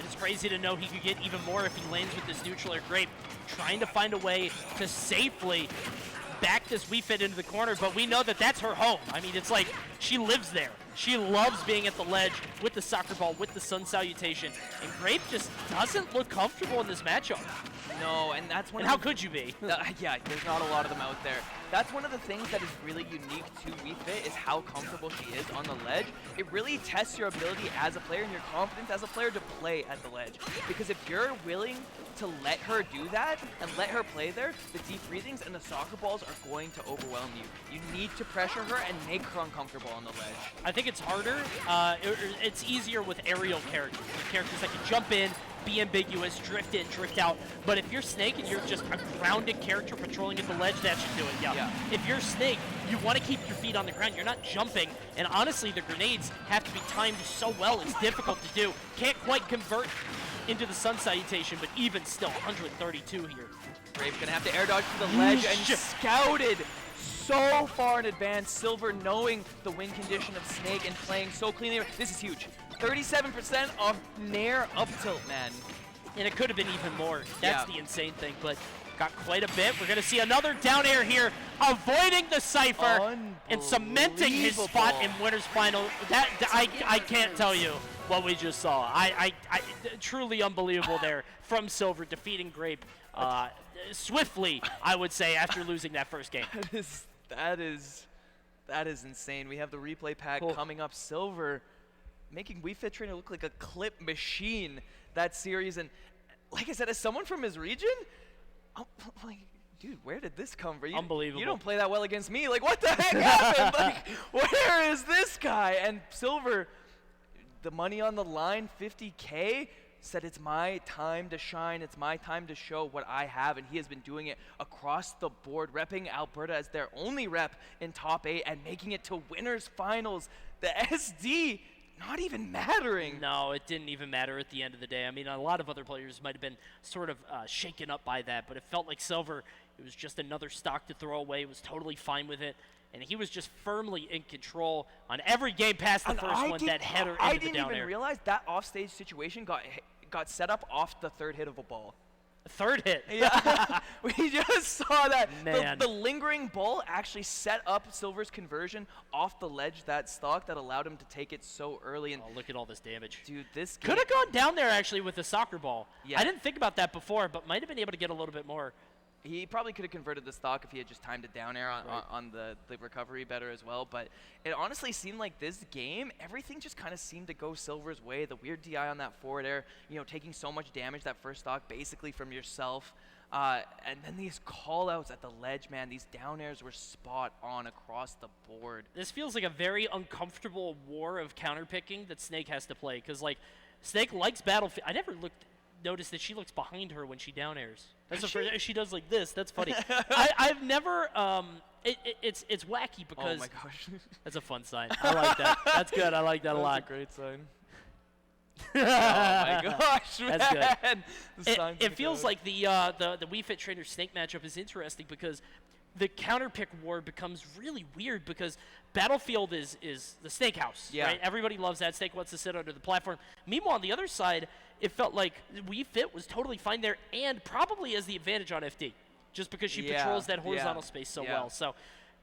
Speaker 5: It's crazy to know he could get even more if he lands with this neutral or Grape. Trying to find a way to safely back this Wii Fit into the corner, but we know that that's her home. I mean, it's like she lives there. She loves being at the ledge with the soccer ball, with the sun salutation. And Grape just doesn't look comfortable in this matchup.
Speaker 8: No, and that's one.
Speaker 5: And how could you be?
Speaker 8: Yeah, there's not a lot of them out there. That's one of the things that is really unique to Wii Fit is how comfortable she is on the ledge. It really tests your ability as a player and your confidence as a player to play at the ledge. Because if you're willing to let her do that and let her play there, the deep breathings and the soccer balls are going to overwhelm you. You need to pressure her and make her uncomfortable on the ledge.
Speaker 5: I think it's harder. It's easier with aerial characters. With characters that can jump in, be ambiguous, drift in, drift out. But if you're Snake and you're just a grounded character patrolling at the ledge, that should do it, yeah. If you're Snake, you want to keep your feet on the ground. You're not jumping. And honestly, the grenades have to be timed so well. It's difficult to do. Can't quite convert into the sun salutation, but even still, 132 here.
Speaker 8: Grape's going to have to air dodge to the ledge and scouted so far in advance. Silver knowing the win condition of Snake and playing so cleanly. This is huge. 37% of Nair up tilt, man.
Speaker 5: And it could have been even more. That's the insane thing, but got quite a bit. We're going to see another down air here, avoiding the Cypher and cementing his spot in winner's final. That I can't tell you what we just saw. I truly unbelievable there from Silver defeating Grape swiftly, I would say, after losing that first game.
Speaker 8: That is insane. We have the replay pack coming up. Silver making Wii Fit Trainer look like a clip machine that series. And like I said, as someone from his region, I'm like, dude, where did this come from?
Speaker 5: Unbelievable.
Speaker 8: You don't play that well against me. Like, what the heck happened? Like, where is this guy? And Silver, the money on the line, 50K, said it's my time to shine. It's my time to show what I have. And he has been doing it across the board, repping Alberta as their only rep in top 8 and making it to winners finals. The SD not even mattering.
Speaker 5: No, it didn't even matter at the end of the day. I mean, a lot of other players might have been sort of shaken up by that, but it felt like Silver, it was just another stock to throw away. He was totally fine with it. And he was just firmly in control on every game past the first one, that header into the down air.
Speaker 8: I didn't even realize that offstage situation got set up off the third hit of a ball.
Speaker 5: Third hit.
Speaker 8: Yeah, we just saw that.
Speaker 5: Man.
Speaker 8: The lingering ball actually set up Silver's conversion off the ledge, that stock that allowed him to take it so early. And
Speaker 5: oh, look at all this damage.
Speaker 8: Dude, this game
Speaker 5: could have gone down there actually with the soccer ball.
Speaker 8: Yeah.
Speaker 5: I didn't think about that before, but might have been able to get a little bit more.
Speaker 8: He probably could have converted the stock if he had just timed it down air on the recovery better as well. But it honestly seemed like this game, everything just kind of seemed to go Silver's way. The weird DI on that forward air, taking so much damage, that first stock basically from yourself. And then these call-outs at the ledge, man, these down airs were spot on across the board.
Speaker 5: This feels like a very uncomfortable war of counterpicking that Snake has to play. Because, like, Snake likes Battlefield. I never noticed that she looks behind her when she down airs. That's the first, she does like this. That's funny. I've never. It's wacky because.
Speaker 8: Oh my gosh.
Speaker 5: That's a fun sign. I like that. That's good. I like that a lot.
Speaker 8: That's a great sign. Oh my gosh, man.
Speaker 5: That's good. It feels like the Wii Fit Trainer Snake matchup is interesting because the counterpick war becomes really weird because Battlefield is the Snake house, right? Everybody loves that. Snake wants to sit under the platform. Meanwhile, on the other side, it felt like Wii Fit was totally fine there and probably has the advantage on FD just because she patrols that horizontal space so well. So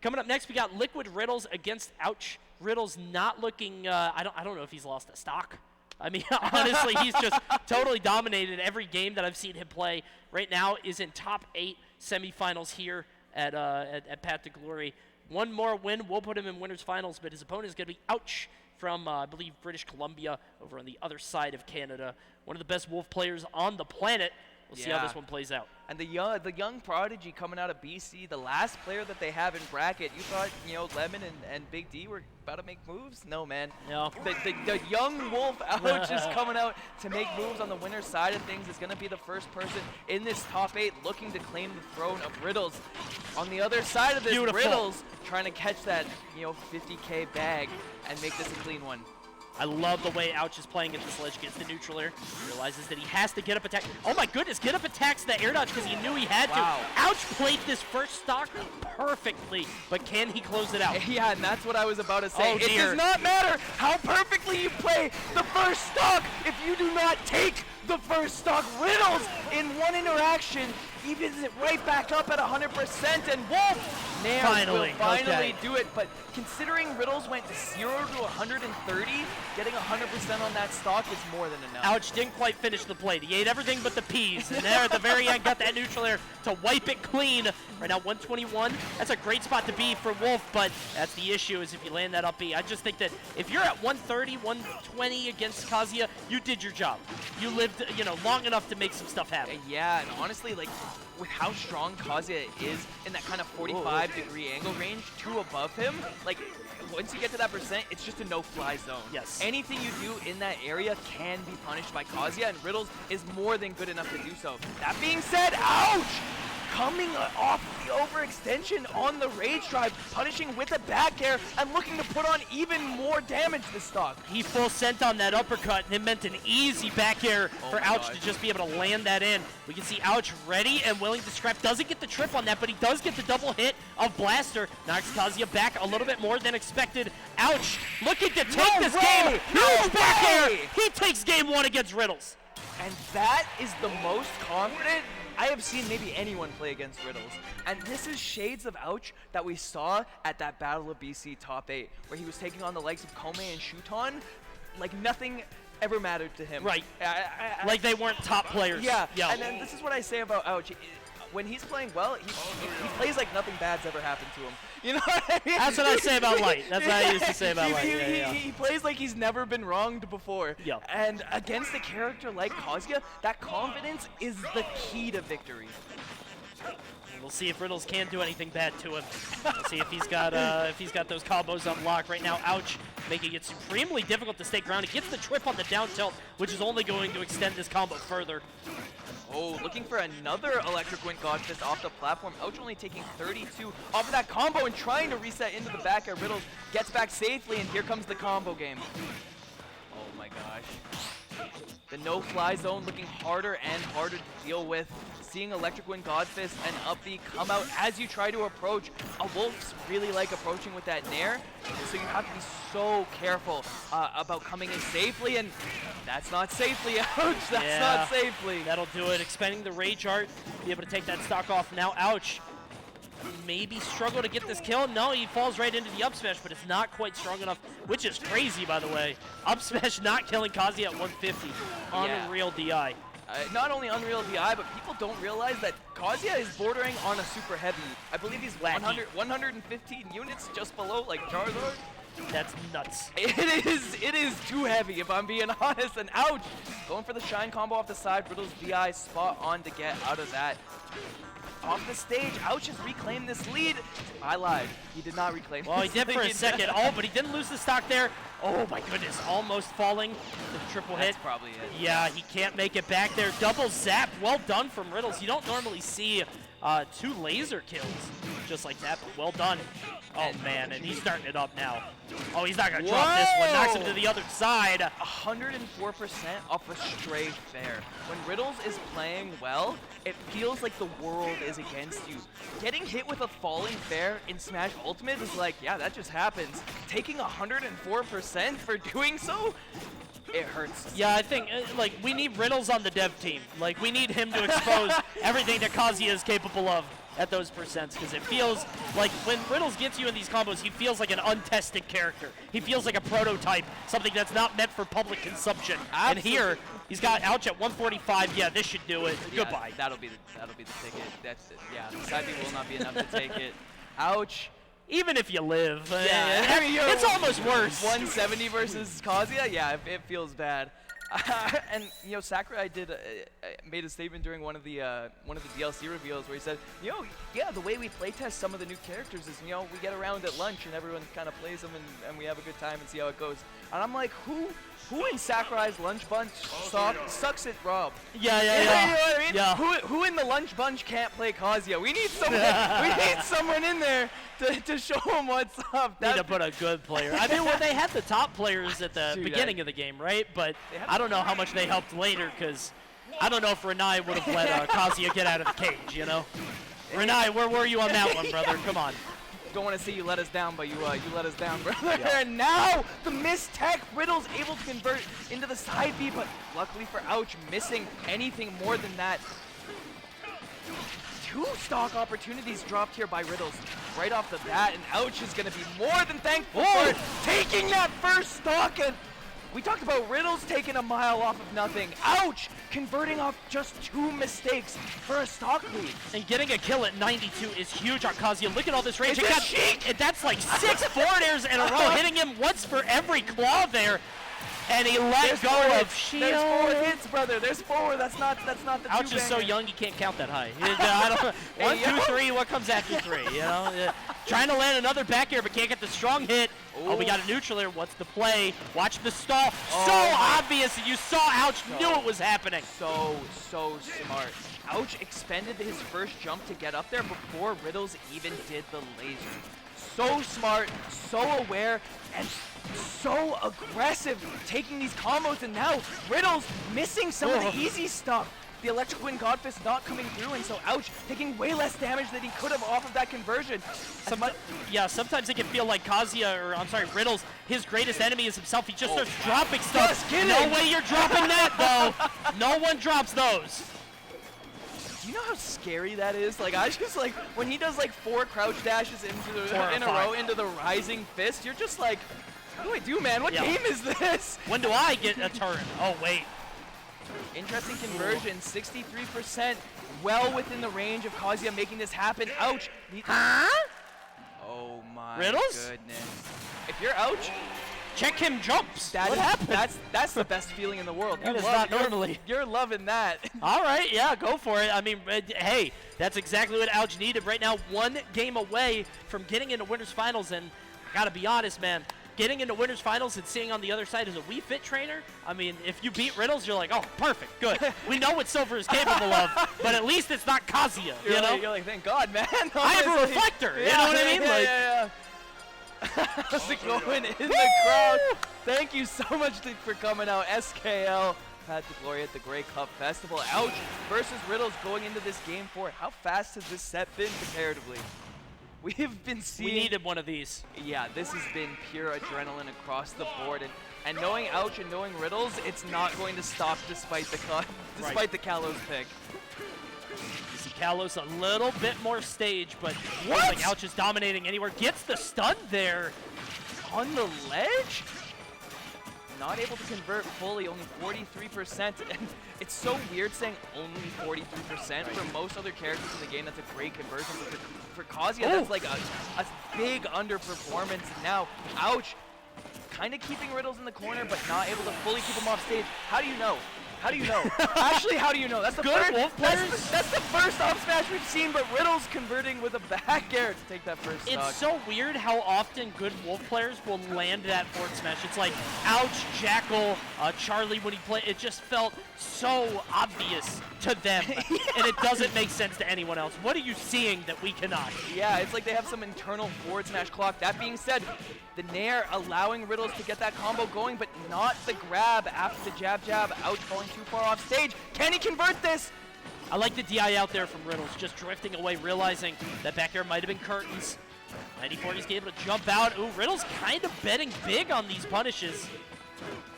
Speaker 5: coming up next, we got Liquid Riddles against Ouch. Riddles not looking, I don't know if he's lost a stock. I mean, honestly, he's just totally dominated every game that I've seen him play. Right now is in top 8 semifinals here at Path to Glory. One more win will put him in winners finals, but his opponent is going to be Ouch from, I believe, British Columbia over on the other side of Canada. One of the best Wolf players on the planet. We'll see how this one plays out.
Speaker 8: And the young prodigy coming out of BC, the last player that they have in bracket, you thought, Lemon and Big D were about to make moves? No, man.
Speaker 5: No.
Speaker 8: The young Wolf Ouch is coming out to make moves on the winner's side of things. Is going to be the first person in this top 8 looking to claim the throne of Riddles. On the other side of this, Riddles trying to catch that, 50K bag and make this a clean one.
Speaker 5: I love the way Ouch is playing at this ledge, gets the neutral air, realizes that he has to get up attack. Oh my goodness, get up attacks the air dodge because he knew he had to. Ouch played this first stock perfectly, but can he close it out?
Speaker 8: Yeah, and that's what I was about to say.
Speaker 5: Oh,
Speaker 8: it does not matter how perfectly you play the first stock if you do not take the first stock. Riddles in one interaction evens it right back up at 100%, and Wolf will finally do it. But considering Riddles went 0 to 130, getting 100% on that stock is more than enough.
Speaker 5: Ouch didn't quite finish the plate. He ate everything but the peas, and there at the very end got that neutral air to wipe it clean. Right now 121, that's a great spot to be for Wolf, but that's the issue is if you land that up B. I just think that if you're at 130, 120 against Kazuya, you did your job. You lived, long enough to make some stuff happen.
Speaker 8: Yeah, and honestly, like, with how strong Kazuya is in that kind of 45-degree angle range, 2 above him, like, once you get to that percent, it's just a no-fly zone.
Speaker 5: Yes.
Speaker 8: Anything you do in that area can be punished by Kazuya, and Riddles is more than good enough to do so. That being said, ouch! Coming off the overextension on the Rage Drive, punishing with a back air and looking to put on even more damage this stock.
Speaker 5: He full sent on that uppercut, and it meant an easy back air for Ouch to just be able to land that in. We can see Ouch ready and willing to scrap. Doesn't get the trip on that, but he does get the double hit of Blaster. Knocks Kazuya back a little bit more than expected. Ouch looking to take this game. Huge back air. He takes game 1 against Riddles.
Speaker 8: And that is the most confident I have seen maybe anyone play against Riddles. And this is shades of Ouch that we saw at that Battle of BC top 8, where he was taking on the likes of Kome and Shuton like nothing ever mattered to him.
Speaker 5: Right. Like they weren't top players.
Speaker 8: Yeah. And then this is what I say about Ouch. When he's playing well, he plays like nothing bad's ever happened to him. You know what I mean?
Speaker 5: That's what I say about Light. That's what I used to say about Light.
Speaker 8: He plays like he's never been wronged before.
Speaker 5: Yeah.
Speaker 8: And against a character like Kazuya, that confidence is the key to victory.
Speaker 5: We'll see if Riddles can do anything bad to him. We'll see if he's got those combos unlocked right now. Ouch, making it supremely difficult to stay grounded. Gets the trip on the down tilt, which is only going to extend this combo further.
Speaker 8: Oh, looking for another electric wind god fist off the platform. Ouch only taking 32 off of that combo and trying to reset into the back air. Riddles gets back safely, and here comes the combo game. my gosh. The no-fly zone looking harder and harder to deal with. Seeing Electric Wind Godfist and up B come out as you try to approach. Wolves really like approaching with that Nair, so you have to be so careful about coming in safely, and that's not safely. Ouch, that's not safely.
Speaker 5: That'll do it. Expending the Rage Art, be able to take that stock off now. Ouch. Maybe struggle to get this kill. No, he falls right into the up smash, but it's not quite strong enough, which is crazy, by the way. Up smash not killing Kazuya at 150. Unreal DI.
Speaker 8: Not only Unreal DI, but people don't realize that Kazuya is bordering on a super heavy. I believe he's 115 units just below, like, Charizard.
Speaker 5: That's nuts.
Speaker 8: It is too heavy, if I'm being honest, and ouch! Going for the Shine combo off the side, Riddles DI spot on to get out of that. Off the stage, Ouch has reclaimed this lead. I lied. He did not reclaim.
Speaker 5: Well, he did for a second. Oh, but he didn't lose the stock there. Oh my goodness, almost falling. The triple hit.
Speaker 8: That's probably it.
Speaker 5: Yeah, he can't make it back there. Double zap. Well done from Riddles. You don't normally see 2 laser kills just like that, but well done. Oh man, and he's starting it up now. Oh, he's not gonna drop this one. Knocks him to the other side.
Speaker 8: 104% off a stray fair. When Riddles is playing well, it feels like the world is against you. Getting hit with a falling fair in Smash Ultimate is like, yeah, that just happens. Taking 104% for doing so, it hurts.
Speaker 5: Yeah, I think like we need Riddles on the dev team. Like we need him to expose everything that Kazuya is capable of at those percents, because it feels like when Riddles gets you in these combos, he feels like an untested character. He feels like a prototype, something that's not meant for public consumption.
Speaker 8: Absolutely.
Speaker 5: And here, he's got Ouch at 145. Yeah, this should do it.
Speaker 8: Yeah,
Speaker 5: Goodbye.
Speaker 8: That'll be the ticket. That's it. Yeah, the side B will not be enough to take it. Ouch.
Speaker 5: Even if you live,
Speaker 8: I mean,
Speaker 5: it's almost worse.
Speaker 8: 170 versus Kazuya, yeah, it feels bad. And you know, Sakurai made a statement during one of the DLC reveals where he said, you know, yeah, the way we playtest some of the new characters is, you know, we get around at lunch and everyone kind of plays them and we have a good time and see how it goes. And I'm like, who in Sakurai's lunch bunch sucks at Rob?
Speaker 5: Yeah.
Speaker 8: You know what I mean?
Speaker 5: Yeah.
Speaker 8: Who in the lunch bunch can't play Kazuya? We need someone. We need someone in there to show him what's up.
Speaker 5: Need to put a good player. I mean, well, they had the top players at the beginning of the game, right? But I don't know how much they helped later, because I don't know if Renai would have let Kazuya get out of the cage, you know? Renai, where were you on that one, brother? Come on.
Speaker 8: Don't want to see you let us down, but you let us down, brother. Yeah. And now the missed tech, Riddles able to convert into the side B, but luckily for Ouch, missing anything more than that. 2 stock opportunities dropped here by Riddles right off the bat, and Ouch is going to be more than thankful for it, taking that first stock. And we talked about Riddles taking a mile off of nothing. Ouch! Converting off just 2 mistakes for a stock lead.
Speaker 5: And getting a kill at 92 is huge on Kazuya. Look at all this range.
Speaker 8: It's
Speaker 5: That's like 6 forward airs in a row, hitting him once for every claw there. And he let go of shield.
Speaker 8: There's 4 hits, brother. There's 4. That's not the
Speaker 5: Ouch is so young, you can't count that high. I don't, 1, 2, 3. What comes after 3? You know, trying to land another back air, but can't get the strong hit. Ooh. Oh, we got a neutral there. What's the play? Watch the stall. So obvious. You saw Ouch, knew it was happening.
Speaker 8: So smart. Ouch expended his first jump to get up there before Riddles even did the laser. So smart, so aware, and so aggressive, taking these combos, and now Riddles missing some of the easy stuff. The Electric Wind Godfist not coming through, and so Ouch taking way less damage than he could have off of that conversion.
Speaker 5: Sometimes it can feel like Kazuya, or I'm sorry, Riddles, his greatest enemy is himself. He just starts dropping stuff. No way you're dropping that, though. No one drops those.
Speaker 8: Do you know how scary that is? Like, I just like when he does like 4 crouch dashes in a row into the rising fist. You're just like, what do I do, man? What game is this?
Speaker 5: When do I get a turn? Oh wait.
Speaker 8: Interesting conversion, 63%, well within the range of Kazuya making this happen. Ouch.
Speaker 5: Huh?
Speaker 8: Oh my
Speaker 5: Riddles?
Speaker 8: goodness. If you're Ouch,
Speaker 5: check him jumps.
Speaker 8: What happened? That's the best feeling in the world.
Speaker 5: That is not normally.
Speaker 8: You're loving that.
Speaker 5: All right, yeah, go for it. I mean, hey, that's exactly what Ouch needed. Right now, 1 game away from getting into Winners Finals, and I gotta be honest, man. Getting into Winners Finals and seeing on the other side as a Wii Fit trainer, I mean, if you beat Riddles, you're like, oh, perfect, good. We know what Silver is capable of, but at least it's not Kazuya, you know?
Speaker 8: You're like, thank God, man.
Speaker 5: I have a reflector, you know what I mean?
Speaker 8: How's it going in the crowd? Thank you so much for coming out. SKL had the glory at the Grey Cup Festival. Ouch versus Riddles going into this game 4. How fast has this set been comparatively? We've been seeing...
Speaker 5: We needed one of these.
Speaker 8: Yeah, this has been pure adrenaline across the board. And knowing Ouch and knowing Riddles, it's not going to stop despite the the Kalos pick.
Speaker 5: You see Kalos a little bit more stage, but looks like Ouch is dominating anywhere. Gets the stun there.
Speaker 8: On the ledge? Not able to convert fully, only 43%. And it's so weird saying only 43%. For most other characters in the game, that's a great conversion. But for Kazuya, that's like a big underperformance. Now, Ouch, kind of keeping Riddles in the corner, but not able to fully keep him off stage. How do you know? How do you know? Actually, how do you know? That's the
Speaker 5: Good Wolf players.
Speaker 8: That's the first up smash we've seen, but Riddles converting with a back air to take that first stock.
Speaker 5: It's so weird how often good Wolf players will land that forward smash. It's like Ouch, Jackal, Charlie when he played. It just felt so obvious to them, and it doesn't make sense to anyone else. What are you seeing that we cannot?
Speaker 8: Yeah, it's like they have some internal forward smash clock. That being said, the Nair allowing Riddles to get that combo going, but not the grab after the jab. Ouch falling too far off stage. Can he convert this?
Speaker 5: I like the DI out there from Riddles, just drifting away, realizing that back air might have been curtains. 94 is able to jump out. Ooh, Riddles kind of betting big on these punishes.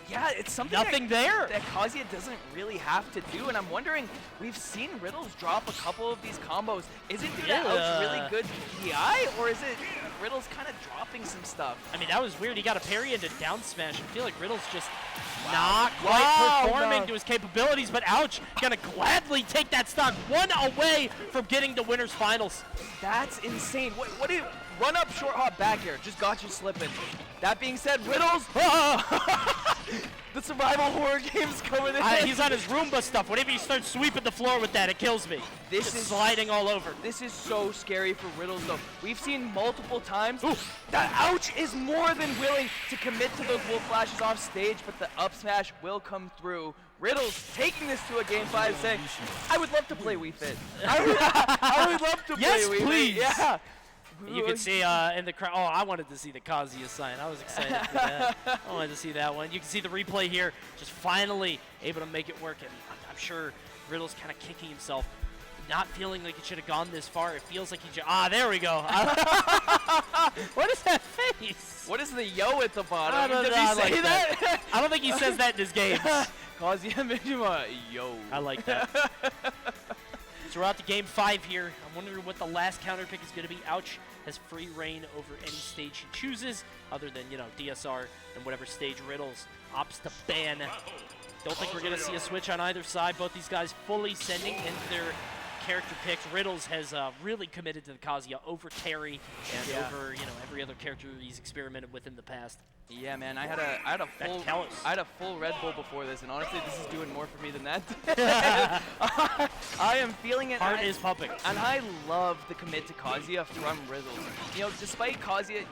Speaker 8: Yeah, it's something
Speaker 5: there
Speaker 8: that Kazuya doesn't really have to do, and I'm wondering, we've seen Riddles drop a couple of these combos. Is it due to Ouch really good DI, or is it Riddles kind of dropping some stuff?
Speaker 5: I mean, that was weird. He got a parry into down smash. I feel like Riddles just not quite performing to his capabilities, but Ouch gonna gladly take that stock, one away from getting to winners finals.
Speaker 8: That's insane. What do you... Run up, short hop, back air. Just got you slipping. That being said, Riddles. The survival horror game's coming in.
Speaker 5: He's on his Roomba stuff. Whenever he starts sweeping the floor with that, it kills me.
Speaker 8: This is
Speaker 5: sliding all over.
Speaker 8: This is so scary for Riddles, though. We've seen multiple times that Ouch is more than willing to commit to those wolf flashes off stage, but the up smash will come through. Riddles taking this to a game 5, saying, "I would love to play Wii Fit. I would love to play Wii Fit."
Speaker 5: Please.
Speaker 8: Yeah.
Speaker 5: You can see in the crowd. Oh, I wanted to see the Kazuya sign. I was excited for that. I wanted to see that one. You can see the replay here, just finally able to make it work. And I'm sure Riddle's kind of kicking himself, not feeling like it should have gone this far. It feels like he just. There we go. What is that face?
Speaker 8: What is the yo at the bottom?
Speaker 5: I don't
Speaker 8: Did
Speaker 5: know,
Speaker 8: he
Speaker 5: I
Speaker 8: say
Speaker 5: like
Speaker 8: that?
Speaker 5: I don't think he says that in his games.
Speaker 8: Kazuya Mishima, yo.
Speaker 5: I like that. So we're out to game 5 here. I'm wondering what the last counter pick is going to be. Ouch has free reign over any stage he chooses, other than, DSR and whatever stage Riddles opts to ban. Don't think we're going to see a switch on either side. Both these guys fully sending in their character picks. Riddles has really committed to the Kazuya over Terry and over every other character he's experimented with in the past.
Speaker 8: Yeah, man, I had a full Red Bull before this, and honestly, this is doing more for me than that. I am feeling it.
Speaker 5: Heart is pumping.
Speaker 8: And I love the commit to Kazuya from Riddles. Despite Kazuya,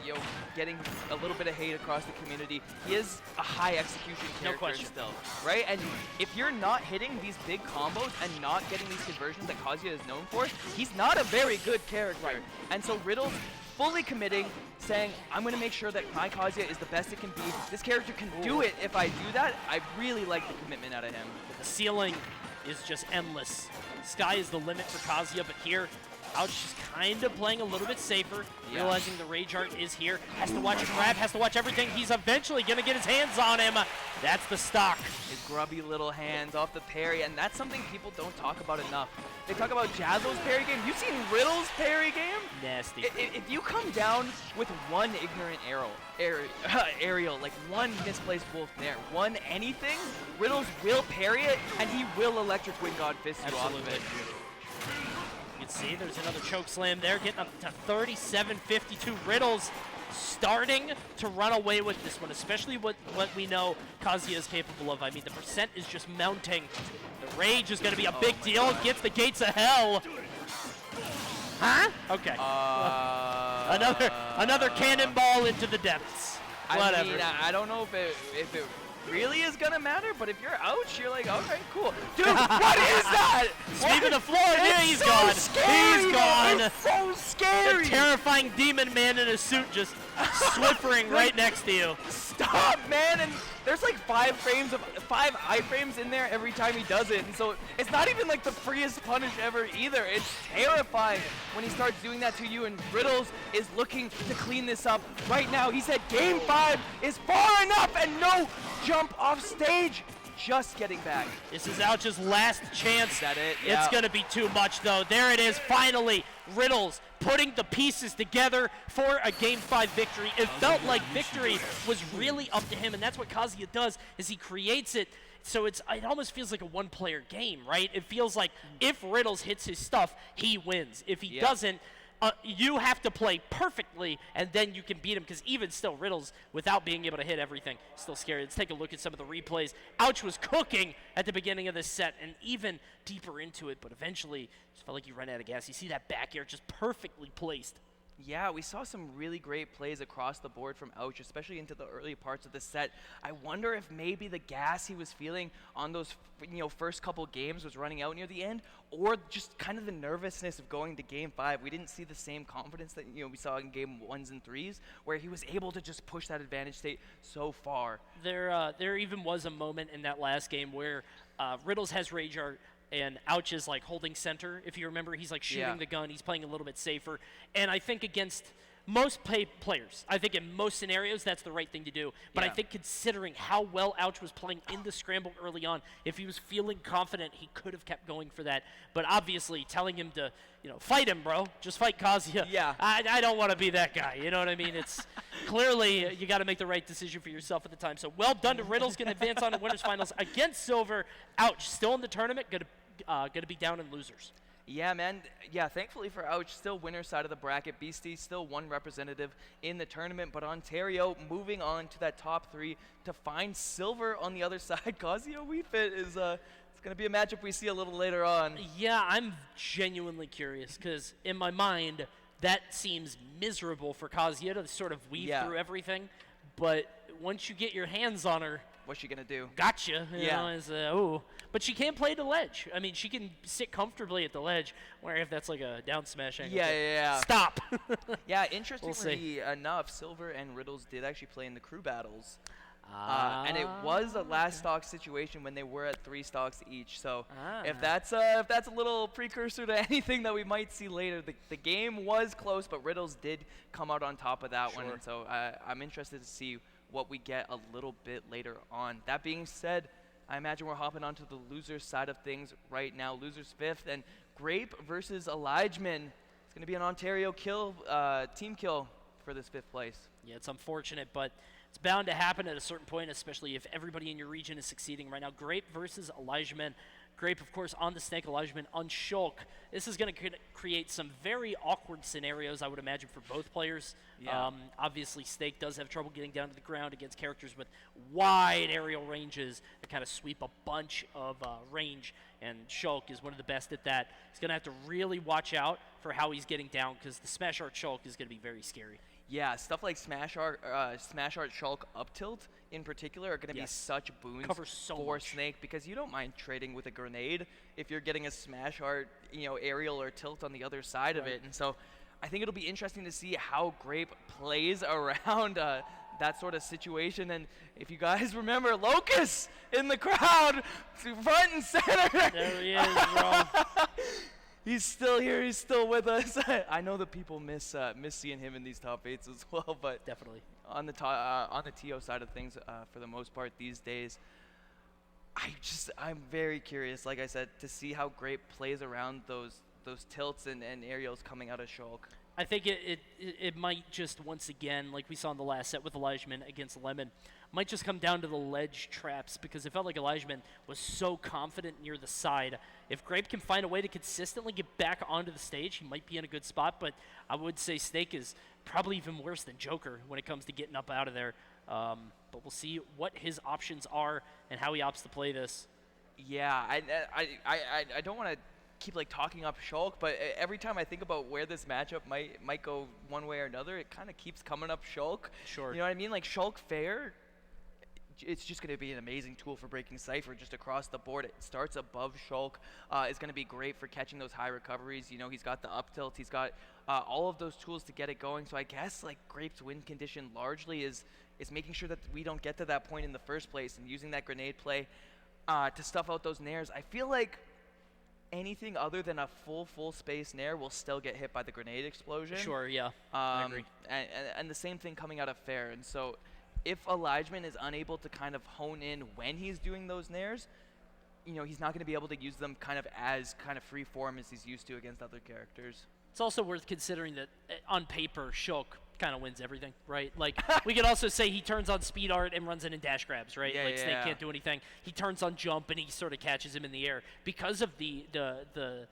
Speaker 8: getting a little bit of hate across the community, he is a high execution character still, right? And if you're not hitting these big combos and not getting these conversions that Kazuya is known for, he's not a very good character. Right. And so Riddles fully committing, saying, I'm going to make sure that my Kazuya is the best it can be. This character can do it if I do that. I really like the commitment out of him.
Speaker 5: The ceiling is just endless. Sky is the limit for Kazuya, but here, Ouch is kind of playing a little bit safer, realizing the Rage Art is here. Has to watch a grab, has to watch everything. He's eventually going to get his hands on him. That's the stock.
Speaker 8: His grubby little hands off the parry, and that's something people don't talk about enough. They talk about Jazzo's parry game. You've seen Riddles' parry game?
Speaker 5: Nasty.
Speaker 8: If you come down with one ignorant aerial, like one misplaced wolf there, one anything, Riddles will parry it, and he will electric Wind God Fist you off of it.
Speaker 5: You can see there's another choke slam there, getting up to 37-52. Riddles starting to run away with this one, especially what we know Kazuya is capable of. I mean, the percent is just mounting. The rage is going to be a big deal. Gets the gates of hell. Huh? Okay. Another cannonball into the depths. Whatever.
Speaker 8: I mean, I don't know if it really is gonna matter, but if you're Ouch, you're like, all right, cool. Dude, what is that?
Speaker 5: Sweeping the floor. he's
Speaker 8: so
Speaker 5: gone.
Speaker 8: Scary,
Speaker 5: He's gone.
Speaker 8: It's so
Speaker 5: The
Speaker 8: scary.
Speaker 5: terrifying demon man in a suit just swiffering right next to you.
Speaker 8: Stop, man! And there's like 5 iframes in there every time he does it, and so it's not even like the freest punish ever either. It's terrifying when he starts doing that to you, and Riddles is looking to clean this up right now. He said Game 5 is far enough, and no jump off stage. Just getting back.
Speaker 5: This is Ouch's last chance.
Speaker 8: Is that it?
Speaker 5: It's
Speaker 8: Yeah.
Speaker 5: going to be too much, though. There it is, finally. Riddles putting the pieces together for a Game 5 victory. It felt like victory was really up to him, and that's what Kazuya does, is he creates it. So it almost feels like a one-player game, right? It feels like if Riddles hits his stuff, he wins. If he doesn't, you have to play perfectly, and then you can beat him, because even still, Riddles, without being able to hit everything, still scary. Let's take a look at some of the replays. Ouch was cooking at the beginning of this set, and even deeper into it, but eventually just felt like he ran out of gas. You see that back air just perfectly placed.
Speaker 8: Yeah, we saw some really great plays across the board from Ouch, especially into the early parts of the set. I wonder if maybe the gas he was feeling on those first couple games was running out near the end, or just kind of the nervousness of going to Game 5. We didn't see the same confidence that we saw in Game 1s and 3s, where he was able to just push that advantage state so far.
Speaker 5: There even was a moment in that last game where Riddles has Rage Art, and Ouch is like holding center. If you remember, he's like shooting the gun. He's playing a little bit safer. And I think against most players, I think in most scenarios, that's the right thing to do. But I think considering how well Ouch was playing in the scramble early on, if he was feeling confident, he could have kept going for that. But obviously, telling him to, fight him, bro. Just fight Kazuya.
Speaker 8: Yeah.
Speaker 5: I don't want to be that guy. You know what I mean? It's clearly you got to make the right decision for yourself at the time. So well done to Riddles. Going to advance on to winners finals against Silver. Ouch, still in the tournament. Going to be down in losers.
Speaker 8: Yeah, man. Yeah, thankfully for Ouch, still winner side of the bracket. Beastie still one representative in the tournament, but Ontario moving on to that top 3 to find Silver on the other side. Kazuya Wii Fit is it's going to be a matchup we see a little later on.
Speaker 5: Yeah, I'm genuinely curious because in my mind, that seems miserable for Kazuya to sort of weave through everything. But once you get your hands on her,
Speaker 8: what's she gonna do?
Speaker 5: Gotcha. You know, but she can play the ledge. I mean, she can sit comfortably at the ledge. Where if that's like a down smash angle.
Speaker 8: Yeah.
Speaker 5: Stop.
Speaker 8: Yeah, interestingly
Speaker 5: We'll
Speaker 8: enough, Silver and Riddles did actually play in the crew battles. And it was a last stock situation when they were at 3 stocks each. So if that's a little precursor to anything that we might see later, the game was close, but Riddles did come out on top of that one. And so I'm interested to see what we get a little bit later on. That being said, I imagine we're hopping onto the loser side of things right now. Losers 5th, and Grape versus Elijahman. It's going to be an Ontario team kill for this 5th place.
Speaker 5: Yeah, it's unfortunate, but it's bound to happen at a certain point, especially if everybody in your region is succeeding right now. Grape versus Elijahman. Grape, of course, on the snake, Elijahman on Shulk. This is going to create some very awkward scenarios, I would imagine, for both players.
Speaker 8: Yeah.
Speaker 5: Obviously, Snake does have trouble getting down to the ground against characters with wide aerial ranges that kind of sweep a bunch of range, and Shulk is one of the best at that. He's going to have to really watch out for how he's getting down, because the Smash Art Shulk is going to be very scary.
Speaker 8: Yeah, stuff like Smash Art Shulk up tilt in particular are going to be such boons for Snake, because you don't mind trading with a grenade if you're getting a Smash Art, aerial or tilt on the other side of it. And so I think it'll be interesting to see how Grape plays around that sort of situation. And if you guys remember, Locust in the crowd, front and center.
Speaker 5: There he is, bro.
Speaker 8: He's still here. He's still with us. I know that people miss seeing him in these top 8s as well, but
Speaker 5: definitely
Speaker 8: on the TO side of things, for the most part these days, I'm very curious, like I said, to see how Grape plays around those tilts and aerials coming out of Shulk.
Speaker 5: I think it might just, once again, like we saw in the last set with Elijahman against Lemon, might just come down to the ledge traps, because it felt like Elijahman was so confident near the side. If Grape can find a way to consistently get back onto the stage, he might be in a good spot, but I would say Snake is probably even worse than Joker when it comes to getting up out of there. But we'll see what his options are and how he opts to play this.
Speaker 8: Yeah, I don't want to keep talking up Shulk, but every time I think about where this matchup might go one way or another, it kind of keeps coming up Shulk.
Speaker 5: Sure.
Speaker 8: You know what I mean? Like Shulk Fair, it's just going to be an amazing tool for breaking Cypher just across the board. It starts above Shulk. It's going to be great for catching those high recoveries. You know, he's got the up tilt. He's got all of those tools to get it going. So I guess like Grape's win condition largely is making sure that we don't get to that point in the first place and using that grenade play to stuff out those nairs. I feel like anything other than a full space nair will still get hit by the grenade explosion.
Speaker 5: Sure, yeah. I agree.
Speaker 8: And the same thing coming out of Fair. And so if Elijahman is unable to kind of hone in when he's doing those nairs, you know, he's not going to be able to use them kind of as kind of free form as he's used to against other characters.
Speaker 5: It's also worth considering that on paper, Shulk kind of wins everything, right? Like, we could also say he turns on speed art and runs in and dash grabs, right?
Speaker 8: Yeah,
Speaker 5: like, Snake
Speaker 8: yeah.
Speaker 5: can't do anything. He turns on jump and he sort of catches him in the air. Because of the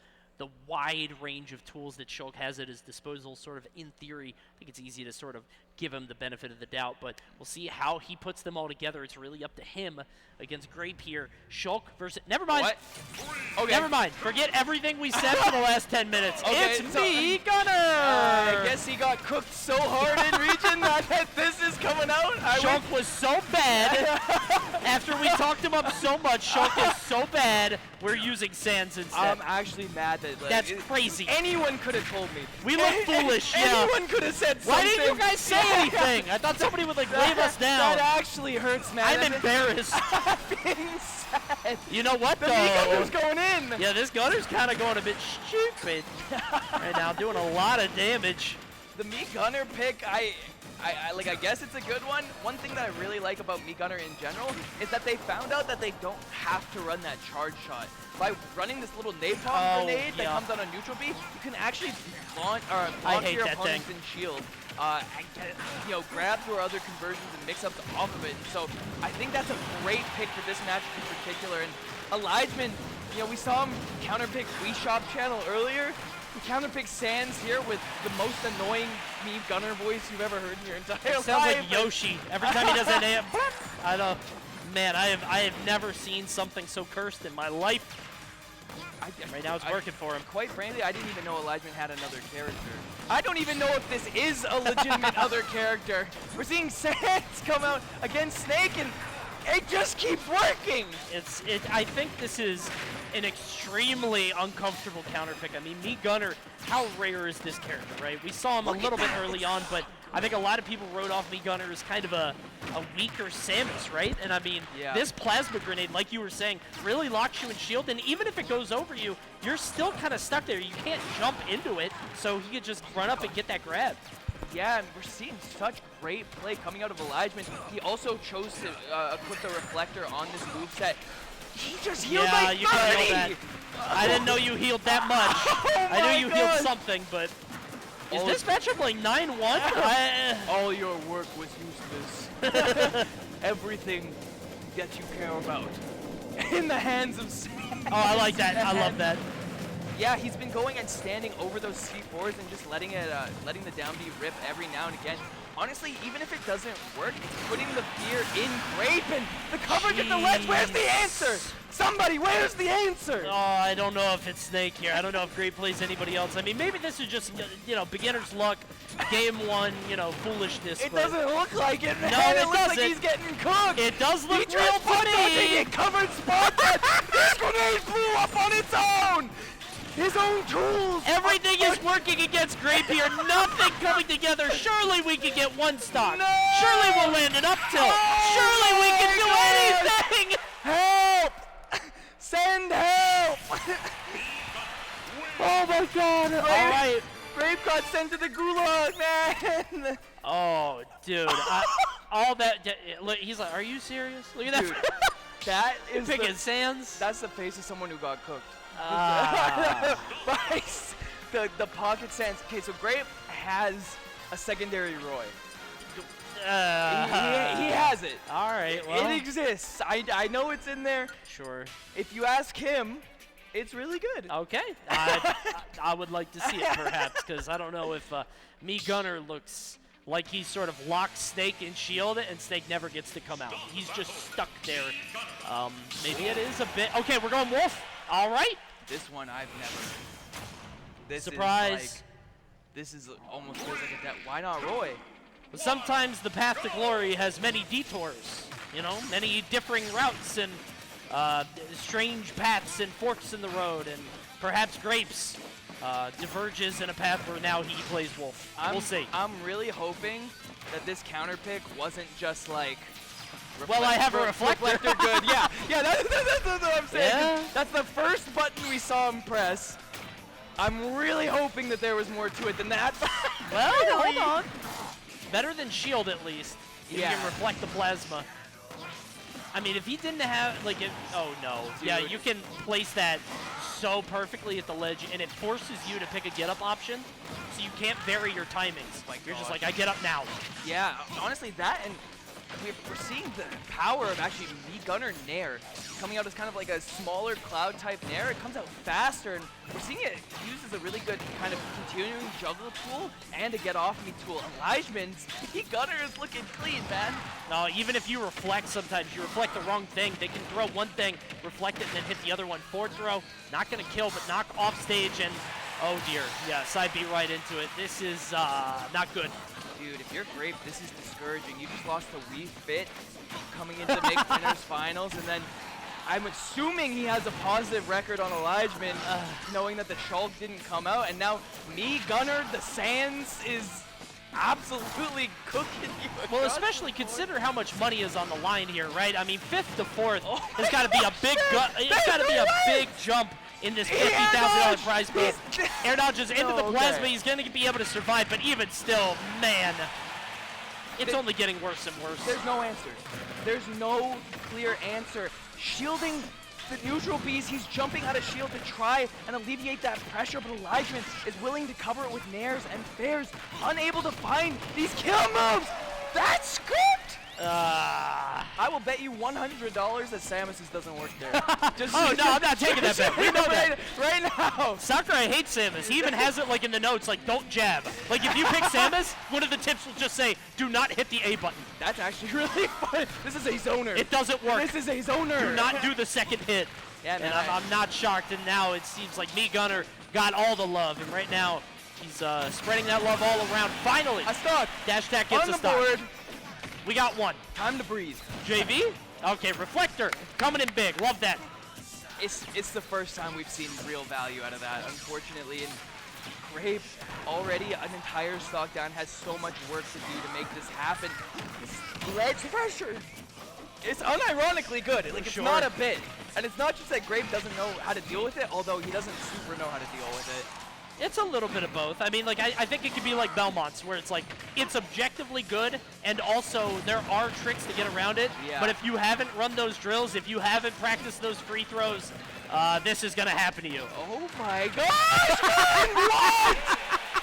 Speaker 5: wide range of tools that Shulk has at his disposal, sort of in theory, I think it's easy to sort of give him the benefit of the doubt, but we'll see how he puts them all together. It's really up to him against Grape here. Shulk versus... Never mind.
Speaker 8: What? Okay.
Speaker 5: Never mind. Forget everything we said for the last 10 minutes.
Speaker 8: Okay,
Speaker 5: It's
Speaker 8: so-
Speaker 5: me, Gunner!
Speaker 8: I guess he got cooked so hard in region that this is coming out.
Speaker 5: Shulk was so bad. After we talked him up so much, Shulk is so bad, we're using Sands instead.
Speaker 8: I'm actually mad that like,
Speaker 5: That's crazy.
Speaker 8: Anyone could have told me.
Speaker 5: We look foolish, yeah.
Speaker 8: Anyone could have said something.
Speaker 5: Why didn't you guys say anything? I thought somebody would, like, wave us down.
Speaker 8: That actually hurts, man.
Speaker 5: I'm embarrassed.
Speaker 8: being sad.
Speaker 5: You know what,
Speaker 8: The
Speaker 5: though?
Speaker 8: Gunner's going in.
Speaker 5: Yeah, this Gunner's kind of going a bit stupid right now, doing a lot of damage.
Speaker 8: The Me Gunner pick, I guess it's a good one. One thing that I really like about Me Gunner in general is that they found out that they don't have to run that charge shot. By running this little napalm grenade that comes on a neutral B, you can actually launch your opponents in shield. And get, you know, grab through other conversions and mix up off of it. And so I think that's a great pick for this match in particular. And Elijahman, you know, we saw him counterpick Wii Shop Channel earlier. He counterpicked Sands here with the most annoying Me Gunner voice you've ever heard in your entire life.
Speaker 5: Sounds like Yoshi. Every time he does an AM, I don't. Man, I have never seen something so cursed in my life. Right now it's working for him.
Speaker 8: Quite frankly, I didn't even know Elijahman had another character. I don't even know if this is a legitimate other character. We're seeing Sands come out against Snake, and it just keeps working.
Speaker 5: I think this is an extremely uncomfortable counter pick. I mean, Me Gunner, how rare is this character, right? We saw him a little bit early on, but I think a lot of people wrote off Me Gunner as kind of a weaker Samus, right? And I mean, this plasma grenade, like you were saying, really locks you in shield, and even if it goes over you, you're still kind of stuck there. You can't jump into it, so he could just run up and get that grab.
Speaker 8: Yeah, and we're seeing such great play coming out of Elijahman. He also chose to equip the reflector on this moveset. He just healed like 30!
Speaker 5: You can heal that. I didn't know you healed that much. I knew you healed something, but... Is this matchup like 9-1?
Speaker 8: All your work was useless. Everything that you care about. In the hands of Sam.
Speaker 5: Oh, I like that. I love that.
Speaker 8: Yeah, he's been going and standing over those C4s and just letting the down B rip every now and again. Honestly, even if it doesn't work, it's putting the fear in Grape, and the cover gets the ledge. Where's the answer? Somebody, where's the answer?
Speaker 5: Oh, I don't know if it's Snake here. I don't know if Grape plays anybody else. I mean, maybe this is just, you know, beginner's luck, game one, you know, foolishness.
Speaker 8: It doesn't look like it, man.
Speaker 5: No, it
Speaker 8: looks
Speaker 5: doesn't.
Speaker 8: like he's getting cooked.
Speaker 5: It does look
Speaker 8: he
Speaker 5: real
Speaker 8: funny. He covered spot that. This grenade blew up on its own. His own tools!
Speaker 5: Everything is working against Grape here. Nothing coming together. Surely we can get one stock.
Speaker 8: No!
Speaker 5: Surely we'll land an up tilt.
Speaker 8: Oh
Speaker 5: Surely we can do anything.
Speaker 8: Help! Send help! Oh my god! All right. Grape got sent to the gulag, man!
Speaker 5: Oh, dude. All that. Look, he's like, are you serious? Look at that.
Speaker 8: Dude, that is
Speaker 5: picking Sands.
Speaker 8: That's the face of someone who got cooked.
Speaker 5: Ah.
Speaker 8: the pocket Sands. Okay, so Grape has a secondary Roy. He has it.
Speaker 5: All right, well.
Speaker 8: It exists. I know it's in there.
Speaker 5: Sure.
Speaker 8: If you ask him, it's really good.
Speaker 5: Okay. I would like to see it, perhaps, because I don't know if Me Gunner looks like he's sort of locked Snake in shield, and Snake never gets to come out. He's just stuck there. Maybe it is a bit. Okay, we're going Wolf. All right.
Speaker 8: This one I've never. This
Speaker 5: Surprise.
Speaker 8: This is almost feels like a death. Why not Roy?
Speaker 5: But sometimes the path to glory has many detours. You know, many differing routes and strange paths and forks in the road, and perhaps Grapes diverges in a path where now he plays Wolf. We'll see.
Speaker 8: I'm really hoping that this counter pick wasn't just like.
Speaker 5: Well, I have a reflector.
Speaker 8: Good. Yeah. That's what I'm saying.
Speaker 5: Yeah.
Speaker 8: That's the first button we saw him press. I'm really hoping that there was more to it than that.
Speaker 5: Well, hold on. Better than shield, at least. You can reflect the plasma. I mean, if he didn't have, like, oh no.
Speaker 8: Dude.
Speaker 5: Yeah, you can place that so perfectly at the ledge, and it forces you to pick a get-up option, so you can't vary your timings.
Speaker 8: My
Speaker 5: You're just
Speaker 8: gosh.
Speaker 5: like, I get up now.
Speaker 8: Yeah, honestly, that and we're seeing the power of actually Gunner Nair coming out as kind of like a smaller cloud type Nair. It comes out faster, and we're seeing it used as a really good kind of continuing juggle tool and a get off me tool. Elijahman's Gunner is looking clean, man.
Speaker 5: No, even if you reflect sometimes, you reflect the wrong thing. They can throw one thing, reflect it, and then hit the other one. Forward throw, not going to kill, but knock off stage, and oh dear. Yeah, side B right into it. This is not good.
Speaker 8: Dude, if you're Grape, this is discouraging. You just lost the Wii Fit coming into mixed winners finals, and then I'm assuming he has a positive record on Elijahman, knowing that the Shulk didn't come out, and now Gunner, the Sands is absolutely cooking you.
Speaker 5: Well, especially consider how much money is on the line here, right? I mean, 5th to 4th has got to be a big it's got to be a big jump in this $50,000 prize pool. Air dodges into the plasma. He's going to be able to survive, but even still, man, it's only getting worse and worse.
Speaker 8: There's no answer. There's no clear answer. Shielding the neutral bees, he's jumping out of shield to try and alleviate that pressure, but Elijahman is willing to cover it with nairs and fairs, unable to find these kill moves. That's script! I will bet you $100 that Samus's doesn't work there.
Speaker 5: Oh, no, I'm not taking that bet. We know that.
Speaker 8: Right now.
Speaker 5: Sakurai hates Samus. He even has it like in the notes, like, don't jab. Like, if you pick Samus, one of the tips will just say, do not hit the A button.
Speaker 8: That's actually really fun. This is a zoner.
Speaker 5: It doesn't work.
Speaker 8: This is a zoner.
Speaker 5: Do not do the second hit.
Speaker 8: Yeah, man.
Speaker 5: And I'm not shocked, and now it seems like Gunner got all the love, and right now he's spreading that love all around. Finally,
Speaker 8: a stock.
Speaker 5: Dash Attack gets
Speaker 8: on
Speaker 5: a
Speaker 8: the
Speaker 5: stock.
Speaker 8: board.
Speaker 5: We got one.
Speaker 8: Time to breathe.
Speaker 5: JV? Okay, Reflector coming in big. Love that.
Speaker 8: It's the first time we've seen real value out of that, unfortunately. And Grape, already an entire stock down, has so much work to do to make this happen. This ledge pressure. It's unironically good. Like, it's not a bit. And it's not just that Grape doesn't know how to deal with it, although he doesn't super know how to deal with it.
Speaker 5: It's a little bit of both. I mean, like, I think it could be like Belmont's, where it's like, it's objectively good, and also there are tricks to get around it.
Speaker 8: Yeah.
Speaker 5: But if you haven't run those drills, if you haven't practiced those free throws, this is going to happen to you.
Speaker 8: Oh my gosh! What?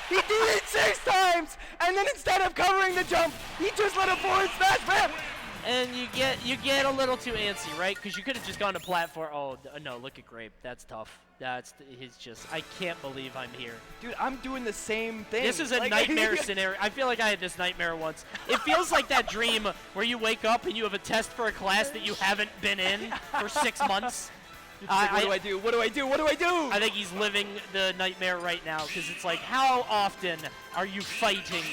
Speaker 8: He did it 6 times, and then instead of covering the jump, he just let a forward smash bam!
Speaker 5: And you get a little too antsy, right? Because you could have just gone to platform. Oh no, look at Grape. That's tough. He's just. I can't believe I'm here.
Speaker 8: Dude, I'm doing the same thing.
Speaker 5: This is a nightmare scenario. I feel like I had this nightmare once. It feels like that dream where you wake up and you have a test for a class that you haven't been in for 6 months.
Speaker 8: Like, what do I do? What do I do? What do I do?
Speaker 5: I think he's living the nightmare right now, because it's like, how often are you fighting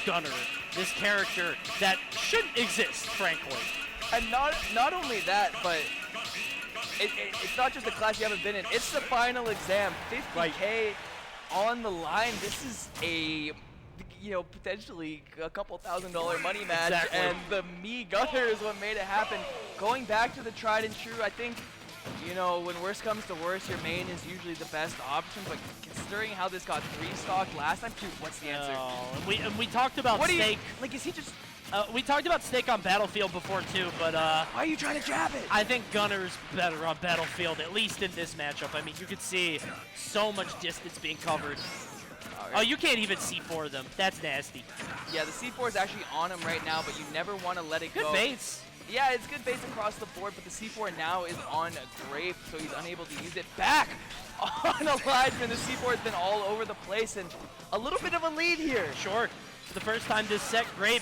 Speaker 5: Gunner, this character that shouldn't exist, frankly?
Speaker 8: And not only that, but it's not just a class you haven't been in. It's the final exam. 50K on the line. This is a, potentially a couple $1,000 money match.
Speaker 5: Exactly.
Speaker 8: And the Gunner is what made it happen. Going back to the tried and true, I think, when worse comes to worse, your main is usually the best option. But considering how this got 3-stocked last time, dude, what's the answer?
Speaker 5: And we talked about Snake.
Speaker 8: Is he just...
Speaker 5: we talked about Snake on Battlefield before, too, but...
Speaker 8: why are you trying to jab it?
Speaker 5: I think Gunner's better on Battlefield, at least in this matchup. I mean, you could see so much distance being covered. Oh, you can't even C4 them. That's nasty.
Speaker 8: Yeah, the C4 is actually on him right now, but you never want to let it go.
Speaker 5: Good baits.
Speaker 8: Yeah, it's good base across the board, but the C4 now is on Grape, so he's unable to use it back on Elijahman. The C4 has been all over the place, and a little bit of a lead here.
Speaker 5: Sure. For the first time this set, Grape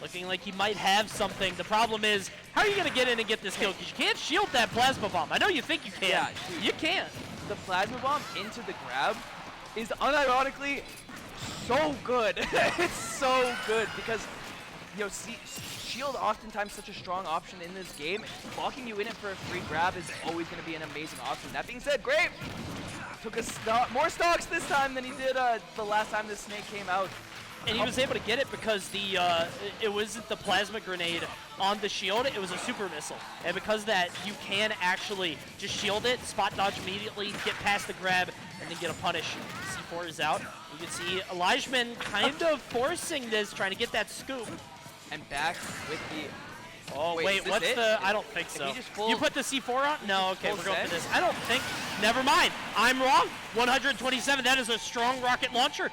Speaker 5: looking like he might have something. The problem is, how are you going to get in and get this kill? Because you can't shield that Plasma Bomb. I know you think you can.
Speaker 8: Yeah, dude,
Speaker 5: you can't.
Speaker 8: The Plasma Bomb into the grab is unironically so good. It's so good because shield oftentimes such a strong option in this game. Locking you in it for a free grab is always going to be an amazing option. That being said, Grape took more stocks this time than he did the last time the Snake came out.
Speaker 5: And he was able to get it because it wasn't the plasma grenade on the shield, it was a super missile. And because of that, you can actually just shield it, spot dodge immediately, get past the grab, and then get a punish. C4 is out. You can see Elijahman kind of forcing this, trying to get that scoop.
Speaker 8: And back with the...
Speaker 5: Oh, wait, what's the... I don't think so. You put the C4 on? No, okay, we're going for this. I don't think... Never mind. I'm wrong. 127, that is a strong rocket launcher.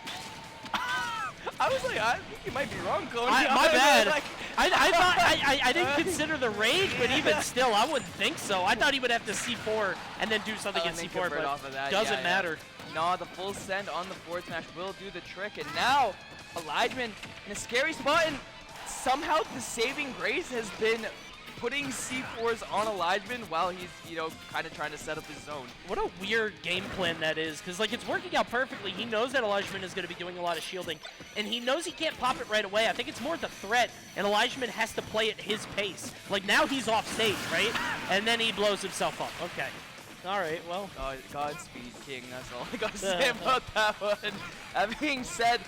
Speaker 8: I was like, I think you might be wrong, Cody.
Speaker 5: My bad. I didn't consider the rage, but even still, I wouldn't think so. I thought he would have to C4 and then do something in C4, but
Speaker 8: off of that.
Speaker 5: doesn't matter.
Speaker 8: No, the full send on the forward smash will do the trick, and now Elijahman in a scary spot, and somehow the saving grace has been putting C4s on Elijahman while he's, kind of trying to set up his zone.
Speaker 5: What a weird game plan that is, because it's working out perfectly. He knows that Elijahman is going to be doing a lot of shielding, and he knows he can't pop it right away. I think it's more the threat, and Elijahman has to play at his pace. Like, now he's off stage, right? And then he blows himself up. Okay. All right, well.
Speaker 8: Godspeed, King. That's all I got to say about that one. That being said,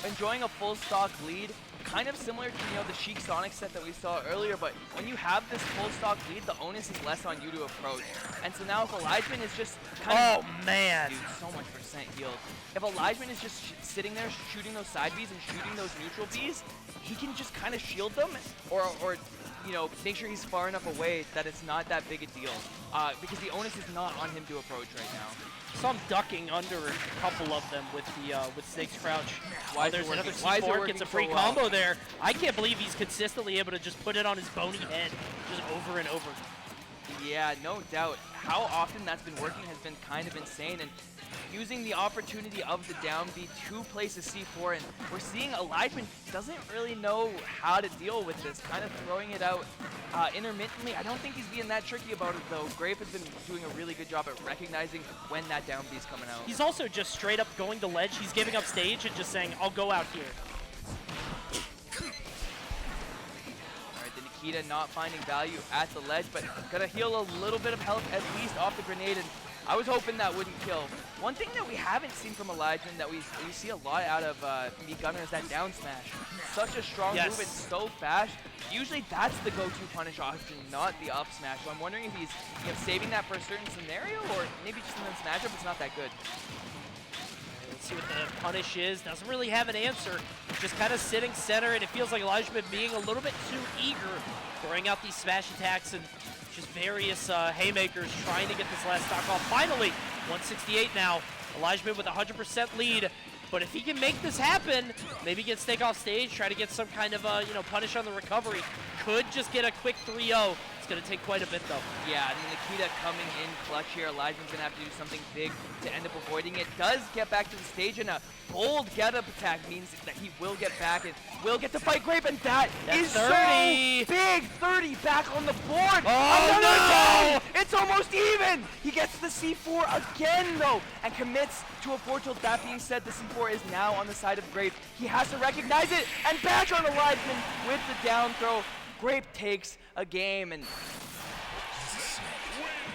Speaker 8: enjoying a full stock lead, kind of similar to the Sheik Sonic set that we saw earlier, but when you have this full stock lead, the onus is less on you to approach. And so now if Elijahman is just kind of...
Speaker 5: Oh, man.
Speaker 8: Dude, so much percent healed. If Elijahman is just sitting there shooting those side Bs and shooting those neutral Bs, he can just kind of shield them or make sure he's far enough away that it's not that big a deal. Because the onus is not on him to approach right now.
Speaker 5: So I'm ducking under a couple of them with Snake's Crouch. There's another
Speaker 8: Why
Speaker 5: C4, gets a free combo there. I can't believe he's consistently able to just put it on his bony head just over and over.
Speaker 8: Yeah, no doubt. How often that's been working has been kind of insane, and using the opportunity of the down B to place a C4, and we're seeing Elijahman doesn't really know how to deal with this, kind of throwing it out intermittently. I don't think he's being that tricky about it, though. Grape has been doing a really good job at recognizing when that down B is coming out.
Speaker 5: He's also just straight up going to ledge. He's giving up stage and just saying, I'll go out here.
Speaker 8: Nikita not finding value at the ledge, but gonna heal a little bit of health at least off the grenade, and I was hoping that wouldn't kill. One thing that we haven't seen from Elijahman that we see a lot out of Me Gunner is that down smash. Such a strong move and so fast. Usually that's the go-to punish option, not the up smash. So I'm wondering if he's saving that for a certain scenario, or maybe just in the smash up it's not that good.
Speaker 5: Let's see what the punish is. Doesn't really have an answer. Just kind of sitting center, and it feels like Elijahman being a little bit too eager, throwing out these smash attacks and just various haymakers trying to get this last stock off. Finally, 168 now. Elijahman with 100% lead. But if he can make this happen, maybe get Snake off stage, try to get some kind of punish on the recovery. Could just get a quick 3-0. It's going to take quite a bit, though.
Speaker 8: Yeah, and Nikita coming in clutch here. Elijahman's going to have to do something big to end up avoiding it. Does get back to the stage, and a bold get-up attack means that he will get back and will get to fight Grape, and that's is 30. So big. 30 back on the board.
Speaker 5: Oh, no!
Speaker 8: It's almost even. He gets the C4 again, though, and commits to a forward tilt. That being said, the C4 is now on the side of Grape. He has to recognize it, and back on Elijahman with the down throw. Grape takes a game, and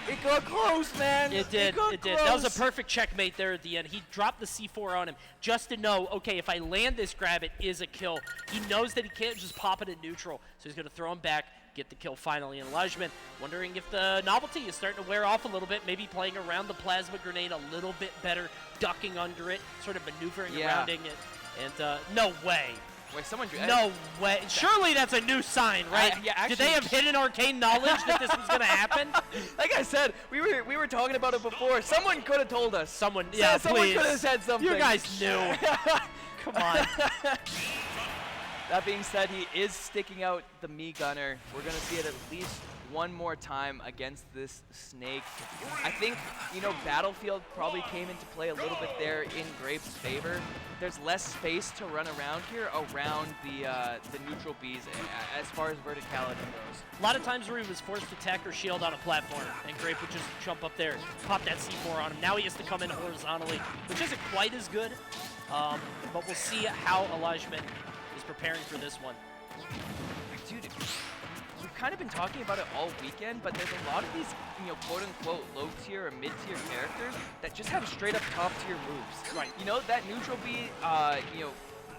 Speaker 8: it got close, man.
Speaker 5: It did. That was a perfect checkmate there at the end. He dropped the C4 on him just to know, okay, if I land this grab, it is a kill. He knows that he can't just pop it in neutral, so he's going to throw him back, get the kill finally. And Elijahman wondering if the novelty is starting to wear off a little bit, maybe playing around the plasma grenade a little bit better, ducking under it, sort of maneuvering around it. And no way.
Speaker 8: Wait, someone...
Speaker 5: No way. Surely that's a new sign, right?
Speaker 8: Yeah, actually,
Speaker 5: did they have hidden arcane knowledge that this was going to happen?
Speaker 8: Like I said, we were talking about it before. Someone could have told us.
Speaker 5: Someone
Speaker 8: could have said something.
Speaker 5: You guys knew. Come on.
Speaker 8: That being said, he is sticking out the Me Gunner. We're going to see it at least one more time against this Snake. I think, Battlefield probably came into play a little bit there in Grape's favor. There's less space to run around here around the neutral Bs as far as verticality goes.
Speaker 5: A lot of times where he was forced to tech or shield on a platform, and Grape would just jump up there, pop that C4 on him. Now he has to come in horizontally, which isn't quite as good, but we'll see how Elijahman is preparing for this one.
Speaker 8: Dude, we've kind of been talking about it all weekend, but there's a lot of these, quote-unquote low-tier or mid-tier characters that just have straight-up top-tier moves.
Speaker 5: Right.
Speaker 8: That neutral B,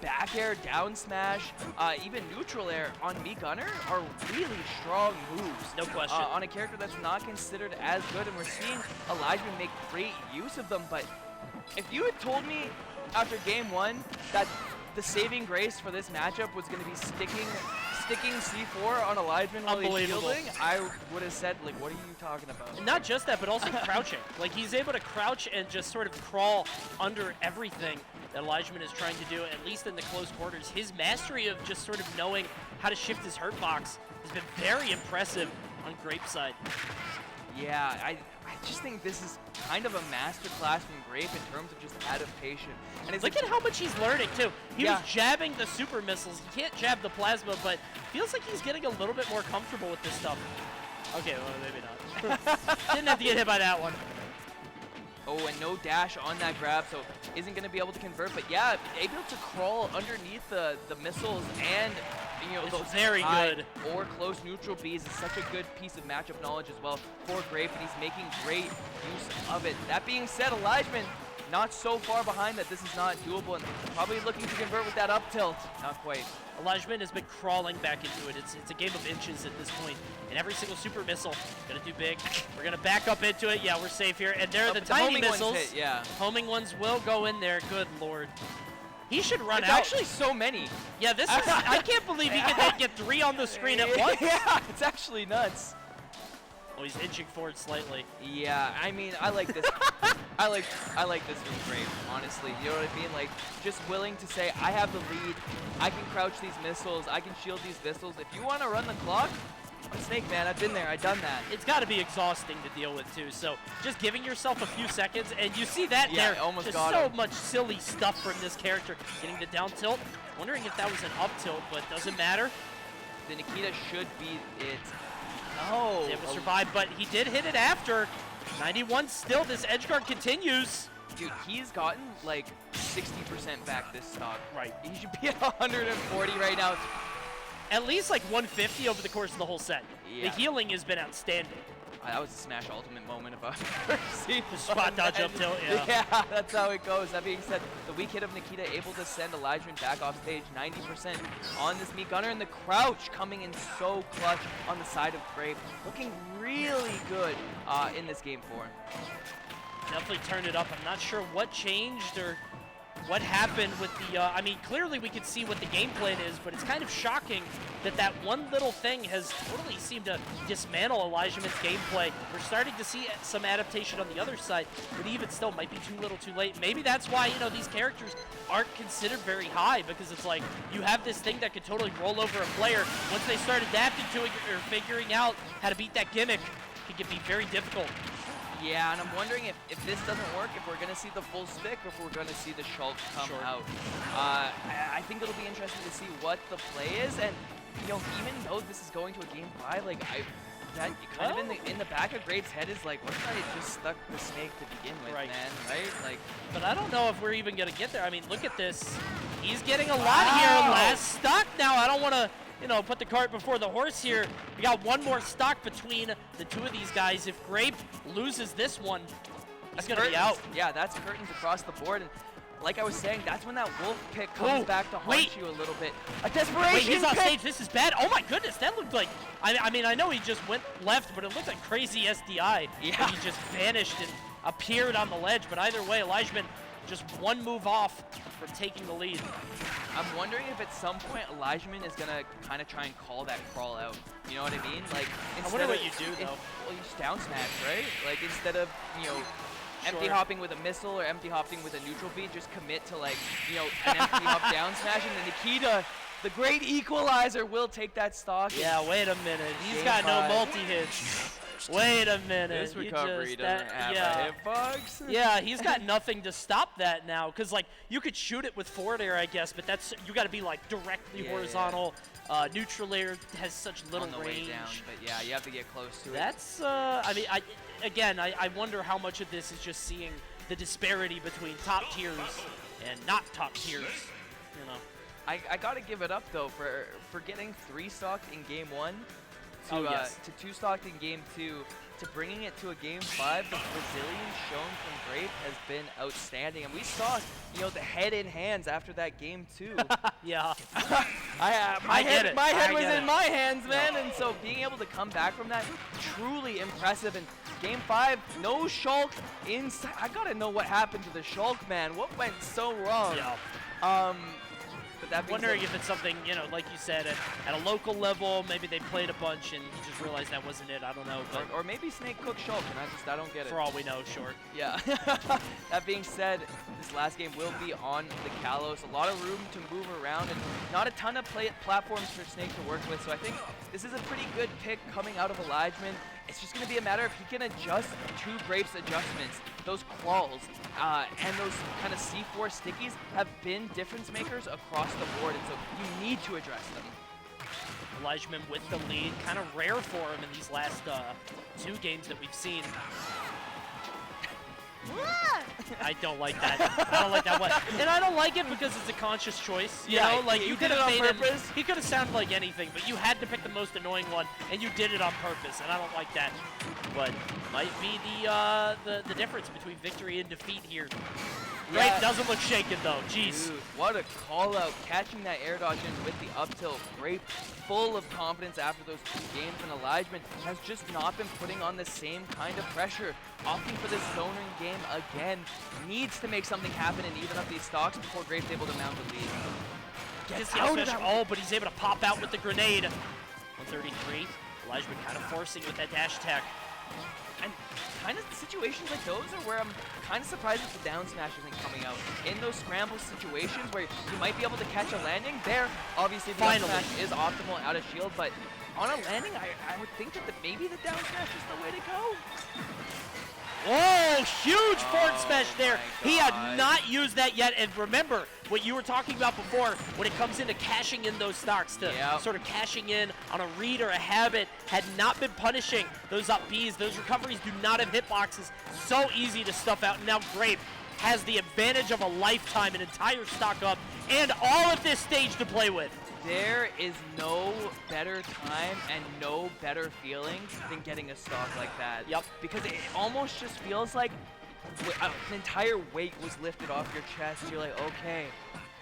Speaker 8: back air, down smash, even neutral air on Mii Gunner are really strong moves.
Speaker 5: No question.
Speaker 8: On a character that's not considered as good, and we're seeing Elijah make great use of them, but if you had told me after game 1 that the saving grace for this matchup was going to be sticking C4 on Elijah while he's shielding, I would have said, like, what are you talking about?
Speaker 5: And not just that, but also crouching. Like, he's able to crouch and just sort of crawl under everything that Elijahman is trying to do, at least in the close quarters. His mastery of just sort of knowing how to shift his hurt box has been very impressive on Grape's side.
Speaker 8: Yeah, I just think this is kind of a masterclass from Grape in terms of just adaptation. And it's
Speaker 5: Look at how much he's learning, too. He
Speaker 8: Yeah.
Speaker 5: was jabbing the super missiles. He can't jab the plasma, but feels like he's getting a little bit more comfortable with this stuff. Okay, well, maybe not. Didn't have to get hit by that one.
Speaker 8: Oh, and no dash on that grab, so isn't going to be able to convert. But yeah, able to crawl underneath the missiles and
Speaker 5: It's
Speaker 8: those
Speaker 5: very
Speaker 8: high
Speaker 5: good.
Speaker 8: or close neutral Bs is such a good piece of matchup knowledge as well for Grape, and he's making great use of it. That being said, Elijahman not so far behind that this is not doable, and probably looking to convert with that up tilt. Not quite.
Speaker 5: Elijahman has been crawling back into it. It's a game of inches at this point. And every single super missile, gonna do big. We're gonna back up into it. Yeah, we're safe here. And there are the
Speaker 8: but
Speaker 5: tiny
Speaker 8: homing ones
Speaker 5: missiles.
Speaker 8: hit, yeah.
Speaker 5: Homing ones will go in there. Good lord. He should run
Speaker 8: It's
Speaker 5: out.
Speaker 8: actually so many.
Speaker 5: Yeah, this is. I can't believe he can get 3 on the screen at once.
Speaker 8: Yeah, it's actually nuts.
Speaker 5: Oh, he's inching forward slightly.
Speaker 8: Yeah, I mean, I like this. I like this from Grape, honestly. You know what I mean? Like, just willing to say, I have the lead. I can crouch these missiles. I can shield these missiles. If you want to run the clock, I'm Snake, man. I've been there. I've done that.
Speaker 5: It's got to be exhausting to deal with, too. So just giving yourself a few seconds, and you see that
Speaker 8: Yeah,
Speaker 5: there.
Speaker 8: almost
Speaker 5: Just
Speaker 8: got
Speaker 5: so
Speaker 8: him.
Speaker 5: much silly stuff from this character. Getting the down tilt. Wondering if that was an up tilt, but doesn't matter.
Speaker 8: The Nikita should be it. No.
Speaker 5: He able to survive, but he did hit it after. 91 still. This edge guard continues.
Speaker 8: Dude, he's gotten like 60% back this stock.
Speaker 5: Right.
Speaker 8: He should be at 140 right now.
Speaker 5: At least like 150 over the course of the whole set.
Speaker 8: Yeah.
Speaker 5: The healing has been outstanding.
Speaker 8: That was a Smash Ultimate moment if I've ever seen
Speaker 5: The spot dodge up tilt, yeah.
Speaker 8: Yeah, that's how it goes. That being said, the weak hit of Nikita able to send Elijahman back off stage 90% on this Mii Gunner, and the crouch coming in so clutch on the side of Grape. Looking really good in this game 4.
Speaker 5: Definitely turned it up. I'm not sure what changed or what happened with the, I mean, clearly we could see what the game plan is, but it's kind of shocking that that one little thing has totally seemed to dismantle Elijahman's gameplay. We're starting to see some adaptation on the other side, but even still might be too little too late. Maybe that's why, these characters aren't considered very high, because it's like you have this thing that could totally roll over a player. Once they start adapting to it or figuring out how to beat that gimmick, it can be very difficult.
Speaker 8: Yeah, and I'm wondering if this doesn't work, if we're going to see the full stick or if we're going to see the Shulk come out. I think it'll be interesting to see what the play is, and even though this is going to a game 5, like that kind of in the back of Grape's head is like, what if I just stuck the snake to begin with,
Speaker 5: Right.
Speaker 8: man? Right? Like,
Speaker 5: But I don't know if we're even going to get there. I mean, look at this. He's getting a lot here. Last stock now. I don't want to, put the cart before the horse here. We got one more stock between the two of these guys. If Grape loses this one, he's going to be out.
Speaker 8: Yeah, that's curtains across the board. And like I was saying, that's when that wolf pick comes back to haunt you a little bit. A desperation
Speaker 5: Wait, he's on
Speaker 8: pick.
Speaker 5: stage. This is bad. Oh my goodness, that looked like, I mean, I know he just went left, but it looked like crazy SDI.
Speaker 8: Yeah.
Speaker 5: He just vanished and appeared on the ledge. But either way, Elijahman just one move off from taking the lead.
Speaker 8: I'm wondering if at some point Elijahman is gonna kind of try and call that crawl out. You know what I mean? Like,
Speaker 5: I wonder what you do though.
Speaker 8: Well, you just down smash, right? Like, instead of empty hopping with a missile or empty hopping with a neutral beat, just commit to like an empty hop down smash, and then Nikita, the great equalizer, will take that stock.
Speaker 5: Yeah, wait a minute. He's
Speaker 8: Game
Speaker 5: got no
Speaker 8: 5.
Speaker 5: multi-hits. Wait a minute.
Speaker 8: This
Speaker 5: You
Speaker 8: recovery
Speaker 5: just-
Speaker 8: doesn't
Speaker 5: that-
Speaker 8: have
Speaker 5: yeah.
Speaker 8: a hitbox.
Speaker 5: Yeah, he's got nothing to stop that now. Because, like, you could shoot it with forward air, I guess, but you got to be, like, directly
Speaker 8: Yeah,
Speaker 5: horizontal. Neutral air has such little
Speaker 8: On the
Speaker 5: range.
Speaker 8: way down, but yeah, you have to get close to it.
Speaker 5: That's, I mean, I wonder how much of this is just seeing the disparity between top tiers and not top tiers,
Speaker 8: I got to give it up, though, for getting 3-stocked in Game 1 to 2-stocked in Game 2 to bringing it to a Game 5. The resilience shown from Grape has been outstanding. And we saw, the head in hands after that Game 2.
Speaker 5: Yeah.
Speaker 8: My head was
Speaker 5: get
Speaker 8: in
Speaker 5: it.
Speaker 8: my hands, man. And so being able to come back from that, truly impressive. And Game 5, no Shulk inside. I got to know what happened to the Shulk, man. What went so wrong?
Speaker 5: Yeah.
Speaker 8: But that being
Speaker 5: Wondering
Speaker 8: said,
Speaker 5: if it's something, like you said, at a local level, maybe they played a bunch and he just realized that wasn't it. I don't know. But
Speaker 8: or maybe Snake cooked Shulk, and I don't get it.
Speaker 5: for all we know, sure.
Speaker 8: Yeah. That being said, this last game will be on the Kalos. A lot of room to move around and not a ton of platforms for Snake to work with. So I think this is a pretty good pick coming out of Elijahman. It's just going to be a matter if he can adjust to Grape's adjustments. Those claws and those kind of C4 stickies have been difference makers across the board, and so you need to address them.
Speaker 5: Elijahman with the lead, kind of rare for him in these last 2 games that we've seen. I don't like that. I don't like that one. And I don't like it because it's a conscious choice. You know, like
Speaker 8: you
Speaker 5: you
Speaker 8: did
Speaker 5: could
Speaker 8: it
Speaker 5: have
Speaker 8: on
Speaker 5: made him.
Speaker 8: purpose.
Speaker 5: He could have sounded like anything, but you had to pick the most annoying one, and you did it on purpose, and I don't like that. But might be the difference between victory and defeat here.
Speaker 8: Yeah.
Speaker 5: Grape doesn't look shaken though. Jeez.
Speaker 8: Dude, what a call out. Catching that air dodge in with the up tilt. Grape full of confidence after those 2 games, and Elijahman has just not been putting on the same kind of pressure. Opting for this zonering game again. Needs to make something happen and even up these stocks before Grape's able to mount the lead.
Speaker 5: Gets the up smash. Oh, but he's able to pop out with the grenade. 133. Elijahman kind of forcing with that dash attack.
Speaker 8: And kind of situations like those are where I'm kind of surprised if the down smash isn't coming out. In those scramble situations where you might be able to catch a landing, there, obviously the down smash is optimal out of shield, but on a landing, I would think that maybe the down smash is the way to go.
Speaker 5: Oh, huge forward smash there.
Speaker 8: my
Speaker 5: He had
Speaker 8: God.
Speaker 5: not used that yet. And remember what you were talking about before when it comes into cashing in those stocks, to
Speaker 8: Yep.
Speaker 5: sort of cashing in on a read or a habit, had not been punishing those up Bs. Those recoveries do not have hitboxes. So easy to stuff out. And now Grape has the advantage of a lifetime, an entire stock up, and all of this stage to play with.
Speaker 8: There is no better time and no better feeling than getting a stock like that.
Speaker 5: Yep.
Speaker 8: Because it almost just feels like an entire weight was lifted off your chest. You're like, okay,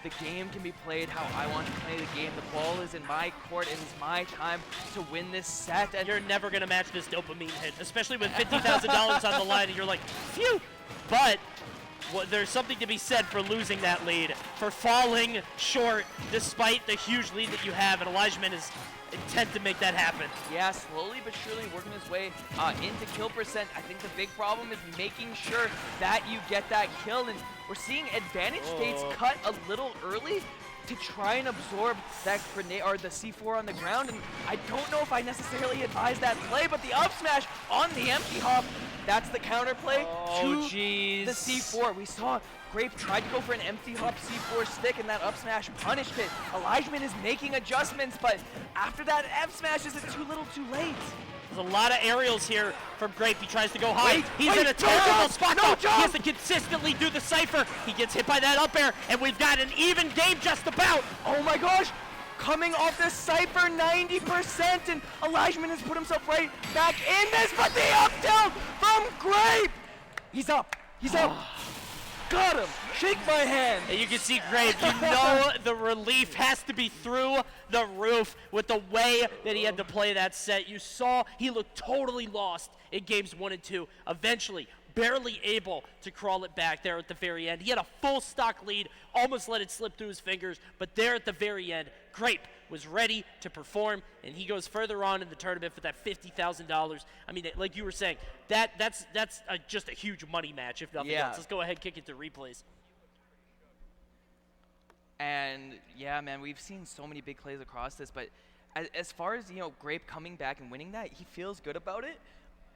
Speaker 8: the game can be played how I want to play the game. The ball is in my court and it's my time to win this set. And
Speaker 5: You're never going to match this dopamine hit, especially with $50,000 on the line, and you're like, phew. But there's something to be said for losing that lead, for falling short despite the huge lead that you have, and Elijahman is intent to make that happen.
Speaker 8: yeah, slowly but surely working his way into kill percent. I think the big problem is making sure that you get that kill, and we're seeing advantage states cut a little early to try and absorb that grenade or the C4 on the ground, and I don't know if I necessarily advise that play, but the up smash on the empty hop, that's the counterplay to
Speaker 5: jeez.
Speaker 8: the C4. We saw Grape tried to go for an empty hop C4 stick, and that up smash punished it. Elijahman is making adjustments, but after that F smash, is it too little too late?
Speaker 5: There's a lot of aerials here from Grape. He tries to go high.
Speaker 8: Wait,
Speaker 5: He's
Speaker 8: wait,
Speaker 5: in a
Speaker 8: no
Speaker 5: terrible
Speaker 8: jump,
Speaker 5: spot.
Speaker 8: no
Speaker 5: though. He has
Speaker 8: jump.
Speaker 5: to consistently do the cipher. He gets hit by that up air, and we've got an even game just about.
Speaker 8: Oh my gosh! Coming off this Cypher 90%, and Elijahman has put himself right back in this, but the up tilt from Grape! He's up! He's up! Got him! Shake my hand!
Speaker 5: And you can see Grape, you know the relief has to be through the roof with the way that he had to play that set. You saw he looked totally lost in games 1 and 2. Eventually, barely able to crawl it back there at the very end. He had a full stock lead, almost let it slip through his fingers, but there at the very end, Grape was ready to perform, and he goes further on in the tournament for that $50,000. I mean, like you were saying, that's just a huge money match, if nothing
Speaker 8: Yeah.
Speaker 5: else. Let's go ahead and kick it to replays.
Speaker 8: And yeah, man, we've seen so many big plays across this, but as far as, Grape coming back and winning that, he feels good about it.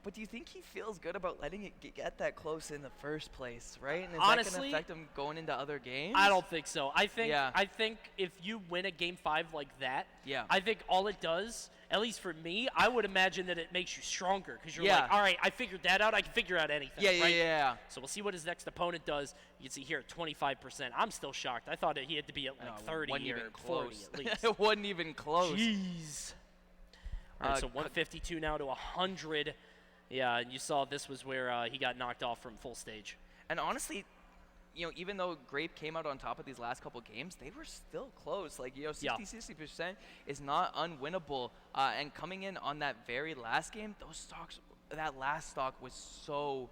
Speaker 8: But do you think he feels good about letting it get that close in the first place, right? And is that
Speaker 5: Honestly,
Speaker 8: going to affect him going into other games?
Speaker 5: I don't think so. I think
Speaker 8: Yeah.
Speaker 5: I think if you win a game 5 like that,
Speaker 8: Yeah.
Speaker 5: I think all it does, at least for me, I would imagine that it makes you stronger because you're
Speaker 8: Yeah.
Speaker 5: like, all right, I figured that out. I can figure out anything.
Speaker 8: Yeah,
Speaker 5: right?
Speaker 8: yeah.
Speaker 5: So we'll see what his next opponent does. You can see here, 25%. I'm still shocked. I thought that he had to be at like
Speaker 8: No,
Speaker 5: 30
Speaker 8: wasn't
Speaker 5: or
Speaker 8: even
Speaker 5: 40
Speaker 8: close.
Speaker 5: at least.
Speaker 8: It wasn't even close.
Speaker 5: Jeez. All right, so
Speaker 8: Uh,
Speaker 5: 152 now to 100. Yeah, and you saw this was where he got knocked off from full stage.
Speaker 8: And honestly, even though Grape came out on top of these last couple games, they were still close. Like, 60% is not unwinnable. And coming in on that very last game, that last stock was so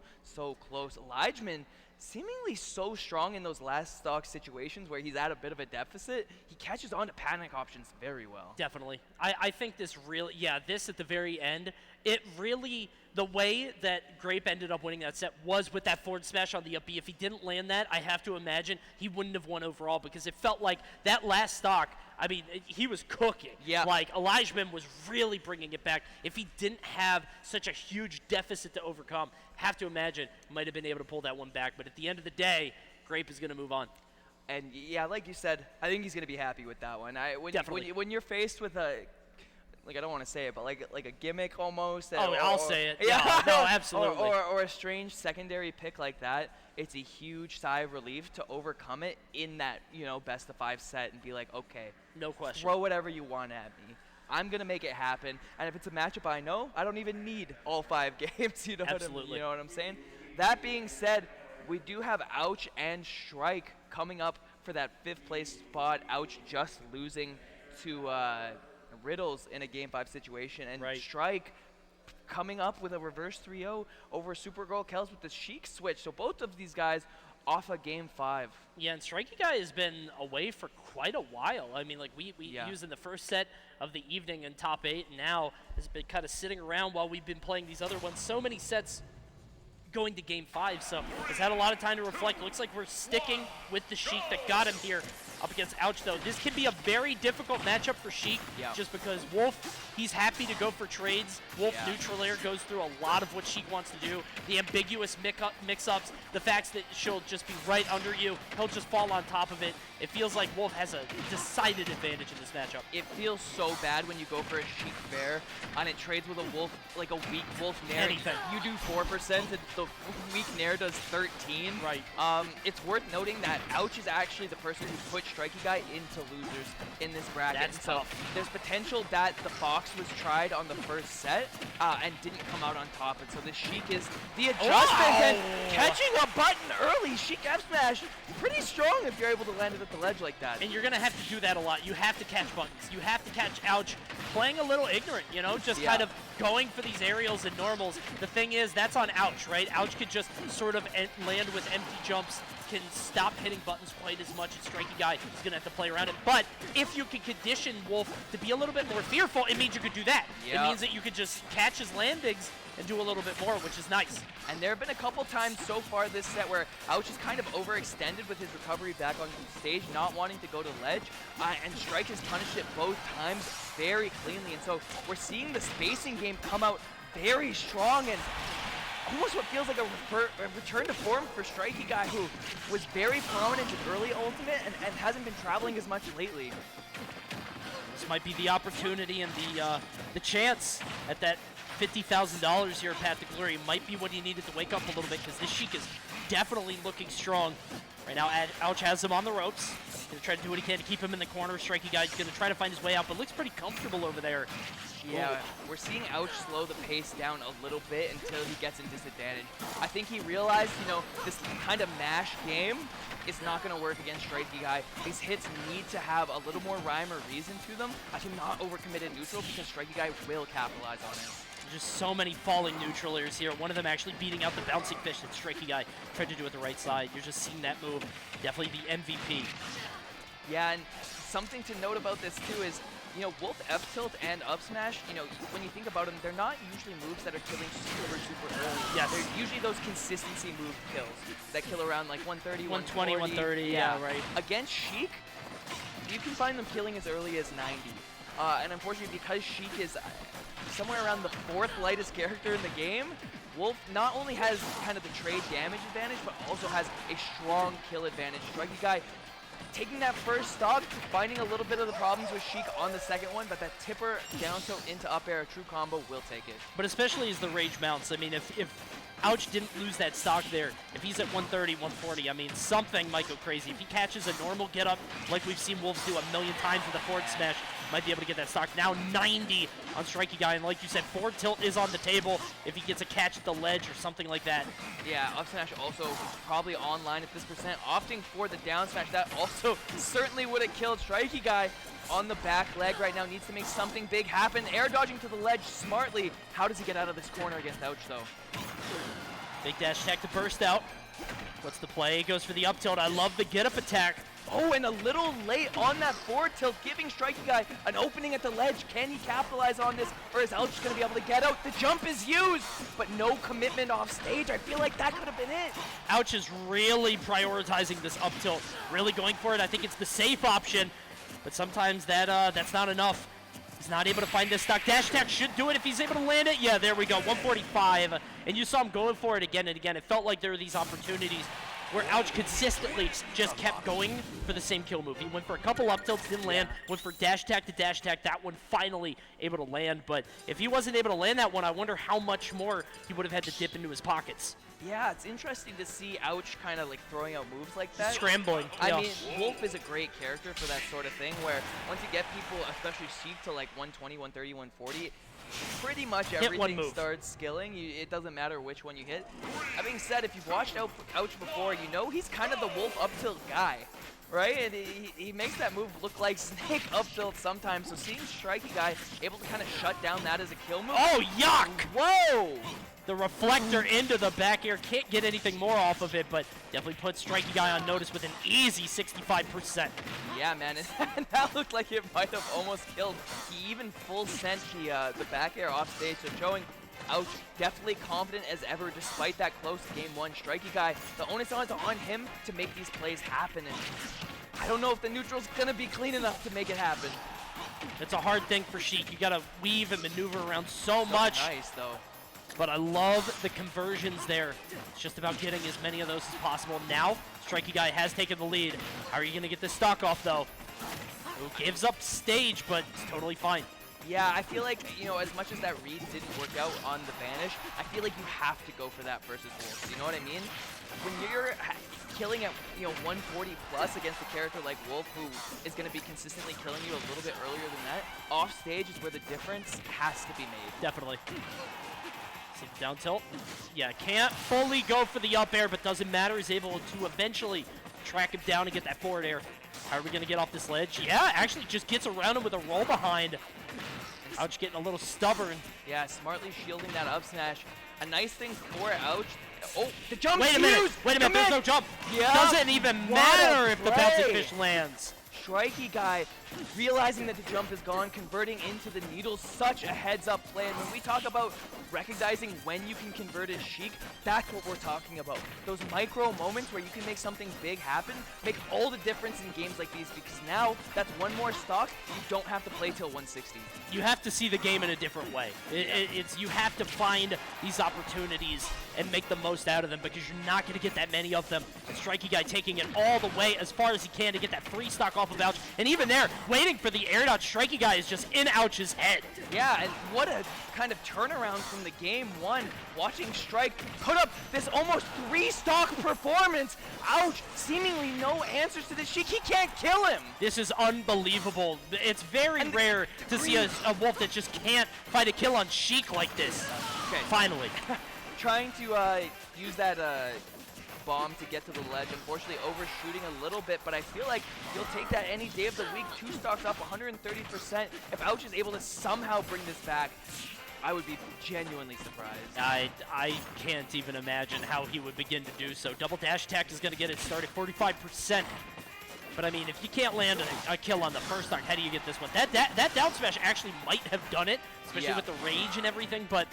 Speaker 8: close. Elijahman, seemingly so strong in those last stock situations where he's at a bit of a deficit, he catches on to panic options very well.
Speaker 5: Definitely. I think this really, this at the very end, it really, the way that Grape ended up winning that set was with that forward smash on the up B. If he didn't land that, I have to imagine he wouldn't have won overall because it felt like that last stock, I mean, he was cooking.
Speaker 8: Yeah.
Speaker 5: Like, Elijahman was really bringing it back. If he didn't have such a huge deficit to overcome, have to imagine he might have been able to pull that one back. But at the end of the day, Grape is going to move on.
Speaker 8: And yeah, like you said, I think he's going to be happy with that one.
Speaker 5: Definitely.
Speaker 8: When you're faced with a, like, I don't want to say it, but like a gimmick almost.
Speaker 5: I'll say it.
Speaker 8: Yeah,
Speaker 5: No, absolutely.
Speaker 8: Or a strange secondary pick like that. It's a huge sigh of relief to overcome it in that best of 5 set and be like, okay,
Speaker 5: No question.
Speaker 8: throw whatever you want at me. I'm gonna make it happen. And if it's a matchup I know, I don't even need all 5 games.
Speaker 5: Absolutely.
Speaker 8: You know what I'm saying? That being said, we do have Ouch and Strike coming up for that 5th place spot. Ouch just losing to Riddles in a Game 5 situation, and
Speaker 5: Right.
Speaker 8: Strike coming up with a reverse 3-0 over Supergirl Kells with the Sheik switch. So both of these guys off a Game 5.
Speaker 5: Yeah, and Strikey Guy has been away for quite a while. I mean, like, we used in the first set of the evening in top 8, and now has been kind of sitting around while we've been playing these other ones. So many sets going to Game 5, so has had a lot of time to reflect. Looks like we're sticking with the Sheik that got him here up against Ouch, though. This can be a very difficult matchup for Sheik, just because Wolf, he's happy to go for trades. Wolf neutral air goes through a lot of what Sheik wants to do. The ambiguous mix-ups, the facts that she'll just be right under you, he'll just fall on top of it. It feels like Wolf has a decided advantage in this matchup.
Speaker 8: It feels so bad when you go for a Sheik Bear and it trades with a Wolf, like a weak Wolf Nair.
Speaker 5: Anything.
Speaker 8: You do 4%, and the weak Nair does 13.
Speaker 5: Right.
Speaker 8: It's worth noting that Ouch is actually the person who put Strikey Guy into losers in this bracket.
Speaker 5: That's
Speaker 8: And so
Speaker 5: tough.
Speaker 8: there's potential that the box was tried on the first set and didn't come out on top. And so the Sheik is the adjustment and catching a button early. Sheik F smash, pretty strong if you're able to land it at the ledge like that.
Speaker 5: And you're going to have to do that a lot. You have to catch buttons. You have to catch Ouch playing a little ignorant, just kind of going for these aerials and normals. The thing is, that's on Ouch, right? Ouch could just sort of land with empty jumps, can stop hitting buttons quite as much, and Strikey Guy is going to have to play around it. But if you can condition Wolf to be a little bit more fearful, it means you could do that. It means that you could just catch his landings and do a little bit more, which is nice.
Speaker 8: And there have been a couple times so far this set where Ouch is kind of overextended with his recovery back on stage, not wanting to go to ledge, and Strike has punished it both times very cleanly. And so we're seeing the spacing game come out very strong and almost what feels like a return to form for Strikey Guy, who was very prominent in early Ultimate and hasn't been traveling as much lately.
Speaker 5: This might be the opportunity and the chance at that $50,000 here at Path to Glory. Might be what he needed to wake up a little bit, because this Sheik is definitely looking strong. Right now, Ouch has him on the ropes. Going to try to do what he can to keep him in the corner. Strikey Guy's going to try to find his way out, but looks pretty comfortable over there.
Speaker 8: Yeah, we're seeing Ouch slow the pace down a little bit until he gets in disadvantage. I think he realized, this kind of mash game is not going to work against Strikey Guy. These hits need to have a little more rhyme or reason to them. I cannot overcommit at neutral because Strikey Guy will capitalize on it.
Speaker 5: Just so many falling neutral airs here. One of them actually beating out the bouncing fish that Strikey Guy tried to do at the right side. You're just seeing that move. Definitely the MVP.
Speaker 8: Yeah, and something to note about this too is, Wolf F-tilt and up smash, when you think about them, they're not usually moves that are killing super early.
Speaker 5: Yes.
Speaker 8: They're usually those consistency move kills that kill around like 130,
Speaker 5: 120,
Speaker 8: 140.
Speaker 5: 130, yeah, right.
Speaker 8: Against Sheik, you can find them killing as early as 90. And unfortunately, because Sheik is somewhere around the 4th lightest character in the game, Wolf not only has kind of the trade damage advantage, but also has a strong kill advantage. Strikey Guy taking that first stock, finding a little bit of the problems with Sheik on the second one, but that tipper down tilt into up air, a true combo, will take it.
Speaker 5: But especially as the rage mounts, I mean, if Ouch didn't lose that stock there, if he's at 130, 140, I mean, something might go crazy. If he catches a normal get-up, like we've seen Wolves do a million times with a forward smash, might be able to get that stock. Now 90 on Strikey Guy, and like you said, forward tilt is on the table if he gets a catch at the ledge or something like that.
Speaker 8: Yeah, up smash also probably online at this percent, opting for the down smash. That also certainly would have killed Strikey Guy on the back leg right now. Needs to make something big happen. Air dodging to the ledge smartly. How does he get out of this corner against Ouch, though?
Speaker 5: Big dash attack to burst out. What's the play? Goes for the up tilt. I love the get-up attack.
Speaker 8: Oh, and a little late on that forward tilt, giving Strikey Guy an opening at the ledge. Can he capitalize on this, or is Ouch just going to be able to get out? The jump is used, but no commitment off stage. I feel like that could have been it.
Speaker 5: Ouch is really prioritizing this up tilt, really going for it. I think it's the safe option, but sometimes that's not enough. He's not able to find this stock. Dash attack should do it if he's able to land it. Yeah, there we go, 145. And you saw him going for it again and again. It felt like there were these opportunities where Ouch consistently just kept going for the same kill move. He went for a couple up tilts, didn't land, went for dash attack to dash attack, that one finally able to land. But if he wasn't able to land that one, I wonder how much more he would have had to dip into his pockets.
Speaker 8: Yeah, it's interesting to see Ouch kind of like throwing out moves like that.
Speaker 5: Scrambling.
Speaker 8: I mean, Wolf is a great character for that sort of thing, where once you get people, especially Sheik, to like 120, 130, 140, pretty much everything starts skilling. It doesn't matter which one you hit. That being said, if you've watched Ouch before, you know he's kind of the Wolf up tilt guy, right? And he makes that move look like Snake up tilt sometimes. So seeing Strikey Guy able to kind of shut down that as a kill move.
Speaker 5: Oh, yuck!
Speaker 8: Whoa!
Speaker 5: The reflector into the back air. Can't get anything more off of it, but definitely put Strikey Guy on notice with an easy 65%.
Speaker 8: Yeah, man, and that looked like it might have almost killed. He even full sent the back air off stage, so showing Ouch definitely confident as ever despite that close game one. Strikey Guy, the onus is on him to make these plays happen, and I don't know if the neutral's gonna be clean enough to make it happen.
Speaker 5: It's a hard thing for Sheik. You gotta weave and maneuver around so much.
Speaker 8: Nice, though.
Speaker 5: But I love the conversions there. It's just about getting as many of those as possible. Now, Strikey Guy has taken the lead. How are you going to get this stock off, though? Who gives up stage, but it's totally fine.
Speaker 8: Yeah, I feel like, you know, as much as that read didn't work out on the Vanish, I feel like you have to go for that versus Wolf. You know what I mean? When you're killing at, 140 plus against a character like Wolf, who is going to be consistently killing you a little bit earlier than that, off stage is where the difference has to be made.
Speaker 5: Definitely. See the down tilt. Yeah, can't fully go for the up air, but doesn't matter. He's able to eventually track him down and get that forward air. How are we going to get off this ledge? Yeah, actually just gets around him with a roll behind. Ouch getting a little stubborn.
Speaker 8: Yeah, smartly shielding that up smash. A nice thing for Ouch. Oh, the jump!
Speaker 5: Wait a minute, there's no jump.
Speaker 8: Yeah.
Speaker 5: Doesn't even matter if the bouncy fish lands.
Speaker 8: Strikey Guy realizing that the jump is gone, converting into the needle, such a heads-up play. And when we talk about recognizing when you can convert as Sheik, that's what we're talking about. Those micro moments where you can make something big happen make all the difference in games like these, because now that's one more stock. You don't have to play till 160.
Speaker 5: You have to see the game in a different way. You have to find these opportunities and make the most out of them, because you're not going to get that many of them. And Strikey Guy taking it all the way as far as he can to get that free stock off of Ouch. And even there, waiting for the air dodge, Strikey Guy is just in Ouch's head.
Speaker 8: Yeah, and what a kind of turnaround from the game one. Watching Strike put up this almost 3-stock performance. Ouch, seemingly no answers to this Sheik. He can't kill him.
Speaker 5: This is unbelievable. It's very rare to see a Wolf that just can't find a kill on Sheik like this.
Speaker 8: Okay.
Speaker 5: Finally.
Speaker 8: Trying to use that bomb to get to the ledge. Unfortunately, overshooting a little bit, but I feel like you'll take that any day of the week. 2 stocks up 130%. If Ouch is able to somehow bring this back, I would be genuinely surprised.
Speaker 5: I can't even imagine how he would begin to do so. Double dash attack is going to get it started 45%. But I mean, if you can't land a kill on the first stock, how do you get this one? That down smash actually might have done it, especially with the rage and everything, but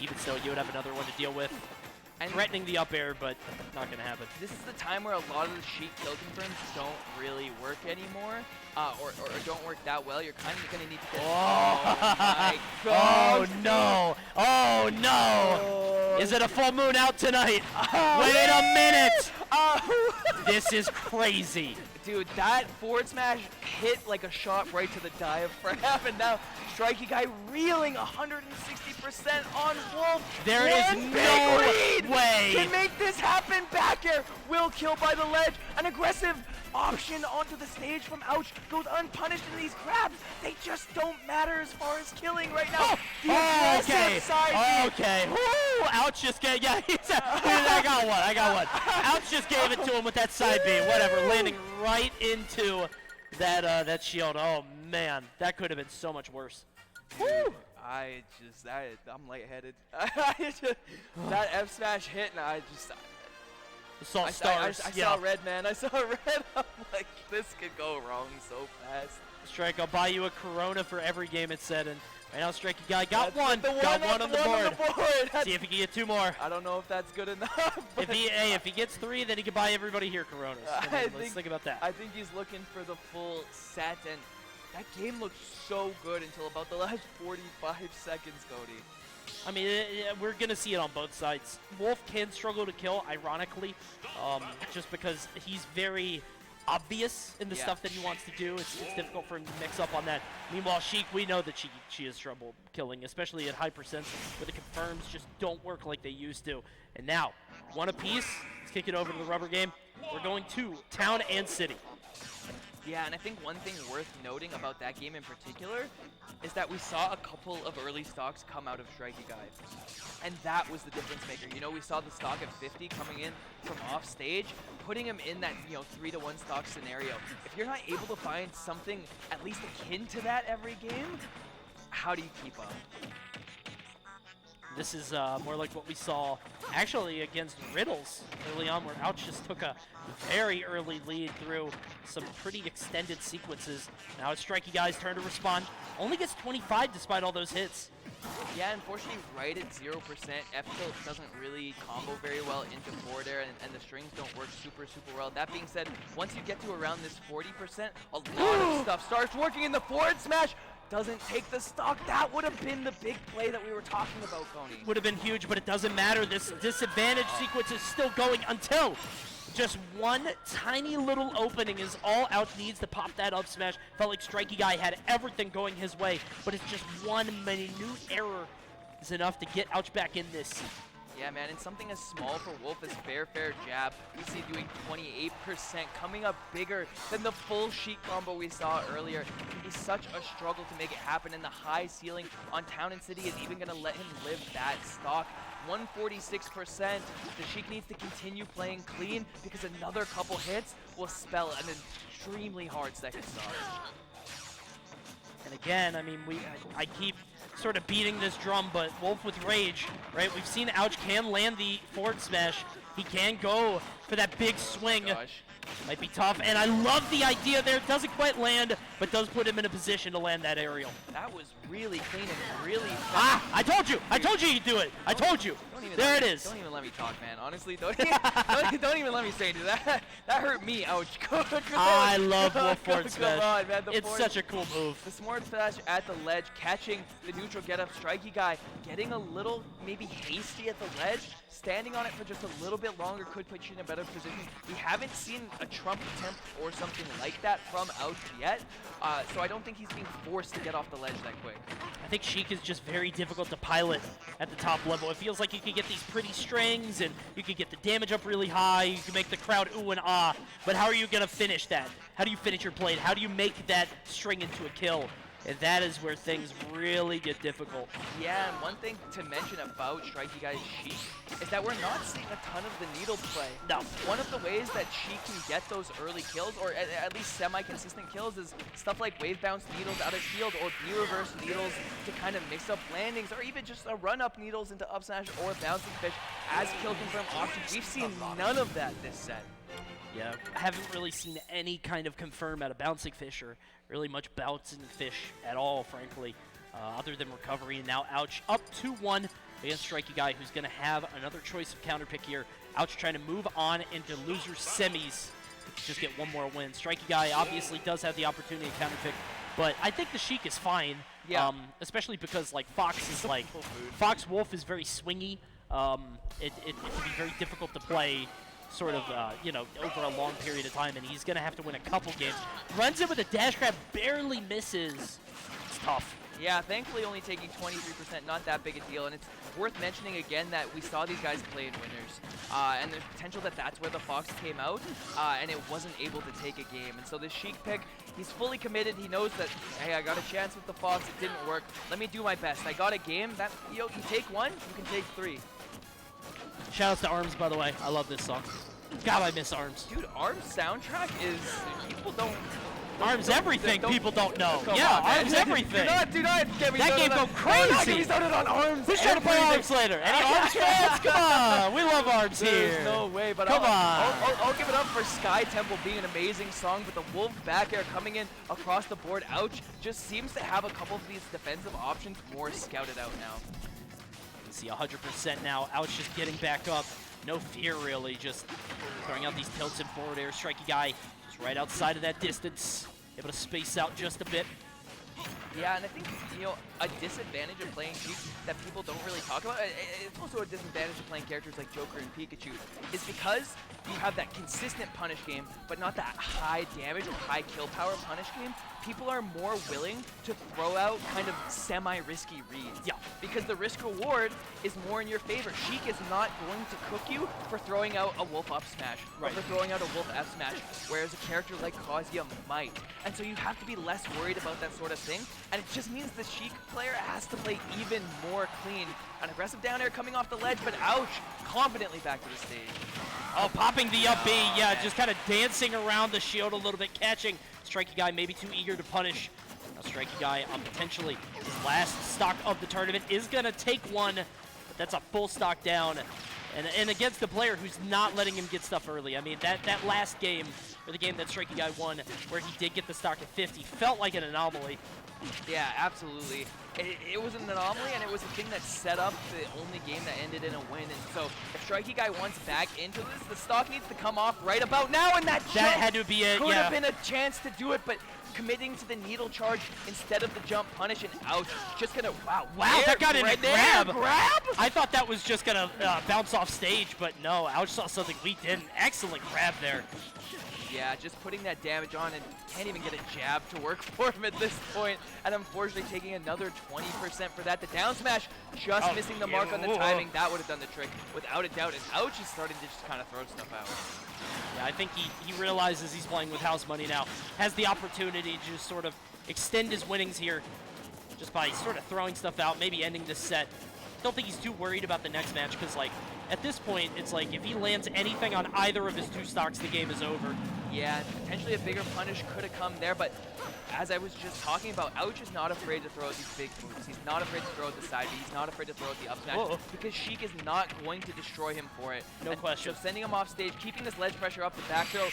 Speaker 5: even still, you would have another one to deal with.
Speaker 8: And
Speaker 5: threatening the up air, but not going to happen.
Speaker 8: this is the time where a lot of the Sheik kill confirms don't really work anymore, or don't work that well. You're kind of going to need to get... Oh, my
Speaker 5: Oh
Speaker 8: gosh.
Speaker 5: no! Oh no! Is it a full moon out tonight? Wait a minute! This is crazy.
Speaker 8: Dude, that forward smash hit like a shot right to the diaphragm, and now Strikey Guy reeling 160% on Wolf.
Speaker 5: There is
Speaker 8: One big
Speaker 5: no
Speaker 8: lead
Speaker 5: way.
Speaker 8: can make this happen. Back air will kill by the ledge. An aggressive option onto the stage from Ouch goes unpunished, and these grabs, they just don't matter as far as killing right now. The aggressive
Speaker 5: Okay.
Speaker 8: side B.
Speaker 5: Okay. Woo! Ouch just gave. Yeah, I got one. Ouch just gave it to him with that side B. Whatever, landing right into that shield. Oh man, that could have been so much worse. Woo!
Speaker 8: I'm lightheaded. That F smash hit, and I
Speaker 5: Saw stars.
Speaker 8: saw red, man. I saw red. I'm like, this could go wrong so fast.
Speaker 5: Strike, I'll buy you a Corona for every game it's said, and right now Strikey Guy got
Speaker 8: That's
Speaker 5: one. Got one on the board.
Speaker 8: That's-
Speaker 5: See if he can get 2 more.
Speaker 8: I don't know if that's good enough.
Speaker 5: If he gets 3, then he can buy everybody here Coronas. Let's think about that.
Speaker 8: I think he's looking for the full set, and that game looked so good until about the last 45 seconds, Cody.
Speaker 5: I mean, we're going to see it on both sides. Wolf can struggle to kill, ironically, just because he's very obvious in the
Speaker 8: Yeah.
Speaker 5: stuff that he wants to do. It's difficult for him to mix up on that. Meanwhile, Sheik, we know that she has trouble killing, especially at high percents, where the confirms just don't work like they used to. And now, one apiece. Let's kick it over to the rubber game. We're going to Town and City.
Speaker 8: Yeah, and I think one thing worth noting about that game in particular is that we saw a couple of early stocks come out of Strikey Guy. And that was the difference maker. You know, we saw the stock at 50 coming in from off stage, putting him in that, 3-to-1 stock scenario. If you're not able to find something at least akin to that every game, how do you keep up?
Speaker 5: This is more like what we saw actually against Riddles early on, where Ouch just took a very early lead through some pretty extended sequences. Now it's Strikey Guy's turn to respond. Only gets 25 despite all those hits.
Speaker 8: Yeah, unfortunately, right at 0%, F-tilt doesn't really combo very well into forward air, and the strings don't work super well. That being said, once you get to around this 40%, a lot of stuff starts working in the forward smash. Doesn't take the stock. That would have been the big play that we were talking about, Coney.
Speaker 5: Would have been huge, but it doesn't matter. This disadvantage sequence is still going until just one tiny little opening is all Ouch needs to pop that up smash. Felt like Strikey Guy had everything going his way, but it's just one minute error is enough to get Ouch back in this.
Speaker 8: Yeah, man, and something as small for Wolf as fair jab, we see doing 28%, coming up bigger than the full Sheik combo we saw earlier. It can be such a struggle to make it happen, and the high ceiling on Town and City is even going to let him live that stock. 146%. The Sheik needs to continue playing clean because another couple hits will spell an extremely hard second stock.
Speaker 5: And again, I mean, I keep sort of beating this drum, but Wolf with Rage, right? We've seen Ouch can land the forward smash. He can go for that big swing.
Speaker 8: Gosh.
Speaker 5: Might be tough, and I love the idea there. Doesn't quite land, but does put him in a position to land that aerial.
Speaker 8: That was really clean and really fast.
Speaker 5: Ah, I told you you'd do it. I told you. There it is.
Speaker 8: Don't even let me talk, man. Honestly, don't even let me say it. That hurt me. Ouch.
Speaker 5: I love Wolf forward
Speaker 8: Come
Speaker 5: smash.
Speaker 8: on, man.
Speaker 5: It's such a cool move.
Speaker 8: The smart smash at the ledge, catching the neutral get up Strikey Guy, getting a little maybe hasty at the ledge, standing on it for just a little bit longer could put you in a better position. We haven't seen a Trump attempt or something like that from Ouch yet, so I don't think he's being forced to get off the ledge that quick.
Speaker 5: I think Sheik is just very difficult to pilot at the top level. It feels like you could get these pretty strings and you could get the damage up really high. You can make the crowd ooh and ah. But how are you going to finish that? How do you finish your plate? How do you make that string into a kill? And that is where things really get difficult.
Speaker 8: Yeah, and one thing to mention about Strikey Guy's Sheik is that we're not seeing a ton of the needle play.
Speaker 5: No.
Speaker 8: One of the ways that Sheik can get those early kills, or at least semi-consistent kills, is stuff like wave bounce needles out of shield or B-reverse needles to kind of mix up landings, or even just a run-up needles into up smash or bouncing fish as kill confirm options. We've seen none of that this set.
Speaker 5: Yeah, I haven't really seen any kind of confirm out of bouncing fish or really much bouncing fish at all, frankly, other than recovery. And now Ouch up 2-1 against Strikey Guy, who's going to have another choice of counter pick here. Ouch trying to move on into loser semis. Just get one more win. Strikey Guy obviously does have the opportunity to counter pick, but I think the Sheik is fine.
Speaker 8: Yeah.
Speaker 5: Especially because like Fox is like Fox Wolf is very swingy. It can be very difficult to play sort of, over a long period of time, and he's going to have to win a couple games. Runs in with a dash grab, barely misses. It's tough.
Speaker 8: Yeah, thankfully only taking 23%, not that big a deal. And it's worth mentioning again that we saw these guys play in winners. And there's potential that that's where the Fox came out, and it wasn't able to take a game. And so this Sheik pick, he's fully committed. He knows that, hey, I got a chance with the Fox. It didn't work. Let me do my best. I got a game. That, you take one, you can take three.
Speaker 5: Shoutouts to ARMS, by the way. I love this song. God, I miss ARMS.
Speaker 8: Dude, ARMS soundtrack is, people don't...
Speaker 5: ARMS everything people don't know.
Speaker 8: Come
Speaker 5: Yeah,
Speaker 8: on, man.
Speaker 5: ARMS everything.
Speaker 8: Do not get me
Speaker 5: That
Speaker 8: started
Speaker 5: game
Speaker 8: on-
Speaker 5: go
Speaker 8: Do not get
Speaker 5: crazy.
Speaker 8: me started on ARMS.
Speaker 5: Who's trying to play ARMS later? Any ARMS fans? Come on. We love ARMS here.
Speaker 8: There's no way, but
Speaker 5: Come
Speaker 8: I'll give it up for Sky Temple being an amazing song, but the Wolf back air coming in across the board, Ouch, just seems to have a couple of these defensive options more scouted out now.
Speaker 5: You see 100% now. Ouch just getting back up. No fear, really. Just throwing out these tilts and forward air. Strikey Guy just right outside of that distance. Able to space out just a bit.
Speaker 8: Yeah, and I think, a disadvantage of playing Sheik that people don't really talk about, it's also a disadvantage of playing characters like Joker and Pikachu, is because you have that consistent punish game, but not that high damage or high kill power punish game, people are more willing to throw out kind of semi-risky reads.
Speaker 5: Yeah.
Speaker 8: Because the risk reward is more in your favor. Sheik is not going to cook you for throwing out a Wolf up smash, or for throwing out a Wolf F smash, whereas a character like Kazuya might. And so you have to be less worried about that sort of thing, and it just means the Sheik player has to play even more clean. An aggressive down air coming off the ledge, but Ouch, confidently back to the stage.
Speaker 5: Oh, popping the up B. Yeah, just kind of dancing around the shield a little bit, catching. Strikey Guy maybe too eager to punish. Now Strikey Guy on potentially his last stock of the tournament is going to take one, but that's a full stock down. And against the player who's not letting him get stuff early. I mean, that last game, or the game that Strikey Guy won, where he did get the stock at 50, felt like an anomaly.
Speaker 8: Yeah, absolutely. It was an anomaly, and it was the thing that set up the only game that ended in a win. And so if Strikey Guy wants back into this, the stock needs to come off right about now, and that jump
Speaker 5: had to be it,
Speaker 8: could
Speaker 5: yeah.
Speaker 8: have been a chance to do it, but committing to the needle charge instead of the jump punish, and Ouch, just gonna, wow,
Speaker 5: That got in
Speaker 8: right
Speaker 5: a
Speaker 8: there,
Speaker 5: grab. I thought that was just going to bounce off stage, but no, Ouch saw something we didn't. Excellent grab there.
Speaker 8: Yeah, just putting that damage on and can't even get a jab to work for him at this point. And unfortunately taking another 20% for that. The down smash just missing the mark on the timing. That would have done the trick without a doubt. And Ouch is starting to just kind of throw stuff out.
Speaker 5: Yeah, I think he realizes he's playing with house money now. Has the opportunity to just sort of extend his winnings here just by sort of throwing stuff out, maybe ending this set. Don't think he's too worried about the next match because, like, at this point, it's like if he lands anything on either of his two stocks, the game is over.
Speaker 8: Yeah, potentially a bigger punish could have come there, but as I was just talking about, Ouch is not afraid to throw out these big moves. He's not afraid to throw out the side B. He's not afraid to throw out the up smash because Sheik is not going to destroy him for it.
Speaker 5: No question.
Speaker 8: So sending him off stage, keeping this ledge pressure up the back throw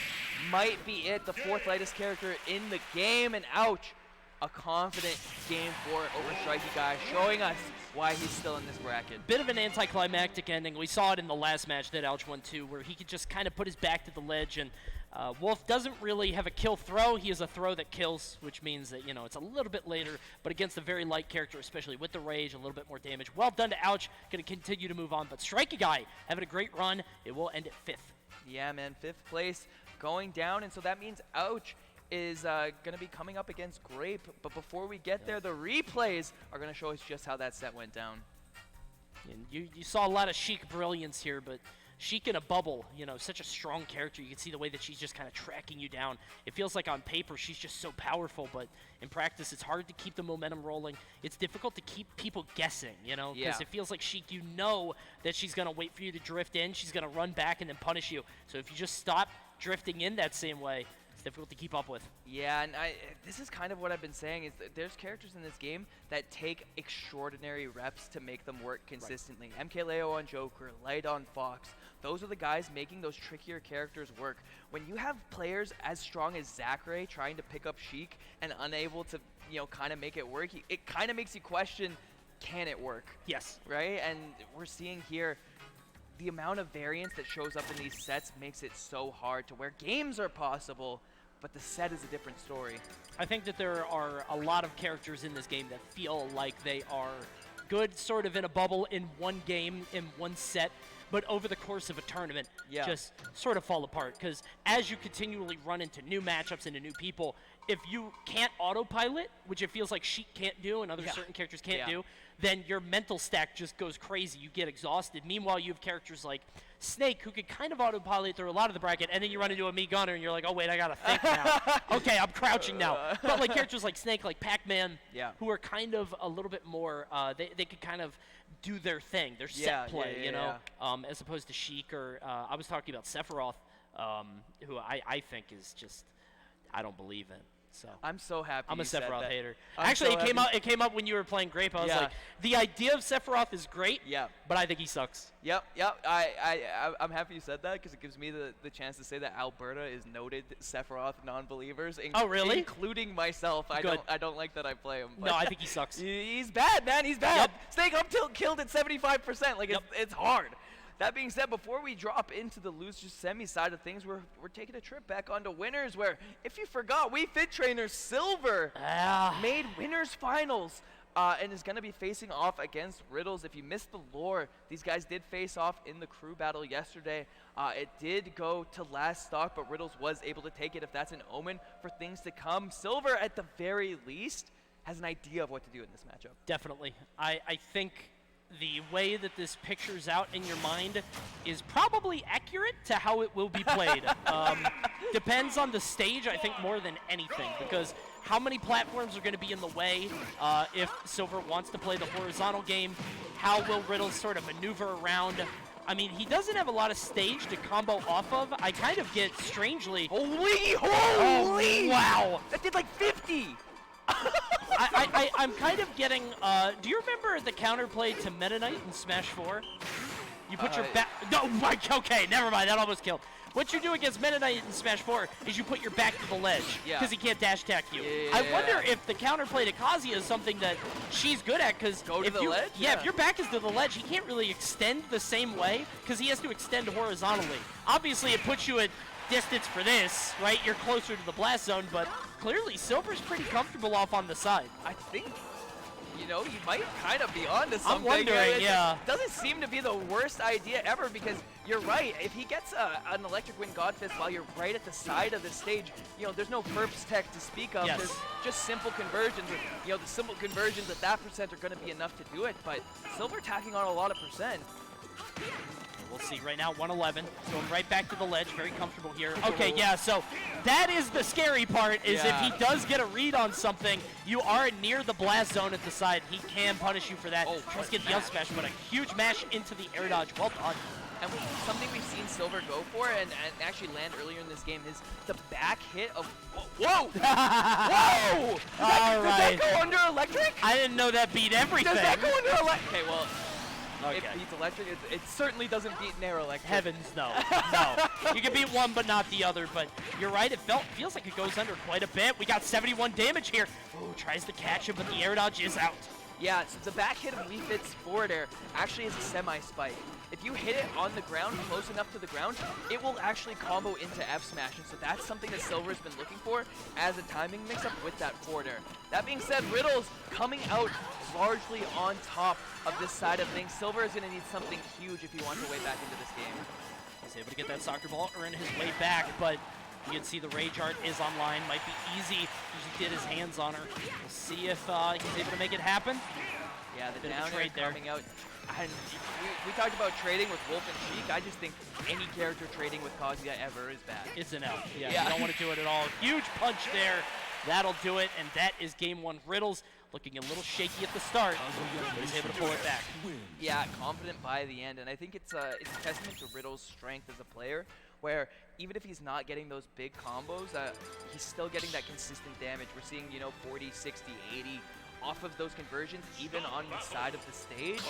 Speaker 8: might be it. The fourth lightest character in the game, and Ouch, a confident game for over Strikey Guy, showing us why he's still in this bracket.
Speaker 5: Bit of an anticlimactic ending. We saw it in the last match that Ouch won too, where he could just kind of put his back to the ledge, and Wolf doesn't really have a kill throw. He has a throw that kills, which means that, it's a little bit later, but against a very light character, especially with the rage, a little bit more damage. Well done to Ouch. Going to continue to move on, but Strikey Guy having a great run. It will end at 5th.
Speaker 8: Yeah, man, 5th place going down, and so that means Ouch is going to be coming up against Grape. But before we get there, the replays are going to show us just how that set went down.
Speaker 5: And you saw a lot of Sheik brilliance here, but Sheik in a bubble, such a strong character. You can see the way that she's just kind of tracking you down. It feels like on paper she's just so powerful, but in practice it's hard to keep the momentum rolling. It's difficult to keep people guessing, because it feels like Sheik, that she's going to wait for you to drift in. She's going to run back and then punish you. So if you just stop drifting in that same way, difficult to keep up with.
Speaker 8: Yeah, and this is kind of what I've been saying, is that there's characters in this game that take extraordinary reps to make them work consistently. Right. MKLeo on Joker, Light on Fox, those are the guys making those trickier characters work. When you have players as strong as Zachary trying to pick up Sheik and unable to, kind of make it work, it kind of makes you question, can it work?
Speaker 2: Yes.
Speaker 8: Right? And we're seeing here the amount of variance that shows up in these sets makes it so hard to where games are possible, but the set is a different story.
Speaker 2: I think that there are a lot of characters in this game that feel like they are good sort of in a bubble in one game, in one set, but over the course of a tournament, just sort of fall apart. Because as you continually run into new matchups, into new people, if you can't autopilot, which it feels like Sheik can't do and other certain characters can't do, then your mental stack just goes crazy. You get exhausted. Meanwhile, you have characters like Snake, who can kind of autopilot through a lot of the bracket, and then you run into a me gunner, and you're like, oh, wait, I got to think now. Okay, I'm crouching now. But like characters like Snake, like Pac-Man, who are kind of a little bit more, they could kind of do their thing, their set play, you know, as opposed to Sheik or I was talking about Sephiroth, who I think is just, I don't believe in. So
Speaker 8: I'm so happy.
Speaker 2: I'm a
Speaker 8: you said
Speaker 2: Sephiroth
Speaker 8: that.
Speaker 2: hater.
Speaker 8: I'm
Speaker 2: Actually,
Speaker 8: so
Speaker 2: it came up when you were playing Grape. I was like, the idea of Sephiroth is great. But I think he sucks.
Speaker 8: Yep. I'm happy you said that because it gives me the chance to say that Alberta is noted Sephiroth non-believers.
Speaker 2: Oh, really?
Speaker 8: Including myself. I don't like that I play him.
Speaker 2: No, I think he sucks.
Speaker 8: He's bad, man. He's bad. Snake up tilt killed at 75%. Like it's hard. That being said, before we drop into the loser semi side of things, we're taking a trip back onto winners where, if you forgot, Wii Fit Trainer Silver made winners finals and is going to be facing off against Riddles. If you missed the lore, these guys did face off in the crew battle yesterday. It did go to last stock, but Riddles was able to take it. If that's an omen for things to come, Silver, at the very least, has an idea of what to do in this matchup.
Speaker 2: Definitely. I think the way that this pictures out in your mind is probably accurate to how it will be played. Depends on the stage, I think, more than anything, because how many platforms are going to be in the way if Silver wants to play the horizontal game? How will Riddles sort of maneuver around? I mean, he doesn't have a lot of stage to combo off of. I kind of get strangely...
Speaker 8: Holy!
Speaker 2: Oh, wow!
Speaker 8: That did like 50!
Speaker 2: I'm kind of getting, do you remember the counterplay to Meta Knight in Smash 4? You put your back, no, okay, never mind, that almost killed. What you do against Meta Knight in Smash 4 is you put your back to the ledge, because he can't dash attack you. I wonder if the counterplay to Kazuya is something that she's good at, because if your back is to the ledge, he can't really extend the same way, because he has to extend horizontally. Obviously, it puts you at distance for this, right? You're closer to the blast zone, but clearly Silver's pretty comfortable off on the side.
Speaker 8: I think, you might kind of be onto something.
Speaker 2: I'm wondering,
Speaker 8: It doesn't seem to be the worst idea ever, because you're right. If he gets an Electric Wind God Fist while you're right at the side of the stage, there's no perps tech to speak of. There's just simple conversions. The simple conversions at that percent are going to be enough to do it, but Silver tacking on a lot of percent.
Speaker 2: We'll see right now, 111, going right back to the ledge, very comfortable here. Okay, so that is the scary part, is if he does get a read on something, you are near the blast zone at the side. He can punish you for that. Let's get the up smash, but a huge mash into the air dodge. Well done.
Speaker 8: And something we've seen Silver go for and actually land earlier in this game is the back hit of... Whoa! Whoa! Does that go under electric?
Speaker 2: I didn't know that beat everything.
Speaker 8: Does that go under electric? Okay, well... It beats electric. It certainly doesn't beat Nair electric.
Speaker 2: Heavens, no. No. You can beat one, but not the other. But you're right. It feels like it goes under quite a bit. We got 71 damage here. Oh, tries to catch him, but the air dodge is out.
Speaker 8: Yeah, so the back hit of Wii Fit's forward air actually is a semi-spike. If you hit it on the ground, close enough to the ground, it will actually combo into F smash, and so that's something that Silver's been looking for as a timing mix-up with that forward air. That being said, Riddles coming out largely on top of this side of things. Silver is going to need something huge if he wants to way back into this game.
Speaker 2: He's able to get that soccer ball or in his way back, but you can see the Rage Art is online. Might be easy. He did his hands on her. We'll see if he's able to make it happen.
Speaker 8: Yeah, the down air coming out. And we talked about trading with Wolf and Sheik. I just think any character trading with Kazuya ever is bad.
Speaker 2: It's an L. Yeah, you don't want to do it at all. Huge punch there. That'll do it, and that is game one. Riddles looking a little shaky at the start, but he's able to pull it back.
Speaker 8: Yeah, confident by the end, and I think it's a testament to Riddles' strength as a player, where even if he's not getting those big combos, he's still getting that consistent damage. We're seeing, 40, 60, 80 off of those conversions, even on the side of the stage.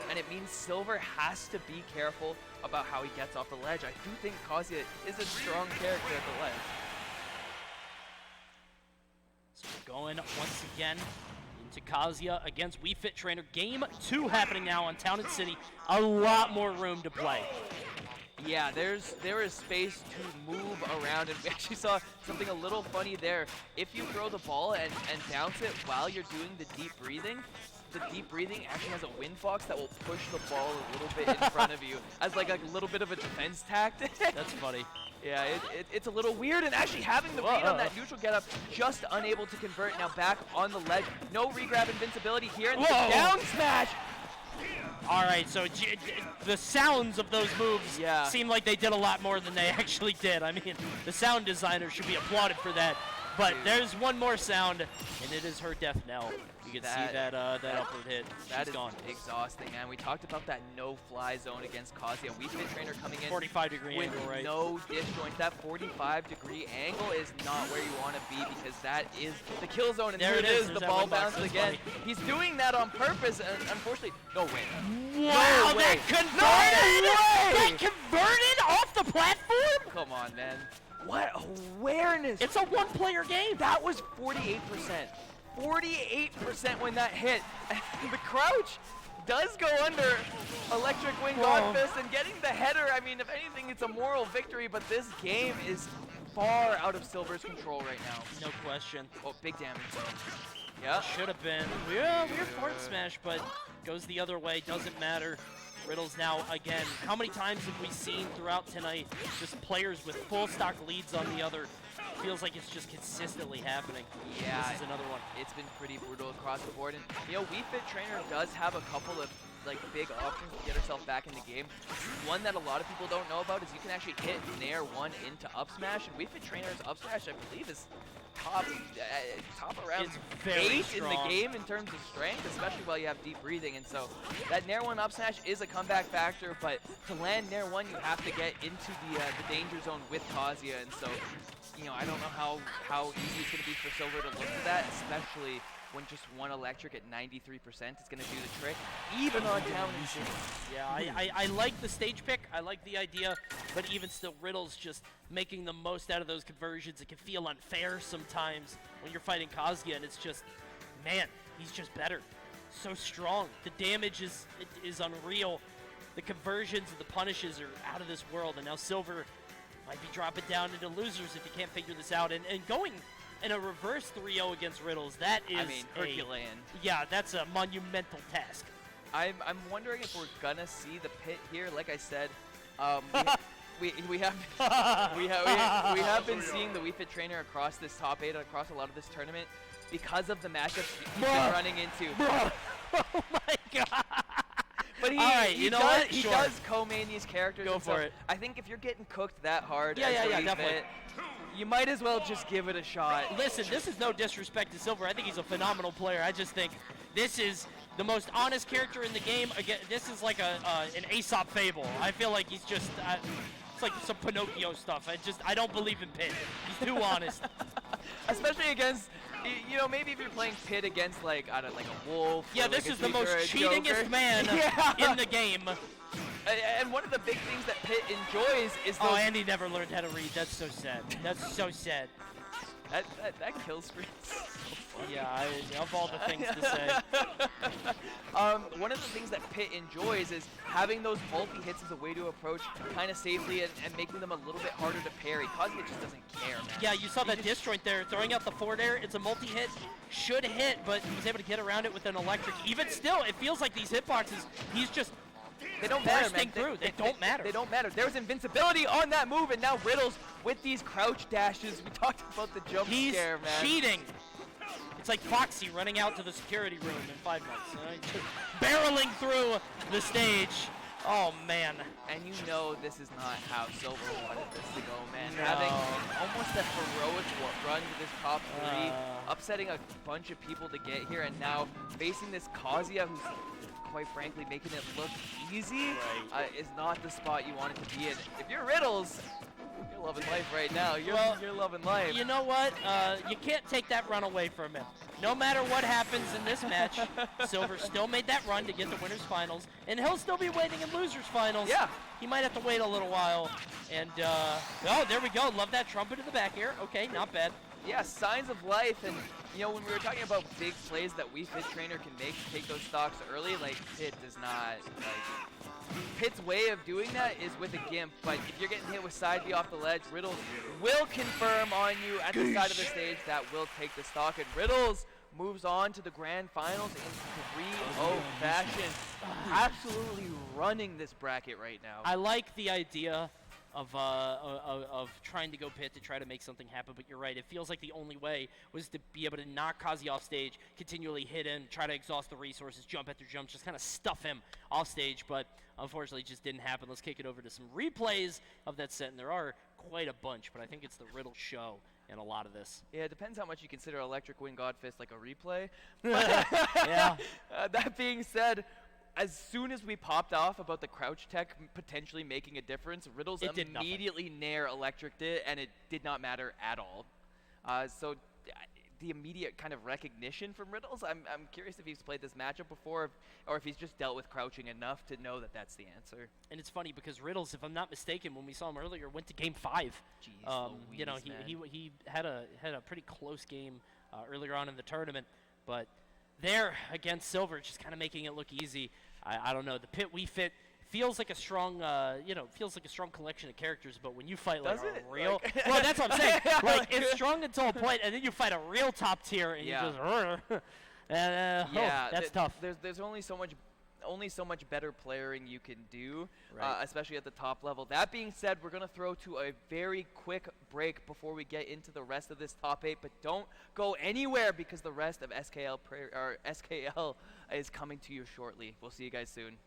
Speaker 8: And it means Silver has to be careful about how he gets off the ledge. I do think Kazuya is a strong character at the ledge.
Speaker 2: So we're going once again
Speaker 5: to Kazuya against Wii Fit Trainer. Game 2 happening now on Town and City. A lot more room to play.
Speaker 8: Yeah, there is space to move around, and we actually saw something a little funny there. If you throw the ball and bounce it while you're doing the deep breathing actually has a wind fox that will push the ball a little bit in front of you as like a little bit of a defense tactic.
Speaker 5: That's funny.
Speaker 8: Yeah, it's a little weird, and actually having the read on that neutral getup, just unable to convert. Now back on the ledge, no regrab invincibility here, and the down smash.
Speaker 5: All right, so the sounds of those moves
Speaker 8: Yeah.
Speaker 5: seem like they did a lot more than they actually did. I mean, the sound designer should be applauded for that. But there's one more sound, and it is her death knell. You can see that upward hit.
Speaker 8: That
Speaker 5: She's
Speaker 8: is
Speaker 5: gone.
Speaker 8: exhausting, man. We talked about that no-fly zone against Kazuya. Wii Fit Trainer coming in
Speaker 5: 45-degree
Speaker 8: with
Speaker 5: angle, right?
Speaker 8: no disjoint. That 45-degree angle is not where you want to be because that is the kill zone. And
Speaker 5: There
Speaker 8: here
Speaker 5: it
Speaker 8: it
Speaker 5: is.
Speaker 8: is.
Speaker 5: There's
Speaker 8: The
Speaker 5: that
Speaker 8: ball
Speaker 5: wind box.
Speaker 8: bounced
Speaker 5: That's
Speaker 8: again.
Speaker 5: funny.
Speaker 8: He's doing that on purpose, and unfortunately, no way.
Speaker 5: Wow,
Speaker 8: No way.
Speaker 5: that converted! That converted off the platform?
Speaker 8: Come on, man. What awareness.
Speaker 5: It's a one-player game.
Speaker 8: That was 48%. 48% when that hit. The crouch does go under Electric Wing God Fist, and getting the header, I mean, if anything, it's a moral victory, but this game is far out of Silver's control right now.
Speaker 5: No question.
Speaker 8: Oh, big damage zone. Yeah.
Speaker 5: Should have been. Weird forward smash, but goes the other way. Doesn't matter. Riddles now again. How many times have we seen throughout tonight just players with full stock leads on the other? Feels like it's just consistently happening.
Speaker 8: Yeah.
Speaker 5: This is another one.
Speaker 8: It's been pretty brutal across the board. And, you know, Wii Fit Trainer does have a couple of, like, big options to get herself back in the game. One that a lot of people don't know about is you can actually hit Nair 1 into up smash. And Wii Fit Trainer's up smash, I believe, is top around
Speaker 5: It's very
Speaker 8: 8 in the
Speaker 5: strong.
Speaker 8: game in terms of strength, especially while you have deep breathing. And so that Nair 1 up smash is a comeback factor, but to land Nair 1, you have to get into the danger zone with Kazuya. And so, you know, I don't know how easy it's going to be for Silver to look at that, especially when just one electric at 93% is going to do the trick, even on down and shit.
Speaker 5: Yeah, I like the stage pick. I like the idea, but even still, Riddles just making the most out of those conversions. It can feel unfair sometimes when you're fighting Kazuya, and it's just, man, he's just better. So strong. The damage is unreal. The conversions and the punishes are out of this world, and now Silver might be dropping down into losers if you can't figure this out. And going in a reverse 3-0 against Riddles, that is,
Speaker 8: I mean, Herculean.
Speaker 5: Yeah, that's a monumental task.
Speaker 8: I'm wondering if we're gonna see the pit here. Like I said, we have been seeing the Wii Fit Trainer across this top 8 and across a lot of this tournament because of the matchups he's been running into.
Speaker 5: Oh my god!
Speaker 8: But he,
Speaker 5: All right,
Speaker 8: he
Speaker 5: you know
Speaker 8: does,
Speaker 5: what?
Speaker 8: he
Speaker 5: Sure.
Speaker 8: does co-main these characters.
Speaker 5: Go
Speaker 8: and
Speaker 5: for
Speaker 8: so
Speaker 5: it.
Speaker 8: I think if you're getting cooked that hard,
Speaker 5: Yeah,
Speaker 8: as
Speaker 5: yeah,
Speaker 8: the
Speaker 5: yeah,
Speaker 8: Wii
Speaker 5: definitely.
Speaker 8: Fit, you might as well just give it a shot.
Speaker 5: Listen, this is no disrespect to Silver. I think he's a phenomenal player. I just think this is the most honest character in the game. Again, this is like an Aesop fable. I feel like he's just it's like some Pinocchio stuff. I don't believe in Pit. He's too honest.
Speaker 8: Especially against, you know, maybe if you're playing Pit against like, I don't know, like a Wolf.
Speaker 5: Yeah,
Speaker 8: or
Speaker 5: this
Speaker 8: like a
Speaker 5: is the
Speaker 8: Zeke or
Speaker 5: most
Speaker 8: a
Speaker 5: cheatingest
Speaker 8: Joker.
Speaker 5: man
Speaker 8: Yeah.
Speaker 5: in the game.
Speaker 8: And one of the big things that Pit enjoys is those.
Speaker 5: Oh, Andy never learned how to read. That's so sad. That's so sad.
Speaker 8: That kill screen.
Speaker 5: Yeah, of all the things to say.
Speaker 8: One of the things that Pit enjoys is having those multi-hits as a way to approach kind of safely and making them a little bit harder to parry. Kazuya just doesn't care, man.
Speaker 5: Yeah, you saw that disjoint there, throwing out the forward air. It's a multi-hit, should hit, but he was able to get around it with an electric. Even still, it feels like these hitboxes, he's just
Speaker 8: They don't matter,
Speaker 5: bursting
Speaker 8: man.
Speaker 5: through. They don't matter.
Speaker 8: They don't matter. There's invincibility on that move, and now Riddles with these crouch dashes. We talked about the jump
Speaker 5: He's
Speaker 8: scare, man.
Speaker 5: cheating. It's like Foxy running out to the security room in 5 months. Just barreling through the stage. Oh, man.
Speaker 8: And you know this is not how Silver wanted this to go, man.
Speaker 5: No.
Speaker 8: Having almost a heroic run to this top 3, upsetting a bunch of people to get here, and now facing this Kazuya who's quite frankly making it look easy is not the spot you want it to be in. If you're Riddles, you're loving life right now. You're loving life.
Speaker 5: You know what? You can't take that run away from him. No matter what happens in this match, Silver still made that run to get the winners finals, and he'll still be waiting in losers finals.
Speaker 8: Yeah.
Speaker 5: He might have to wait a little while. And, oh, there we go. Love that trumpet in the back here. Okay, not bad.
Speaker 8: yeah, signs of life. And, you know, when we were talking about big plays that We Fit Trainer can make to take those stocks early, like, Pitt does not, like, Pitt's way of doing that is with a Gimp, but if you're getting hit with side B off the ledge, Riddles will confirm on you at the side of the stage. That will take the stock, and Riddles moves on to the grand finals in 3-0 fashion. Absolutely running this bracket right now.
Speaker 5: I like the idea of trying to go Pit to try to make something happen, but you're right. It feels like the only way was to be able to knock Kazi off stage, continually hit him, try to exhaust the resources, jump after jump, just kind of stuff him off stage, but unfortunately it just didn't happen. Let's kick it over to some replays of that set, and there are quite a bunch, but I think it's the Riddle show in a lot of this.
Speaker 8: Yeah, it depends how much you consider Electric Wind Godfist like a replay.
Speaker 5: Yeah.
Speaker 8: That being said, as soon as we popped off about the crouch tech potentially making a difference, Riddles immediately nair electriced it, and it did not matter at all. So the immediate kind of recognition from Riddles, I'm curious if he's played this matchup before, or if he's just dealt with crouching enough to know that that's the answer.
Speaker 5: And it's funny because Riddles, if I'm not mistaken, when we saw him earlier, went to game 5.
Speaker 8: Jeez Louise,
Speaker 5: you know,
Speaker 8: man.
Speaker 5: he had a pretty close game earlier on in the tournament, but there against Silver, just kind of making it look easy. I don't know. The Pit We Fit feels like a strong, feels like a strong collection of characters. But when you fight like a real, well, that's what I'm saying. Like it's strong until a point, and then you fight a real top tier, and you just, that's tough.
Speaker 8: There's only so much better playering you can do, especially at the top level. That being said, we're gonna throw to a very quick break before we get into the rest of this top 8. But don't go anywhere because the rest of SKL is coming to you shortly. We'll see you guys soon.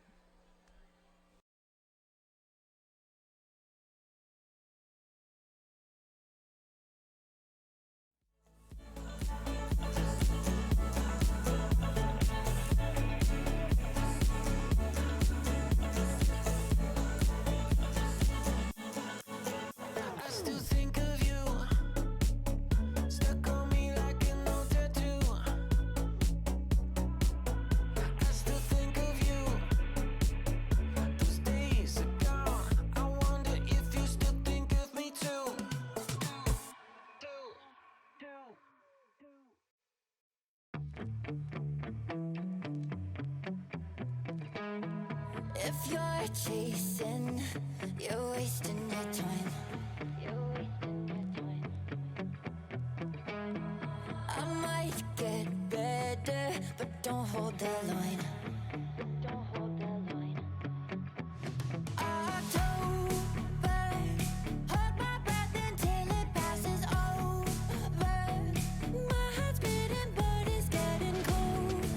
Speaker 1: I still think of you, stuck on me like an old tattoo. I still think of you, those days are gone. I wonder if you still think of me too.
Speaker 6: If you're chasing, you're wasting your time. I might get better, but don't hold that line. October, hold my breath until it passes over. My heart's beating, but it's getting colder.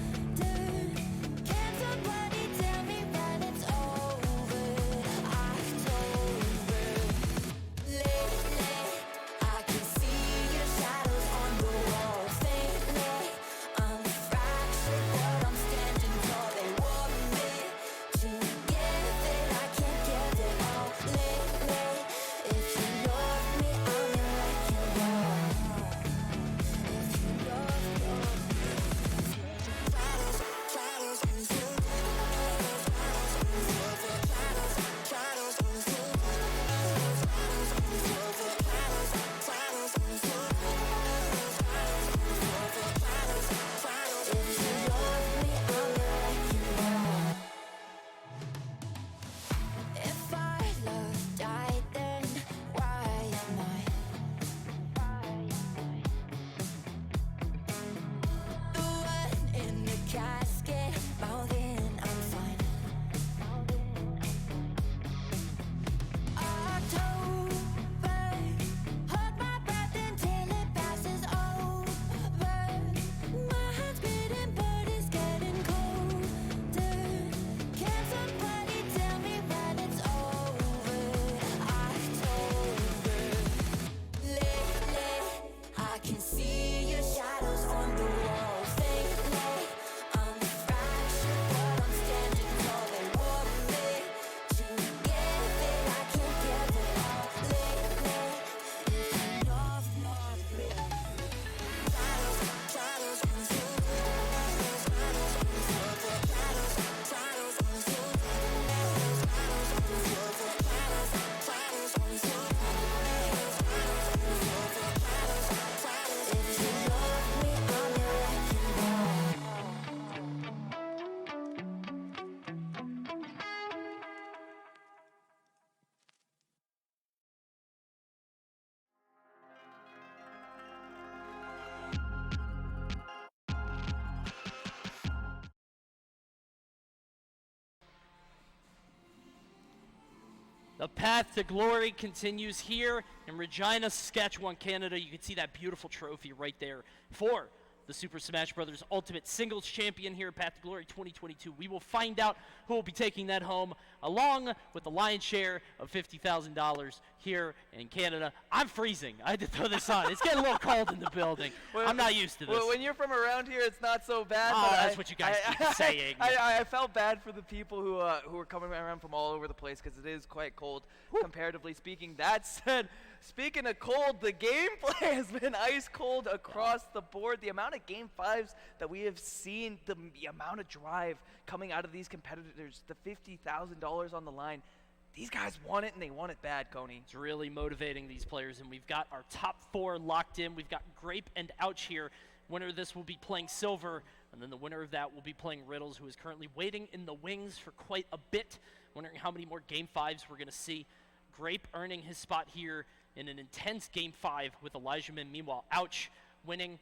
Speaker 6: Can somebody tell me when it's over? October. Lately, I can see your shadows on the walls. Lately, I'm fractured, but I'm standing
Speaker 5: The path to glory continues here in Regina, Saskatchewan, Canada. You can see that beautiful trophy right there for the Super Smash Bros. Ultimate Singles Champion here at Path to Glory 2022. We will find out who will be taking that home, along with the lion's share of $50,000 here in Canada. I'm freezing. I had to throw this on. It's getting a little cold in the building. I'm not used to this.
Speaker 8: Well, when you're from around here, it's not so bad.
Speaker 5: Oh,
Speaker 8: but
Speaker 5: that's what you guys keep saying.
Speaker 8: I felt bad for the people who are coming around from all over the place because it is quite cold, comparatively speaking. That said, speaking of cold, the gameplay has been ice cold across the board. The amount of Game 5s that we have seen, the amount of drive coming out of these competitors, the $50,000 on the line. These guys want it, and they want it bad, Coney.
Speaker 5: It's really motivating these players, and we've got our top 4 locked in. We've got Grape and Ouch here. Winner of this will be playing Silver, and then the winner of that will be playing Riddles, who is currently waiting in the wings for quite a bit. Wondering how many more Game 5s we're going to see. Grape earning his spot here in an intense Game 5 with Elijah Min. Meanwhile, Ouch winning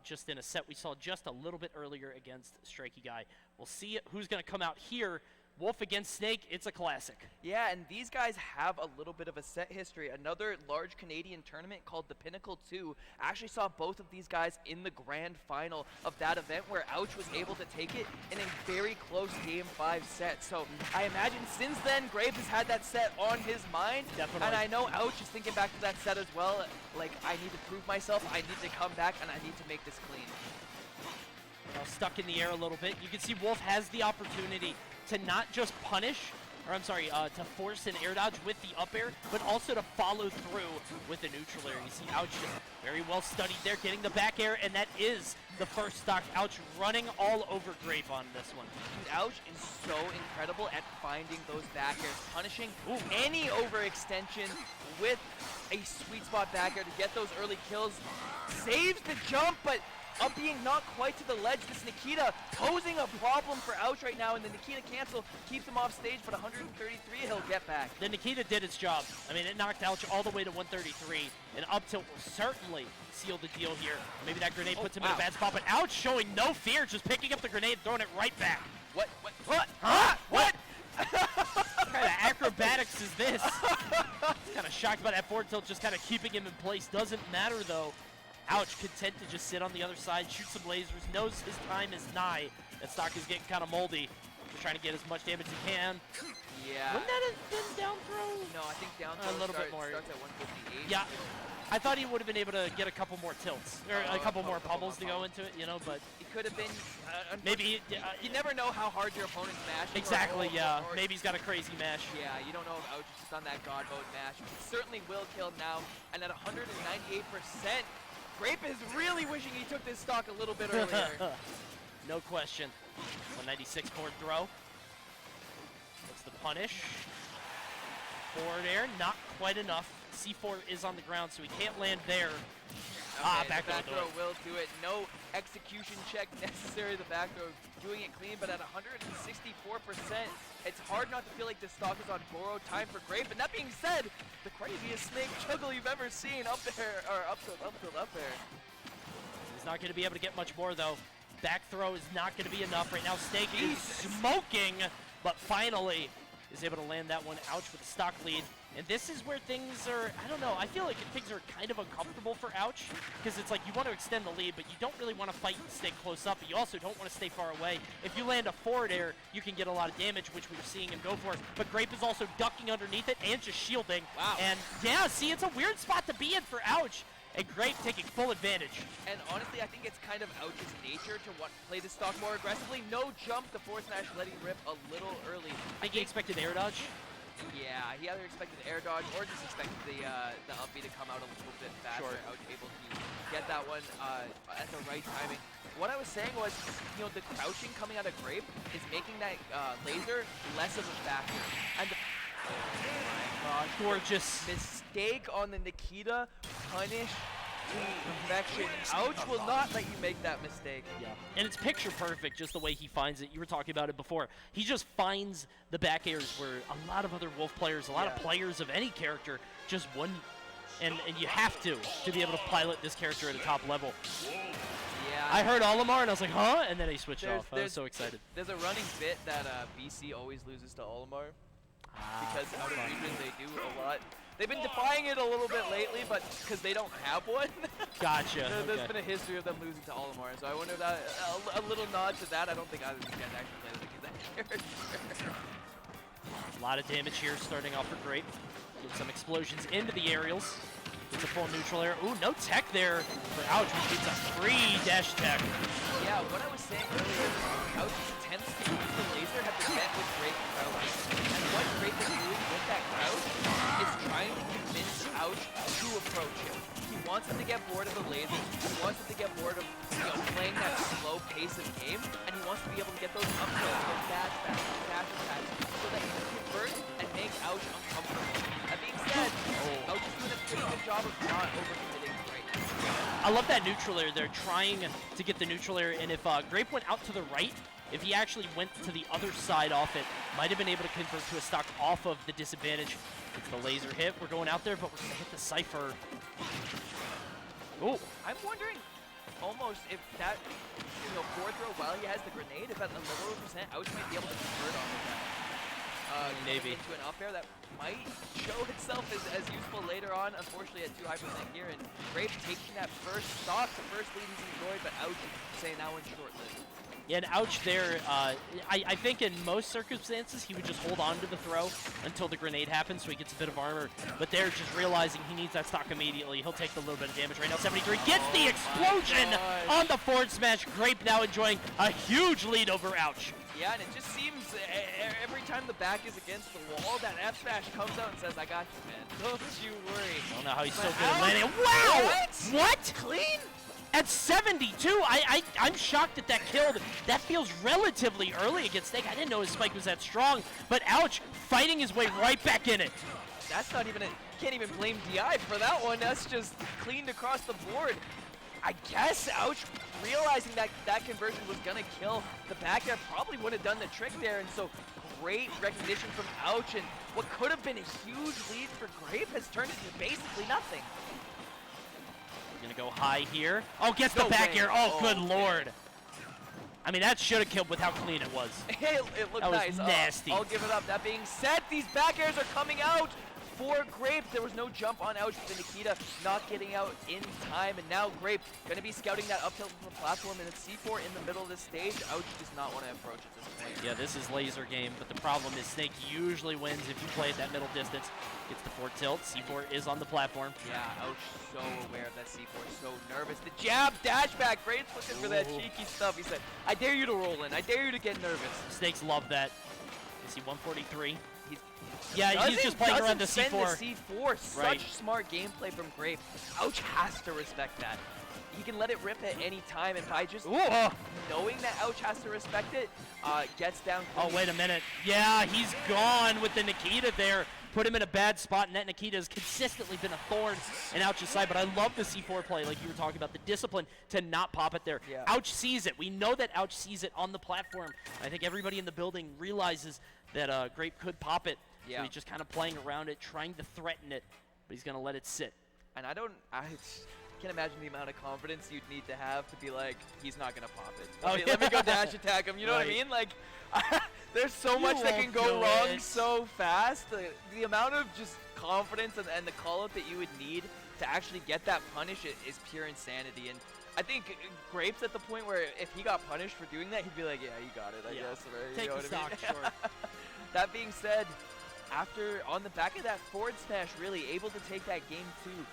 Speaker 5: just in a set we saw just a little bit earlier against Strikey Guy. We'll see who's going to come out here. Wolf against Snake, it's a classic.
Speaker 8: Yeah, and these guys have a little bit of a set history. Another large Canadian tournament called the Pinnacle 2 actually saw both of these guys in the grand final of that event, where Ouch was able to take it in a very close Game 5 set. So I imagine since then, Grape has had that set on his mind.
Speaker 5: Definitely.
Speaker 8: And I know Ouch is thinking back to that set as well. Like, I need to prove myself, I need to come back, and I need to make this clean.
Speaker 5: Now stuck in the air a little bit. You can see Wolf has the opportunity to not just punish, or I'm sorry, to force an air dodge with the up air, but also to follow through with the neutral air. You see Ouch just very well studied there, getting the back air, and that is the first stock. Ouch running all over Grape on this one.
Speaker 8: Dude, Ouch is so incredible at finding those back airs, punishing any overextension with a sweet spot back air to get those early kills. Saves the jump, but up being not quite to the ledge. This Nikita posing a problem for Ouch right now, and the Nikita cancel keeps him off stage, but 133 he'll get back.
Speaker 5: The Nikita did its job. I mean, it knocked Ouch all the way to 133, and up tilt will certainly seal the deal here. Maybe that grenade puts him in a bad spot, but Ouch showing no fear, just picking up the grenade, throwing it right back.
Speaker 8: What? Huh? What?
Speaker 5: What kind of acrobatics is this? Kind of shocked by that forward tilt, just kind of keeping him in place. Doesn't matter, though. Ouch, content to just sit on the other side, shoot some lasers, knows his time is nigh. That stock is getting kind of moldy. Just trying to get as much damage as he can.
Speaker 8: Yeah.
Speaker 5: Wouldn't that have been down throw?
Speaker 8: No, I think down throw
Speaker 5: a little bit more.
Speaker 8: Starts at 158.
Speaker 5: Yeah. I thought he would have been able to get a couple more tilts, or a couple more pummels to go into it, you know, but
Speaker 8: It could have been,
Speaker 5: maybe
Speaker 8: you never know how hard your opponent's mashing.
Speaker 5: exactly, yeah.
Speaker 8: Or
Speaker 5: Maybe he's got a crazy mash.
Speaker 8: Yeah, you don't know if Ouch is just on that God mode mash. He certainly will kill now, and at 198%, Grape is really wishing he took this stock a little bit earlier.
Speaker 5: No question. 196 forward throw. That's the punish. Forward air, not quite enough. C4 is on the ground, so he can't land there.
Speaker 8: Okay,
Speaker 5: back
Speaker 8: the back
Speaker 5: throw
Speaker 8: throw will do it. No execution check necessary. The back throw doing it clean, but at 164%, it's hard not to feel like this stock is on borrowed time for Grape. And that being said, the craziest snake juggle you've ever seen up there, or up there.
Speaker 5: He's not going to be able to get much more, though. Back throw is not going to be enough right now. Snake is smoking, but finally is able to land that one. Ouch with a stock lead. And this is where things are, I don't know, I feel like things are kind of uncomfortable for Ouch, because it's like you want to extend the lead, but you don't really want to fight and stay close up, but you also don't want to stay far away. If you land a forward air, you can get a lot of damage, which we're seeing him go for. But Grape is also ducking underneath it and just shielding.
Speaker 8: Wow.
Speaker 5: And yeah, see, it's a weird spot to be in for Ouch. And Grape taking full advantage.
Speaker 8: And honestly, I think it's kind of Ouch's nature to play the stock more aggressively. No jump, the forward smash letting rip a little early.
Speaker 5: I think he expected air dodge.
Speaker 8: Yeah, he either expected air dodge or just expected the up B to come out a little bit faster.
Speaker 5: Sure.
Speaker 8: Ouch able to get that one at the right timing. What I was saying was, you know, the crouching coming out of Grape is making that laser less of a factor. And the
Speaker 5: gorgeous
Speaker 8: mistake on the Nikita punish to perfection. Ouch will not let you make that mistake.
Speaker 5: Yeah, and it's picture perfect just the way he finds it. You were talking about it before. He just finds the back airs where a lot of other Wolf players, a lot of players of any character just wouldn't. And you have to be able to pilot this character at a top level.
Speaker 8: Yeah.
Speaker 5: I heard Olimar and I was like, huh? And then he switched off. I was so excited.
Speaker 8: There's a running bit that BC always loses to Olimar. because out of region they do a lot. They've been defying it a little bit lately, but because they don't have one.
Speaker 5: Gotcha.
Speaker 8: There's been a history of them losing to Olimar, so I wonder if that a little nod to that. I don't think either of these guys actually played against that character.
Speaker 5: A lot of damage here starting off for Grape. Get some explosions into the aerials. It's a full neutral air. Ooh, no tech there for Ouch, which gets a free dash tech.
Speaker 8: Yeah, what I was saying earlier, Ouch attempts to use the laser have been met with Grape Crouch. And what Grape is doing with that Crouch is trying to convince Ouch to approach him. He wants him to get bored of the laser. He wants him to get bored of playing that slow pace of game. And he wants to be able to get those up tilts, those dash attacks, so that he can convert and make Ouch uncomfortable. That being said, Ouch is doing a pretty good job of not overcommitting Grape.
Speaker 5: I love that neutral air. They're trying to get the neutral air, and if Grape went out to the right, if he actually went to the other side off it, might have been able to convert to a stock off of the disadvantage. It's the laser hit. We're going out there, but we're going to hit the Cypher. Oh,
Speaker 8: I'm wondering almost if that, forward throw while he has the grenade, if at the lower percent, Ouch might be able to convert on that.
Speaker 5: Maybe.
Speaker 8: Into an up air that might show itself as useful later on. Unfortunately, at too high percent here, and Grape taking that first stock, the first lead he's enjoyed, but Ouch saying that one's short-lived.
Speaker 5: Yeah, and Ouch there, I think in most circumstances, he would just hold on to the throw until the grenade happens so he gets a bit of armor. But they're just realizing he needs that stock immediately. He'll take the little bit of damage right now. 73 gets the explosion on the forward smash. Grape now enjoying a huge lead over Ouch.
Speaker 8: Yeah, and it just seems every time the back is against the wall, that F smash comes out and says, I got you, man. Don't you worry.
Speaker 5: I don't know how he's so good at landing. Wow! What?
Speaker 8: Clean?
Speaker 5: At 72, I'm shocked that that killed. That feels relatively early against Snake. I didn't know his spike was that strong, but Ouch fighting his way right back in it.
Speaker 8: That's not even can't even blame DI for that one. That's just cleaned across the board. I guess Ouch realizing that that conversion was gonna kill the back air probably would have done the trick there, and so great recognition from Ouch, and what could have been a huge lead for Grape has turned into basically nothing.
Speaker 5: Gonna go high here. Oh, gets the back air. Oh, good lord. I mean, that should have killed with how clean it was.
Speaker 8: It looked
Speaker 5: that
Speaker 8: nice.
Speaker 5: Was nasty.
Speaker 8: I'll give it up. That being said, these back airs are coming out for Grape. There was no jump on Ouch, but Nikita not getting out in time, and now Grape gonna be scouting that up tilt from the platform, and it's C4 in the middle of the stage. Ouch does not want to approach at this point.
Speaker 5: Yeah, this is laser game, but the problem is Snake usually wins if you play at that middle distance. Gets the forward tilt. C4 is on the platform.
Speaker 8: Yeah, Ouch so aware of that C4, so nervous. The jab, dash back. Grape's looking for that cheeky stuff. He said, I dare you to roll in. I dare you to get nervous.
Speaker 5: Snakes love that. You see 143.
Speaker 8: Yeah,
Speaker 5: he's just playing around the
Speaker 8: C4.
Speaker 5: C4.
Speaker 8: The C4. Such smart gameplay from Grape. Ouch has to respect that. He can let it rip at any time, and by just knowing that Ouch has to respect it, gets down.
Speaker 5: Oh, wait a minute. Yeah, he's gone with the Nikita there. Put him in a bad spot, and that Nikita has consistently been a thorn in Ouch's side, but I love the C4 play, like you were talking about, the discipline to not pop it there.
Speaker 8: Yeah.
Speaker 5: Ouch sees it. We know that Ouch sees it on the platform. I think everybody in the building realizes that Grape could pop it, so he's just kind of playing around it, trying to threaten it, but he's going to let it sit.
Speaker 8: And I can't imagine the amount of confidence you'd need to have to be like, he's not going to pop it. Let me go dash attack him, you know what I mean? Like, there's so much that can go wrong so fast. The amount of just confidence and the call-up that you would need to actually get that punish is pure insanity. And I think Grape's at the point where if he got punished for doing that, he'd be like, yeah, you got it, I guess. Right?
Speaker 5: Take the stock, sure.
Speaker 8: That being said, after on the back of that forward smash, really able to take that game too.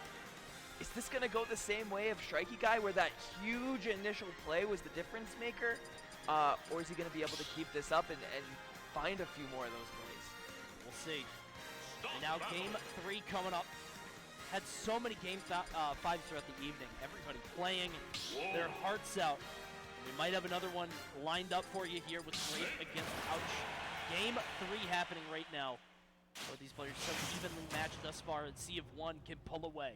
Speaker 8: Is this going to go the same way of Strikey Guy, where that huge initial play was the difference maker? Or is he going to be able to keep this up and find a few more of those plays?
Speaker 5: We'll see. And now game 3 coming up. Had so many game 5s throughout the evening. Everybody playing their hearts out. We might have another one lined up for you here with Grape against Ouch. Game 3 happening right now. Both these players so evenly matched thus far, and see if one can pull away.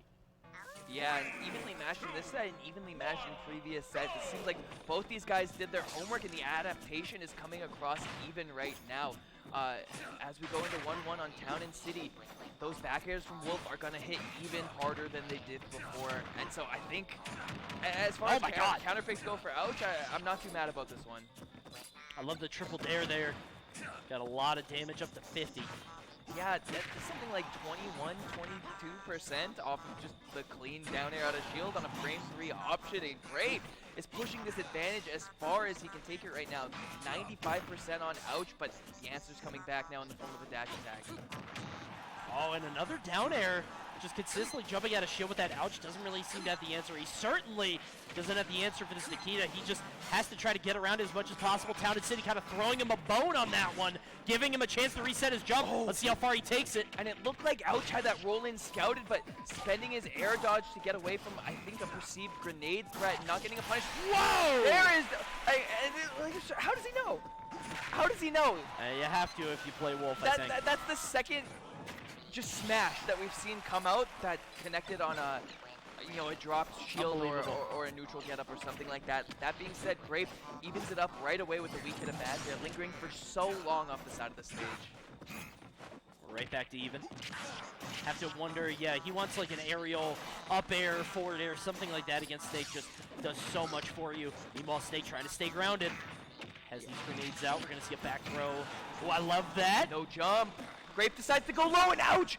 Speaker 8: Yeah, and evenly matched in this set and evenly matched in previous sets. It seems like both these guys did their homework, and the adaptation is coming across even right now. As we go into 1-1 on Town and City, those back airs from Wolf are going to hit even harder than they did before. And so I think, as far as counterpicks go for Ouch, I'm not too mad about this one.
Speaker 5: I love the triple dare there. Got a lot of damage up to 50.
Speaker 8: Yeah, that's something like 21, 22% off of just the clean down air out of shield on a frame 3 option, and Grape is pushing this advantage as far as he can take it right now. 95% on Ouch, but the answer's coming back now in the form of a dash attack.
Speaker 5: Oh, and another down air, just consistently jumping out of shield with that Ouch. Doesn't really seem to have the answer. He certainly doesn't have the answer for this Nikita. He just has to try to get around it as much as possible. Town & City kind of throwing him a bone on that one, giving him a chance to reset his jump. Let's see how far he takes it.
Speaker 8: And it looked like Ouch had that roll-in scouted, but spending his air dodge to get away from, I think, a perceived grenade threat, not getting a punish.
Speaker 5: Whoa!
Speaker 8: There is, how does he know? How does he know?
Speaker 5: You have to if you play Wolf, I think.
Speaker 8: That's the second just smash that we've seen come out that connected on a, a dropped shield or a neutral getup or something like that. That being said, Grape evens it up right away with the weak hit of bad. They're lingering for so long off the side of the stage.
Speaker 5: Right back to even. Have to wonder, yeah, he wants like an aerial up air, forward air, something like that against Snake. Just does so much for you. Meanwhile, Snake trying to stay grounded. Has these grenades out. We're going to see a back throw. Oh, I love that.
Speaker 8: No jump. Grape decides to go low, and Ouch!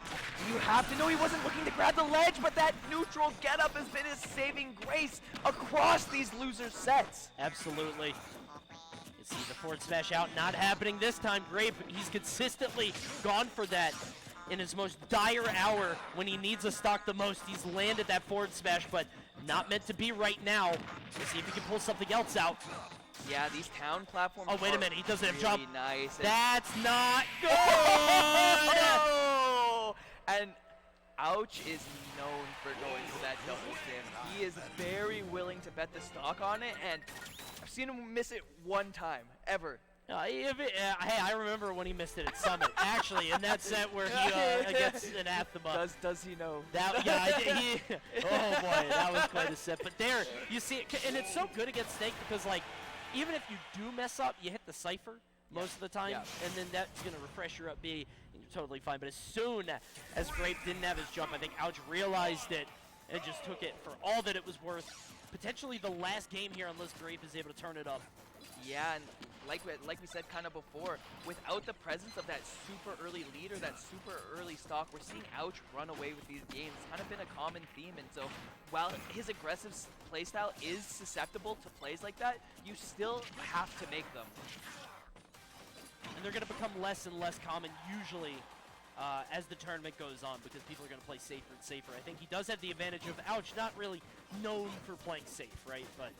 Speaker 8: You have to know he wasn't looking to grab the ledge, but that neutral getup has been his saving grace across these loser sets.
Speaker 5: Absolutely. You see the forward smash out, not happening this time. Grape, he's consistently gone for that in his most dire hour when he needs a stock the most. He's landed that forward smash, but not meant to be right now. Let's see if he can pull something else out.
Speaker 8: Yeah, these town platforms.
Speaker 5: Oh, wait a minute. He doesn't have
Speaker 8: really
Speaker 5: jump.
Speaker 8: Nice.
Speaker 5: That's not good.
Speaker 8: Oh! And Ouch is known for going to that double sim. He is very willing to bet the stock on it, and I've seen him miss it one time, ever.
Speaker 5: Hey, I remember when he missed it at Summit. Actually, in that set where he against Anathema.
Speaker 8: Does he know?
Speaker 5: That, yeah, oh boy, that was quite a set. But there, you see it, and it's so good against Snake because, like, even if you do mess up, you hit the Cypher most of the time, and then that's going to refresh your up B, and you're totally fine. But as soon as Grape didn't have his jump, I think Ouch realized it and just took it for all that it was worth. Potentially the last game here unless Grape is able to turn it up.
Speaker 8: Yeah, and like we said kind of before, without the presence of that super early lead or that super early stock, we're seeing Ouch run away with these games. It's kind of been a common theme, and so while his aggressive playstyle is susceptible to plays like that, you still have to make them.
Speaker 5: And they're going to become less and less common usually as the tournament goes on because people are going to play safer and safer. I think he does have the advantage of Ouch, not really known for playing safe, right? But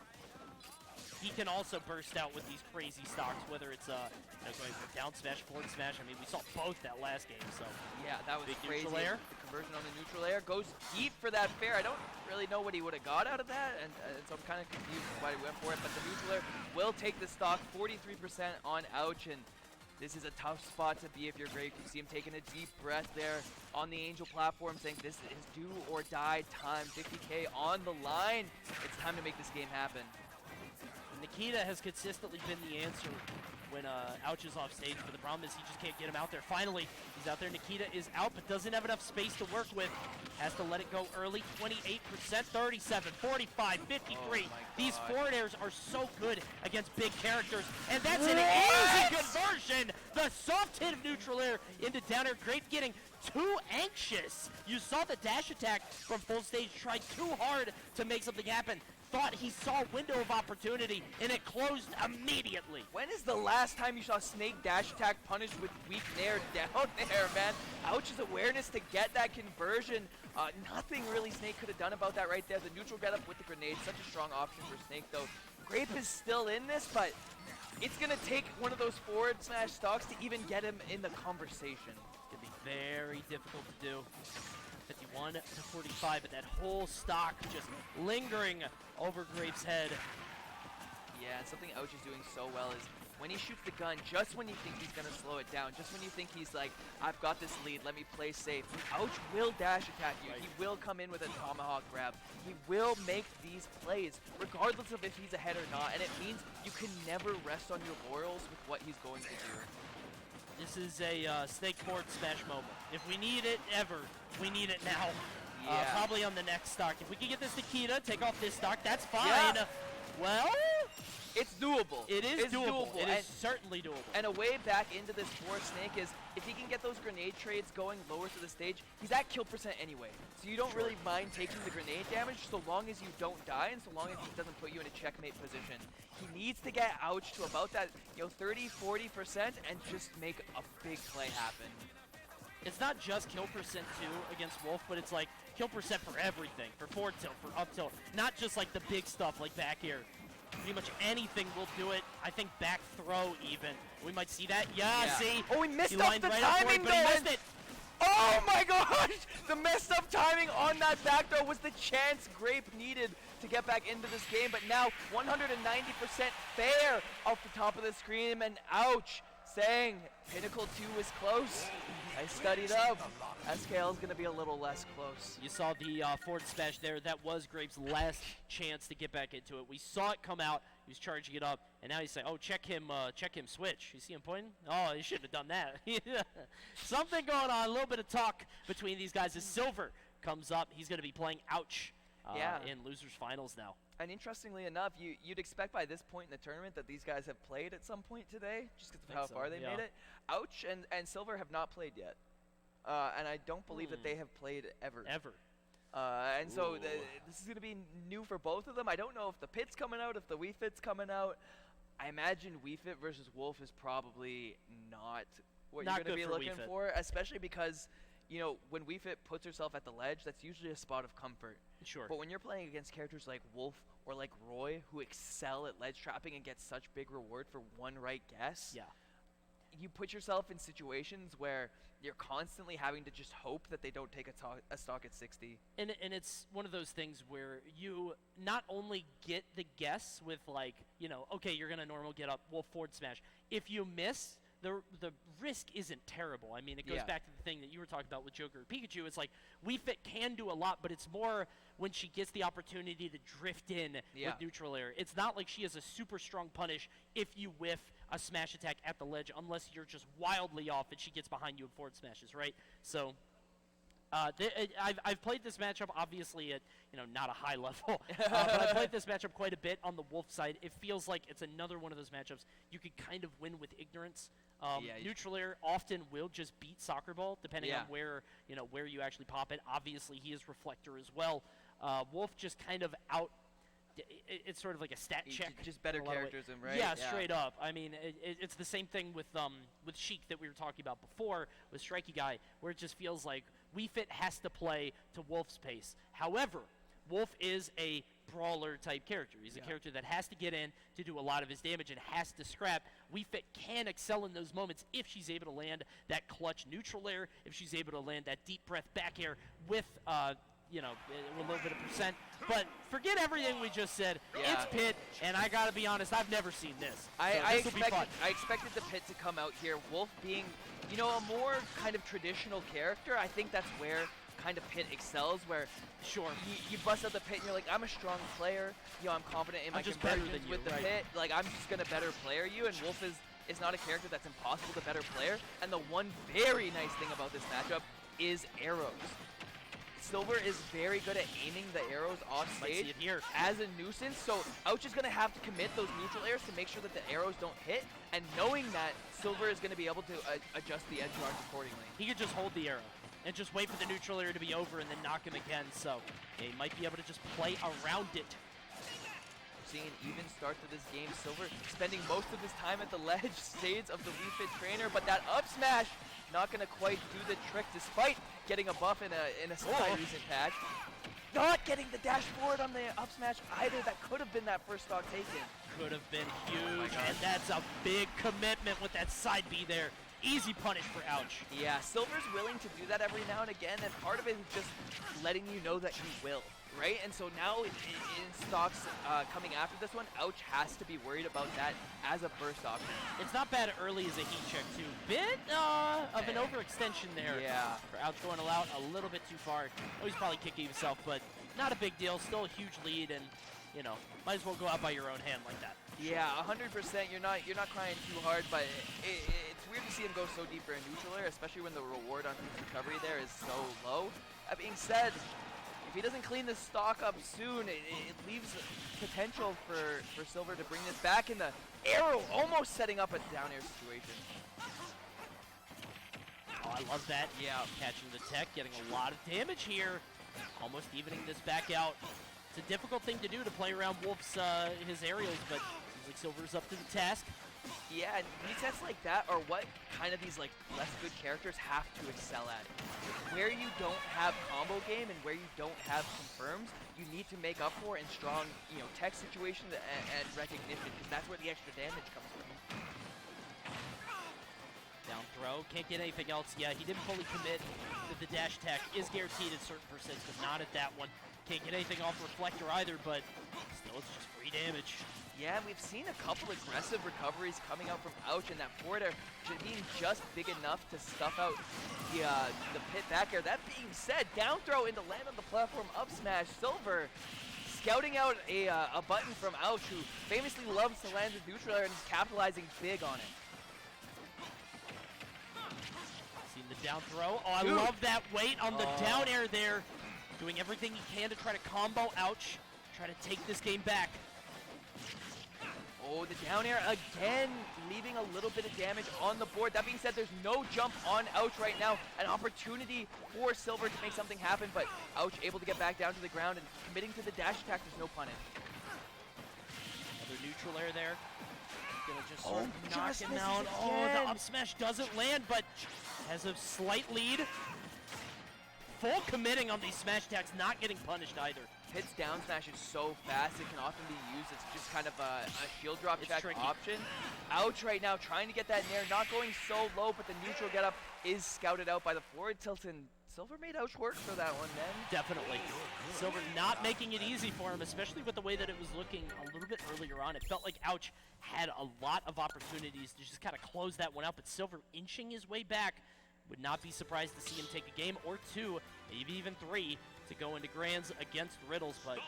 Speaker 5: he can also burst out with these crazy stocks, whether it's going for down smash, forward smash. I mean, we saw both that last game, so.
Speaker 8: Yeah, that was
Speaker 5: big
Speaker 8: crazy.
Speaker 5: Neutral air.
Speaker 8: The conversion on the neutral air goes deep for that fair. I don't really know what he would have got out of that, and so I'm kind of confused why he went for it. But the neutral air will take the stock, 43% on Ouch, and this is a tough spot to be if you're Grape. You see him taking a deep breath there on the Angel platform, saying this is do or die time. 50K on the line. It's time to make this game happen.
Speaker 5: Nikita has consistently been the answer when Ouch is off stage, but the problem is he just can't get him out there. Finally, he's out there. Nikita is out, but doesn't have enough space to work with. Has to let it go early. 28%, 37, 45, 53. These forward airs are so good against big characters, and that's an easy conversion. The soft hit of neutral air into down air. Grape getting too anxious. You saw the dash attack from full stage, tried too hard to make something happen. Thought he saw a window of opportunity, and it closed immediately.
Speaker 8: When is the last time you saw Snake dash attack punished with weak nair down there, man? Ouch's awareness to get that conversion. Nothing really Snake could have done about that right there. The neutral get up with the grenade, such a strong option for Snake, though. Grape is still in this, but it's going to take one of those forward smash stocks to even get him in the conversation.
Speaker 5: It's going to be very difficult to do. 51 to 45, but that whole stock just lingering over Grape's head.
Speaker 8: Yeah, and something Ouch is doing so well is when he shoots the gun, just when you think he's going to slow it down, just when you think he's like, I've got this lead, let me play safe, Ouch will dash attack you. He will come in with a tomahawk grab. He will make these plays, regardless of if he's ahead or not, and it means you can never rest on your laurels with what he's going to do.
Speaker 5: This is a Snake forward smash moment. If we need it ever, we need it now.
Speaker 8: Yeah.
Speaker 5: Probably on the next stock. If we can get this Nikita, take off this stock, that's fine.
Speaker 8: Yeah.
Speaker 5: Well,
Speaker 8: It's doable.
Speaker 5: It is
Speaker 8: It's
Speaker 5: doable. It
Speaker 8: and,
Speaker 5: is certainly doable.
Speaker 8: and a way back into this for Snake is if he can get those grenade trades going lower to the stage, he's at kill percent anyway. So you don't really mind taking the grenade damage so long as you don't die and so long as he doesn't put you in a checkmate position. He needs to get Ouch to about that 30-40% and just make a big play happen.
Speaker 5: It's not just kill percent too against Wolf, but it's like kill percent for everything, for forward tilt, for up tilt, not just like the big stuff like back air. Pretty much anything will do it. I think back throw even. We might see that. Yeah. See?
Speaker 8: Oh, he missed
Speaker 5: He
Speaker 8: up
Speaker 5: lined
Speaker 8: the
Speaker 5: right up for it,
Speaker 8: timing
Speaker 5: but he
Speaker 8: though.
Speaker 5: missed it.
Speaker 8: Oh my gosh! The messed up timing on that back throw was the chance Grape needed to get back into this game, but now 190% fair off the top of the screen, and Ouch, saying Pinnacle 2 is close. I studied up. SKL is going to be a little less close.
Speaker 5: You saw the forward smash there. That was Grape's last chance to get back into it. We saw it come out. He was charging it up, and now he's saying, "Oh, check him switch." You see him pointing? Oh, he shouldn't have done that. Something going on. A little bit of talk between these guys as Silver comes up. He's going to be playing Ouch in losers finals now.
Speaker 8: And interestingly enough, you'd expect by this point in the tournament that these guys have played at some point today, just because of how far they made it. Ouch and Silver have not played yet. And I don't believe that they have played ever. And so this is going to be new for both of them. I don't know if the Pit's coming out, if the Wii Fit's coming out. I imagine Wii Fit versus Wolf is probably not what you're going to be looking for, especially because, when Wii Fit puts herself at the ledge, that's usually a spot of comfort.
Speaker 5: Sure.
Speaker 8: But when you're playing against characters like Wolf or like Roy, who excel at ledge trapping and get such big reward for one right guess, you put yourself in situations where you're constantly having to just hope that they don't take a stock at 60.
Speaker 5: And it's one of those things where you not only get the guess with okay, you're going to normal get up, Wolf forward smash. If you miss, the risk isn't terrible. I mean, it goes back to the thing that you were talking about with Joker and Pikachu. It's like Wii Fit can do a lot, but it's more when she gets the opportunity to drift in with neutral air. It's not like she has a super strong punish if you whiff a smash attack at the ledge, unless you're just wildly off and she gets behind you and forward smashes, right? So I've played this matchup obviously at not a high level, but I've played this matchup quite a bit on the Wolf side. It feels like it's another one of those matchups you could kind of win with ignorance. Neutral air often will just beat soccer ball depending on where you actually pop it. Obviously he is reflector as well. Wolf just kind of it's sort of like a stat check.
Speaker 8: Just better characters, right?
Speaker 5: Yeah, straight up. I mean, it's the same thing with Sheik that we were talking about before with Strikey Guy, where it just feels like Wii Fit has to play to Wolf's pace. However, Wolf is a brawler type character. He's a character that has to get in to do a lot of his damage and has to scrap. Wii Fit can excel in those moments if she's able to land that clutch neutral air, if she's able to land that deep breath back air with a little bit of percent. But forget everything we just said. It's Pit, and I gotta be honest, I've never seen this.
Speaker 8: I expected the Pit to come out here. Wolf being, a more kind of traditional character. I think that's where kind of Pit excels, where you bust out the Pit and you're like, I'm a strong player. I'm confident in my conversions with the Pit. Like, I'm just gonna better player you, and Wolf is not a character that's impossible to better player. And the one very nice thing about this matchup is arrows. Silver is very good at aiming the arrows off stage as a nuisance, so Ouch is going to have to commit those neutral airs to make sure that the arrows don't hit, and knowing that, Silver is going to be able to adjust the edge guards accordingly.
Speaker 5: He could just hold the arrow and just wait for the neutral air to be over and then knock him again, so he might be able to just play around it.
Speaker 8: Seeing an even start to this game, Silver spending most of his time at the ledge, shades of the Wii Fit trainer, but that up smash not going to quite do the trick despite getting a buff in a semi-recent patch. Not getting the dash forward on the up smash either. That could have been that first stock taken.
Speaker 5: Could have been huge, and that's a big commitment with that side B there. Easy punish for Ouch.
Speaker 8: Yeah, Silver's willing to do that every now and again, and part of it is just letting you know that he will. Right, and so now in stocks coming after this one, Ouch has to be worried about that as a burst option.
Speaker 5: It's not bad early as a heat check too. Bit of an overextension there.
Speaker 8: Yeah.
Speaker 5: For Ouch going out a little bit too far. Oh, he's probably kicking himself, but not a big deal. Still a huge lead, and might as well go out by your own hand like that.
Speaker 8: Yeah, 100%. You're not crying too hard, but it's weird to see him go so deeper in neutral air, especially when the reward on his recovery there is so low. That being said, If he doesn't clean this stock up soon, it leaves potential for Silver to bring this back in the arrow, almost setting up a down air situation.
Speaker 5: Oh, I love that. Yeah, catching the tech, getting a lot of damage here. Almost evening this back out. It's a difficult thing to do to play around Wolf's his aerials, but seems like Silver's up to the task.
Speaker 8: Yeah, and resets like that are what kind of these like less good characters have to excel at. Where you don't have combo game and where you don't have confirms, you need to make up for in strong, tech situations and recognition, because that's where the extra damage comes from.
Speaker 5: Down throw, can't get anything else. Yeah, he didn't fully commit to the dash tech. Is guaranteed at certain percents, but not at that one. Can't get anything off Reflector either, but still it's just free damage.
Speaker 8: Yeah, we've seen a couple aggressive recoveries coming out from Ouch, and that forward air being just big enough to stuff out the pit back air. That being said, down throw into land on the platform, up smash. Silver scouting out a button from Ouch, who famously loves to land the neutral air and is capitalizing big on it.
Speaker 5: Seen the down throw. Oh, I love that weight on the down air there. Doing everything he can to try to combo Ouch, try to take this game back.
Speaker 8: Oh, the down air again, leaving a little bit of damage on the board. That being said, there's no jump on Ouch right now. An opportunity for Silver to make something happen, but Ouch able to get back down to the ground and committing to the dash attack. There's no punish.
Speaker 5: Another neutral air there. Gonna just sort of knock him down. Oh, the up smash doesn't land, but has a slight lead. Full committing on these smash attacks, not getting punished either.
Speaker 8: Pit's down smash is so fast, it can often be used as just kind of a shield drop check option. Ouch right now, trying to get that nair, not going so low, but the neutral get up is scouted out by the forward tilt, and Silver made Ouch work for that one, man.
Speaker 5: Definitely. Silver not making it easy for him, especially with the way that it was looking a little bit earlier on. It felt like Ouch had a lot of opportunities to just kind of close that one out, but Silver inching his way back. Would not be surprised to see him take a game or two, maybe even three, to go into Grands against Riddles, but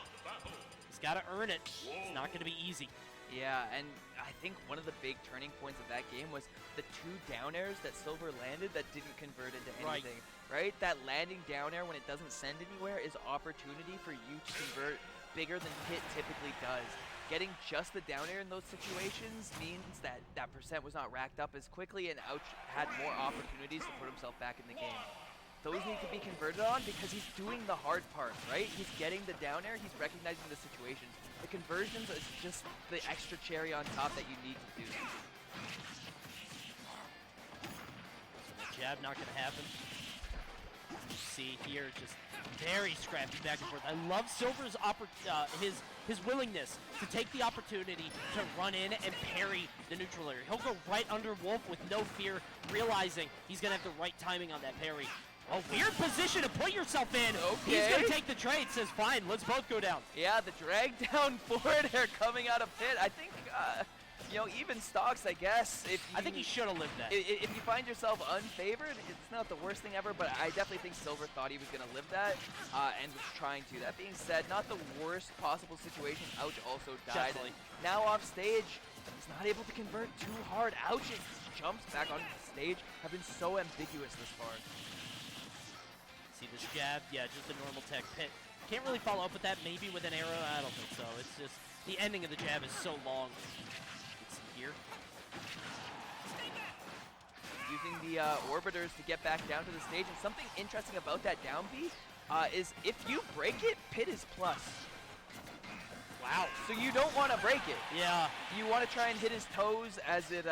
Speaker 5: he's got to earn it. It's not going to be easy.
Speaker 8: Yeah, and I think one of the big turning points of that game was the two down airs that Silver landed that didn't convert into anything, right? That landing down air when it doesn't send anywhere is opportunity for you to convert bigger than Pit typically does. Getting just the down air in those situations means that that percent was not racked up as quickly, and Ouch had more opportunities to put himself back in the game. Those need to be converted on because he's doing the hard part, right? He's getting the down air, he's recognizing the situations. The conversions is just the extra cherry on top that you need to do.
Speaker 5: So the jab not going to happen. You see here, just very scrappy back and forth. I love Silver's his willingness to take the opportunity to run in and parry the neutral area. He'll go right under Wolf with no fear, realizing he's going to have the right timing on that parry. A weird position to put yourself in.
Speaker 8: Okay.
Speaker 5: He's going to take the trade, says, fine, let's both go down.
Speaker 8: Yeah, the drag down forward air coming out of Pit. I think, even stocks, I guess.
Speaker 5: I think he should have lived that.
Speaker 8: If you find yourself unfavored, it's not the worst thing ever, but I definitely think Silver thought he was going to live that and was trying to. That being said, not the worst possible situation. Ouch also died.
Speaker 5: Definitely.
Speaker 8: Now off stage, he's not able to convert too hard. Ouch's jumps back onto the stage have been so ambiguous this far.
Speaker 5: See this jab? Yeah, just a normal tech. Pit can't really follow up with that, maybe with an arrow. I don't think so. It's just the ending of the jab is so long. Let's see here.
Speaker 8: Using the orbiters to get back down to the stage, and something interesting about that down B is if you break it, Pit is plus.
Speaker 5: Wow.
Speaker 8: So you don't want to break it.
Speaker 5: Yeah.
Speaker 8: You want to try and hit his toes as it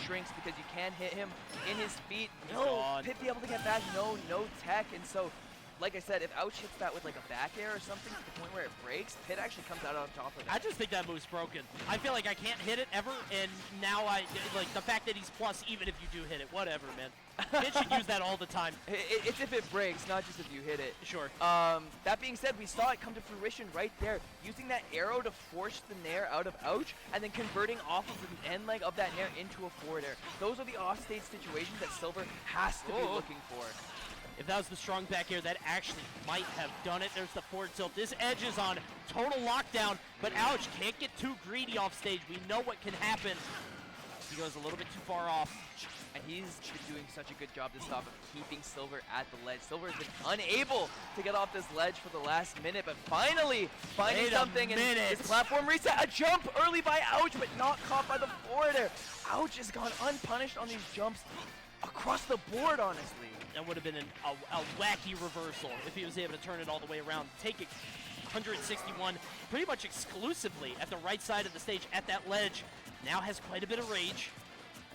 Speaker 8: shrinks, because you can hit him in his feet. No, Pit be able to get back. No tech. And so, like I said, if Ouch hits that with like a back air or something to the point where it breaks, Pit actually comes out on top of it.
Speaker 5: I just think that move's broken. I feel like I can't hit it ever, and now like the fact that he's plus, even if you do hit it, whatever, man. Pit should use that all the time.
Speaker 8: It's if it breaks, not just if you hit it.
Speaker 5: Sure.
Speaker 8: That being said, we saw it come to fruition right there, using that arrow to force the nair out of Ouch, and then converting off of the end leg of that nair into a forward air. Those are the offstage situations that Silver has to be looking for.
Speaker 5: If that was the strong back air, that actually might have done it. There's the forward tilt. This edge is on total lockdown, but Ouch can't get too greedy off stage. We know what can happen. He goes a little bit too far off.
Speaker 8: And he's been doing such a good job this stop of keeping Silver at the ledge. Silver has been unable to get off this ledge for the last minute, but finally finding something, and his platform reset. A jump early by Ouch, but not caught by the forwarder. Ouch has gone unpunished on these jumps across the board, honestly.
Speaker 5: That would have been a wacky reversal if he was able to turn it all the way around. Take it 161 pretty much exclusively at the right side of the stage at that ledge. Now has quite a bit of rage.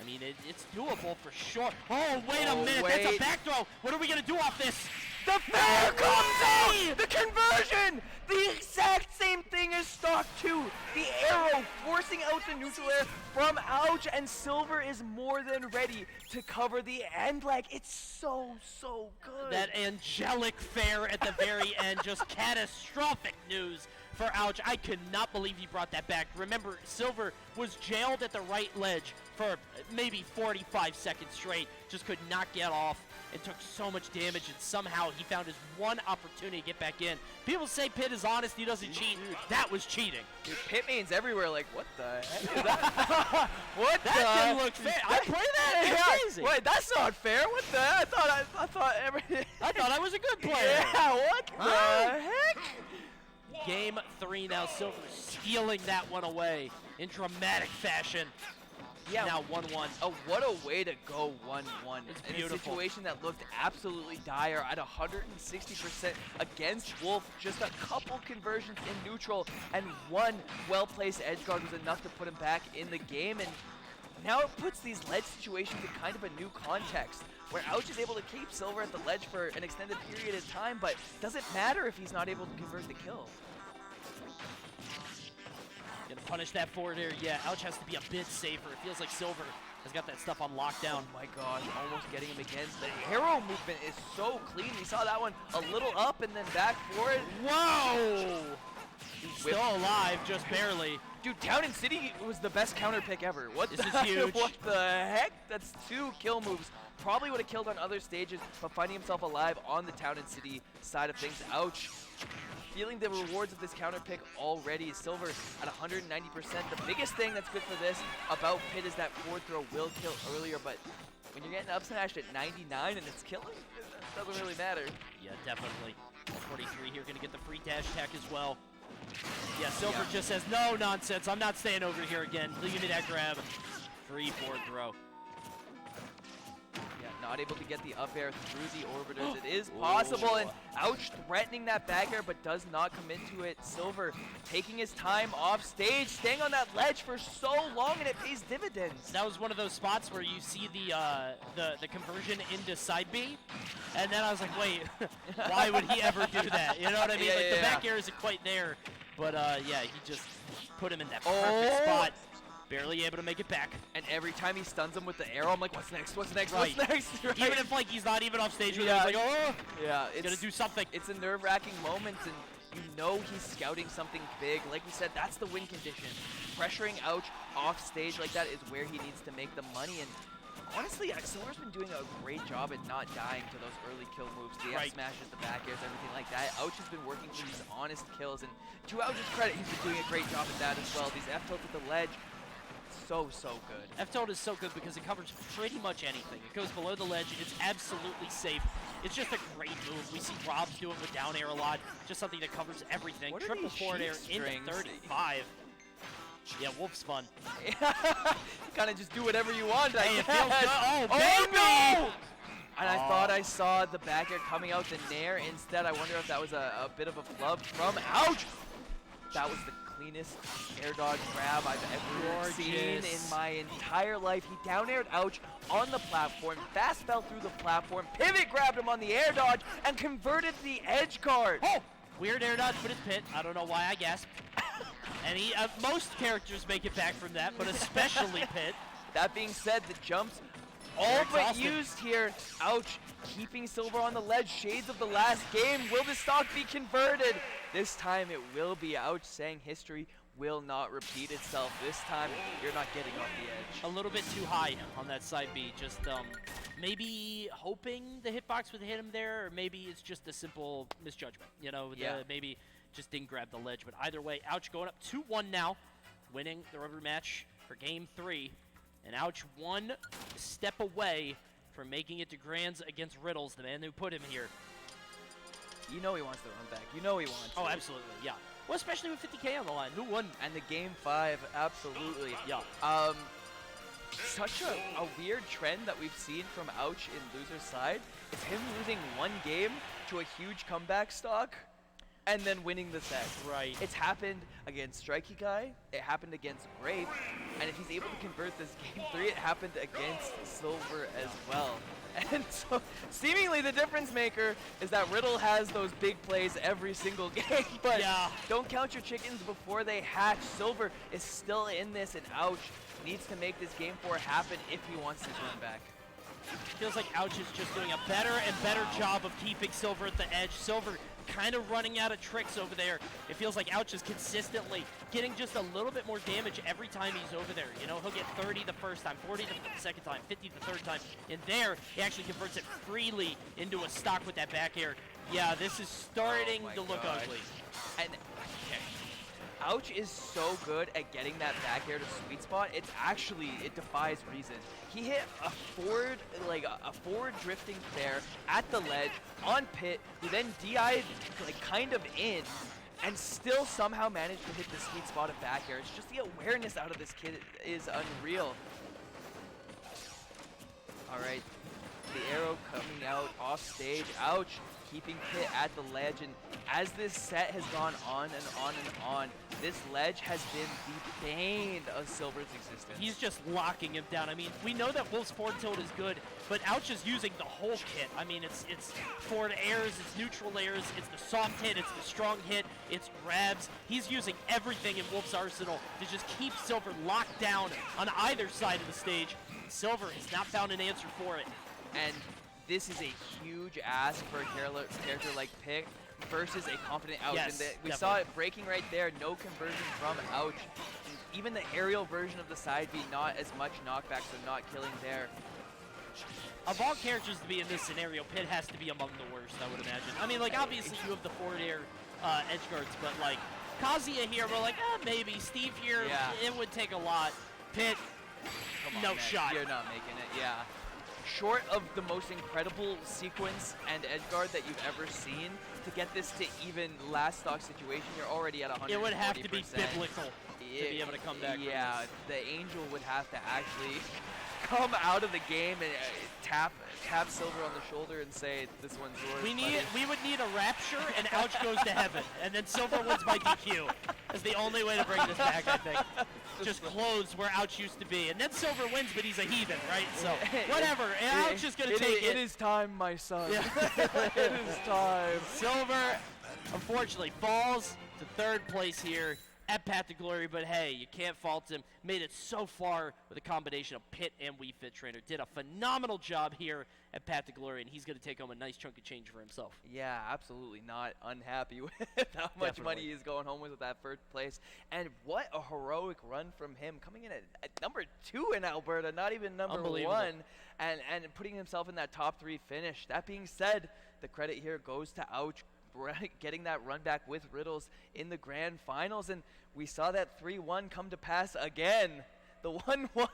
Speaker 5: I mean, it's doable for sure. Oh, wait a minute.
Speaker 8: Wait.
Speaker 5: That's a back throw. What are we going to do off this?
Speaker 8: The fair comes out! The conversion! The exact same thing as stock 2. The arrow forcing out the neutral air from Ouch, and Silver is more than ready to cover the end leg. It's so good.
Speaker 5: That angelic fair at the very end, just catastrophic news for Ouch. I could not believe he brought that back. Remember, Silver was jailed at the right ledge for maybe 45 seconds straight, just could not get off and took so much damage, and somehow he found his one opportunity to get back in. People say Pitt is honest, he doesn't cheat. That was cheating.
Speaker 8: Dude, pit mains everywhere, like, what the heck is that? What
Speaker 5: That didn't look fair. I played that. It's crazy.
Speaker 8: Wait, that's not fair. What the heck? I thought everything.
Speaker 5: I thought I was a good player.
Speaker 8: Yeah, what the heck?
Speaker 5: Game 3 now. Silver stealing that one away in dramatic fashion.
Speaker 8: Yeah.
Speaker 5: Now 1-1.
Speaker 8: Oh, what a way to go 1-1.
Speaker 5: It's
Speaker 8: in
Speaker 5: beautiful.
Speaker 8: a situation that looked absolutely dire at 160% against Wolf. Just a couple conversions in neutral, and one well-placed edge guard was enough to put him back in the game. And now it puts these ledge situations in kind of a new context, where Ouch is able to keep Silver at the ledge for an extended period of time, but doesn't matter if he's not able to convert the kill.
Speaker 5: Gonna punish that forward air. Yeah, Ouch has to be a bit safer. It feels like Silver has got that stuff on lockdown.
Speaker 8: Oh my gosh, almost getting him again. The arrow movement is so clean. We saw that one a little up and then back forward.
Speaker 5: Whoa! He's still alive, just barely.
Speaker 8: Dude, Town and City was the best counter pick ever. What
Speaker 5: This
Speaker 8: the
Speaker 5: is huge.
Speaker 8: What the heck? That's 2 kill moves. Probably would have killed on other stages, but finding himself alive on the Town and City side of things. Ouch. Feeling the rewards of this counter pick already. Silver at 190%. The biggest thing that's good for this about Pitt is that forward throw will kill earlier, but when you're getting up smashed at 99 and it's killing, it doesn't really matter.
Speaker 5: Yeah, definitely. 43 here, gonna get the free dash attack as well. Yeah, Silver just says, no nonsense, I'm not staying over here again. Please give me that grab. Free forward throw.
Speaker 8: Yeah, not able to get the up air through the orbiters. It is possible, and Ouch threatening that back air, but does not come into it. Silver taking his time off stage, staying on that ledge for so long, and it pays dividends.
Speaker 5: That was one of those spots where you see the conversion into side B, and then I was like, wait, why would he ever do that? You know what I mean? The back air isn't quite there, but yeah, he just put him in that perfect spot. Barely able to make it back.
Speaker 8: And every time he stuns him with the arrow, I'm like, what's next? What's next?
Speaker 5: Right.
Speaker 8: What's next? Right?
Speaker 5: Even if like he's not even off stage with it, he's like, oh,
Speaker 8: yeah,
Speaker 5: he's gonna do something.
Speaker 8: It's a nerve-wracking moment, and you know he's scouting something big. Like we said, that's the win condition. Pressuring Ouch off stage like that is where he needs to make the money. And honestly, Silver's been doing a great job at not dying to those early kill moves. The F smashes, the back airs, everything like that. Ouch has been working for these honest kills, and to Ouch's credit, he's been doing a great job at that as well. These F tilts at the ledge. So good.
Speaker 5: F-tilt is so good because it covers pretty much anything. It goes below the ledge. It's absolutely safe. It's just a great move. We see Robs do it with down air a lot. Just something that covers everything.
Speaker 8: What are
Speaker 5: Triple
Speaker 8: these
Speaker 5: forward air
Speaker 8: sheep
Speaker 5: into
Speaker 8: strings?
Speaker 5: 35. Yeah, Wolf's fun.
Speaker 8: Kind of just do whatever you want.
Speaker 5: Hey, it feels good. Oh,
Speaker 8: baby!
Speaker 5: no!
Speaker 8: And I thought I saw the back air coming out the nair. Instead, I wonder if that was a bit of a flub from Ouch. That was the cleanest air dodge grab I've ever seen in my entire life. He down aired Ouch on the platform, fast fell through the platform, pivot grabbed him on the air dodge, and converted the edge guard.
Speaker 5: Oh! Weird air dodge, but it's Pitt. I don't know why I gasped. And he, most characters make it back from that, but especially Pitt.
Speaker 8: That being said, the jumps all but used here. Ouch, keeping Silver on the ledge. Shades of the last game. Will the stock be converted? This time it will be. Ouch, saying history will not repeat itself. This time you're not getting off the edge.
Speaker 5: A little bit too high on that side B. Just maybe hoping the hitbox would hit him there, or maybe it's just a simple misjudgment. You know, maybe just didn't grab the ledge. But either way, Ouch going up 2-1 now, winning the rubber match for game 3. And Ouch one step away from making it to Grands against Riddles, the man who put him here.
Speaker 8: You know he wants to run back. You know he wants to.
Speaker 5: Oh, absolutely, yeah. Well, especially with 50K on the line. Who wouldn't?
Speaker 8: And the game 5, absolutely.
Speaker 5: Yeah.
Speaker 8: Such a weird trend that we've seen from Ouch in loser's side is him losing one game to a huge comeback stock and then winning the set.
Speaker 5: Right.
Speaker 8: It's happened against Strikey Guy, it happened against Grape, and if he's able to convert this game 3, it happened against Silver as well. And so, seemingly the difference maker is that Riddle has those big plays every single game, but don't count your chickens before they hatch. Silver is still in this, and Ouch needs to make this game 4 happen if he wants to turn back.
Speaker 5: Feels like Ouch is just doing a better and better job of keeping Silver at the edge. Silver kind of running out of tricks over there. It feels like Ouch is consistently getting just a little bit more damage every time he's over there. You know, he'll get 30 the first time, 40 the second time, 50 the third time. And there, he actually converts it freely into a stock with that back air. Yeah, this is starting to look ugly.
Speaker 8: And Ouch is so good at getting that back air to sweet spot. It's actually, it defies reason. He hit a forward, a forward drifting fair at the ledge on pit, who then DI'd kind of in, and still somehow managed to hit the sweet spot of back air. It's just the awareness out of this kid is unreal. All right, the arrow coming out off stage. Ouch, keeping Pit at the ledge, and as this set has gone on and on and on, this ledge has been the bane of Silver's existence.
Speaker 5: He's just locking him down. I mean, we know that Wolf's forward tilt is good, but Ouch is using the whole kit. I mean, it's forward airs, it's neutral airs, it's the soft hit, it's the strong hit, it's grabs. He's using everything in Wolf's arsenal to just keep Silver locked down on either side of the stage. Silver has not found an answer for it.
Speaker 8: And this is a huge ask for a character like Pit versus a confident Ouch.
Speaker 5: Yes,
Speaker 8: and we saw it breaking right there, no conversion from Ouch. And even the aerial version of the side B, not as much knockback, so not killing there.
Speaker 5: Of all characters to be in this scenario, Pit has to be among the worst, I would imagine. I mean, like, obviously you have the forward air edge guards, but like, Kazuya here, we're like, maybe. Steve here, it would take a lot. Pit, no shot.
Speaker 8: You're not making it, yeah. Short of the most incredible sequence and edge guard that you've ever seen, to get this to even last stock situation, you're already at 140%.
Speaker 5: It would have to be biblical to be able to come back.
Speaker 8: Yeah, the Angel would have to actually come out of the game and tap Silver on the shoulder and say, this one's yours.
Speaker 5: We would need a rapture, and Ouch goes to heaven, and then Silver wins by DQ. That's the only way to bring this back, I think. Just close where Ouch used to be, and then Silver wins, but he's a heathen, right? So whatever, and Ouch is gonna take it.
Speaker 8: It is time, my son.
Speaker 5: Yeah.
Speaker 8: It is time.
Speaker 5: Silver, unfortunately, falls to third place here at Path to Glory, but hey, you can't fault him. Made it so far with a combination of Pit and Wii Fit Trainer. Did a phenomenal job here at Path to Glory, and he's going to take home a nice chunk of change for himself.
Speaker 8: Yeah, absolutely not unhappy with how much money he's going home with that first place. And what a heroic run from him, coming in at number 2 in Alberta, not even number 1, and putting himself in that top 3 finish. That being said, the credit here goes to Ouch, getting that run back with Riddles in the grand finals, and we saw that 3-1 come to pass again. The 1-1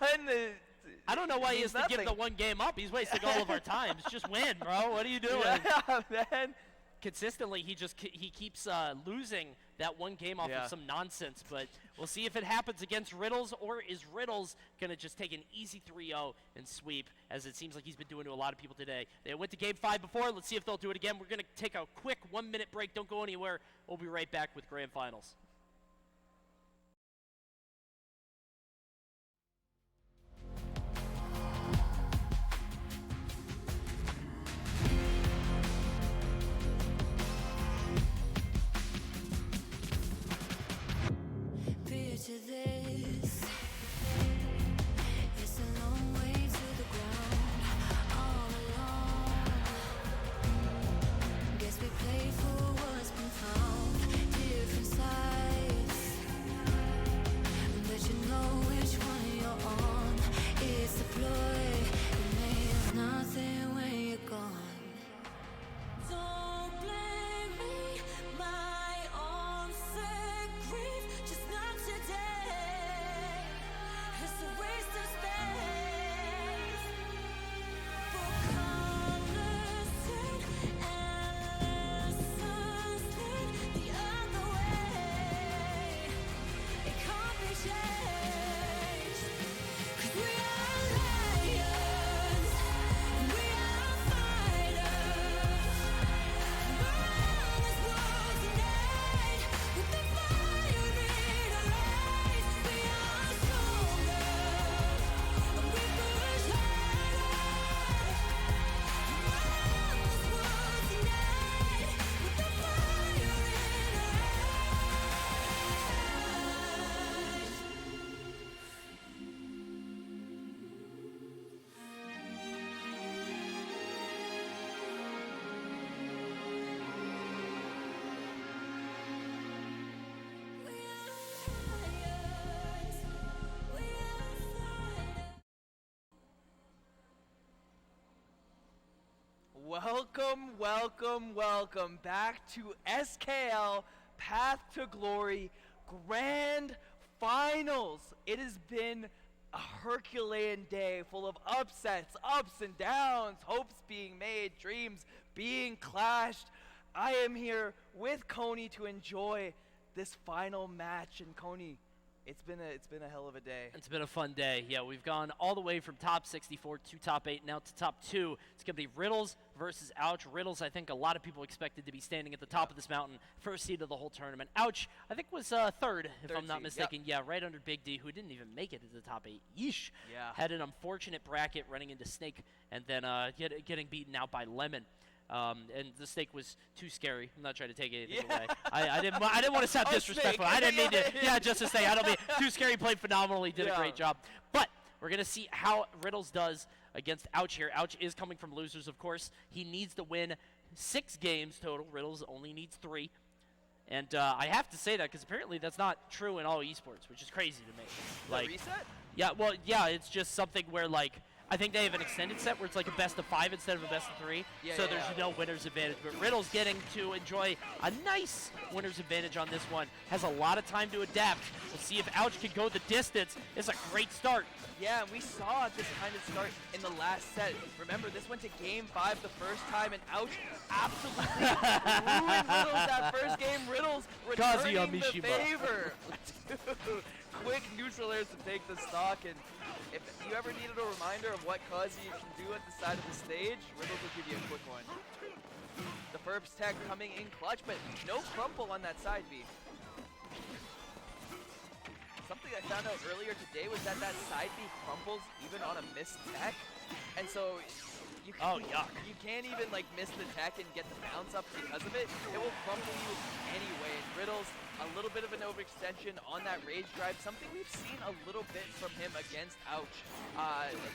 Speaker 5: I don't know why he has to give the one game up. He's wasting all of our time. Just win, bro. What are you doing?
Speaker 8: Yeah, man.
Speaker 5: Consistently, he keeps losing that one game off of some nonsense, but we'll see if it happens against Riddles, or is Riddles going to just take an easy 3-0 and sweep, as it seems like he's been doing to a lot of people today. They went to game 5 before. Let's see if they'll do it again. We're going to take a quick 1-minute break. Don't go anywhere. We'll be right back with grand finals.
Speaker 6: To this, it's a long way to the ground, all alone. Guess we played for what's been found, different sides.
Speaker 8: Welcome, welcome, welcome back to SKL Path to Glory Grand Finals. It has been a Herculean day full of upsets, ups and downs, hopes being made, dreams being clashed. I am here with Coney to enjoy this final match. And Coney, it's been a hell of a day.
Speaker 5: It's been a fun day. Yeah, we've gone all the way from top 64 to top 8, now to top 2. It's going to be Riddles versus Ouch. Riddles, I think a lot of people expected to be standing at the top of this mountain, first seed of the whole tournament. Ouch, I think was third, if I'm not mistaken.
Speaker 8: Yep.
Speaker 5: Yeah, right under Big D, who didn't even make it to the top 8. Yeesh.
Speaker 8: Yeah.
Speaker 5: Had an unfortunate bracket running into Snake, and then getting beaten out by Lemon. And the Snake was too scary. I'm not trying to take anything away. I didn't want to sound disrespectful. I didn't mean to. Yeah, just to say, I don't mean too scary. Played phenomenally. Did a great job. But we're gonna see how Riddles does against Ouch here. Ouch is coming from losers, of course. He needs to win 6 games total. Riddles only needs 3. And I have to say that because apparently that's not true in all esports, which is crazy to me. Like
Speaker 8: reset?
Speaker 5: Yeah, well, yeah, it's just something where like. I think they have an extended set where it's like a best of 5 instead of a best of 3. So there's no winner's advantage. But Riddle's getting to enjoy a nice winner's advantage on this one. Has a lot of time to adapt. We'll see if Ouch can go the distance. It's a great start.
Speaker 8: Yeah, and we saw this kind of start in the last set. Remember, this went to Game 5 the first time, and Ouch absolutely ruined Riddles that first game. Riddles returning the favor. Quick neutral airs to take the stock, and if you ever needed a reminder of what Kazuya can do at the side of the stage, Riddles will give you a quick one. The Ferb's tech coming in clutch, but no crumple on that side B. Something I found out earlier today was that side B crumples even on a missed tech, and so you can't even like miss the tech and get the bounce up because of it. It will crumple you anyway. And Riddles, a little bit of an overextension on that rage drive, something we've seen a little bit from him against Ouch.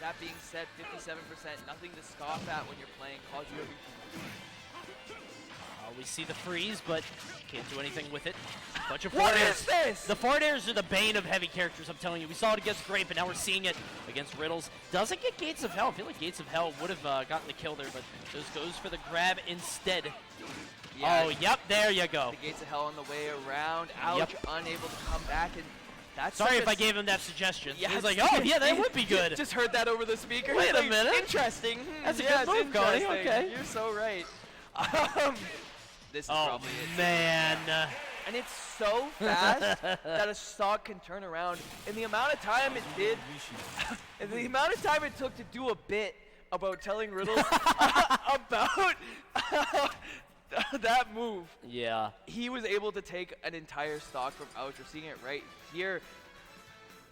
Speaker 8: That being said, 57%, nothing to scoff at when you're playing Kazuya.
Speaker 5: We see the freeze, but can't do anything with it. Bunch of
Speaker 8: What
Speaker 5: forward
Speaker 8: is this?
Speaker 5: The forward airs are the bane of heavy characters, I'm telling you. We saw it against Grape, but now we're seeing it against Riddles. Doesn't get Gates of Hell. I feel like Gates of Hell would have gotten the kill there, but just goes for the grab instead.
Speaker 8: Yeah,
Speaker 5: oh, yep, there you go.
Speaker 8: The Gates of Hell on the way around. Ouch, unable to come back, and that's
Speaker 5: sorry if I gave him that suggestion.
Speaker 8: Yeah,
Speaker 5: he was like, oh, yeah, that would be good.
Speaker 8: Just heard that over the speaker.
Speaker 5: Wait a
Speaker 8: like,
Speaker 5: minute.
Speaker 8: Interesting.
Speaker 5: That's a good move, Cody. Okay.
Speaker 8: You're so right. This is probably it.
Speaker 5: Man.
Speaker 8: And it's so fast that a stock can turn around. In the amount of time it did, in the amount of time it took to do a bit about telling Riddles about that move.
Speaker 5: Yeah.
Speaker 8: He was able to take an entire stock from Ouch. We're seeing it right here.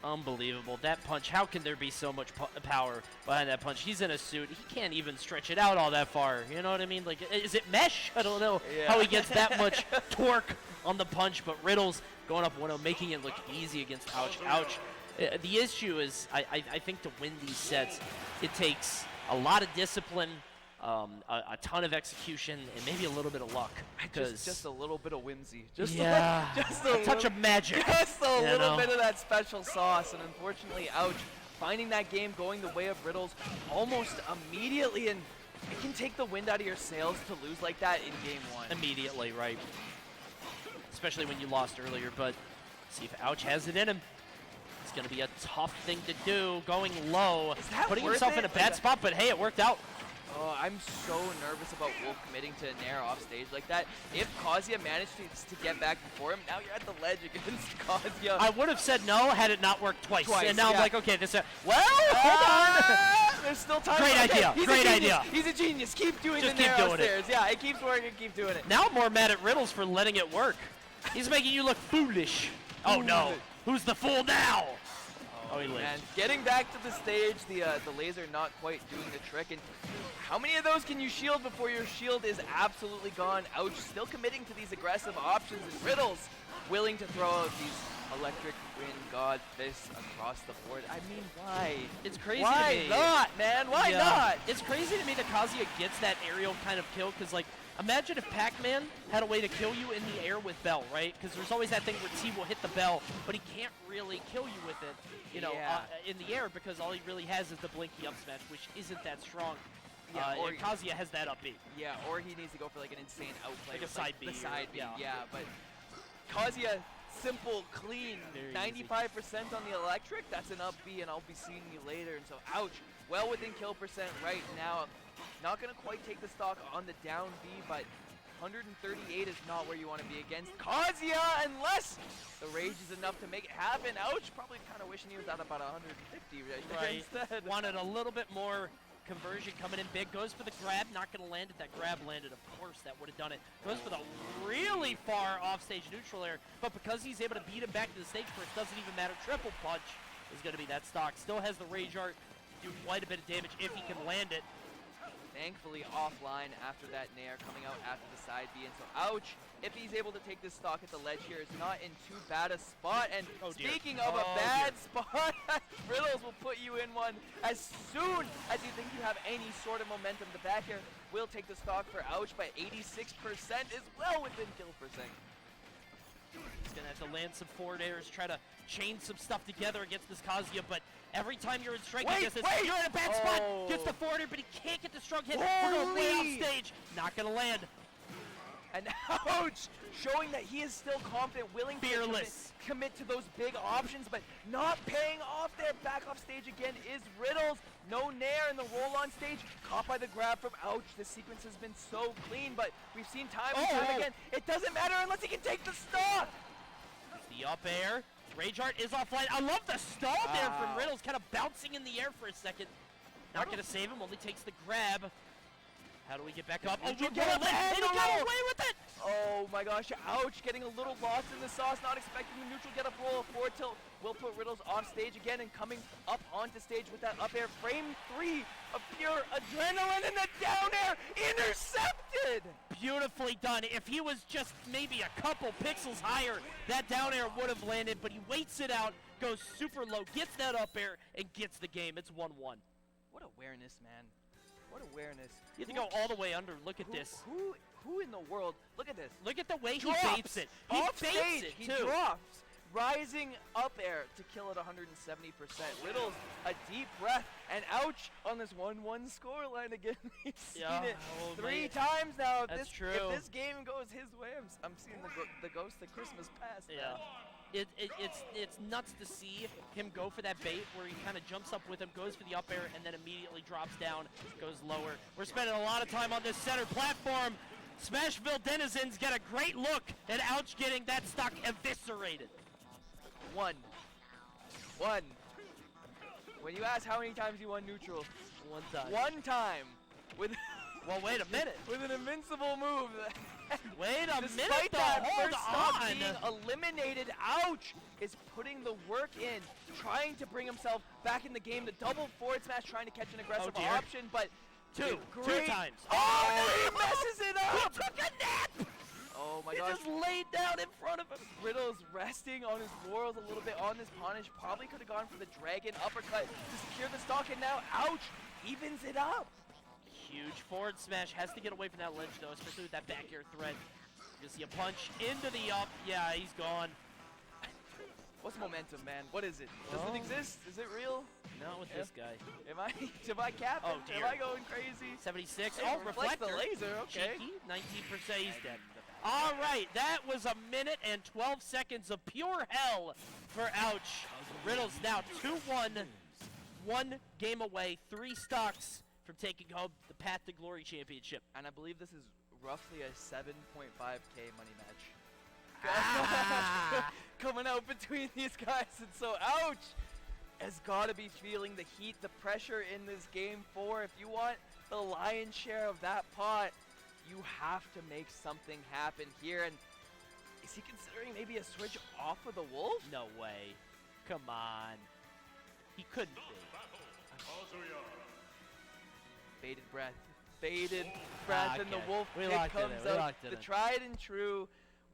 Speaker 5: Unbelievable. That punch, how can there be so much power behind that punch? He's in a suit. He can't even stretch it out all that far. You know what I mean? Like, is it mesh? I don't know how he gets that much torque on the punch, but Riddles going up 1-0, making it look easy against Ouch. Ouch. The issue is, I think to win these sets, it takes a lot of discipline, a ton of execution, and maybe a little bit of luck.
Speaker 8: Just a little bit of whimsy.
Speaker 5: Just a touch of magic.
Speaker 8: Just a little bit of that special sauce. And unfortunately, Ouch finding that game going the way of Riddles almost immediately. And it can take the wind out of your sails to lose like that in game 1.
Speaker 5: Immediately, right. Especially when you lost earlier. But see if Ouch has it in him. It's going to be a tough thing to do, going low, putting himself in a bad spot. But hey, it worked out.
Speaker 8: Oh, I'm so nervous about Wolf committing to a nair off stage like that. If Kazuya managed to get back before him, now you're at the ledge against Kazuya.
Speaker 5: I would have said no had it not worked twice. And now I'm like, okay, this. Well,
Speaker 8: hold on. There's still time.
Speaker 5: Great idea. Great idea.
Speaker 8: He's a genius. Keep doing
Speaker 5: Just
Speaker 8: the nair
Speaker 5: keep
Speaker 8: off
Speaker 5: doing
Speaker 8: stairs. Yeah, it keeps working. Keep doing it.
Speaker 5: Now I'm more mad at Riddles for letting it work. He's making you look foolish. Oh no. Who's the fool now? Oh, he lives.
Speaker 8: And getting back to the stage, the laser not quite doing the trick. And how many of those can you shield before your shield is absolutely gone? Ouch, still committing to these aggressive options. And Riddles willing to throw out these electric wind god fists across the board. I mean, why?
Speaker 5: It's crazy
Speaker 8: why
Speaker 5: to me.
Speaker 8: not, man? Why not?
Speaker 5: It's crazy to me that Kazuya gets that aerial kind of kill because, like, imagine if Pac-Man had a way to kill you in the air with Bell, right? Because there's always that thing where T will hit the bell, but he can't really kill you with it, you know, in the air because all he really has is the blinky up smash, which isn't that strong.
Speaker 8: or
Speaker 5: and Kazuya has that up B.
Speaker 8: Yeah, or he needs to go for like an insane outplay.
Speaker 5: Like a
Speaker 8: with,
Speaker 5: side B
Speaker 8: The
Speaker 5: or-
Speaker 8: side B,
Speaker 5: yeah.
Speaker 8: yeah. But Kazuya, simple, clean,
Speaker 5: Very easy.
Speaker 8: 95% on the electric. That's an up B, and I'll be seeing you later. And so, ouch. Well within kill percent right now. Not going to quite take the stock on the down B, but 138 is not where you want to be against Kazuya unless the rage is enough to make it happen. Ouch. Probably kind of wishing he was at about 150 right there instead.
Speaker 5: Wanted a little bit more conversion coming in big. Goes for the grab. Not going to land it. That grab landed. Of course, that would have done it. Goes for the really far offstage neutral air. But because he's able to beat him back to the stage first, doesn't even matter. Triple punch is going to be that stock. Still has the rage art. Do quite a bit of damage if he can land it.
Speaker 8: Thankfully offline after that nair coming out after the side B, and so ouch. If he's able to take this stock at the ledge here, it's not in too bad a spot. And
Speaker 5: Oh, dear.
Speaker 8: speaking of a
Speaker 5: Oh,
Speaker 8: bad spot, Riddles will put you in one as soon as you think you have any sort of momentum. The back here will take the stock for ouch by 86% is well within kill percent.
Speaker 5: He's going to have to land some forward airs, try to chain some stuff together against this Kazuya, but every time you're in striking
Speaker 8: Wait,
Speaker 5: against this,
Speaker 8: wait!
Speaker 5: you're in a bad spot.
Speaker 8: Oh.
Speaker 5: Gets the forward air, but he can't get the strong hit. We're going way
Speaker 8: Holy!
Speaker 5: off stage. Not going to land.
Speaker 8: And ouch! Showing that he is still confident, willing
Speaker 5: Fearless.
Speaker 8: to commit to those big options, but not paying off there. Back off stage again is Riddles. No nair in the roll on stage. Caught by the grab from ouch. This sequence has been so clean, but we've seen time and time again. It doesn't matter unless he can take the stock.
Speaker 5: The up air. Rage art is offline. I love the stall there from
Speaker 8: Wow.
Speaker 5: Riddles, kind of bouncing in the air for a second. Not going to save him, only takes the grab. How do we get back up? Oh, we
Speaker 8: Neutral get up
Speaker 5: rolled it,
Speaker 8: and
Speaker 5: and he got
Speaker 8: roll.
Speaker 5: away with it!
Speaker 8: Oh my gosh, ouch, getting a little lost in the sauce, not expecting the neutral get up roll. Forward tilt will put Riddles off stage again and coming up onto stage with that up air. Frame 3 of pure adrenaline and the down air intercepted!
Speaker 5: Beautifully done. If he was just maybe a couple pixels higher, that down air would have landed, but he waits it out, goes super low, gets that up air, and gets the game. It's 1-1.
Speaker 8: What awareness, man. What awareness.
Speaker 5: You have to go all the way under. Look at this.
Speaker 8: Who in the world, look at this.
Speaker 5: Look at the way he
Speaker 8: Drops
Speaker 5: baits it. He
Speaker 8: off
Speaker 5: baits
Speaker 8: stage,
Speaker 5: it,
Speaker 8: he
Speaker 5: too.
Speaker 8: drops. Rising up air to kill at 170%. Riddles, a deep breath, and ouch on this 1-1 scoreline again. We've seen
Speaker 5: Yeah,
Speaker 8: it
Speaker 5: oh,
Speaker 8: 3
Speaker 5: man.
Speaker 8: times now. If
Speaker 5: That's
Speaker 8: this,
Speaker 5: true.
Speaker 8: If this game goes his way, I'm seeing the ghost of Christmas past.
Speaker 5: Yeah. It's nuts to see him go for that bait where he kind of jumps up with him, goes for the up air, and then immediately drops down, goes lower. We're spending a lot of time on this center platform. Smashville denizens get a great look at Ouch getting that stock eviscerated.
Speaker 8: One. When you ask how many times you won neutral,
Speaker 5: One time.
Speaker 8: one time with
Speaker 5: Well, wait a minute.
Speaker 8: with an invincible move.
Speaker 5: Wait a minute,
Speaker 8: Despite
Speaker 5: though.
Speaker 8: that
Speaker 5: Hold
Speaker 8: first stock
Speaker 5: on.
Speaker 8: being eliminated, ouch, is putting the work in, trying to bring himself back in the game. The double forward smash, trying to catch an aggressive
Speaker 5: dear.
Speaker 8: option, but
Speaker 5: Two
Speaker 8: great.
Speaker 5: times.
Speaker 8: Oh, no, he messes it
Speaker 5: He
Speaker 8: up.
Speaker 5: took a nap.
Speaker 8: Oh my
Speaker 5: He
Speaker 8: gosh.
Speaker 5: just laid down in front of him.
Speaker 8: Riddles resting on his laurels a little bit on this punish. Probably could have gone for the dragon uppercut to secure the stock, and now ouch, evens it up.
Speaker 5: Huge forward smash. Has to get away from that ledge, though, especially with that back air thread. You see a punch into the up. Yeah, he's gone.
Speaker 8: What's momentum, man? What is it? Does
Speaker 5: Well-
Speaker 8: it exist? Is it real?
Speaker 5: Not with this guy.
Speaker 8: Am I capping?
Speaker 5: Oh, dear.
Speaker 8: Am I going crazy?
Speaker 5: 76.
Speaker 8: Hey,
Speaker 5: Oh,
Speaker 8: reflects the
Speaker 5: reflector.
Speaker 8: laser, okay.
Speaker 5: Cheeky. 19%. He's dead. All right, that was a minute and 12 seconds of pure hell for Ouch. Riddles now 2-1. 1 game away. 3 stocks from taking home the Path to Glory Championship.
Speaker 8: And I believe this is roughly a 7.5K money match.
Speaker 5: Ah.
Speaker 8: Coming out between these guys, and so ouch has got to be feeling the heat, the pressure in this game 4. If you want the lion's share of that pot, you have to make something happen here. And is he considering maybe a switch off of the Wolf?
Speaker 5: No way. Come on. He couldn't be.
Speaker 8: Bated breath. Bated breath, and the
Speaker 5: Okay.
Speaker 8: Wolf
Speaker 5: We
Speaker 8: pick
Speaker 5: locked it
Speaker 8: comes
Speaker 5: in, we
Speaker 8: out.
Speaker 5: locked it
Speaker 8: The
Speaker 5: in.
Speaker 8: tried and true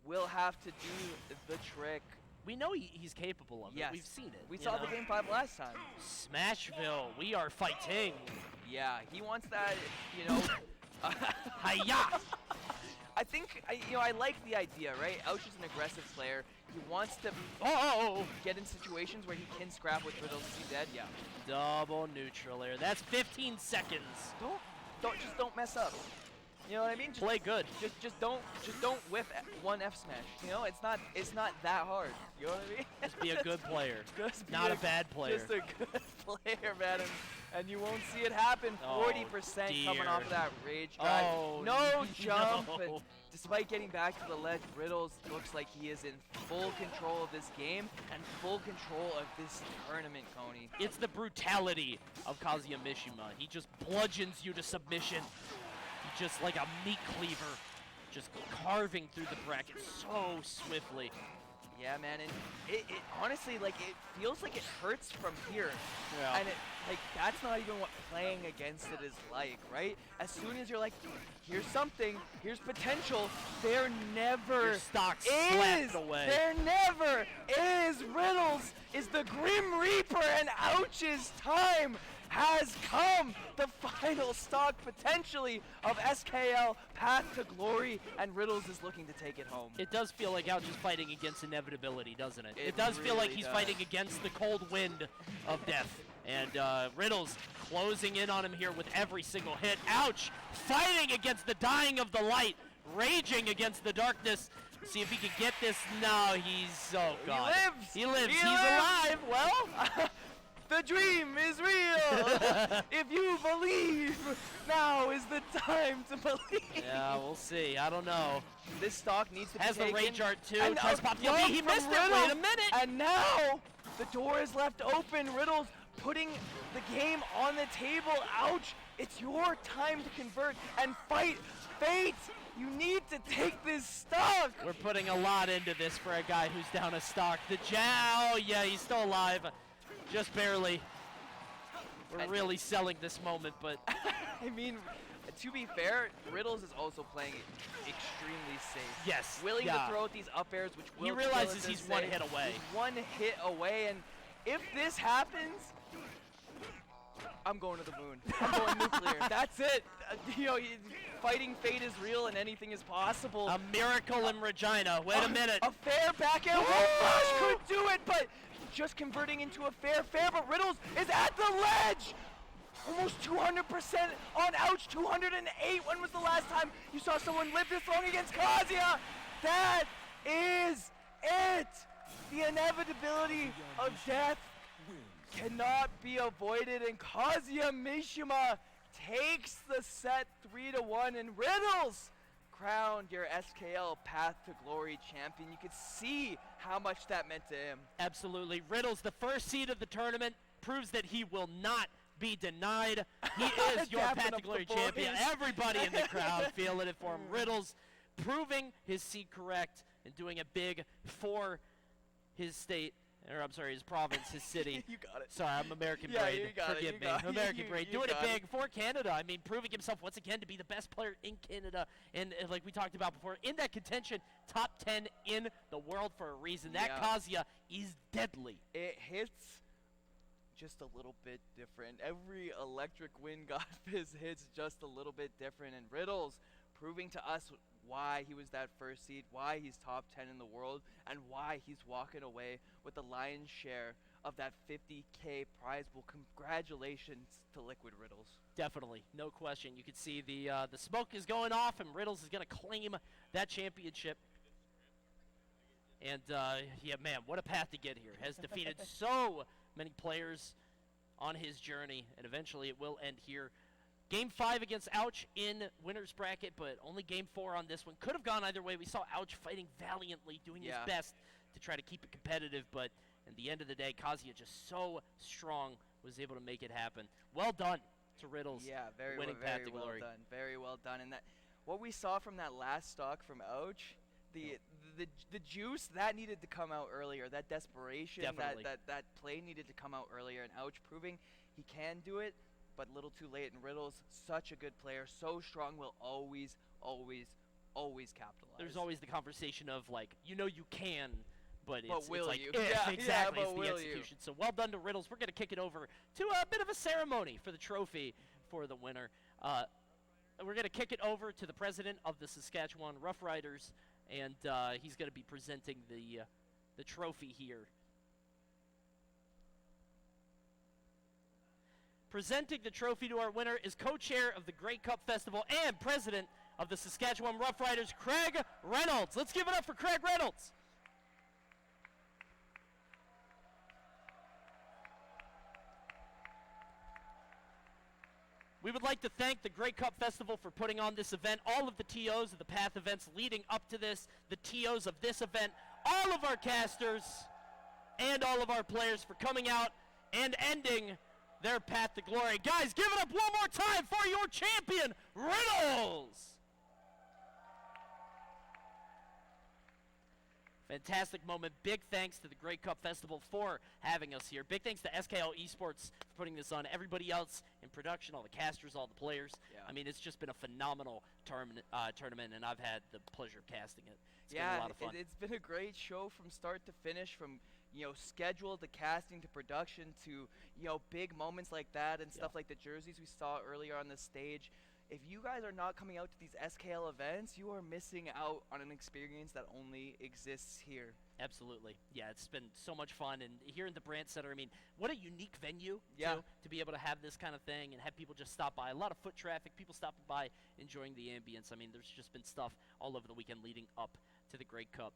Speaker 8: will have to do the trick.
Speaker 5: We know he's capable of
Speaker 8: Yes.
Speaker 5: it. We've seen it.
Speaker 8: We
Speaker 5: you
Speaker 8: saw
Speaker 5: know?
Speaker 8: the game 5 last time.
Speaker 5: Smashville, we are fighting.
Speaker 8: Yeah, he wants that, you know.
Speaker 5: Hiya!
Speaker 8: I think, I like the idea, right? Ouch is an aggressive player. He wants to
Speaker 5: Oh!
Speaker 8: get in situations where he can scrap with Riddles. Is he dead? Yeah.
Speaker 5: Double neutral air. That's 15 seconds.
Speaker 8: Don't don't mess up. You know what I mean? Just
Speaker 5: Play good.
Speaker 8: Just don't whiff one F smash. You know, it's not that hard. You know what I mean?
Speaker 5: Just be a good player.
Speaker 8: Just be
Speaker 5: Not a bad player.
Speaker 8: Just a good player, man. And you won't see it happen. 40% coming off of that rage drive.
Speaker 5: Oh,
Speaker 8: no jump.
Speaker 5: no.
Speaker 8: And despite getting back to the ledge, Riddles looks like he is in full control of this game and full control of this tournament, Coney.
Speaker 5: It's the brutality of Kazuya Mishima. He just bludgeons you to submission. He just like a meat cleaver, just carving through the bracket so swiftly.
Speaker 8: Yeah, man, and it honestly, like, it feels like it hurts from here.
Speaker 5: Yeah.
Speaker 8: And like, that's not even what playing against it is like, right? As soon as you're like, here's something, here's potential, there never
Speaker 5: Your stock
Speaker 8: is.
Speaker 5: slapped away.
Speaker 8: There never is. Riddles is the Grim Reaper, and Ouch's time has come. The final stock potentially of SKL Path to Glory, and Riddles is looking to take it home.
Speaker 5: It does feel like Ouch is fighting against inevitability, doesn't it?
Speaker 8: It
Speaker 5: does feel like
Speaker 8: really
Speaker 5: he's
Speaker 8: does.
Speaker 5: fighting against the cold wind of death. And Riddles closing in on him here with every single hit. Ouch! Fighting against the dying of the light, raging against the darkness. See if he can get this. No, he's, oh God.
Speaker 8: He lives.
Speaker 5: He's
Speaker 8: lives.
Speaker 5: alive. Well,
Speaker 8: the dream is real. If you believe, now is the time to believe.
Speaker 5: yeah, we'll see. I don't know.
Speaker 8: This stock needs to
Speaker 5: Has
Speaker 8: be
Speaker 5: the
Speaker 8: taken.
Speaker 5: rage art too.
Speaker 8: And
Speaker 5: Tries to pop the
Speaker 8: block
Speaker 5: OB. He
Speaker 8: from
Speaker 5: missed it.
Speaker 8: Riddles.
Speaker 5: Wait a minute.
Speaker 8: And now the door is left open. Riddles putting the game on the table. Ouch! It's your time to convert and fight fate. You need to take this stock.
Speaker 5: We're putting a lot into this for a guy who's down a stock. The Jow, yeah, he's still alive. Just barely. We're really selling this moment, but
Speaker 8: I mean, to be fair, Riddles is also playing it extremely safe.
Speaker 5: yes,
Speaker 8: Willing
Speaker 5: yeah.
Speaker 8: to throw out these up airs, which will
Speaker 5: He
Speaker 8: kill
Speaker 5: realizes
Speaker 8: at this
Speaker 5: he's one
Speaker 8: stage.
Speaker 5: hit away.
Speaker 8: He's one hit away, and if this happens, I'm going to the moon. I'm going nuclear. That's it. You know, fighting fate is real, and anything is possible.
Speaker 5: A miracle in Regina. Wait a minute.
Speaker 8: A fair back air. Flash could do it, but just converting into a fair. But Riddles is at the ledge. Almost 200% on Ouch. 208. When was the last time you saw someone live this long against Kazuya? That is it. The inevitability of death cannot be avoided, and Kazuya Mishima takes the set 3-1, and Riddles crowned your SKL Path to Glory champion. You could see how much that meant to him.
Speaker 5: Absolutely. Riddles, the first seed of the tournament, proves that he will not be denied. He is your
Speaker 8: Dapping
Speaker 5: Path to
Speaker 8: up the
Speaker 5: Glory
Speaker 8: boys.
Speaker 5: champion. Everybody in the crowd feeling it for him. Riddles proving his seed correct and doing it big for his state, or I'm sorry, his province, his city.
Speaker 8: You got it.
Speaker 5: Sorry, I'm American
Speaker 8: Yeah,
Speaker 5: brain.
Speaker 8: you got it,
Speaker 5: Forgive
Speaker 8: you
Speaker 5: me.
Speaker 8: got it.
Speaker 5: American brain.
Speaker 8: You
Speaker 5: Doing it
Speaker 8: got it.
Speaker 5: big for Canada. I mean, proving himself once again to be the best player in Canada. And like we talked about before, in that contention, top 10 in the world for a reason. That
Speaker 8: Yeah.
Speaker 5: Kazuya is deadly.
Speaker 8: It hits just a little bit different. Every electric wind god fizz hits just a little bit different, and Riddles proving to us why he was that first seed, why he's top 10 in the world, and why he's walking away with the lion's share of that 50K prize pool. Congratulations to Liquid Riddles.
Speaker 5: Definitely, no question. You can see the smoke is going off, and Riddles is going to claim that championship. And yeah, man, what a path to get here. Has defeated so many players on his journey, and eventually it will end here. Game 5 against Ouch in winner's bracket, but only Game 4 on this one. Could have gone either way. We saw Ouch fighting valiantly, doing his best to try to keep it competitive, but at the end of the day, Kazuya just so strong, was able to make it happen. Well done to Riddles.
Speaker 8: Yeah, very,
Speaker 5: winning
Speaker 8: very
Speaker 5: Path to
Speaker 8: well
Speaker 5: Glory.
Speaker 8: done. Very well done. And that, what we saw from that last stock from Ouch, the juice that needed to come out earlier. That desperation,
Speaker 5: Definitely.
Speaker 8: that play needed to come out earlier. And Ouch proving he can do it, but a little too late. And Riddles, such a good player, so strong, will always, always, always capitalize.
Speaker 5: There's always the conversation of like, you know you can, but it's
Speaker 8: will
Speaker 5: like,
Speaker 8: you?
Speaker 5: if,
Speaker 8: Yeah,
Speaker 5: exactly,
Speaker 8: but
Speaker 5: it's the
Speaker 8: will you?
Speaker 5: execution. So well done to Riddles. We're going to kick it over to a bit of a ceremony for the trophy for the winner. We're going to kick it over to the president of the Saskatchewan Roughriders, and he's going to be presenting the trophy here. Presenting the trophy to our winner is co-chair of the Great Cup Festival and president of the Saskatchewan Roughriders, Craig Reynolds. Let's give it up for Craig Reynolds. We would like to thank the Great Cup Festival for putting on this event, all of the TOs of the Path events leading up to this, the TOs of this event, all of our casters, and all of our players for coming out and ending their path to glory. Guys, give it up one more time for your champion, Riddles! Fantastic moment. Big thanks to the Great Cup Festival for having us here. Big thanks to SKL Esports for putting this on. Everybody else in production, all the casters, all the players. Yeah. I mean, it's just been a phenomenal tournament, and I've had the pleasure of casting it. It's been a lot of fun.
Speaker 8: It's been a great show from start to finish, from schedule to casting to production to big moments like that and stuff like the jerseys we saw earlier on the stage. If you guys are not coming out to these SKL events, you are missing out on an experience that only exists here.
Speaker 5: Absolutely. Yeah, it's been so much fun. And here in the Brandt Center, I mean, what a unique venue too, to be able to have this kind of thing and have people just stop by. A lot of foot traffic, people stopping by, enjoying the ambience. I mean, there's just been stuff all over the weekend leading up to the Great Cup.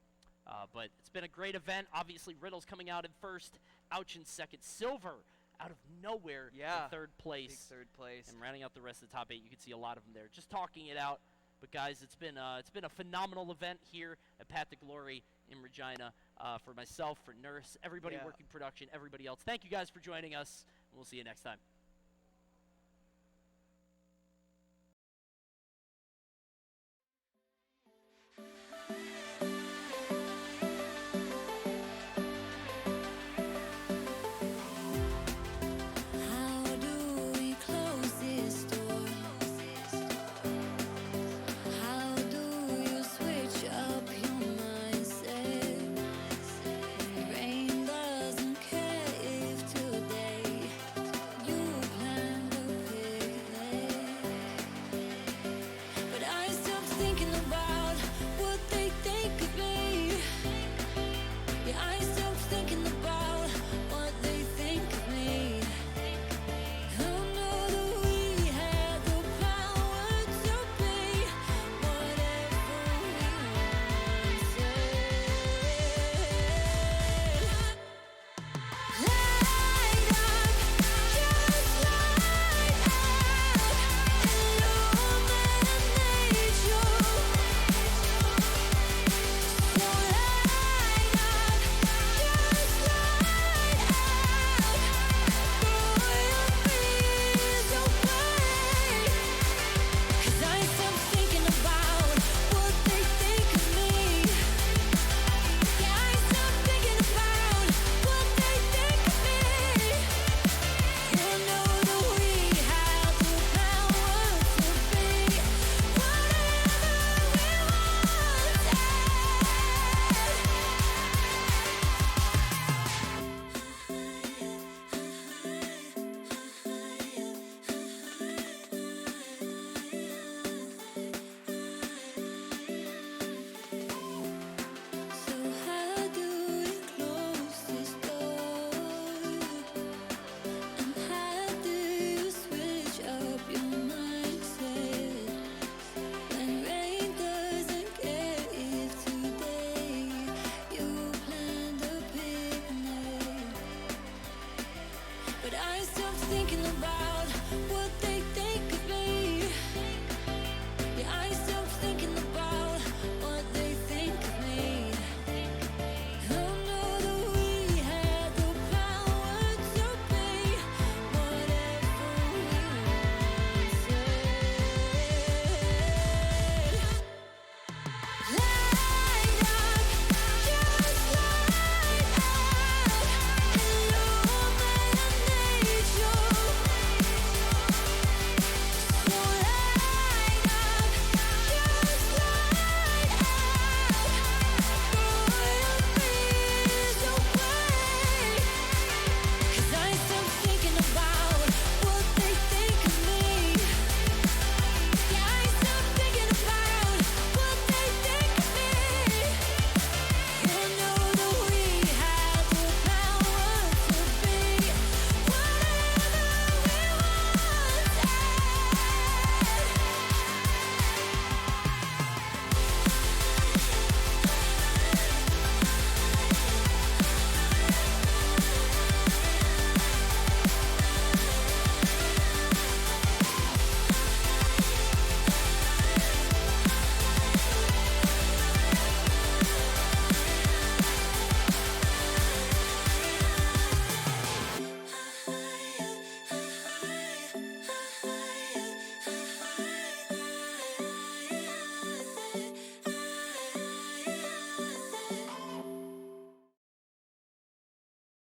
Speaker 5: But it's been a great event. Obviously, Riddles coming out in first, Ouch in second, Silver out of nowhere in third place.
Speaker 8: Big third place.
Speaker 5: And rounding out the rest of the top 8, you can see a lot of them there. Just talking it out. But guys, it's been a phenomenal event here at Path to Glory in Regina for myself, for Nurse, everybody working production, everybody else. Thank you guys for joining us, and we'll see you next time.
Speaker 6: But I stopped thinking about what